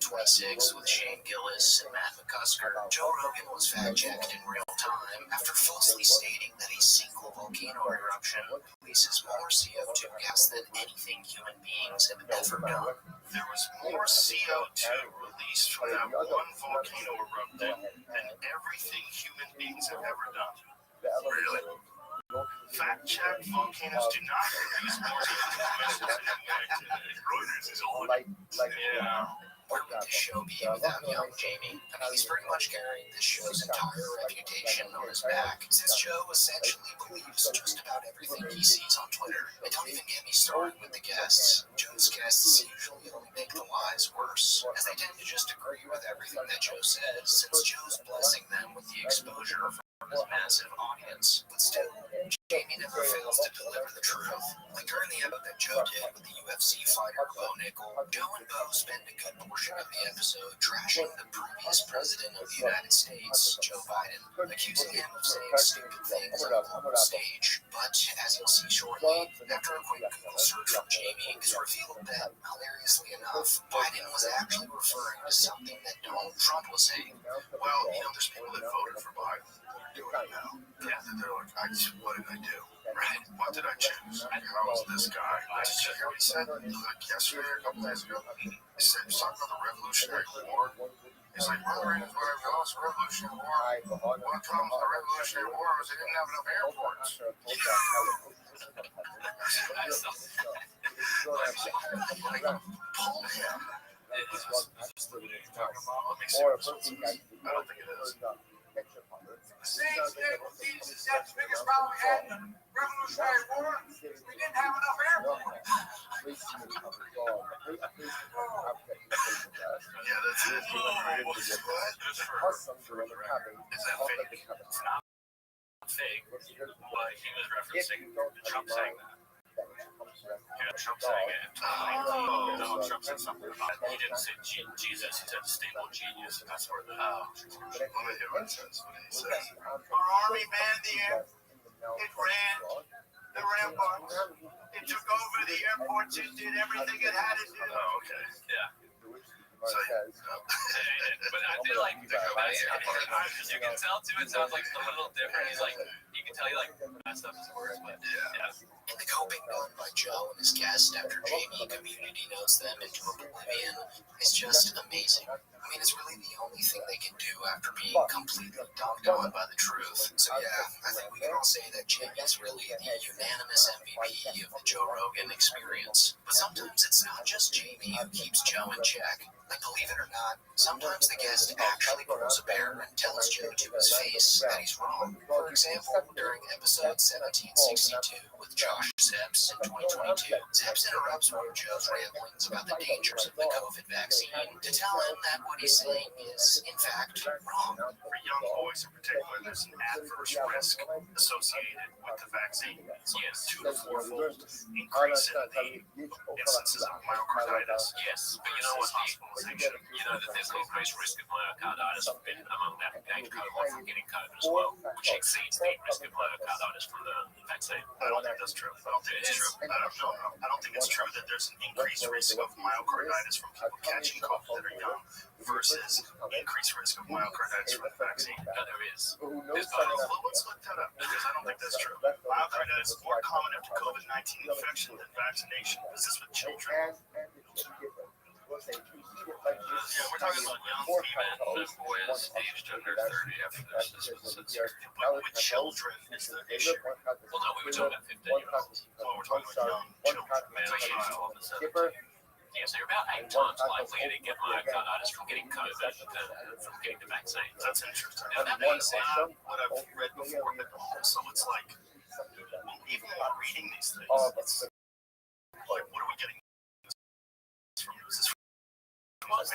1926 with Shane Gillis and Matt McCusker, Joe Rogan was fact-checked in real time after falsely stating that a single volcano eruption releases more CO2 gas than anything human beings have ever done. There was more CO2 released from that one volcano erupting than everything human beings have ever done. Really? Fact check, volcanoes do not release more CO2 than Reuters is all. Yeah. Where would this show be without young Jamie? I mean, he's pretty much carrying this show's entire reputation on his back, since Joe essentially believes just about everything he sees on Twitter. And don't even get me started with the guests. Joe's guests usually only make the lies worse, as they tend to just agree with everything that Joe says, since Joe's blessing them with the exposure from his massive audience. But still, Jamie never fails to deliver the truth. Like during the episode that Joe did with the UFC fighter Bo Nickel, Joe and Bo spend a good portion of the episode trashing the previous president of the United States, Joe Biden, accusing him of saying stupid things on a global stage. But as you'll see shortly, after a quick Google search from Jamie, it's revealed that, hilariously enough, Biden was actually referring to something that Donald Trump was saying. Well, there's people that voted for Biden. Doing it now. Yeah, they're like, what did I do? Right. What did I choose? How was this guy? Did you hear what he said? Like yesterday, a couple days ago, he said he was talking about the Revolutionary War. He's like, one of the reasons why we lost the Revolutionary War, one of the problems with the Revolutionary War was they didn't have enough airports. I don't think it is. The same thing with these, that's the biggest problem we had in the Revolutionary War. We didn't have enough airplanes. Yeah, that's it. Is that fake? It's not fake, but he was referencing Trump saying that. Yeah, Trump saying it. Donald Trump said something about it. He didn't say Jesus, he said stable genius, and that's where the. Let me hear what it says. What did he say? Our army manned the air. It ran the ramparts. It took over the airports. It did everything it had to do. Oh, okay. Yeah. So, But I feel like you can tell too, it sounds like a little different. He's like, you can tell he like messed up his words, but yeah. And the coping done by Joe and his guest after Jamie community notes them into oblivion is just amazing. I mean, it's really the only thing they can do after being completely dunked on by the truth. So yeah, I think we can all say that Jamie's really the unanimous MVP of the Joe Rogan experience. But sometimes it's not just Jamie who keeps Joe in check. Like, believe it or not, sometimes the guest actually grows a pair and tells Joe to his face that he's wrong. For example, during episode 1762 with Josh Zepps in 2022, Zepps interrupts one of Joe's ramblings about the dangers of the COVID vaccine to tell him that what he's saying is, in fact, wrong. For young boys in particular, there's an adverse risk associated with the vaccine. So yes, 2 to 4-fold increase in the instances of myocarditis. Yes, but you know what? You know that there's an increased risk of myocarditis among that age cohort from getting COVID as well, which exceeds the risk of myocarditis from the vaccine. I don't think that's true. I don't think it's true. I don't think it's true that there's an increased risk of myocarditis from people catching COVID that are young versus increased risk of myocarditis from the vaccine. No, there is. Let's look that up because I don't think that's true. Myocarditis is more common after COVID-19 infection than vaccination. Is this with children? Yeah, we're talking about young female boys aged under 30 after this. But with children is the issue. Well, no, we were talking about 15-year-olds. Well, we're talking about young children. Man, I used 12 to 17. Yes, they're about 8 times likely to get myocarditis from getting COVID than from getting the vaccine. That's interesting. Now, that being said, What I've read before, but also it's like, even while reading these things, it's like, what are we getting from? Is this from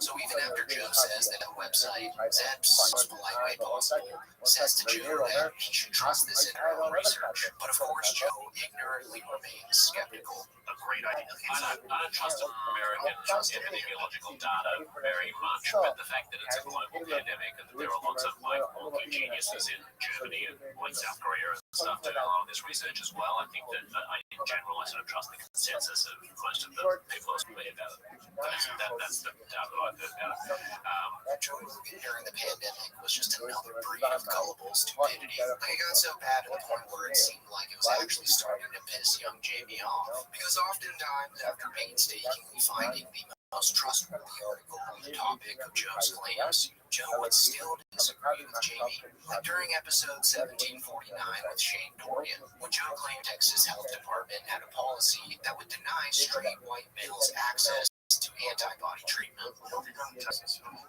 So even after Joe says that the website, Zepps, most polite way possible, says to Joe that he should trust this in her own research. But of course, Joe ignorantly remains skeptical. a great idea? I don't trust American epidemiological data very much, but the fact that it's a global pandemic and that there are lots of like geniuses in Germany and like South Korea and stuff doing a lot of this research as well, I think that in general I sort of trust the consensus of most of the people who speak about it. That's the data that I've heard about it. Joe Rogan during the pandemic was just another breed of gullible stupidity. Like, it got so bad to the point where it seemed like it was actually starting to piss young Jamie off. Because oftentimes, after painstakingly finding the most trustworthy article on the topic of Joe's claims, Joe would still disagree with Jamie. Like during episode 1749 with Shane Dorian, when Joe claimed Texas Health Department had a policy that would deny straight white males access to antibody treatment.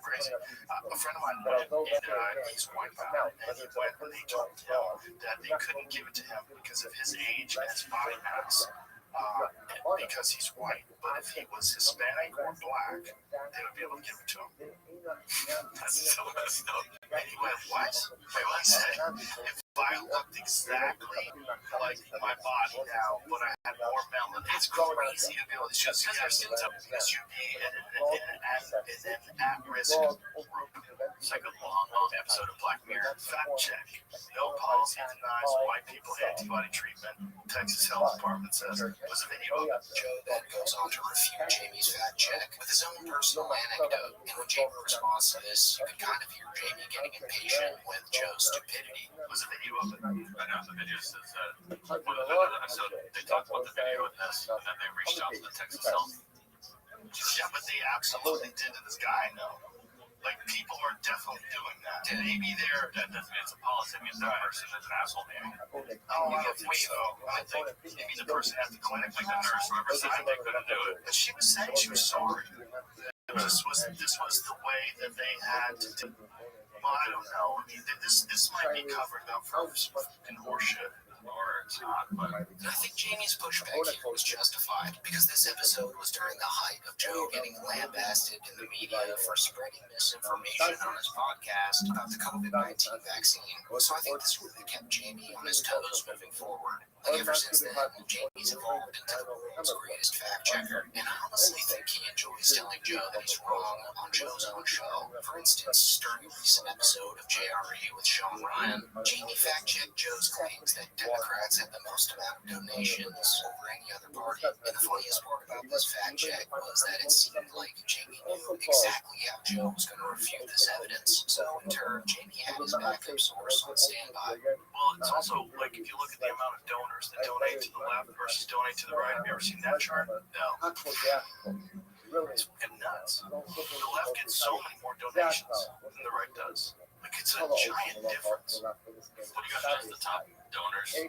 Crazy. A friend of mine went and he's white out, and he went and he told him that they couldn't give it to him because of his age and his body mass. Because he's white, but if he was Hispanic or black, they would be able to give it to him. That's so messed up. And he went, what? Wait, what? He said, if I looked exactly like my body now, but I had more melanin, it's crazy to be able to just because you'd be in an at-risk group. It's like a long episode of Black Mirror. Fact check. No policy denies white people antibody treatment. Texas Health Department says it was a video of it. Joe then goes on to refute Jamie's fact check with his own personal anecdote. And when Jamie responds to this, you can kind of hear Jamie getting impatient with Joe's stupidity. It was a video of it. I know the video says one of the episode they talked about the video in this, and then they reached out to the Texas Health. Yeah, but they absolutely did to this guy, no. Like, people are definitely doing that. Maybe that doesn't mean it's a policy. It means that person is an asshole. Maybe. I don't think so. I think maybe the person at the clinic, like the nurse, whoever said they couldn't do it. But she was saying she was sorry. This was the way that they had to do it. Well, I don't know. I mean, this might be covered up for some fucking horseshit. Or it's not, but And I think Jamie's pushback here was justified because this episode was during the height of Joe getting lambasted in the media for spreading misinformation on his podcast about the COVID-19 vaccine. So I think this really kept Jamie on his toes moving forward. Like ever since then, Jamie's evolved into the world's greatest fact checker, and I honestly think he enjoys telling Joe that he's wrong on Joe's own show. For instance, during a recent episode of JRE with Sean Ryan, Jamie fact-checked Joe's claims that Democrats had the most amount of donations over any other party. And the funniest part about this fact check was that it seemed like Jamie knew exactly how Joe was going to refute this evidence. So in turn, Jamie had his backup source on standby. Well, it's also like if you look at the amount of donors that donate to the left versus donate to the right. Have you ever seen that chart? No. It's fucking nuts. The left gets so many more donations than the right does. Like, it's a giant difference. What do you got as the top donors to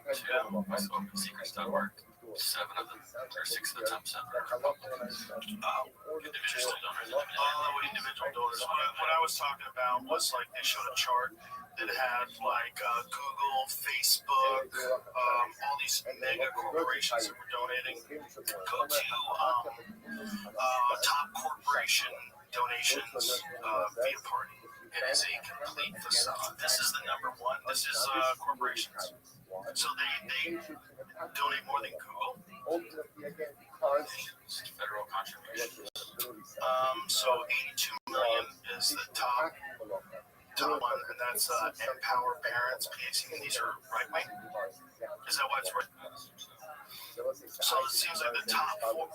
secrets.org? 7 of them, or 6 of the top 7 are Republicans. Individual donors. Individual donors. What I was talking about was like they showed a chart that had like Google, Facebook, all these mega corporations that were donating. Go to top corporation donations via party. It is a complete facade. This is the number one. This is corporations. So they donate more than Google. Federal contributions. So 82 million is the top one, and that's Empower Parents. These are right wing. Is that why it's right? So it seems like the top four.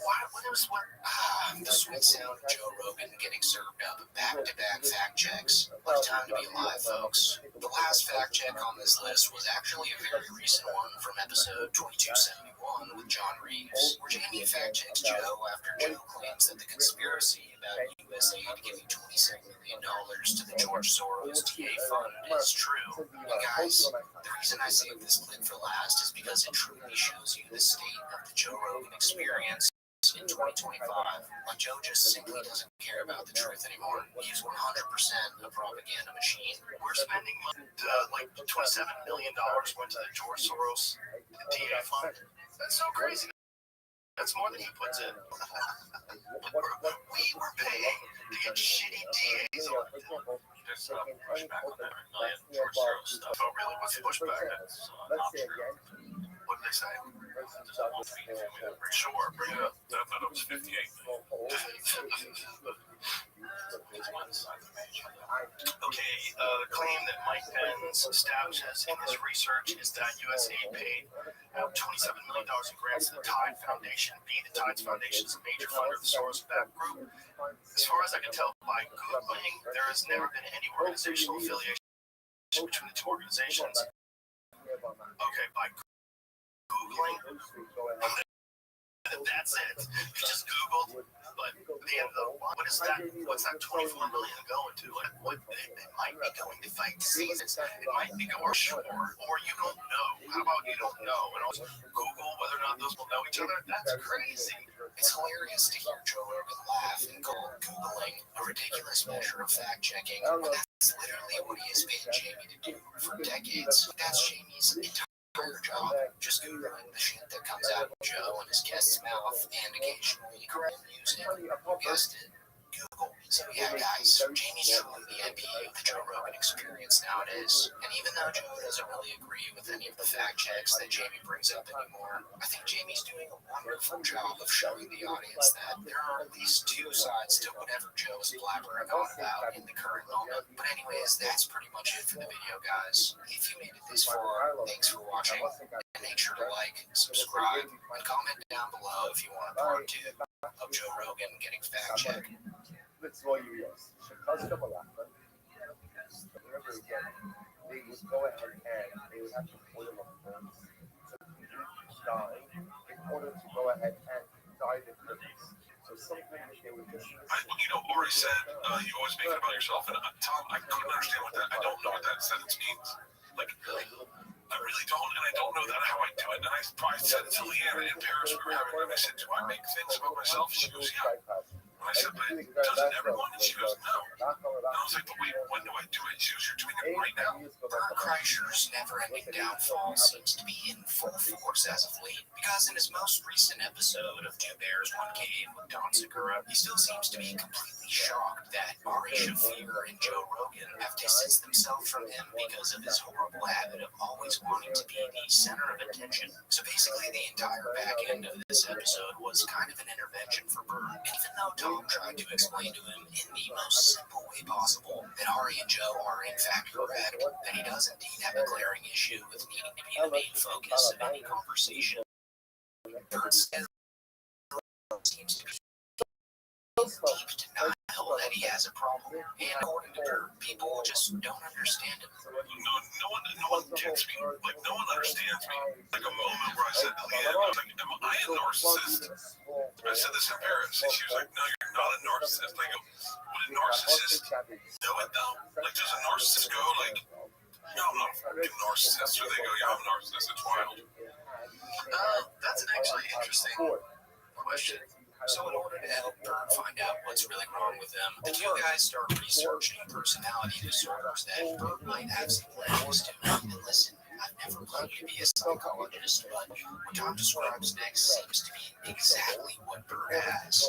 The sweet sound of Joe Rogan getting served up back-to-back fact checks. What a time to be alive, folks. The last fact check on this list was actually a very recent one from episode 2271 with John Reeves, where Jamie fact checks Joe after Joe claims that the conspiracy about USAID giving $27 million to the George Soros TA fund is true. And guys, the reason I saved this clip for last is because it truly shows you the state of the Joe Rogan experience in 2025. Like, Joe just simply doesn't care about the truth anymore. He's 100% a propaganda machine. We're spending like $27 million went to the George Soros TA fund. That's so crazy. That's more than he puts in. We were paying to get shitty DAs on it. There's pushback on that million George Soros stuff. Oh, really? What's the pushback? That's not true. What did they say? Sure, bring it up. I thought it was 58. Okay, the claim that Mike Pence establishes in his research is that USAID paid out $27 million in grants to the Tide Foundation. The Tide Foundation is a major funder of the Soros-backed group. As far as I can tell by Googling, there has never been any organizational affiliation between the two organizations. Okay, by Googling, that's it. You just Googled, but what is that? What's that 24 million going to? Like, what? It might be going to fight diseases. It might be going short, or you don't know. How about you don't know? And also Google whether or not those will know each other. That's crazy. It's hilarious to hear Joe Rogan laugh and call Googling a ridiculous measure of fact-checking, when that's literally what he has paid Jamie to do for decades. That's Jamie's entire job, just Googling the shit that comes out of Joe and his guest's mouth, and occasionally using, who guessed it, Google. So yeah, guys, Jamie's truly the MP of the Joe Rogan experience nowadays. And even though Joe doesn't really agree with any of the fact checks that Jamie brings up anymore, I think Jamie's doing a wonderful job of showing the audience that there are at least two sides to whatever Joe is blabbering on about in the current moment. But anyways, that's pretty much it for the video, guys. If you made it this far, thanks for watching. And make sure to like, subscribe, and comment down below if you want a part 2 of Joe Rogan getting fact checked. It's all you use. Custom allotment. Remember again, they would go ahead and they would have to boil up firms to die in order to go ahead and die the criminals. So something that they would just. Ori said you always make it about yourself, and Tom, I couldn't understand what that. I don't know what that sentence means. Like, I really don't, and I don't know that how I do it. And I probably said it to Leanne in Paris. We were having, and I said, "Do I make things about myself?" She goes, "Yeah." I said, but doesn't everyone? And she goes, no. And I was like, but wait, when do I do it? She goes, you're doing it right now. Bert Kreischer's never-ending downfall seems to be in full force as of late, because in his most recent episode of Two Bears, One Cave with Don Segura, he still seems to be completely shocked that Ari Shaffir and Joe Rogan have distanced themselves from him because of his horrible habit of always wanting to be the center of attention. So basically, the entire back end of this episode was kind of an intervention for Bert, even though Tom tried to explain to him in the most simple way possible that Ari and Joe are in fact correct, that he does indeed have a glaring issue with needing to be the main focus of any conversation. Bert says seems to be deep denial that he has a problem. And according to her, people just don't understand him. No one gets me. Like, no one understands me. Like a moment where I said to Leanne, I was like, am I a narcissist? I said this in Paris, and she was like, no, you're not a narcissist. I go, would a narcissist know it though? Like, does a narcissist go like, no, I'm not a fucking narcissist? Or they go, yeah, I'm a narcissist. It's wild. That's an actually interesting question. So in order to help Bert find out what's really wrong with them, the two guys start researching personality disorders that Bert might have similarities to. And listen, I've never claimed to be a psychologist, but what Tom describes next seems to be exactly what Bert has.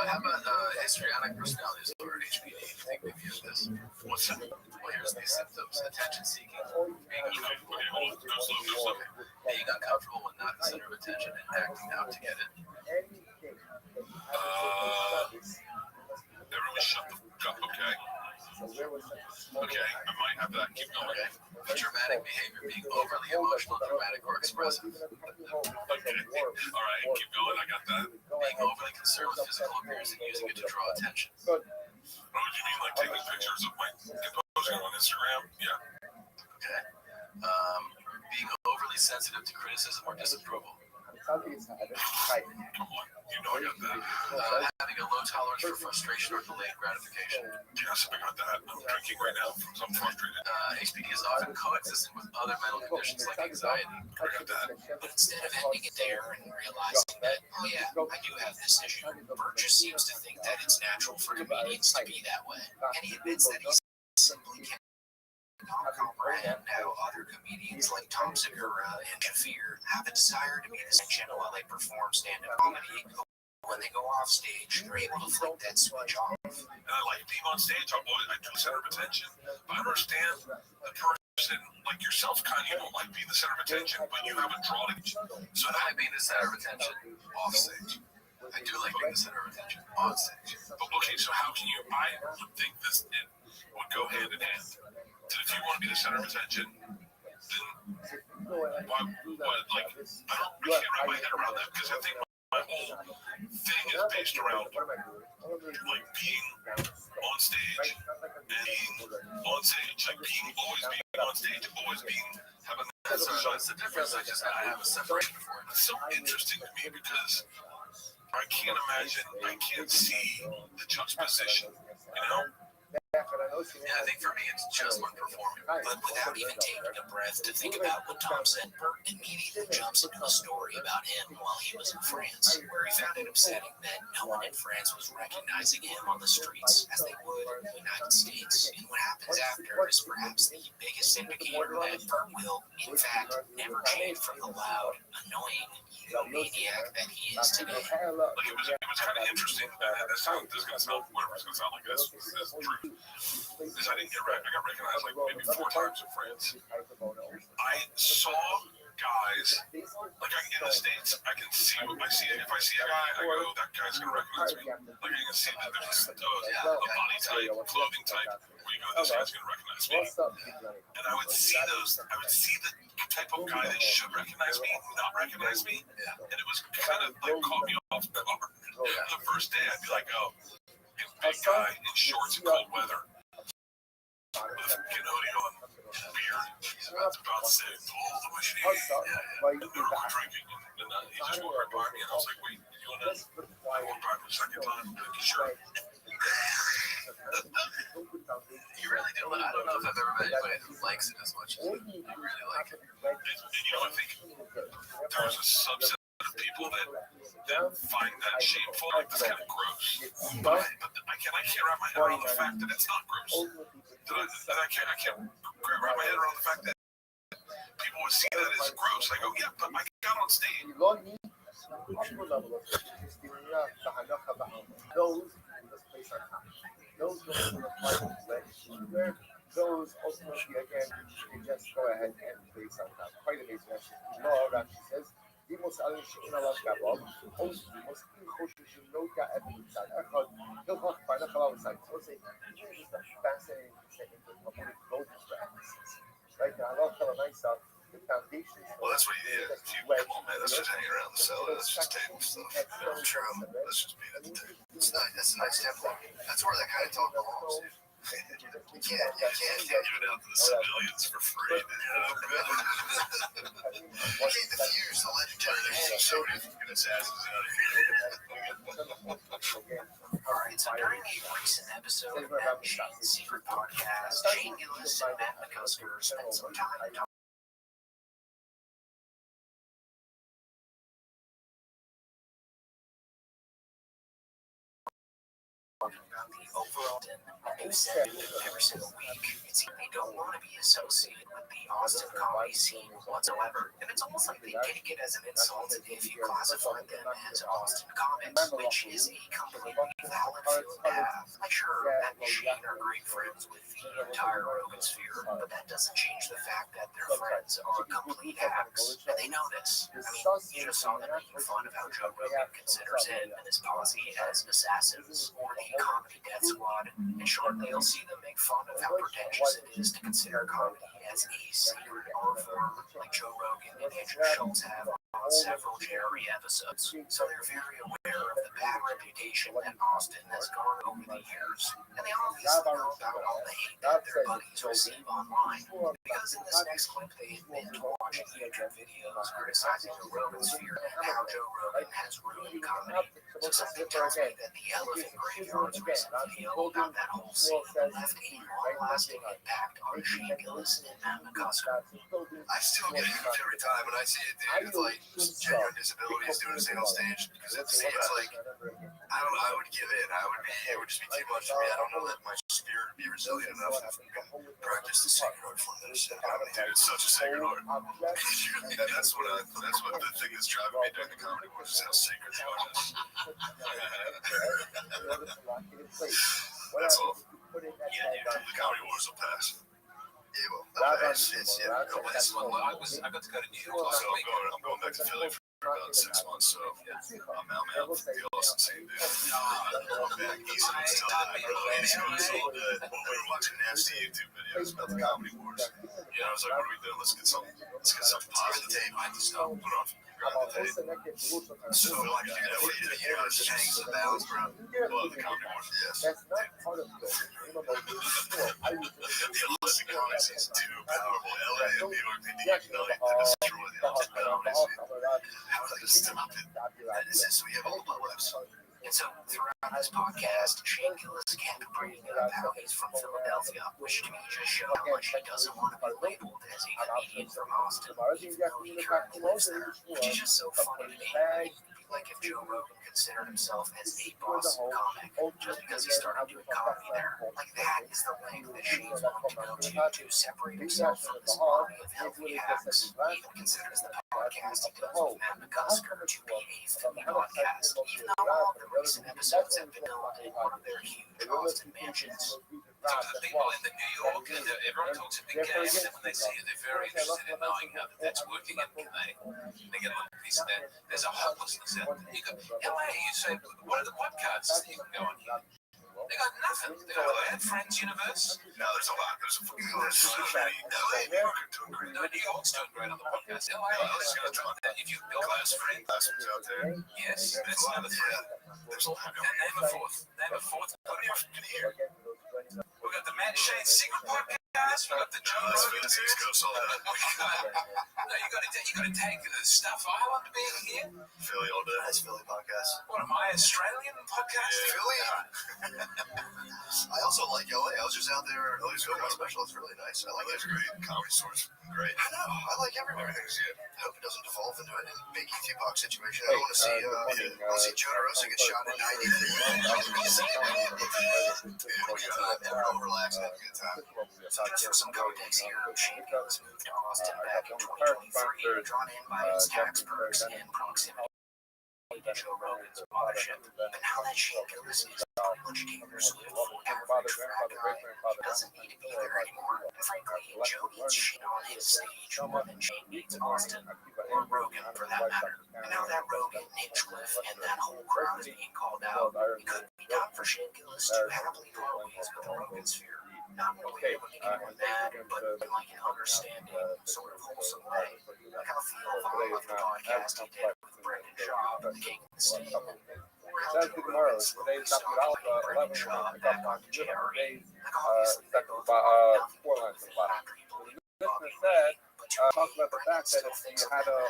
How about histrionic personality disorder, HPD? Do you think maybe you have this? What's that? Well, here's these symptoms: attention seeking, being uncomfortable when not the center of attention, and acting out to get it. Everyone shut the fuck up, okay? Okay, I might have that. Keep going. Dramatic behavior, being overly emotional, dramatic, or expressive. Okay, alright, keep going. I got that. Being overly concerned with physical appearance and using it to draw attention. Oh, you mean like taking pictures of my and posting on Instagram? Yeah. Okay. Being overly sensitive to criticism or disapproval. Come on, you know I got that. Having a low tolerance for frustration or delayed gratification. Yes, I got that. I'm drinking right now because I'm frustrated. HPD is often coexisting with other mental conditions like anxiety. I got that. But instead of ending it there and realizing that, oh yeah, I do have this issue, Bert just seems to think that it's natural for comedians to be that way. And he admits that he simply cannot comprehend how other comedians like Tom Segura and Shafir have a desire to be the section while they perform stand-up comedy. When they go off stage, they're able to flip that switch off. And I like being on stage. I do the center of attention. But I understand the person like yourself, kind of, you don't like being the center of attention, but you haven't drawn it. So I like being the center of attention off stage. I do like being the center of attention on stage. But okay, so how can you? I would think this would go hand in hand. That if you want to be the center of attention, then why? Like, I can't wrap my head around that because I think my whole thing is based around like being on stage and being on stage, like always being on stage, always being having that. So it's the difference. I have a separation for it. It's so interesting to me because I can't see the juxtaposition, you know? Yeah, I think for me it's just when performing. But without even taking a breath to think about what Tom said, Bert immediately jumps into a story about him while he was in France, where he found it upsetting that no one in France was recognizing him on the streets as they would in the United States. And what happens after is perhaps the biggest indicator that Bert will, in fact, never change from the loud, annoying egomaniac that he is today. Like it was kind of interesting. This is gonna sound whatever it's gonna sound like this is true. Is I got recognized like maybe 4 times in France. I saw guys like in the States. I can see if I see a guy, I go, that guy's gonna recognize me. Like I can see that there's a body type, clothing type where you go, this guy's gonna recognize me. And I would see the type of guy that should recognize me, not recognize me. And it was kind of like caught me off guard. The first day I'd be like, oh, big guy in shorts in cold weather. With a hoodie on, beer. He's about to say, oh, the machine. And we were drinking. And he just walked right by me, and I was like, wait, you want to? I walked by for the second time. Sure. You really do. I don't know if I've ever met anybody who likes it as much as you. I really like it. And I think there's a subset of people that find that shameful. Like, that's kind of gross. But I can't wrap my head around the fact that it's not gross. I can't wrap my head around the fact that people would see that as gross. I go, yeah, but I got on stage. Those ultimately, again, you just go ahead and place on top. Quite amazing. Law that she says, vimos algo que não acabou. Ou se você não quer evitar, eu vou para falar o site. Você fascinating both practices. Right now, I love telling myself, Well, that's what you do. If you come on, man, let's just hang around the cellar. Let's just table stuff. True. Let's just be at the table. It's nice. That's a nice template. That's where that kind of talk belongs, dude. You can't Give it out to the civilians for free. You can't diffuse the legendary name. Somebody fucking assassins out of here. Alright, so during a recent episode of Matt and Shane's Secret Podcast, Shane Gillis and Matt McCusker spent some time talking about the overall news set every single week. It seems they don't want to be associated with the Austin comedy scene whatsoever. And it's almost like they take it as an insult if you classify them as Austin comics, which is a completely valid feeling to have. Like, sure, Matt and Shane are great friends with the entire Rogan sphere, but that doesn't change the fact that their friends are complete hacks, and they know this. I mean, you just saw them making fun of how Joe Rogan considers him and his posse as assassins, or the comedy death squad, and shortly you'll see them make fun of how pretentious it is to consider comedy as a sacred art form, like Joe Rogan and Andrew Schultz have on several Jerry episodes. So they're very aware of the bad reputation that Austin has garnered over the years, and they obviously know about all the hate that their buddies receive online. Because in this next clip, they admit to watching YouTube videos criticizing the Rogan sphere and how Joe Rogan has ruined comedy. So something tells me that the Elephant Graveyard's recent video about that whole scene left a long-lasting impact on Shane Gillis and Matt McCusker. I still get hooked every time when I see a dude with like genuine disabilities doing a scene on stage because it's like I don't know. I would give in. It would just be too much for me. I don't know that my spirit would be resilient enough to practice the sacred art form that is. Dude, it's such a sacred art. That's what the thing that's driving me during the comedy wars is how sacred the art is. That's all. Yeah, dude. The comedy wars will pass. Yeah, well, it's That's one. I got to go to New York last So week. I'm going back to Philly for about 6 months. So I'm out with the Austin scene, dude. I'm back east and still all day. We were watching nasty YouTube videos about the comedy wars. Yeah, I was like, what are we doing? Let's get something positive. I just put on. Grab the tape. so like you know, it's change the balance, bro. Well, the comedy wars, yes. The Austin comedy scene's too powerful. LA and New York, they need to unite to destroy the Austin comedy scene. How are they to stop it? So we have all the webs. And so, throughout this podcast, Shane Gillis kept bringing up how he's from Philadelphia, which to me just showed how much he doesn't want to be labeled as a comedian from Austin, even though he currently lives there, which is just so funny to me. I mean, it'd be like if Joe Rogan considered himself as a Boston comic, just because he started doing comedy there. Like, that is the length that Shane's willing to go to separate himself from this army of healthy hacks. He even considers the podcast he does with Matt McCusker to be a Philly podcast, even though all of the recent episodes have been filmed in one of their huge Austin mansions. Talk to the people in the New York, and everyone talks a big game, and then when they see it, they're very interested in knowing how that's working in LA. They get a little piece of that. There's a hopelessness out there. You go, LA, you say, what are the podcasts that you can go on here? They got nothing. They got Ad Friends Universe. No, there's a lot. There's so many. LA, New York are doing great. No, New York's doing great on the podcast. LA, Let's go talk. if you build Class Friend, Classmates out there. yes, that's number 3. There's a lot going And name a fourth. What are you can hear? We got the Matt and Shane Secret Podcast. We got the Joe Rogan. East Coast all that. No, you got to take the Stuff Island being here. Philly all day. Nice Philly podcast. What am I, Australian podcast? Philly. I also like LA. I was just out there. LA's comedy special. It's really nice. I like it. LA's great. Comedy Store's great. I know. I like everywhere. Everything's good. I hope it doesn't devolve into a big Tupac situation. I don't want to see. I want to see Joe DeRosa get shot in 93. Everyone relax and have a good time. So just for some context here, Shane Gillis moved to Austin back in 2023, drawn in by his tax perks and proximity to Joe Rogan's mothership. But now that Shane Gillis is pretty much Taylor Swift for average frat guy, he doesn't need to be there anymore. And frankly, Joe needs Shane on his stage more than Shane needs Austin, or Rogan for that matter. And now that Rogan, Hinchcliffe, and that whole crowd is being called out, it couldn't be done for Shane Gillis to happily part ways with the Rogan sphere. Not really looking for that, but in like an understanding, sort of wholesome way. I kind of feel about the podcast he did with Brendan Schaub, The King and the Sting. That's tomorrow. Today's topic out 11 we're going to pick up on today's second 4 lines of black. The listener said, talked about the fact that if you had a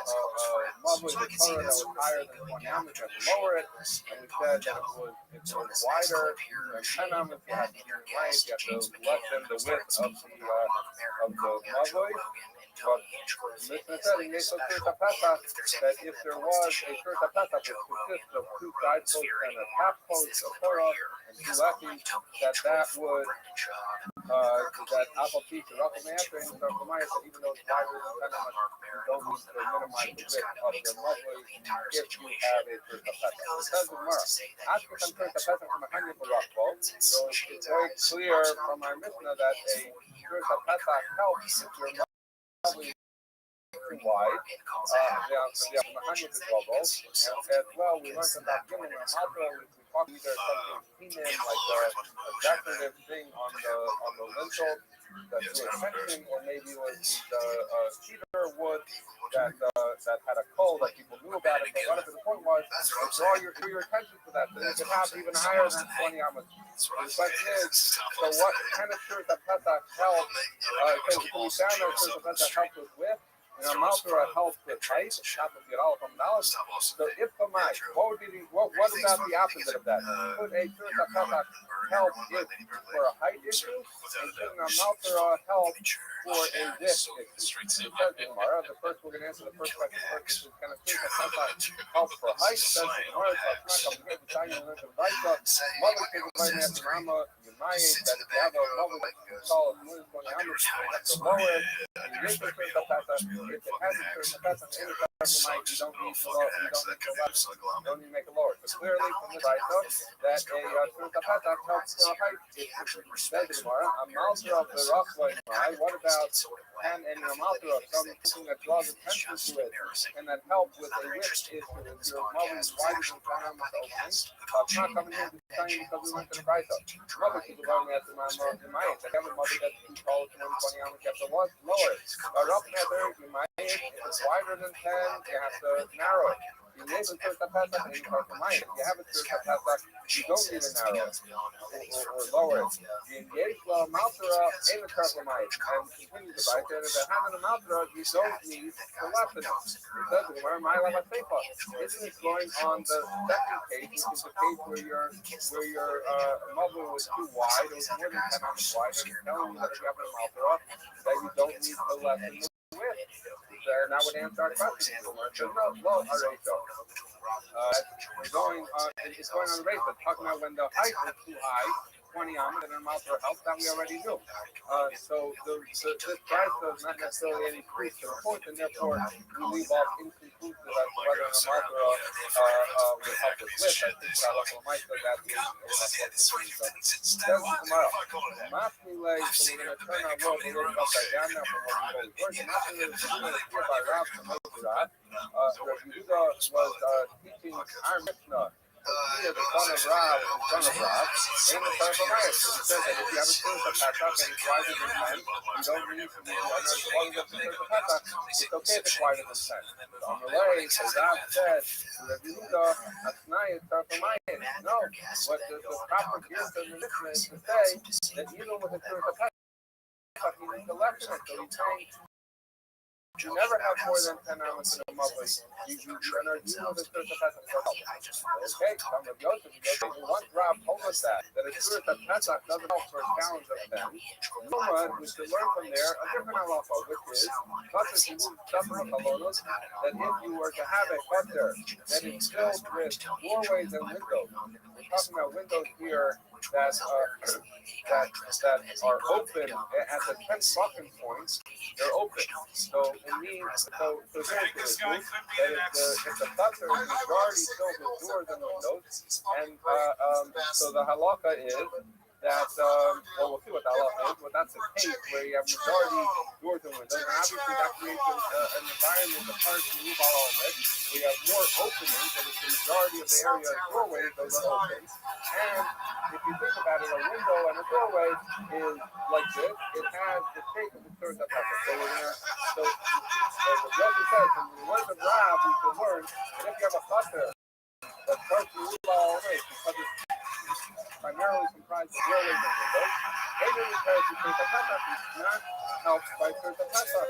lovely color that was higher than 20 ounces, you had to lower it. And we said that if it was wider than 10 ounces, you had to turn right, you have to lessen the width of the lovely. But listener said in Yeso Turta Pesach that if there was a Turta Pesach which consists of 2 side posts and a top post of Torah and 2 lefties, that would that Apple Peach or Apple Master and Dr. Myers, that even though it's wider than 10 ounces, you don't need to minimize the width of the lovely if you have a Turta Pesach. It says tomorrow, ask for some Turta Pesach from a hundred for Rockfall. So it's very clear from our Mishnah that a Turta Pesach helps if you're probably too wide, the hundred is level, and as well, we learned about giving a mantra, we talked either something like a decorative thing on the lintel that's through a section, or maybe it was the cedar wood that had a coal that people knew about it, but whatever the point was, draw your attention to that, so you can have even higher than 20 amas. The question is, so what kind of shirt that Pesach helps, can we found that shirt that Pesach helps us with? And our mouth or help with height, not to get all from knowledge. So if for my, what about the opposite of that? Could a shirt that Pesach help if for a height issue? And could our mouth or help for a width issue? The first, we're going to answer the first question first, which is kind of shirt that Pesach help for height? Says Gemara, it's not going to tell you to write the mother to the right after Rama, my age, that if you have a mother that you call it, at the lower, you make the shirt that Pesach. If it hasn't turned the best on any mic, you don't need to don't need to make it lower. So clearly from the Raisa that a Turta Pesach helps for a height issue. Says tomorrow, a malter of the Rockaway. What about pen and a malter of something that draws attention to it and that helps with a width issue? If your mother is wider than 10 ounces opening, I'm not coming here to tell you because we went to the Raisa. Mother people learn that in my age. I have a mother that's too tall to 20 ounces, you have to lower it. Rough mother, you might. If it's wider than 10, you have to narrow it. You need a Turta Pesach and you have a Turta Pesach, you don't need to narrow it or lower it. You engage well Maltera in the Karpamite and continue to bite it. And if it has a Maltera, you don't need to lessen it. It says in where my lava sepa. Isn't it going on the second case, which is the case where your mother was too wide, it was more than 10 ounces wide, and it's telling you that if you have a Maltera, that you don't need to lessen it. And I would answer our question. We're going on, it's going on the race, but talking about when the height is too high, 20 ounces, and a mouth or help, that we already knew. So this price does not necessarily any proof to the point, and therefore we leave off inconclusive as to whether a mouth or would help us with. I think Shalom might say that is tomorrow. Masmile, so we're going to turn our world a little upside down now from what we always worked. Masmile is here by Rav Shemot. Rav Yehuda was teaching our Mishnah. The son of Rav, in the Torah Myers. It says that if you have a Turta Pesach and it's wider than 10, you don't need to be as long as it's a Turta Pesach, it's okay if it's wider than 10. On the way, so Rav said, Rav Yehuda, Asnai is Torah Myers. No, what the proper gift of the Mishnah is to say that even with a Turta Pesach, you need to lessen it. So he's saying, you never have more than 10 ounces in a monthly. You know the Turta Pesach for help. Okay, some of Yosef, once Rob told us that a Turta Pesach doesn't help for a challenge of 10. We should learn from there a different halacha, which is, that if you were to have a chutzner that is filled with doorways and windows, we're talking about windows here that are open at the 10 fucking points, they're open. So it means, so here's the truth, that if the chutzner is majority filled with doors and windows, and so the halakha is that, well, we'll see what the halacha is, but that's the case where you have majority doors and windows, and obviously that creates an environment of parts and move all of it. We have more openings, and it's the majority of the area of doorways, those are open. And if you think about it, a window and a doorway is like this. It has the shape of the third of heaven. So we're gonna, so the Yogi says, from the words of Rav, we can learn that if you have a cluster that starts to move all the way, because it's primarily comprised of doorways and windows, they really require to take a Pesach. It's not helped by Sirta Pesach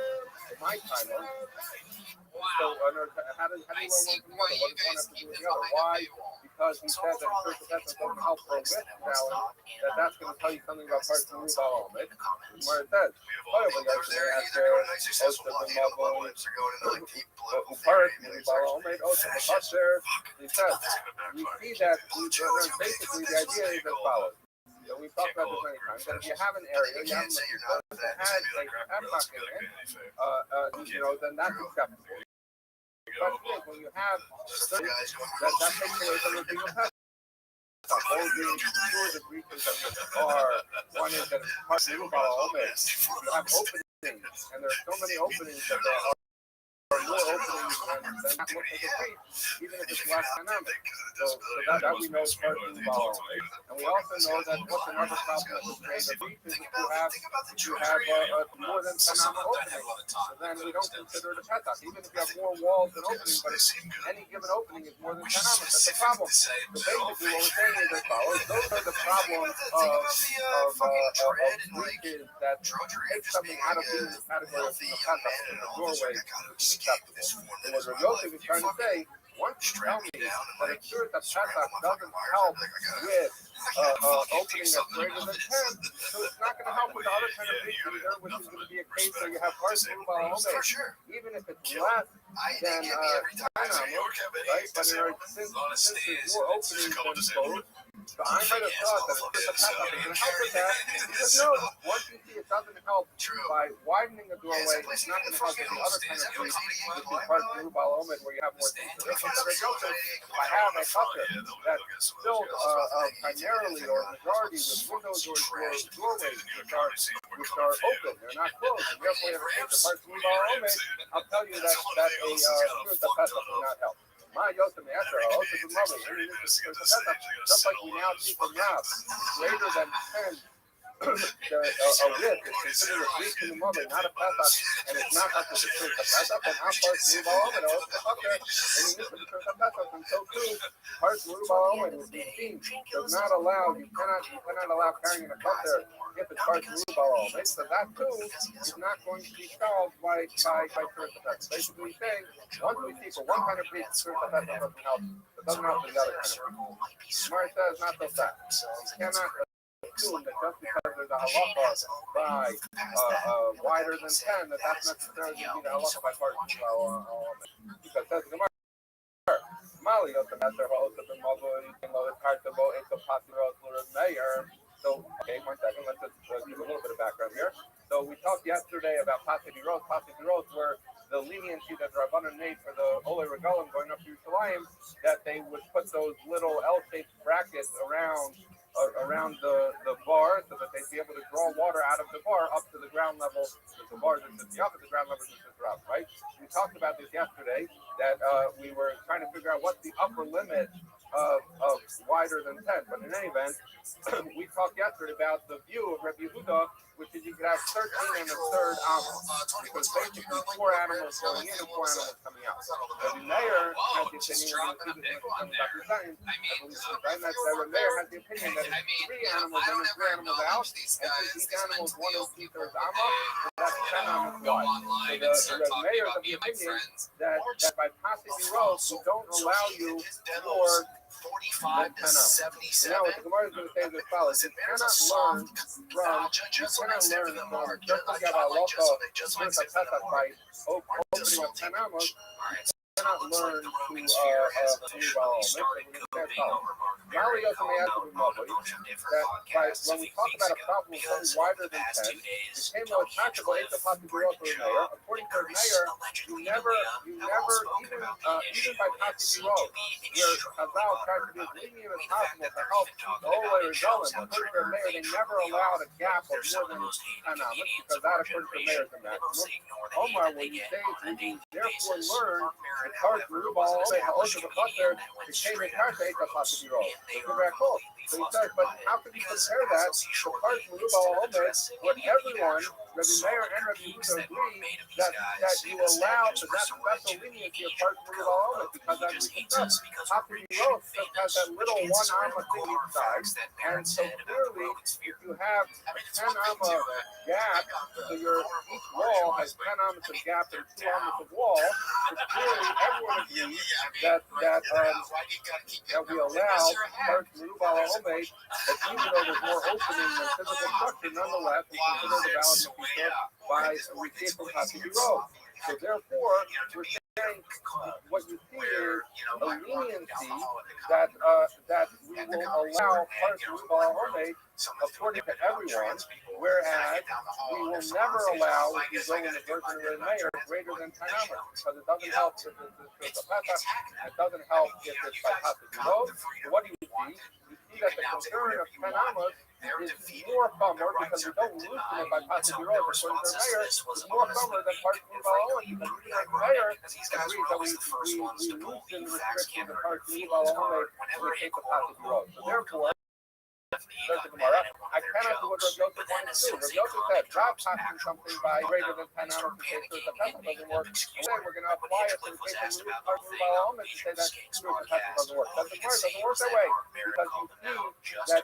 in my timer. So, how do you learn one from the other? What does one have to do with the other? Why? Because he said that Sirta Pesach doesn't help for a width challenge, that's going to tell you something about parts of the move all of it. Where it says, we see that basically the idea is as follows. So we've talked about this many times. That if you have an area, you have that has a padlock in it, then that's acceptable. But when you have that takes away from the being a padlock. All the two of the breaches are one is that it's part of the you have openings, and there are so many openings that there are more openings than that much of a breach, even if it's less dynamic. So that we know is part of the and we also know that what's another problem with creating a breach is if you have more than 10 openings. So then we don't consider it a Pesach. Even if you have more walls than openings, but any given opening is more than 10 that's a problem. So basically what we're saying is as follows. Those are the problems of breaches that take something out of the category of the Pesach in the doorway. And what Yosef is trying to say, once you tell me that a Sirta Pesach doesn't help with opening that's greater than 10, so it's not going to help with the other kind of breach either, which is going to be a case where you have parts of even if it's less than 10 right? But since there's more openings than both, so I might have thought that a Sirta Pesach is going to help with that. Because no, once you see it doesn't help by widening the doorway, it's not going to help with the other kind of breach, which is part of the Rubal Omed, where you have more things. I have a cluster that's still primarily or majority with windows or doorways which are open, they're not closed, and therefore you have a case of part of the Rubal Omed. I'll tell you that a Sirta Pesach will not help. My Yosef Me'asher, also the mother, just like we now see from Rav, greater than 10, a width is considered a breach in the mother, not a Pesach, and it's not up to the Sirta Pesach, and our parts move all over, and you miss the Sirta Pesach, and so too, parts move all over, which is seen, does not allow, you cannot allow carrying a cluster if it's parts move all over. So that too is not going to be solved by Sirta Pesach. Basically saying, once we see for one kind of breach, Sirta Pesach doesn't help. It doesn't help for the other kind of breach. Gemara says not so fast. You cannot assume that just because there's a halacha by wider than 10, that's necessarily going to be the halacha by part of because says the Gemara. Mali doesn't have their host of the mother, even though it's hard to vote, it's a possible mayor. So, okay, 1 second, let's just give a little bit of background here. So, we talked yesterday about Pasidiros were the leniency that Rabbanan made for the Ole Regalim going up to Yerushalayim, that they would put those little L-shaped brackets around the bar so that they'd be able to draw water out of the bar up to the ground level. The bar is just up at the ground level, just around, right? We talked about this yesterday, that we were trying to figure out what's the upper limit of wider than 10. But in any event, we talked yesterday about the view of Rabbi Yehuda, which is you could have 13 and a third animals. Because basically 4 animals going in and 4 animals coming out. Rabbi Meir has the opinion, Meir has the opinion that it's 3 animals in and 3 animals out, and since each animal is 1 and 2/3 amma, that's 10 animals wide. So the Meir is of the opinion that by passing the road, we don't allow you more 45 to 77. Now, what the Gemara is going to say is as follows: you cannot learn from just like you have a local Sirta Pesach by opening up 10 amos. cannot looks learn like the to Rogan sphere has move officially all. started Maybe coping that's over Mark Now we Maron got some calling answers out from on a Mobley bunch of different that podcasts when a we few talk weeks about a ago. problem Because something wider over the than past 2 10, days, it came to Tony attack the base Hinchcliffe, of possibility Brendan for the Shaw, mayor. and According to the Chris, mayor, you allegedly never, D'Elia, have all spoken even, about the issue even by and Pastor seem Giro, to be where extremely Chazal tried to butthurt be as about it. lenient I as mean, the fact possible that to they're help even the talking whole about way it going. shows how According to the triggered mayor, they they never truly allowed are. a gap of They're some more of the than most hated 10 hours comedians because of that, our according to the generation, mayor's and they maximum. mostly ignore the hate Omar, that when they you get say on a you daily therefore basis. learn Mark the Maron, part however, group was an all established the comedian butter, that went it came in straight at Kasha, their it's a throats, possibility. and they It's are very cool. completely So he says, flustered but by it. how can you Because, compare as that I'll see to shortly, part group instead of all addressing where any of the everyone, actual the mayor solid and the critiques user that Mark agree made of these that guys, you because allow that just that was a way special to leniency of engage part with group all of because he as just we hates us discussed, because Happy we're rich Rose and just has famous, that which little gets one us arm around of the core thing each side. facts that And Maron so said about the clearly, Rogan sphere. if you have I mean, it's 10 one thing arm of gap, so your each wall has 10 arms of gap and 2 arms of wall, so clearly everyone agrees that we allow parts move all homemade, but even though there's more opening than physical structure, nonetheless, we consider the valid mixture by received from Happy Rose. So therefore, we're saying what you see is a leniency that we will allow parts move all homemade according to everyone, whereas we will never allow, if you go in the version of the mayor, greater than 10 hours, because it doesn't help if it's a Pesach, it doesn't help if it's by Happy Rose. So what do you see? You see that the concern of 10 hours is more bummer because we don't loosen it by Happy Rose according to the mayor, is more bummer than parts move all homemade, because even the mayor agrees that we loosen the restrictions of parts move all homemade when we take the Happy Rose. So therefore, says the Gemara, I cannot do what Rav Yosef wanted to do. Rav Yosef said, God passing something by greater than 10 hours in case the Pesach doesn't work. And we're going to apply it to the case of part move all homemade to say that the Pesach doesn't work. Says the Gemara, it doesn't work that way because you see that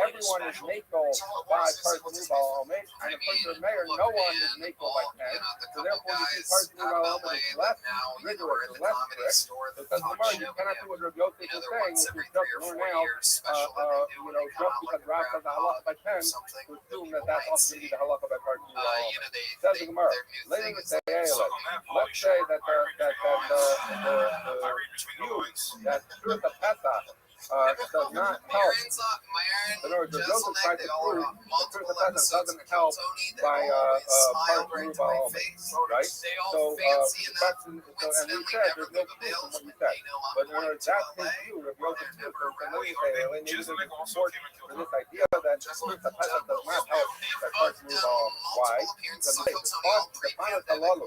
everyone is mako by part move all homemade, and according to the mayor, no one is mako by 10. So therefore, you see part move all homemade is less rigorous and less strict. So says the Gemara, you cannot do what Rav Yosef is saying, which is just learn out, just because Rav says the halacha by 10, to assume that that's also going to be the halacha by part 2. Says the Gemara, let's say that the view that truth of Pesach does not help. In other words, Rav Yosef tried to prove that truth of Pesach doesn't help by part 2 of all, right? So, and we said there's no proof from what you said. But in other words, that's his view, Rav Yosef's view. So let me say, maybe there's support for this idea that truth of Pesach does not help by part 2 of all. Why? Because the final halalu,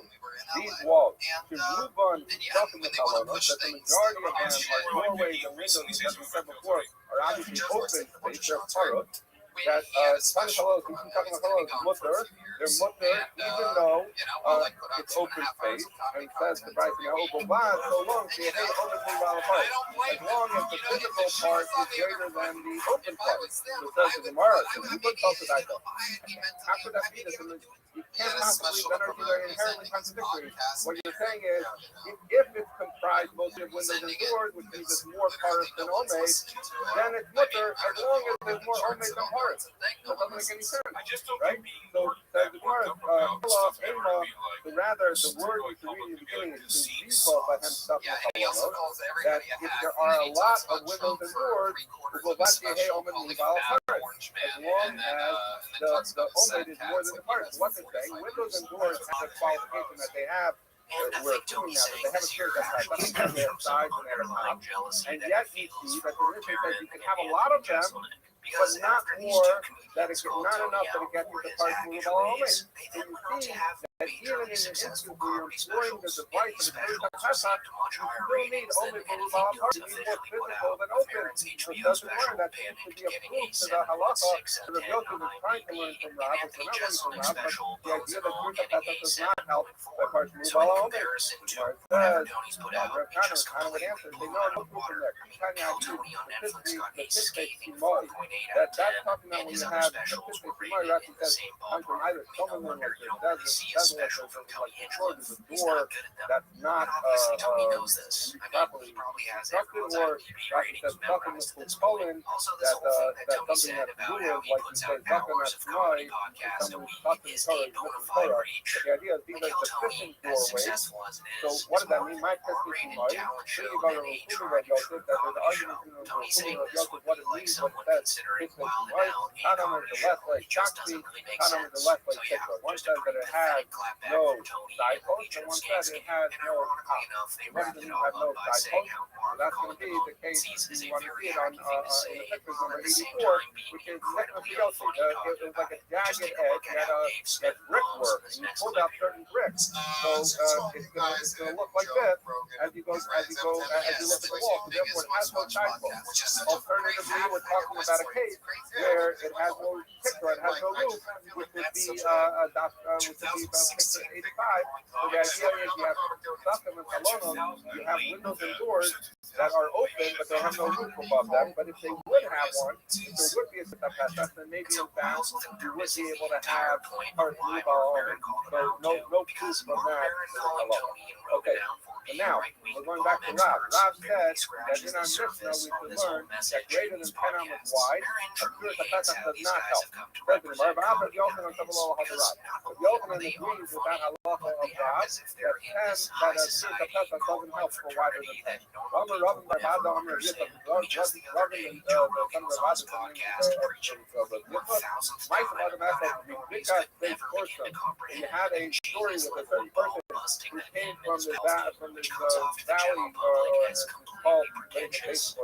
these walls, to move on stuff in the halalu, that the majority of them are doorways and windows, as we said before, are obviously open space, they're parot, that final halalu, we keep talking about halalu, mutter, they're mutter, even though it's open space, and says the Bryce in Ahobobad, so long as the open move all apart, as long as the physical part is greater than the open part. So it says the Gemara, so you would talk to that. How could that be? You can't possibly, then are inherently contradictory. What you're saying is, if it's comprised mostly of windows and doors, which means it's more parts than homemade, then it's mutter as long as there's more homemade than parts. That doesn't make any sense, right? So the Gemara, so rather the word we can read in the beginning is to riba by himself that if there are a lot of windows and doors, as long as the homemade is more than the parts. What they're saying, windows and doors have the qualification that they have. We're assuming now that they have a spirit that has nothing, they have sides and they have top. And yet you see that the Rishon says you can have a lot of them, but not more, that it's not enough that it gets you the parts move all homemade. So you see that even in an instance where you're employing the device of the Torah Pesach, you still need homemade move all parts. You need more physical than open. So it doesn't matter. That seems to be a proof to the halacha that the Yosef is trying to learn from Rav, but not learning from Rav, but the idea that Torah Pesach does not help by parts move all homemade. Says, Rav Kahana would answer, they know no proof from there. Kahana actually specifically that's talking about when you have statistically, Rashi says, come from either someone or that's special from Tony Hinchcliffe. He's door not good at them. that's not And obviously, Tony knows this. I mean, properly he probably has constructed, everyone's or IMDb like ratings said, stuff in memorized the at this colon point. Also, this that whole thing that that's Tony something said that's about fluid, how he like puts you say, out stuff in hours that of comedy smudge, podcasts a someone week stuck in is color, a bona missing fide color. reach. But the idea is these Miguel are the Tony, fishing as doorways. successful as it So is, what is does that more mean? of My an fishing R-rated light. talent show Thinking about than a a recruiter tried of and true Joseph, that there's comedy show. arguments in the Tony saying recruiter of this Joseph, would what be it like means, what someone it says. considering Fishing Wild 'N light. Out a Not only comedy the show. left leg It just taxi, doesn't really make not only the sense. left So leg yeah, kicker. One just a says that pretty it has pathetic clapback no from Tony and guidepost, Legion and one says Skansky. it has And no ironically top. enough, they And what wrapped does it it all have no up by saying guidepost? how So Mark that's calling going to them be the case sees if is you a want to very see it on hacky thing to in say, the pictures while number at the same 84, time being which is incredibly Nicholas unfunny It talking was like about a it. jagged Just take a edge. look You at had how Dave Smith that bombs brickwork, in this and you next pulled clip out here. certain bricks. So it's going to look like this as you go as you look at the wall. So therefore, it has no guidepost. Alternatively, we're talking about a case where it has no picture, it has no roof, which would be picture 85. So the idea is you have stuff in the salonos, you have windows and doors that are open, but they have no roof above them. But if they would have one, if there would be a setup process, then maybe in fact you would be able to have part roof on. So no proof from that. Okay, so now we're going back to Rob. Rob said that in our Mishnah we should learn that greater than 10 amos wide, a pure tapetas does not help. President Barab, but Yochanan Tabalo Hazarat. If Yochanan agrees with that halacha of Rob, that 10, that a pure tapetas doesn't help for wider than 10. Rabban Barab, Amr Yitzchak, Rabban and the son of Rabban, Mike about the matter of Rika based person. You had a story with a certain person who came from this valley, called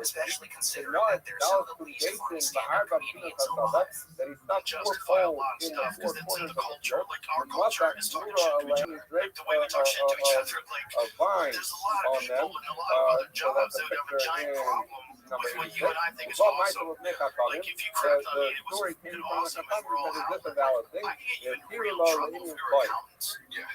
especially considering that that there's some of the least funny stand-up comedians alive. that he stopped Justify a four lot of in the stuff four because it's in corners the of culture. Like our and what culture that is talking Nura shit to each other. Lane draped Like the way we talk shit to each other. Like vines there's a lot of on people them. in a lot of other So that's jobs a that have a picture giant in problem number with what 86. you and I think is Bob awesome. Michael was Nick, I call him. Like if you crapped on me, The it was story came from awesome, the and we're all country, but it's just a howling. valid thing. I hate you If in you real love trouble the Indian for fight, accountants. Yeah.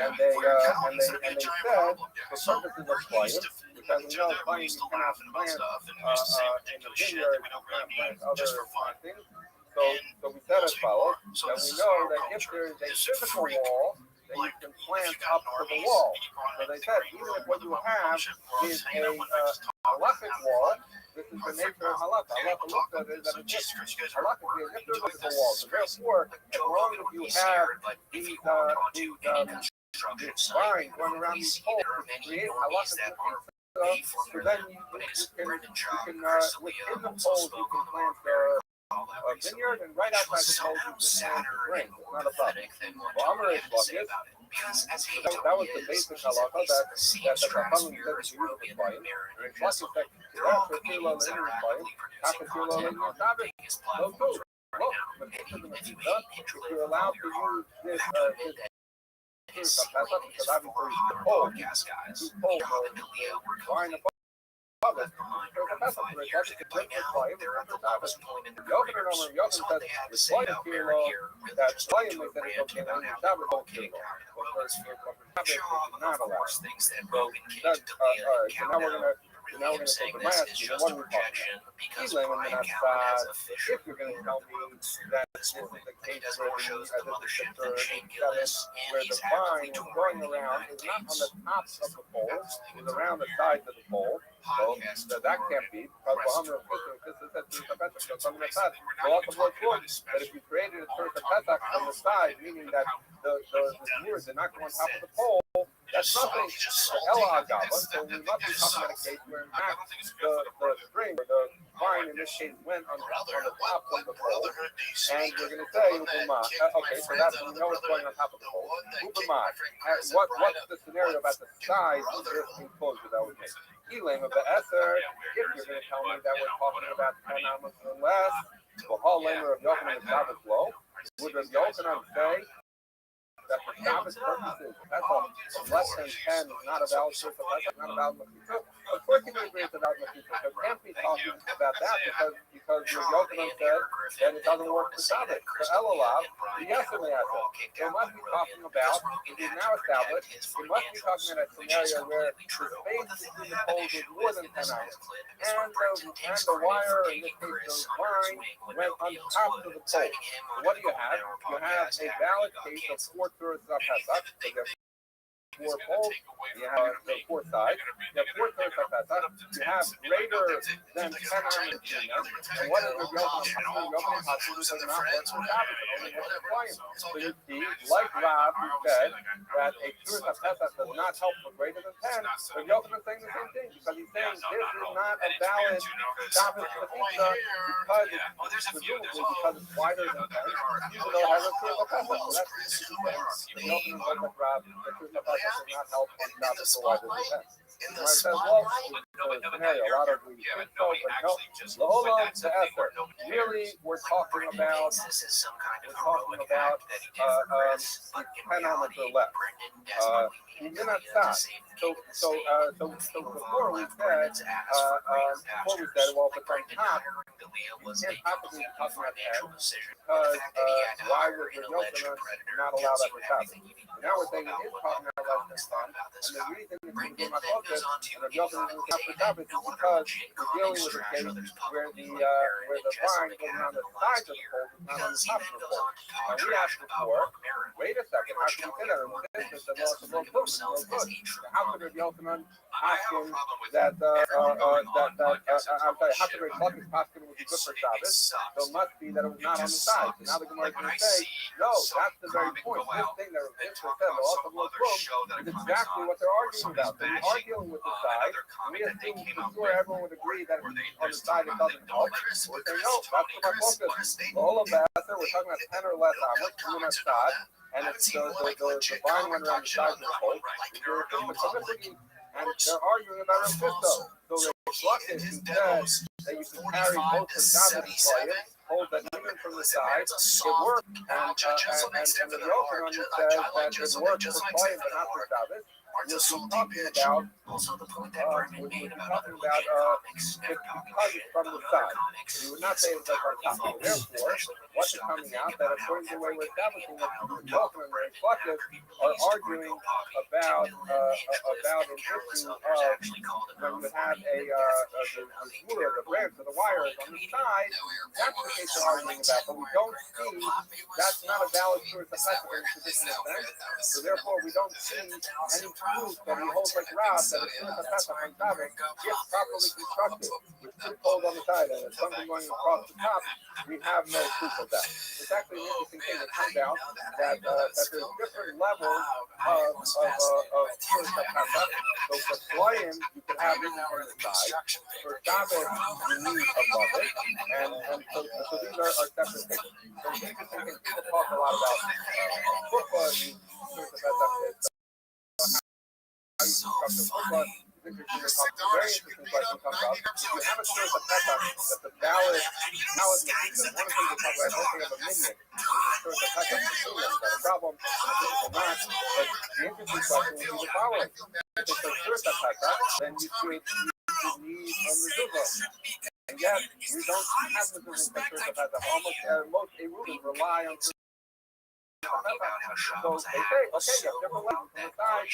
and they For accountants, and it'd be a they giant said problem. for So purposes of we're flying, used to because each we know other, we're flying used you to cannot laughing about plant stuff, and we used to say in the ridiculous shit vineyard, that we don't you really can't plant mean just other for fun. things. So we said as follows, So that this we is know our that if culture. there is a This is physical freak. wall, then you Like, can if plant you got up to the normies, wall. and you brought So in they the said, Green even Room if what or you the have bullshit where I was is hanging out a one night just talking halakhic about wall, fun. this is the nature of halakha. Halakha looks at it as So a Jesus Christ, you guys are halakha is if there's a wall. So therefore, Like as Joe long Rogan as would you be have scared, but if these you walk onto any construction this site, vine you going around probably these see poles there are to many create normies halakha that are so way funnier then than you but it is can Brendan Schaub, within Crystalia, the also poles you spoke can on the plant Barbarian call that a recently, vineyard, and right which outside was the poles you somehow can plant sadder the grain. and It's more not a problem. pathetic than what Well, I'm Tony very had to say lucky. about it. Because as he That was the is, basic he's at halakha least in that the same the Chachamim stratosphere said as to use Rogan, the fire. Maron, And and it's lucky Jesup. that They're all for comedians that are actively producing content on their biggest platforms right now. And even if you hate Hinchcliffe you're with allowed all to your heart, use you this have to admit that his ceiling is far higher than podcast guys. Rob and D'Elia were completely left behind around 5 years ago. By now, they're at the lowest point in their careers. So what they had to say about Maron here really just went to a rant about how they were all kicked out of Rogan's funeral. Schaub, of course, thinks that Rogan kicked D'Elia and Countdown. Really, I'm saying this is just a projection because Brian Callen has officially if you're going to tell me that this is the he case does where more shows as than a Mothership picture than Shane where Gillis, and he's the actively vine is touring going the around United is not on the States. tops of the pole, it's around the sides of the pole. So that can't be because Muhammad this is that so some of the fact that if you created a sort of Pesach on the side, meaning that the mirrors are not going on top of the pole, that's nothing for Ella Agava. So we must be talking about a case where in fact the string or the vine in this case went on the top of the pole, and we're going to say Ubama. Okay, so that's we know it's going on top of the pole. Ubama. What's the scenario about the size of this enclosure that we make? Elam of the Esser. If you're going to tell me that we're talking about 10 amos or less, the whole lamer of Yochanan and Shabbos low, would Rav Yochanan say that for Shabbos purposes, that's a less than 10 is not a valid source of Pesach, not a valid. course you can agree it's about the future. There can't be talking about that because the Yochanan said that it doesn't work for Shabbos. For Elulav, the Yesem Yasser. They must be talking about, it is now established, we must be talking about a scenario where the space between the poles is more than 10 hours. And the wire, in this case the line, went on top of the pole. So what do you have? You have a valid case of 4 thirds of Pesach. So you have 4 poles, you have the 4 sides, you have 4 thirds of Pesach, you have greater than 10 hours between them. And what is the Yochanan Hatzim does not work for Shabbos, it only works for Friday. So you see, like Rav, who said that a third of Pesach does not help for greater than 10, but Yochanan is saying the same thing, because he's saying this is not a valid Shabbos for the pizza, because it's presumably because it's wider than 10, even though it has a third of Pesach. So that's what he's saying. Yochanan was like Rav, the third of Pesach does not help on Shabbos for wider than 10. And I said, well, the scenario, a lot of we think so, but no, the whole on to Esther. Really, we're talking about 10 elements or less. We did not stop. So before we said, well, if it's on top, we can't possibly be talking about 10, because why would the Yochanan not allow that for Shabbos? Now we're saying it is talking about less than 10, and the reason it's in my focus, and the Yochanan is not for Shabbos, is because we're dealing with a case where the vine goes on the sides of the pole, not on the top of the pole. And we asked before, wait a second, how can you say that? And this is the most good. How could the Yochanan asking that I'm sorry, how could Reb Laki's asking would be good for Shabbos? So it must be that it was not on the side. So now the Gemara is going to say, no, that's the very point. This thing that Reb Laki's said, the also look is exactly what they're arguing about. So we are dealing with the side. We assume for sure everyone would agree that on the side it doesn't help. We're saying, no, that's my focus. The whole of that, we're talking about 10 or less hours, doing that side. And it's the vine went around the sides of the pole. And they're arguing about Rav Sisto. So Reb Lakish, who says that you can carry both the Shabbos players, hold that even from the side, it works. And the Yochanan who says that it works for playing but not for Shabbos. We're talking about also the point that Brendan made about other because comics and it's from the side. You would not say it's like on top. Therefore, what's coming out that according to the way we're establishing it, Yochanan and Reb Lakish are arguing about an issue of when you have the branch or the wire is on the side. That's the case they're arguing about, but we don't see that's not a valid source of Pesach in the traditional sense. So therefore, we don't see any proof that he holds like Rav that a source of Pesach on Shabbos, if properly constructed, with 2 poles on the side and something going across the top, we have no proof of that. It's actually an interesting thing that comes out that there's different levels of source of Pesach. So for Flying, you can have it on the side. For Shabbos, you need above it. And so these are separate things. So it's interesting things. People talk a lot about Kufah and source of Pesach. How you construct the Kufah. Very interesting question comes up. If you have a source of Pesach that's a valid Mesilah, one of the things they talk about is looking at a minion. Source of Pesach is a problem. It's not. But the interesting question would be the following. If it's a source of Pesach, then you should need a mezuzah. And yet, we don't have mezuzah for source of Pesach. Most Erudim rely on so they say, okay, you have different levels on the side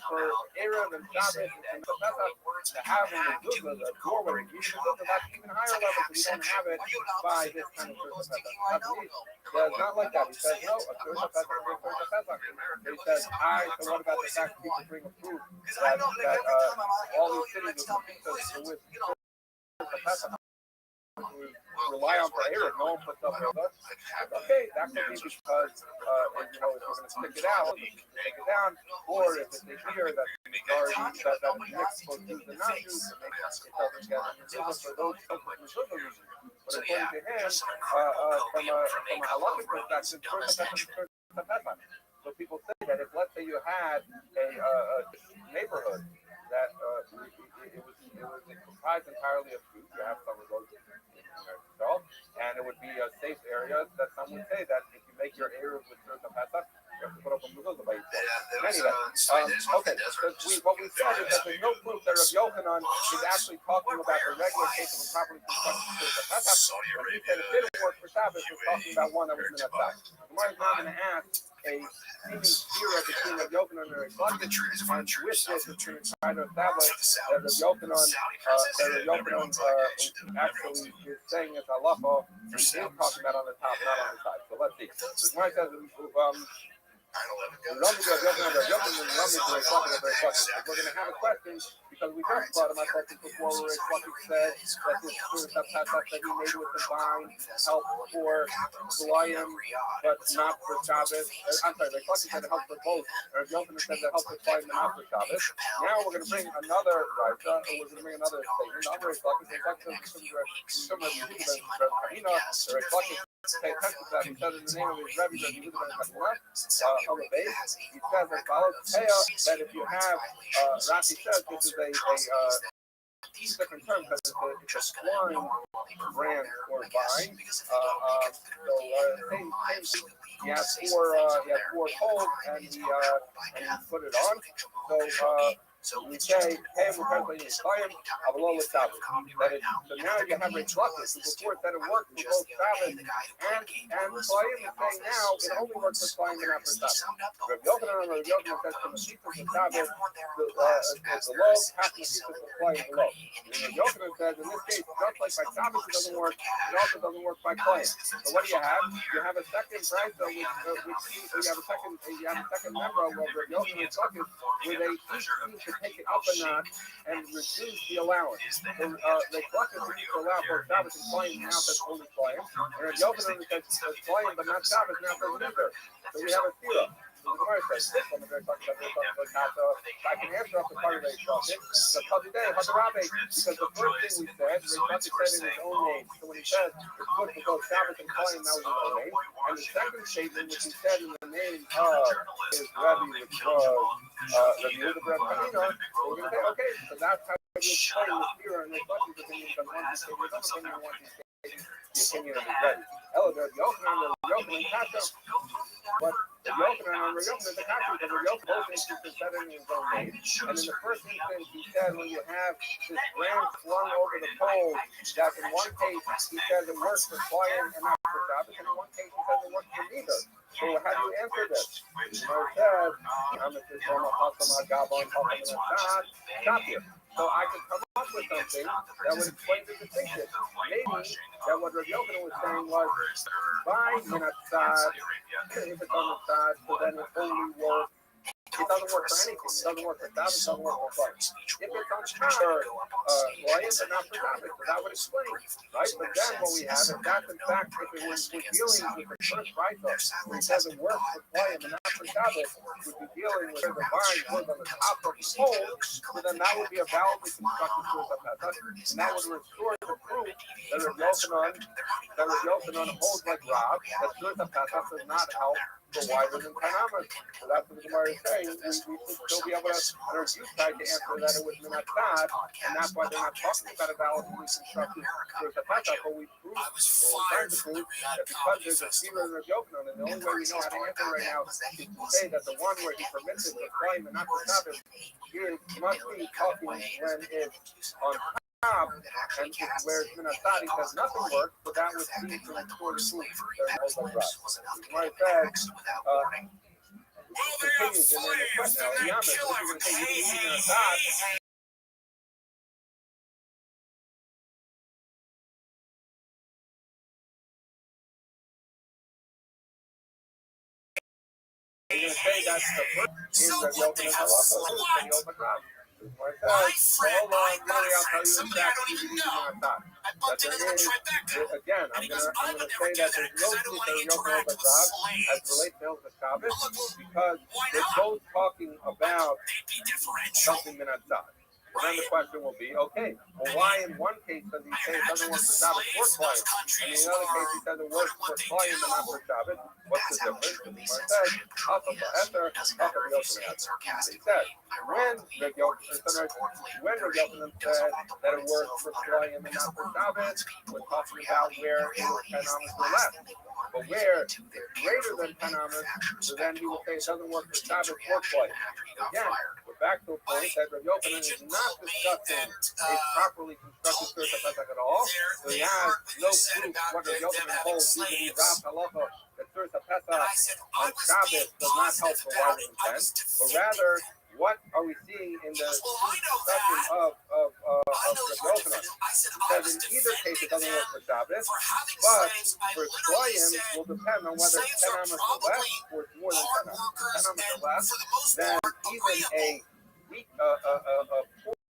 for Erev and Shabbos and Pesach to have in the mezuzah, the doorway, that's even higher level, so we don't have it by this kind of source of Pesach. It's not like that. He says, no, a source of Pesach is a source of Pesach. He says, so what about the fact that people bring a proof that all these cities with source of Pesach rely on for Erev, no one puts up with us. Okay, that could be because, if we're going to stick it out, take it down, or if it's a year that the majority that mix both Jews and non-Jews, it doesn't get mezuzah for those mezuzah reasons. But according to him, from a halakhic perspective, so people say that if, let's say, you had a neighborhood that it was comprised entirely of Jews, you have some of those and it would be a safe area that some would say that if you make your area with Surah Pesach, you have to put up a mezuzah by yourself. Anyway, Okay, what we said is that there's no proof that Rabbi Yochanan is actually talking about the regular case of a properly constructed sukkah. That's how he said it didn't work for Shabbos. We're talking about one that was in a fact. The Gemara is now going to ask a seeming theory between Rabbi Yochanan and Rabbi Shlomo, and with this, it's going to try to establish that Rabbi Yochanan actually is saying it's halacha, and he is talking about on the top, not on the side. So let's see. The Gemara says, we're going to have a question because we talked about my questions before where Shlomo said that this first that he made with divine help for Goyim, but not for Shabbos. I'm sorry, the Shlomo said it helps for both. Or Yochanan said it helps for Goyim and not for Shabbos. Now we're going to bring another writer, and we're going to bring another statement. The other Shlomo pay attention to that. He says in the name of his Rebbe, that he was on the base. He says as follows: that if you have, Rashi says this is a different term because it's a twine branch or vine. He has four poles and he put it on. So we say, hey, we're translating Chaim, Avalo with Shabbos. So now you have a Shlomo. So before it said it worked for both Shabbos and Chaim, is saying now it only works for Chaim and not for Shabbos. Rabbi Yochanan says from the people of Shabbos, the low, half the people of Chaim below. And Rabbi Yochanan says in this case, just like by Shabbos it doesn't work, it also doesn't work by Chaim. So what do you have? You have a second brayso, you have a second member of Rabbi Yochanan's bucket where they to take it up a notch and reduce the allowance. So they collectively need to allow for Shabbos and Chaim, now says only Chaim. And Yochanan says Chaim, but not Shabbos, now says neither. So we have a theorem. So the Gemara says, I can answer up the part of the Shlomo. So because the first thing we said, Rishon said in his own name. So when he says it's good for both Shabbos and Chaim, that was his own name. And the second statement, which he said in the name of his Rebbe, which was Rabbi Yehuda Bar Chanina, we're going to say, okay, so that's how you explain the theory and the Shlomo's opinion, because one is taking his own opinion and one is taking the opinion of his Rebbe. Elder Yochanan Kasha, but Yochanan the Kasha, because Yochanan both instances said in his own name. And in the first instance, he said when you have this branch flung over the pole, that in one case he says it works for Chaim and not for Shabbos, and in one case he says it works for neither. So how do you answer this? Stop here. So I could come up with something that would explain the distinction. Maybe that what Rabbi Yochanan was saying was, by Minatzad, if it's on the side, so then it only works. It doesn't work for anything. It doesn't work for Shabbos, it doesn't work for Chaim. If it's on Shabbos, Goyim, but not for Shabbos, so that would explain, right? But then what we have is that, in fact, if it was dealing with the first write-up, where it doesn't work for Goyim and not for Shabbos, would be dealing with the vine was on the top of the pole, so then that would be a validly constructed source of Pesach, and that would restore the proof that Rabbi Yochanan holds like Rav, that source of Pesach does not help for wider than 10 amas. So that's what the Gemara is saying. We should still be able to, or you tried to answer that it was Minatzad, and that's why they're not talking about a validly constructed source of Pesach, but we proved, or we're trying to prove, that because there's a theory of Yochanan, and the only way we know how to answer right now is to say that the one where he permitted the claim and not the Sabbath, must be talking when it's on top, and where Minatzad he says nothing works, but that would seem to restore the proof that it holds like Rav. The Gemara says, continues, and then the question of Yamis, if you're going to say you need Minatzad, you're going to say that's the first in the Yochanan halacha, in the open Rav. My friend, I got a friend, somebody I don't even know. I bumped into them Tribeca. Again, I'm going to say that there's no truth that Yochanan is a God as relates to Shabbos, because they're both talking about something Minatzad. And then the question will be, okay, well, why in one case does he say it doesn't work for Shabbos or Kohen, and in the other case he says it works for Kohen but not for Shabbos? What's the difference? The Gemara says, "Hafa ba'eser, hafa b'yochel ba'eser." He said, when Reb Yochanan said that it works for Kohen and not for Shabbos, we're talking about where it was 10 amos or less. But where it's greater than 10 amos, so then he will say it doesn't work for Shabbos or Kohen. Again, we're back to a point that Reb Yochanan is not discussing a properly constructed Surah Pesach at all. So he has no proof what Reb Yochanan holds vis-a-vis Rav Halacha that Surah Pesach on Shabbos does not help for wider than 10, but rather, what are we seeing in the discussion of Reb Yochanan? He says in either case it doesn't work for Shabbos, but for Kohen will depend on whether it's 10 amos or less or it's more than 10 amos. 10 amos or less, then even a weak,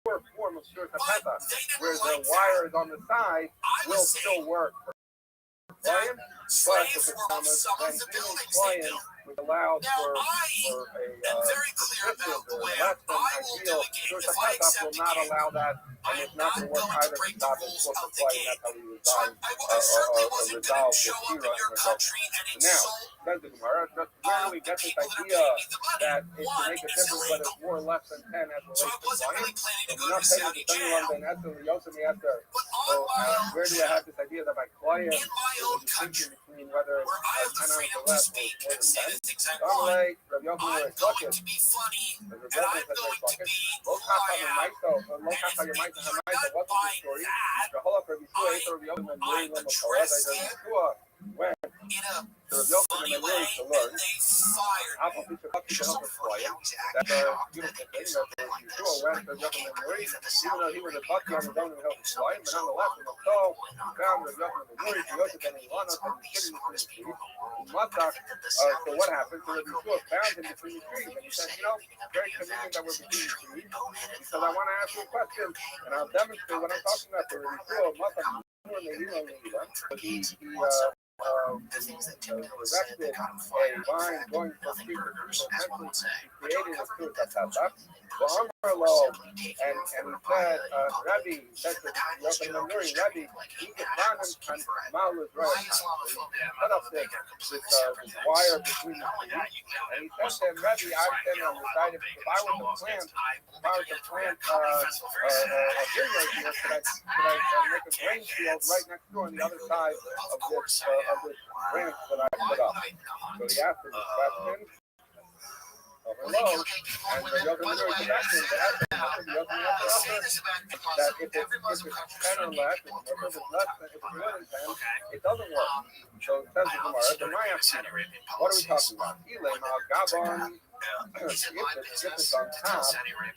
poor form of Surah Pesach, where the wire is on the side, will still work for Kohen, but if it's amos, then even Kohen, which allows for a restrictive or less than ideal Surah Pesach, will not allow that, and it's not going to work either for Shabbos or for Kohen. That's how we resolve the Shira in the Now, says the Gemara, where do we get this idea that it can make a difference whether it's more or less than 10 as relates to Kohen? So we're not saying it's anyone Ben Esther or Yosem Esther. So where do I have this idea that by Kohen there's a distinction between whether it's 10 amos or less or it's more than 10? So I'm like, Rabbi Yochanan is bucket. Rabbi Yochanan says like bucket. Lo kata hamaita, lo kata hamaita hamaita. What's the story? The whole of Rabbi Yeshua, Rabbi Yochanan, very little Torah. Rabbi Yeshua went. So Rabbi Yochanan and really to learn. Apple piece of cookie to help us fly. That's a beautiful thing. That Rabbi Yeshua went to Rabbi Yochanan and Nuri, even though he was a bucky on his own and help us fly. But nonetheless, in the fall, he found Rabbi Yochanan and Nuri, the Yosef and Ilana, and he's sitting between the trees. So what happened? So Rabbi Yeshua found him between the trees, and he said, you know, very convenient that we're between the trees. He said, I want to ask you a question, and I'll demonstrate what I'm talking about. So Rabbi Yeshua must have known that he knew he directed a vine going for people, creating a fruit of Pesach. So Amar and he said, Rabbi, said to Yochanan Nuri, Rabbi, he could find him and Mal is right. Cut up this wire between the two. And he said to him, Rabbi, I'm standing on the side. If I were to plant a vineyard here, could I make a grain field right next door on the other side of this branch that I put up? So he asked him this question. Hello, and the Yochanan Nuri came back to him to ask him, that if it's 10 or less, if it's less than, if it's more than 10, it doesn't work. So it says the Gemara, the Mayach, what are we talking about? Elema, Gabon, if it's on top,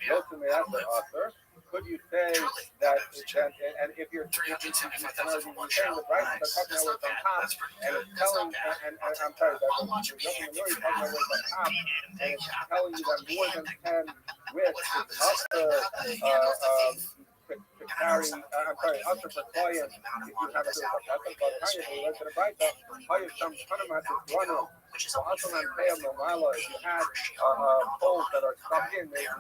Yochanan Nuri author. Could you say that, and if you're saying the price is talking about what's on top, and it's telling, and I'm sorry, that Yochanan Nuri is talking about what's on top, and it's telling you that more than 10 width is up to carry, I'm sorry, up to for Kohen, if you have a Surah Pesach, but Kanye, let's get a bite up, Kohen comes Panamat is running. So also on Payam Nomala, if you had poles that are stuck in, there's a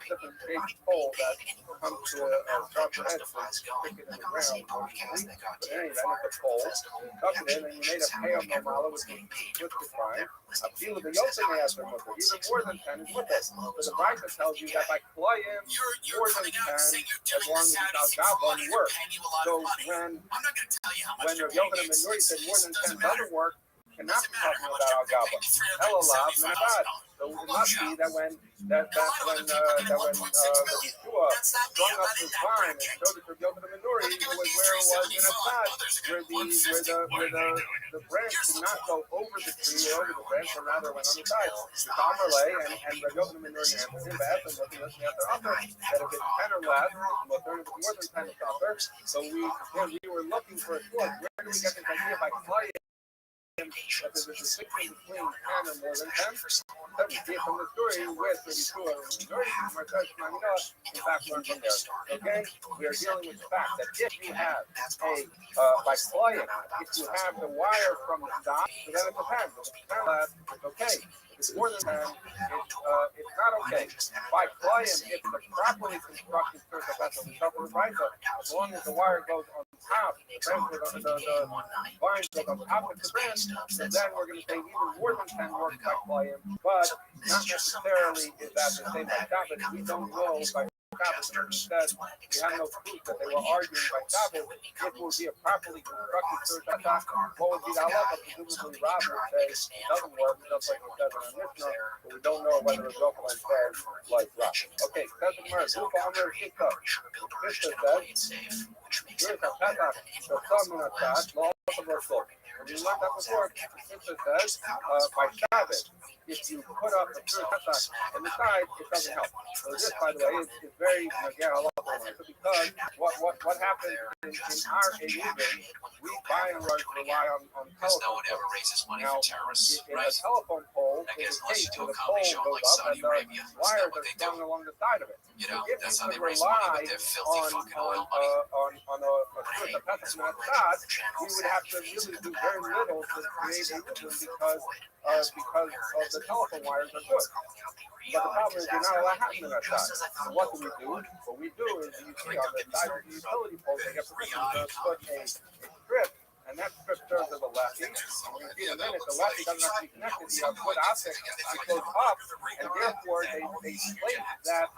different shaped pole that comes to a sharper edge, so you stick it in the ground. But anyway, it's a pole, stuck it in, and you made a Payam Nomala, which is fine. A feel of the Yochanan Nuri with it, even more than 10 is with it. So the Bible tells you that by Kohen, more than 10, as long as it's Al-Gabon, works. So when Yochanan Nuri said more than 10 doesn't work, cannot be talking about Al-Gabon. Hello, God. So it must be that when Yeshua strung up his vine and showed it to Yochanan Nuri, it was where it was in a side, where the branch did not go over the tree or over the branch, but rather went on the side. The Amarle and Yochanan Nuri answered him, that if it's 10 or less, more than 10 is upper. So we were looking for a source. Where do we get this idea by Claudia? That there's a distinction between 10 or more than 10. That we see from the story with the Yeshua and Nuri, in fact, learn from there. Okay? We are dealing with the fact that if you have by Kohen, if you have the wire from the stop, then it depends. If it's 10 less, it's okay. If it's more than 10, it's not okay. By client, if the properly constructed circuit vessel is up with right, as long as the wire goes on top, the line goes on top of the branch, then we're going to say even more than 10 works by client, but not necessarily is that the same by Shabbos. We don't know by Shabbos, instead, we have no proof that they were arguing by Shabbos. It will be a properly constructed circuit vessel. What would be the halacha? Presumably, Rav would say it doesn't work, just like it says in our Mishnah, but we don't know whether it's Yochanan says like Rav. Okay, says the Gemara, Rufa Amr Shita. Mishnah says, here's a Pesach, the sun in a tzad, lo also goes slow. And we learned that before, Mishnah says, by Shabbos, if you put up a pure Pesach on the side, it doesn't help. So this, by the way, is very because what happens in our Ayyubim, we by and large rely on telephone no one ever raises money now, for terrorists, in right? a telephone pole, I there's guess a unless case you do where a the comedy pole show like goes up Saudi and the Arabia, isn't that wires what are they do? strung along the side of it. You know, If that's you how they could raise money rely with their filthy fucking oil money. on a source of Pesach from outside, we would have to really do very little to create a rhythm because of the telephone wires are good. But the problem is you're not allowed to happen in that side. So what do? What we do is you see on the side of the utility pole, they get permission to put a strip, and that strip serves as a lefty. And when you see in a minute, the lefty doesn't have to be connected. You have foot optic that goes up, and therefore they place that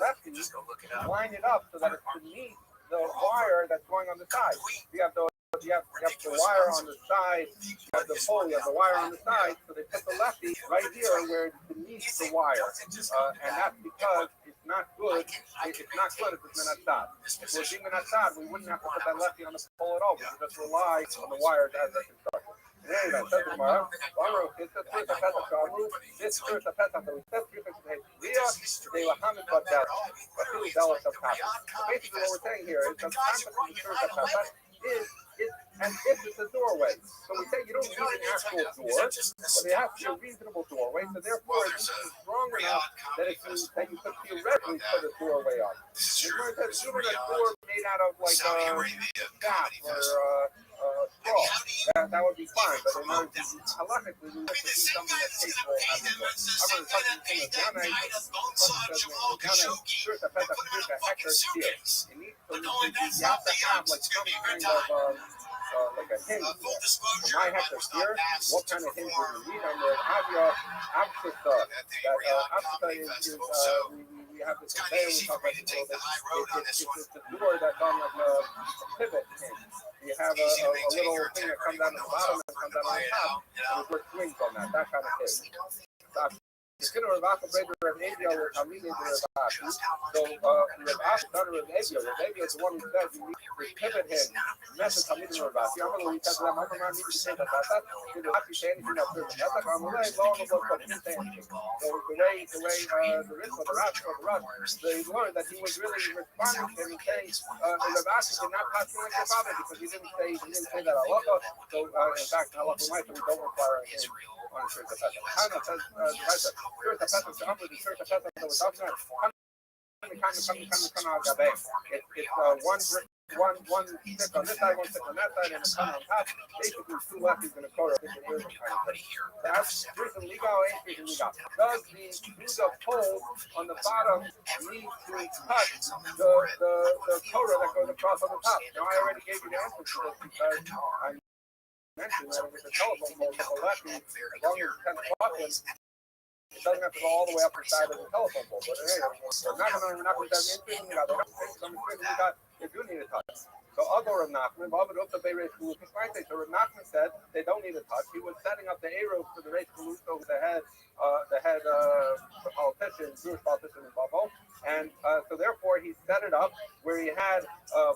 lefty, line it up so that it's beneath the wire that's going on the side. You have the wire on the side, you have the pole, you have the wire on the side, so they put the lefty right here where it's beneath the wire. And that's because it's not good. It's not good if it's Minatzad. If it was Minatzad, we wouldn't have to put that lefty on the pole at all. We would just rely on the wires as they're constructed. And anyway, says the Gemara, this is the Pesach this is the Pesach that we said they were hamid but that. Basically, what we're saying here is the concept of the Pesach is as if it's a doorway. So we say you don't need an actual door, but it has to be a reasonable doorway. So therefore, it's strong enough that you could theoretically put a doorway on. Even a door made out of like sap or straw, that would be fine. But in order to halachically, we have to do something that's capable of having a door. I'm going to talk to you from a hectare steel. You have to have like some kind of like a hinge. My hectare here, what kind of hinge would you need on the Abshita? We have this conveyor we talk about it a little bit. It's the door that's on like a pivot hinge. You have a little thing that comes down to the bottom and comes down on the top, and it works swings on that kind of thing. It's going to Ravaka Breder of Avia or Tamini Ravaka. So, Ravaka, son of Avia, Avia is the one who says you need to pivot him. Message Tamini Ravaka. I'm going to tell them, I'm going to need to say that. You don't have to say anything else. That's like I'm going to long about what he's saying. So, the way the Ritz or the Rush, they learned that he was really responding to him and saying, Ravaka did not pass me like your father because he didn't say that halacha. So, in fact, halacha might, so we don't require him. On the church of Pesach. Hannah says, church of Pesach, the Amr, the church of Pesach that we're talking about, it's one stick on this side, one stick on that side, and a ton on top. Basically, two lefties in a quarter. That's Tristan Liga or ain't Tristan Liga. Does the pole on the bottom need to touch the quarter that goes across on the top? Now, I already gave you the answer to this because I mentioned that with the telephone pole, the lefty, as long as it's kind of walking, it doesn't have to go all the way up the side of the telephone pole. But anyway, we're not going to have anything. If you need a touch. So other Rav Nachman, so Rav Nachman said they don't need a touch. He was setting up the arrows for the Reish Galuso, the head politician, Jewish politician in Babel, and so therefore he set it up where he had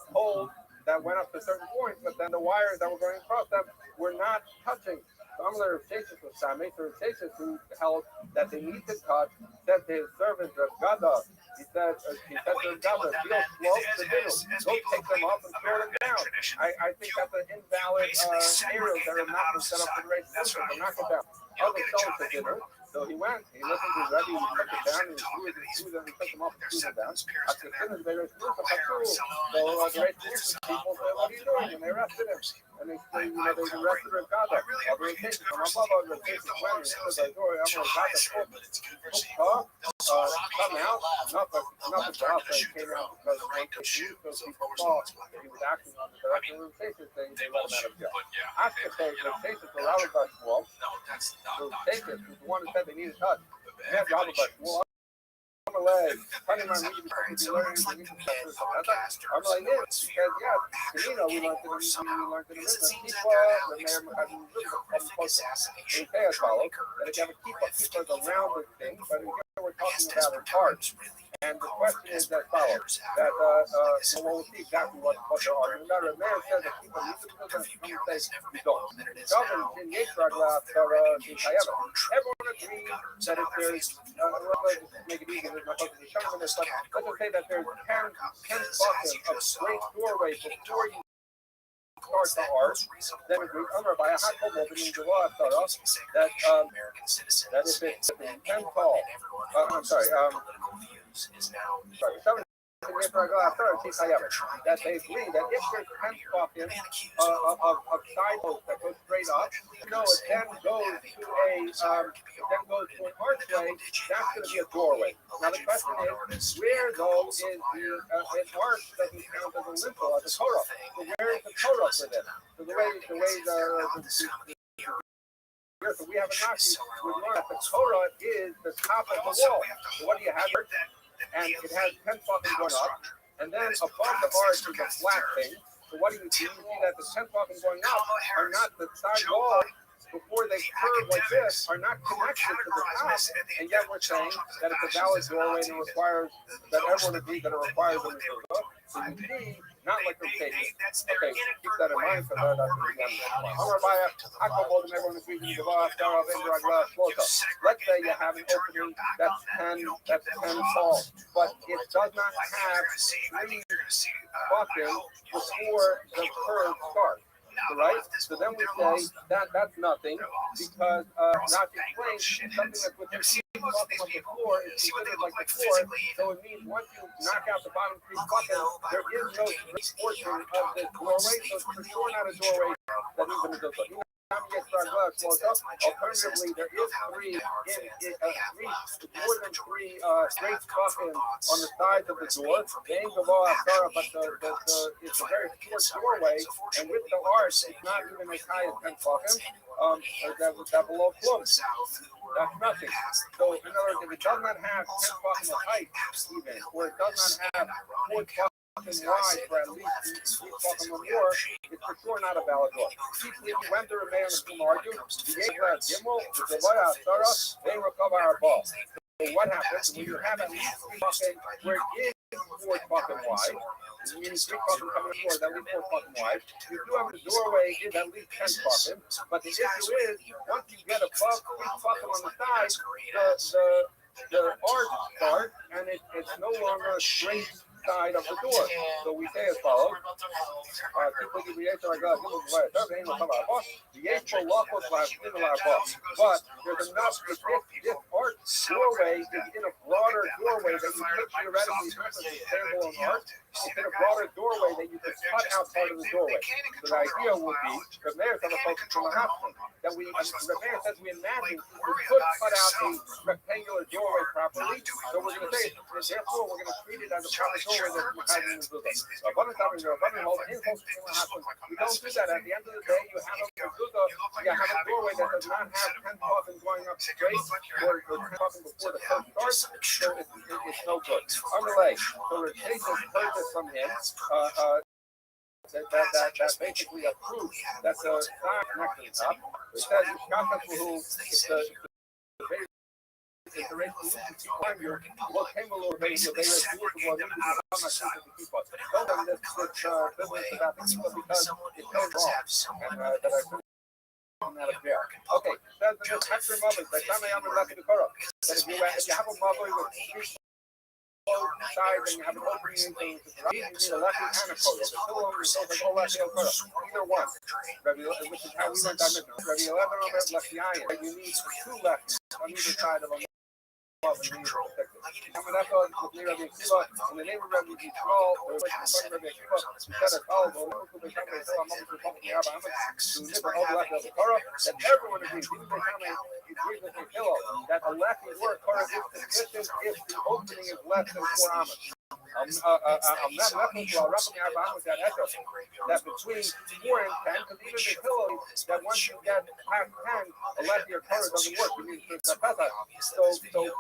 poles that went up to certain points, but then the wires that were going across them were not touching. Some of the Risheshis was Sami, so Risheshis who held that they need to touch, said to his servant Rav Gada, he said to Rav Gada, if you don't slope the dinner, go take them up and throw them down. I think that's an invalid area that Rav Nachman set up for the race. They're not going down. Other sold the dinner. So he went, he listened to his Rebbe, he took it down, and he threw them, he took them up and threw them down. After the finish, they were so the race people said, what are you doing? And they arrested him. and they say, you know, they arrested her God. All the rotations, I'm above the rotations when it says I go, I'm gonna got the full come out, not the job that came out because those people thought that he was acting on the direction of rotations, they let him out of jail. I should say rotations for Robert Wall. Rotations was the one who said they needed touch. Yeah, Robert Wall. I'm like, honey, man, we need to learn. I'm like, yes, because yes, you know, we learned in the business. People, the mayor had in chaos follow that if you have a keeper is a rounded thing, but here we're talking about a heart. And the question is that follows that so we'll see exactly what they're arguing about. The mayor says that people need to say we don't. Government in nature, everyone agrees that if there's let's make it easy. There's not supposed to be some of this, but let's just say that there's 10 buckets of great doorways before you start the arch, then agree under by a high football that means the law that if it's 10 tall, I'm sorry, that they agree that if there's 10 buckets of sidewalks that go straight up, it then goes to an archway, that's going to be a doorway. Now the question is, where though is the an arch doesn't count as a lintel, as a Torah? So where is the Torah for this? So the way so we have a Nazi, we learn that the Torah is the top of the wall. So what do you have? And it has 10 fucking going up, and then above the arch is a flat thing. So what do you see? You see that the 10 fucking going up are not the side walls before they curve like this, are not connected to the top, and yet we're saying that it's a valid doorway and it requires that everyone agrees that it requires them to look. So you see, not like the case. Okay, keep that in mind for that. Let's say you have an opening that's 10 tall, but it does not have 3 buttons before the curve starts. Right? So then we say that that's nothing because not explained something that's within the bottom of the floor is considered like the floor. So it means once you knock out the bottom 3 buttons, there is no portion of this doorway. So it's for sure not a doorway that needs to be built. Alternatively, there is 3 more than 3 straight buttons on the sides of the door. They ain't the law, but it's a very short doorway, and with the arch, it's not even as high as 10 buttons. That below plumb. That's nothing. So, in other words, if it does not have 10 buttons of height, even, or it does not have 4 buttons wide for at least 3 buttons or more, it's for sure not a valid law. When the mayor and the argue, they recover our ball. So what happens when you have at least 3 buttons where it is 4 buttons wide, meaning 3 buttons coming in the door, at least 4 buttons wide. You do have the doorway is at least 10 buttons, but the issue is once you get above 3 buttons on the side, the arch starts and it's no longer a straight side of the door. So we say as follows. But there's enough if this arch doorway is in a broader doorway that you could theoretically table an arch, it's in a broader doorway that you could cut outside of the doorway. So the idea would be the mayor's on the focus from the house that the mayor says we imagine we could cut out a rectangular doorway properly. So we're going to say therefore we're going to treat it as a proper doorway that's having the business. We don't do that. At the end of the day, you have a doorway that does not have 10 buttons going up straight or 10 buttons before the first starts, so it's no good. Underlay. So Restream heard this from him. That basically approves that the side connection is up. It says it's the rate solution to your what came a little bit so they are doing what we do how much to keep us. Don't let this business about the people because it's so wrong and that I couldn't come out of jail. Okay, says the most extra mothers, by the time I ever left the Torah, that if you have a mother with 3 sides and you have an opening into you need a left and a Torah. It's still only so like all left and Torah. Either one. Which is how we learned that mission. Rabbi 11 left the iron. You need 2 left on either side of a mother. Like he didn't I mean, that's all the Rabbi Akiva, and the name of Rabbi Yisrael, the first Rabbi Akiva, said it all, but look at the time they tell I'm talking about to live all the life of the Torah, that everyone agrees, even the time he agrees with the pillow, that a lefty work Torah is sufficient if the opening is less than 4 amas. I'm not looking for a roughly with that echo. That between 4 and 10, because even the pillow, that once you get past 10, a lefty or Torah doesn't work. It means it's a peta. So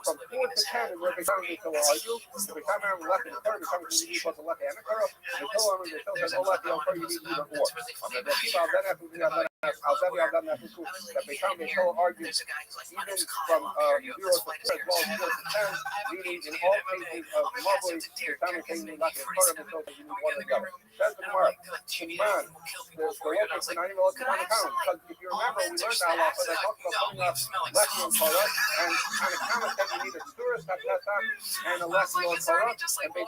from 4 to 10 is where they come to argue. If we come around lefty or Torah, we come to the both the lefty and the Torah. And the pillow, when they tell us, oh, lefty or Torah, you need either or. I'll tell you, I've done that before. That they come, they tell argues even from 0 to 4 as well as 4 to 10, meaning in all cases of lovely, simultaneously lefty or Torah, they tell us you need one or the other. That's the Gemara. Command. The local for not even looking on the count. Because if you remember, we learned that law, so they talked about putting up lefty and Torah, and on the count that you need a tourist and a lefty or Torah, and they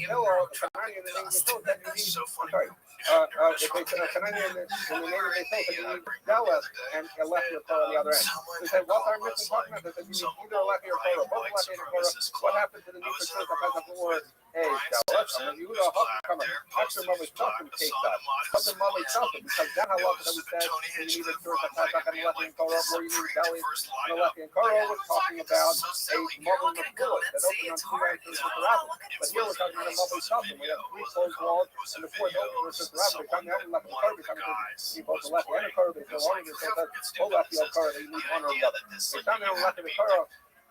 tell all the Kanani in the name of the Torah that you need. Sorry. If they Kanani in the name of the Torah that you need Dallas and a lefty or Torah on the other end. So they said, what's our mission talking about? They said, you need either a lefty or Torah, both lefty and Torah. What happened to the need for Torah that has a word? Hey, Dallas, I'm going to use a husband coming. Extra mother custom case that. What's a mother custom? Because that halacha that we said, you need a Torah that has a lefty and Torah, or you need belly and a lefty and Torah was talking about a mother of bullet that opened on 2 ends to the rabbit. But here we're talking about a mother custom. We have 3 closed walls, and the 4th open versus the rabbit. They come out and left and Torah, they come to see both the lefty and the Torah, they feel only they say that whole lefty and Torah, they need one or the other. They come out and left and the Torah.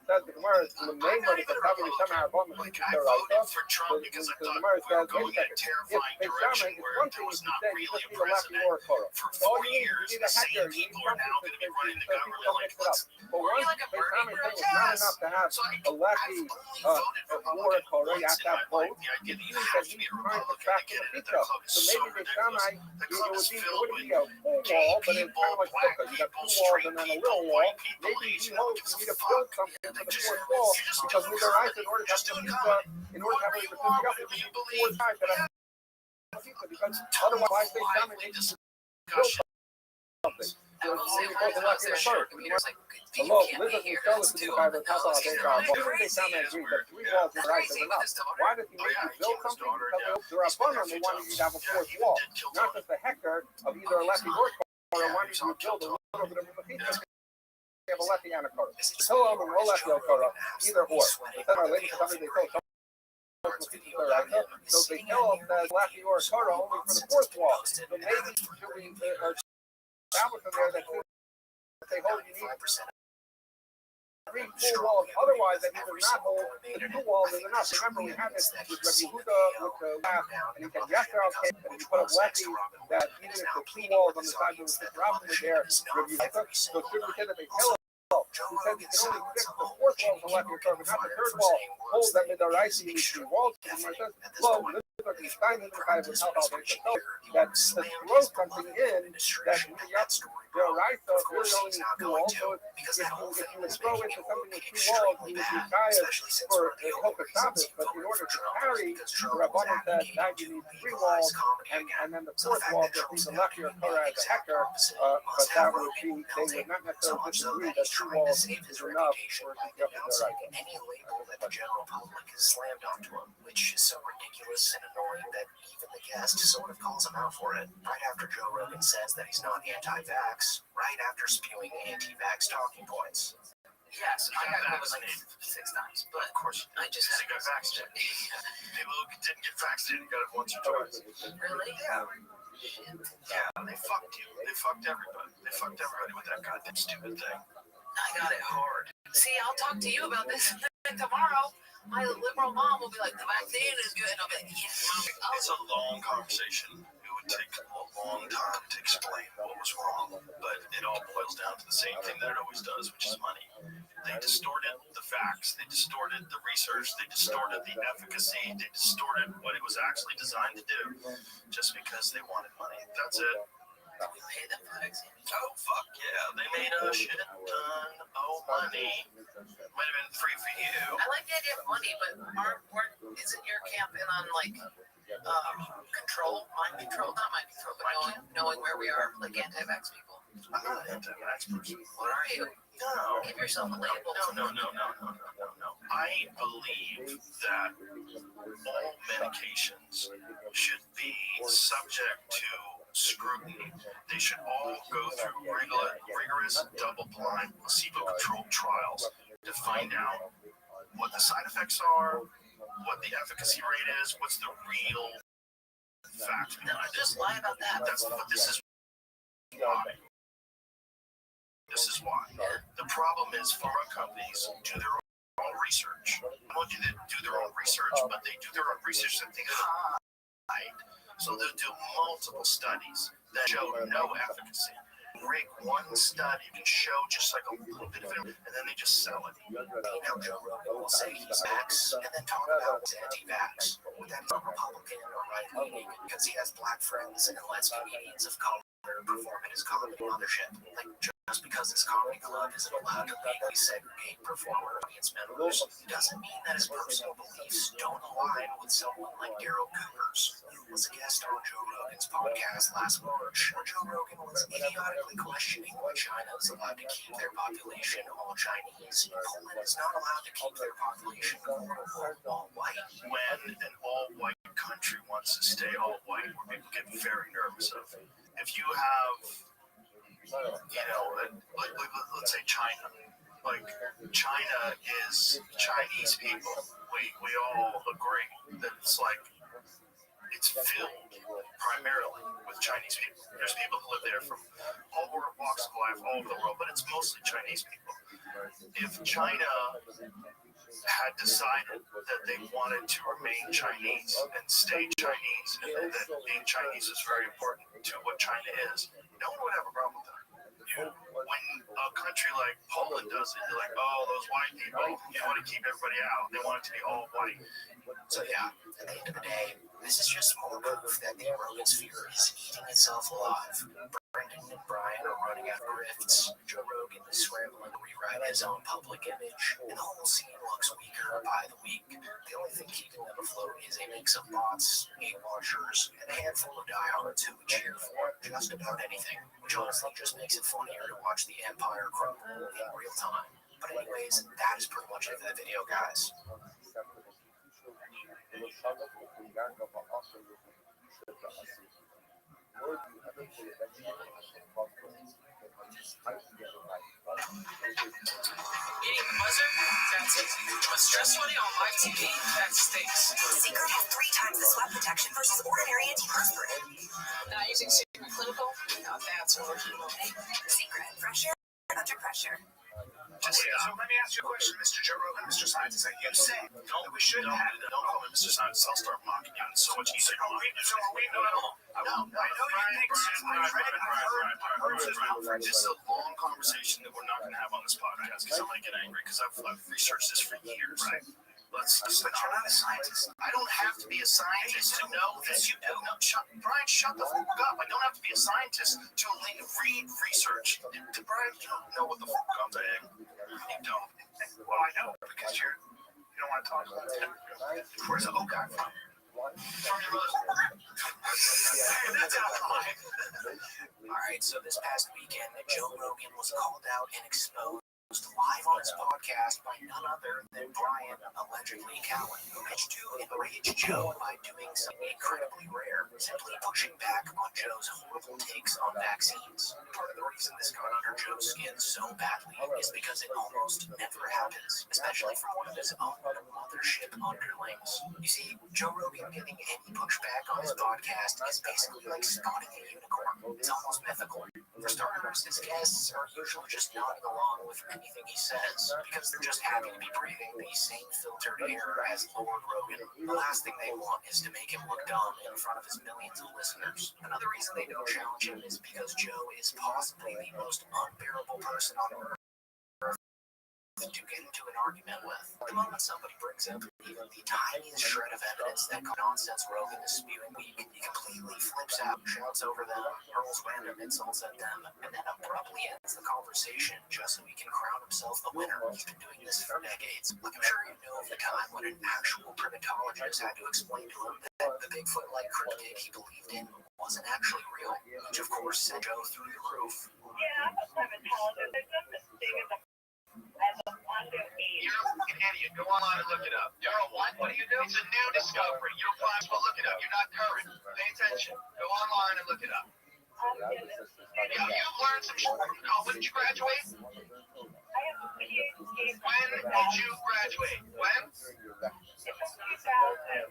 Says the Gemara in the main one, it's probably somehow bomb the Gemara says, if they come, it's one thing you say, you just need a lefty or a Torah. So all you need a hacker, you need something so people don't mix it up. But once they come and say it's not enough to have a lefty or a Torah, you have to have both. It means that he's trying to track in the pizza. So maybe the Shammai, it wouldn't be a full wall, but it's kind of like sukkah. You got 2 walls and then a little wall. Maybe he hopes you need to build something for the 4th wall, because with their eyes, in order to have a pizza, in order to have a pizza, you need 4 times that have a pizza, because otherwise they come and they just build something. Hello, listen to tell us to the guy that's not on their job. Even they come and agree that 3 walls in right is enough. Why does he make you build something? Because they're a fun on the one you need to have a 4th wall, not just a hectare of either a lefty or one you build a little bit of a pizza. Have a lefty and a Torah. Tell them no lefty or Torah, either or. They tell our ladies something they tell so they tell them that lefty or Torah only for the 4th wall. So maybe should we establish in there that they hold you need 3 full walls. Otherwise, that he does not hold the 2 walls is enough. Remember, we had this with Rabbi Yehuda with the left, and he said, yes, they're okay, and he put up lefty that even if the 2 walls on the side of the sister Robin were there, Rabbi Yehuda, so should we say that they tell us? He said you can only fix the 4th wall of the left Torah, but not the 3rd wall. Hold that midaraisi, you need 3 walls. And he says, well, this is like the Stein in the kind of help out that to throw something in that you have to midaraisa really only needs 2 walls. So if you would throw into something with 2 walls, you would be tired for hope of Shabbos. But in order to carry, the Rabbanan said that you need 3 walls, and then the 4th wall just needs a lefty or Torah as a hecker. But that would be, they would not necessarily disagree that 2 walls is enough for it to get to their right. Any label that the general public is slammed onto him, which is so ridiculous and annoying that even the guest sort of calls him out for it. Right after Joe Rogan says that he's not anti-vax, right after spewing anti-vax talking points. Yes, I got vaccinated 6 times, but of course I just had got vaccinated. People who didn't get vaccinated got it once or twice. Really? Yeah. Yeah, they fucked you. They fucked everybody. They fucked everybody with that goddamn stupid thing. I got it hard. See, I'll talk to you about this tomorrow. My liberal mom will be like, the vaccine is good. And I'll be like, yeah. It's a long conversation. It would take a long time to explain what was wrong, but it all boils down to the same thing that it always does, which is money. They distorted the facts, they distorted the research, they distorted the efficacy, they distorted what it was actually designed to do, just because they wanted money. That's it. We pay them for the vaccine. Oh, fuck yeah. They made a shit ton of money. Might have been free for you. I like the idea of money, but isn't your camp in on like control, mind control? Not mind control, but knowing where we are, like anti-vax people. I'm not an anti-vax person. What are you? No. Give yourself a label. No. I believe that all medications should be subject to scrutiny. They should all go through rigorous double-blind, placebo-controlled trials to find out what the side effects are, what the efficacy rate is, what's the real fact behind it. Just lie about that. This is why. This is why. The problem is pharma companies do their own research. Not only do they do their own research, but they do their own research that they hide. So they'll do multiple studies that show no efficacy. Rig one study can show just like a little bit of it, and then they just sell it. You know, Joe Rogan will say he's vax and then talk about his anti-vax. That is a Republican or right-leaning because he has black friends and lets comedians of color perform in his comedy mothership. Like, just because his comedy club isn't allowed to legally segregate performer audience members doesn't mean that his personal beliefs don't align with someone like Daryl Cooper's, who was a guest on Joe Rogan's podcast last March, where Joe Rogan was idiotically questioning why China is allowed to keep their population all Chinese, and Poland is not allowed to keep their population quote-unquote all white. When an all-white country wants to stay all-white, where people get very nervous of it. If you have, you know, let's say China. Like, China is Chinese people. We all agree that it's like, it's filled primarily with Chinese people. There's people who live there from all walks of life, all over the world, but it's mostly Chinese people. If China had decided that they wanted to remain Chinese and stay Chinese, and that being Chinese is very important to what China is, no one would have a problem with that. When a country like Poland does it, you're like, oh, those white people, you want to keep everybody out. They want it to be all white. So yeah, at the end of the day, this is just more proof that the Rogan sphere is eating itself alive. Brendan and Brian are running out of grifts. Joe Rogan is scrambling to rewrite his own public image, and the whole scene looks weaker by the week. The only thing keeping them afloat is a mix of bots, hate watchers, and a handful of diehards who would cheer for just about anything, which honestly just makes it funnier to watch the empire crumble in real time. But anyways, that is pretty much it for the video, guys. Eating buzzer? That's easy. But stress sweating on live TV? That stinks. Secret has 3 times the sweat protection versus ordinary antiperspirant. Not using Secret Clinical? Now that's original. Secret, fresh air under pressure. So let me ask you a question, Mr. Joe Rogan, Mr. Scientist. Like you say, that we shouldn't have it. Don't call me Mr. Scientist. I'll start mocking you. It's so much easier. No, I know you think this is a long conversation that we're not going to have on this podcast because I might get angry because I've researched this for years. Right. But you're not a scientist. I don't have to be a scientist to know this. You do. No, Brian, shut the fuck up. I don't have to be a scientist to read research. Brian, you don't know what the fuck I'm saying. You don't. Well, I know because you don't want to talk about it. Where's the guy from? From your mother's. That's out of line. Alright, so this past weekend, Joe Rogan was called out and exposed live on his podcast by none other than Brian, allegedly Cowan, who managed to enrage Joe by doing something incredibly rare, simply pushing back on Joe's horrible takes on vaccines. Part of the reason this got under Joe's skin so badly is because it almost never happens, especially from one of his own mothership underlings. You see, Joe Rogan getting any pushback on his podcast is basically like spotting a unicorn. It's almost mythical. For starters, his guests are usually just nodding along with anything he says because they're just happy to be breathing the same filtered air as Lord Rogan. The last thing they want is to make him look dumb in front of his millions of listeners. Another reason they don't challenge him is because Joe is possibly the most unbearable person on earth to get into an argument with. The moment somebody brings up even the tiniest shred of evidence that nonsense Rogan is spewing weak, he completely flips out, shouts over them, hurls random insults at them, and then abruptly ends the conversation just so he can crown himself the winner. He's been doing this for decades. Like, I'm sure you know of the time when an actual primatologist had to explain to him that the Bigfoot-like cryptid he believed in wasn't actually real, which of course sent Joe through the roof. Yeah, I'm a primatologist. There's no such thing as a You're an idiot. Go online and look it up. You're a what? What do you do? It's a new discovery. You're fine. Well, look it up. You're not current. Pay attention. Go online and look it up. You've learned some shit from college. When did you graduate? When did you graduate? When?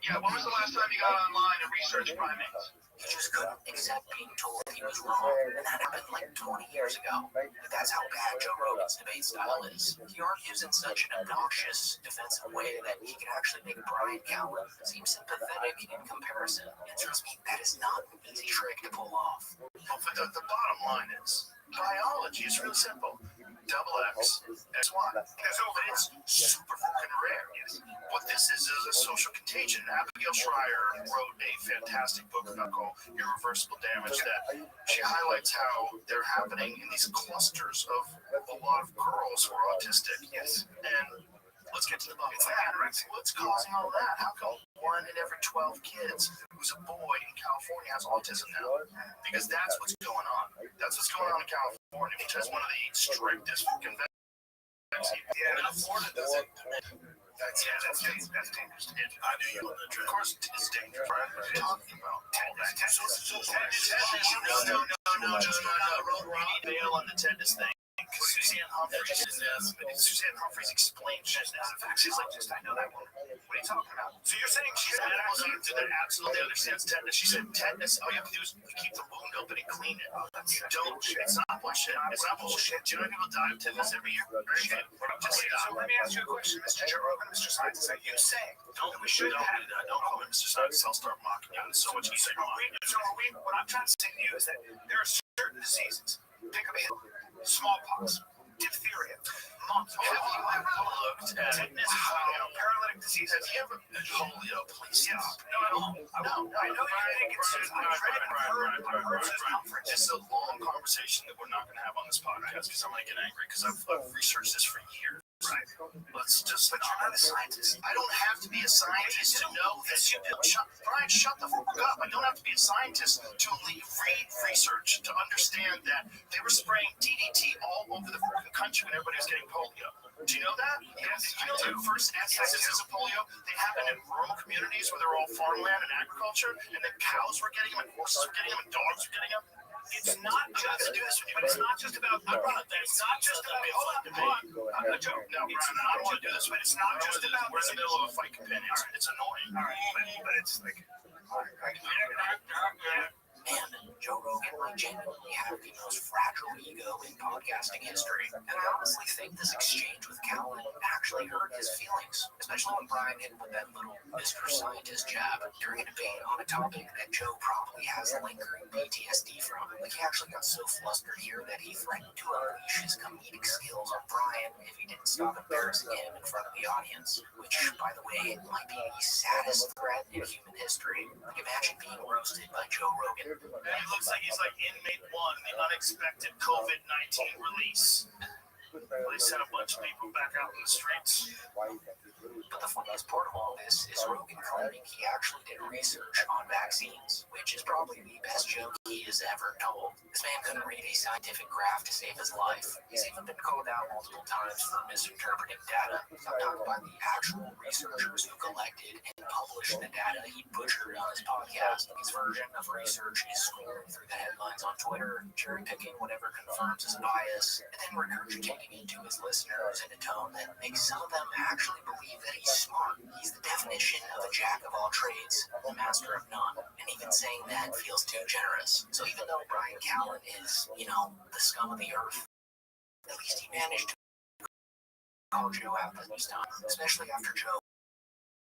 Yeah, when was the last time you got online and researched primates? He just couldn't accept being told he was wrong, and that happened like 20 years ago. But that's how bad Joe Rogan's debate style is. He argues in such an obnoxious, defensive way that he can actually make Brian Callen seem sympathetic in comparison. And trust me, that is not an easy trick to pull off. Well, the bottom line is, biology is real simple. Double X, X1. It's super fucking rare. What this is a social contagion. Abigail Schreier wrote a fantastic book called Irreversible Damage that she highlights how they're happening in these clusters of a lot of girls who are autistic. Yes. And let's get to the bottom of that. What's causing all that? How come 1 in every 12 kids who's a boy in California has autism now? Because that's what's going on. That's what's going on in California, which has one of the strictest conventions. Yeah, and Florida doesn't. That's dangerous. I knew you were the truth. Of course, it's dangerous. Right? What are you talking about? No. We need bail on the tetanus thing. Suzanne Humphries explained tetanus. She's like, I know that one. What are you talking about? So you're saying she's an doctor that absolutely understands tetanus? She said tetanus, all you have to do is keep the wound open and clean it. You don't. It's not bullshit. It's not bullshit. Do you know how people die of tetanus every year? So let me ask you a question, Mr. Joe Rogan, Mr. Scientist. Are you saying we should have don't call me Mr. Scientist. I'll start mocking you. It's so much easier. So what I'm trying to say to you is that there are certain diseases. Pick up smallpox, diphtheria, mumps. Have you ever looked at paralytic disease? Have you ever polio? Please stop. No. I know you think it's just I've heard this conference. It's a long conversation that we're not going to have on this podcast because I'm going to get angry because I've researched this for years. Right. Let's just. But you're not a scientist. I don't have to be a scientist to know that you did. Brian, shut the fuck up. I don't have to be a scientist to read research to understand that they were spraying DDT all over the country when everybody was getting polio. Do you know that? Yes. Did you know the first instances of polio, they happened in rural communities where they're all farmland and agriculture, and then cows were getting them, and horses were getting them, and dogs were getting them? It's not just do this with you, but it's not just about. I brought up that it's not just about. Hold on. I'm a joke. No, Brian, I don't want to do this, but it's not just about. We're in the middle of a fight companion. It's annoying. All right, but it's like. Man, Joe Rogan might genuinely have the most fragile ego in podcasting history. And I honestly think this exchange with Callen actually hurt his feelings, especially when Brian hit with that little Mr. Scientist jab during a debate on a topic that Joe probably has lingering PTSD from. Like, he actually got so flustered here that he threatened to unleash his comedic skills on Brian if he didn't stop embarrassing him in front of the audience, which, by the way, might be the saddest threat in human history. Like, imagine being roasted by Joe Rogan. He looks like he's like inmate 1, the unexpected COVID-19 release. They sent a bunch of people back out in the streets. But the funniest part of all this is Rogan claiming he actually did research on vaccines, which is probably the best joke he has ever told. This man couldn't read a scientific graph to save his life. He's even been called out multiple times for misinterpreting data, sometimes by the actual researchers who collected and published the data he butchered on his podcast. His version of research is scrolling through the headlines on Twitter, cherry-picking whatever confirms his bias, and then regurgitating it to his listeners in a tone that makes some of them actually believe that he's smart. He's the definition of a jack of all trades, a master of none. And even saying that feels too generous. So even though Brian Callen is, the scum of the earth, at least he managed to call Joe out this time, especially after Joe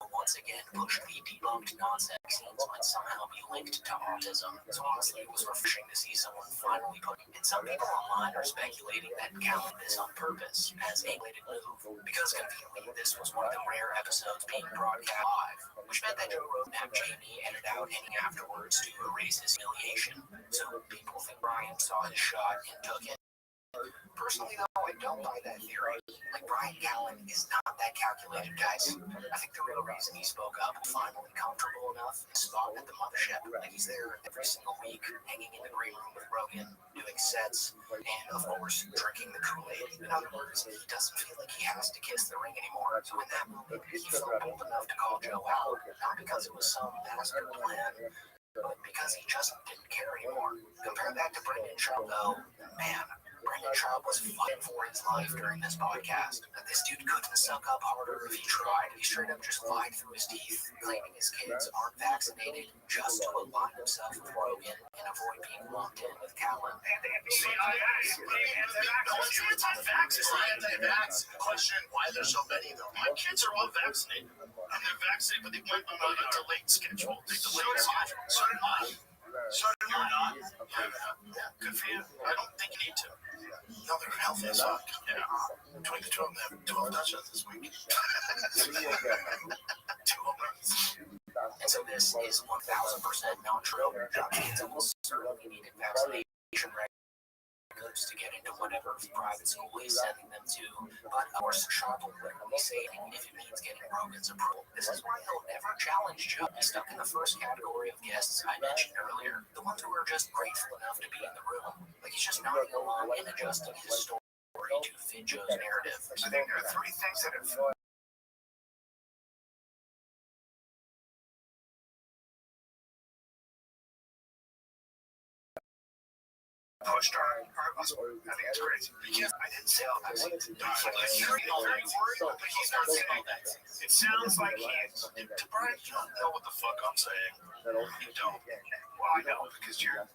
once again pushed the debunked nonsense vaccines might somehow be linked to autism. So honestly, it was refreshing to see someone finally put it. And some people online are speculating that Callen did this on purpose as a way to move, because conveniently this was one of the rare episodes being broadcast live, which meant that Joe Rogan had Jamie edit out any afterwards to erase his humiliation. So people think Brian saw his shot and took it. Personally, though, I don't buy that theory. Like, Brian Callen is not that calculated, guys. I think the real reason he spoke up was finally comfortable enough to spot at the mothership. Like, he's there every single week, hanging in the green room with Rogan, doing sets, and, of course, drinking the Kool-Aid. In other words, he doesn't feel like he has to kiss the ring anymore. So in that moment, he felt bold enough to call Joe out, not because it was some master plan, but because he just didn't care anymore. Compare that to Brendan Schaub, though. Man, Brendan Schaub was fighting for his life during this podcast. This dude couldn't suck up harder if he tried. He straight up just lied through his teeth, claiming his kids aren't vaccinated just to align himself with Rogan and avoid being lumped in with Callen. No one's anti-vax. It's not anti-vax. Question why there's so many, though. My kids are all vaccinated. And they're vaccinated, but they went on a delayed schedule. They delayed the schedule. So did I. You're not? Yeah. Good for you. I don't think you need to. No, they're healthy as fuck. Yeah. Between the two of them, they have 12 touchdowns this week. 2 home runs. And so this is 1,000% not true. Josh kids almost certainly needed vaccination records to get into whatever private school he's sending them to. But of course, Schaub will literally say if it means getting Rogan's approval. This is why he'll never challenge Joe. He's stuck in the first category of guests I mentioned earlier. The ones who are just grateful enough to be in the room. Like he's just nodding along and adjusting his story to fit Joe's narrative. I think there are 3 things that have pushed our muscle. I think it's crazy. Because I didn't say all vaccines. He's very worried, but he's not saying all vaccines. It sounds like he's... Brian, you don't know what the fuck I'm saying. You don't. Well, I know, because you don't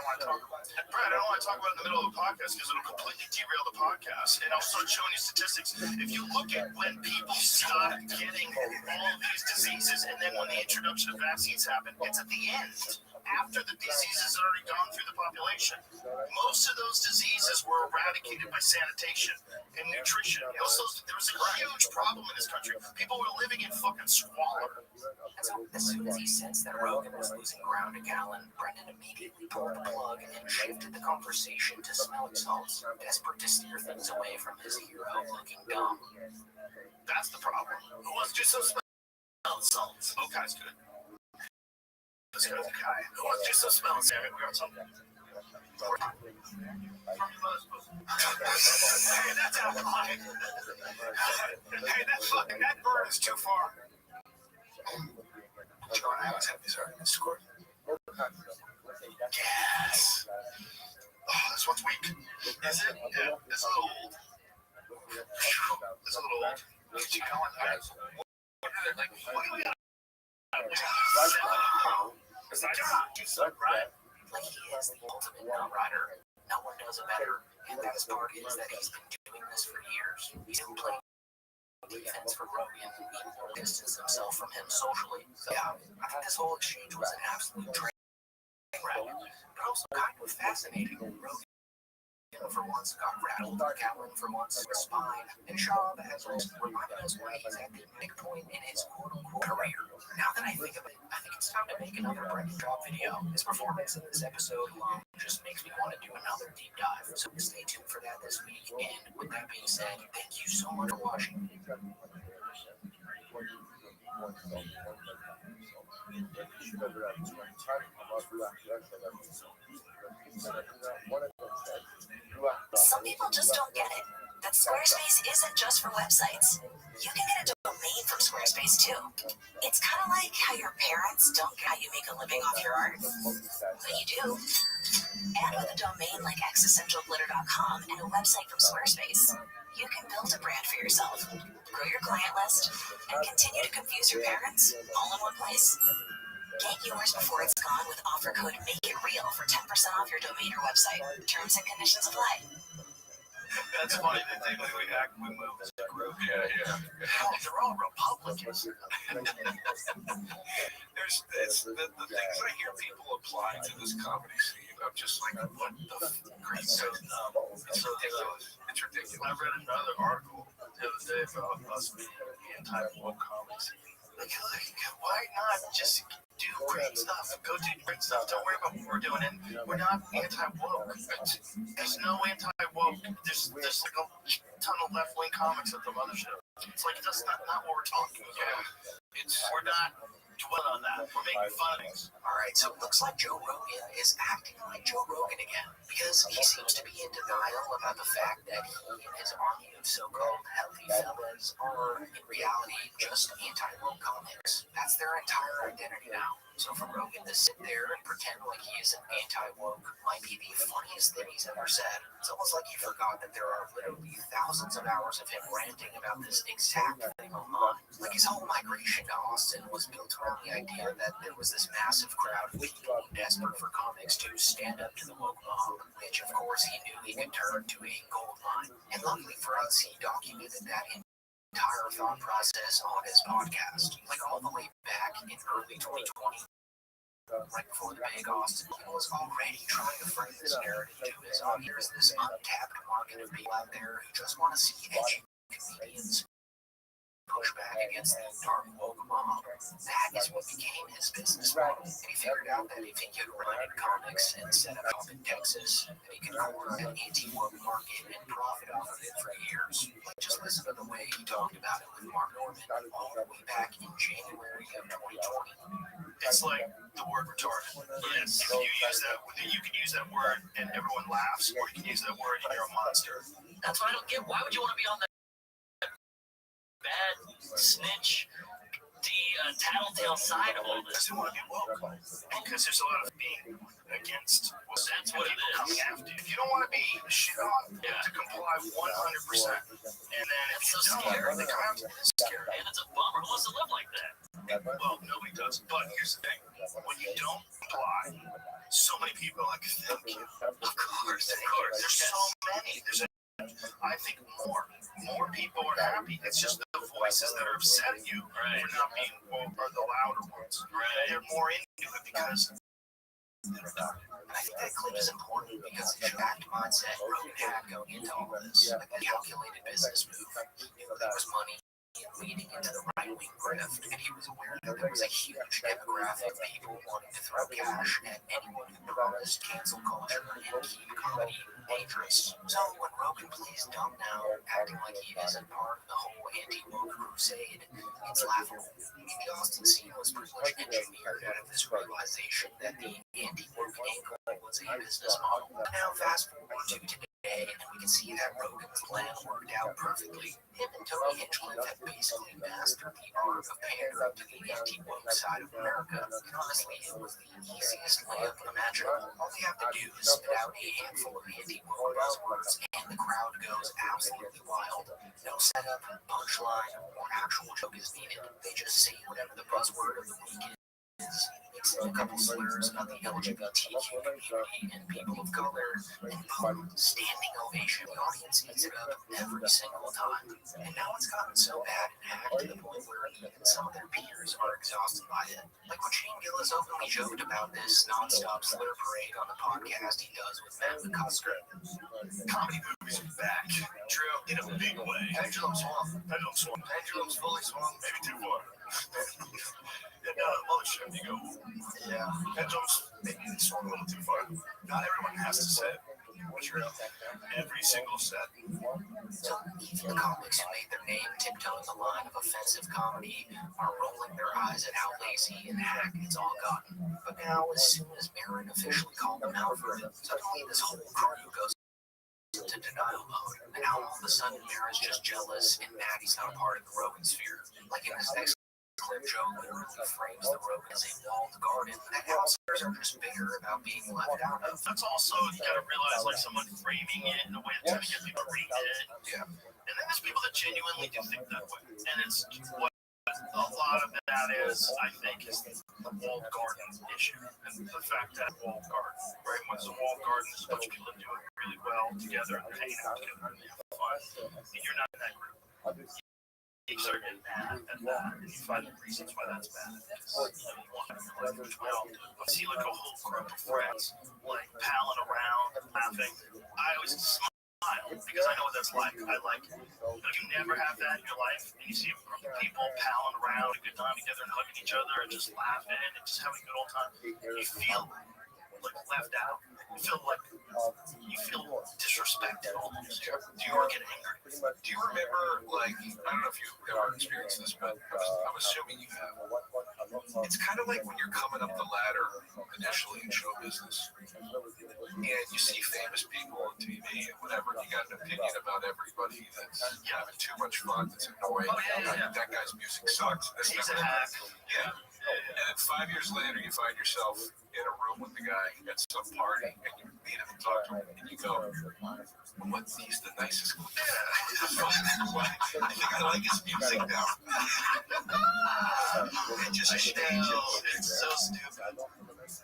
want to talk about it. Brad, I don't want to talk about it in the middle of the podcast because it'll completely derail the podcast. And I'll start showing you statistics. If you look at when people stop getting all of these diseases and then when the introduction of vaccines happen, it's at the end. After the diseases had already gone through the population. Most of those diseases were eradicated by sanitation and nutrition. Also, there was a huge problem in this country. People were living in fucking squalor. And so, as soon as he sensed that Rogan was losing ground to Callen, Brendan immediately pulled the plug and shifted the conversation to smelling salts, desperate to steer things away from his hero looking dumb. That's the problem. Who wants to do some smelling salts? Okai's good. Let's go to the guy. Who wants to do some smelling salts? We got something. Hey, that's out of line. Hey, that bird is too far. John, I always have these arguments, Gordon. Yes. Oh, this one's weak. Is it? Yeah, it's a little old. It's a little old. Look at you going. What are they like? What do we got? Right? Like he is the ultimate non-rider. No one does it better. And the best part is that he's been doing this for years. He's been playing defense for Rogan, even more distance himself from him socially. So, yeah, I think this whole exchange was an absolute train wreck, but also kind of fascinating. Rogan, for once, got rattled. Callen, for once, his spine. And Schaub has reminded us why he's at the big point in his quote-unquote career. Now that I think of it, I think it's time to make another Brendan Schaub video. His performance in this episode alone just makes me want to do another deep dive. So stay tuned for that this week. And with that being said, thank you so much for watching. Some people just don't get it. That Squarespace isn't just for websites. You can get a domain from Squarespace too. It's kind of like how your parents don't get how you make a living off your art. But you do. And with a domain like existentialglitter.com and a website from Squarespace, you can build a brand for yourself, grow your client list, and continue to confuse your parents all in one place. Get yours before it's gone with offer code MAKEITREAL for 10% off your domain or website. Terms and conditions apply. That's funny. They think we act, we move as a group. Yeah. Hell, they're all Republicans. There's the things I hear people apply to this comedy scene. I'm just like, what the fuck? It's so dumb. It's ridiculous. It's ridiculous. I read another article the other day about us being anti-woke comedy scene. Like, why not just do great stuff. Go do great stuff. Don't worry about what we're doing. And we're not anti-woke. There's no anti-woke. There's like a ton of left-wing comics at the mothership. It's like that's not what we're talking about. We're not dwelling on that. We're making fun of things. Alright, so it looks like Joe Rogan is acting like Joe Rogan again, because he seems to be in denial about the fact that he and his army of so-called healthy fellas are in reality just anti-woke comics. That's their entire identity now. So for Rogan to sit there and pretend like he is an anti-woke might be the funniest thing he's ever said. It's almost like he forgot that there are literally thousands of hours of him ranting about this exact thing online. Like his whole migration to Austin was built around the idea that there was this massive crowd of people desperate for comics to stand up to the woke mob, which of course he knew he could turn to a gold mine. And luckily for us, he documented that entire thought process on his podcast, like all the way back in early 2020. Right before the big Austin, he was already trying to frame this narrative to his audience. There's this untapped market of people out there who just want to see edgy comedians push back against the dark woke mob. That is what became his business model. And he figured out that if he could run in comics and set up shop in Texas, that he could corner an anti-woke market and profit off of it for years. Just listen to the way he talked about it with Mark Norman all the way back in January of 2020. It's like the word retarded. Yes, if you can use that word and everyone laughs, or you can use that word and you're a monster. That's what I don't get. Why would you want to be on that bad snitch, the tattletale side of all this? Doesn't want to be woke because there's a lot of being against. Well, that's what it is. Coming after you. If you don't want to be shit on, to comply 100%, and then if you don't, they come after you. It's scary. And it's a bummer. Who wants to live like that? Well, nobody does. But here's the thing: when you don't comply, so many people are like, "Thank you." Of course. There's so many. I think more people are happy. It's just the voices that are upset at you for not being woke are the louder ones. They're more into it because. And I think that clip is important because the fact mindset Rogan had going into all this, like a calculated business move. He knew there was money leading into the right-wing grift, and he was aware that there was a huge demographic of people wanting to throw cash at anyone who promised cancel culture and keep comedy dangerous. So when Rogan plays dumb now, acting like he isn't part of the whole anti-woke crusade, it's laughable. The Austin scene was pretty much engineered out of this realization that the anti-woke angle was a business model. Now fast forward to today, and we can see that Rogan's plan worked out perfectly. Him and Tony Hinchcliffe have basically mastered the art of pandering to the anti-woke side of America. And honestly, it was the easiest layup imaginable. All they have to do is spit out a handful of anti-woke buzzwords, and the crowd goes absolutely wild. No setup, punchline, or actual joke is needed. They just say whatever the buzzword of the week is. Mix in a couple slurs about the LGBTQ community and people of color, and boom, standing ovation. The audience eats it up every single time. And now it's gotten so bad and hacked to the point where even some of their peers are exhausted by it. Like when Shane Gillis openly joked about this non-stop slur parade on the podcast he does with Matt McCusker. Comedy movies are back. True. In a big way. Pendulum swung. Pendulum's fully swung. Maybe too far. Mothership, you go. Yeah. Pendulum's maybe swung a little too far. Not everyone has to say it. True. Every single set. So even the comics who made their name tiptoeing the line of offensive comedy are rolling their eyes at how lazy and hack it's all gotten. But now, as soon as Marin officially called them out for it, suddenly this whole crew goes into denial mode. And now all of a sudden Marin's just jealous and mad he's not a part of the Rogan sphere. Like in his next clip, Joe literally frames the Rogan as a walled garden that outsiders are just bitter about being left out of. That's also, you gotta realize, like someone framing it in a way that's trying to get people to read it. Yeah. And then there's people that genuinely do think that way. And it's what a lot of that is, I think, is the walled garden issue. And the fact that walled garden, right? When it's a walled garden, there's a bunch of people that do it really well together and they're hanging out together and they have fun. And you're not in that group. You start getting mad at that, and you find the reasons why that's bad. You want to as well. But see, like a whole group of friends, like palling around, laughing. I always smile because I know what that's like. I like it. But if you never have that in your life, and you see a group of people palling around, a good time together, and hugging each other, and just laughing, and just having a good old time, you feel like left out. You feel disrespected almost. Do you get angry? Do you remember, like, I don't know if you've ever experienced this, but I'm assuming you have. It's kind of like when you're coming up the ladder initially in show business, and you see famous people on TV and whatever, and you got an opinion about everybody that's having too much fun, that's annoying. That guy's music sucks. He's a hack. Yeah. And then 5 years later, you find yourself in a room with the guy at some party, and you meet him and talk to him, and you go, "What? He's the nicest guy." I think I like his music now. It just changes. It's so stupid.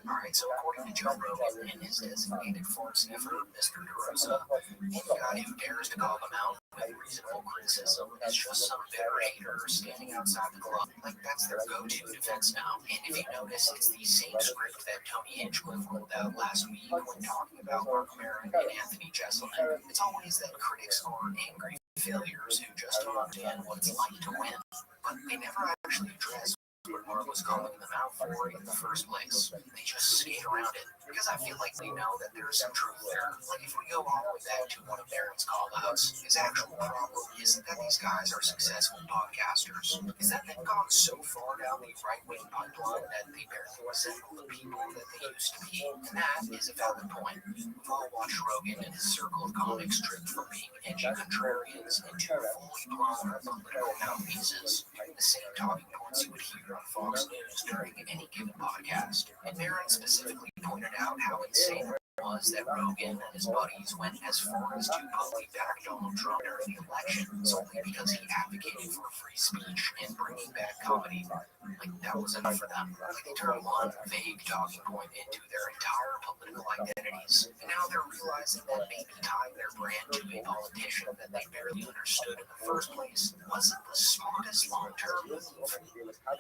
Alright, so according to Joe Rogan and his designated form sniffer, Mr. DeRosa, any guy who dares to call them out with reasonable criticism is just some bitter hater standing outside the club. Like, that's their go-to defense now. And if you notice, it's the same script that Tony Hinchcliffe rolled out last week when talking about Mark Maron and Anthony Jeselnik. It's always that critics are angry failures who just don't understand what it's like to win. But they never actually address what Mark was calling them out for in the first place. They just skate around it. Because I feel like they know that there's some truth there. Like, if we go all the way back to one of Barron's call-outs, his actual problem isn't that these guys are successful podcasters. It's that they've gone so far down the right-wing pipeline that they barely resemble the people that they used to be. And that is a valid point. We've all watched Rogan and his circle of comics drift from being edgy contrarians into fully blown political mouthpieces. The same talking points you would hear on Fox News during any given podcast. And Barron specifically pointed out how insane it was that Rogan and his buddies went as far as to publicly back Donald Trump during the election solely because he advocated for free speech and bringing back comedy. Like, that was enough for them. Like, they turned one vague talking point into their entire political identities. And now they're realizing that maybe tying their brand to a politician that they barely understood in the first place wasn't the smartest long-term move.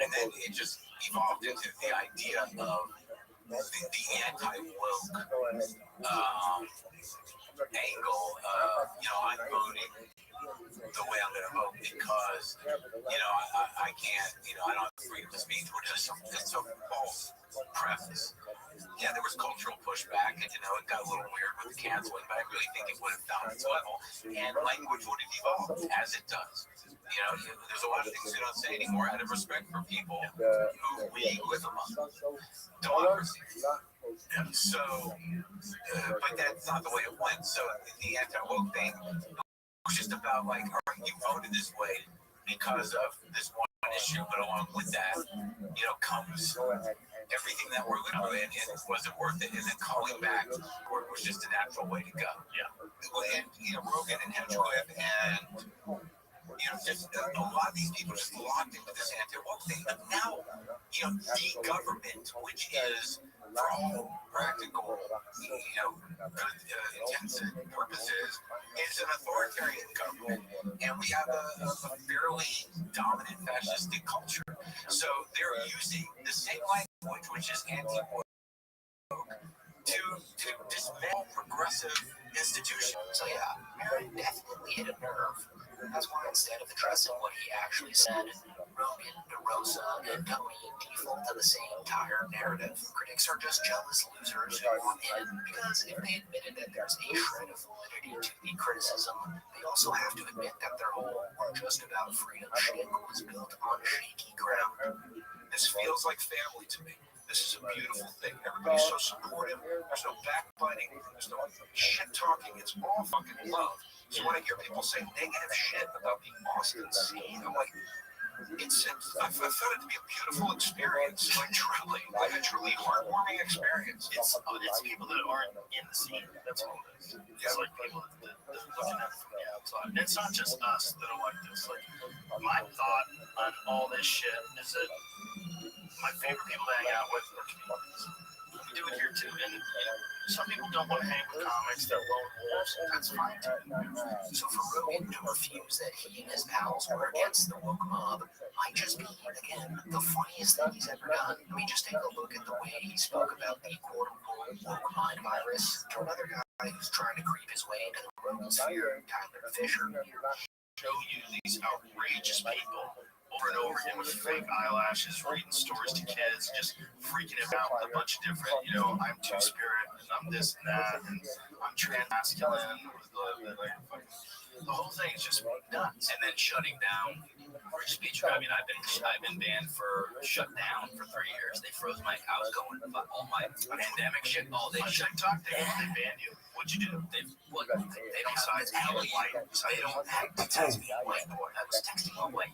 And then it just evolved into the idea of the anti-woke angle of, I'm voting the way I'm going to vote because, I can't, I don't have freedom of speech, which is it's a false preface. Yeah, there was cultural pushback, and, it got a little weird with the canceling, but I really think it would have found its level, and language would have evolved, as it does. There's a lot of things we don't say anymore out of respect for people who we live among. Democracy. And so, but that's not the way it went. So the anti-woke thing was just about, like, all right, you voted this way because of this one issue, but along with that, comes everything that we're living in, and it wasn't worth it. And then calling back was just a natural way to go. Yeah. And, Rogan and Hinchcliffe and just a lot of these people just locked into this anti-woke thing. But now, the government, which is, for all practical, intents and purposes, is an authoritarian government. And we have a fairly dominant fascistic culture. So they're using the same language, which is anti-woke, to dismantle progressive institutions. So yeah, Maron definitely hit a nerve. That's why instead of addressing what he actually said, Rogan, DeRosa, and Tony default to the same entire narrative. Critics are just jealous losers who want in, because if they admitted that there's a shred of validity to the criticism, they also have to admit that their whole "we're just about freedom" shtick was built on shaky ground. This feels like family to me. This is a beautiful thing. Everybody's so supportive. There's no backbiting. There's no shit talking. It's all fucking love. So when I hear people say negative shit about the Austin scene, I'm like, I found it to be a beautiful experience. Like, a truly heartwarming experience. It's people that aren't in the scene. That's all it is. It's like people that looking at it from the outside. And it's not just us that are like this. Like, my thought on all this shit is that my favorite people to hang out with are comedians. We do it here too, and some people don't want to hang with comics, they're lone wolves, that's fine too. So for Rogan to refuse that he and his pals were against the woke mob might just be, again, the funniest thing he's ever done. I mean, just take a look at the way he spoke about the quote-unquote woke mind virus to another guy who's trying to creep his way into the Rogan sphere, Tyler Fisher. Show you these outrageous people over and over again with fake eyelashes, reading stories to kids, just freaking about a bunch of different, I'm two-spirit, and I'm this and that, and I'm trans-masculine. The whole thing is just nuts. And then shutting down free speech. I mean, I've been banned shut down for 3 years. They froze I was going all my pandemic shit all day. TikTok, they banned you. What'd you do? They don't size me white. They don't have to text me white. I was texting all white.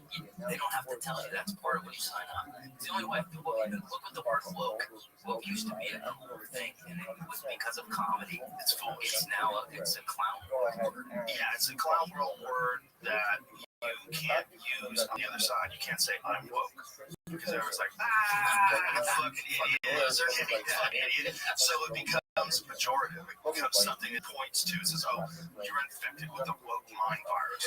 They don't have to tell you. That's part of when you sign up. It's the only way. Look at the word woke. Woke used to be a cool thing, and it was because of comedy. It's full. It's now it's a clown world word. Yeah, it's a clown world word that you can't use on the other side. You can't say I'm woke because everyone's like, you fucking idiot, loser, idiot. So it becomes pejorative. It becomes something that points to, says, oh, you're infected with the woke mind virus.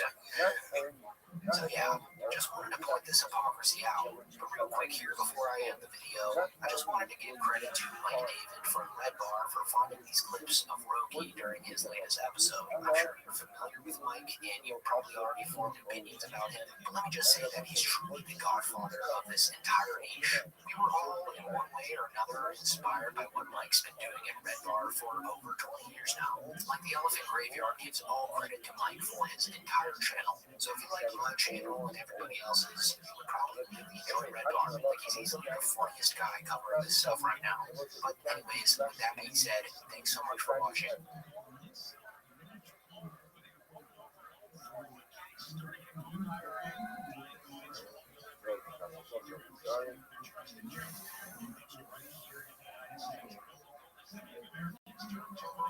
So yeah, just wanted to point this hypocrisy out. But real quick here before I end the video, I just wanted to give credit to Mike David from Red Bar for finding these clips of Roki during his latest episode. I'm sure you're familiar with Mike, and you've probably already formed opinions about him. But let me just say that he's truly the godfather of this entire niche. We were all, in one way or another, inspired by what Mike's been doing at Red Bar for over 20 years now. Like the Elephant Graveyard gives all credit to Mike for his entire channel. So if you like my channel and everybody else's, you would probably really enjoy Red Bar. Like, he's easily the funniest guy covering this stuff right now. But anyways, with that being said, thanks so much for watching.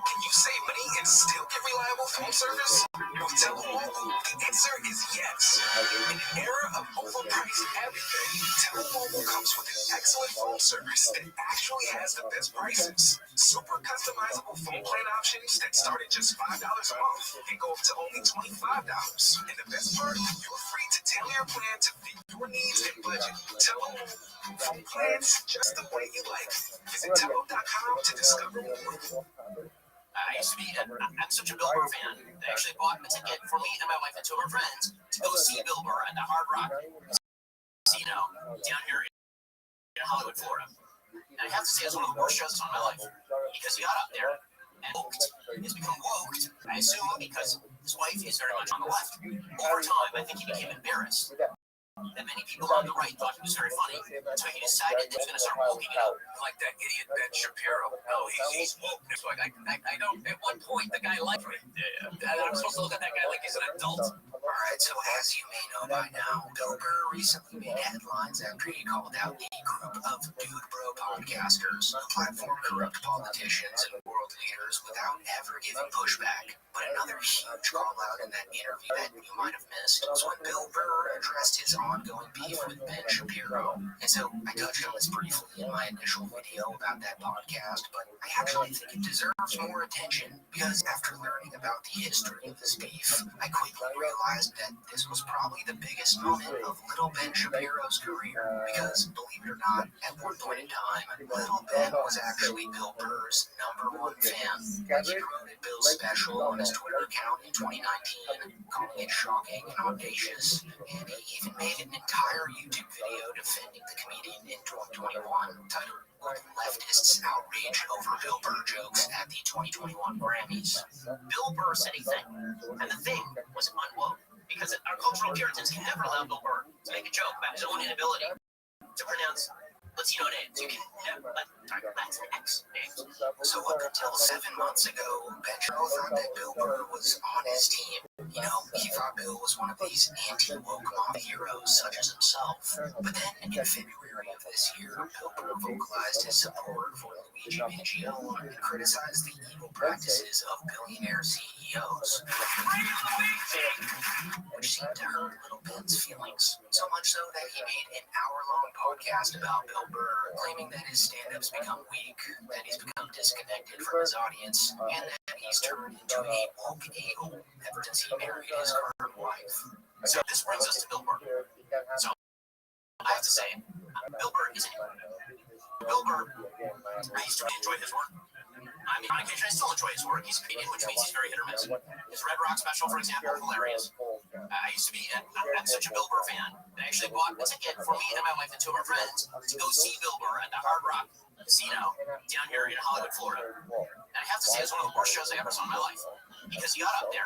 Can you save money and still get reliable phone service? With T-Mobile, the answer is yes. In an era of overpriced everything, T-Mobile comes with an excellent phone service that actually has the best prices. Super customizable phone plan options that start at just $5 a month and go up to only $25. And the best part, you're free to tailor your plan to fit your needs and budget. T-Mobile phone plans just the way you like. Visit T-Mobile.com to discover more. I used to be, I'm such a Bill Burr fan. They actually bought a ticket for me and my wife and two of our friends to go see Bill Burr at the Hard Rock Casino down here in Hollywood, Florida. And I have to say, it's one of the worst shows of my life because he got up there and woked. He's become woked, I assume, because his wife is very much on the left. Over time, I think he became embarrassed that many people on the right thought he was very funny, so he decided that he was going to start woking it up. Like that idiot Ben Shapiro. Oh, he's woke. It's like, I don't, at one point, the guy liked me. I'm supposed to look at that guy like he's an adult. Alright, so as you may know by now, Bill Burr recently made headlines after he called out a group of dude bro podcasters who platform corrupt politicians and world leaders without ever giving pushback. But another huge call out in that interview that you might have missed was when Bill Burr addressed his ongoing beef with Ben Shapiro. And so I touched on this briefly in my initial video about that podcast, but I actually think it deserves more attention because after learning about the history of this beef, I quickly realized that this was probably the biggest moment of little Ben Shapiro's career. Because, believe it or not, at one point in time, little Ben was actually Bill Burr's #1 fan. He promoted Bill's special on his Twitter account in 2019, calling it shocking and audacious, and he even made an entire YouTube video defending the comedian in 2021, titled "Leftists Outrage Over Bill Burr Jokes at the 2021 Grammys." Bill Burr said a thing, and the thing was unwoke, because our cultural Puritans can never allow Bill Burr to make a joke about his own inability to pronounce Latino names. You can never let Latinx names. So up until 7 months ago, Ben Shapiro thought that Bill Burr was on his team. You know, he thought Bill was one of these anti-woke mob heroes such as himself. But then in February of this year, Bill Burr vocalized his support for Luigi Mangio and criticized the evil practices of billionaire CEOs, which seemed to hurt little Ben's feelings. So much so that he made an hour-long podcast about Bill Burr, claiming that his stand-up's become weak, that he's become disconnected from his audience, and that he's turned into a woke a-hole ever since he married his current wife. So this brings us to Bill Burr. So I have to say, Bill Burr is Bill Burr, I used to really enjoy his work. I mean, on occasion, I still enjoy his work. He's comedian, which means he's very hit or miss. His Red Rock special, for example, hilarious. I used to be, I'm such a Bill Burr fan. I actually bought a ticket for me and my wife and two of our friends to go see Bill Burr at the Hard Rock Casino down here in Hollywood, Florida. And I have to say, it's one of the worst shows I ever saw in my life. Because he got up there,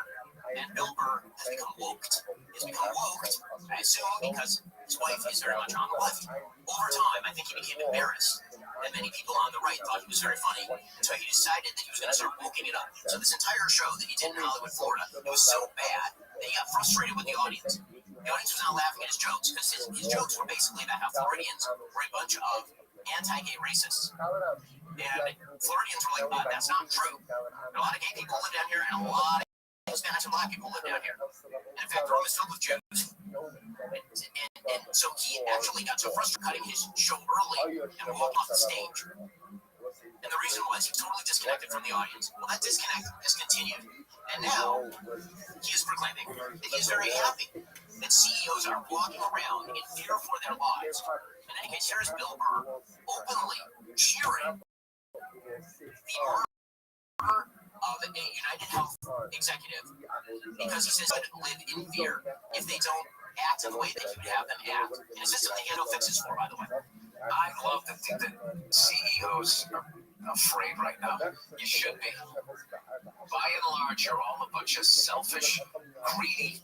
and Bill Burr has become woked. He's become woked, I assume, because his wife is very much on the left. Over time, I think he became embarrassed. And many people on the right thought he was very funny. And so he decided that he was going to start woking it up. So this entire show that he did in Hollywood, Florida, it was so bad that he got frustrated with the audience. The audience was not laughing at his jokes because his jokes were basically about how Floridians were a bunch of anti-gay racists. And Floridians were like, that's not true. A lot of gay people live down here, and a lot of Hispanics and black people live down here. And in fact, Rome is filled with Jews. And so he actually got so frustrated cutting his show early and walked off the stage. And the reason was he was totally disconnected from the audience. Well, that disconnect has continued. And now he is proclaiming that he is very happy that CEOs are walking around in fear for their lives. In any case, here is Bill Burr openly cheering the murder of a United Health executive because he says that live in fear if they don't act in the way that he would have them act in a system that he had no fixes for, by the way. I love to think that CEOs are afraid right now. You should be. By and large, you're all a bunch of selfish, greedy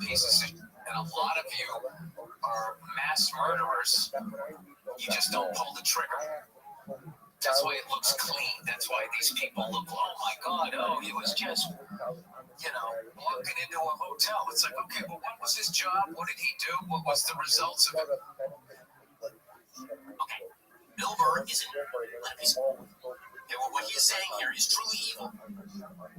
pieces of shit. And a lot of you are mass murderers. You just don't pull the trigger. That's why it looks clean. That's why these people look, oh my God, oh, he was just, walking into a hotel. It's like, okay, well, what was his job? What did he do? What was the results of it? Okay, Bill Burr isn't what he is saying here is truly evil.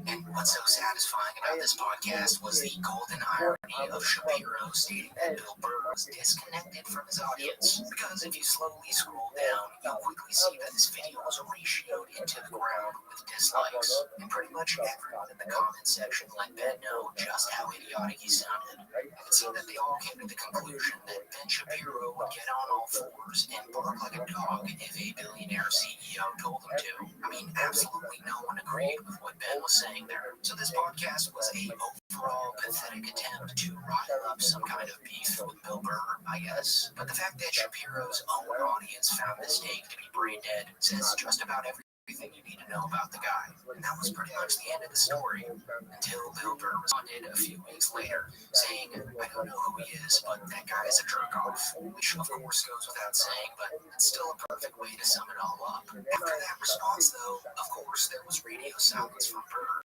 And what's so satisfying about this podcast was the golden irony of Shapiro stating that Bill Burr was disconnected from his audience. Because if you slowly scroll down, you'll quickly see that this video was ratioed into the ground with dislikes. And pretty much everyone in the comment section let Ben know just how idiotic he sounded. It seemed that they all came to the conclusion that Ben Shapiro would get on all fours and bark like a dog if a billionaire CEO told him to. I mean, absolutely no one agreed with what Ben was saying there. So this podcast was a overall pathetic attempt to rile up some kind of beef with Bill Burr, I guess. But the fact that Shapiro's own audience found this take to be brain dead says just about everything you need to know about the guy. And that was pretty much the end of the story, until Bill Burr responded a few weeks later, saying, I don't know who he is, but that guy is a jerk off. Which of course goes without saying, but it's still a perfect way to sum it all up. After that response, though, of course, there was radio silence from Burr.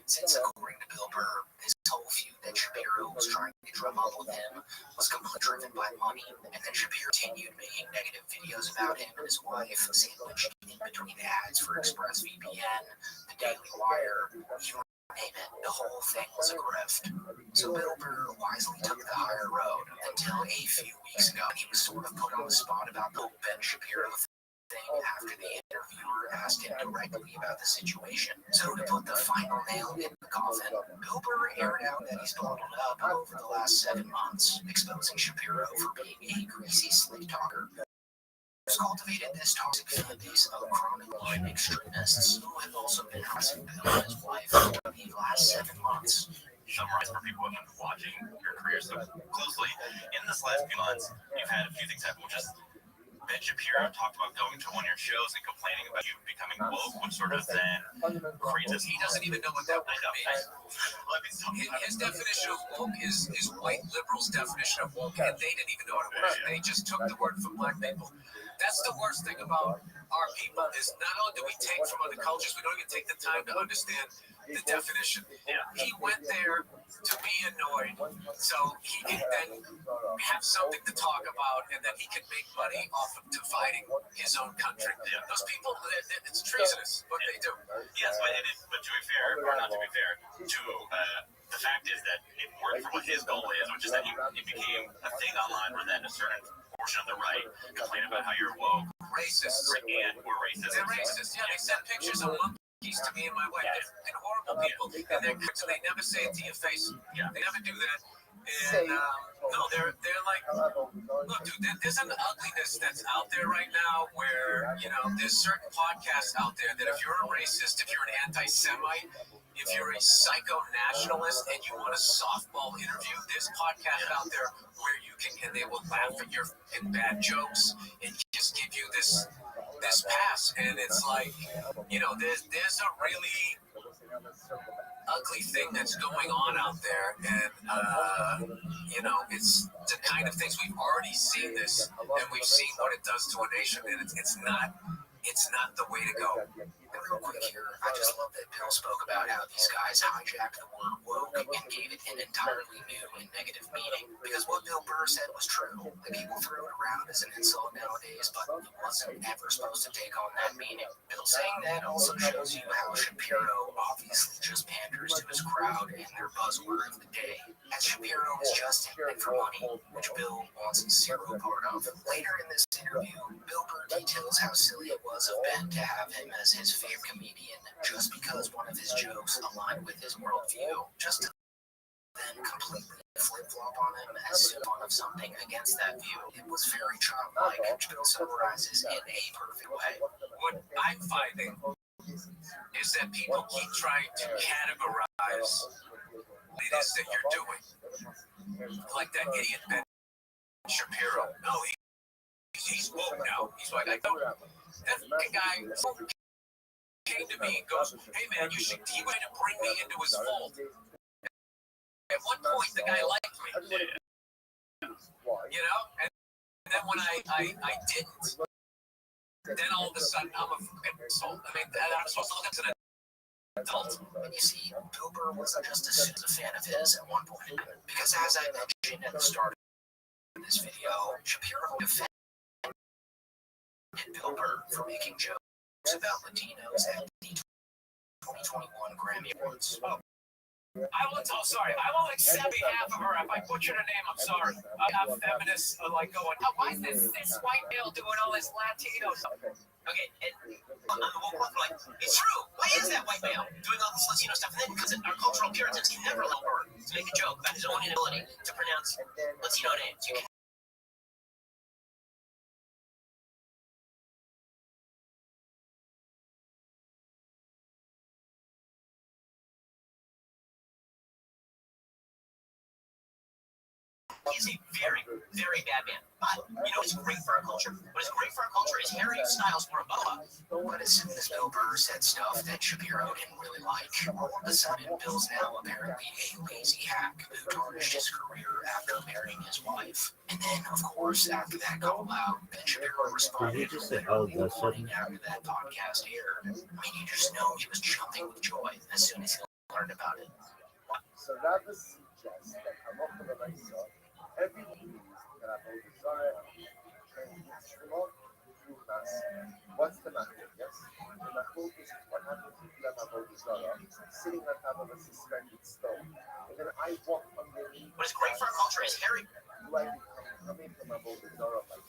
Since, according to Bill Burr, his whole feud that Shapiro was trying to drum up with him was completely driven by money, and then Shapiro continued making negative videos about him and his wife, sandwiched in between ads for ExpressVPN, the Daily Wire, you name it, the whole thing was a grift. So Bill Burr wisely took the higher road until a few weeks ago, and he was sort of put on the spot about the whole Ben Shapiro thing after the interviewer asked him directly about the situation. So to put the final nail in the coffin, Bill Burr aired out that he's bottled up over the last 7 months, exposing Shapiro for being a greasy slick talker. He's cultivated this toxic fan base of chronic line extremists who have also been harassing Bill and his wife for the last 7 months. Summarize for people who have been watching your career so closely. In this last few months, you've had a few things happen, which is Ben Shapiro talked about going to one of your shows and complaining about you becoming woke, which sort of then creates. He doesn't even know what that word means. His definition of woke is white liberals' definition of woke, and they didn't even know what it was. They just took the word from black people. That's the worst thing about our people is not only do we take from other cultures, we don't even take the time to understand the definition. He went there to be annoyed so he can then have something to talk about and that he can make money off of dividing his own country. Those people, it's treasonous what they do. Yes, but to be fair, or not to be fair, the fact is that it worked for what his goal is, which is that it became a thing online where then a certain portion of the right complain about how you're woke, Racist. and we're racist. They're racist. Yeah, they send pictures of monkeys to me and my wife. They're horrible people. And they never say it to your face. They never do that. And no, they're like, look, dude, there's an ugliness that's out there right now where, you know, there's certain podcasts out there that if you're a racist, if you're an anti-Semite, if you're a psycho-nationalist and you want a softball interview, there's podcasts out there where you can, and they will laugh at your bad jokes and just give you this pass. And it's like, you know, there's a really ugly thing that's going on out there, and you know, it's the kind of things we've already seen this, and we've seen what it does to a nation, and it's not the way to go. And real quick here, I just love that Bill spoke about how these guys hijacked the word woke and gave it an entirely new and negative meaning. Because what Bill Burr said was true. Like, people throw it around as an insult nowadays, but it wasn't ever supposed to take on that meaning. Bill saying that also shows you how Shapiro obviously just panders to his crowd and their buzzword of the day. As Shapiro is just in for money, which Bill wants zero part of. Later in this interview, Bill Burr details how silly it was of Ben to have him as his favorite comedian just because one of his jokes aligned with his worldview, just to then completely flip-flop on him as soon of something against that view. It was very childlike, which Bill summarizes in a perfect way. What I'm finding is that people keep trying to categorize what it is that you're doing. Like that idiot Ben Shapiro. No, he's woke now. He's like, I don't. That fucking guy came to me and goes, hey man, he was going to bring me into his fold. At one point, the guy liked me. You know? And then when I didn't, then all of a sudden I'm a fucking asshole. I mean, I'm supposed to look up to that adult. And you see, Bill Burr wasn't just a fan of his at one point. Because as I mentioned at the start of this video, Shapiro defended Bill Burr for making jokes about Latinos at the 2021 Grammy Awards. Oh. I won't accept behalf of her. If I butchered her name, I'm sorry. I have feminists like going, oh, why is this white male doing all this Latino stuff? Okay, and like, it's true. Why is that white male doing all this Latino stuff? And then, because our cultural Puritans can never allow her to make a joke about his own inability to pronounce Latino names. You can He's a very, very bad man. But, you know, it's great for our culture. What is great for our culture is Harry Styles for a boa. But as soon as Bill Burr said stuff that Shapiro didn't really like, all of a sudden Bill's now apparently a lazy hack who tarnished his career after marrying his wife. And then, of course, after that call out, Ben Shapiro responded really warning after that podcast aired. I mean, you just know he was jumping with joy as soon as he learned about it. So that would suggest that I'm not going to every news that I've always desired what's the matter? Yes? The matter is what happens if you have a Bodhisattva sitting on top of a suspended stone. And then I walk underneath. What is great for our culture is Harry. Do I become coming from a Bodhisattva like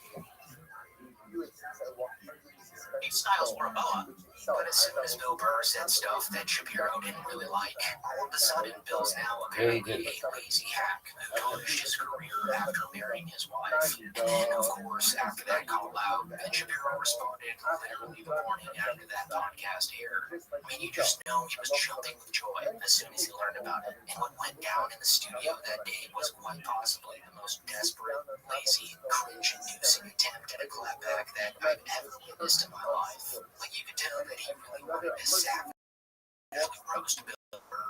you it since I walk underneath the suspended Styles for a boa. But as soon as Bill Burr said stuff that Shapiro didn't really like, all of a sudden Bill's now apparently a lazy hack who tarnished his career after marrying his wife. And then, of course, after that call out, Ben Shapiro responded literally the morning after that podcast aired. I mean, you just know he was jumping with joy as soon as he learned about it. And what went down in the studio that day was quite possibly the most desperate, lazy, cringe-inducing attempt at a clapback that I've ever witnessed in my life. Like, you could tell that he really wanted to savagely roast Bill Burr.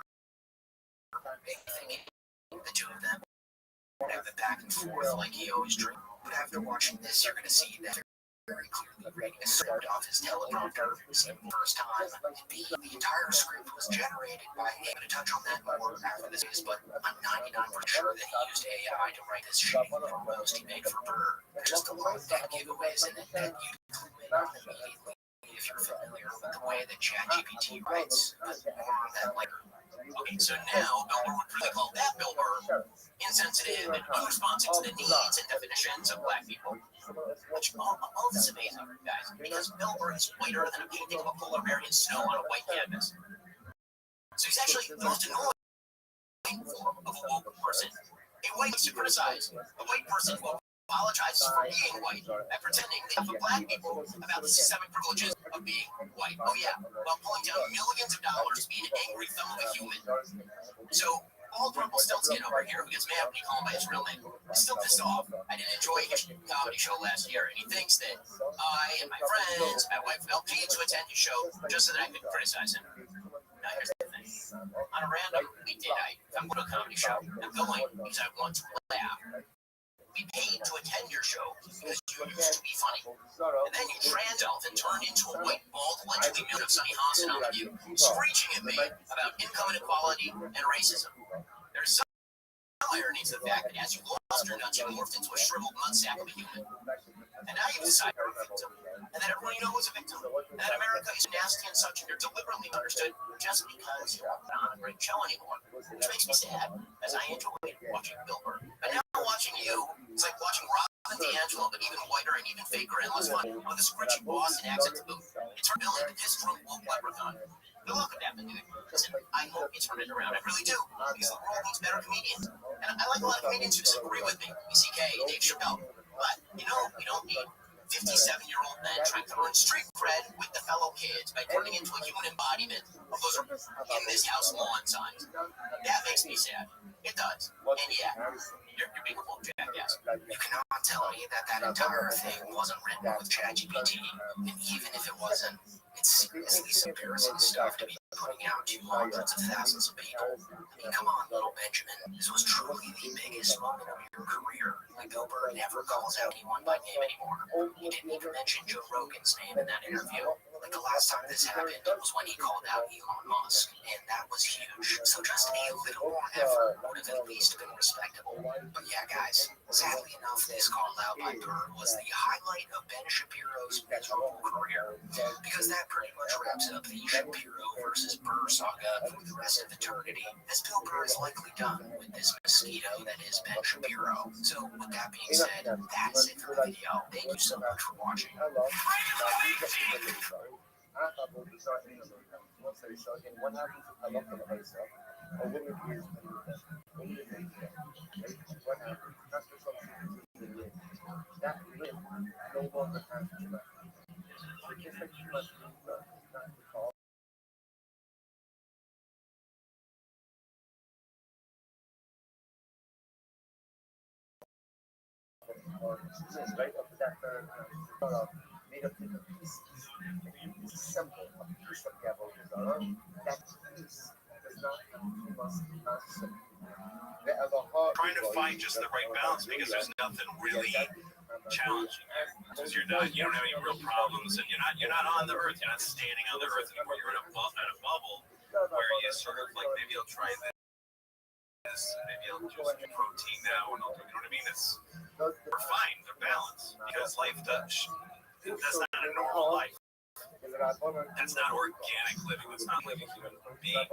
Thinking the two of them would have it back and forth like he always dreamed. But after watching this, you're going to see that they're very clearly reading a script off his teleprompter for the first time. And B, the entire script was generated by I'm going to touch on that more after this, but I'm 99% sure that he used AI to write this shitty little roast he made for Burr. There's just a lot of dead giveaways in it that you can clue in on immediately if you're familiar with the way that ChatGPT writes, but more on that later. Okay, so now Bill Burr would really call that Bill Burr insensitive and unresponsive to the needs and definitions of black people. Which all this is amazing, guys, because Bill Burr is whiter than a painting of a polar bear in snow on a white canvas. So he's actually the most annoying form of a woke person A white needs to criticize a white person who apologizes for being white and pretending they have black people about the systemic privileges of being white. Oh yeah, while pulling down millions of dollars being an angry thumb of a human. So Bald Rumpelstiltskin over here who gets mad when you call him by his real name is still pissed off. I didn't enjoy his comedy show last year, and he thinks that I and my friends, my wife, felt paid to attend his show just so that I could criticize him. Now here's the thing. On a random weekday night, if I'm going to a comedy show, I'm going because I want to laugh. Be paid to attend your show because you used to be funny. And then you yourself and turn into a white, bald, allegedly mute of Sunny Hassan on you, screeching at me about income inequality and racism. There's some irony to the fact that as you lost your nuts, you morphed into a shriveled nutsack of a human. And now you decide you're a victim. And that everyone you know is a victim. And that America is nasty and such, and you're deliberately understood just because you're not on a great show anymore. Which makes me sad, as I enjoyed watching Bill Burr. But now watching you, it's like watching Robin D'Angelo, but even whiter and even faker and less fun, with a scritchy Boston accent to boot. It's her Bill into piss drunk woke leprechaun. Good luck with that, man, dude. Listen, I hope you turn it around. I really do. Because the world needs better comedians. And I like a lot of comedians who disagree with me. BCK, Dave Chappelle. But, you know, we don't need 57-year-old men trying to earn street cred with the fellow kids by turning into a human embodiment of those in this house lawn signs. That makes me sad. It does. And yeah, you're being a little jackass. You cannot tell me that that entire thing wasn't written with ChatGPT. And even if it wasn't, it's seriously some embarrassing stuff to be putting out to hundreds of thousands of people. I mean, come on, little Benjamin. This was truly the biggest moment of your career. Like, Bill Burr never calls out anyone by name anymore. He didn't even mention Joe Rogan's name in that interview. Like, the last time this happened was when he called out Elon Musk, and that was huge. So just a little more effort would have at least been respectable. But yeah, guys, sadly enough, this call out by Burr was the highlight of Ben Shapiro's miserable career, because that pretty much wraps up the Shapiro versus Burr saga for the rest of eternity, as Bill Burr is likely done with this mosquito that is Ben Shapiro. So with that being said, that's it for the video. Thank you so much for watching. Trying to find just the right balance, because there's nothing really challenging you. Because you don't have any real problems, and you're not on the earth. You're not standing on the earth anymore. You're in a bubble where you sort of like, maybe I'll try this, maybe I'll just do protein now, and you know what I mean? They're fine. They're balanced, because life that's not a normal life. That's not organic living. That's not living human being.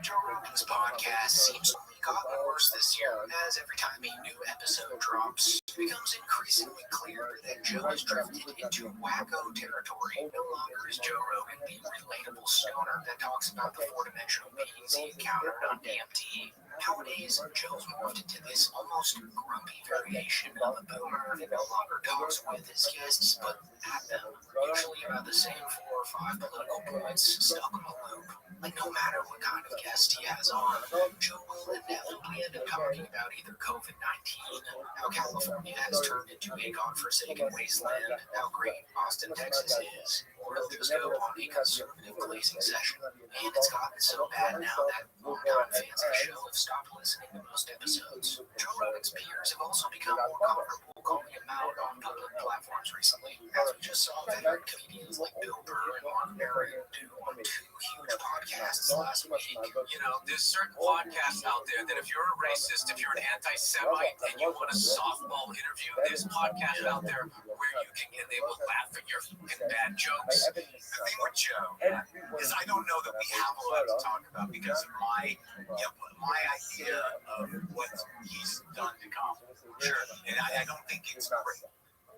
Joe Rogan's podcast seems to have gotten worse this year, as every time a new episode drops, it becomes increasingly clear that Joe has drifted into wacko territory. No longer is Joe Rogan the relatable stoner that talks about the four-dimensional beings he encountered on DMT. Nowadays, Joe's morphed into this almost grumpy variation of a boomer that no longer talks with his guests, but at them, usually about the same 4 or 5 political points stuck in a loop. Like, no matter what kind of guest he has on, Joe will inevitably end up talking about either COVID-19, how California has turned into a godforsaken wasteland, how great Austin, Texas is, or he'll just go on a conservative glazing session. And it's gotten so bad now that longtime fans of the show have stopped listening to most episodes. Joe Rogan's peers have also become more comfortable calling him out on public platforms recently, as we just saw veteran comedians like Bill Burr and Mark Maron do on 2 huge podcasts last week. You know, there's certain podcasts out there that if you're a racist, if you're an anti-Semite, and you want a softball interview, there's podcasts out there where you can, and they will laugh at your bad jokes. The thing with Joe is I don't know that we have a lot to talk about, because of my idea of what he's done to comedy. Sure, and I don't think it's great.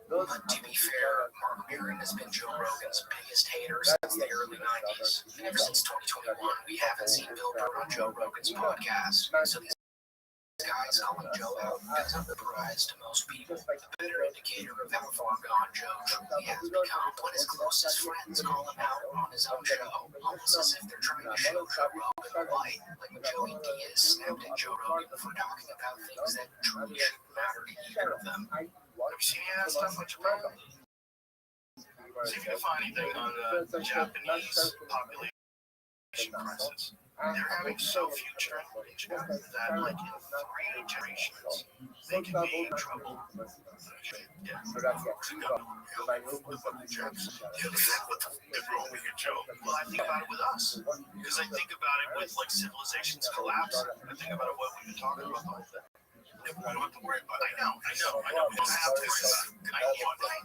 But to be fair, Mark Maron has been Joe Rogan's biggest hater since the early 90s. And ever since 2021, we haven't seen Bill Burr on Joe Rogan's podcast. So these guys calling Joe out as unsurprised to most people. A better indicator of how far gone Joe truly has become when his closest friends call him out on his own show, almost as if they're trying to show Joe Rogan the light, like when Joey Diaz snapped at Joe Rogan for talking about things that truly shouldn't matter to either of them. Have you seen any of that stuff on Japan? See if you can find anything on the Japanese population crisis. They're having so few children in Japan that, like, in 3 generations, they can be in trouble. Yeah. So that's it. No, like, what the fuck is wrong with your joke? Well, I think about it with us. Because I think about it with, like, civilizations collapse. I think about it what we've been talking about the whole thing. We don't have to worry about it. I know. We don't have to worry about it.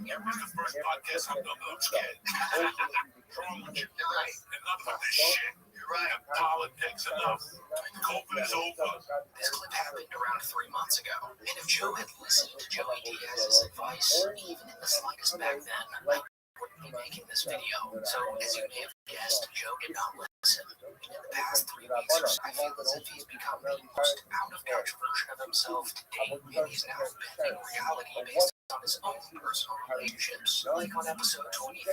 This is the first podcast I'm scared. You're right. Enough of this shit. You're right. Politics enough. COVID is over. This clip happened around 3 months ago, and if Joe had listened to Joey Diaz's advice, even in the slightest back then, I wouldn't be making this video. So, as you may have guessed, Joe did not listen. And in the past 3 weeks or so, I feel as if he's become the most out-of-touch version of himself to date, and he's now bending reality based on his own personal relationships, like on episode 23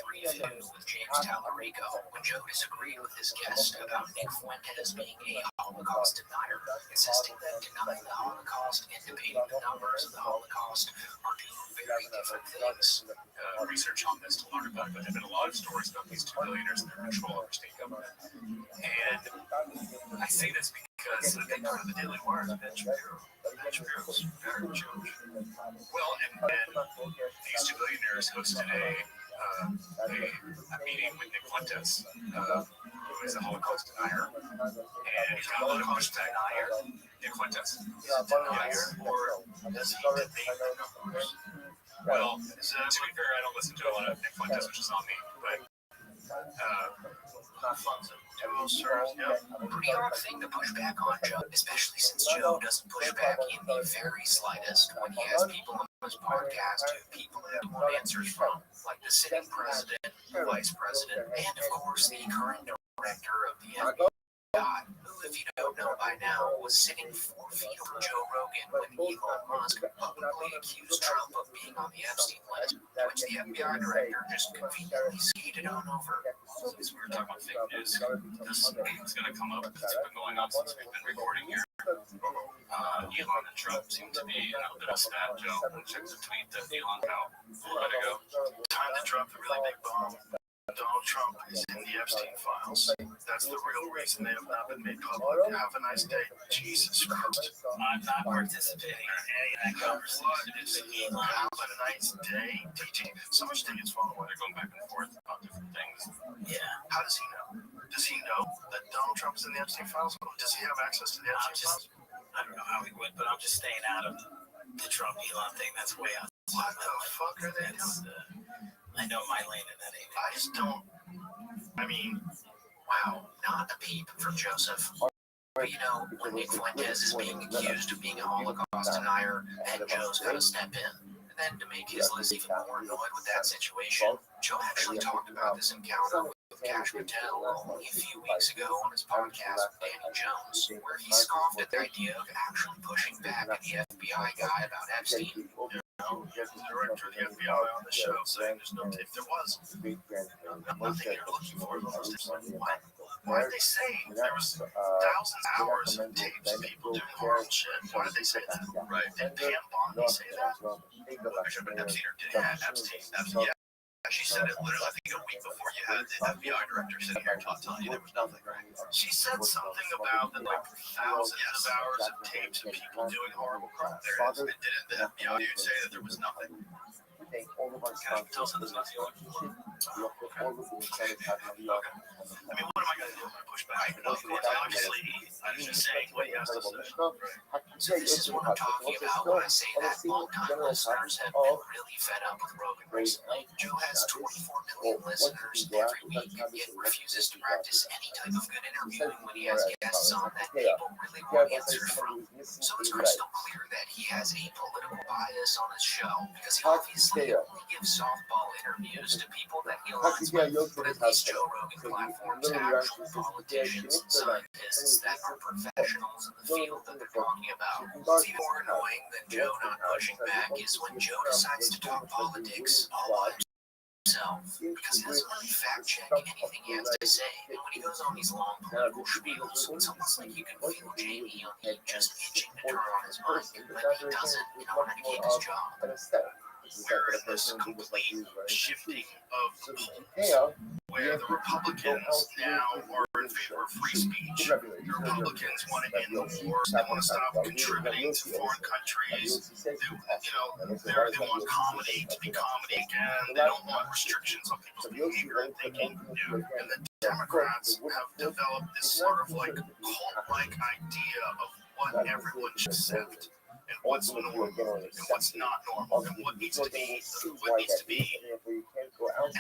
with James Talarico, when Joe disagreed with his guest about Nick Fuentes being a Holocaust denier, insisting that denying the Holocaust and debating the numbers of the Holocaust are two very different things. Research on this to learn about it, but there have been a lot of stories about these 2 billionaires and their control over state government. And I say this because a big part of the Daily Wire is Ben Shapiro. Ben Shapiro's very Jewish. Well, and these 2 billionaires hosted a meeting with Nick Fuentes, who is a Holocaust denier, and he's got a lot of pushback. Nick Fuentes. Is it denier, or does he debate the numbers? Well, to be fair, I don't listen to a lot of Nick Fuentes, which is on me, but pretty hard thing to push back on Joe, especially since Joe doesn't push back in the very slightest when he has people on his podcast who people have more answers from, like the sitting president, the vice president, and of course the current director of the FBI, who, if you don't know by now, was sitting 4 feet from Joe Rogan when Elon Musk publicly accused Trump of being on the Epstein list, which the FBI director just conveniently skated on over. Since we were talking about fake news, this is going to come up because it's been going on since we've been recording here. Elon and Trump seem to be in a bit of spat. Joe, check the tweet that Elon out a little bit ago. Time to drop the really big bomb. Donald Trump is in the Epstein files. That's the real reason they have not been made public. Have a nice day. Jesus Christ. I'm not participating in any of that conversation. Have a nice day. TJ, so much thing is falling away. They're going back and forth about different things. Yeah. How does he know? Does he know that Donald Trump is in the Epstein files? Does he have access to the Epstein files? I don't know how he would, but I'm just staying out of the Trump Elon thing. That's way out. What the fuck are they doing? I know my lane and that ain't. I just don't. I mean, wow, not a peep from Joseph. But you know, when Nick Fuentes is being accused of being a Holocaust denier, then Joe's got to step in. And then to make his list even more annoyed with that situation, Joe actually talked about this encounter with Cash Patel only a few weeks ago on his podcast with Danny Jones, where he scoffed at the idea of actually pushing back at the FBI guy about Epstein. the director of the FBI on the show saying there's no tape. There was nothing you're looking for. What? Why did they say there was thousands of hours of tapes of people doing horrible shit? Why did they say that? Right? Did Pam Bondi say that? Epstein or did Epstein? Yeah. She said it literally, I think, a week before you had the FBI director sitting here telling you there was nothing, right? She said something about the, like, thousands of hours of tapes of people doing horrible crap. There it is. And didn't the FBI dude say that there was nothing? Cash Patel said there's nothing. I mean, what am I going to do? I'm going to push back. Obviously, I'm just saying what he has to say. So this is what I'm talking about when I say that long-time listeners have been really fed up with Rogan recently. Joe has 24 million listeners every week, yet refuses to practice any type of good interviewing when he has guests on that people really want answers from. So it's crystal clear that he has a political bias on his show, because he obviously only gives softball interviews to people that he aligns with, but at least Joe Rogan platforms actual politicians and scientists that are professionals in the field that they're talking about. What's even more annoying than Joe not pushing back is when Joe decides to talk politics all by himself, because he doesn't really fact check anything he has to say. And when he goes on these long political spiels, it's almost like you can feel Jamie on the just itching to turn on his mic, but he doesn't in order to keep his job. We're in this complete shifting of the polls, where the Republicans now are in favor of free speech. The Republicans want to end the wars. They want to stop contributing to foreign countries. They want comedy to be comedy again. They don't want restrictions on people's behavior and thinking. And the Democrats have developed this sort of like cult-like idea of what everyone should accept, and what's normal and what's not normal, and what needs to be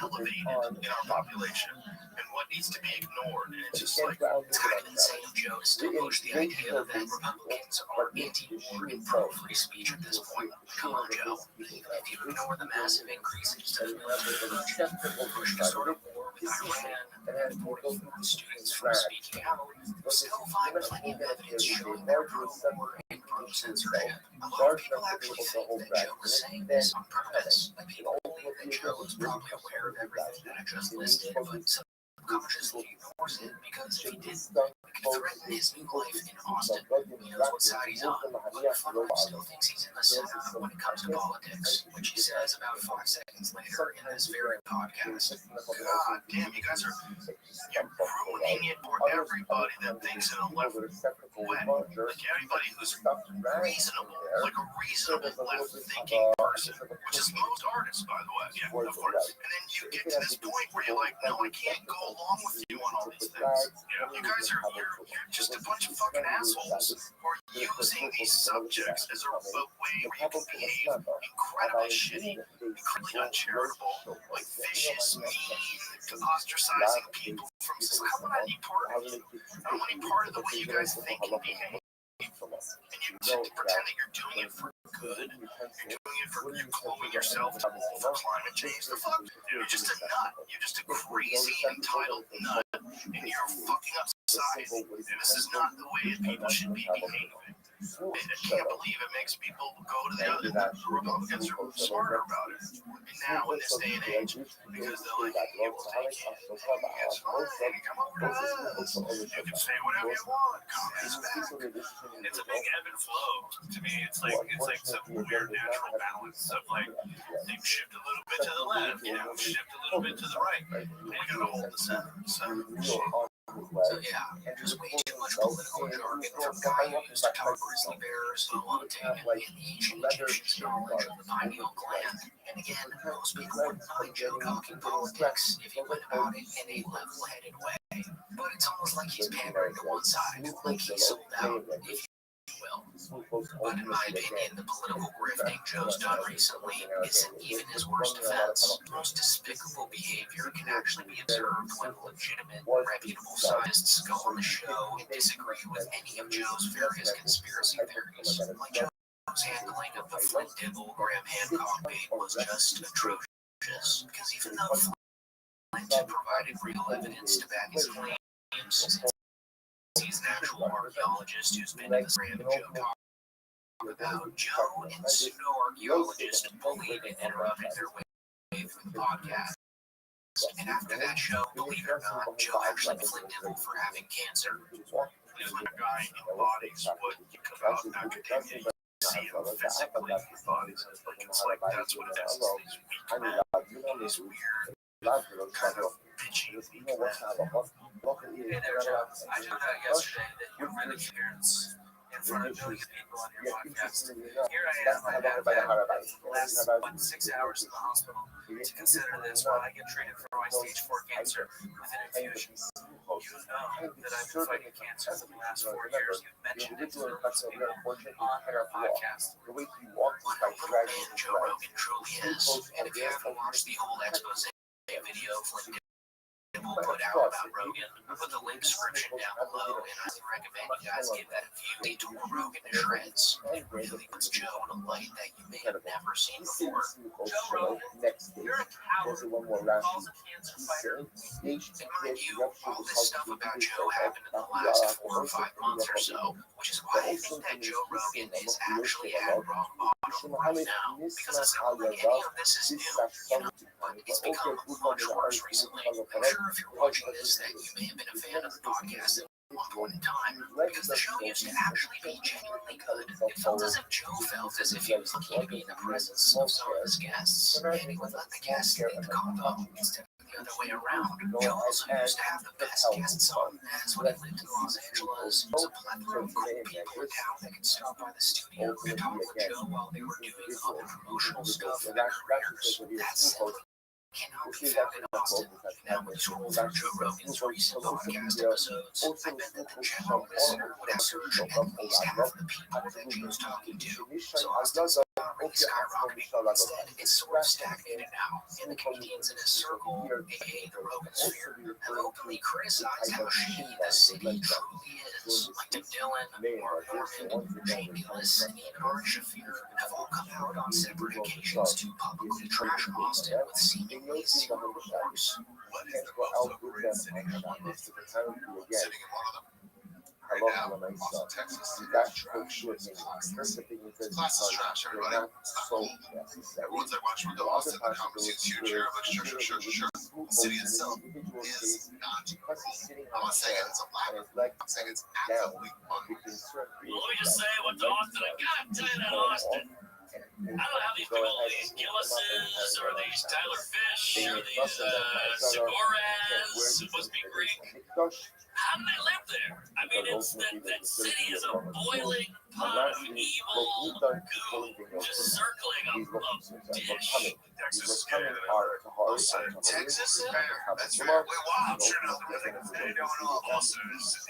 elevated in our population and what needs to be ignored. And it's just like, It's kind of insane of Joe to still push the idea that Republicans are anti-war and pro-free speech at this point. Come on, Joe. Even if you ignore the massive increases to the military budget, push the sort of war with Iran, and forcing students from speaking out, you'll still find plenty of evidence showing their pro-war and pro-censorship. A lot of people actually think that Joe is saying this on purpose. Like, people believe that Joe is probably aware of everything that I just listed, but subconsciously ignores it because if he didn't, it could threaten his new life in Austin. He knows what side he's on. But Fuller still thinks he's in the center when it comes to politics, which he says about 5 seconds later in this very podcast. God damn, you guys are ruining it for everybody that thinks in a left way. Like everybody who's reasonable, like a reasonable left-thinking person, which is most artists, by the way. Yeah, of course. And then you get to this point where you're like, no, I can't go along with you on all these things. You guys are, you're just a bunch of fucking assholes who are using these subjects as a way where you can behave incredibly shitty, incredibly uncharitable, like vicious, mean, ostracizing people from society. I don't want any part of you. I don't want any part of the way you guys think and behave. And you tend to pretend that you're doing it for good. You're doing it for, you're clothing yourself to for climate change. The fuck? You're just a nut. You're just a crazy, entitled nut. And you're fucking up society. And this is not the way people should be behaving. And I can't believe it makes people go to the other. The Republicans are smarter about it. And now in this day and age, because they're like, yeah, we'll take it. It's fine. Come over to us. You can say whatever you want. Come back. It's a big ebb and flow. To me, it's like some weird natural balance of like things shift a little bit to the left, shift a little bit to the right. And you gotta hold the center. So yeah, there's way too much political jargon from a guy who used to talk grizzly bears, hunting, and the ancient Egyptians' knowledge of the pineal gland. And again, most people wouldn't mind Joe talking politics if he went about it in a level-headed way. But it's almost like he's pandering to one side, like he's sold out, if you will. But in my opinion, the political grifting Joe's done recently isn't even his worst offense. Most despicable behavior can actually be observed when legitimate, reputable scientists go on the show and disagree with any of Joe's various conspiracy theories. Like Joe's handling of the Flint Dibble Graham Hancock bait was just atrocious. Because even though Flint provided real evidence to back his claims, since he's an actual archaeologist who's been to the Graham and Joe talk about, Joe and pseudo-archaeologists bullied and interrupted their way through the podcast. And after that show, believe it or not, Joe actually blamed him for having cancer. If a guy embodies what you come out in academia, you see him physically embodies it. Like it's like that's what it is. It's these weak men, these weird, kind of bitchy weak men. Hey there, Joe. I found out yesterday that you're really experienced in front of millions of people on your podcast. Here I am, I have last 6 hours in the hospital to consider this while I get treated for my stage 4 cancer with an infusion. You know that I've been fighting cancer for the last 4 years. You've mentioned it to numerous people on your podcast. What a little man Joe Rogan truly is. And if you haven't watched the whole expose video of Flint article put out about Rogan. I'll put the link description down below, and I recommend you guys give that a view. They tore Rogan to shreds. It really puts Joe in a light that you may have never seen before. Joe Rogan, you're a coward. Calls a cancer fighter. And mind you, all this stuff about Joe happened in the last 4 or 5 months or so, which is why I think that Joe Rogan is actually at rock bottom right now. Because it's not like any of this is new, you know, but it's become much worse recently. I'm sure if you're watching this that you may have been a fan of the podcast at one point in time, because the show used to actually be genuinely good. It felt as if Joe felt as if he was lucky to be in the presence of some of his guests, and he would let the guests lead the convo instead of the other way around. Joe also used to have the best guests on, as when he lived in Los Angeles, there was a plethora of cool people in town that could stop by the studio and talk with Joe while they were doing other promotional stuff for their careers. That simply cannot be found in Austin. Now, when you scroll through Joe Rogan's recent podcast episodes, I bet that the general listener would have searched at least half the people that Joe's talking to. So Austin's not really skyrocketing. Instead, it's sort of stagnated now, and the comedians in his circle, aka the Rogan sphere, have openly criticized how shitty the city truly is. Like Tim Dillon, Mark Norman, Shane Gillis, and even Ari Shaffir have all come out on separate occasions to publicly trash Austin with seemingly zero remorse. What is the most overrated city in one of them? Sitting in one of them. Right now, Austin, Texas. Trash. Class is trash, everybody. It's not cool. Everyone's like, why don't you go to Austin? The conversation's huge here. Like, sure. The city itself is not cool. I'm not saying it's a lie. I'm saying it's actively uncool. Well, let me just say what's Austin. I gotta tell you that Austin. I don't know how these people, these Gillises or these Tyler Fish or these Segura's supposed to be Greek. How do they live there? I mean, it's that city is a boiling pot of evil goo just circling a dish. Texas is scared of it. Texas? That's fair. Wait, wow, I'm sure not everything they don't know. Austin is a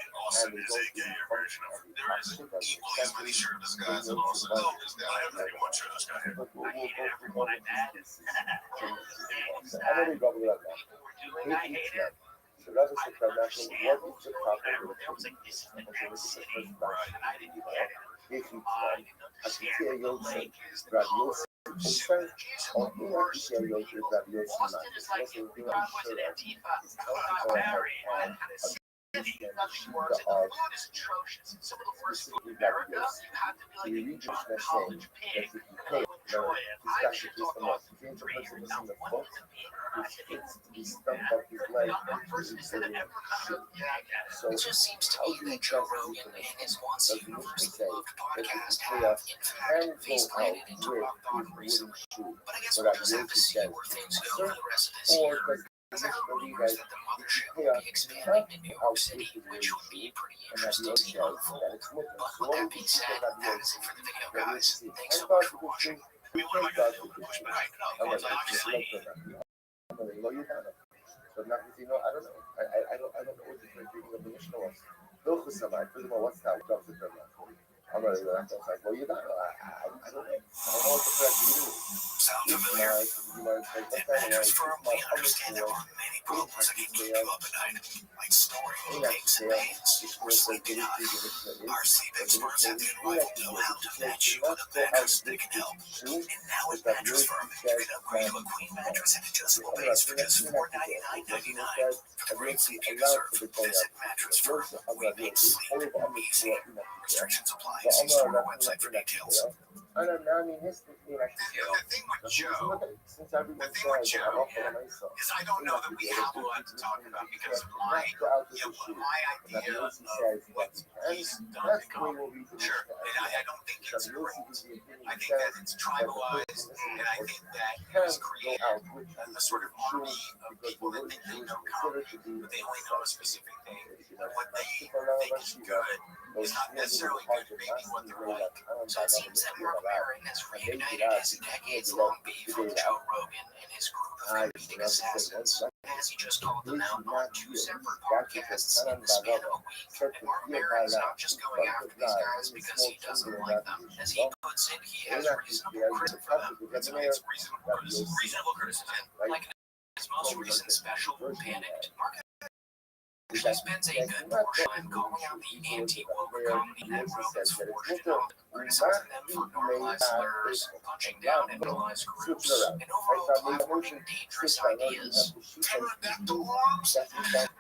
gayer version of it. There is equally as many shirtless guys in Austin as there is guys. I have one shirtless guy here. I hate everyone I met. I hate it. I was like, this is the next city, and I didn't get it. I didn't understand the lake is the color. Austin is like if we got with an Antifa, got married, and had a city, nothing works, and the food is atrocious. It's some of the worst food in America. You have to be like a college pig, and you enjoy it. I should talk Austin for 3 years. Now, one is a pig. I should be the other person is in every It just seems to me that Joe Rogan and his once universally loved podcast have, in fact, face-planted into rock bottom recently. But I guess we'll just have to see where things go for the rest of this year. There's rumors that the mothership will be expanding to New York City, which would be pretty interesting to unfold. But with that being said, that is it for the video, guys. Thanks so much for watching. I mean, what am I going to do? Push back? No, obviously. Sound familiar? In Mattress Firm, we understand there are many problems that can keep you up at night, like snoring, aches, and pains, or sleeping high. Our sleep experts have the unrivaled know-how to match you with a mattress that can help. And now at Mattress Firm, you can upgrade to a queen mattress at adjustable base for just $499.99. For great sleep you deserve, visit Mattress Firm. We make sleep easy. Restrictions apply. See store or website for details. The thing with Joe is I don't know that we have a lot to talk about because my idea of what he's done to comedy. Sure, I don't think it's great. I think that it's tribalized, and I think that he has created a sort of army of people that think they know comedy, but they only know a specific thing. And what they think is good is not necessarily good at maybe what they're like. So it seems that Mark Maron has reunited his decades-long beef with Joe Rogan and his group of competing assassins, as he just called them out on 2 separate podcasts in the span of a week. And Mark Maron is not just going after these guys because he doesn't like them. As he puts it, he has reasonable criticism for them. It's reasonable criticism. Like in his most recent special, Panicked, Mark She spends a good portion of time calling out the anti-woke comedy that Rogan's forged and often criticizing them for normalized slurs, punching down and normalized groups, and overall platforming dangerous ideas. Turn back the arms.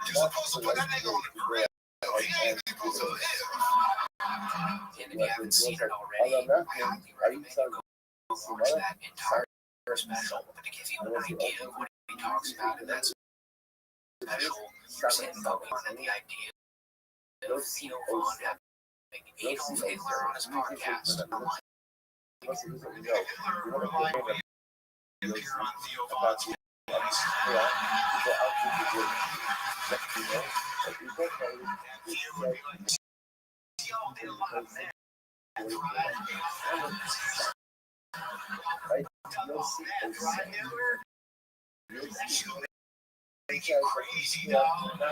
You're supposed to put that nigga on the grid. He ain't supposed to live. And if you haven't seen it already, I highly recommend you go watch that entire special. But to give you an idea of what he talks about in that special, here's him going on the idea of Theo Vaughn having Adolf Hitler on his podcast. Hitler reliably appear on Theo Vaughn's Theo would be like, Theo did a lot of men. That shit make you crazy, dog. I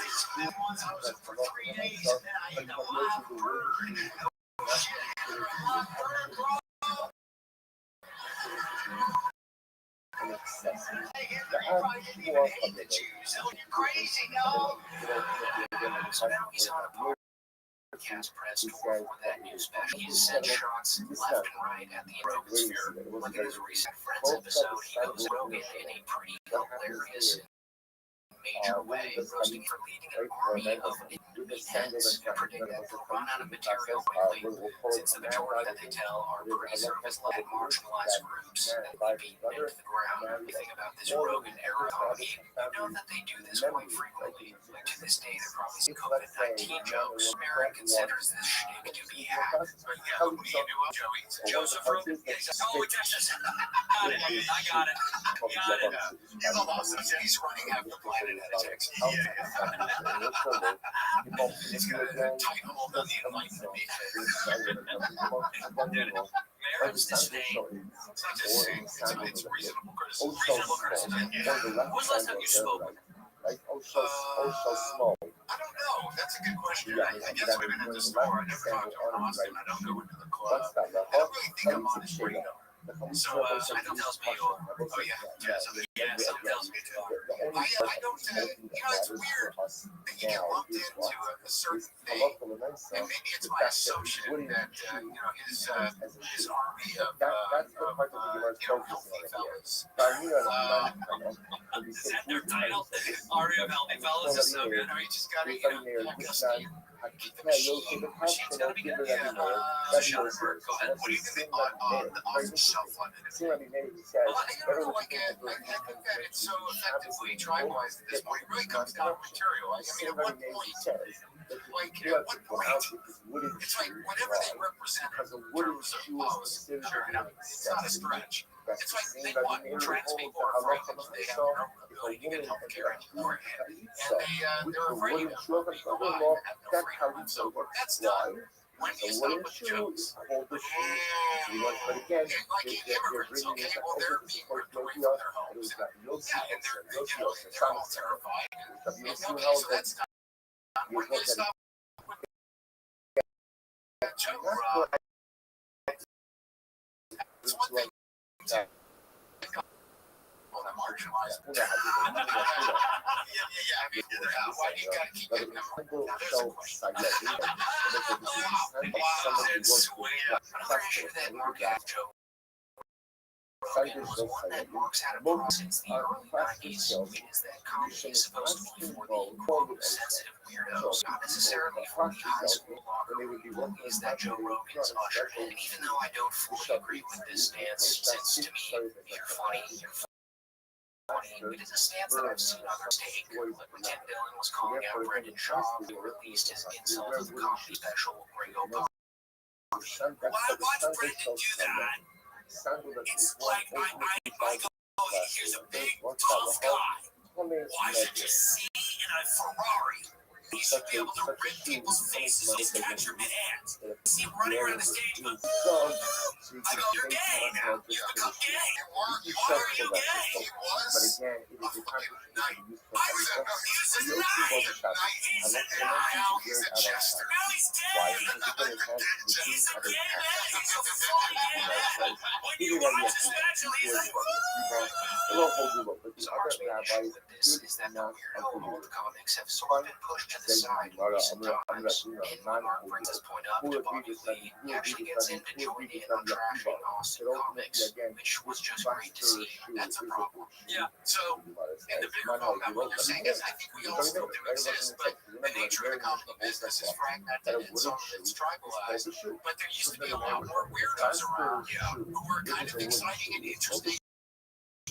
spent once, I was up for 3 days, and then I ate a live bird. No shit, a live bird, bro. Hitler, you probably didn't even hate the Jews. You're crazy, dog. So now he's on a podcast press tour for that new special. He's sent shots left and right at the Rogan sphere. Look at his recent Friends episode. He goes Rogan in a pretty hilarious major way, roasting for leading an army of meatheads and predicting that they'll run out of material quickly, since the majority that they tell are pretty service-led marginalized groups that will be pinned to the ground. You think about this Rogan era comedy, you know that they do this quite frequently. Like to this day, they're probably seeing COVID-19 jokes. Mary considers this shtick to be hack. But yeah, look what you do, Joey. Joseph Rogan. Oh, Texas. Got it. I got it. Got it. You're the lost he's running half the planet out of Texas. He's got a tight hold on the Enlightenment. Marriage this day. It's not just saying, it's reasonable criticism. Reasonable criticism. Yeah. When was the last time you spoke? I don't know. That's a good question. I guess maybe at the store. I never talked to him in Austin. I don't go into the club. I don't really think I'm on his radar. So something tells me, oh yeah, something tells me too. I don't, it's weird that you get lumped into a certain thing, and maybe it's my assumption that, his army of healthy fellas. Is that their title? Army of Healthy Fellas is so good. You just gotta, keep the machine. Machine's gotta be good. Yeah, Shutterberg, go ahead. What do you think on the awesome self-funded? Well, I don't know, I think that it's so effectively tribe-wise at this point. It really comes down to material. I mean, at what point, it's like whatever they represent in terms of posts, sure, it's not a stretch. It's like they want trans people are afraid that they have their own ability to get health care anymore, and they're afraid of people who have no freedom and so forth. That's done. When do you stop with the jokes? Like immigrants, okay, well they're being ripped away from their homes, and they're all terrified. Okay, so that's done. When do you stop with the joke? It's one thing. Well, I'm marginalized. Yeah. Why do you gotta keep it number? Now there's a question. I'm pretty sure that Mark joke was one that Mark's had a problem since the early 90s, is that comedy is supposed to be for the quote sensitive weirdos, not necessarily for the high school locker room bullies that Joe Rogan's ushered in. And even though I don't fully agree with this stance, since to me, you're funny, it is a stance that I've seen others take. Like when Tim Dillon was calling out Brendan Shaw, who released his insult of the comedy special, Ringo Ball. When I watch Brendan do that, it's like I go, here's a big, tough guy. Why should you see in a Ferrari? He should be able to rip people's faces with his catcher mid-hands. See him running around the stage going, I go, you're gay now. You've become gay. Why are you gay? He was a fucking knight. I remember he was a knight. He's a knight. Now he's a jester. Now he's dead. He's a gay man. He's a funny gay man. When you watch his special, he's like, woo! So Mark's being issue with this is that the weirdo old comics have sort of been pushed to the side in recent times. And when Mark brings this point up to Bobby Lee, he actually gets him to join in on trashing Austin comics, which was just great to see. That's a problem. Yeah. So, in the bigger problem about what you're saying is, I think we all still do exist, but the nature of the comic book business is fragmented and some of it's tribalized. But there used to be a lot more weirdos around, who were kind of exciting and interesting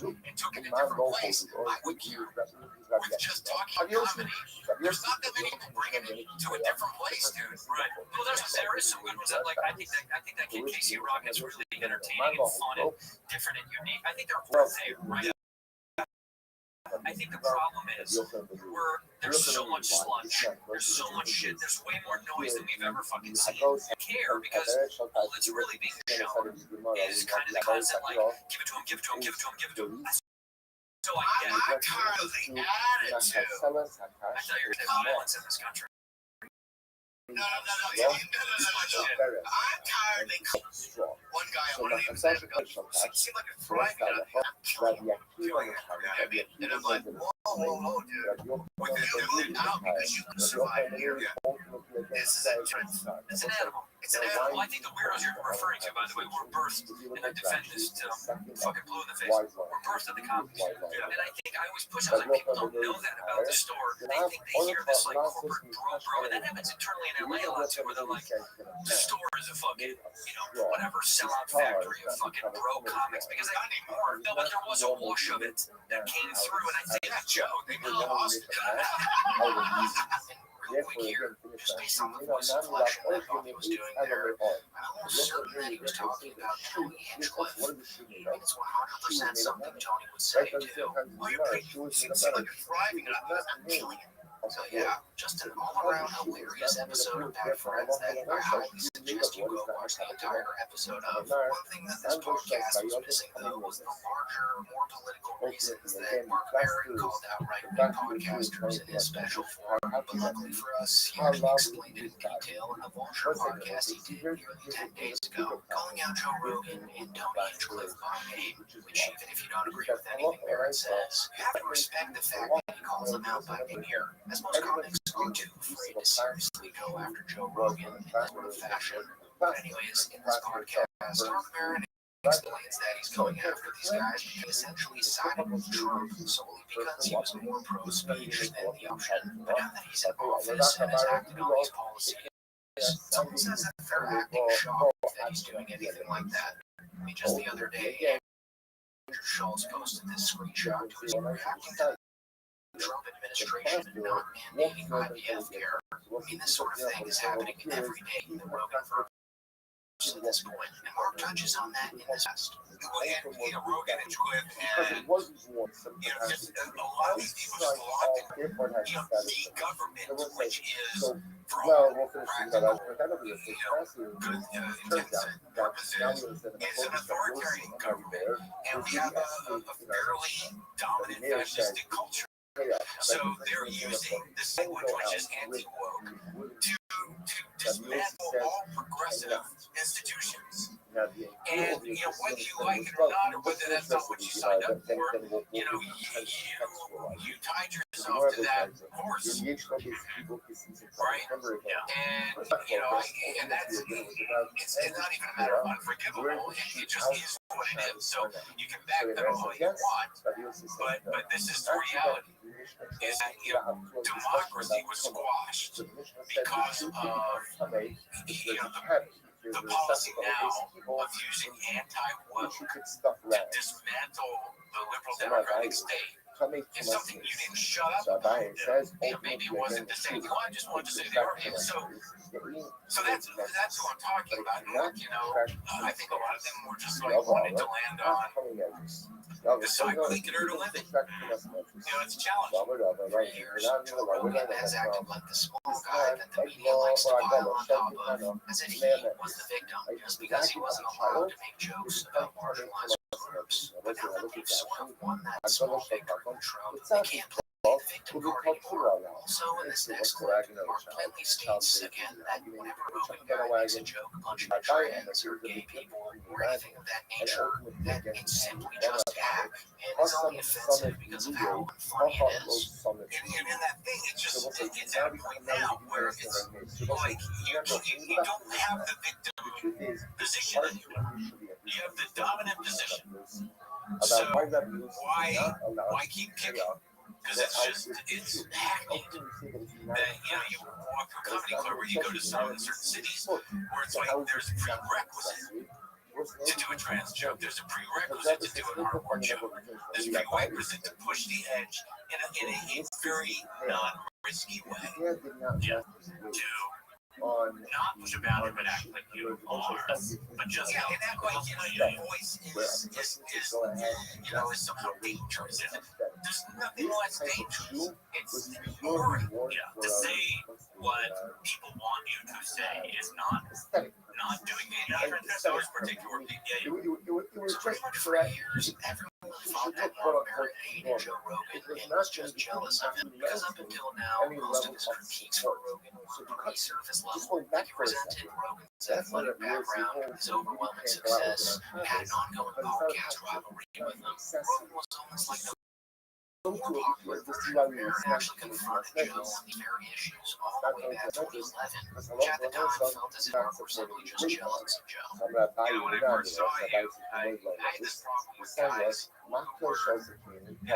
and took it a different place. I would care with just talking comedy. There's not that many people bringing it to a different place, dude. Right. Well, there is some good ones. Like I think that kid Casey Rock is really entertaining and fun and different and unique. I think they're worth there, right? I think the problem is there's so much sludge, there's so much shit, there's way more noise than we've ever fucking seen. I care because all that's really being shown is kind of the concept like give it to him, give it to him, give it to him, give it to him. So I get it. I'm tired of the attitude. I thought you were going to have violence in this country. No. I'm tired of the one guy on one of the seemed like a thriving out of and I'm like, whoa, dude. We're going to live out because you can survive here. This is a It's an animal. It's an animal. I think the weirdos you're referring to, by the way, were birthed, and I defend this to fucking blue in the face, were birthed in the comics. And I think I always push, I was like, people don't know that about the store. They think they hear this like corporate bro, and that happens internally in LA a lot too, where they're like, the store is a fucking, whatever, sellout factory of fucking bro comics, because they need more. No, but there was a wash of it that came through, and I think that Joe, they were lost. Real quick here, just based on the voice inflection that Bobby was doing there, I'm almost certain that he was talking about Tony Hinchcliffe. And it's 100% something Tony would say too. Well, you seem like you're thriving and I'm killing it. So yeah, just an all-around hilarious episode of Bad Friends that I highly suggest you go watch the entire episode of. One thing that this podcast was missing though was the larger, more political reasons that Mark Maron called out right-wing podcasters in his special forum. But luckily for us, he actually explained it in detail in the Vulture podcast he did nearly 10 days ago, calling out Joe Rogan and Tony Hinchcliffe by name, which even if you don't agree with anything Maron says, you have to respect the fact that he calls them out by name here. As most comics are too afraid to seriously go after Joe Rogan in that sort of fashion. But anyways, in this podcast, Mark Maron explains that he's going after these guys because essentially siding with Trump solely because he was more pro-speech than the option. But now that he's in office and has acted on these policies, it's almost as if they're acting shocked that he's doing anything like that. I mean, just the other day, Andrew Schultz posted this screenshot to his reacting to Trump administration and not mandating IVF care. I mean, this sort of thing is happening every day in the Rogan verse to this point, and Mark touches on that in this test. Rogan and Cliff and just a lot of these people just locked in the government, which is for all practical good intents and purposes, is an authoritarian government, and we have a fairly dominant fascistic culture. So they're using this language, which is anti-woke, to dismantle all progressive institutions. And, whether you like it or not, or whether that's not what you signed up for, you tied yourself to that horse. Right? And, and that's, it's not even a matter of unforgivable. It just is what it is. So you can back that all you want, but this is the reality. Is that democracy was squashed because of the policy now of using anti-woke to dismantle the liberal democratic state. It's something you didn't shut up about. Maybe it wasn't to say, I just wanted to say the argument. So that's who I'm talking about. And I think a lot of them were just wanting to land on the side where they can earn a living. It's a challenge. For years, Joe Rogan has acted like the small guy that the media likes to pile on top of, as if he was the victim, just because he wasn't allowed to make jokes about marginalized groups. But now that they've sort of won that small victory from Trump, they can't play the victim card anymore. Also, in this next clip, Mark plainly states again that whenever a Rogan guy makes a joke punching trans or gay people or anything of that nature, that it's simply just hack and is only offensive because of how unfunny it is. And that thing, it's at a point now where it's like you don't have the victim position anymore. You have the dominant position. So why keep kicking? Because it's hackneyed. That you walk through a comedy club where you go to certain cities where it's like there's a prerequisite to do a trans joke. There's a prerequisite to do an R-word joke. There's a prerequisite to push the edge in a very non-risky way. Yeah. To not push a boundary, but act like you are. But just and act like your voice is somehow dangerous. There's nothing less dangerous. It's boring. Yeah. To say what people want you to say is not doing it. That's always particular. Yeah. So pretty much for years, everyone thought that Mark Maron hated Joe Rogan and was just jealous of him. Because up until now, most of his critiques for Rogan were pretty surface level. Like he resented Rogan's athletic background, his overwhelming success, had an ongoing podcast rivalry with him. Rogan was almost like the more popular version of Maron actually confronted Joe on these very issues all the way back to 2011, which at the time felt as if Mark was simply just jealous of Joe. When I first saw you, I had this problem with guys who were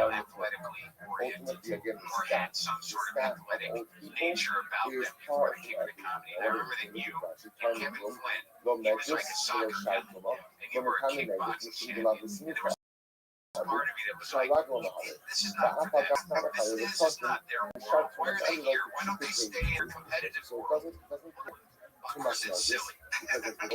athletically oriented or had some sort of athletic nature about them before they came into comedy. And I remember that you and Kevin Flynn, he was like a soccer guy, and you were a kickboxing champion, and there was part of me that was like, this is not for them. This is not their world. Why are they here? Why don't they stay in a competitive world? Of course, it's silly.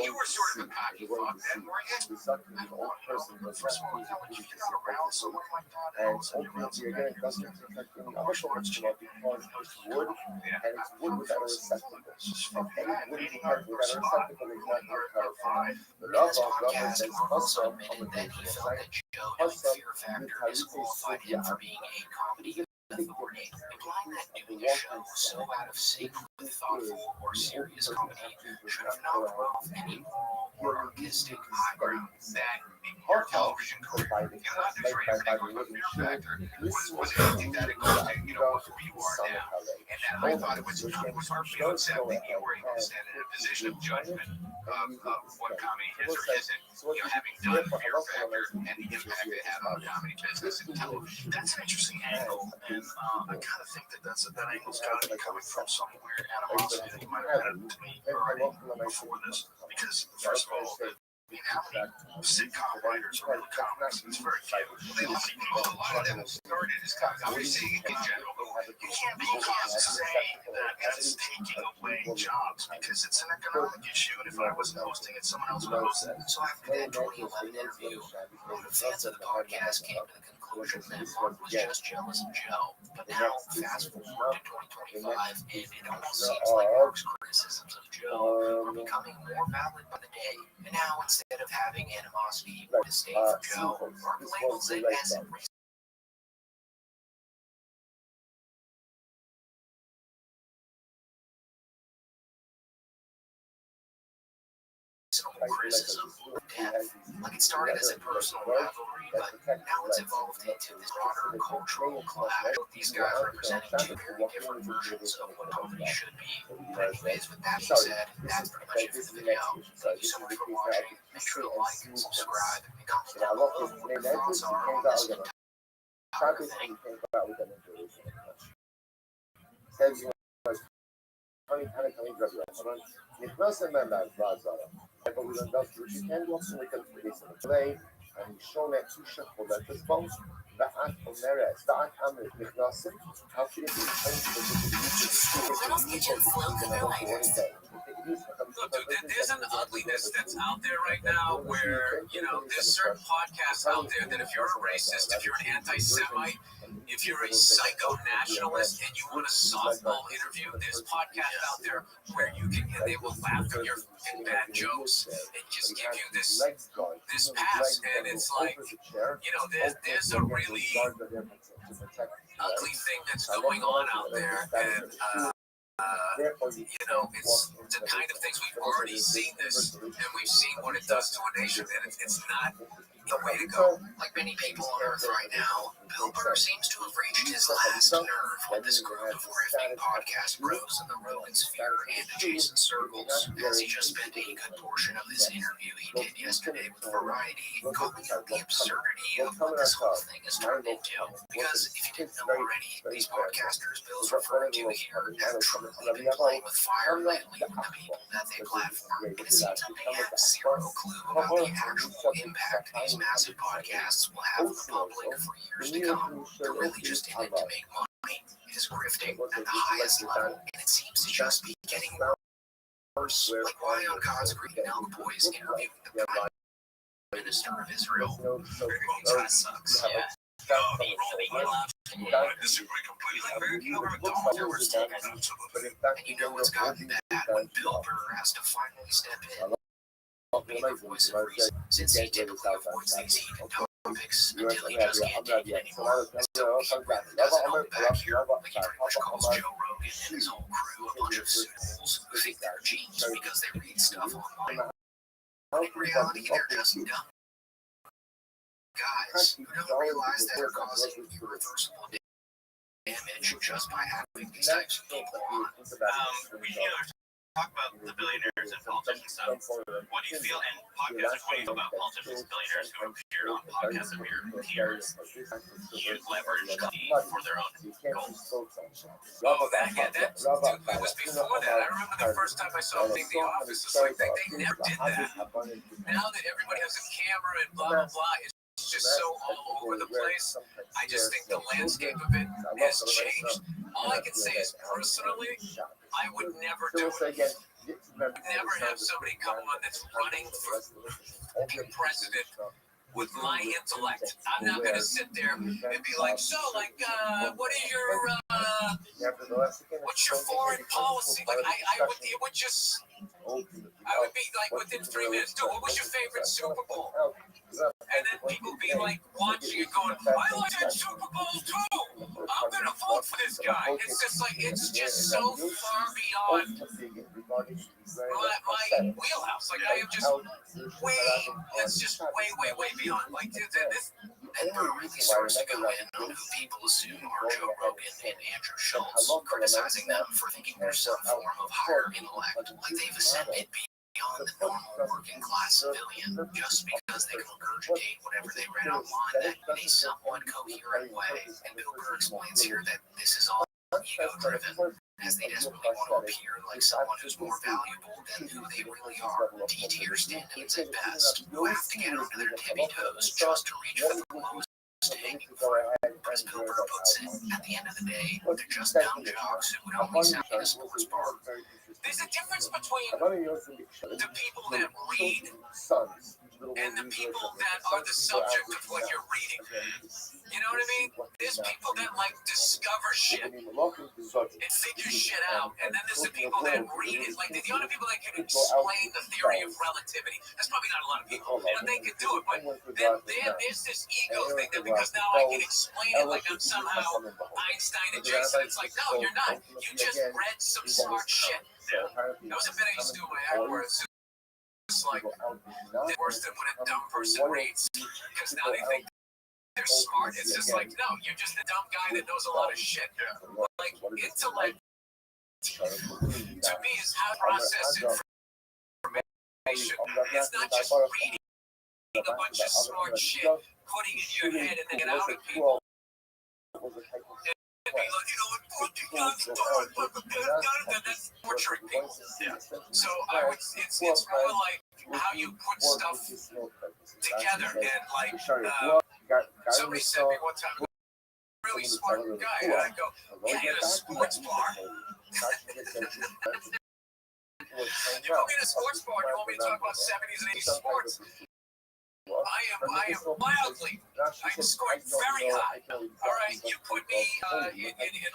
You were sort of a cocky fuck then, weren't you? I don't want to know. First of all, when you get around someone like that, and also you're around some guy who doesn't protect any martial arts champion, it's wood, and it's wood without a receptacle. And any wood without a receptacle is not your cover. In this podcast, Mark also admitted that he felt that Joe having Fear Factor disqualified him for being a comedy authority, implying that doing a show so out of sync with thoughtful or serious comedy should have knocked off any moral or artistic high ground that in your television career, not just for anything about Fear Factor, was anything that it goes to, who you are now. And that I thought it was hardly unsettling you were able to stand in a position of judgment of what comedy is or isn't, having done Fear Factor and the impact it had on the comedy business and television. That's an interesting angle, and I kind of think that angle's got to be coming from somewhere animosity that you might have had to me already before this. Because first of all, how many sitcom writers are really comics? It's very few. A lot of them started as comics. I'm just saying in general. You can't say that that's taking away jobs because it's an economic issue, and if I wasn't hosting it, someone else would host it. So after that 2011 interview, a lot of fans of the podcast came to the conclusion that Mark was just jealous of Joe. But now, fast forward to 2025, and it almost seems like Mark's criticisms of Joe are becoming more valid by the day. And now, instead of having animosity or disdain for Joe, Mark labels it as criticism or death. Like it started as a personal rivalry, but now it's evolved into this broader cultural clash. These guys representing two very different versions of what comedy should be. But anyways, with that being said, that's pretty much it for the video. Thank you so much for watching. Make sure to like and subscribe and comment down below what your thoughts are on this entire thing. Niech nosem member bazara. Jak oglądasz weekend, play and show that two shot for that response. That on there, start on the nosem. How should it be? Little's Kitchen slow cooker lighters. Look, dude, there's an ugliness that's out there right now where, there's certain podcasts out there that if you're a racist, if you're an anti-Semite, if you're a psycho-nationalist and you want a softball interview, there's podcasts out there where they will laugh at your bad jokes and just give you this pass. And it's like, there's a really ugly thing that's going on out there, and it's the kind of things we've already seen this, and we've seen what it does to a nation, and it's not the way to go. Like many people on Earth right now, Bill Burr seems to have reached his last nerve with this group of grifting podcast bros in the Rogan sphere and adjacent circles, as he just spent a good portion of this interview he did yesterday with Variety calling out the absurdity of what this whole thing has turned into. Because if you didn't know already, these podcasters Bill's referring to here have truly been playing with fire lately with the people that they platform, and it seems that they have zero clue about the actual impact these massive podcasts will have on the public for years to come. They're really just in it to make money. It is grifting at the highest level, and it seems to just be getting worse. Like why on God's green elk boys interviewing the Prime Minister of Israel. That sucks. Yeah. I disagree completely. And you know what's gotten bad when Bill Burr has to finally step in. Be the voice of reason, since he typically avoids these heated topics until he just can't take it anymore. So he really doesn't hold back here. Like he pretty much calls Joe Rogan and his whole crew a bunch of suitors who think they're genius because they read stuff online. When in reality, they're just dumb guys who don't realize that they're causing irreversible damage just by having these types of people on. We talk about the billionaires and politicians stuff. What do you feel, and podcasters, what do you feel about politicians and billionaires who appear on podcasts of your peers use leverage for their own goals? Oh, that it was before that. I remember the first time I saw him in the office. It's like they never did that. Now that everybody has a camera and blah, blah, blah, it's just so all over the place. I just think the landscape of it has changed. All I can say is personally, I would never do it. Never have somebody come on that's running for president with my intellect. I'm not going to sit there and be like, so, like, what is your, what's your foreign policy? Like, it would just, I would be like within 3 minutes, dude, what was your favorite Super Bowl? And then people be like watching it going, I like that Super Bowl too. I'm going to vote for this guy. It's just like, it's just so far beyond my wheelhouse. Like, I am just way, that's just way beyond. Like, this. And Burr really starts to go in on who people assume are Joe Rogan and Andrew Schultz, criticizing them for thinking they're some form of higher intellect, like they've ascended beyond the normal working class civilian just because they can regurgitate whatever they read online that in a somewhat coherent way. And Bill Burr explains here that this is all ego-driven, as they desperately want to appear like someone who's more valuable than who they really are. D-tier stand-ins at best, who have to get onto their tippy toes just to reach for the lowest hanging fruit. As Bill Burr puts it, at the end of the day, they're just dumb jocks who would only sound in a sports bar. There's a difference between the people that read and the people that are the subject of what you're reading. You know what I mean? There's people that like discover shit and figure shit out, and then there's the people that read it. Like the only people that can explain the theory of relativity. That's probably not a lot of people, but they can do it. But then there's this ego thing that because now I can explain it like I'm somehow Einstein adjacent. It's like, no, you're not. You just read some smart shit. That was a bit I used to do in my AdWords. It's like worse than when a dumb person reads, because now they think they're smart. It's just like, no, you're just a dumb guy that knows a lot of shit. Like, intellect, to me, is how to process information. It's not just reading a bunch of smart shit, putting it in your head, and then get out at people. And be like, you know what, that's torturing people. Yeah. So it's more like how you put stuff together. And like, somebody said me one time, really smart guy, and I go, yeah, you're a sports bar. You put me in a sports bar, you want me to talk about 70s and 80s sports? I am wildly. I'm scoring very high. All right, you put me in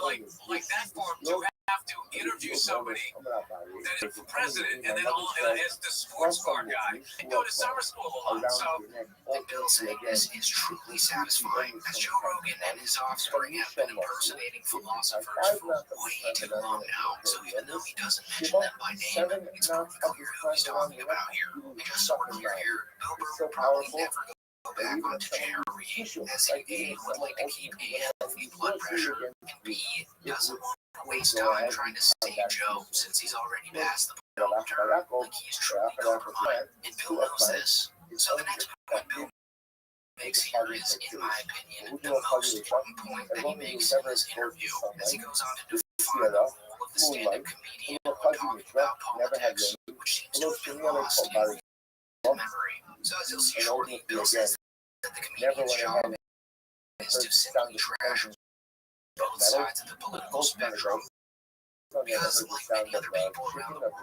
like that form too. have to interview somebody that is for president, and then as the sports bar guy, and go to summer school a lot. So, And Bill saying this is truly satisfying, as Joe Rogan and his offspring have been impersonating philosophers for way too long now. So even though he doesn't mention them by name, it's pretty clear who he's talking about here. And just so we're clear here, Bill Burr will probably never go back onto Jerry, as he A, would like to keep A, healthy blood pressure, and B, doesn't want to waste time trying to save Joe since he's already passed the point term, like he's truly compromised. And Bill knows this. So the next point Bill makes here is, in my opinion, the most important point that he makes in this interview, as he goes on to define the role of the stand-up comedian when talking about politics, which seems to have been lost in memory. So as you'll see shortly, Bill says that the comedian's job is to simply trash both sides of the political spectrum. Because, like many other people around the world,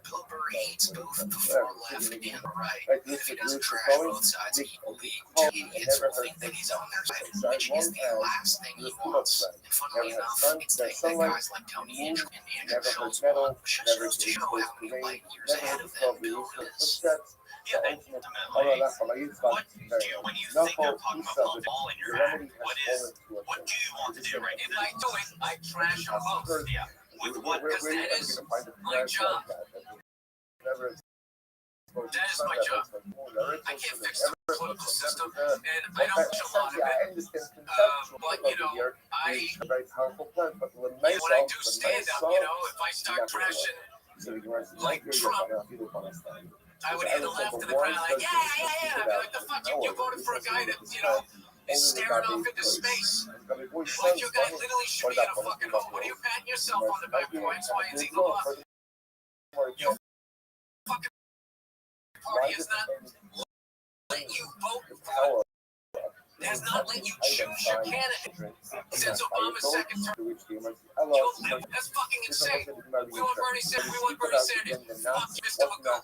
Bill Burr hates both the far left and the right. And if he doesn't trash both sides equally, idiots will think that he's on their side, which is the last thing he wants. And funnily enough, it's the thing that guys like Tony Hinchcliffe and Andrew Schultz want, which just goes to show how many light years ahead of them Bill is. Yeah, and ultimately, what do you, when you think you're talking about football in your act, what do you want to do, right? if I do it, I trash them both. Yeah. With what? Because that is my job. That is my job. I can't fix the political system, and I don't wish a lot of it. But, you know, when I do stand-up, you know, if I start trashing like Trump, I would either laugh to the ground like, yeah. I'd be like, the fuck you voted for a guy that, you know, is staring off into space. Like your guy literally should be at a fucking home. What are you patting yourself on the back for? X, Y, and Z. Go off. Your fucking party has not let you vote for, has not let you choose your candidate since Obama's second term. That's fucking insane. We want Bernie Sanders. Fuck Mr. Magoo.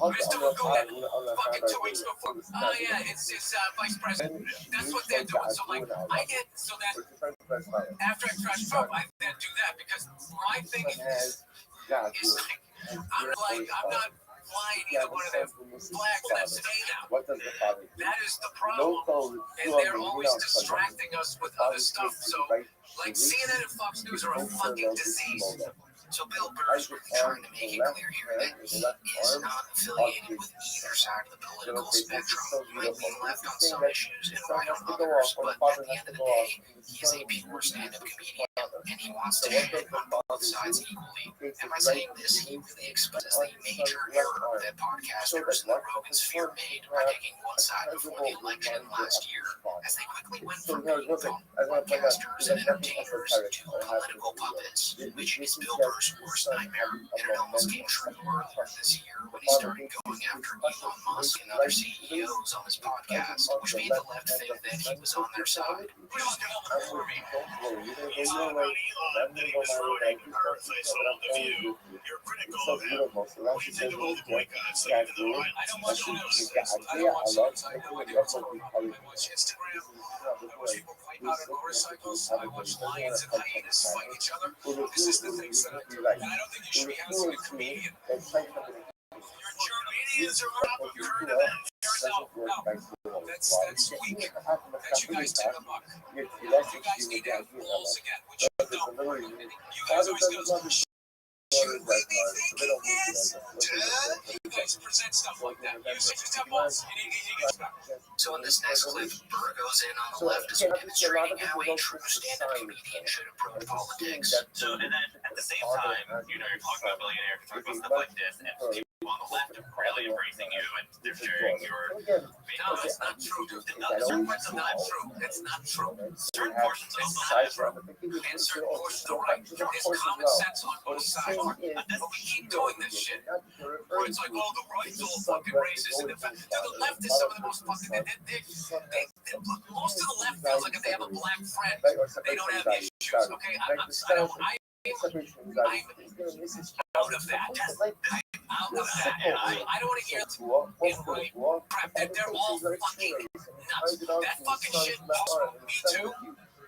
Mr. Magoo, fucking 2 weeks before. Oh yeah, it's vice president. That's what they're doing. So like, I get so that after I trash Trump, I then do that because my thing is like, I'm not flying either one of them flags that say now. That is the problem. And they're always distracting us with other stuff. So, like, CNN and Fox News are a fucking disease. So Bill Burr's really trying to make it clear here that he is not affiliated with either side of the political spectrum. He might be left on some issues and right on others, but at the end of the day, he is a pure stand-up comedian, and he wants to shit on both sides equally. And by saying this, he really exposes the major error that podcasters in the Rogan sphere made by taking one side before the election last year, as they quickly went from being podcasters and entertainers to political puppets, which is Bill Burr's worst nightmare. And it almost came true earlier this year when he started going after Elon Musk and other CEOs on his podcast, which made the left think that he was on their side. You're critical of him. What do you think of all the boycotts? Like, even though I don't watch the news. I don't watch news. I have no idea what's going on. I watch Instagram. I watch people fight out on motorcycles. I watch lions and hyenas fight each other. This is the things that I do. And I don't think you should be asking a comedian. You're Germanians or not? You heard of that? No. That's weak. That you guys take a buck. You guys need to have balls again, which you don't. You guys always go, should we be thinking this? You guys present stuff like that. You just have balls. So in this next clip, Burr goes in on the left as demonstrating how a true stand-up comedian should approach politics. So, and then at the same time, you know, you're talking about billionaires, you're talking about stuff like this, and people on the left are really embracing you, and they're sharing your... No, that's not true, dude. Certain parts are not true. That's not true. Certain portions of the left. And certain portions of the right. There's common sense on both sides. But we keep doing this shit. Where it's like, oh, the right's all fucking racist. And the left is some of the most fucking... Most of the left feels like if they have a black friend, they don't have issues, okay? I'm out of that. I don't want to hear crap. They're all fucking nuts. That fucking shit post Me Too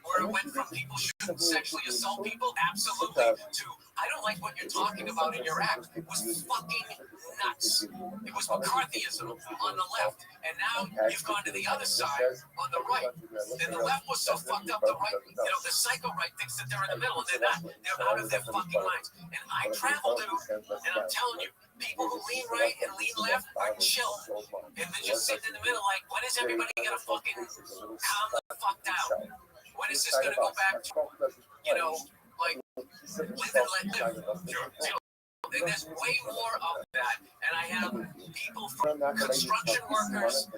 where it went from people shouldn't sexually assault people, absolutely, to I don't like what you're talking about in your act, was fucking nuts. It was McCarthyism on the left, and now you've gone to the other side on the right. And the left was so fucked up, the right, the psycho right thinks that they're in the middle, and they're not. They're out of their fucking minds. And I travel to, and I'm telling you, people who lean right and lean left are chill. And they're just sitting in the middle like, when is everybody gonna fucking calm the fuck down? When is this gonna go back to, like, live and let live? And there's way more of that. And I have people from construction workers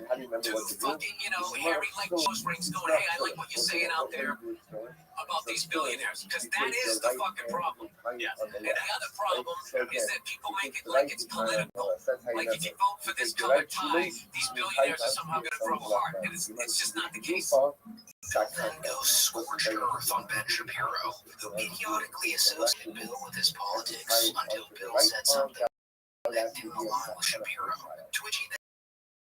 to fucking, hairy leg close rings going, hey, I like what you're saying out there about these billionaires. Because that is the fucking problem. Yeah. And the other problem is that people make it like it's political. Like if you vote for this colored tie, these billionaires are somehow going to grow hard. And it's just not the case. Then goes scorched earth on Ben Shapiro, who idiotically associated Bill with his politics until Bill said something that didn't align with Shapiro, to which he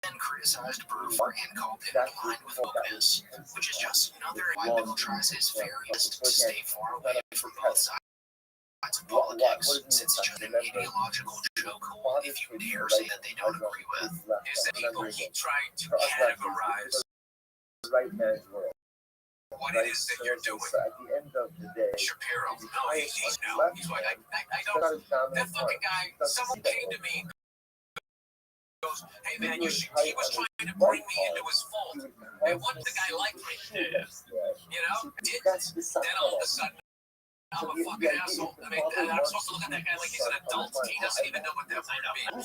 then criticized Brewer and called him blind with wokeness, which is just another why Bill tries his very best to stay far away from both sides of politics, since it's just an ideological joke if you dare say that they don't agree with. Is that people keep trying to categorize what it is that you're doing. Shapiro, no, he's no. He's like, I don't. That fucking guy, someone came to me and goes, hey man, he was trying to bring me into his fold. And what the guy liked me. Didn't. Then all of a sudden, I'm a fucking asshole. I mean, I'm supposed to look at that guy like he's an adult. He doesn't even know what that might mean.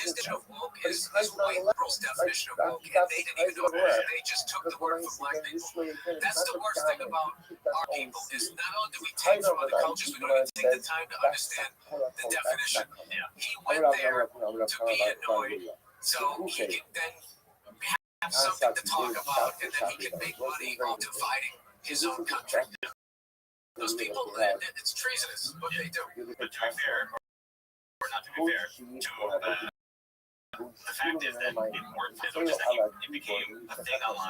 His definition of woke is white liberals' definition of woke, and they didn't even know what it was. They just took the word from black people. That's the worst thing about our people is not only do we take from other cultures, we don't even take the time to understand the definition. He went there to be annoyed, so he can then have something to talk about, and then he can make money off dividing his own country. Those people, it's treasonous what they do. But to be fair, or not to be fair, the fact is that it worked, which is that it became a thing online,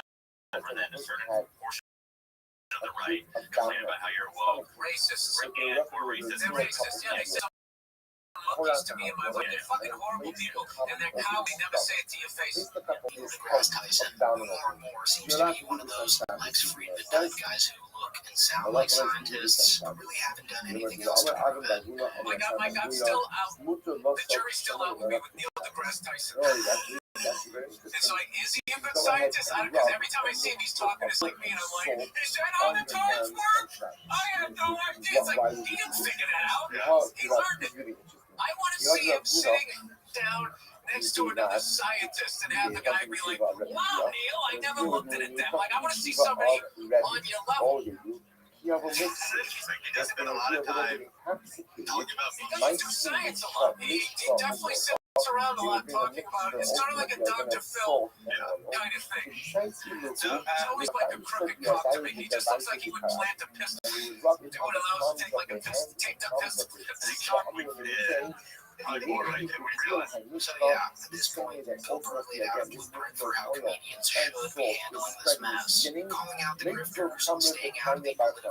where then a certain portion of the right complain about how you're woke, Racists, and or racist. they're racist. Yeah, they say monkeys to me and my way. They're fucking horrible people, and they're cow. They never say it to your face. Neil deGrasse Tyson, who more and more seems to be one of those Lex Friedman type guys who look and sound like scientists, but really haven't done anything else to prove it. Oh my God, Mike, I'm still out. The jury's still out with me with Neil deGrasse Tyson. It's like, is he a good scientist? Because every time I see him, he's talking just like me, and I'm like, is that how the times work? I have no idea. It's like, he didn't figure that out. He learned it. I want to see him sitting down next to another scientist and have the guy be like, wow, Neil, I never looked at it that. Like, I want to see somebody on your level. He does spend a lot of time talking about He doesn't do science a lot. He definitely sits around a lot talking about it. It's sort of like a Dr. Phil kind of thing. He's always like a crooked cop to me. He just looks like he would plant a pistol. Do one of those, take like a pistol, take that pistol, and shot me. So yeah, at this point, Pilgrim laid out a blueprint for how comedians should be handling this mess, calling out the grifters and staying out of the political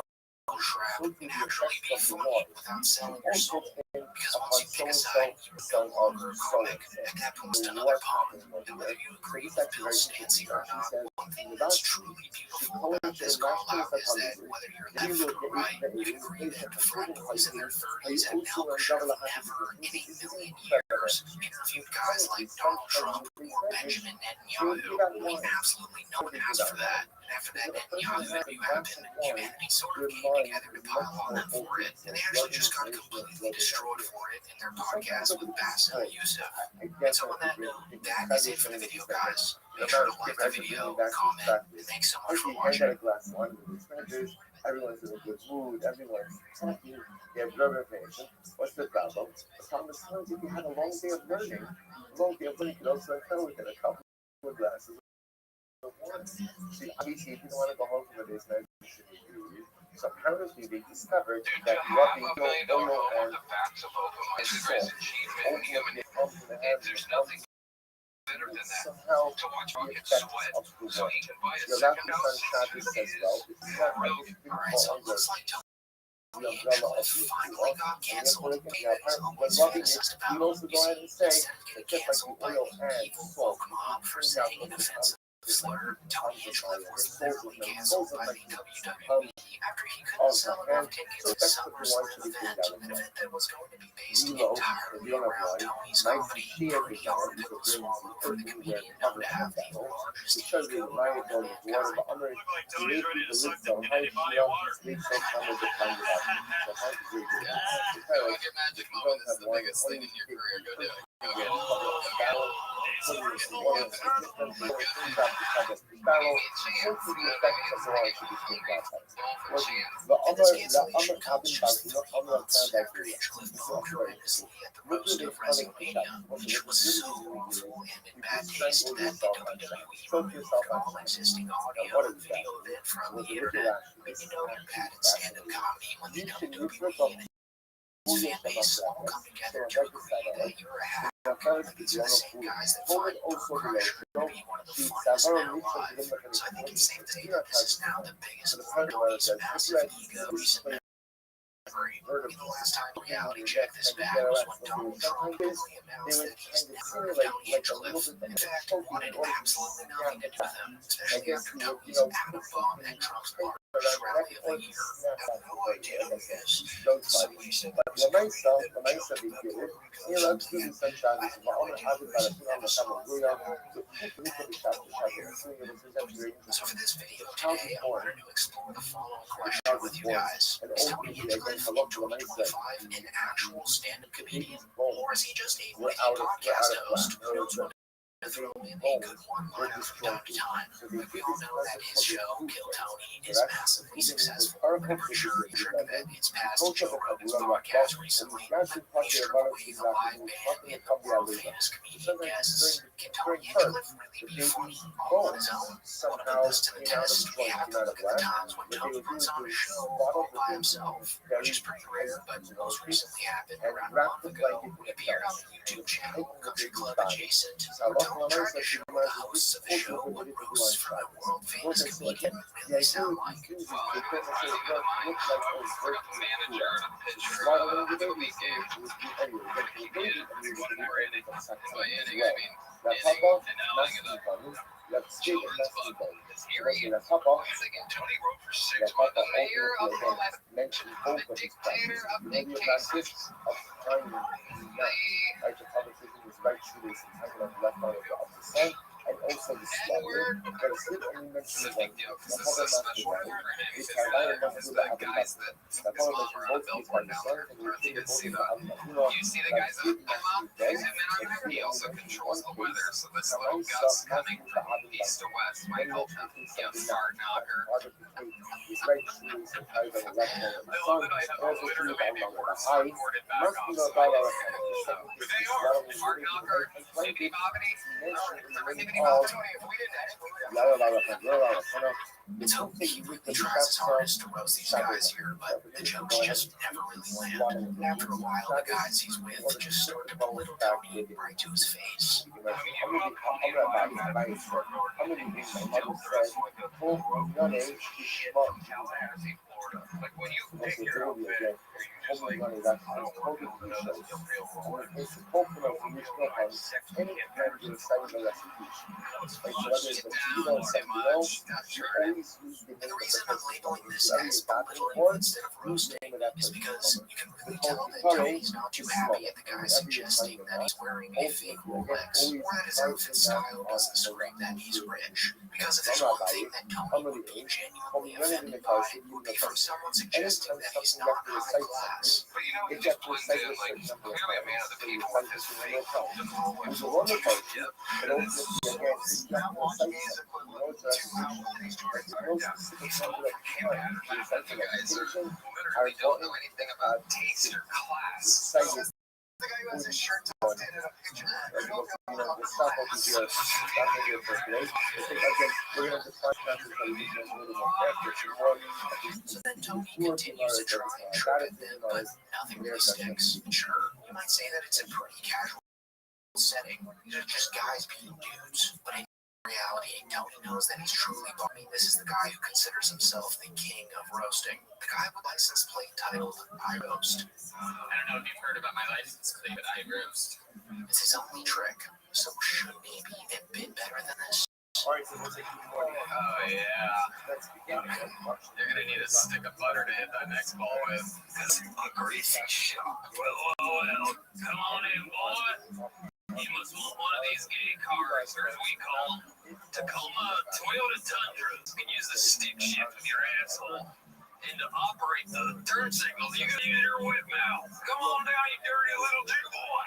trap and actually be funny without selling your soul. Because once you pick a side, you're no longer a comic, and that comes to another problem. And whether you agree with Bill's stance here or not, one thing that's truly beautiful about this call-out is that whether you're left or right, you can agree that frat boys in their 30s have never in a million years interviewed guys like Donald Trump or Benjamin Netanyahu, when absolutely no one asked for that. And after that Netanyahu interview happened, humanity sort of came together to pile on them for it, and they actually just got completely destroyed for it in their podcast with Bassem Youssef. And so on that note, that is it for the video, guys. Make sure to like the video, comment, and thanks so much for watching. Everyone's in a good mood, everyone's happy, they have nerve information. What's the problem? The problem is sometimes if you had a long day of learning, could also occur within a couple of glasses of wine. See, obviously, if you don't want to go home from a day's night, you shouldn't do it. So apparently they discovered that rubbing your oil and There's nothing better in that somehow to watch the fucking effects sweat of the so work. he can buy a You're second not house. Travis says well. It's not like it's been Alright, for so it under looks like the Tony umbrella of Hinchcliffe the finally got and canceled. therefore, He when always Robbie fantasized he about. also go ahead and say Instead of getting it's just like canceled the by oil an and evil salt. woke mob for saying an offensive slur, Tony Hinchcliffe was literally canceled by the WWE after he couldn't sell enough tickets to SummerSlam event, an event that was going to be based entirely around Tony's comedy. Pretty hard pill to swallow for the comedian known to have the largest ego known to mankind. Look like Tony's ready to suck the any body of water. Go get Magic Moment. It's the biggest thing in your career. Go do it. After Hinchcliffe bombed horrendously at the roast of WrestleMania, which was so awful and in bad taste that the WWE removed all existing audio and video of it from the internet. I mean, you know you're bad at stand-up comedy when the WWE and its fan base all come together to agree that you're a hack. Like these are the same guys that find Burt Kreischer to be one of the funniest men alive. So I think it's safe to say that this is now the biggest Tony's massive ego recent memory. The last time reality checked this back was when Donald Trump publicly announced that he's never heard of Tony Hinchcliffe. In fact, wanted absolutely nothing to do with him, especially after Tony's atom bomb at Trump's largest rally of the year. I have no idea who this. Somebody said there was a comedian that joked about Puerto Rico or something. I have no idea who this. Never saw him. And don't want to hear from him. So for this video today, I wanted to explore the following question with you guys. Is Tony Hinchcliffe in 2025 an actual stand-up comedian? Or is he just a witty podcast host who knows when to throw in a good one-liner from time to time? Like we all know that his show, Kill Tony, is massively successful. But I'm sure you heard of it. It's passed Joe Rogan's podcast recently. But be sure to weigh the live band and the world-famous comedian guests. Can Tony Hinchcliffe really be funny all on his own? Well, to put this to the test, we have to look at the times when Tony puts on a show all by himself, which is pretty rare, but most recently happened around a month ago. He appeared on the YouTube channel Country Club Adjacent, where Tony tried to show the hosts of the show what roasts from a world-famous comedian really sound like. Well, I mean, it's really good of mine. Bring up a manager and a pitcher to a league game. You get one more inning. And by inning, I mean inning and outing of the children's book. This eerie. Once again, Tony wrote for 6 months. The mayor of the dictator of dictators. And also the N-word. It's a big deal because this is a special word for him. Because the guys that his mom are on a billboard down there. I don't know if you can see that. You see the guys that my mom is in there. He also controls the weather. So this little gust coming from east to west might help him get far knocker. A little bit I have literally maybe words recorded back off. So they are Mark Knocker, Hibbity Bobbity. Remember Hibbity Bobbity? If we didn't edit, we would have. So he really tries his hardest to roast these guys here, but the jokes just never really land. And after a while, the guys he's with just start to belittle Tony right to his face. Like when you pick your outfit, are you just like, I don't want people to know that's the real role? Sit down too much, not sure. And the reason I'm labeling this as belittling instead of roasting is because you can really tell that Tony's not too happy at the guy suggesting that he's wearing a fake Rolex or that his outfit style doesn't scream that he's rich. Because if there's one thing that Tony would be genuinely offended by, it would be from someone suggesting that he's not high class. But you know, he just blends in, like, clearly a man of the people with his fake health and all, like, yeah. And it's not watching music with two these Jordans are down. He's so fucking mad at the guys are literally don't know anything about taste or class. The guy who has his shirt tucked in a picture. So then Tony continues to try and trip at them, but nothing really sticks. Sure, you might say that it's a pretty casual setting. These are just guys being dudes. But in reality, Tony knows that he's truly bumming. This is the guy who considers himself the king of roasting. The guy with license plate titled I Roast. I don't know if you've heard about my license plate, but I roast. It's his only trick. So should he be a bit better than this? Oh yeah. You're gonna need a stick of butter to hit that next ball with. That's a greasy shot. Well, come on in, boy. You must want one of these gay cars, or as we call them, Tacoma Toyota Tundras. You can use the stick shift with your asshole. And to operate the turn signals, you can use your whip mouth. Come on down, you dirty little Jew boy.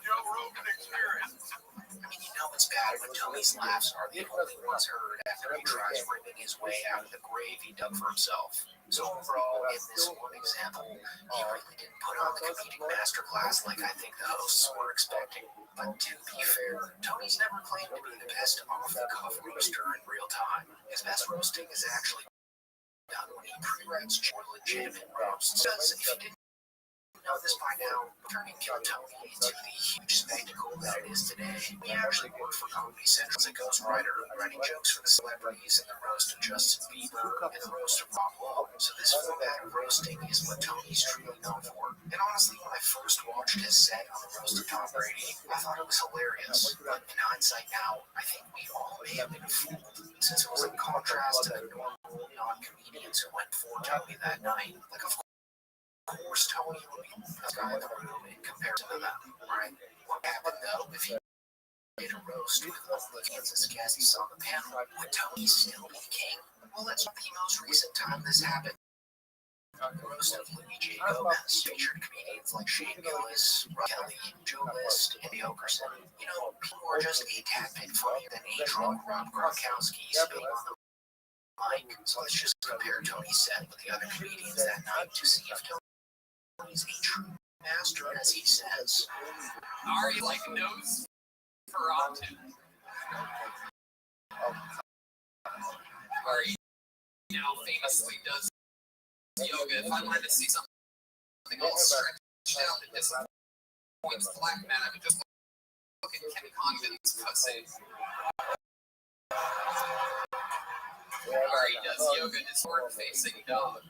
Joe Rogan experience. I mean, you know it's bad when Tony's laughs are the only ones heard after he tries ripping his way out of the grave he dug for himself. So overall, in this one example, he really didn't put on the comedic masterclass like I think the hosts were expecting. But to be fair, Tony's never claimed to be the best off-the-cuff roaster in real time. His best roasting is actually done when he pre-writes more legitimate roasts. Because if you didn't know this by now, turning Kill Tony into the huge spectacle that it is today, he actually worked for Comedy Central as a ghostwriter, writing jokes for the celebrities in the roast of Justin Bieber and the roast of Rob Lowe. So this format of roasting is what Tony's truly known for. And honestly, when I first watched his set on the roast of Tom Brady, I thought it was hilarious. But in hindsight now, I think we all may have been fooled, since it was in contrast to the normal non-comedians who went for Tony that night. Like, of course, Tony would be the guy in the room in comparison to them, right? What happened though if he did a roast with all the Kansas guests on the panel? Would Tony still be king? Well, that's the most recent time this happened. The roast of Louis J. Gomez featured comedians like Shane Gillis, Rob Kelly, Joe List, and the Okerson. You know, people are just a tad bit funnier than a drunk Rob Gronkowski spitting on the mic. So let's just compare Tony's set with the other comedians that night to see if Tony's a true master, as he says. Are you like nose for Optin? Ari now famously does yoga. If I wanted to see something all stretched out that disappoints black men, I would just look at Ken Condon's pussy. Ari does yoga in his forward-facing dog.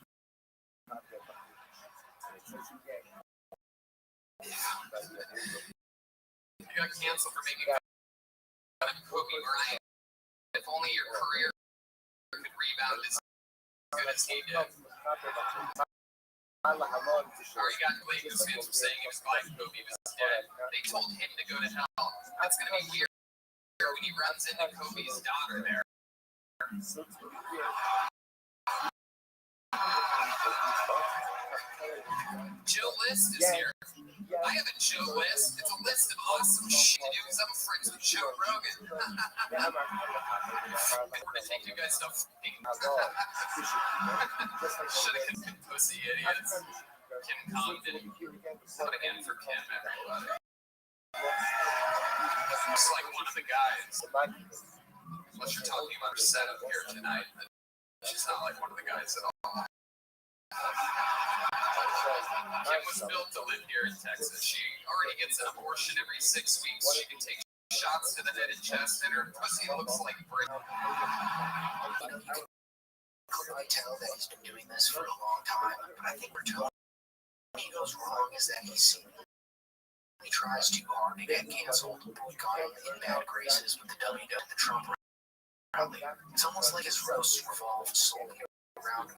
You got canceled for making fun of Kobe Bryant. If only your career could rebound as good as he did. Or you got Lakers fans from saying he was glad Kobe was dead. They told him to go to hell. That's going to be weird when he runs into Kobe's daughter there. Joe List is here. I have a Joe List. It's a list of awesome shit to do because I'm friends with Joe Rogan. I think you guys don't should have been pussy idiots. Kim Congdon. What again for Kim, everybody? Looks like one of the guys. Unless you're talking about her setup here tonight, but she's not like one of the guys at all. Kim was built to live here in Texas. She already gets an abortion every 6 weeks. She can take shots to the head and chest, and her pussy looks like brick. You know, you can clearly tell that he's been doing this for a long time, but I think where Tony goes wrong is that he tries too hard to get canceled, gone in bad graces with the WWE and the Trump rally. It's almost like his roasts revolve solely around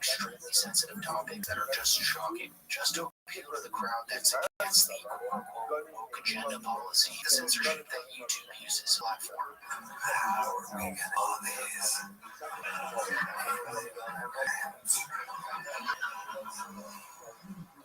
extremely sensitive topics that are just shocking, just to appeal to the crowd that's against the quote-unquote woke agenda policy, the censorship that YouTube uses platform. How are we gonna all this?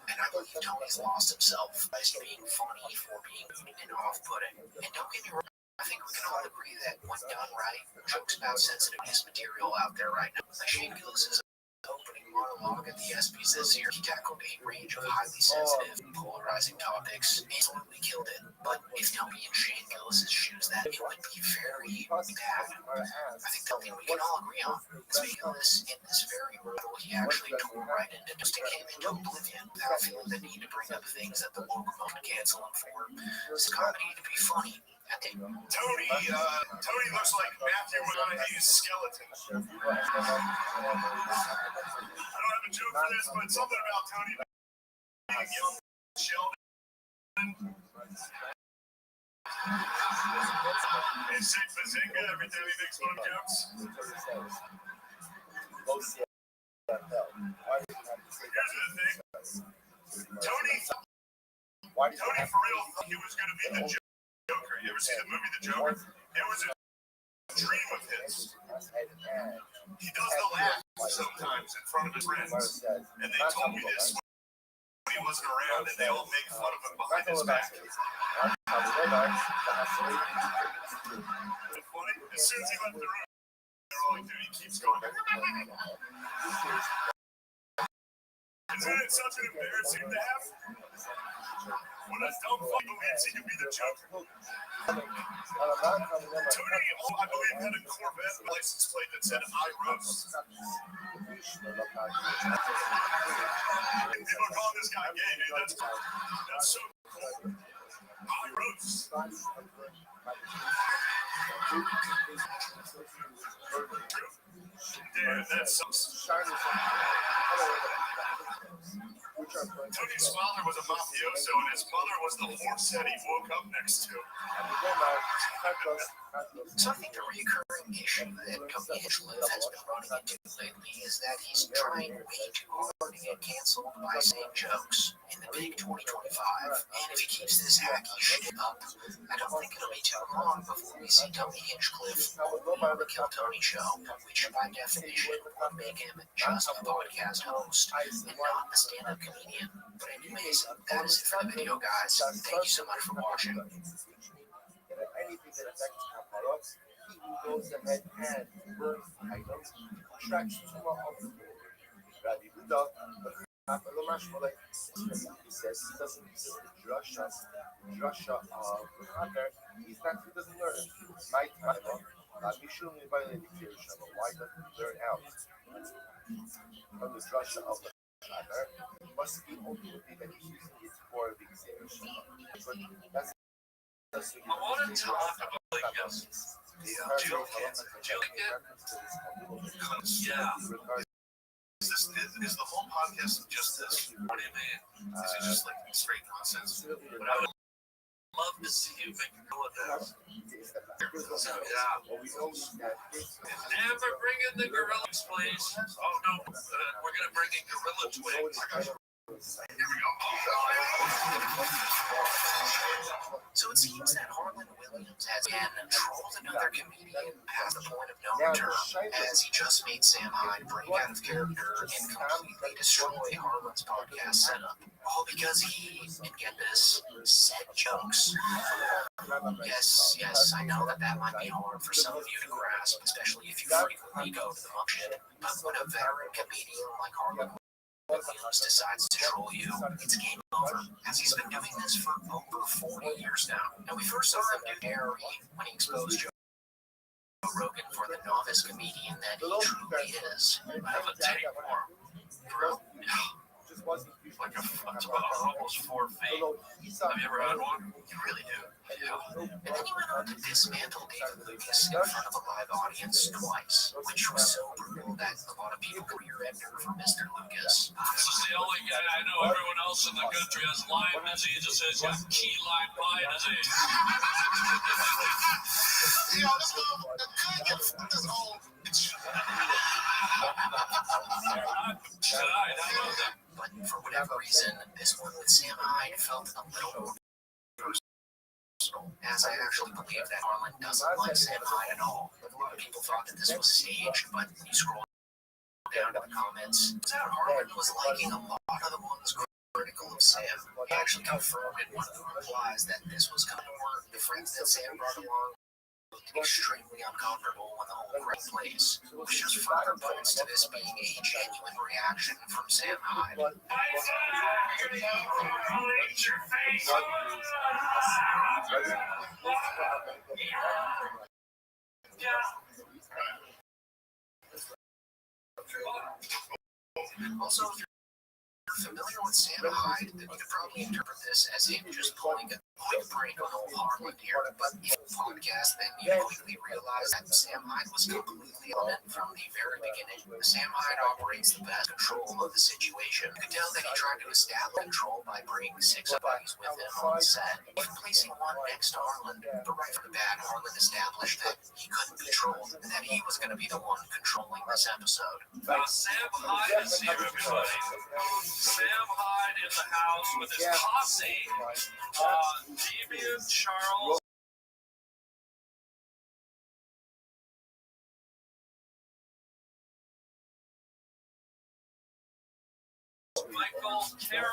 And I believe Tony's lost himself by being funny for being rude and off-putting. And don't get me wrong, I think we can all agree that when done right, jokes about sensitiveness material out there right now, like Shane Gillis' opening monologue at the ESPYs this year, he tackled a range of highly sensitive, polarizing topics. He absolutely killed it. But if Tony in Shane Gillis' shoes, that it would be very bad. I think something we can all agree on is Gillis, in this very role, he actually tore right into just came into oblivion without feeling the need to bring up things that the woke could cancel him for. It's comedy to be funny. Tony looks like Matthew McConaughey's skeleton. I don't have a joke for this, but something about Tony being young Sheldon. It's Sid Bazinga every time he makes fun of jokes. Here's the thing. Tony for real thought he was going to be the Joker. You ever see the movie The Joker? It was a dream of his. He does the laugh sometimes in front of his friends. And they told me this when he wasn't around, and they all make fun of him behind his back. Funny, as soon as he left the room, they're all like, dude, he keeps going. Isn't it such an embarrassing to have? When a dumb fuck believes he can be the Joker. Tony, I believe, had a Corvette license plate that said I roast. People call this guy gay, dude. That's so cool. I roast. Dude, that sucks. Tony's father was a mafioso, and his mother was the horse that he woke up next to. So I think the recurring issue that Tony Hinchcliffe has been running into lately is that he's trying way too hard to get canceled by saying jokes in the big 2025. And if he keeps this hacky shit up, I don't think it'll be too long before we see Tony Hinchcliffe on the Kill Tony show, which by definition would make him just a podcast host and not a stand-up comedian. But anyways, that is it for the video, guys. Thank you so much for watching. Anything that affects our products, he goes ahead and burns items, tracks to our Rabbi Buddha, he says he doesn't use the drasha of Haber, he doesn't learn it. My time, Mishum invited the Kirisham, why doesn't he learn out? From the drasha of the Haber, must be ultimately that he's using it for the Kirisham. But that's I want to talk about jail kids. Yeah. Is the whole podcast just this? What do you mean? Is it just like straight nonsense? But I would love to see you make a go of that. Yeah. Never bring in the gorillas, please. Oh no, we're gonna bring in gorilla twins. Here we go. So it seems that Harlan Williams has again trolled another comedian past the point of no return, as he just made Sam Hyde break out of character and completely destroy Harlan's podcast setup. All because he, and get this, said jokes. Yes, I know that might be hard for some of you to grasp, especially if you frequently go to the muck shit. But when a veteran comedian like Harlan Williams decides to troll you, it's game over, as he's been doing this for over 40 years now. And we first saw him do Gary when he exposed Joe Rogan for the novice comedian that he truly is. I have a tape for him. Bro, like it's about almost 4 feet. Have you ever had one? You really do. Yeah. And then he went on to dismantle David Lucas in front of a live audience twice, which was so brutal that a lot of people were ear-ender for Mr. Lucas. This is the only guy I know. Everyone else in the country has Lyme disease. It says you have key lime pie disease. Yo, this motherfucker could get fucked his own. But for whatever reason, this one with Sam Hyde felt a little more personal, as I actually believe that Harlan doesn't like Sam Hyde at all. A lot of people thought that this was staged, but when you scroll down to the comments, it that Harlan was liking a lot of the ones critical of Sam. He actually confirmed in one of the replies that this was coming from the friends that Sam brought along extremely uncomfortable when the whole crowd plays, which just further points to this being a genuine reaction from Sam Hyde. Also, if you're familiar with Sam Hyde, then you could probably interpret this as him just pulling a quick break on old Harlan here. But if you podcast, then you quickly realize that Sam Hyde was completely on it from the very beginning. Sam Hyde operates the best control of the situation. You could tell that he tried to establish control by bringing 6 buddies with him on set, even placing one next to Harlan. But right from the bat, Harlan established that he couldn't be trolled and that he was going to be the one controlling this episode. Sam Hyde is here, everybody. Sam Hyde in the house with his posse. Damian, Charles, Michael, Karen.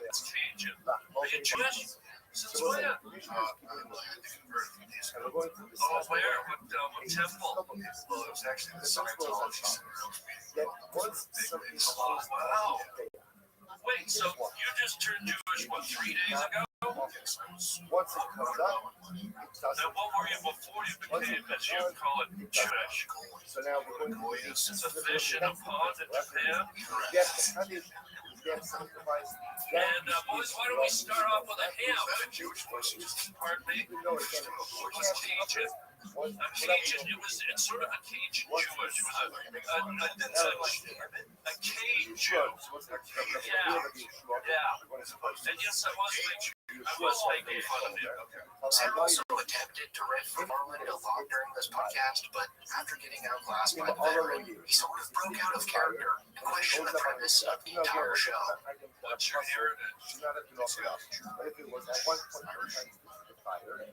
It's Cajun. Are you Jewish? Since when? I'm Oh, where? What temple? Well, it was actually the Scientology Center. Wow. Wait, so you just turned Jewish, what, 3 days ago? Once it comes up, Now, what were you before you became, as you call it, Jewish? so now we're going to It's a fish in a pond in Japan? yes, yes, sacrifice. And, boys, why don't we start off with a ham? Pardon me? It was Cajun. A Cajun. It's sort of a Cajun Jewish. It was a Cajun Jew. Yeah. And yes, I was making fun of you. Sam also attempted to riff for Harlan a lot during this podcast, but after getting outclassed by the veteran, he sort of broke out of character and questioned the premise of the entire show. What's your heritage?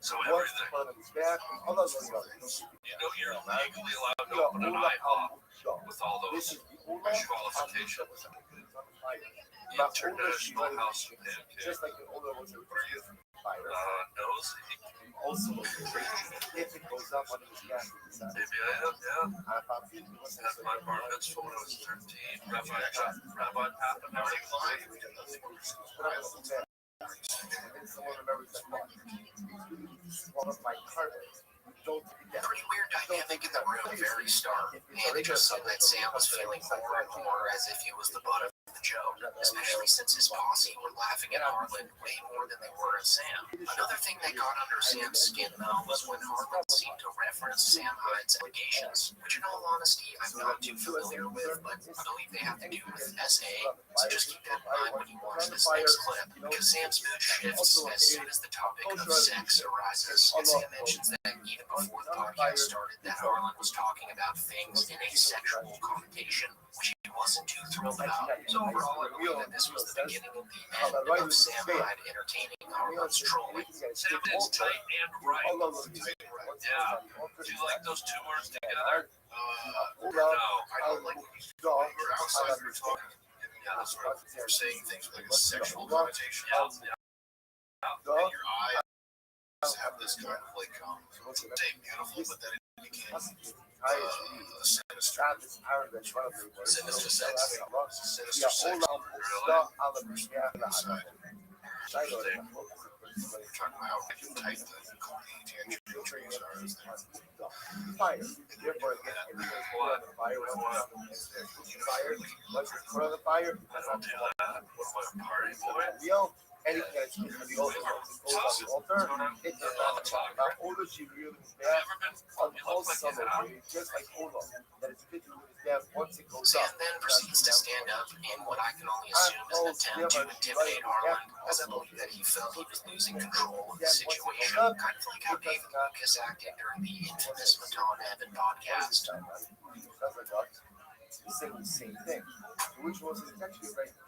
So everything. You know, you're legally allowed to open an IHOP with all those qualifications. International House of Pancakes. Nosy. If it goes up on his gas, Maybe I am, yeah. At my bar mitzvah when I was 13, Rabbi Papanari Pretty weird dynamic in the room, very stark. And it just seemed that Sam was feeling more and more as if he was the butt of the joke, especially since his posse were laughing at Harlan way more than they were at Sam. Another thing that got under Sam's skin, though, was when Harlan seemed to reference Sam Hyde's allegations, which in all honesty, I'm not too familiar with, but I believe they have to do with SA, so just keep that in mind when you watch this next clip, because Sam's mood shifts as soon as the topic of sex arises, and Sam mentions that even before the podcast started, that Harlan was talking about things in a sexual connotation, which he wasn't too thrilled about. So overall, I believe that this was the beginning of the end of Sam Hyde entertaining Harlan's trolling. Sam is tight and right. Yeah. Do you like those two words together? I don't like when you're outside, you're talking, and sort of, you're saying things with like a sexual connotation. And your eyes have this kind of like, say beautiful, but then it became sinister. Sinister sex. Sinister sex. We're talking about how tight the tangerine trees are. fire. Therefore, again, everything's going on the fire. Fire. Once you're put on the fire, I don't do that. What am I, a party boy? real anything that's going to be over the altar, it's about Ola, she really is bad on all summer, just like Ola, that it's 50 minutes bad once it goes Sam up. then proceeds to stand up in what I can only assume is an attempt to intimidate Harlan, as I believe that he felt he was losing control of the situation, kind of like how David Lucas acted during the infamous Maton Evan podcast. saying the same thing, which was actually very interesting.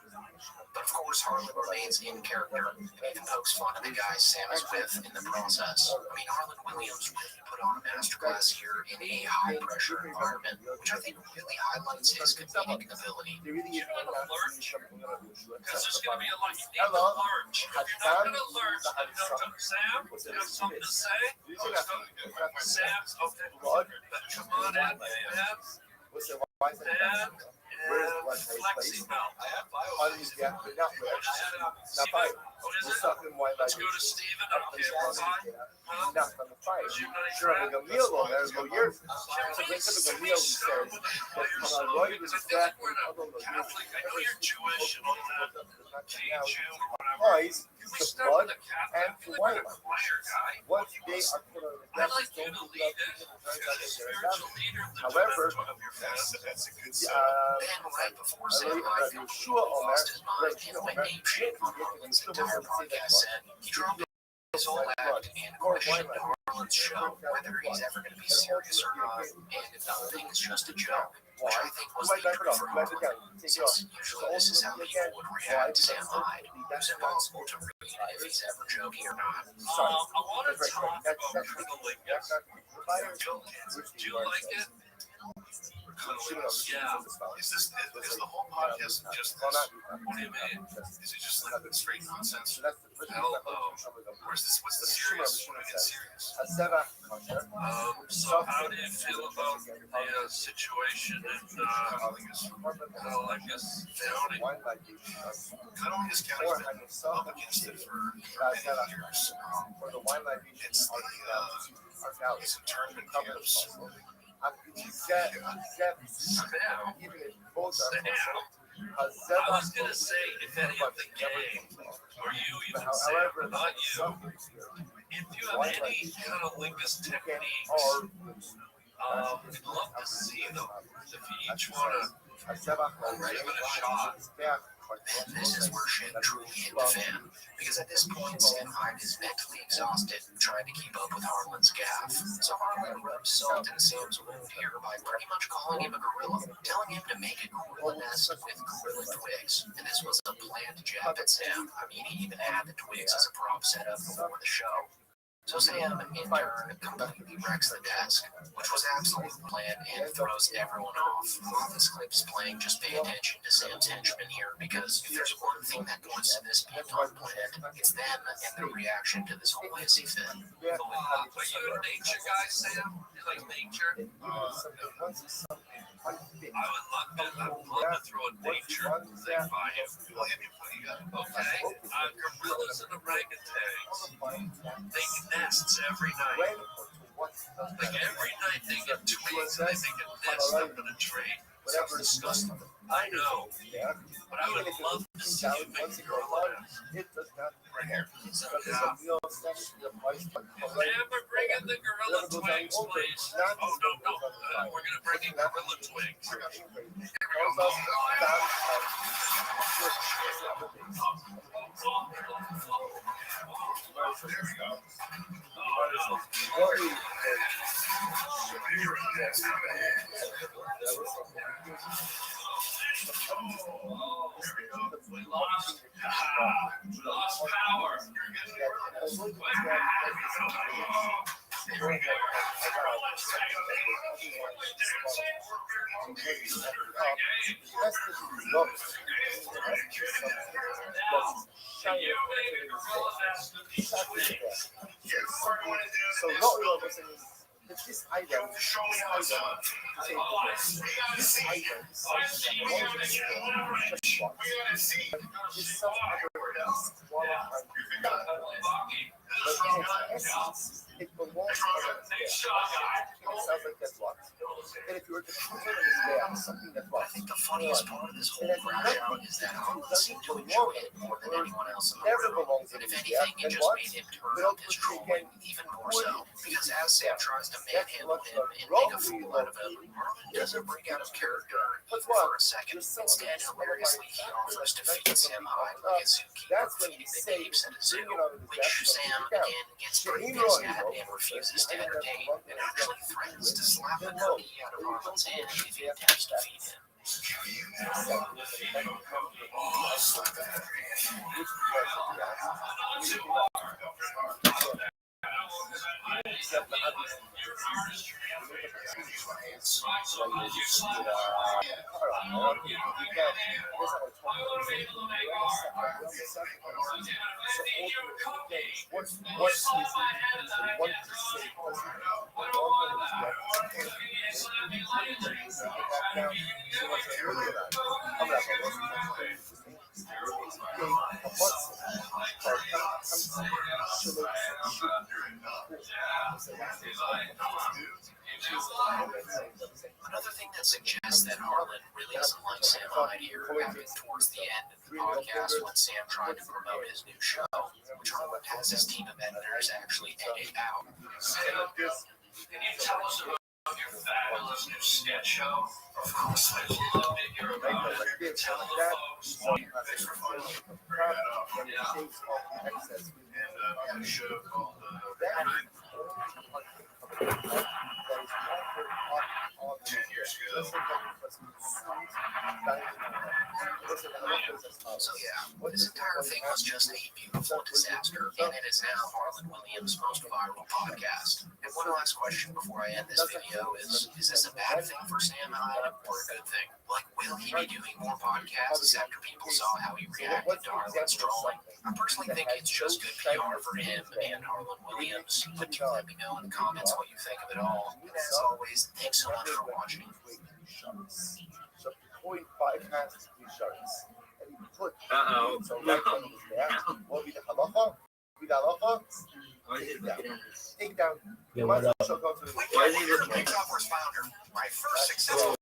But of course, Harlan remains in character and even pokes fun at the guys Sam is with in the process. I mean, Harlan Williams really put on a masterclass here in a high-pressure environment, which I think really highlights his comedic ability. They really You're not a lurch, because there's going to be a lot you need Hello. to lurch. If you're not going to lurch, then come to Sam. You have something to say? Sam's okay. But come on in, man. What's the why is And where's the one Flexi Melt. I have not What is it? not five. What is What's it? up in white Let's go to Steven up here. Huh? Not on the five. Was you nice Sure, rat? like a meal on there, go years. So they took a meal, he says. That's how I wrote it in the staff. Catholic. I know you're Jewish and all that. Jew, Oh, whatever. he's Can we the start blood with a Catholic? and I feel the like white. we're a choir guy. Once they are put on the I'd like you to lead it. You're the spiritual leader of the However, of your family. That's a good Then, right before Sam Hyde completely lost his mind and went apeshit on Harlan's entire podcast set, he dropped his whole act and questioned Harlan's show, whether he's ever going to be serious or not, and if the whole thing is just a joke, which I think was the trick for Harlan, since usually this is how people would react to Sam Hyde. It was impossible to read if he's ever joking or not. I want to talk about cunnilingus. Do you like it? Yeah. Is the whole podcast just this? What do you mean? Is it just like straight nonsense? Hell no. What's the serious? What is serious? So how do you feel about the situation in Cunnilingus County? Cunnilingus County's been up against it for many years. It's it's internment camps. Sam, I was gonna say, if any of the gang, or you even Sam, not you, if you have any cunnilingus techniques, we'd love to see them. If you each wanna give it a shot. And this is where shit truly hit the fan, because at this point, Sam Hyde is mentally exhausted trying to keep up with Harlan's gaffe. So Harlan rubs salt in Sam's wound here by pretty much calling him a gorilla, telling him to make a gorilla nest with gorilla twigs. And this was a planned jab at Sam. I mean, he even had the twigs as a prop set up before the show. So Sam, in turn, completely wrecks the desk, which was absolutely planned and throws everyone off. While this clip's playing, just pay attention to Sam's henchmen here, because if there's one thing that points to this being unplanned, it's them and their reaction to this whole hissy fit. Are you a nature guy, Sam? You like nature? I would love to throw a nature thing by you. Okay, gorillas and orangutans make nests every night. Like every night they get twigs and they make a nest up in a tree. Sounds disgusting. I know, but I would love to see you make a gorilla nest. Right here. Never bring in the gorilla twigs, please. Oh, no. We're going to bring in gorilla twigs. There we go. We lost power. So not all of us this item, it belongs and if you were to put it in something that I think the funniest part of this whole breakdown is that Harlan seemed to enjoy it more than anyone else in the room. And if anything, it just made him turn up his trolling even more so. Because as Sam tries to manhandle him and make a fool out of him, Harlan doesn't break out of character even for a second. Instead, hilariously, he offers to feed Sam Hyde like a zookeeper feeding the apes at a zoo, which Sam again gets pretty pissed at and refuses to entertain, and actually threatens to slap the cookie out of Harlan's hand if he attempts to feed him. Another thing that suggests that Harlan really doesn't like Sam Hyde here happened towards the end of the podcast when Sam tried to promote his new show, which Harlan has his team of editors actually edit out. Can you tell us about your fabulous new sketch show? Of course, I love to hear about it. Tell the folks. Thanks for following. And a show called So yeah, this entire thing was just a beautiful disaster, and it is now Harlan Williams' most viral podcast. And one last question before I end this video is this a bad thing for Sam Hyde or a good thing? Like, will he be doing more podcasts after people saw how he reacted to Harlan's trolling? I personally think it's just good PR for him and Harlan Williams, but do let me know in the comments what you think of it all. And as always, thanks so much for watching. So point bypass three shards. And you put Uh-oh. so right on his back. What be the halacha? Be the halacha? Take down. Yeah, what up? Why is he just making software's founder? My first successful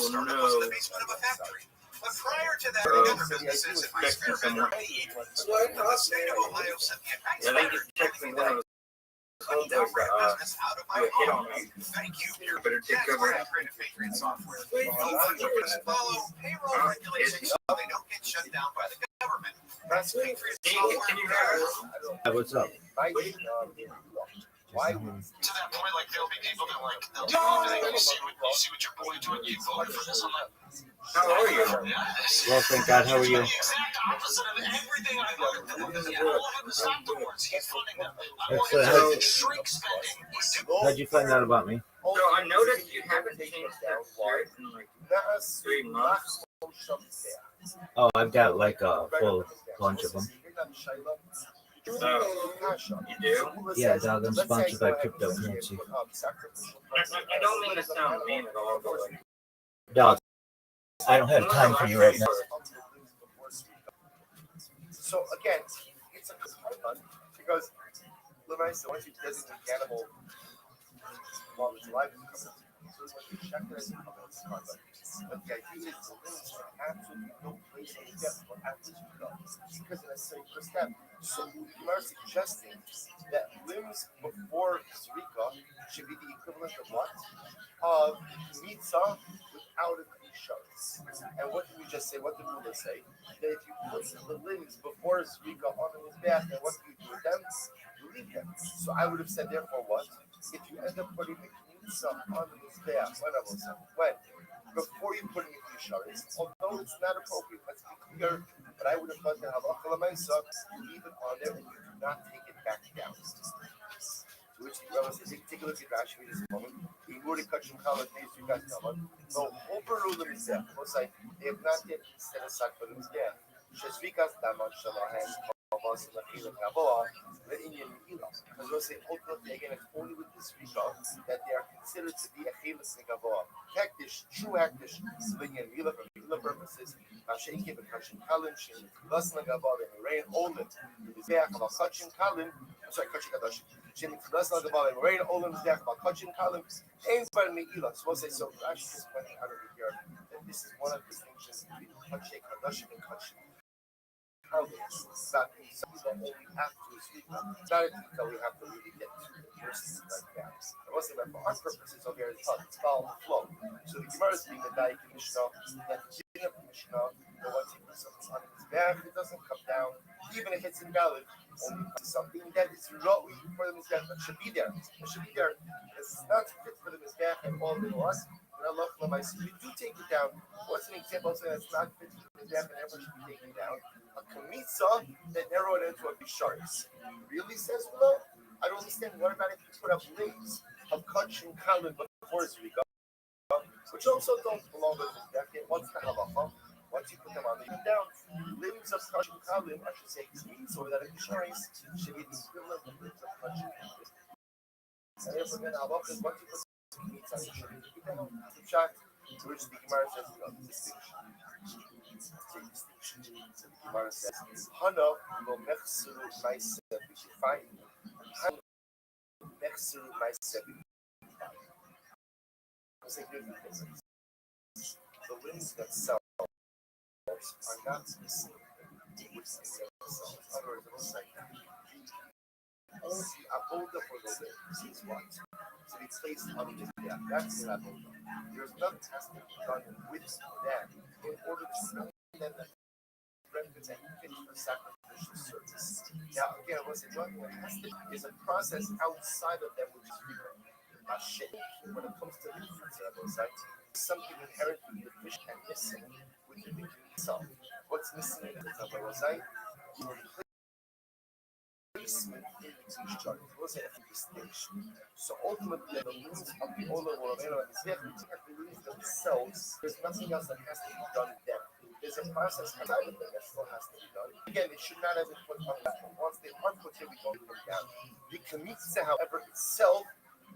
startup was in the basement of a factory. But prior to that, other businesses in my spare bedroom, the state of Ohio sent me a nice letter telling me that business out of my home. Thank you. That's why I created Patriot software. Entrepreneurs follow payroll regulations so they don't get shut down by the government. That's Patriot software. What's up? Why? To that point, like there'll be people that like they'll do everything. You see what your boy doing. You voted for this. I'm like, How are you? yes. Well, thank God. How are you? The exact opposite of everything I voted for. Yeah, all of it was not the words. He's funding them. I want him to shrink spending. How'd you find out about me? So I noticed you haven't changed that shirt in like 3 months. Oh, I've got like a full bunch of them. You do? Yeah, dog, I'm sponsored by cryptocurrency. I don't mean to sound mean at all, but like, Dog, I don't have time for you right now. So again, it's a because once you designate the animal while it's alive, so when you check that it's conduct. But the idea is the limits have absolutely no place on the depth for after you go. Because in a certain step. So you are suggesting that limbs before Zrika should be the equivalent of what? Of mitzvah without a shards. And what did we just say? What did Buddha say? That if you put the limbs before Zrika on his back, then what do you do with them? You leave them. So I would have said, therefore, what? If you end up putting the mitzvah on his back, when? Before you put in the shards, although it's not appropriate, let's be clear, but I would have thought that halacha l'maisa, you leave it on there and you do not take it back down. To which the Rebbe says, take a look at Rashi in this moment. He already cut some college days, you guys know. No, overrule the mizbech. Most like they have not yet set aside for the mizbech. Shesvikas daman shalahem kavas l'chilim gavoah le'inyan mi'ilah. As we'll say, ultimately again, it's only with this rishon that they are considered to be a chilas gavoah. Hektish, true hektish, l'inyan mi'ilah for mi'ilah purposes. Mashen give a kachin kalim, shin l'chilas gavoah ve'nerein olim. Mizbech al kachin kalim. I'm sorry, kachin kadosh. Shin l'chilas gavoah ve'nerein olim. Mizbech al kachin kalim. Ain't by mi'ilah. So we'll say so. Rashi is pointing out over here that this is one of the distinctions between kachin kadosh and kachin. Not something that only have to speak of. Not a detail we have to really get to the verses like that. I will say that for our purposes over here, it's follow the flow. So the Gemara is being the Daik Mishnah, that the beginning of the Mishnah, that once he puts something on his back, it doesn't come down, even if it's invalid, only something that is wrong for the Mizbech, that should be there. It should be there. It's not fit for the Mizbech and all the was. You do take it down. What's an example of something that's not fit to the death and everyone should be taken down? A kamisa that narrowed into a bisharis. Really says below? I don't understand. What about if you put up limbs of kach and kalin before Zrika, which also don't belong to the death yet? What's the halacha? Once you put them on, they come down. Limbs of kach and kalin, I should say, kamisa that a bisharis should be the equivalent of limbs of kach and kalin. And therefore, then halacha is once you put kamisa on, you should take it down. The shot. To which the Gemara says, no, distinction. So the Gemara says, Hana lo mechsuru ma'aseh b'shifayim. Hana mechsuru ma'aseh b'shifayim. The limbs themselves are not missing, which they say themselves. In other words, it looks like that. Only the avoda for the limbs is what? To be placed on the death. That's the avoda. There's nothing has to be done with them in order to bring them that represent fit for sacrificial service. Now, again, what's it doing? What has to is a process outside of them, which is real. When it comes to the fruits, something inherently deficient and missing within the human itself. What's missing in the replacement in between chart. It was a distinction. So ultimately, the rules of the Ola Olameno and the rules themselves, there's nothing else that has to be done with them. There's a process outside of them that still has to be done. Again, it should not have been put on that. Once they are put here, we don't put them down. The Kamitza, however, itself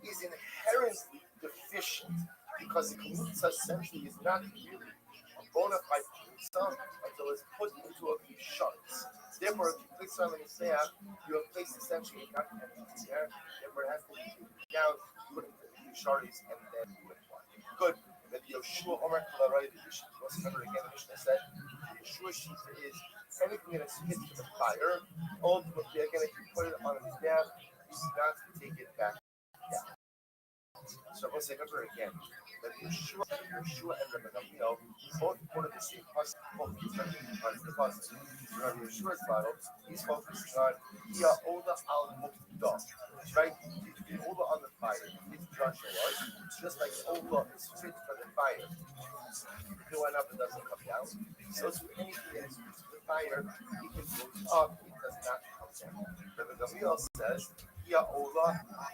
is inherently deficient because the Kamitza essentially is not really a bona fide Kamitza until it's put into a few shards. Therefore, if you place on the Messiah, you have placed essentially not empty there. Therefore, it has to be down, put into a few shards, and then put one. Good. But Yoshua Omer Kalarai, the Mishnah, remember again, the Mishnah said, Yeshua Shita is anything that is hit to the fire. Ultimately, again, if you put it on his death, you do not take it back down. So I'll say, remember again, that Yeshua and Rabbi Gamliel both quoted the same pasuk, both on the pasuk. Rabbi Yeshua's model, he's focusing on Ola al Mukdah, right? The Ola on the fire. His Joshua was just like Ola is fit for the fire. If it went up, it doesn't come down. So to anything that is fit for the fire, it can go up, it does not come down. Rabbi Gamliel says, Ola, Rabbi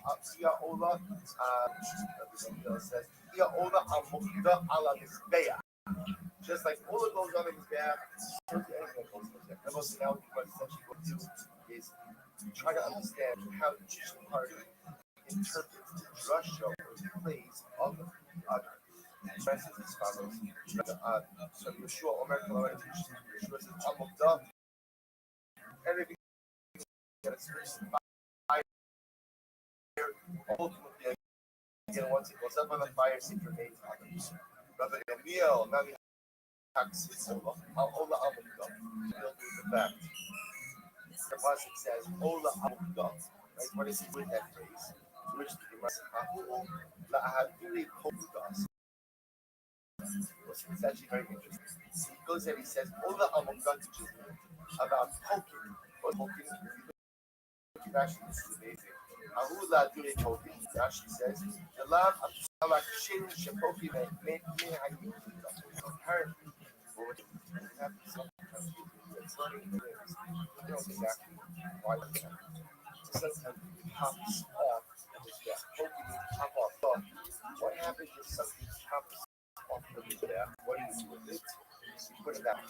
Gamliel says, Ola al Mukdah ala Mizbeah. Just like Ola goes on his back, so to anything that goes on his back. And most now what essentially going to do is try to understand how each party interprets the drasha or plays of the other. Expresses as follows. So Yeshua Omer Kalarai, Yeshua says, Al Mukdah, everything that is fire, ultimately, again, once it goes up on the fire, it remains on the Rabbi Gamliel, now we Ola al Mukdah. We'll do the fact. The pasuk says Ola al Mukdah. Right? What is he with that phrase? To which the Gemara says, La ahadili komudas. It's actually very interesting. He goes and he says Ola al Mukdah about poking. What poking? Actually, this is amazing. Ahula dule poking. Actually says the lam of Shin Shepoki may apparently. Turning the ribs. You know exactly why that happens. Sometimes it pops off his death. Poking means pop off. So what happens if something pops off the death? What do you do with it? You put it back.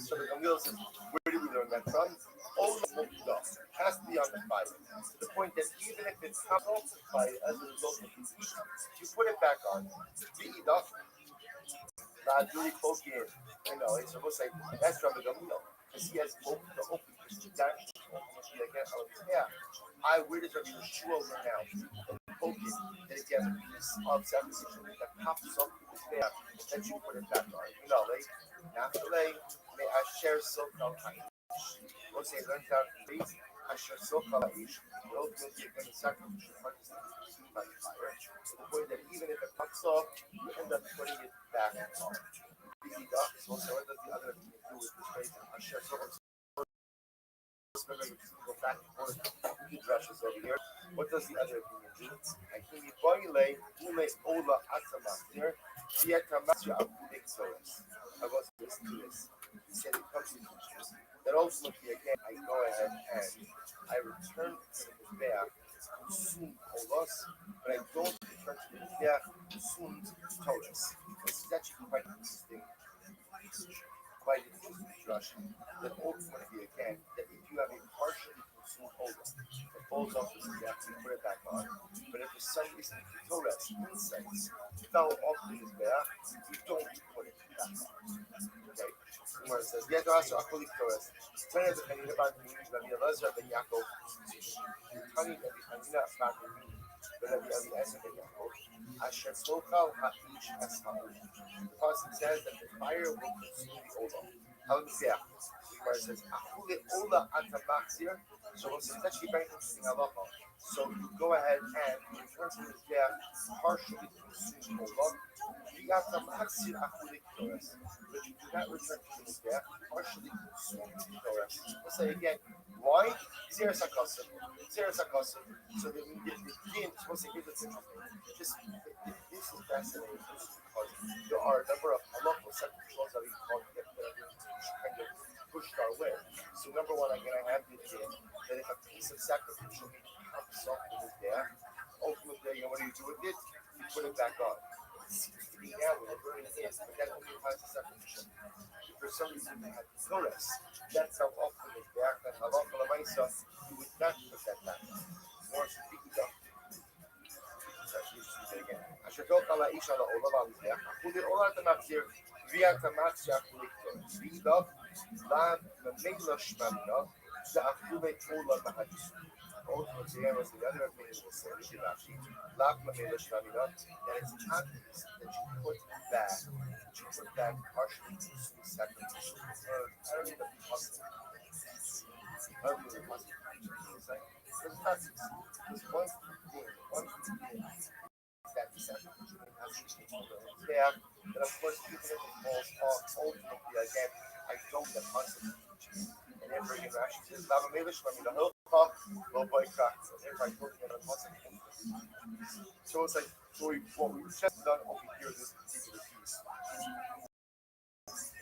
So the Gamliel says, where do we learn that from? Ola Mukdah has to be on the fire. To the point that even if it's popped off the fire as a result of the heat, you put it back on. The enough. Not really poking in. You know, it's almost like that's from the Gamliel. Because he has both the open direction. Where does Rabbi Yeshua learn out? Focus that if you have a piece of sacrificial that pops up with there, that you put it back on. You know, like, Naphtali, may I share so called We'll say, learn out please. I share so called Aish. The ultimate you're going to sacrificial participate by fire. To the point that even if it pops off, you end up putting it back on. So what does the other thing do with this phrase? I share so go back and forth. the drushes over here. What does the other opinion do? I think the boile ume ola atamatir diatamatria apudixoris. I was listening to this. He said it comes to teachers that ultimately again I go ahead and I return to the Mizbeach consumed olas, but I don't return to the Mizbeach consumed Torahs. This is actually quite interesting discussion that ultimately again that if you have a partially consumed ola that falls off the Mizbeach, you put it back on. But if for some reason the Torah's insights fell off the Mizbeach, you don't put it back on. Okay? Where it says, "Yet also acholik Torahs." Tell you the Chanina about me, Rabbi Elazar ben Yaakov. Tani Rabbi Chanina about me, Rabbi Eliezer ben Yaakov. Asher Tokal Ha'ish Es Ha'ul. Because it says that the fire will consume the ola. Hallelujah. Where it says, "Achule ola antabachzir." So it's actually very interesting halacha. So you go ahead and you turn to the Mizbeach partially consume ola. Viatamachzir achule Torahs. But you do not return to the Mizbeach partially consumed Torahs. Let's say again, why? Zeres HaKasim. Zeres HaKasim. So the din, supposed to give it interesting. Just, this is fascinating because there are a number of halachos, second laws that we call that kind of pushed our way. So number one, I'm going to have the din that if a piece of sacrificial meat comes off in his there, ultimately, what do you do with it? You put it back on. It seems to be now we're burning it, but that only applies to sacrificial meat. If for some reason they had Torahs, that's how often it's there, and halacha l'maisa, you would not put that back on. More speaking up. אשר תאכל האיש על העולה והמזבח, אחולי עולה המחזיר, ויית המחזיר אחוליקטו, ואידך, לממילא שממינה, זה אחולי עולה מהדיסו. Ultimately, I was the other opinion will say, that it's obvious that you put back partially to the sacrificial. I don't need the puzzle. I don't need the puzzle. There's practice. There's one thing. That the sacrificial has to there. But of course, even if it falls off, ultimately, again, I don't the puzzle. And every interaction says, Lava Milish, I mean, the whole talk, no boy cracks. And everybody looking at a puzzle. So it's like, what we've just done over here, this particular piece,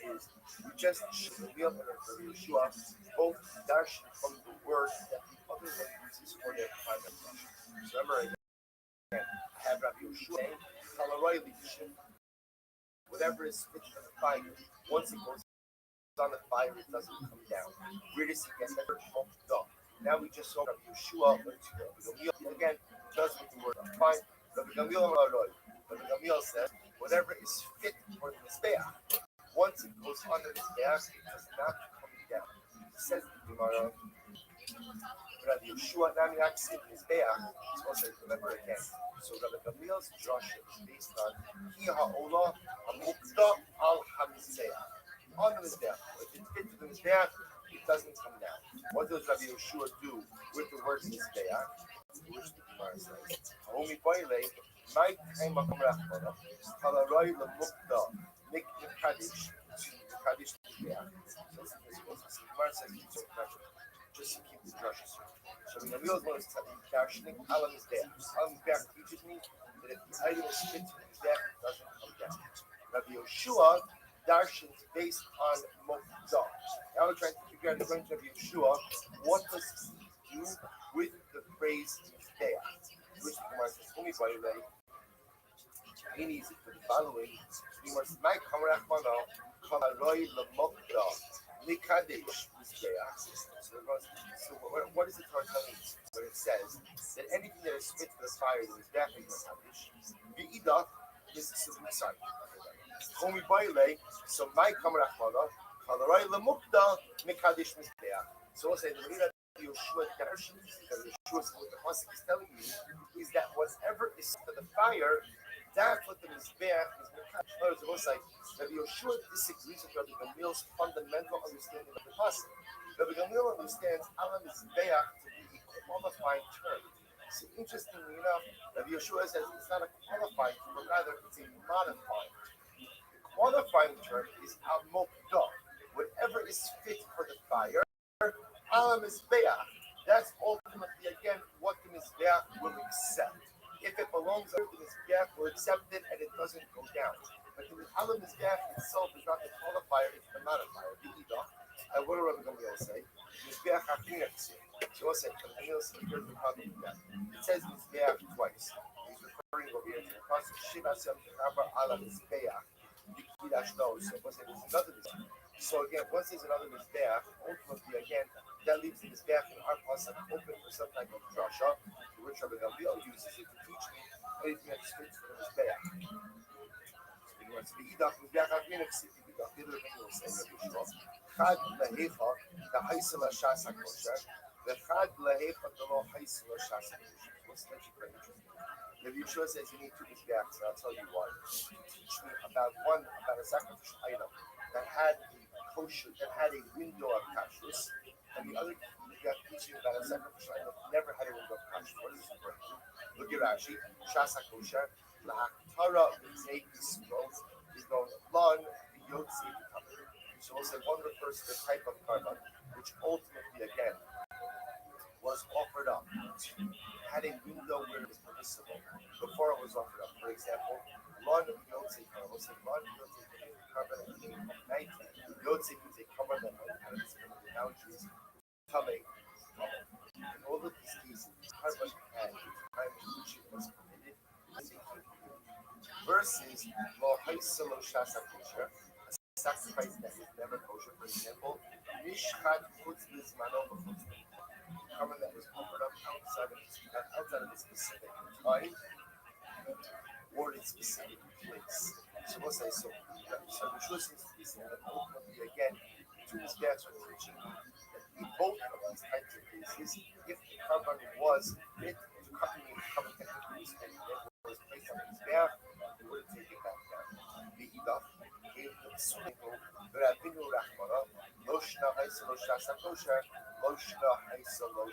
is we just reveal and Yeshua both dash from the word that the other one uses for their private function. So remember, again, I have Rabbi Yeshua saying, whatever is fit for the fire, once it goes on the fire, it doesn't come down. Where does it get better? Now we just saw Rabbi Yeshua again does with the word fine. Rabbi Gamliel says, whatever is fit for the Mizbeach, once it goes on the Mizbeach, it does not come down. It says the Gemara, Rabbi Yeshua Namiak's Mizbeach, supposed to remember again. So Rabbi Gamliel's Josh is based on Ki Ha'olah Hamukta Al HaMizbeach. On the Mizbeach. If it's fit to the Mizbeach, it doesn't come down. What does Rabbi Yeshua do with the word Mizbeach? Which the Gemara says, Homi Boile, my time of Rachmana, Halaroi Lamukta, Nik Kaddish, Kaddish Mizbeach. So the Gemara says, just to keep the drushes. So the real one is Darshnik Alam is there. Alam Mizbeach teaches me that if the item is fit to the Mizbeach, it doesn't come down. Rabbi Yeshua Darshan is based on Mokdah. Now we're trying to figure out, according to Rabbi Yeshua, what does he do with the phrase Mizbeach? Which the Gemara says, only by the way, he needs it for the following. He must make Hamrachmana, Kamaroi Lamokdah, Nikadesh Mizbeach. So what is the Torah telling us? When it says that anything that is fit for the fire is definitely Nikadesh. V'idach is the side. Homi Boile, so my Kamarachmana, Kalarai Lamukta, Mikadish Mizbeach. So we'll say the way that Yeshua Darshan, that Yeshua, what the Pasuk is telling you, is that whatever is for the fire, that's what the Mizbeach is Mikadish. In other words, we'll say that Yeshua disagrees with Rabbi Gamliel's fundamental understanding of the Pasuk. Rabbi Gamliel understands Alam Mizbeach to be a qualifying term. So interestingly enough, Rabbi Yeshua says it's not a qualifying term, but rather it's a modifying term. Qualifying term is Amokdah. Whatever is fit for the fire, Alam is Be'ah. That's ultimately again accept. If it belongs under the Mizbeach, we'll accept it and it doesn't go down. But the Alam Mizbeach itself is not the qualifier, it's the modifier. The Ida. And what are Rabbi Gamliel say? Mizbeach HaKinekse. So we'll say, Gamliel says, here's the problem with that. It says Mizbeach twice. He's referring over here to the process. Shiva Sem Chava Ala Mizbeach. Yikidash knows. So we'll say there's another Mizbeach. So again, once there's another Mizbeach, ultimately again, that leaves the Mizbeach in our pasuk open for some type of drasha, which Rabbi Gamliel uses it to teach me anything that fits for the Mizbeach. Beidach Mizbeach HaKinekse. Beidach the other thing will say Rabbi Yishmael. Chad lehecha the haisel hashas hakosher, the chad lehecha the lo haisel hashas hakosher. What's that? Very interesting. Rabbi Yeshua says you need two mizbeachs, and I'll tell you why. To teach me about a sacrificial item that had a kosher, that had a window of kashrus, and the other mizbeach teaching about a sacrificial item that never had a window of kashrus. What is this referring to? Look at Rashi. Shas hakosher lahaktara b'tzei yisrael is known lon b'yotzei b'tamid. So we'll say one refers to the type of carbon, which ultimately, again, was offered up, had a window where it was permissible before it was offered up. For example, Lon Yotze carbon, we'll say Lon Yotze carbon at night. Yotze means a carbon that went out of its permitted boundaries, coming. In all of these cases, carbon had a time in which it was permitted, versus Lo Haiselo Shasa Kosher. Sacrifice that is never kosher, for example, Mishchat Chutz Bizmano B'chutz carbon that was offered up outside of a specific time or a specific place. So we'll say so. So the truth seems to be saying that ultimately, again, two mizbeachs are teaching that in both of these types of cases, if the carbon was fit to carbon technically used and therefore was placed on the mizbeach, you wouldn't take it back down. The Idach gave them swingle, but I think lo shna haisel shasa kosher, lo shna haisel lo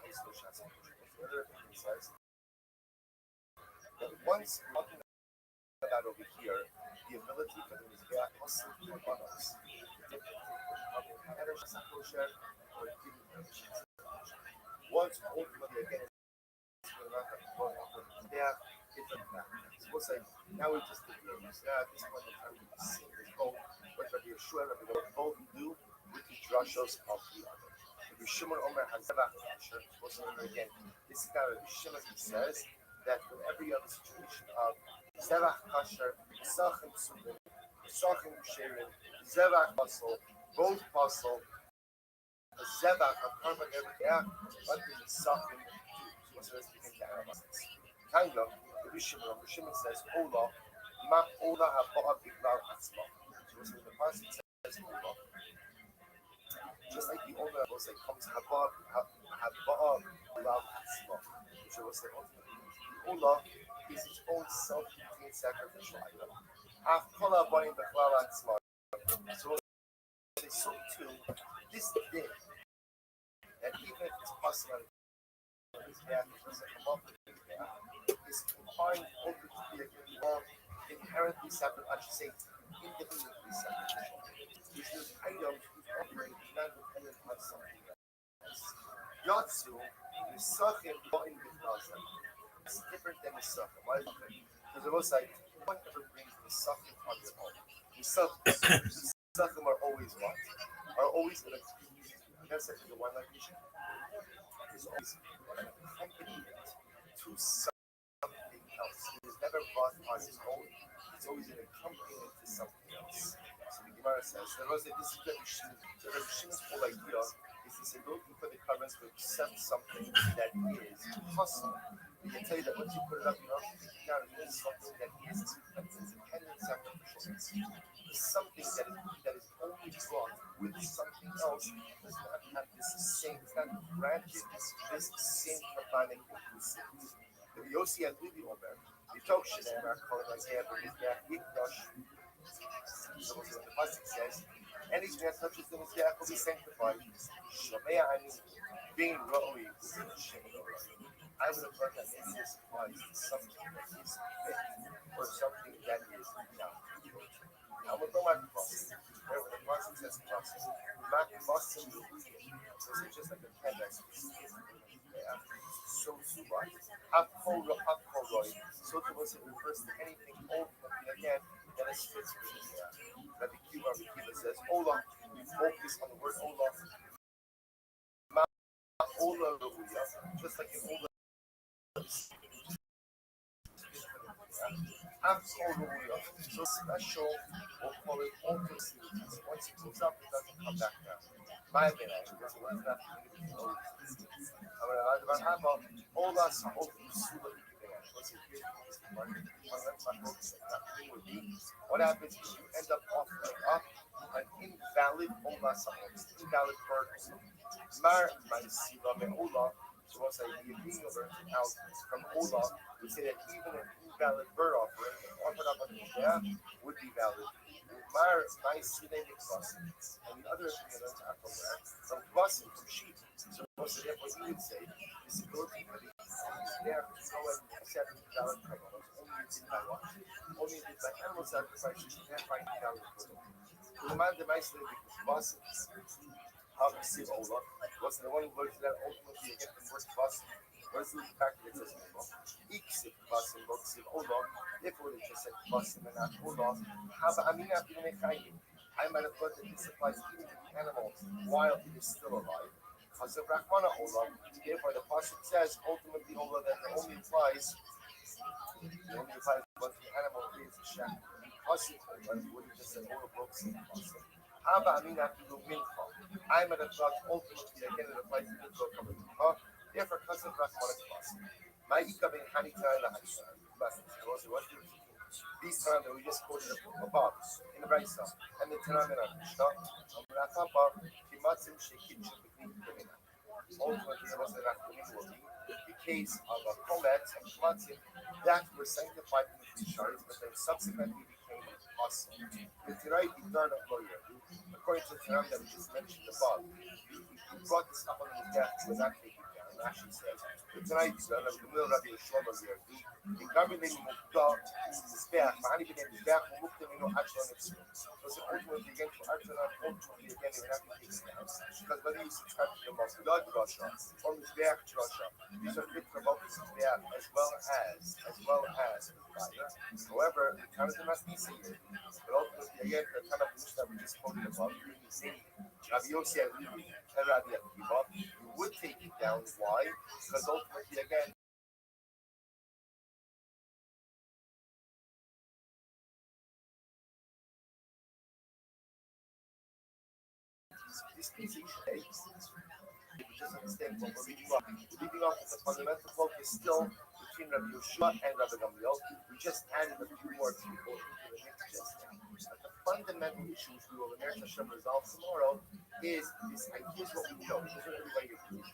haisel shasa kosher. The other thing it says that once talking about over here, the ability for the mizbeach also to be on us. Once ultimately again, we'll say now we just did those. At this point in time, we can see this both what Rabbi Yeshua and Rabbi Gamliel both do with the drushos of the other. Rabbi Shimon Omer has also again. This is how Rabbi Shimon says that for every other situation of zevach kasher, sachem sulim, sachem sherin, zevach puzzle, both puzzle, a zevach a carbon every day, but the sachem too. So let's begin to analyze this. Kind of. Rabbi Shimon says, Ola, ma Ola haba'a biglar atzma. So the passage says Ola. Just like the owner will say, comes haba'a biglar atzma. Which will say, ultimately, the Ola is its own self-contained sacrificial item. Af kola ba'im biglar atzma. So they so too, this thing, that even if it's possible, his back doesn't come up with his back, is confined over to be a more inherently separate, I should say, independently separate. Which is items whose offering is not dependent on something else. Yatsu, Yisachim, Ba'in B'Nazim. It's different than Yisachim. Why is it? Because it was like, no one ever brings Yisachim on their own. Yisachim are always what? Are always in a, I guess that's the one location. Is always an accompaniment to something else. It is never brought on its own. It's always an accompaniment to something else. So the Gemara says, there was this is Rabbi Shimon. So Rabbi Shimon's whole idea is this ability for the carbons to accept something that is possible. We can tell you that once you put it up, now it means something that is an independent sacrificial. Something that is only brought with something else does not have this same, it's not granted this same combining inclusivity. The Yossi and Levi Omer, the Tokshin and our calling Isaiah for his back, Yikdash. So when the Pasuk says, anything that touches the Mizbeach will be sanctified. Shomea Ani, being Roi, I would have heard that maybe this applies to something that is fit or something that is not. I will go back to crossing. Wherever the crossing says crossing, not crossing the weekend. So it's just like a pen that's so too much. Half Polo, half Poloi. So to was it refers to anything ultimately again that is schizophrenia. Rabbi Kiva says, Ola, we focus on the word Ola. Ola, just like in Ola. Absolutely. So special, we'll call it alter series. Once it goes up, it doesn't come back down. My opinion, because it was not all that all what happens is you end up offering up an invalid invalid burden. Mar Maisiva Me'ula, so once I the agreeing of out from Ola, we say that even an invalid bird offering, offered up on the Mizbeach, would be valid. Mar Maisiva Mikvasim, and the other thing that learns from where? From Kvasim, from sheep. So most of what you would say is the ability for the Mizbeach to go and accept valid kavanos, only did by what? Only did by animal sacrifices, you can't find valid kavanos. The man the Maisiva Mikvasim. How to see Ola was the one word that ultimately again the word bus was the fact that it says Ola. Exit bus and both see Ola, if it would have just said bus and not Ola, how about Amina Binekayim? I might have thought that this applies even to the animal while it is still alive. Because of Rahmana Ola, therefore the Pasuk says ultimately Ola that it only applies once the animal is a shackle. Pasuk Ola would have just said Ola broke some Pasuk. How about Amina Binekayim? I'm at a thought ultimately again it applies to the coming. Therefore, cousin Rahman class. My Ikabin Hanita and Hanita. These terms that we just quoted above in the Raisa and the Tanam in our Mishnah, Amrapapa, Kimatsim Shekin Shekhin. Ultimately, it was the Rachmanim will be the case of a comet of Kimatsim that were sanctified in the Sharis, but then subsequently became awesome. The Tirai Gitar of Lawyer. According to the term that we just mentioned above, he brought this up on the death with that taken down. Rashi says, tonight, the middle Rabbi Shlomo here, the government Mukdal Mizbeach, Mahani B'nei Mizbeach, Mukdal Mino Achon Etzim. So ultimately, again, to Achon, ultimately, again, they were not taken down. Because whether you subscribe to the Mokdal Drasha or Mizbeach Drasha, these are fit for both Mizbeach as well as fire. However, the kind of the Masnisi here, but ultimately, again, the kind of Mishnah we just quoted above, Rabbi Yossi and Rabbi Akiva, you would take it down. Why? Because ultimately, again, this piece of just understand what we're leaving off. Leaving off with the fundamental focus still between Rabbi Yoshua and Rabbi Gamliel. We just added a few more people into the mix just now. But the fundamental issue which we will in Hashem resolve tomorrow is this idea, what we know, this is what everybody agrees,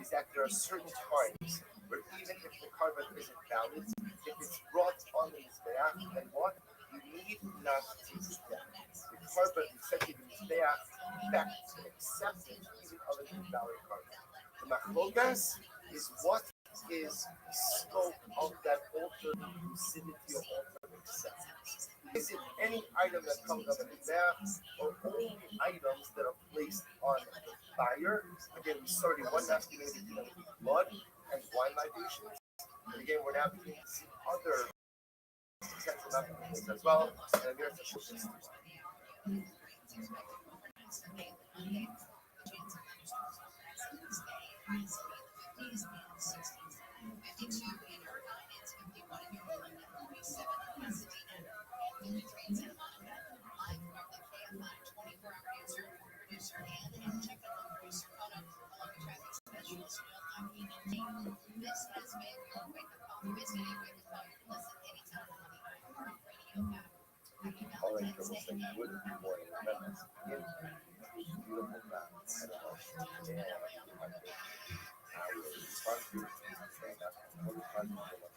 is that there are certain times where even if the carbon isn't valid, if it's brought on the Mizbeach, then what? You need not to take it down. The carbon is said to be Mizbeach, in fact, accepted even of an invalid carbon. The machlokas is what is the scope of that altered lucidity or altered acceptance. Is it any item that comes up in there, or only items that are placed on the fire? Again, we started one masculinity with blood and wine libations. And again, we're now beginning to see other central masculinities as well. And there's a shift. All right, so we'll say would be more in amendments. Beautiful man. I don't know. Yeah, I will respond to it. And that's what we're trying to do.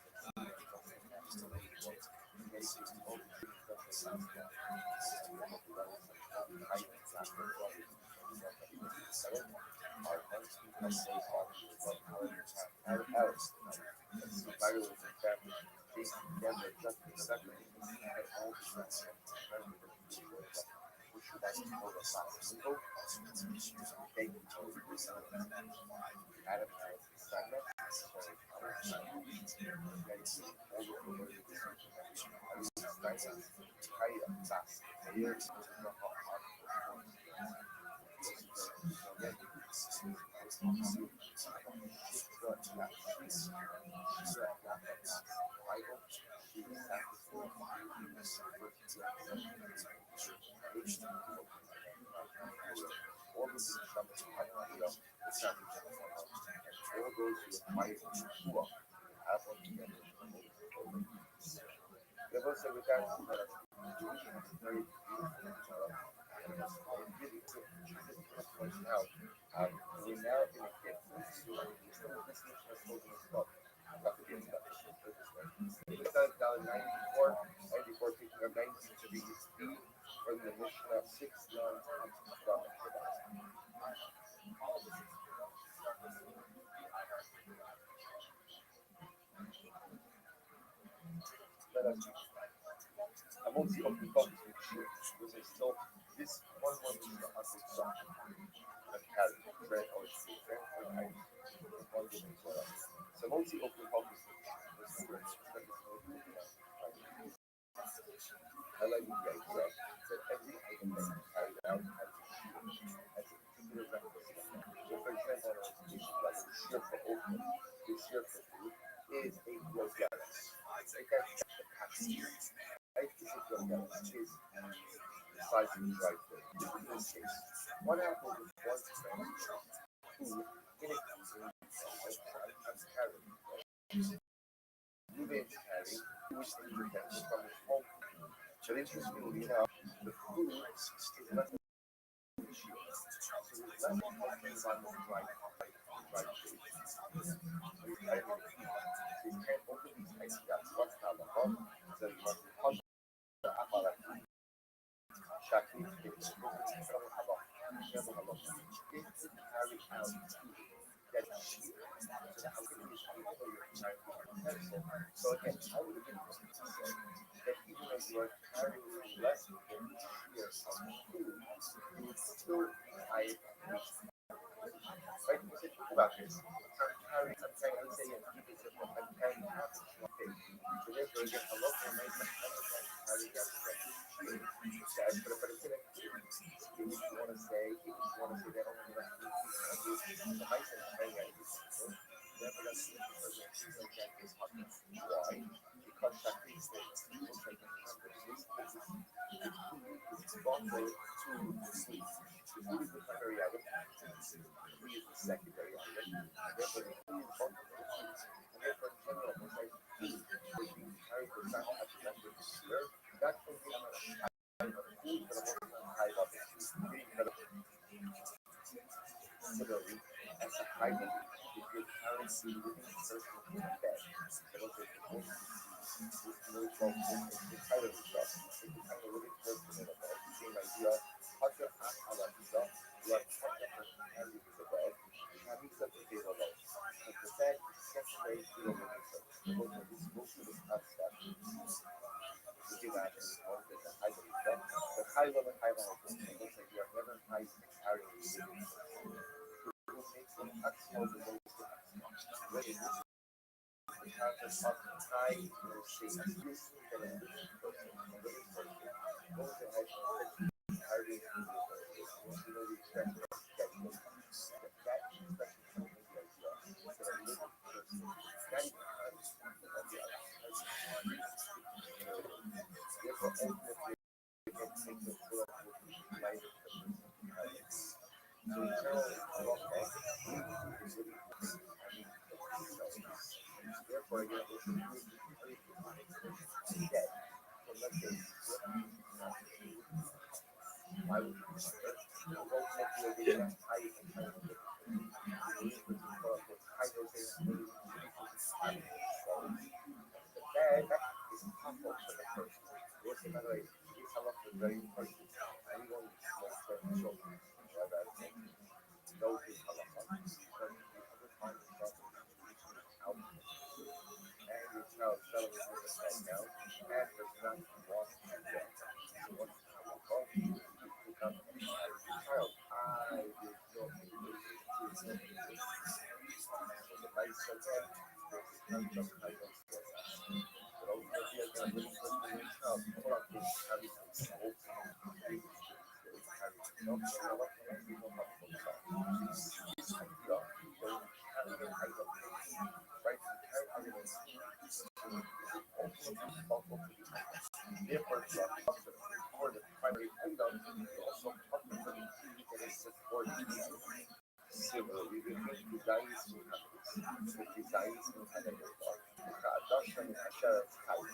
Similarly, the judaism habits, the judaism had a lot. Adoption is Hashem type.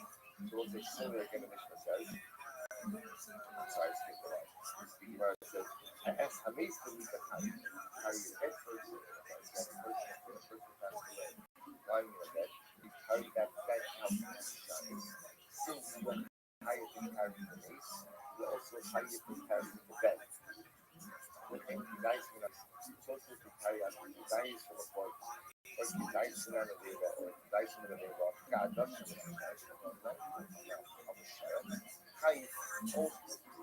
So what's a similar generation says? Sorry, skip the line. The Gemara says, "As hamis the mita type, how you head first, when a person passed away, lying in a bed, you carry that bed out to the since you are higher than carrying the mace, you also higher than carrying the bed. When empty dice when I'm supposed to carry out the dice from a point, or the dice when I'm available, or the dice when I'm available, God doesn't have the dice from a night of a sheriff. High also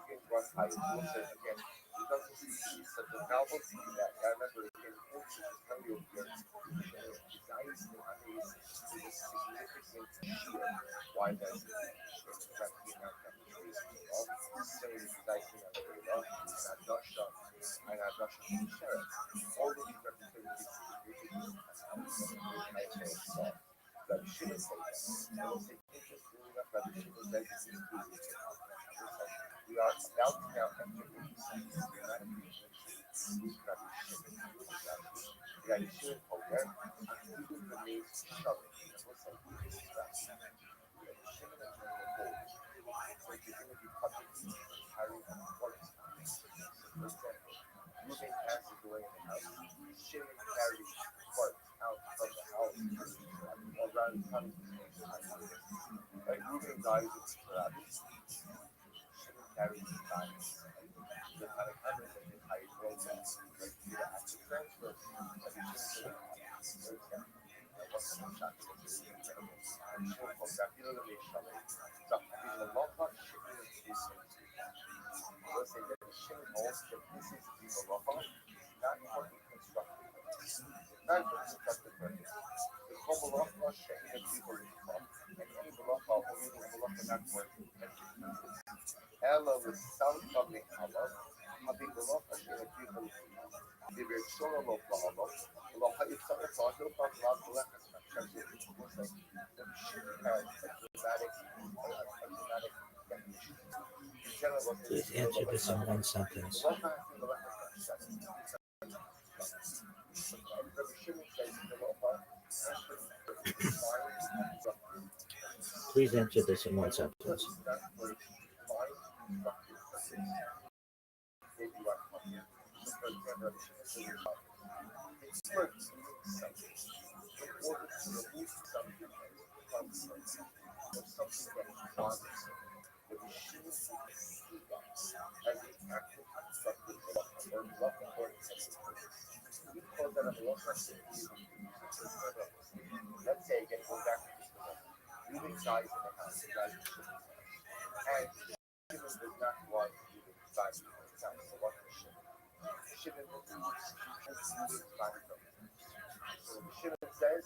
again was high. Also again, it doesn't seem to be such a novelty that I remember again also to tell you here, the dice in Amis is a significant shear. Why does it? It's correctly not that much similar to dice in Available, and Adosha. And I'm not sure to share it. All of these representatives that we shouldn't say that. I will say interestingly enough that we shouldn't say this is good. We are about to now enter into something dramatically that we shouldn't over and even remains struggling. I will say this is that we shouldn't have known the whole. So if you're going to be publicly carrying on important things, so for example, moving passes away in the house, shouldn't carry parts out from the house or around coming to the house. Like moving guys into Ferraris, shouldn't carry the guys. The kind of cameras that they hide well down, like do the active transfer, but it shouldn't do it. What's the shot? I'm sure for that, you know, the nation, so in the long run, shouldn't do something. Let's say that the shouldn't also that this is the long not for the constructive purpose. Not for the constructive purpose. The Komolocha Shahina people in Trump, and any Molocha or meaning a Molocha not for intention purpose. Ella was some coming Allah, having Molocha Shahina people in Trump. The reaction of Allah, Allah is some of God, no problem, not the left as much as it is. That should have a dramatic definition. Please answer this in one sentence. Please answer this in one sentence. That we shouldn't see that as an active constructive or love or we call that a love let's say again go back to this one. Moving guys in the house, guys in the house. And Shimon does not want to move guys in the house, so what is Shimon? Shimon moves back from it. So Shimon says,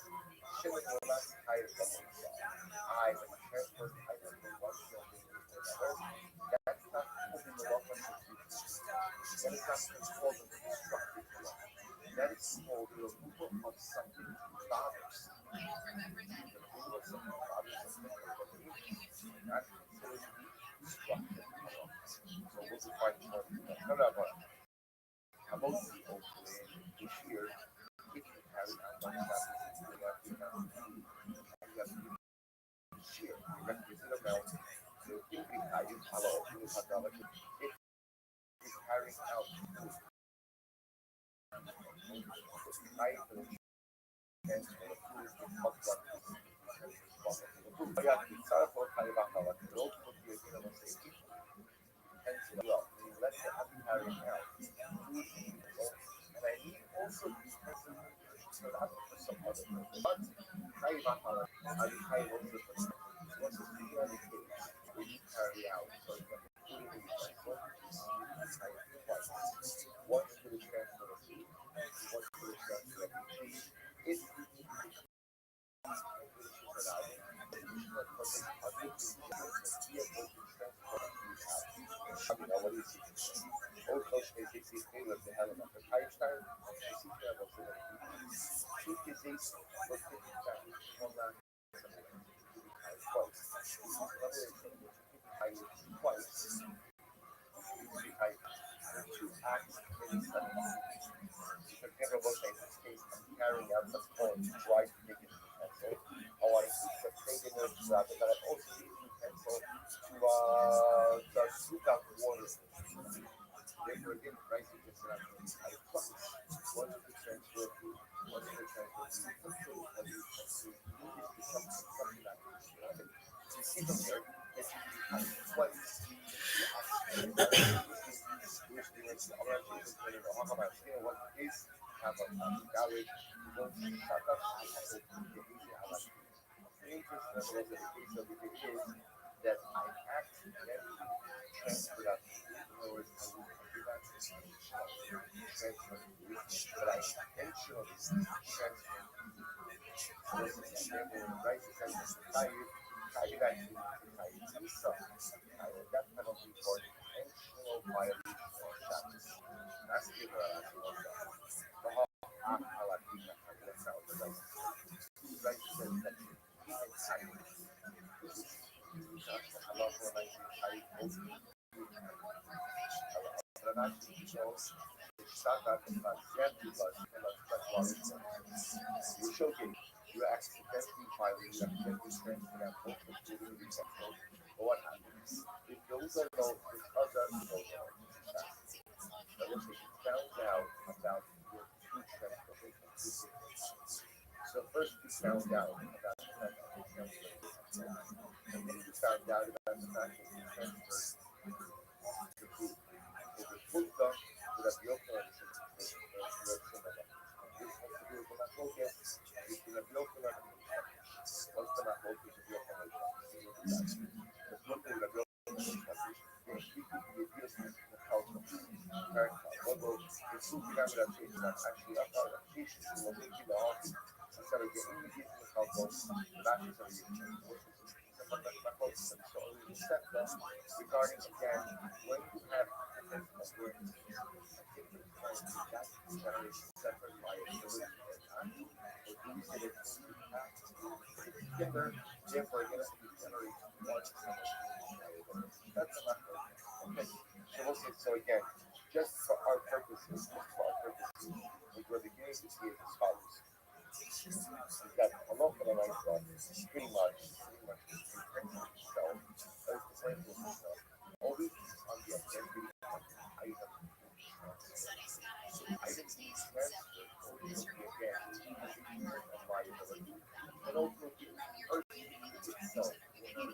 Shimon will not hire someone. I am a transfer type of one building that's not holding the law from that is not controlled and constructed law. That is called the removal of something that bothers. The removal of something that bothers something not considered to be constructed law. So we'll define more. Hamosi hopefully this year, if you carry out one shot, you have to share the requisite amount to increase value follow with technology. It is carrying out and for the food to talk about I got the sorrowful kind of alcohol, the old book here, you know, safety. Hence, well, we let the happy carrying out food and I need also these person so that for some other purpose. But I also for when you carry out, for example, food in the transfer, once for the transfer of food, once for the transfer of food, if we need to what do you see? Also, they see Taylor, they have a Einstein, they see that was in two disease for 50 times. One man, twice. Twice. Two acts in studies. The camera was in this case carrying out the point try to make it pencil. I want to keep the fading of that, but I also need the pencil to scoop out water. Therefore, again, right, you just have I flux. One of the transfer to one of the transfer to what you need is something like this. So you see from there that you can have twice. What is have a garage, you don't shut up, the interest level of the case of it is that I accidentally transferred out. In other words, I would do that transfer, but I intentionally transferred. Right? Because I actually that penalty for intentional violation of Shabbos. That's the right says that you showcase you accidentally violate you accidentally transfer that both the children and control. But what happens if those are no if others know that was found out about your two transformations. So first you found out about the fact that you transferred, and then you found out about the fact that you transferred the food. So the food done would have your connection to the this has to do with my focus. It's going to be open up. What's the map focus of your connection? The book will be open up. Although the food we have that change that actually up our application will make you the office instead of getting immediately helpful, that is how you change. Regarding again, when you have different awareness, different kinds of that generation separate by ability and or do we say that together, therefore it has to generate one that's a matter. Okay. So we'll say so again, just for our purposes, we're beginning to see it as follows. Is that Allah for the right God, pretty much so as the same thing itself. Always on the identity of the item. So items being transferred ultimately again and liability. And ultimately earth itself will be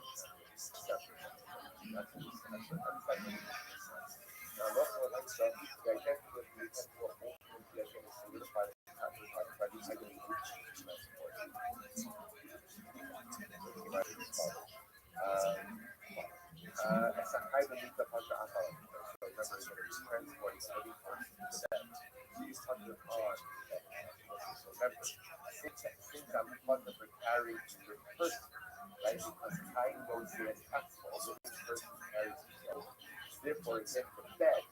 separate. That's what we said. Now, also, like stuff, the identity of the temple ultimately again is solidified by the item of as a high belief upon the Amal. So remember, it's going to be transporting the living person to the dead. So you touch it on. So remember, since I'm partner for carrying the person, right? Because time goes in and cuts all the person carries himself. Therefore, again, the bed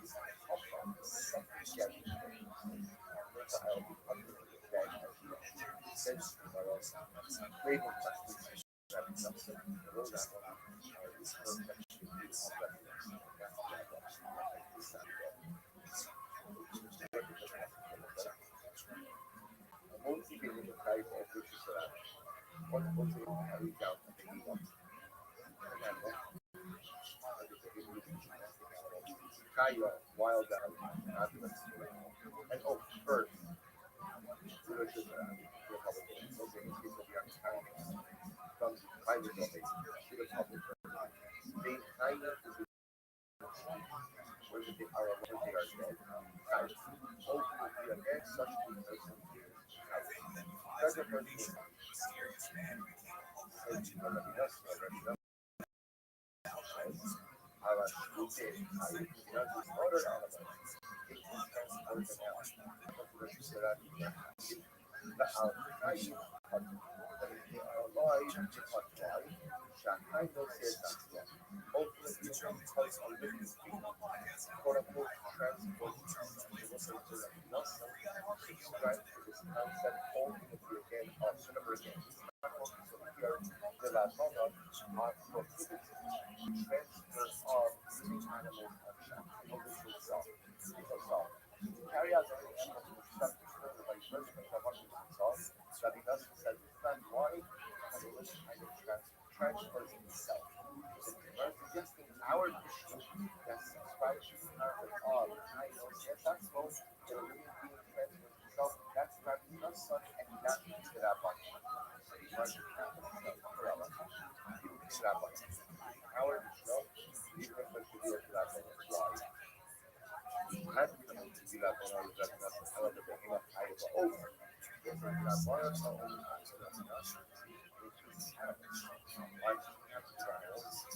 is up on the second getting. Therefore, I'll be under the bed as well. Essentially, my own craving practice. Wild and oh, first, from private domain to the public domain. They kind of whether they are alive or they are dead. Guys, ultimately, again, such a person such a person is ultimately place on living speed, quote unquote, transport described this concept ultimately again of number again. Here, the Latona are prohibited transfer of living animals on shackles. No, this will solve. This will solve. To carry out any animal to destruct the spirit of vice versa, but what this will solve, that because it says it's not why has a list kind of transfers itself. We're suggesting our Krishna that subscribes to the concept of I know, yes, that's most that a living being transfers himself, that's not enough such and not to that body. Our Krishna, even if it's to be a that why? Had to be that one or that however the him up high over. Yes, I can have one or so over time, so that's enough. Which is animals. Why do you have to trials?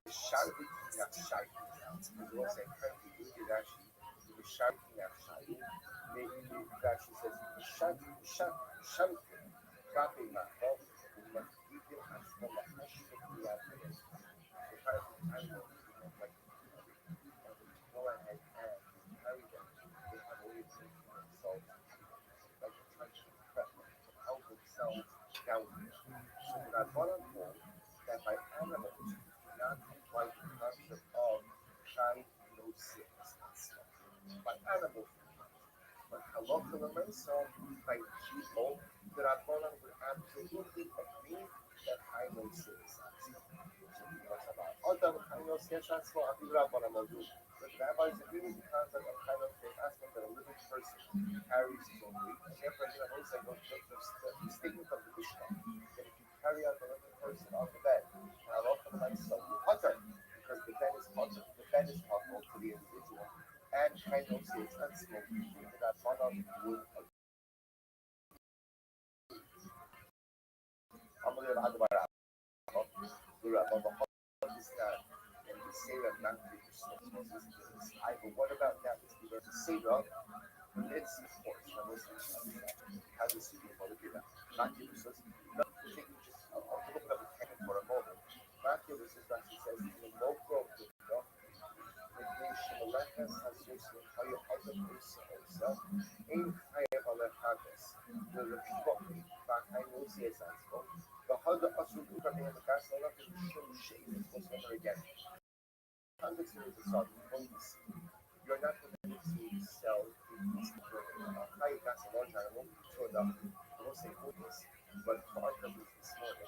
The shouting that shouting. The Lord said, frankly, you did actually, the shouting that shouting. Maybe it actually says, the shouting. Dropping that ball. We must keep it as well as hush it to that minute. The part of the time will be like, and we go ahead and carry them. They have a way of thinking themselves, like trying to prep propel themselves down here. So that one on one, that by animals, not like the concept of gynosis and stuff. By animals, but colloquially, so by people, that are one would absolutely agree that gynosis and stuff. Adam gynosis and stuff, I think that one I'm going to do. But rabbis agree with the concept of gynosis aspect that a living person carries his own weight. And therefore, you know, also the statement of the Mishnah that if you carry out the living person on the bed, and Allah so you utter, because the bed is utter, the bed is harmful to the individual, and gynosis and smoking, that one of would agree. I'm going to add about that. And the Sarah not to be but what about that? Because the Sarah, let's see, of course, now listen, how does he be able to do that? Not give us, not taking just a little bit of a tangent for a moment. Not give us, as she says, in the local window, with the Shimalechas association, how you other person himself, in Hayab Alechadis, the people, back I will see as I spoke, the Hada Asul Uber in the castle, not to show shame, it's what's over again. Hundreds of the police. You're not permitted to sell high gas and large animal to enough. I won't say focus, but for our purpose this morning,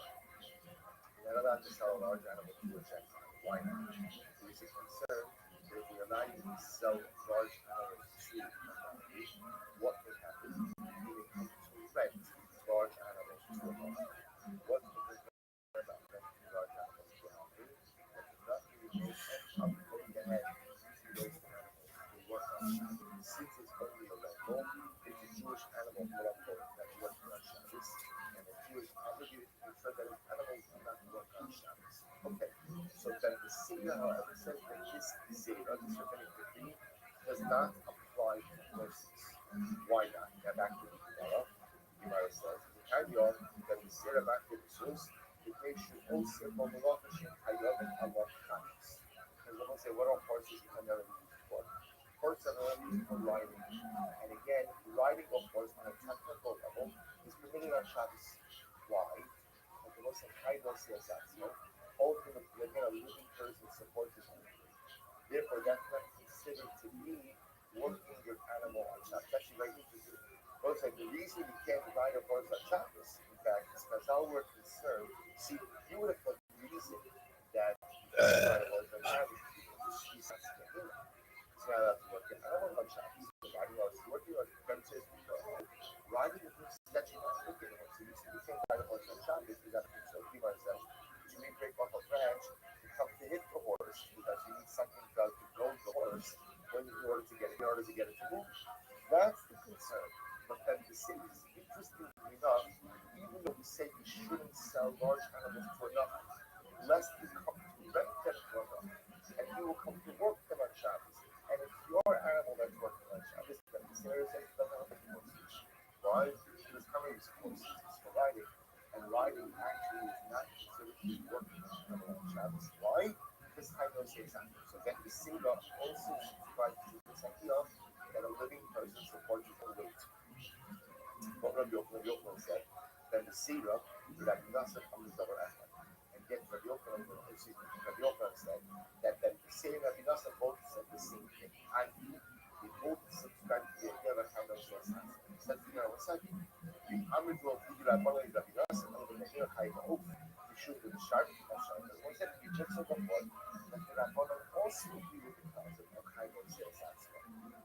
you're not allowed to sell a large animal to a check. Why not? There is a concern that if we allow you to sell large animals to a hungry, what could happen? You may come to rent large animals to a hungry. What could happen about renting large animals to a hungry? That could not be removed and putting ahead to those animals to work on Shabbos. Since it's only a rental, it's a Jewish animal that's working on Shabbos, and the Jewish obligated to ensure that its animals do not work on Shabbos. Okay, so then the Seder, however, says that this Seder, this rabbinic decree, does not apply to horses. Why not? Now back to the Gemara. Gemara says, carry on that the Seder back to the source, the day should also from the law of Hayavin Amor Chanis. Because they will say, what are horses and never used for? Horses are only used for riding. And again, riding a horse on a technical level is permitted on Shabbos. Why? Because they will say, ultimately, again, a living person supports his own. Therefore, that's not considered to be working your animal on Shabbos. That's actually very interesting. Well, like the reason you can't ride a horse on Shabbos, in fact, is because how we're concerned. See, you would have thought the reason that ride a horse on Shabbos is because she's not getting it. It's not allowed to work it. I don't want on Shabbos. Riding a horse, working on fences, riding a horse is actually not working on it. So you can't ride a horse on Shabbos without doing so. People says, you may break off a branch to come to hit the horse because you need something to goad the horse in order to get it to move. That's the concern. But then the city is interestingly enough, even though we say you shouldn't sell large animals for nothing, lest you come to rent them for nothing, and you will come to work them on Shabbos. And if your animal that's working on Shabbos, then the Sarah says it doesn't have any horses. Why? Because coming is horses is for riding, and riding actually is not considered to be working on Shabbos. Why? Because I know says Rabbi Yochanan said, then the Sira, Rabbi Nasser comes over Echad. And yet Rabbi Yochanan said that then the same Rabbi Nasser both said the same thing. And they both subscribed to the idea of how those are. He said, what's that? I'm going to go to Rabbi Nasser, I'm going to hear Chayim Oaf. You should do the sharp. One said, you just said before, that the Rabbanon also agree with the concept of Chayim Oaf sales.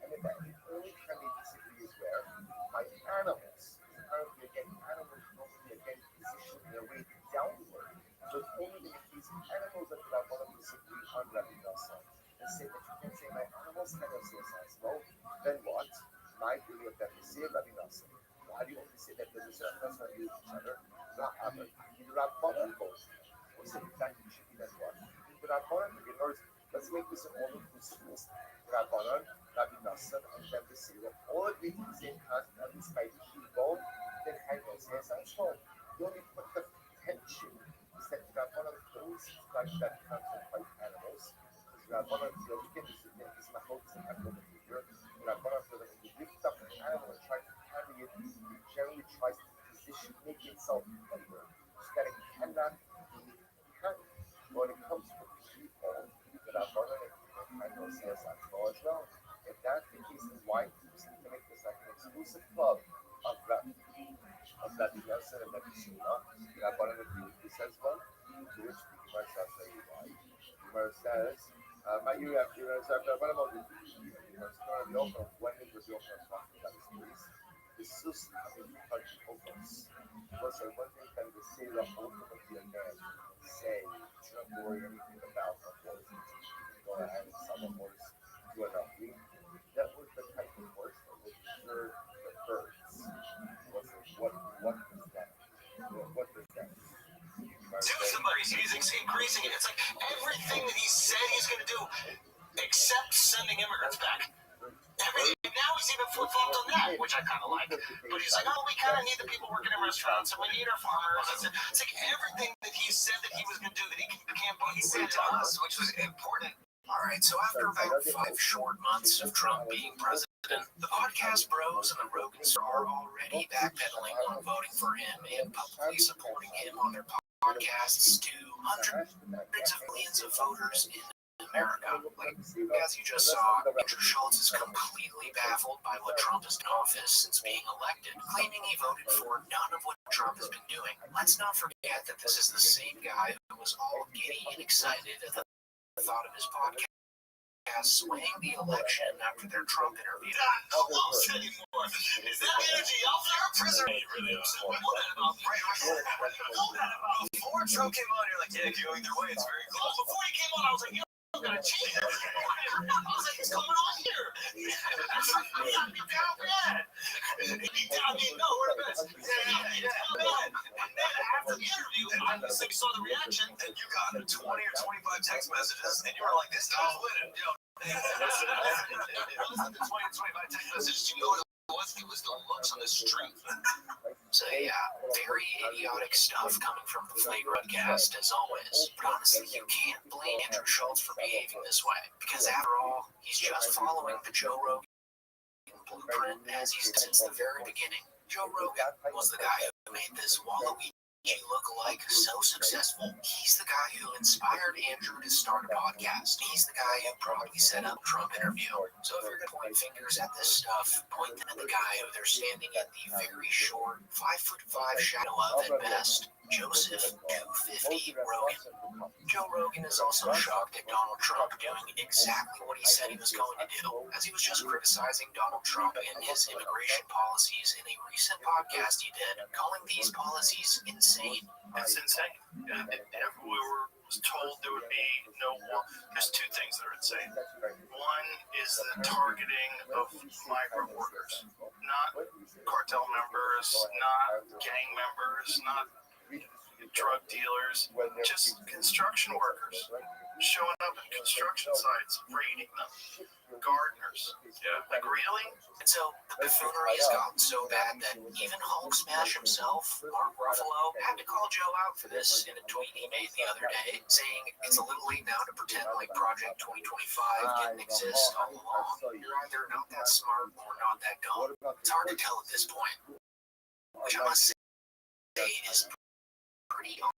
And if the only time they disagree is where by animals, apparently again, animals normally again position their weight downward. So it's only if these animals that Rabbanon disagree on Rabbi Nasser and say that you can say my animals cannot say as well, then what? My theory of that is say Rabbi Nasser. Why do you only say that there's a certain person use each other? Not other. The Rabbanon goes. Or say exactly should be that one. The Rabbanon, in words, let's make this an all-inclusive list. Rabbanon, Rabbi Nasser, and then the Sira, all agree to the same concept, and despite people, then Chaim says as well. The only point of tension is that the Rabbanon don't subscribe to that concept by animals, because Rabbanon feels again this machotes and animal behavior. Rabbanon feels that when you lift up an animal and try to carry it, it generally tries to position, make itself heavier, so that it cannot be carried. When it comes to people, the Rabbanon and says as well. If that's the case, then why do you seem to make this like an exclusive club of Rabbi Nasser and Rabbi Shua? Rabbanon agree with this as well. To which the Gemara shall say why. The Gemara says, when is Rabbi Yochanan talking about his place? The sus coming to touch Ophos. Because one thing that the Sira ultimately again say, you don't worry anything about what was go ahead and someone was to an athlete. That was the type of horse that would serve the birds. What does that? What does that? Somebody's music's increasing it. It's like everything that he said he's going to do, except sending immigrants back. Everything. Now he's even flip-flopped on that, which I kind of like. But he's like, oh, we kind of need the people working in restaurants, and we need our farmers. It's like everything that he said that he was going to do that he can't, he said to us, which was important. All right, so after about 5 short months of Trump being president, the podcast bros and the Rogans are already backpedaling on voting for him and publicly supporting him on their podcasts to hundreds of millions of voters in America. Like, as you just saw, Andrew Schultz is completely baffled by what Trump has done in office since being elected, claiming he voted for none of what Trump has been doing. Let's not forget that this is the same guy who was all giddy and excited at the thought of his podcast swaying the election after their Trump interview. Who else anymore? Is that energy out there? Prisoner? Hey, really upset. Before Trump came on, you're like, yeah, go either way, it's very close. Before he came on, I was like, I'm gonna cheat. I was like, he's coming on here. That's like, we gotta be down bad. He down me, no, we're the best. Yeah, bad. And then after the interview, obviously we saw the reaction, And you got 20 or 25 text messages, and you were like, this guy's winning. You know, listen to 20 or 25 text messages, you know what it was the looks on the street. So yeah, very idiotic stuff coming from the Flagrant cast as always. But honestly, you can't blame Andrew Schultz for behaving this way, because after all, he's just following the Joe Rogan blueprint as he's since the very beginning. Joe Rogan was the guy who made this Waluigi look-alike so successful. He's the guy who inspired Andrew to start a podcast. He's the guy who probably set up Trump interview. So if you're going to point fingers at this stuff, point them at the guy who they're standing in the very short, 5'5" shadow of at best, Joseph 250 Rogan. Joe Rogan is also shocked at Donald Trump doing exactly what he said he was going to do, as he was just criticizing Donald Trump and his immigration policies in a recent podcast he did, calling these policies insane. It's insane. We was told there would be no war. There's two things that are insane. One is the targeting of migrant workers, not cartel members, not gang members, not drug dealers, just construction workers showing up at construction sites, raiding them, gardeners. Yeah, like really? And so the buffoonery has gotten so bad that even Hulk Smash himself, Mark Ruffalo, had to call Joe out for this in a tweet he made the other day, saying it's a little late now to pretend like Project 2025 didn't exist all along. You're either not that smart or not that dumb. It's hard to tell at this point. which I must say is pretty on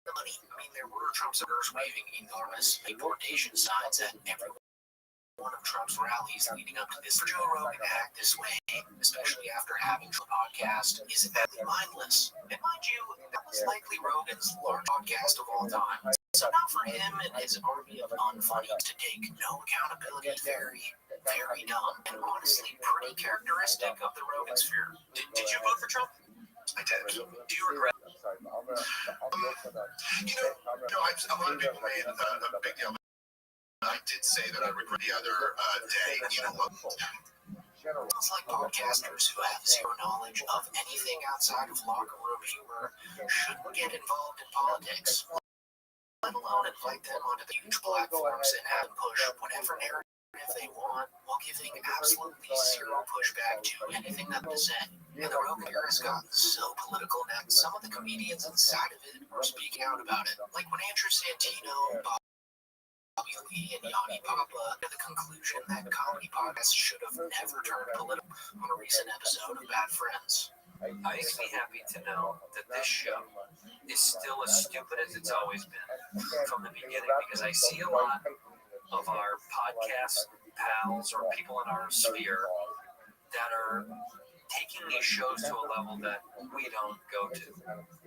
the money. I mean, there were Trump supporters waving enormous deportation signs at every one of Trump's rallies leading up to this. For Joe Rogan to act this way, especially after having a podcast, is badly mindless. And mind you, that was likely Rogan's largest podcast of all time. So now for him and his army of unfunnies to take no accountability, very, very dumb, and honestly pretty characteristic of the Rogan sphere. Did you vote for Trump? I did. Do you regret? A lot of people made a big deal. I did say that I regret the other day. You know what? It's like podcasters who have zero knowledge of anything outside of locker room humor shouldn't get involved in politics, let alone invite them onto the huge platforms and have them push whatever narrative they want while giving absolutely zero pushback to anything that they say. And the Rogan era has gotten so political now, some of the comedians inside of it are speaking out about it. Like when Andrew Santino, Bobby Lee, and Yanni Papa to the conclusion that comedy podcasts should have never turned political on a recent episode of Bad Friends. It makes me happy to know that this show is still as stupid as it's always been from the beginning, because I see a lot of our podcast pals or people in our sphere that are taking these shows to a level that we don't go to,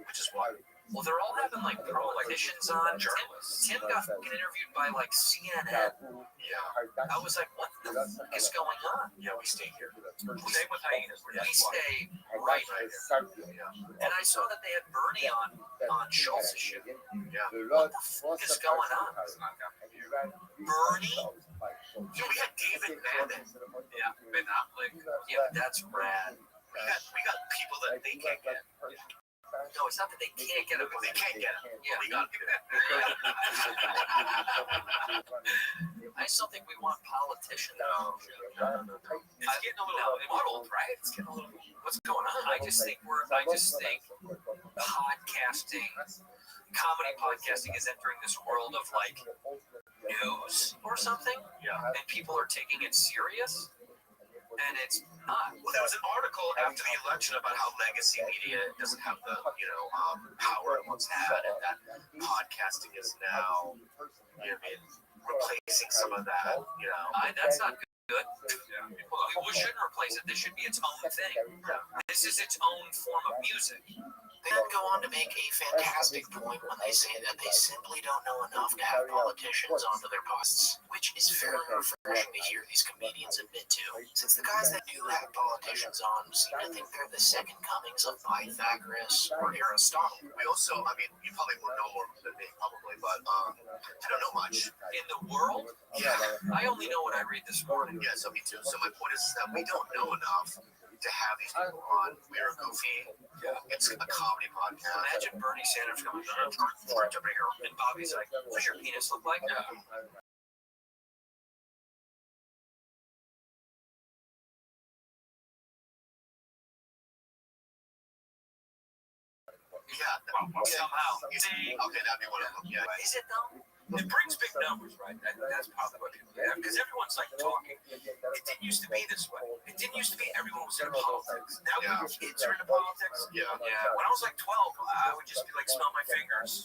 which is why. Well, they're all having like politicians on. Tim got fucking interviewed by like CNN. Yeah. I was like, what the fuck is going on? Yeah, we stay here. Stay with hyenas. We stay right here. Yeah. And I saw that they had Bernie on Schultz's shit. Yeah. What the fuck is going on? Bernie? Yeah, we had David Madden. Yeah, Ben Affleck. Yeah, that's rad. We got people that they can't get. No, it's not that they can't get it, but they can't get it. Yeah, We got people. I still think we want politicians. No. It's getting a little muddled, right? It's getting a little. What's going on? I just think podcasting, comedy podcasting is entering this world of like news or something. Yeah. And people are taking it serious. And it's not. Well, there was an article after the election about how legacy media doesn't have the, power it once had, and that podcasting is now, replacing some of that, That's not good. We shouldn't replace it. This should be its own thing. This is its own form of music. They then go on to make a fantastic point when they say that they simply don't know enough to have politicians onto their posts, which is very refreshing to hear these comedians admit to, since the guys that do have politicians on seem to think they're the second comings of Pythagoras or Aristotle. We also, you probably will know more than me, probably, but I don't know much. In the world? Yeah. I only know what I read this morning. Yeah, so me too. So my point is that we don't know enough to have these people on. We're goofy. Yeah. It's a comedy podcast. Imagine Bernie Sanders coming on and Bobby's like, "Does your penis look like that?" Yeah. Somehow. Okay, that'd be one of them. Yeah. Is it though? It brings big numbers, right? That's probably what people have, because everyone's like talking. It didn't used to be this way. It didn't used to be everyone was into politics. Now kids are into politics. Yeah. When I was like 12, I would just be like, smell my fingers.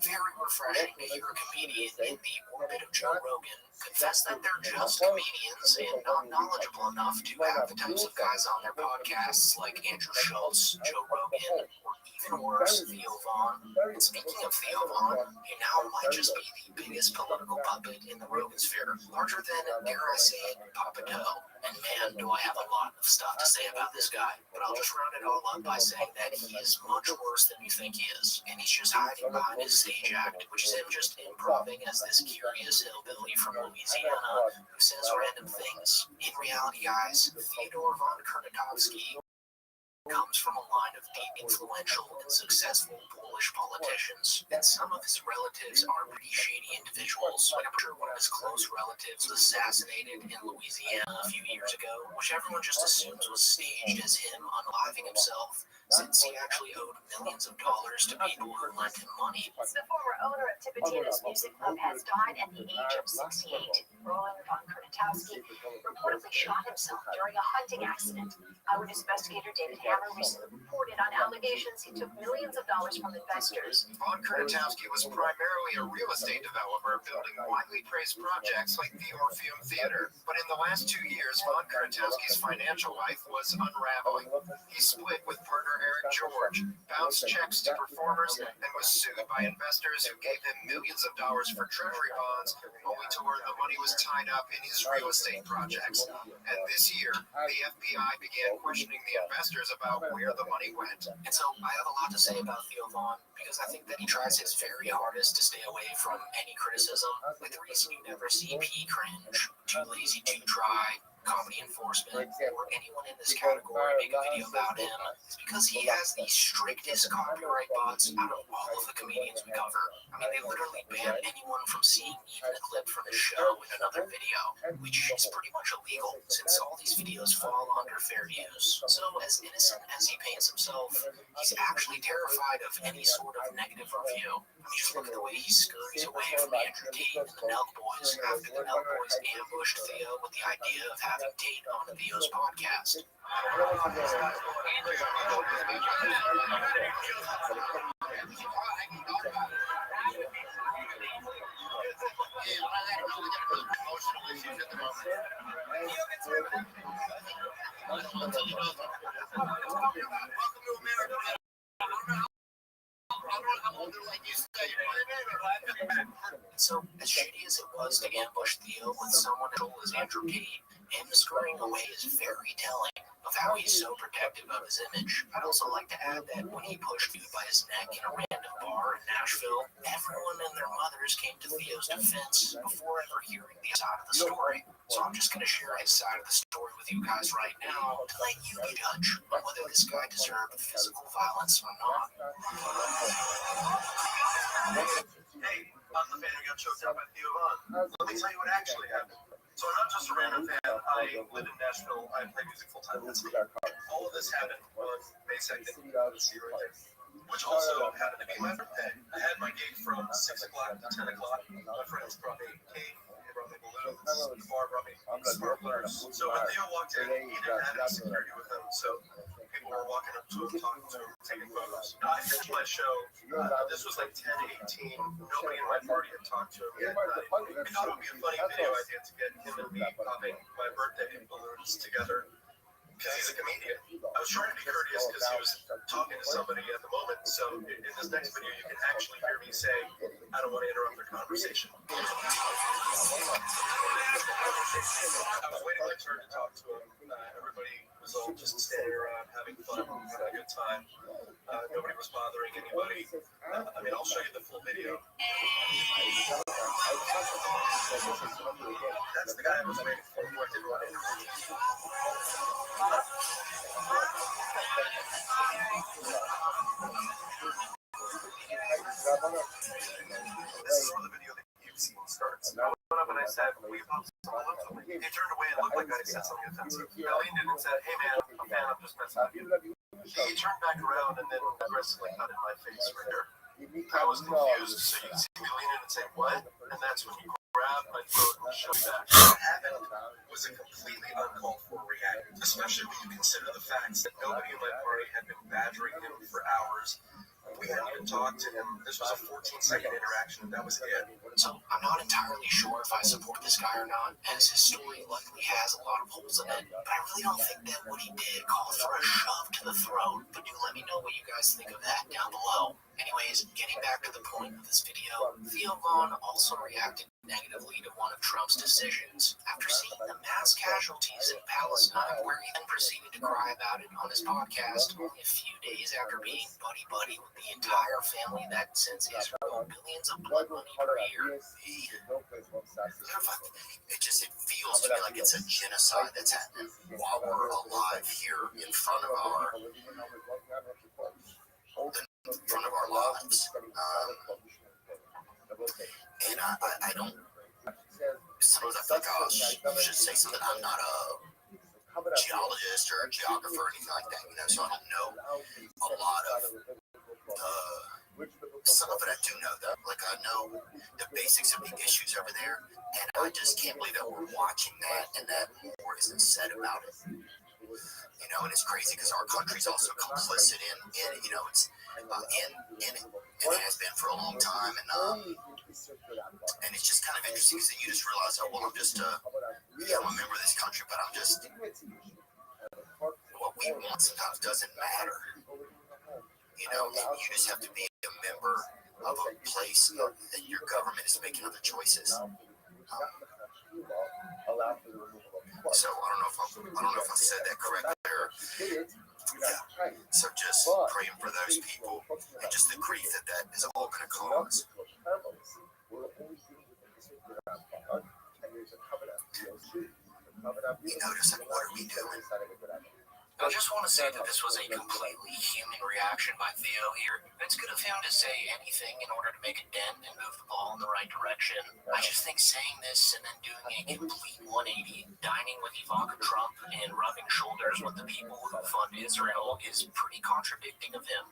Very refreshing to hear a comedian in the orbit of Joe Rogan confess that they're just comedians and not knowledgeable enough to have the types of guys on their podcasts like Andrew Schultz, Joe Rogan, or even worse, Theo Vaughn. And speaking of Theo Vaughn, he now might just be the biggest political puppet in the Rogan sphere, larger than, dare I say it, Papa Doe. And man, do I have a lot of stuff to say about this guy. But I'll just round it all up by saying that he is much worse than you think he is. And he's just hiding behind his stage act, which is him just improving as this curious hillbilly from Louisiana who says random things. In reality, guys, Theodore von Kurnatovsky comes from a line of deep, influential, and successful Polish politicians, and some of his relatives are pretty shady individuals. Like I'm sure one of his close relatives was assassinated in Louisiana a few years ago, which everyone just assumes was staged as him unaliving himself, since he actually owed millions of dollars to people who lent him money. The former owner of Tipitina's Music Club has died at the age of 68. Roland von Kurnatowski reportedly shot himself during a hunting accident. Eyewitness investigator David Hammer recently reported on allegations he took millions of dollars from investors. Von Kurnatowski was primarily a real estate developer building widely praised projects like the Orpheum Theater. But in the last 2 years, Von Kurnatowski's financial life was unraveling. He split with partner Eric George, bounced checks to performers, and was sued by investors who gave him millions of dollars for treasury bonds, only to learn the money was tied up in his real estate projects. And this year, the FBI began questioning the investors about where the money went. And so I have a lot to say about Theo Vaughn because I think that he tries his very hardest to stay away from any criticism. Like the reason you never see P Cringe, Too Lazy to Try, Comedy Enforcement, or anyone in this category make a video about him is because he has the strictest copyright bots out of all of the comedians we cover. I mean, they literally ban anyone from seeing even a clip from his show in another video, which is pretty much illegal since all these videos fall under fair use. So as innocent as he paints himself, he's actually terrified of any sort of negative review. I mean, just look at the way he scurries away from Andrew Tate and the Nelk Boys after the Nelk Boys ambushed Theo with the idea of having Tate on Theo's podcast. So, as shitty as it was to ambush Theo with someone as old as Andrew Tate, him scurrying away is very telling of how he's so protective of his image. I'd also like to add that when he pushed Theo by his neck in a random bar in Nashville, everyone and their mothers came to Theo's defense before ever hearing the side of the story. So I'm just going to share his side of the story with you guys right now to let you judge on whether this guy deserved physical violence or not. Hey, I'm the fan who got choked out by Theo Vaughn. Let me tell you what actually happened. So I'm not just a random fan. I live in Nashville. I play music full time. All of this happened on May 2nd, which also happened to be my birthday. I had my gig from 6 o'clock to 10 o'clock. My friends brought me cake, they brought me balloons, the bar brought me sparklers. So when Theo walked in, he didn't have any security with him. So people were walking up to him, talking to him, taking photos. I finished my show. This was like 10:18. Nobody in my party had talked to him yet. I thought it would be a funny video idea to get him and me popping my birthday balloons together because he's a comedian. I was trying to be courteous because he was talking to somebody at the moment. So in this next video, you can actually hear me say, I don't want to interrupt their conversation. I was waiting my turn to talk to him. Everybody was all just standing around having fun, having a good time. Nobody was bothering anybody. I mean, I'll show you the full video. That's the guy I was waiting for who I didn't want to interview. This is where the video that you've seen starts. I went up and I said, "We pop some balloons with me." He turned away and looked like I said something offensive. I leaned in and said, "Hey man, I'm a fan. I'm just messing with you." He turned back around and then aggressively cut in my face right there. I was confused, so you can see me lean in and say, "What?" And that's when he grabbed my throat and shoved back. What happened was a completely uncalled for reaction, especially when you consider the facts that nobody in my party had been badgering him for hours. We hadn't even talked to him. This was a 14-second interaction, and that was it. So I'm not entirely sure if I support this guy or not, as his story likely has a lot of holes in it. But I really don't think that what he did called for a shove to the throat. But do let me know what you guys think of that down below. Anyways, getting back to the point of this video, Theo Vaughn also reacted negatively to one of Trump's decisions after seeing the mass casualties in Palestine, where he then proceeded to cry about it on his podcast only a few days after being buddy-buddy with the entire family that sends Israel billions of blood money per year. It feels to me like it's a genocide that's happening while we're alive here in front of our lives. And I don't. Sometimes I think I should say something. I'm not a geologist or a geographer or anything like that, so I don't know a lot of Some of it I do know, though. Like, I know the basics of the issues over there, and I just can't believe that we're watching that and that more isn't said about it. You know, and it's crazy because our country's also complicit in you know, it's in it, and it has been for a long time, and it's just kind of interesting because then you just realize, oh, well, I'm just I'm a member of this country, but I'm just what we want sometimes doesn't matter. You know, and you just have to be a member of a place that your government is making other choices. So I don't know if I said that correctly there. Yeah. So just praying for those people and just the grief that is all going to cause. You notice, like, what are we doing? I just want to say that this was a completely human reaction by Theo here. It's good of him to say anything in order to make a dent and move the ball in the right direction. I just think saying this and then doing a complete 180, dining with Ivanka Trump and rubbing shoulders with the people who fund Israel is pretty contradicting of him.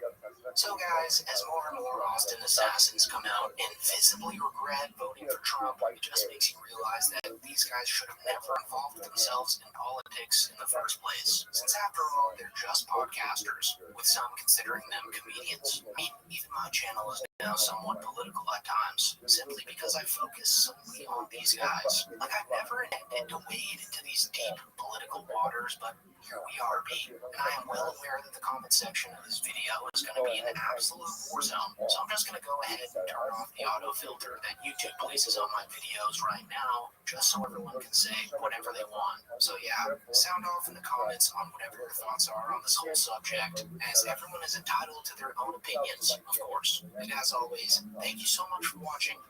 So guys, as more and more Austin assassins come out and visibly regret voting for Trump, it just makes you realize that these guys should have never involved themselves in politics in the first place. Since after all, they're just podcasters, with some considering them comedians. I mean, even my channel is now somewhat political at times, simply because I focus solely on these guys. Like, I never intended to wade into these deep political waters, but here we are, and I am well aware that the comment section of this video is going to be an absolute war zone, so I'm just going to go ahead and turn off the auto filter that YouTube places on my videos right now, just so everyone can say whatever they want. So yeah, sound off in the comments on whatever your thoughts are on this whole subject, as everyone is entitled to their own opinions, of course. And as always, thank you so much for watching.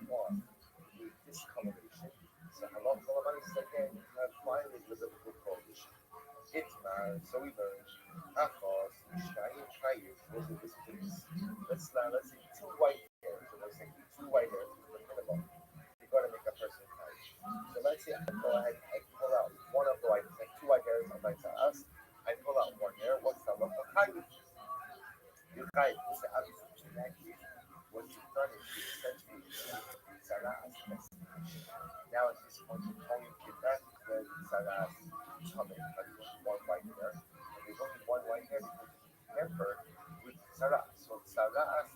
So we learned Achos, Mishnayim, Chayim, those are these things. Let's say 2 white hairs, so let's say 2 white hairs is the minimum. You gotta make a person Chayim. So let's say I go ahead, I pull out one of the white, like 2 white hairs on my us. I pull out 1 hair, what's the look of Chayim? You're Chayim. You say, obviously, in that case, what you've done is you essentially Sarah's now at this point, you're calling it back when Sarah's coming, but one white hair, and there's only one white hair because it's tempered with Sarah. So Sarah's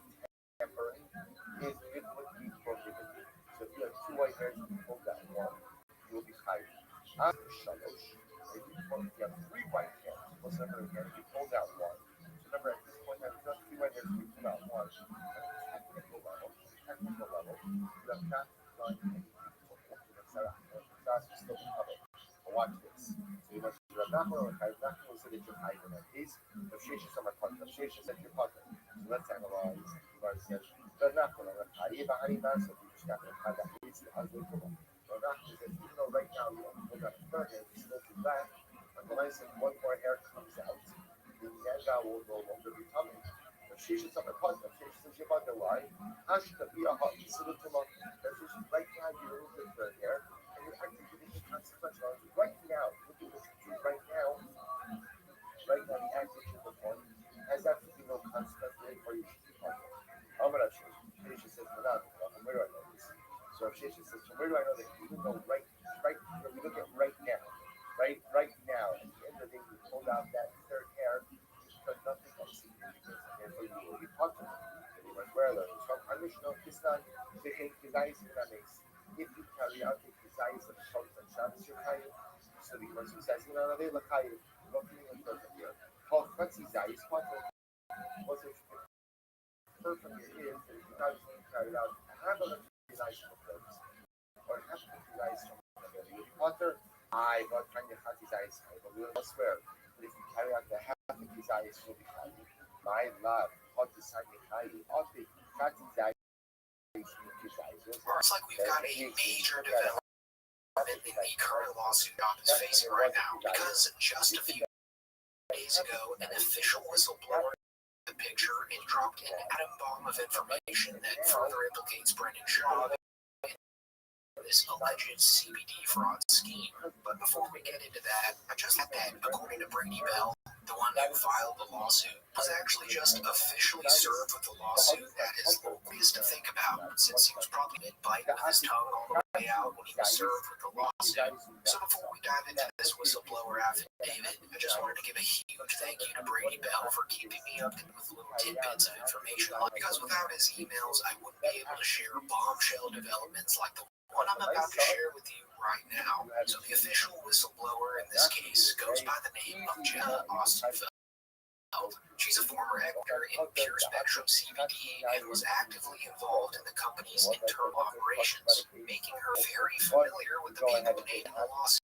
tempering is biblically prohibited. So if you have 2 white hairs, you pull that one, you will be high. After Shalosh, if you have 3 white hairs, what's the number again? You pull that one. So remember, at this point, I've done 3 white hairs, you pull out one. At a technical level, you have not done anything to Sarah. Sarah will still be covered. But watch this. So you must not consider your height in that case. The sheshes are my partner. The sheshes are your partner. So let's analyze. You've already said, they're not going to look high. So you just got to have that. It's unbelievable. They're not because even though right now we only got a third hair, we still do that. Unless one more hair comes out, the Yanga will no longer be coming. The sheshes are my partner. The sheshes are your partner. Why? Hashka be a hot piece of the tomorrow. Right now you remove the third hair. And you're actually giving the consequential. Right now, look at what you do right now. Right now, the action you perform has absolutely no consequence for you. I'm going to show you. Shesha says, from where do I know this? So Shesha says, from where do I know that even though right, when we look at right now, right now, at the end of the day, we pulled out that third hair, but nothing else is significant, and therefore you will be punished. Where are those? From Mishnah, Kistan, Kizayis, Kinamis. If you carry out the Kizayis of Shabbos and Shabbos, you're Chayim. So the Gemara says, they look Chayim. Looking in front of here. Called Kizayis, what's it? From here is that if you guys carried out half of the Kizayis from the or half of the Kizayis from the Potter, I got kind of Kizayis, but we will swear. But if you carry out the half of the Kizayis, you'll be Chayim. My love, what is Chayim Chayim? Of the Kizayis. Looks like we've got a major development in the current lawsuit Trump is facing right now, because just a few days ago, an official whistleblower in the picture and dropped an atom bomb of information that further implicates Brendan Shaw in this alleged CBD fraud scheme. But before we get into that, I just had that, according to Brady Bell, the one who filed the lawsuit, was actually just officially served with the lawsuit at his local. To think about, since he was probably mid-bite with his tongue all the way out when he was served with the lawsuit. So before we dive into this whistleblower affidavit, I just wanted to give a huge thank you to Brady Bell for keeping me up with little tidbits of information, because without his emails, I wouldn't be able to share bombshell developments like the one I'm about to share with you right now. So the official whistleblower in this case goes by the name of Jenna Ostenfeld. She's a former editor in Pure Spectrum CBD and was actively involved in the company's internal operations, making her very familiar with the people named in the lawsuit,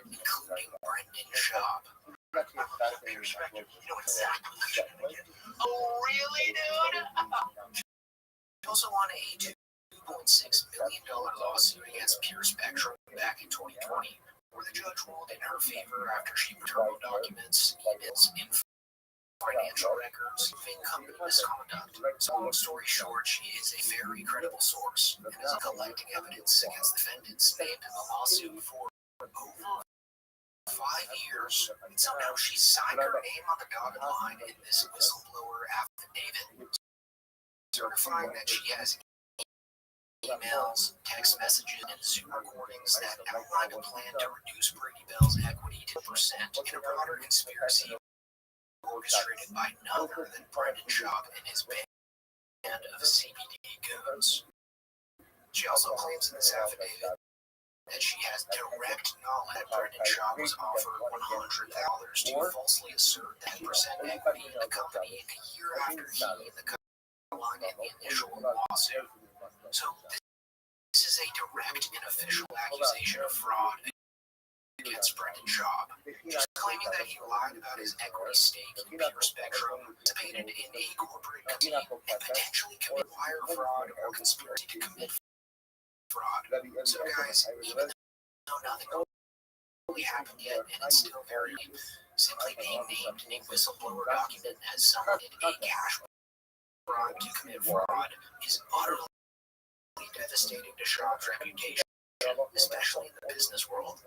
including Brendan Schaub. Pure Spectrum, you know exactly what you're gonna get. Oh, really, dude? She also won a $2.6 million lawsuit against Pure Spectrum back in 2020, where the judge ruled in her favor after she returned documents, emails, info, financial records, and company misconduct. So long story short, she is a very credible source and is collecting evidence against defendants named in the lawsuit for over 5 years. And somehow she signed her name on the dotted line in this whistleblower affidavit, certifying that she has emails, text messages, and Zoom recordings that outline a plan to reduce Brady Bell's equity to 10% in a broader conspiracy orchestrated by none other than Brendan Schaub and his band of CBD goons. She also claims in this affidavit that she has direct knowledge that Brendan Schaub was offered $100 to falsely assert 10% equity in the company a year after he and the company aligned in the initial lawsuit. So this is a direct and official accusation of fraud against Brendan Schaub. She's claiming that he lied about his equity stake in Pure Spectrum, participated in a corporate company, and potentially commit wire fraud or conspiracy to commit fraud. So guys, even though nothing really happened yet, and it's still very late, simply being named in a whistleblower document as someone did a cash bribe to commit fraud is utterly devastating to Schaub's reputation, especially in the business world.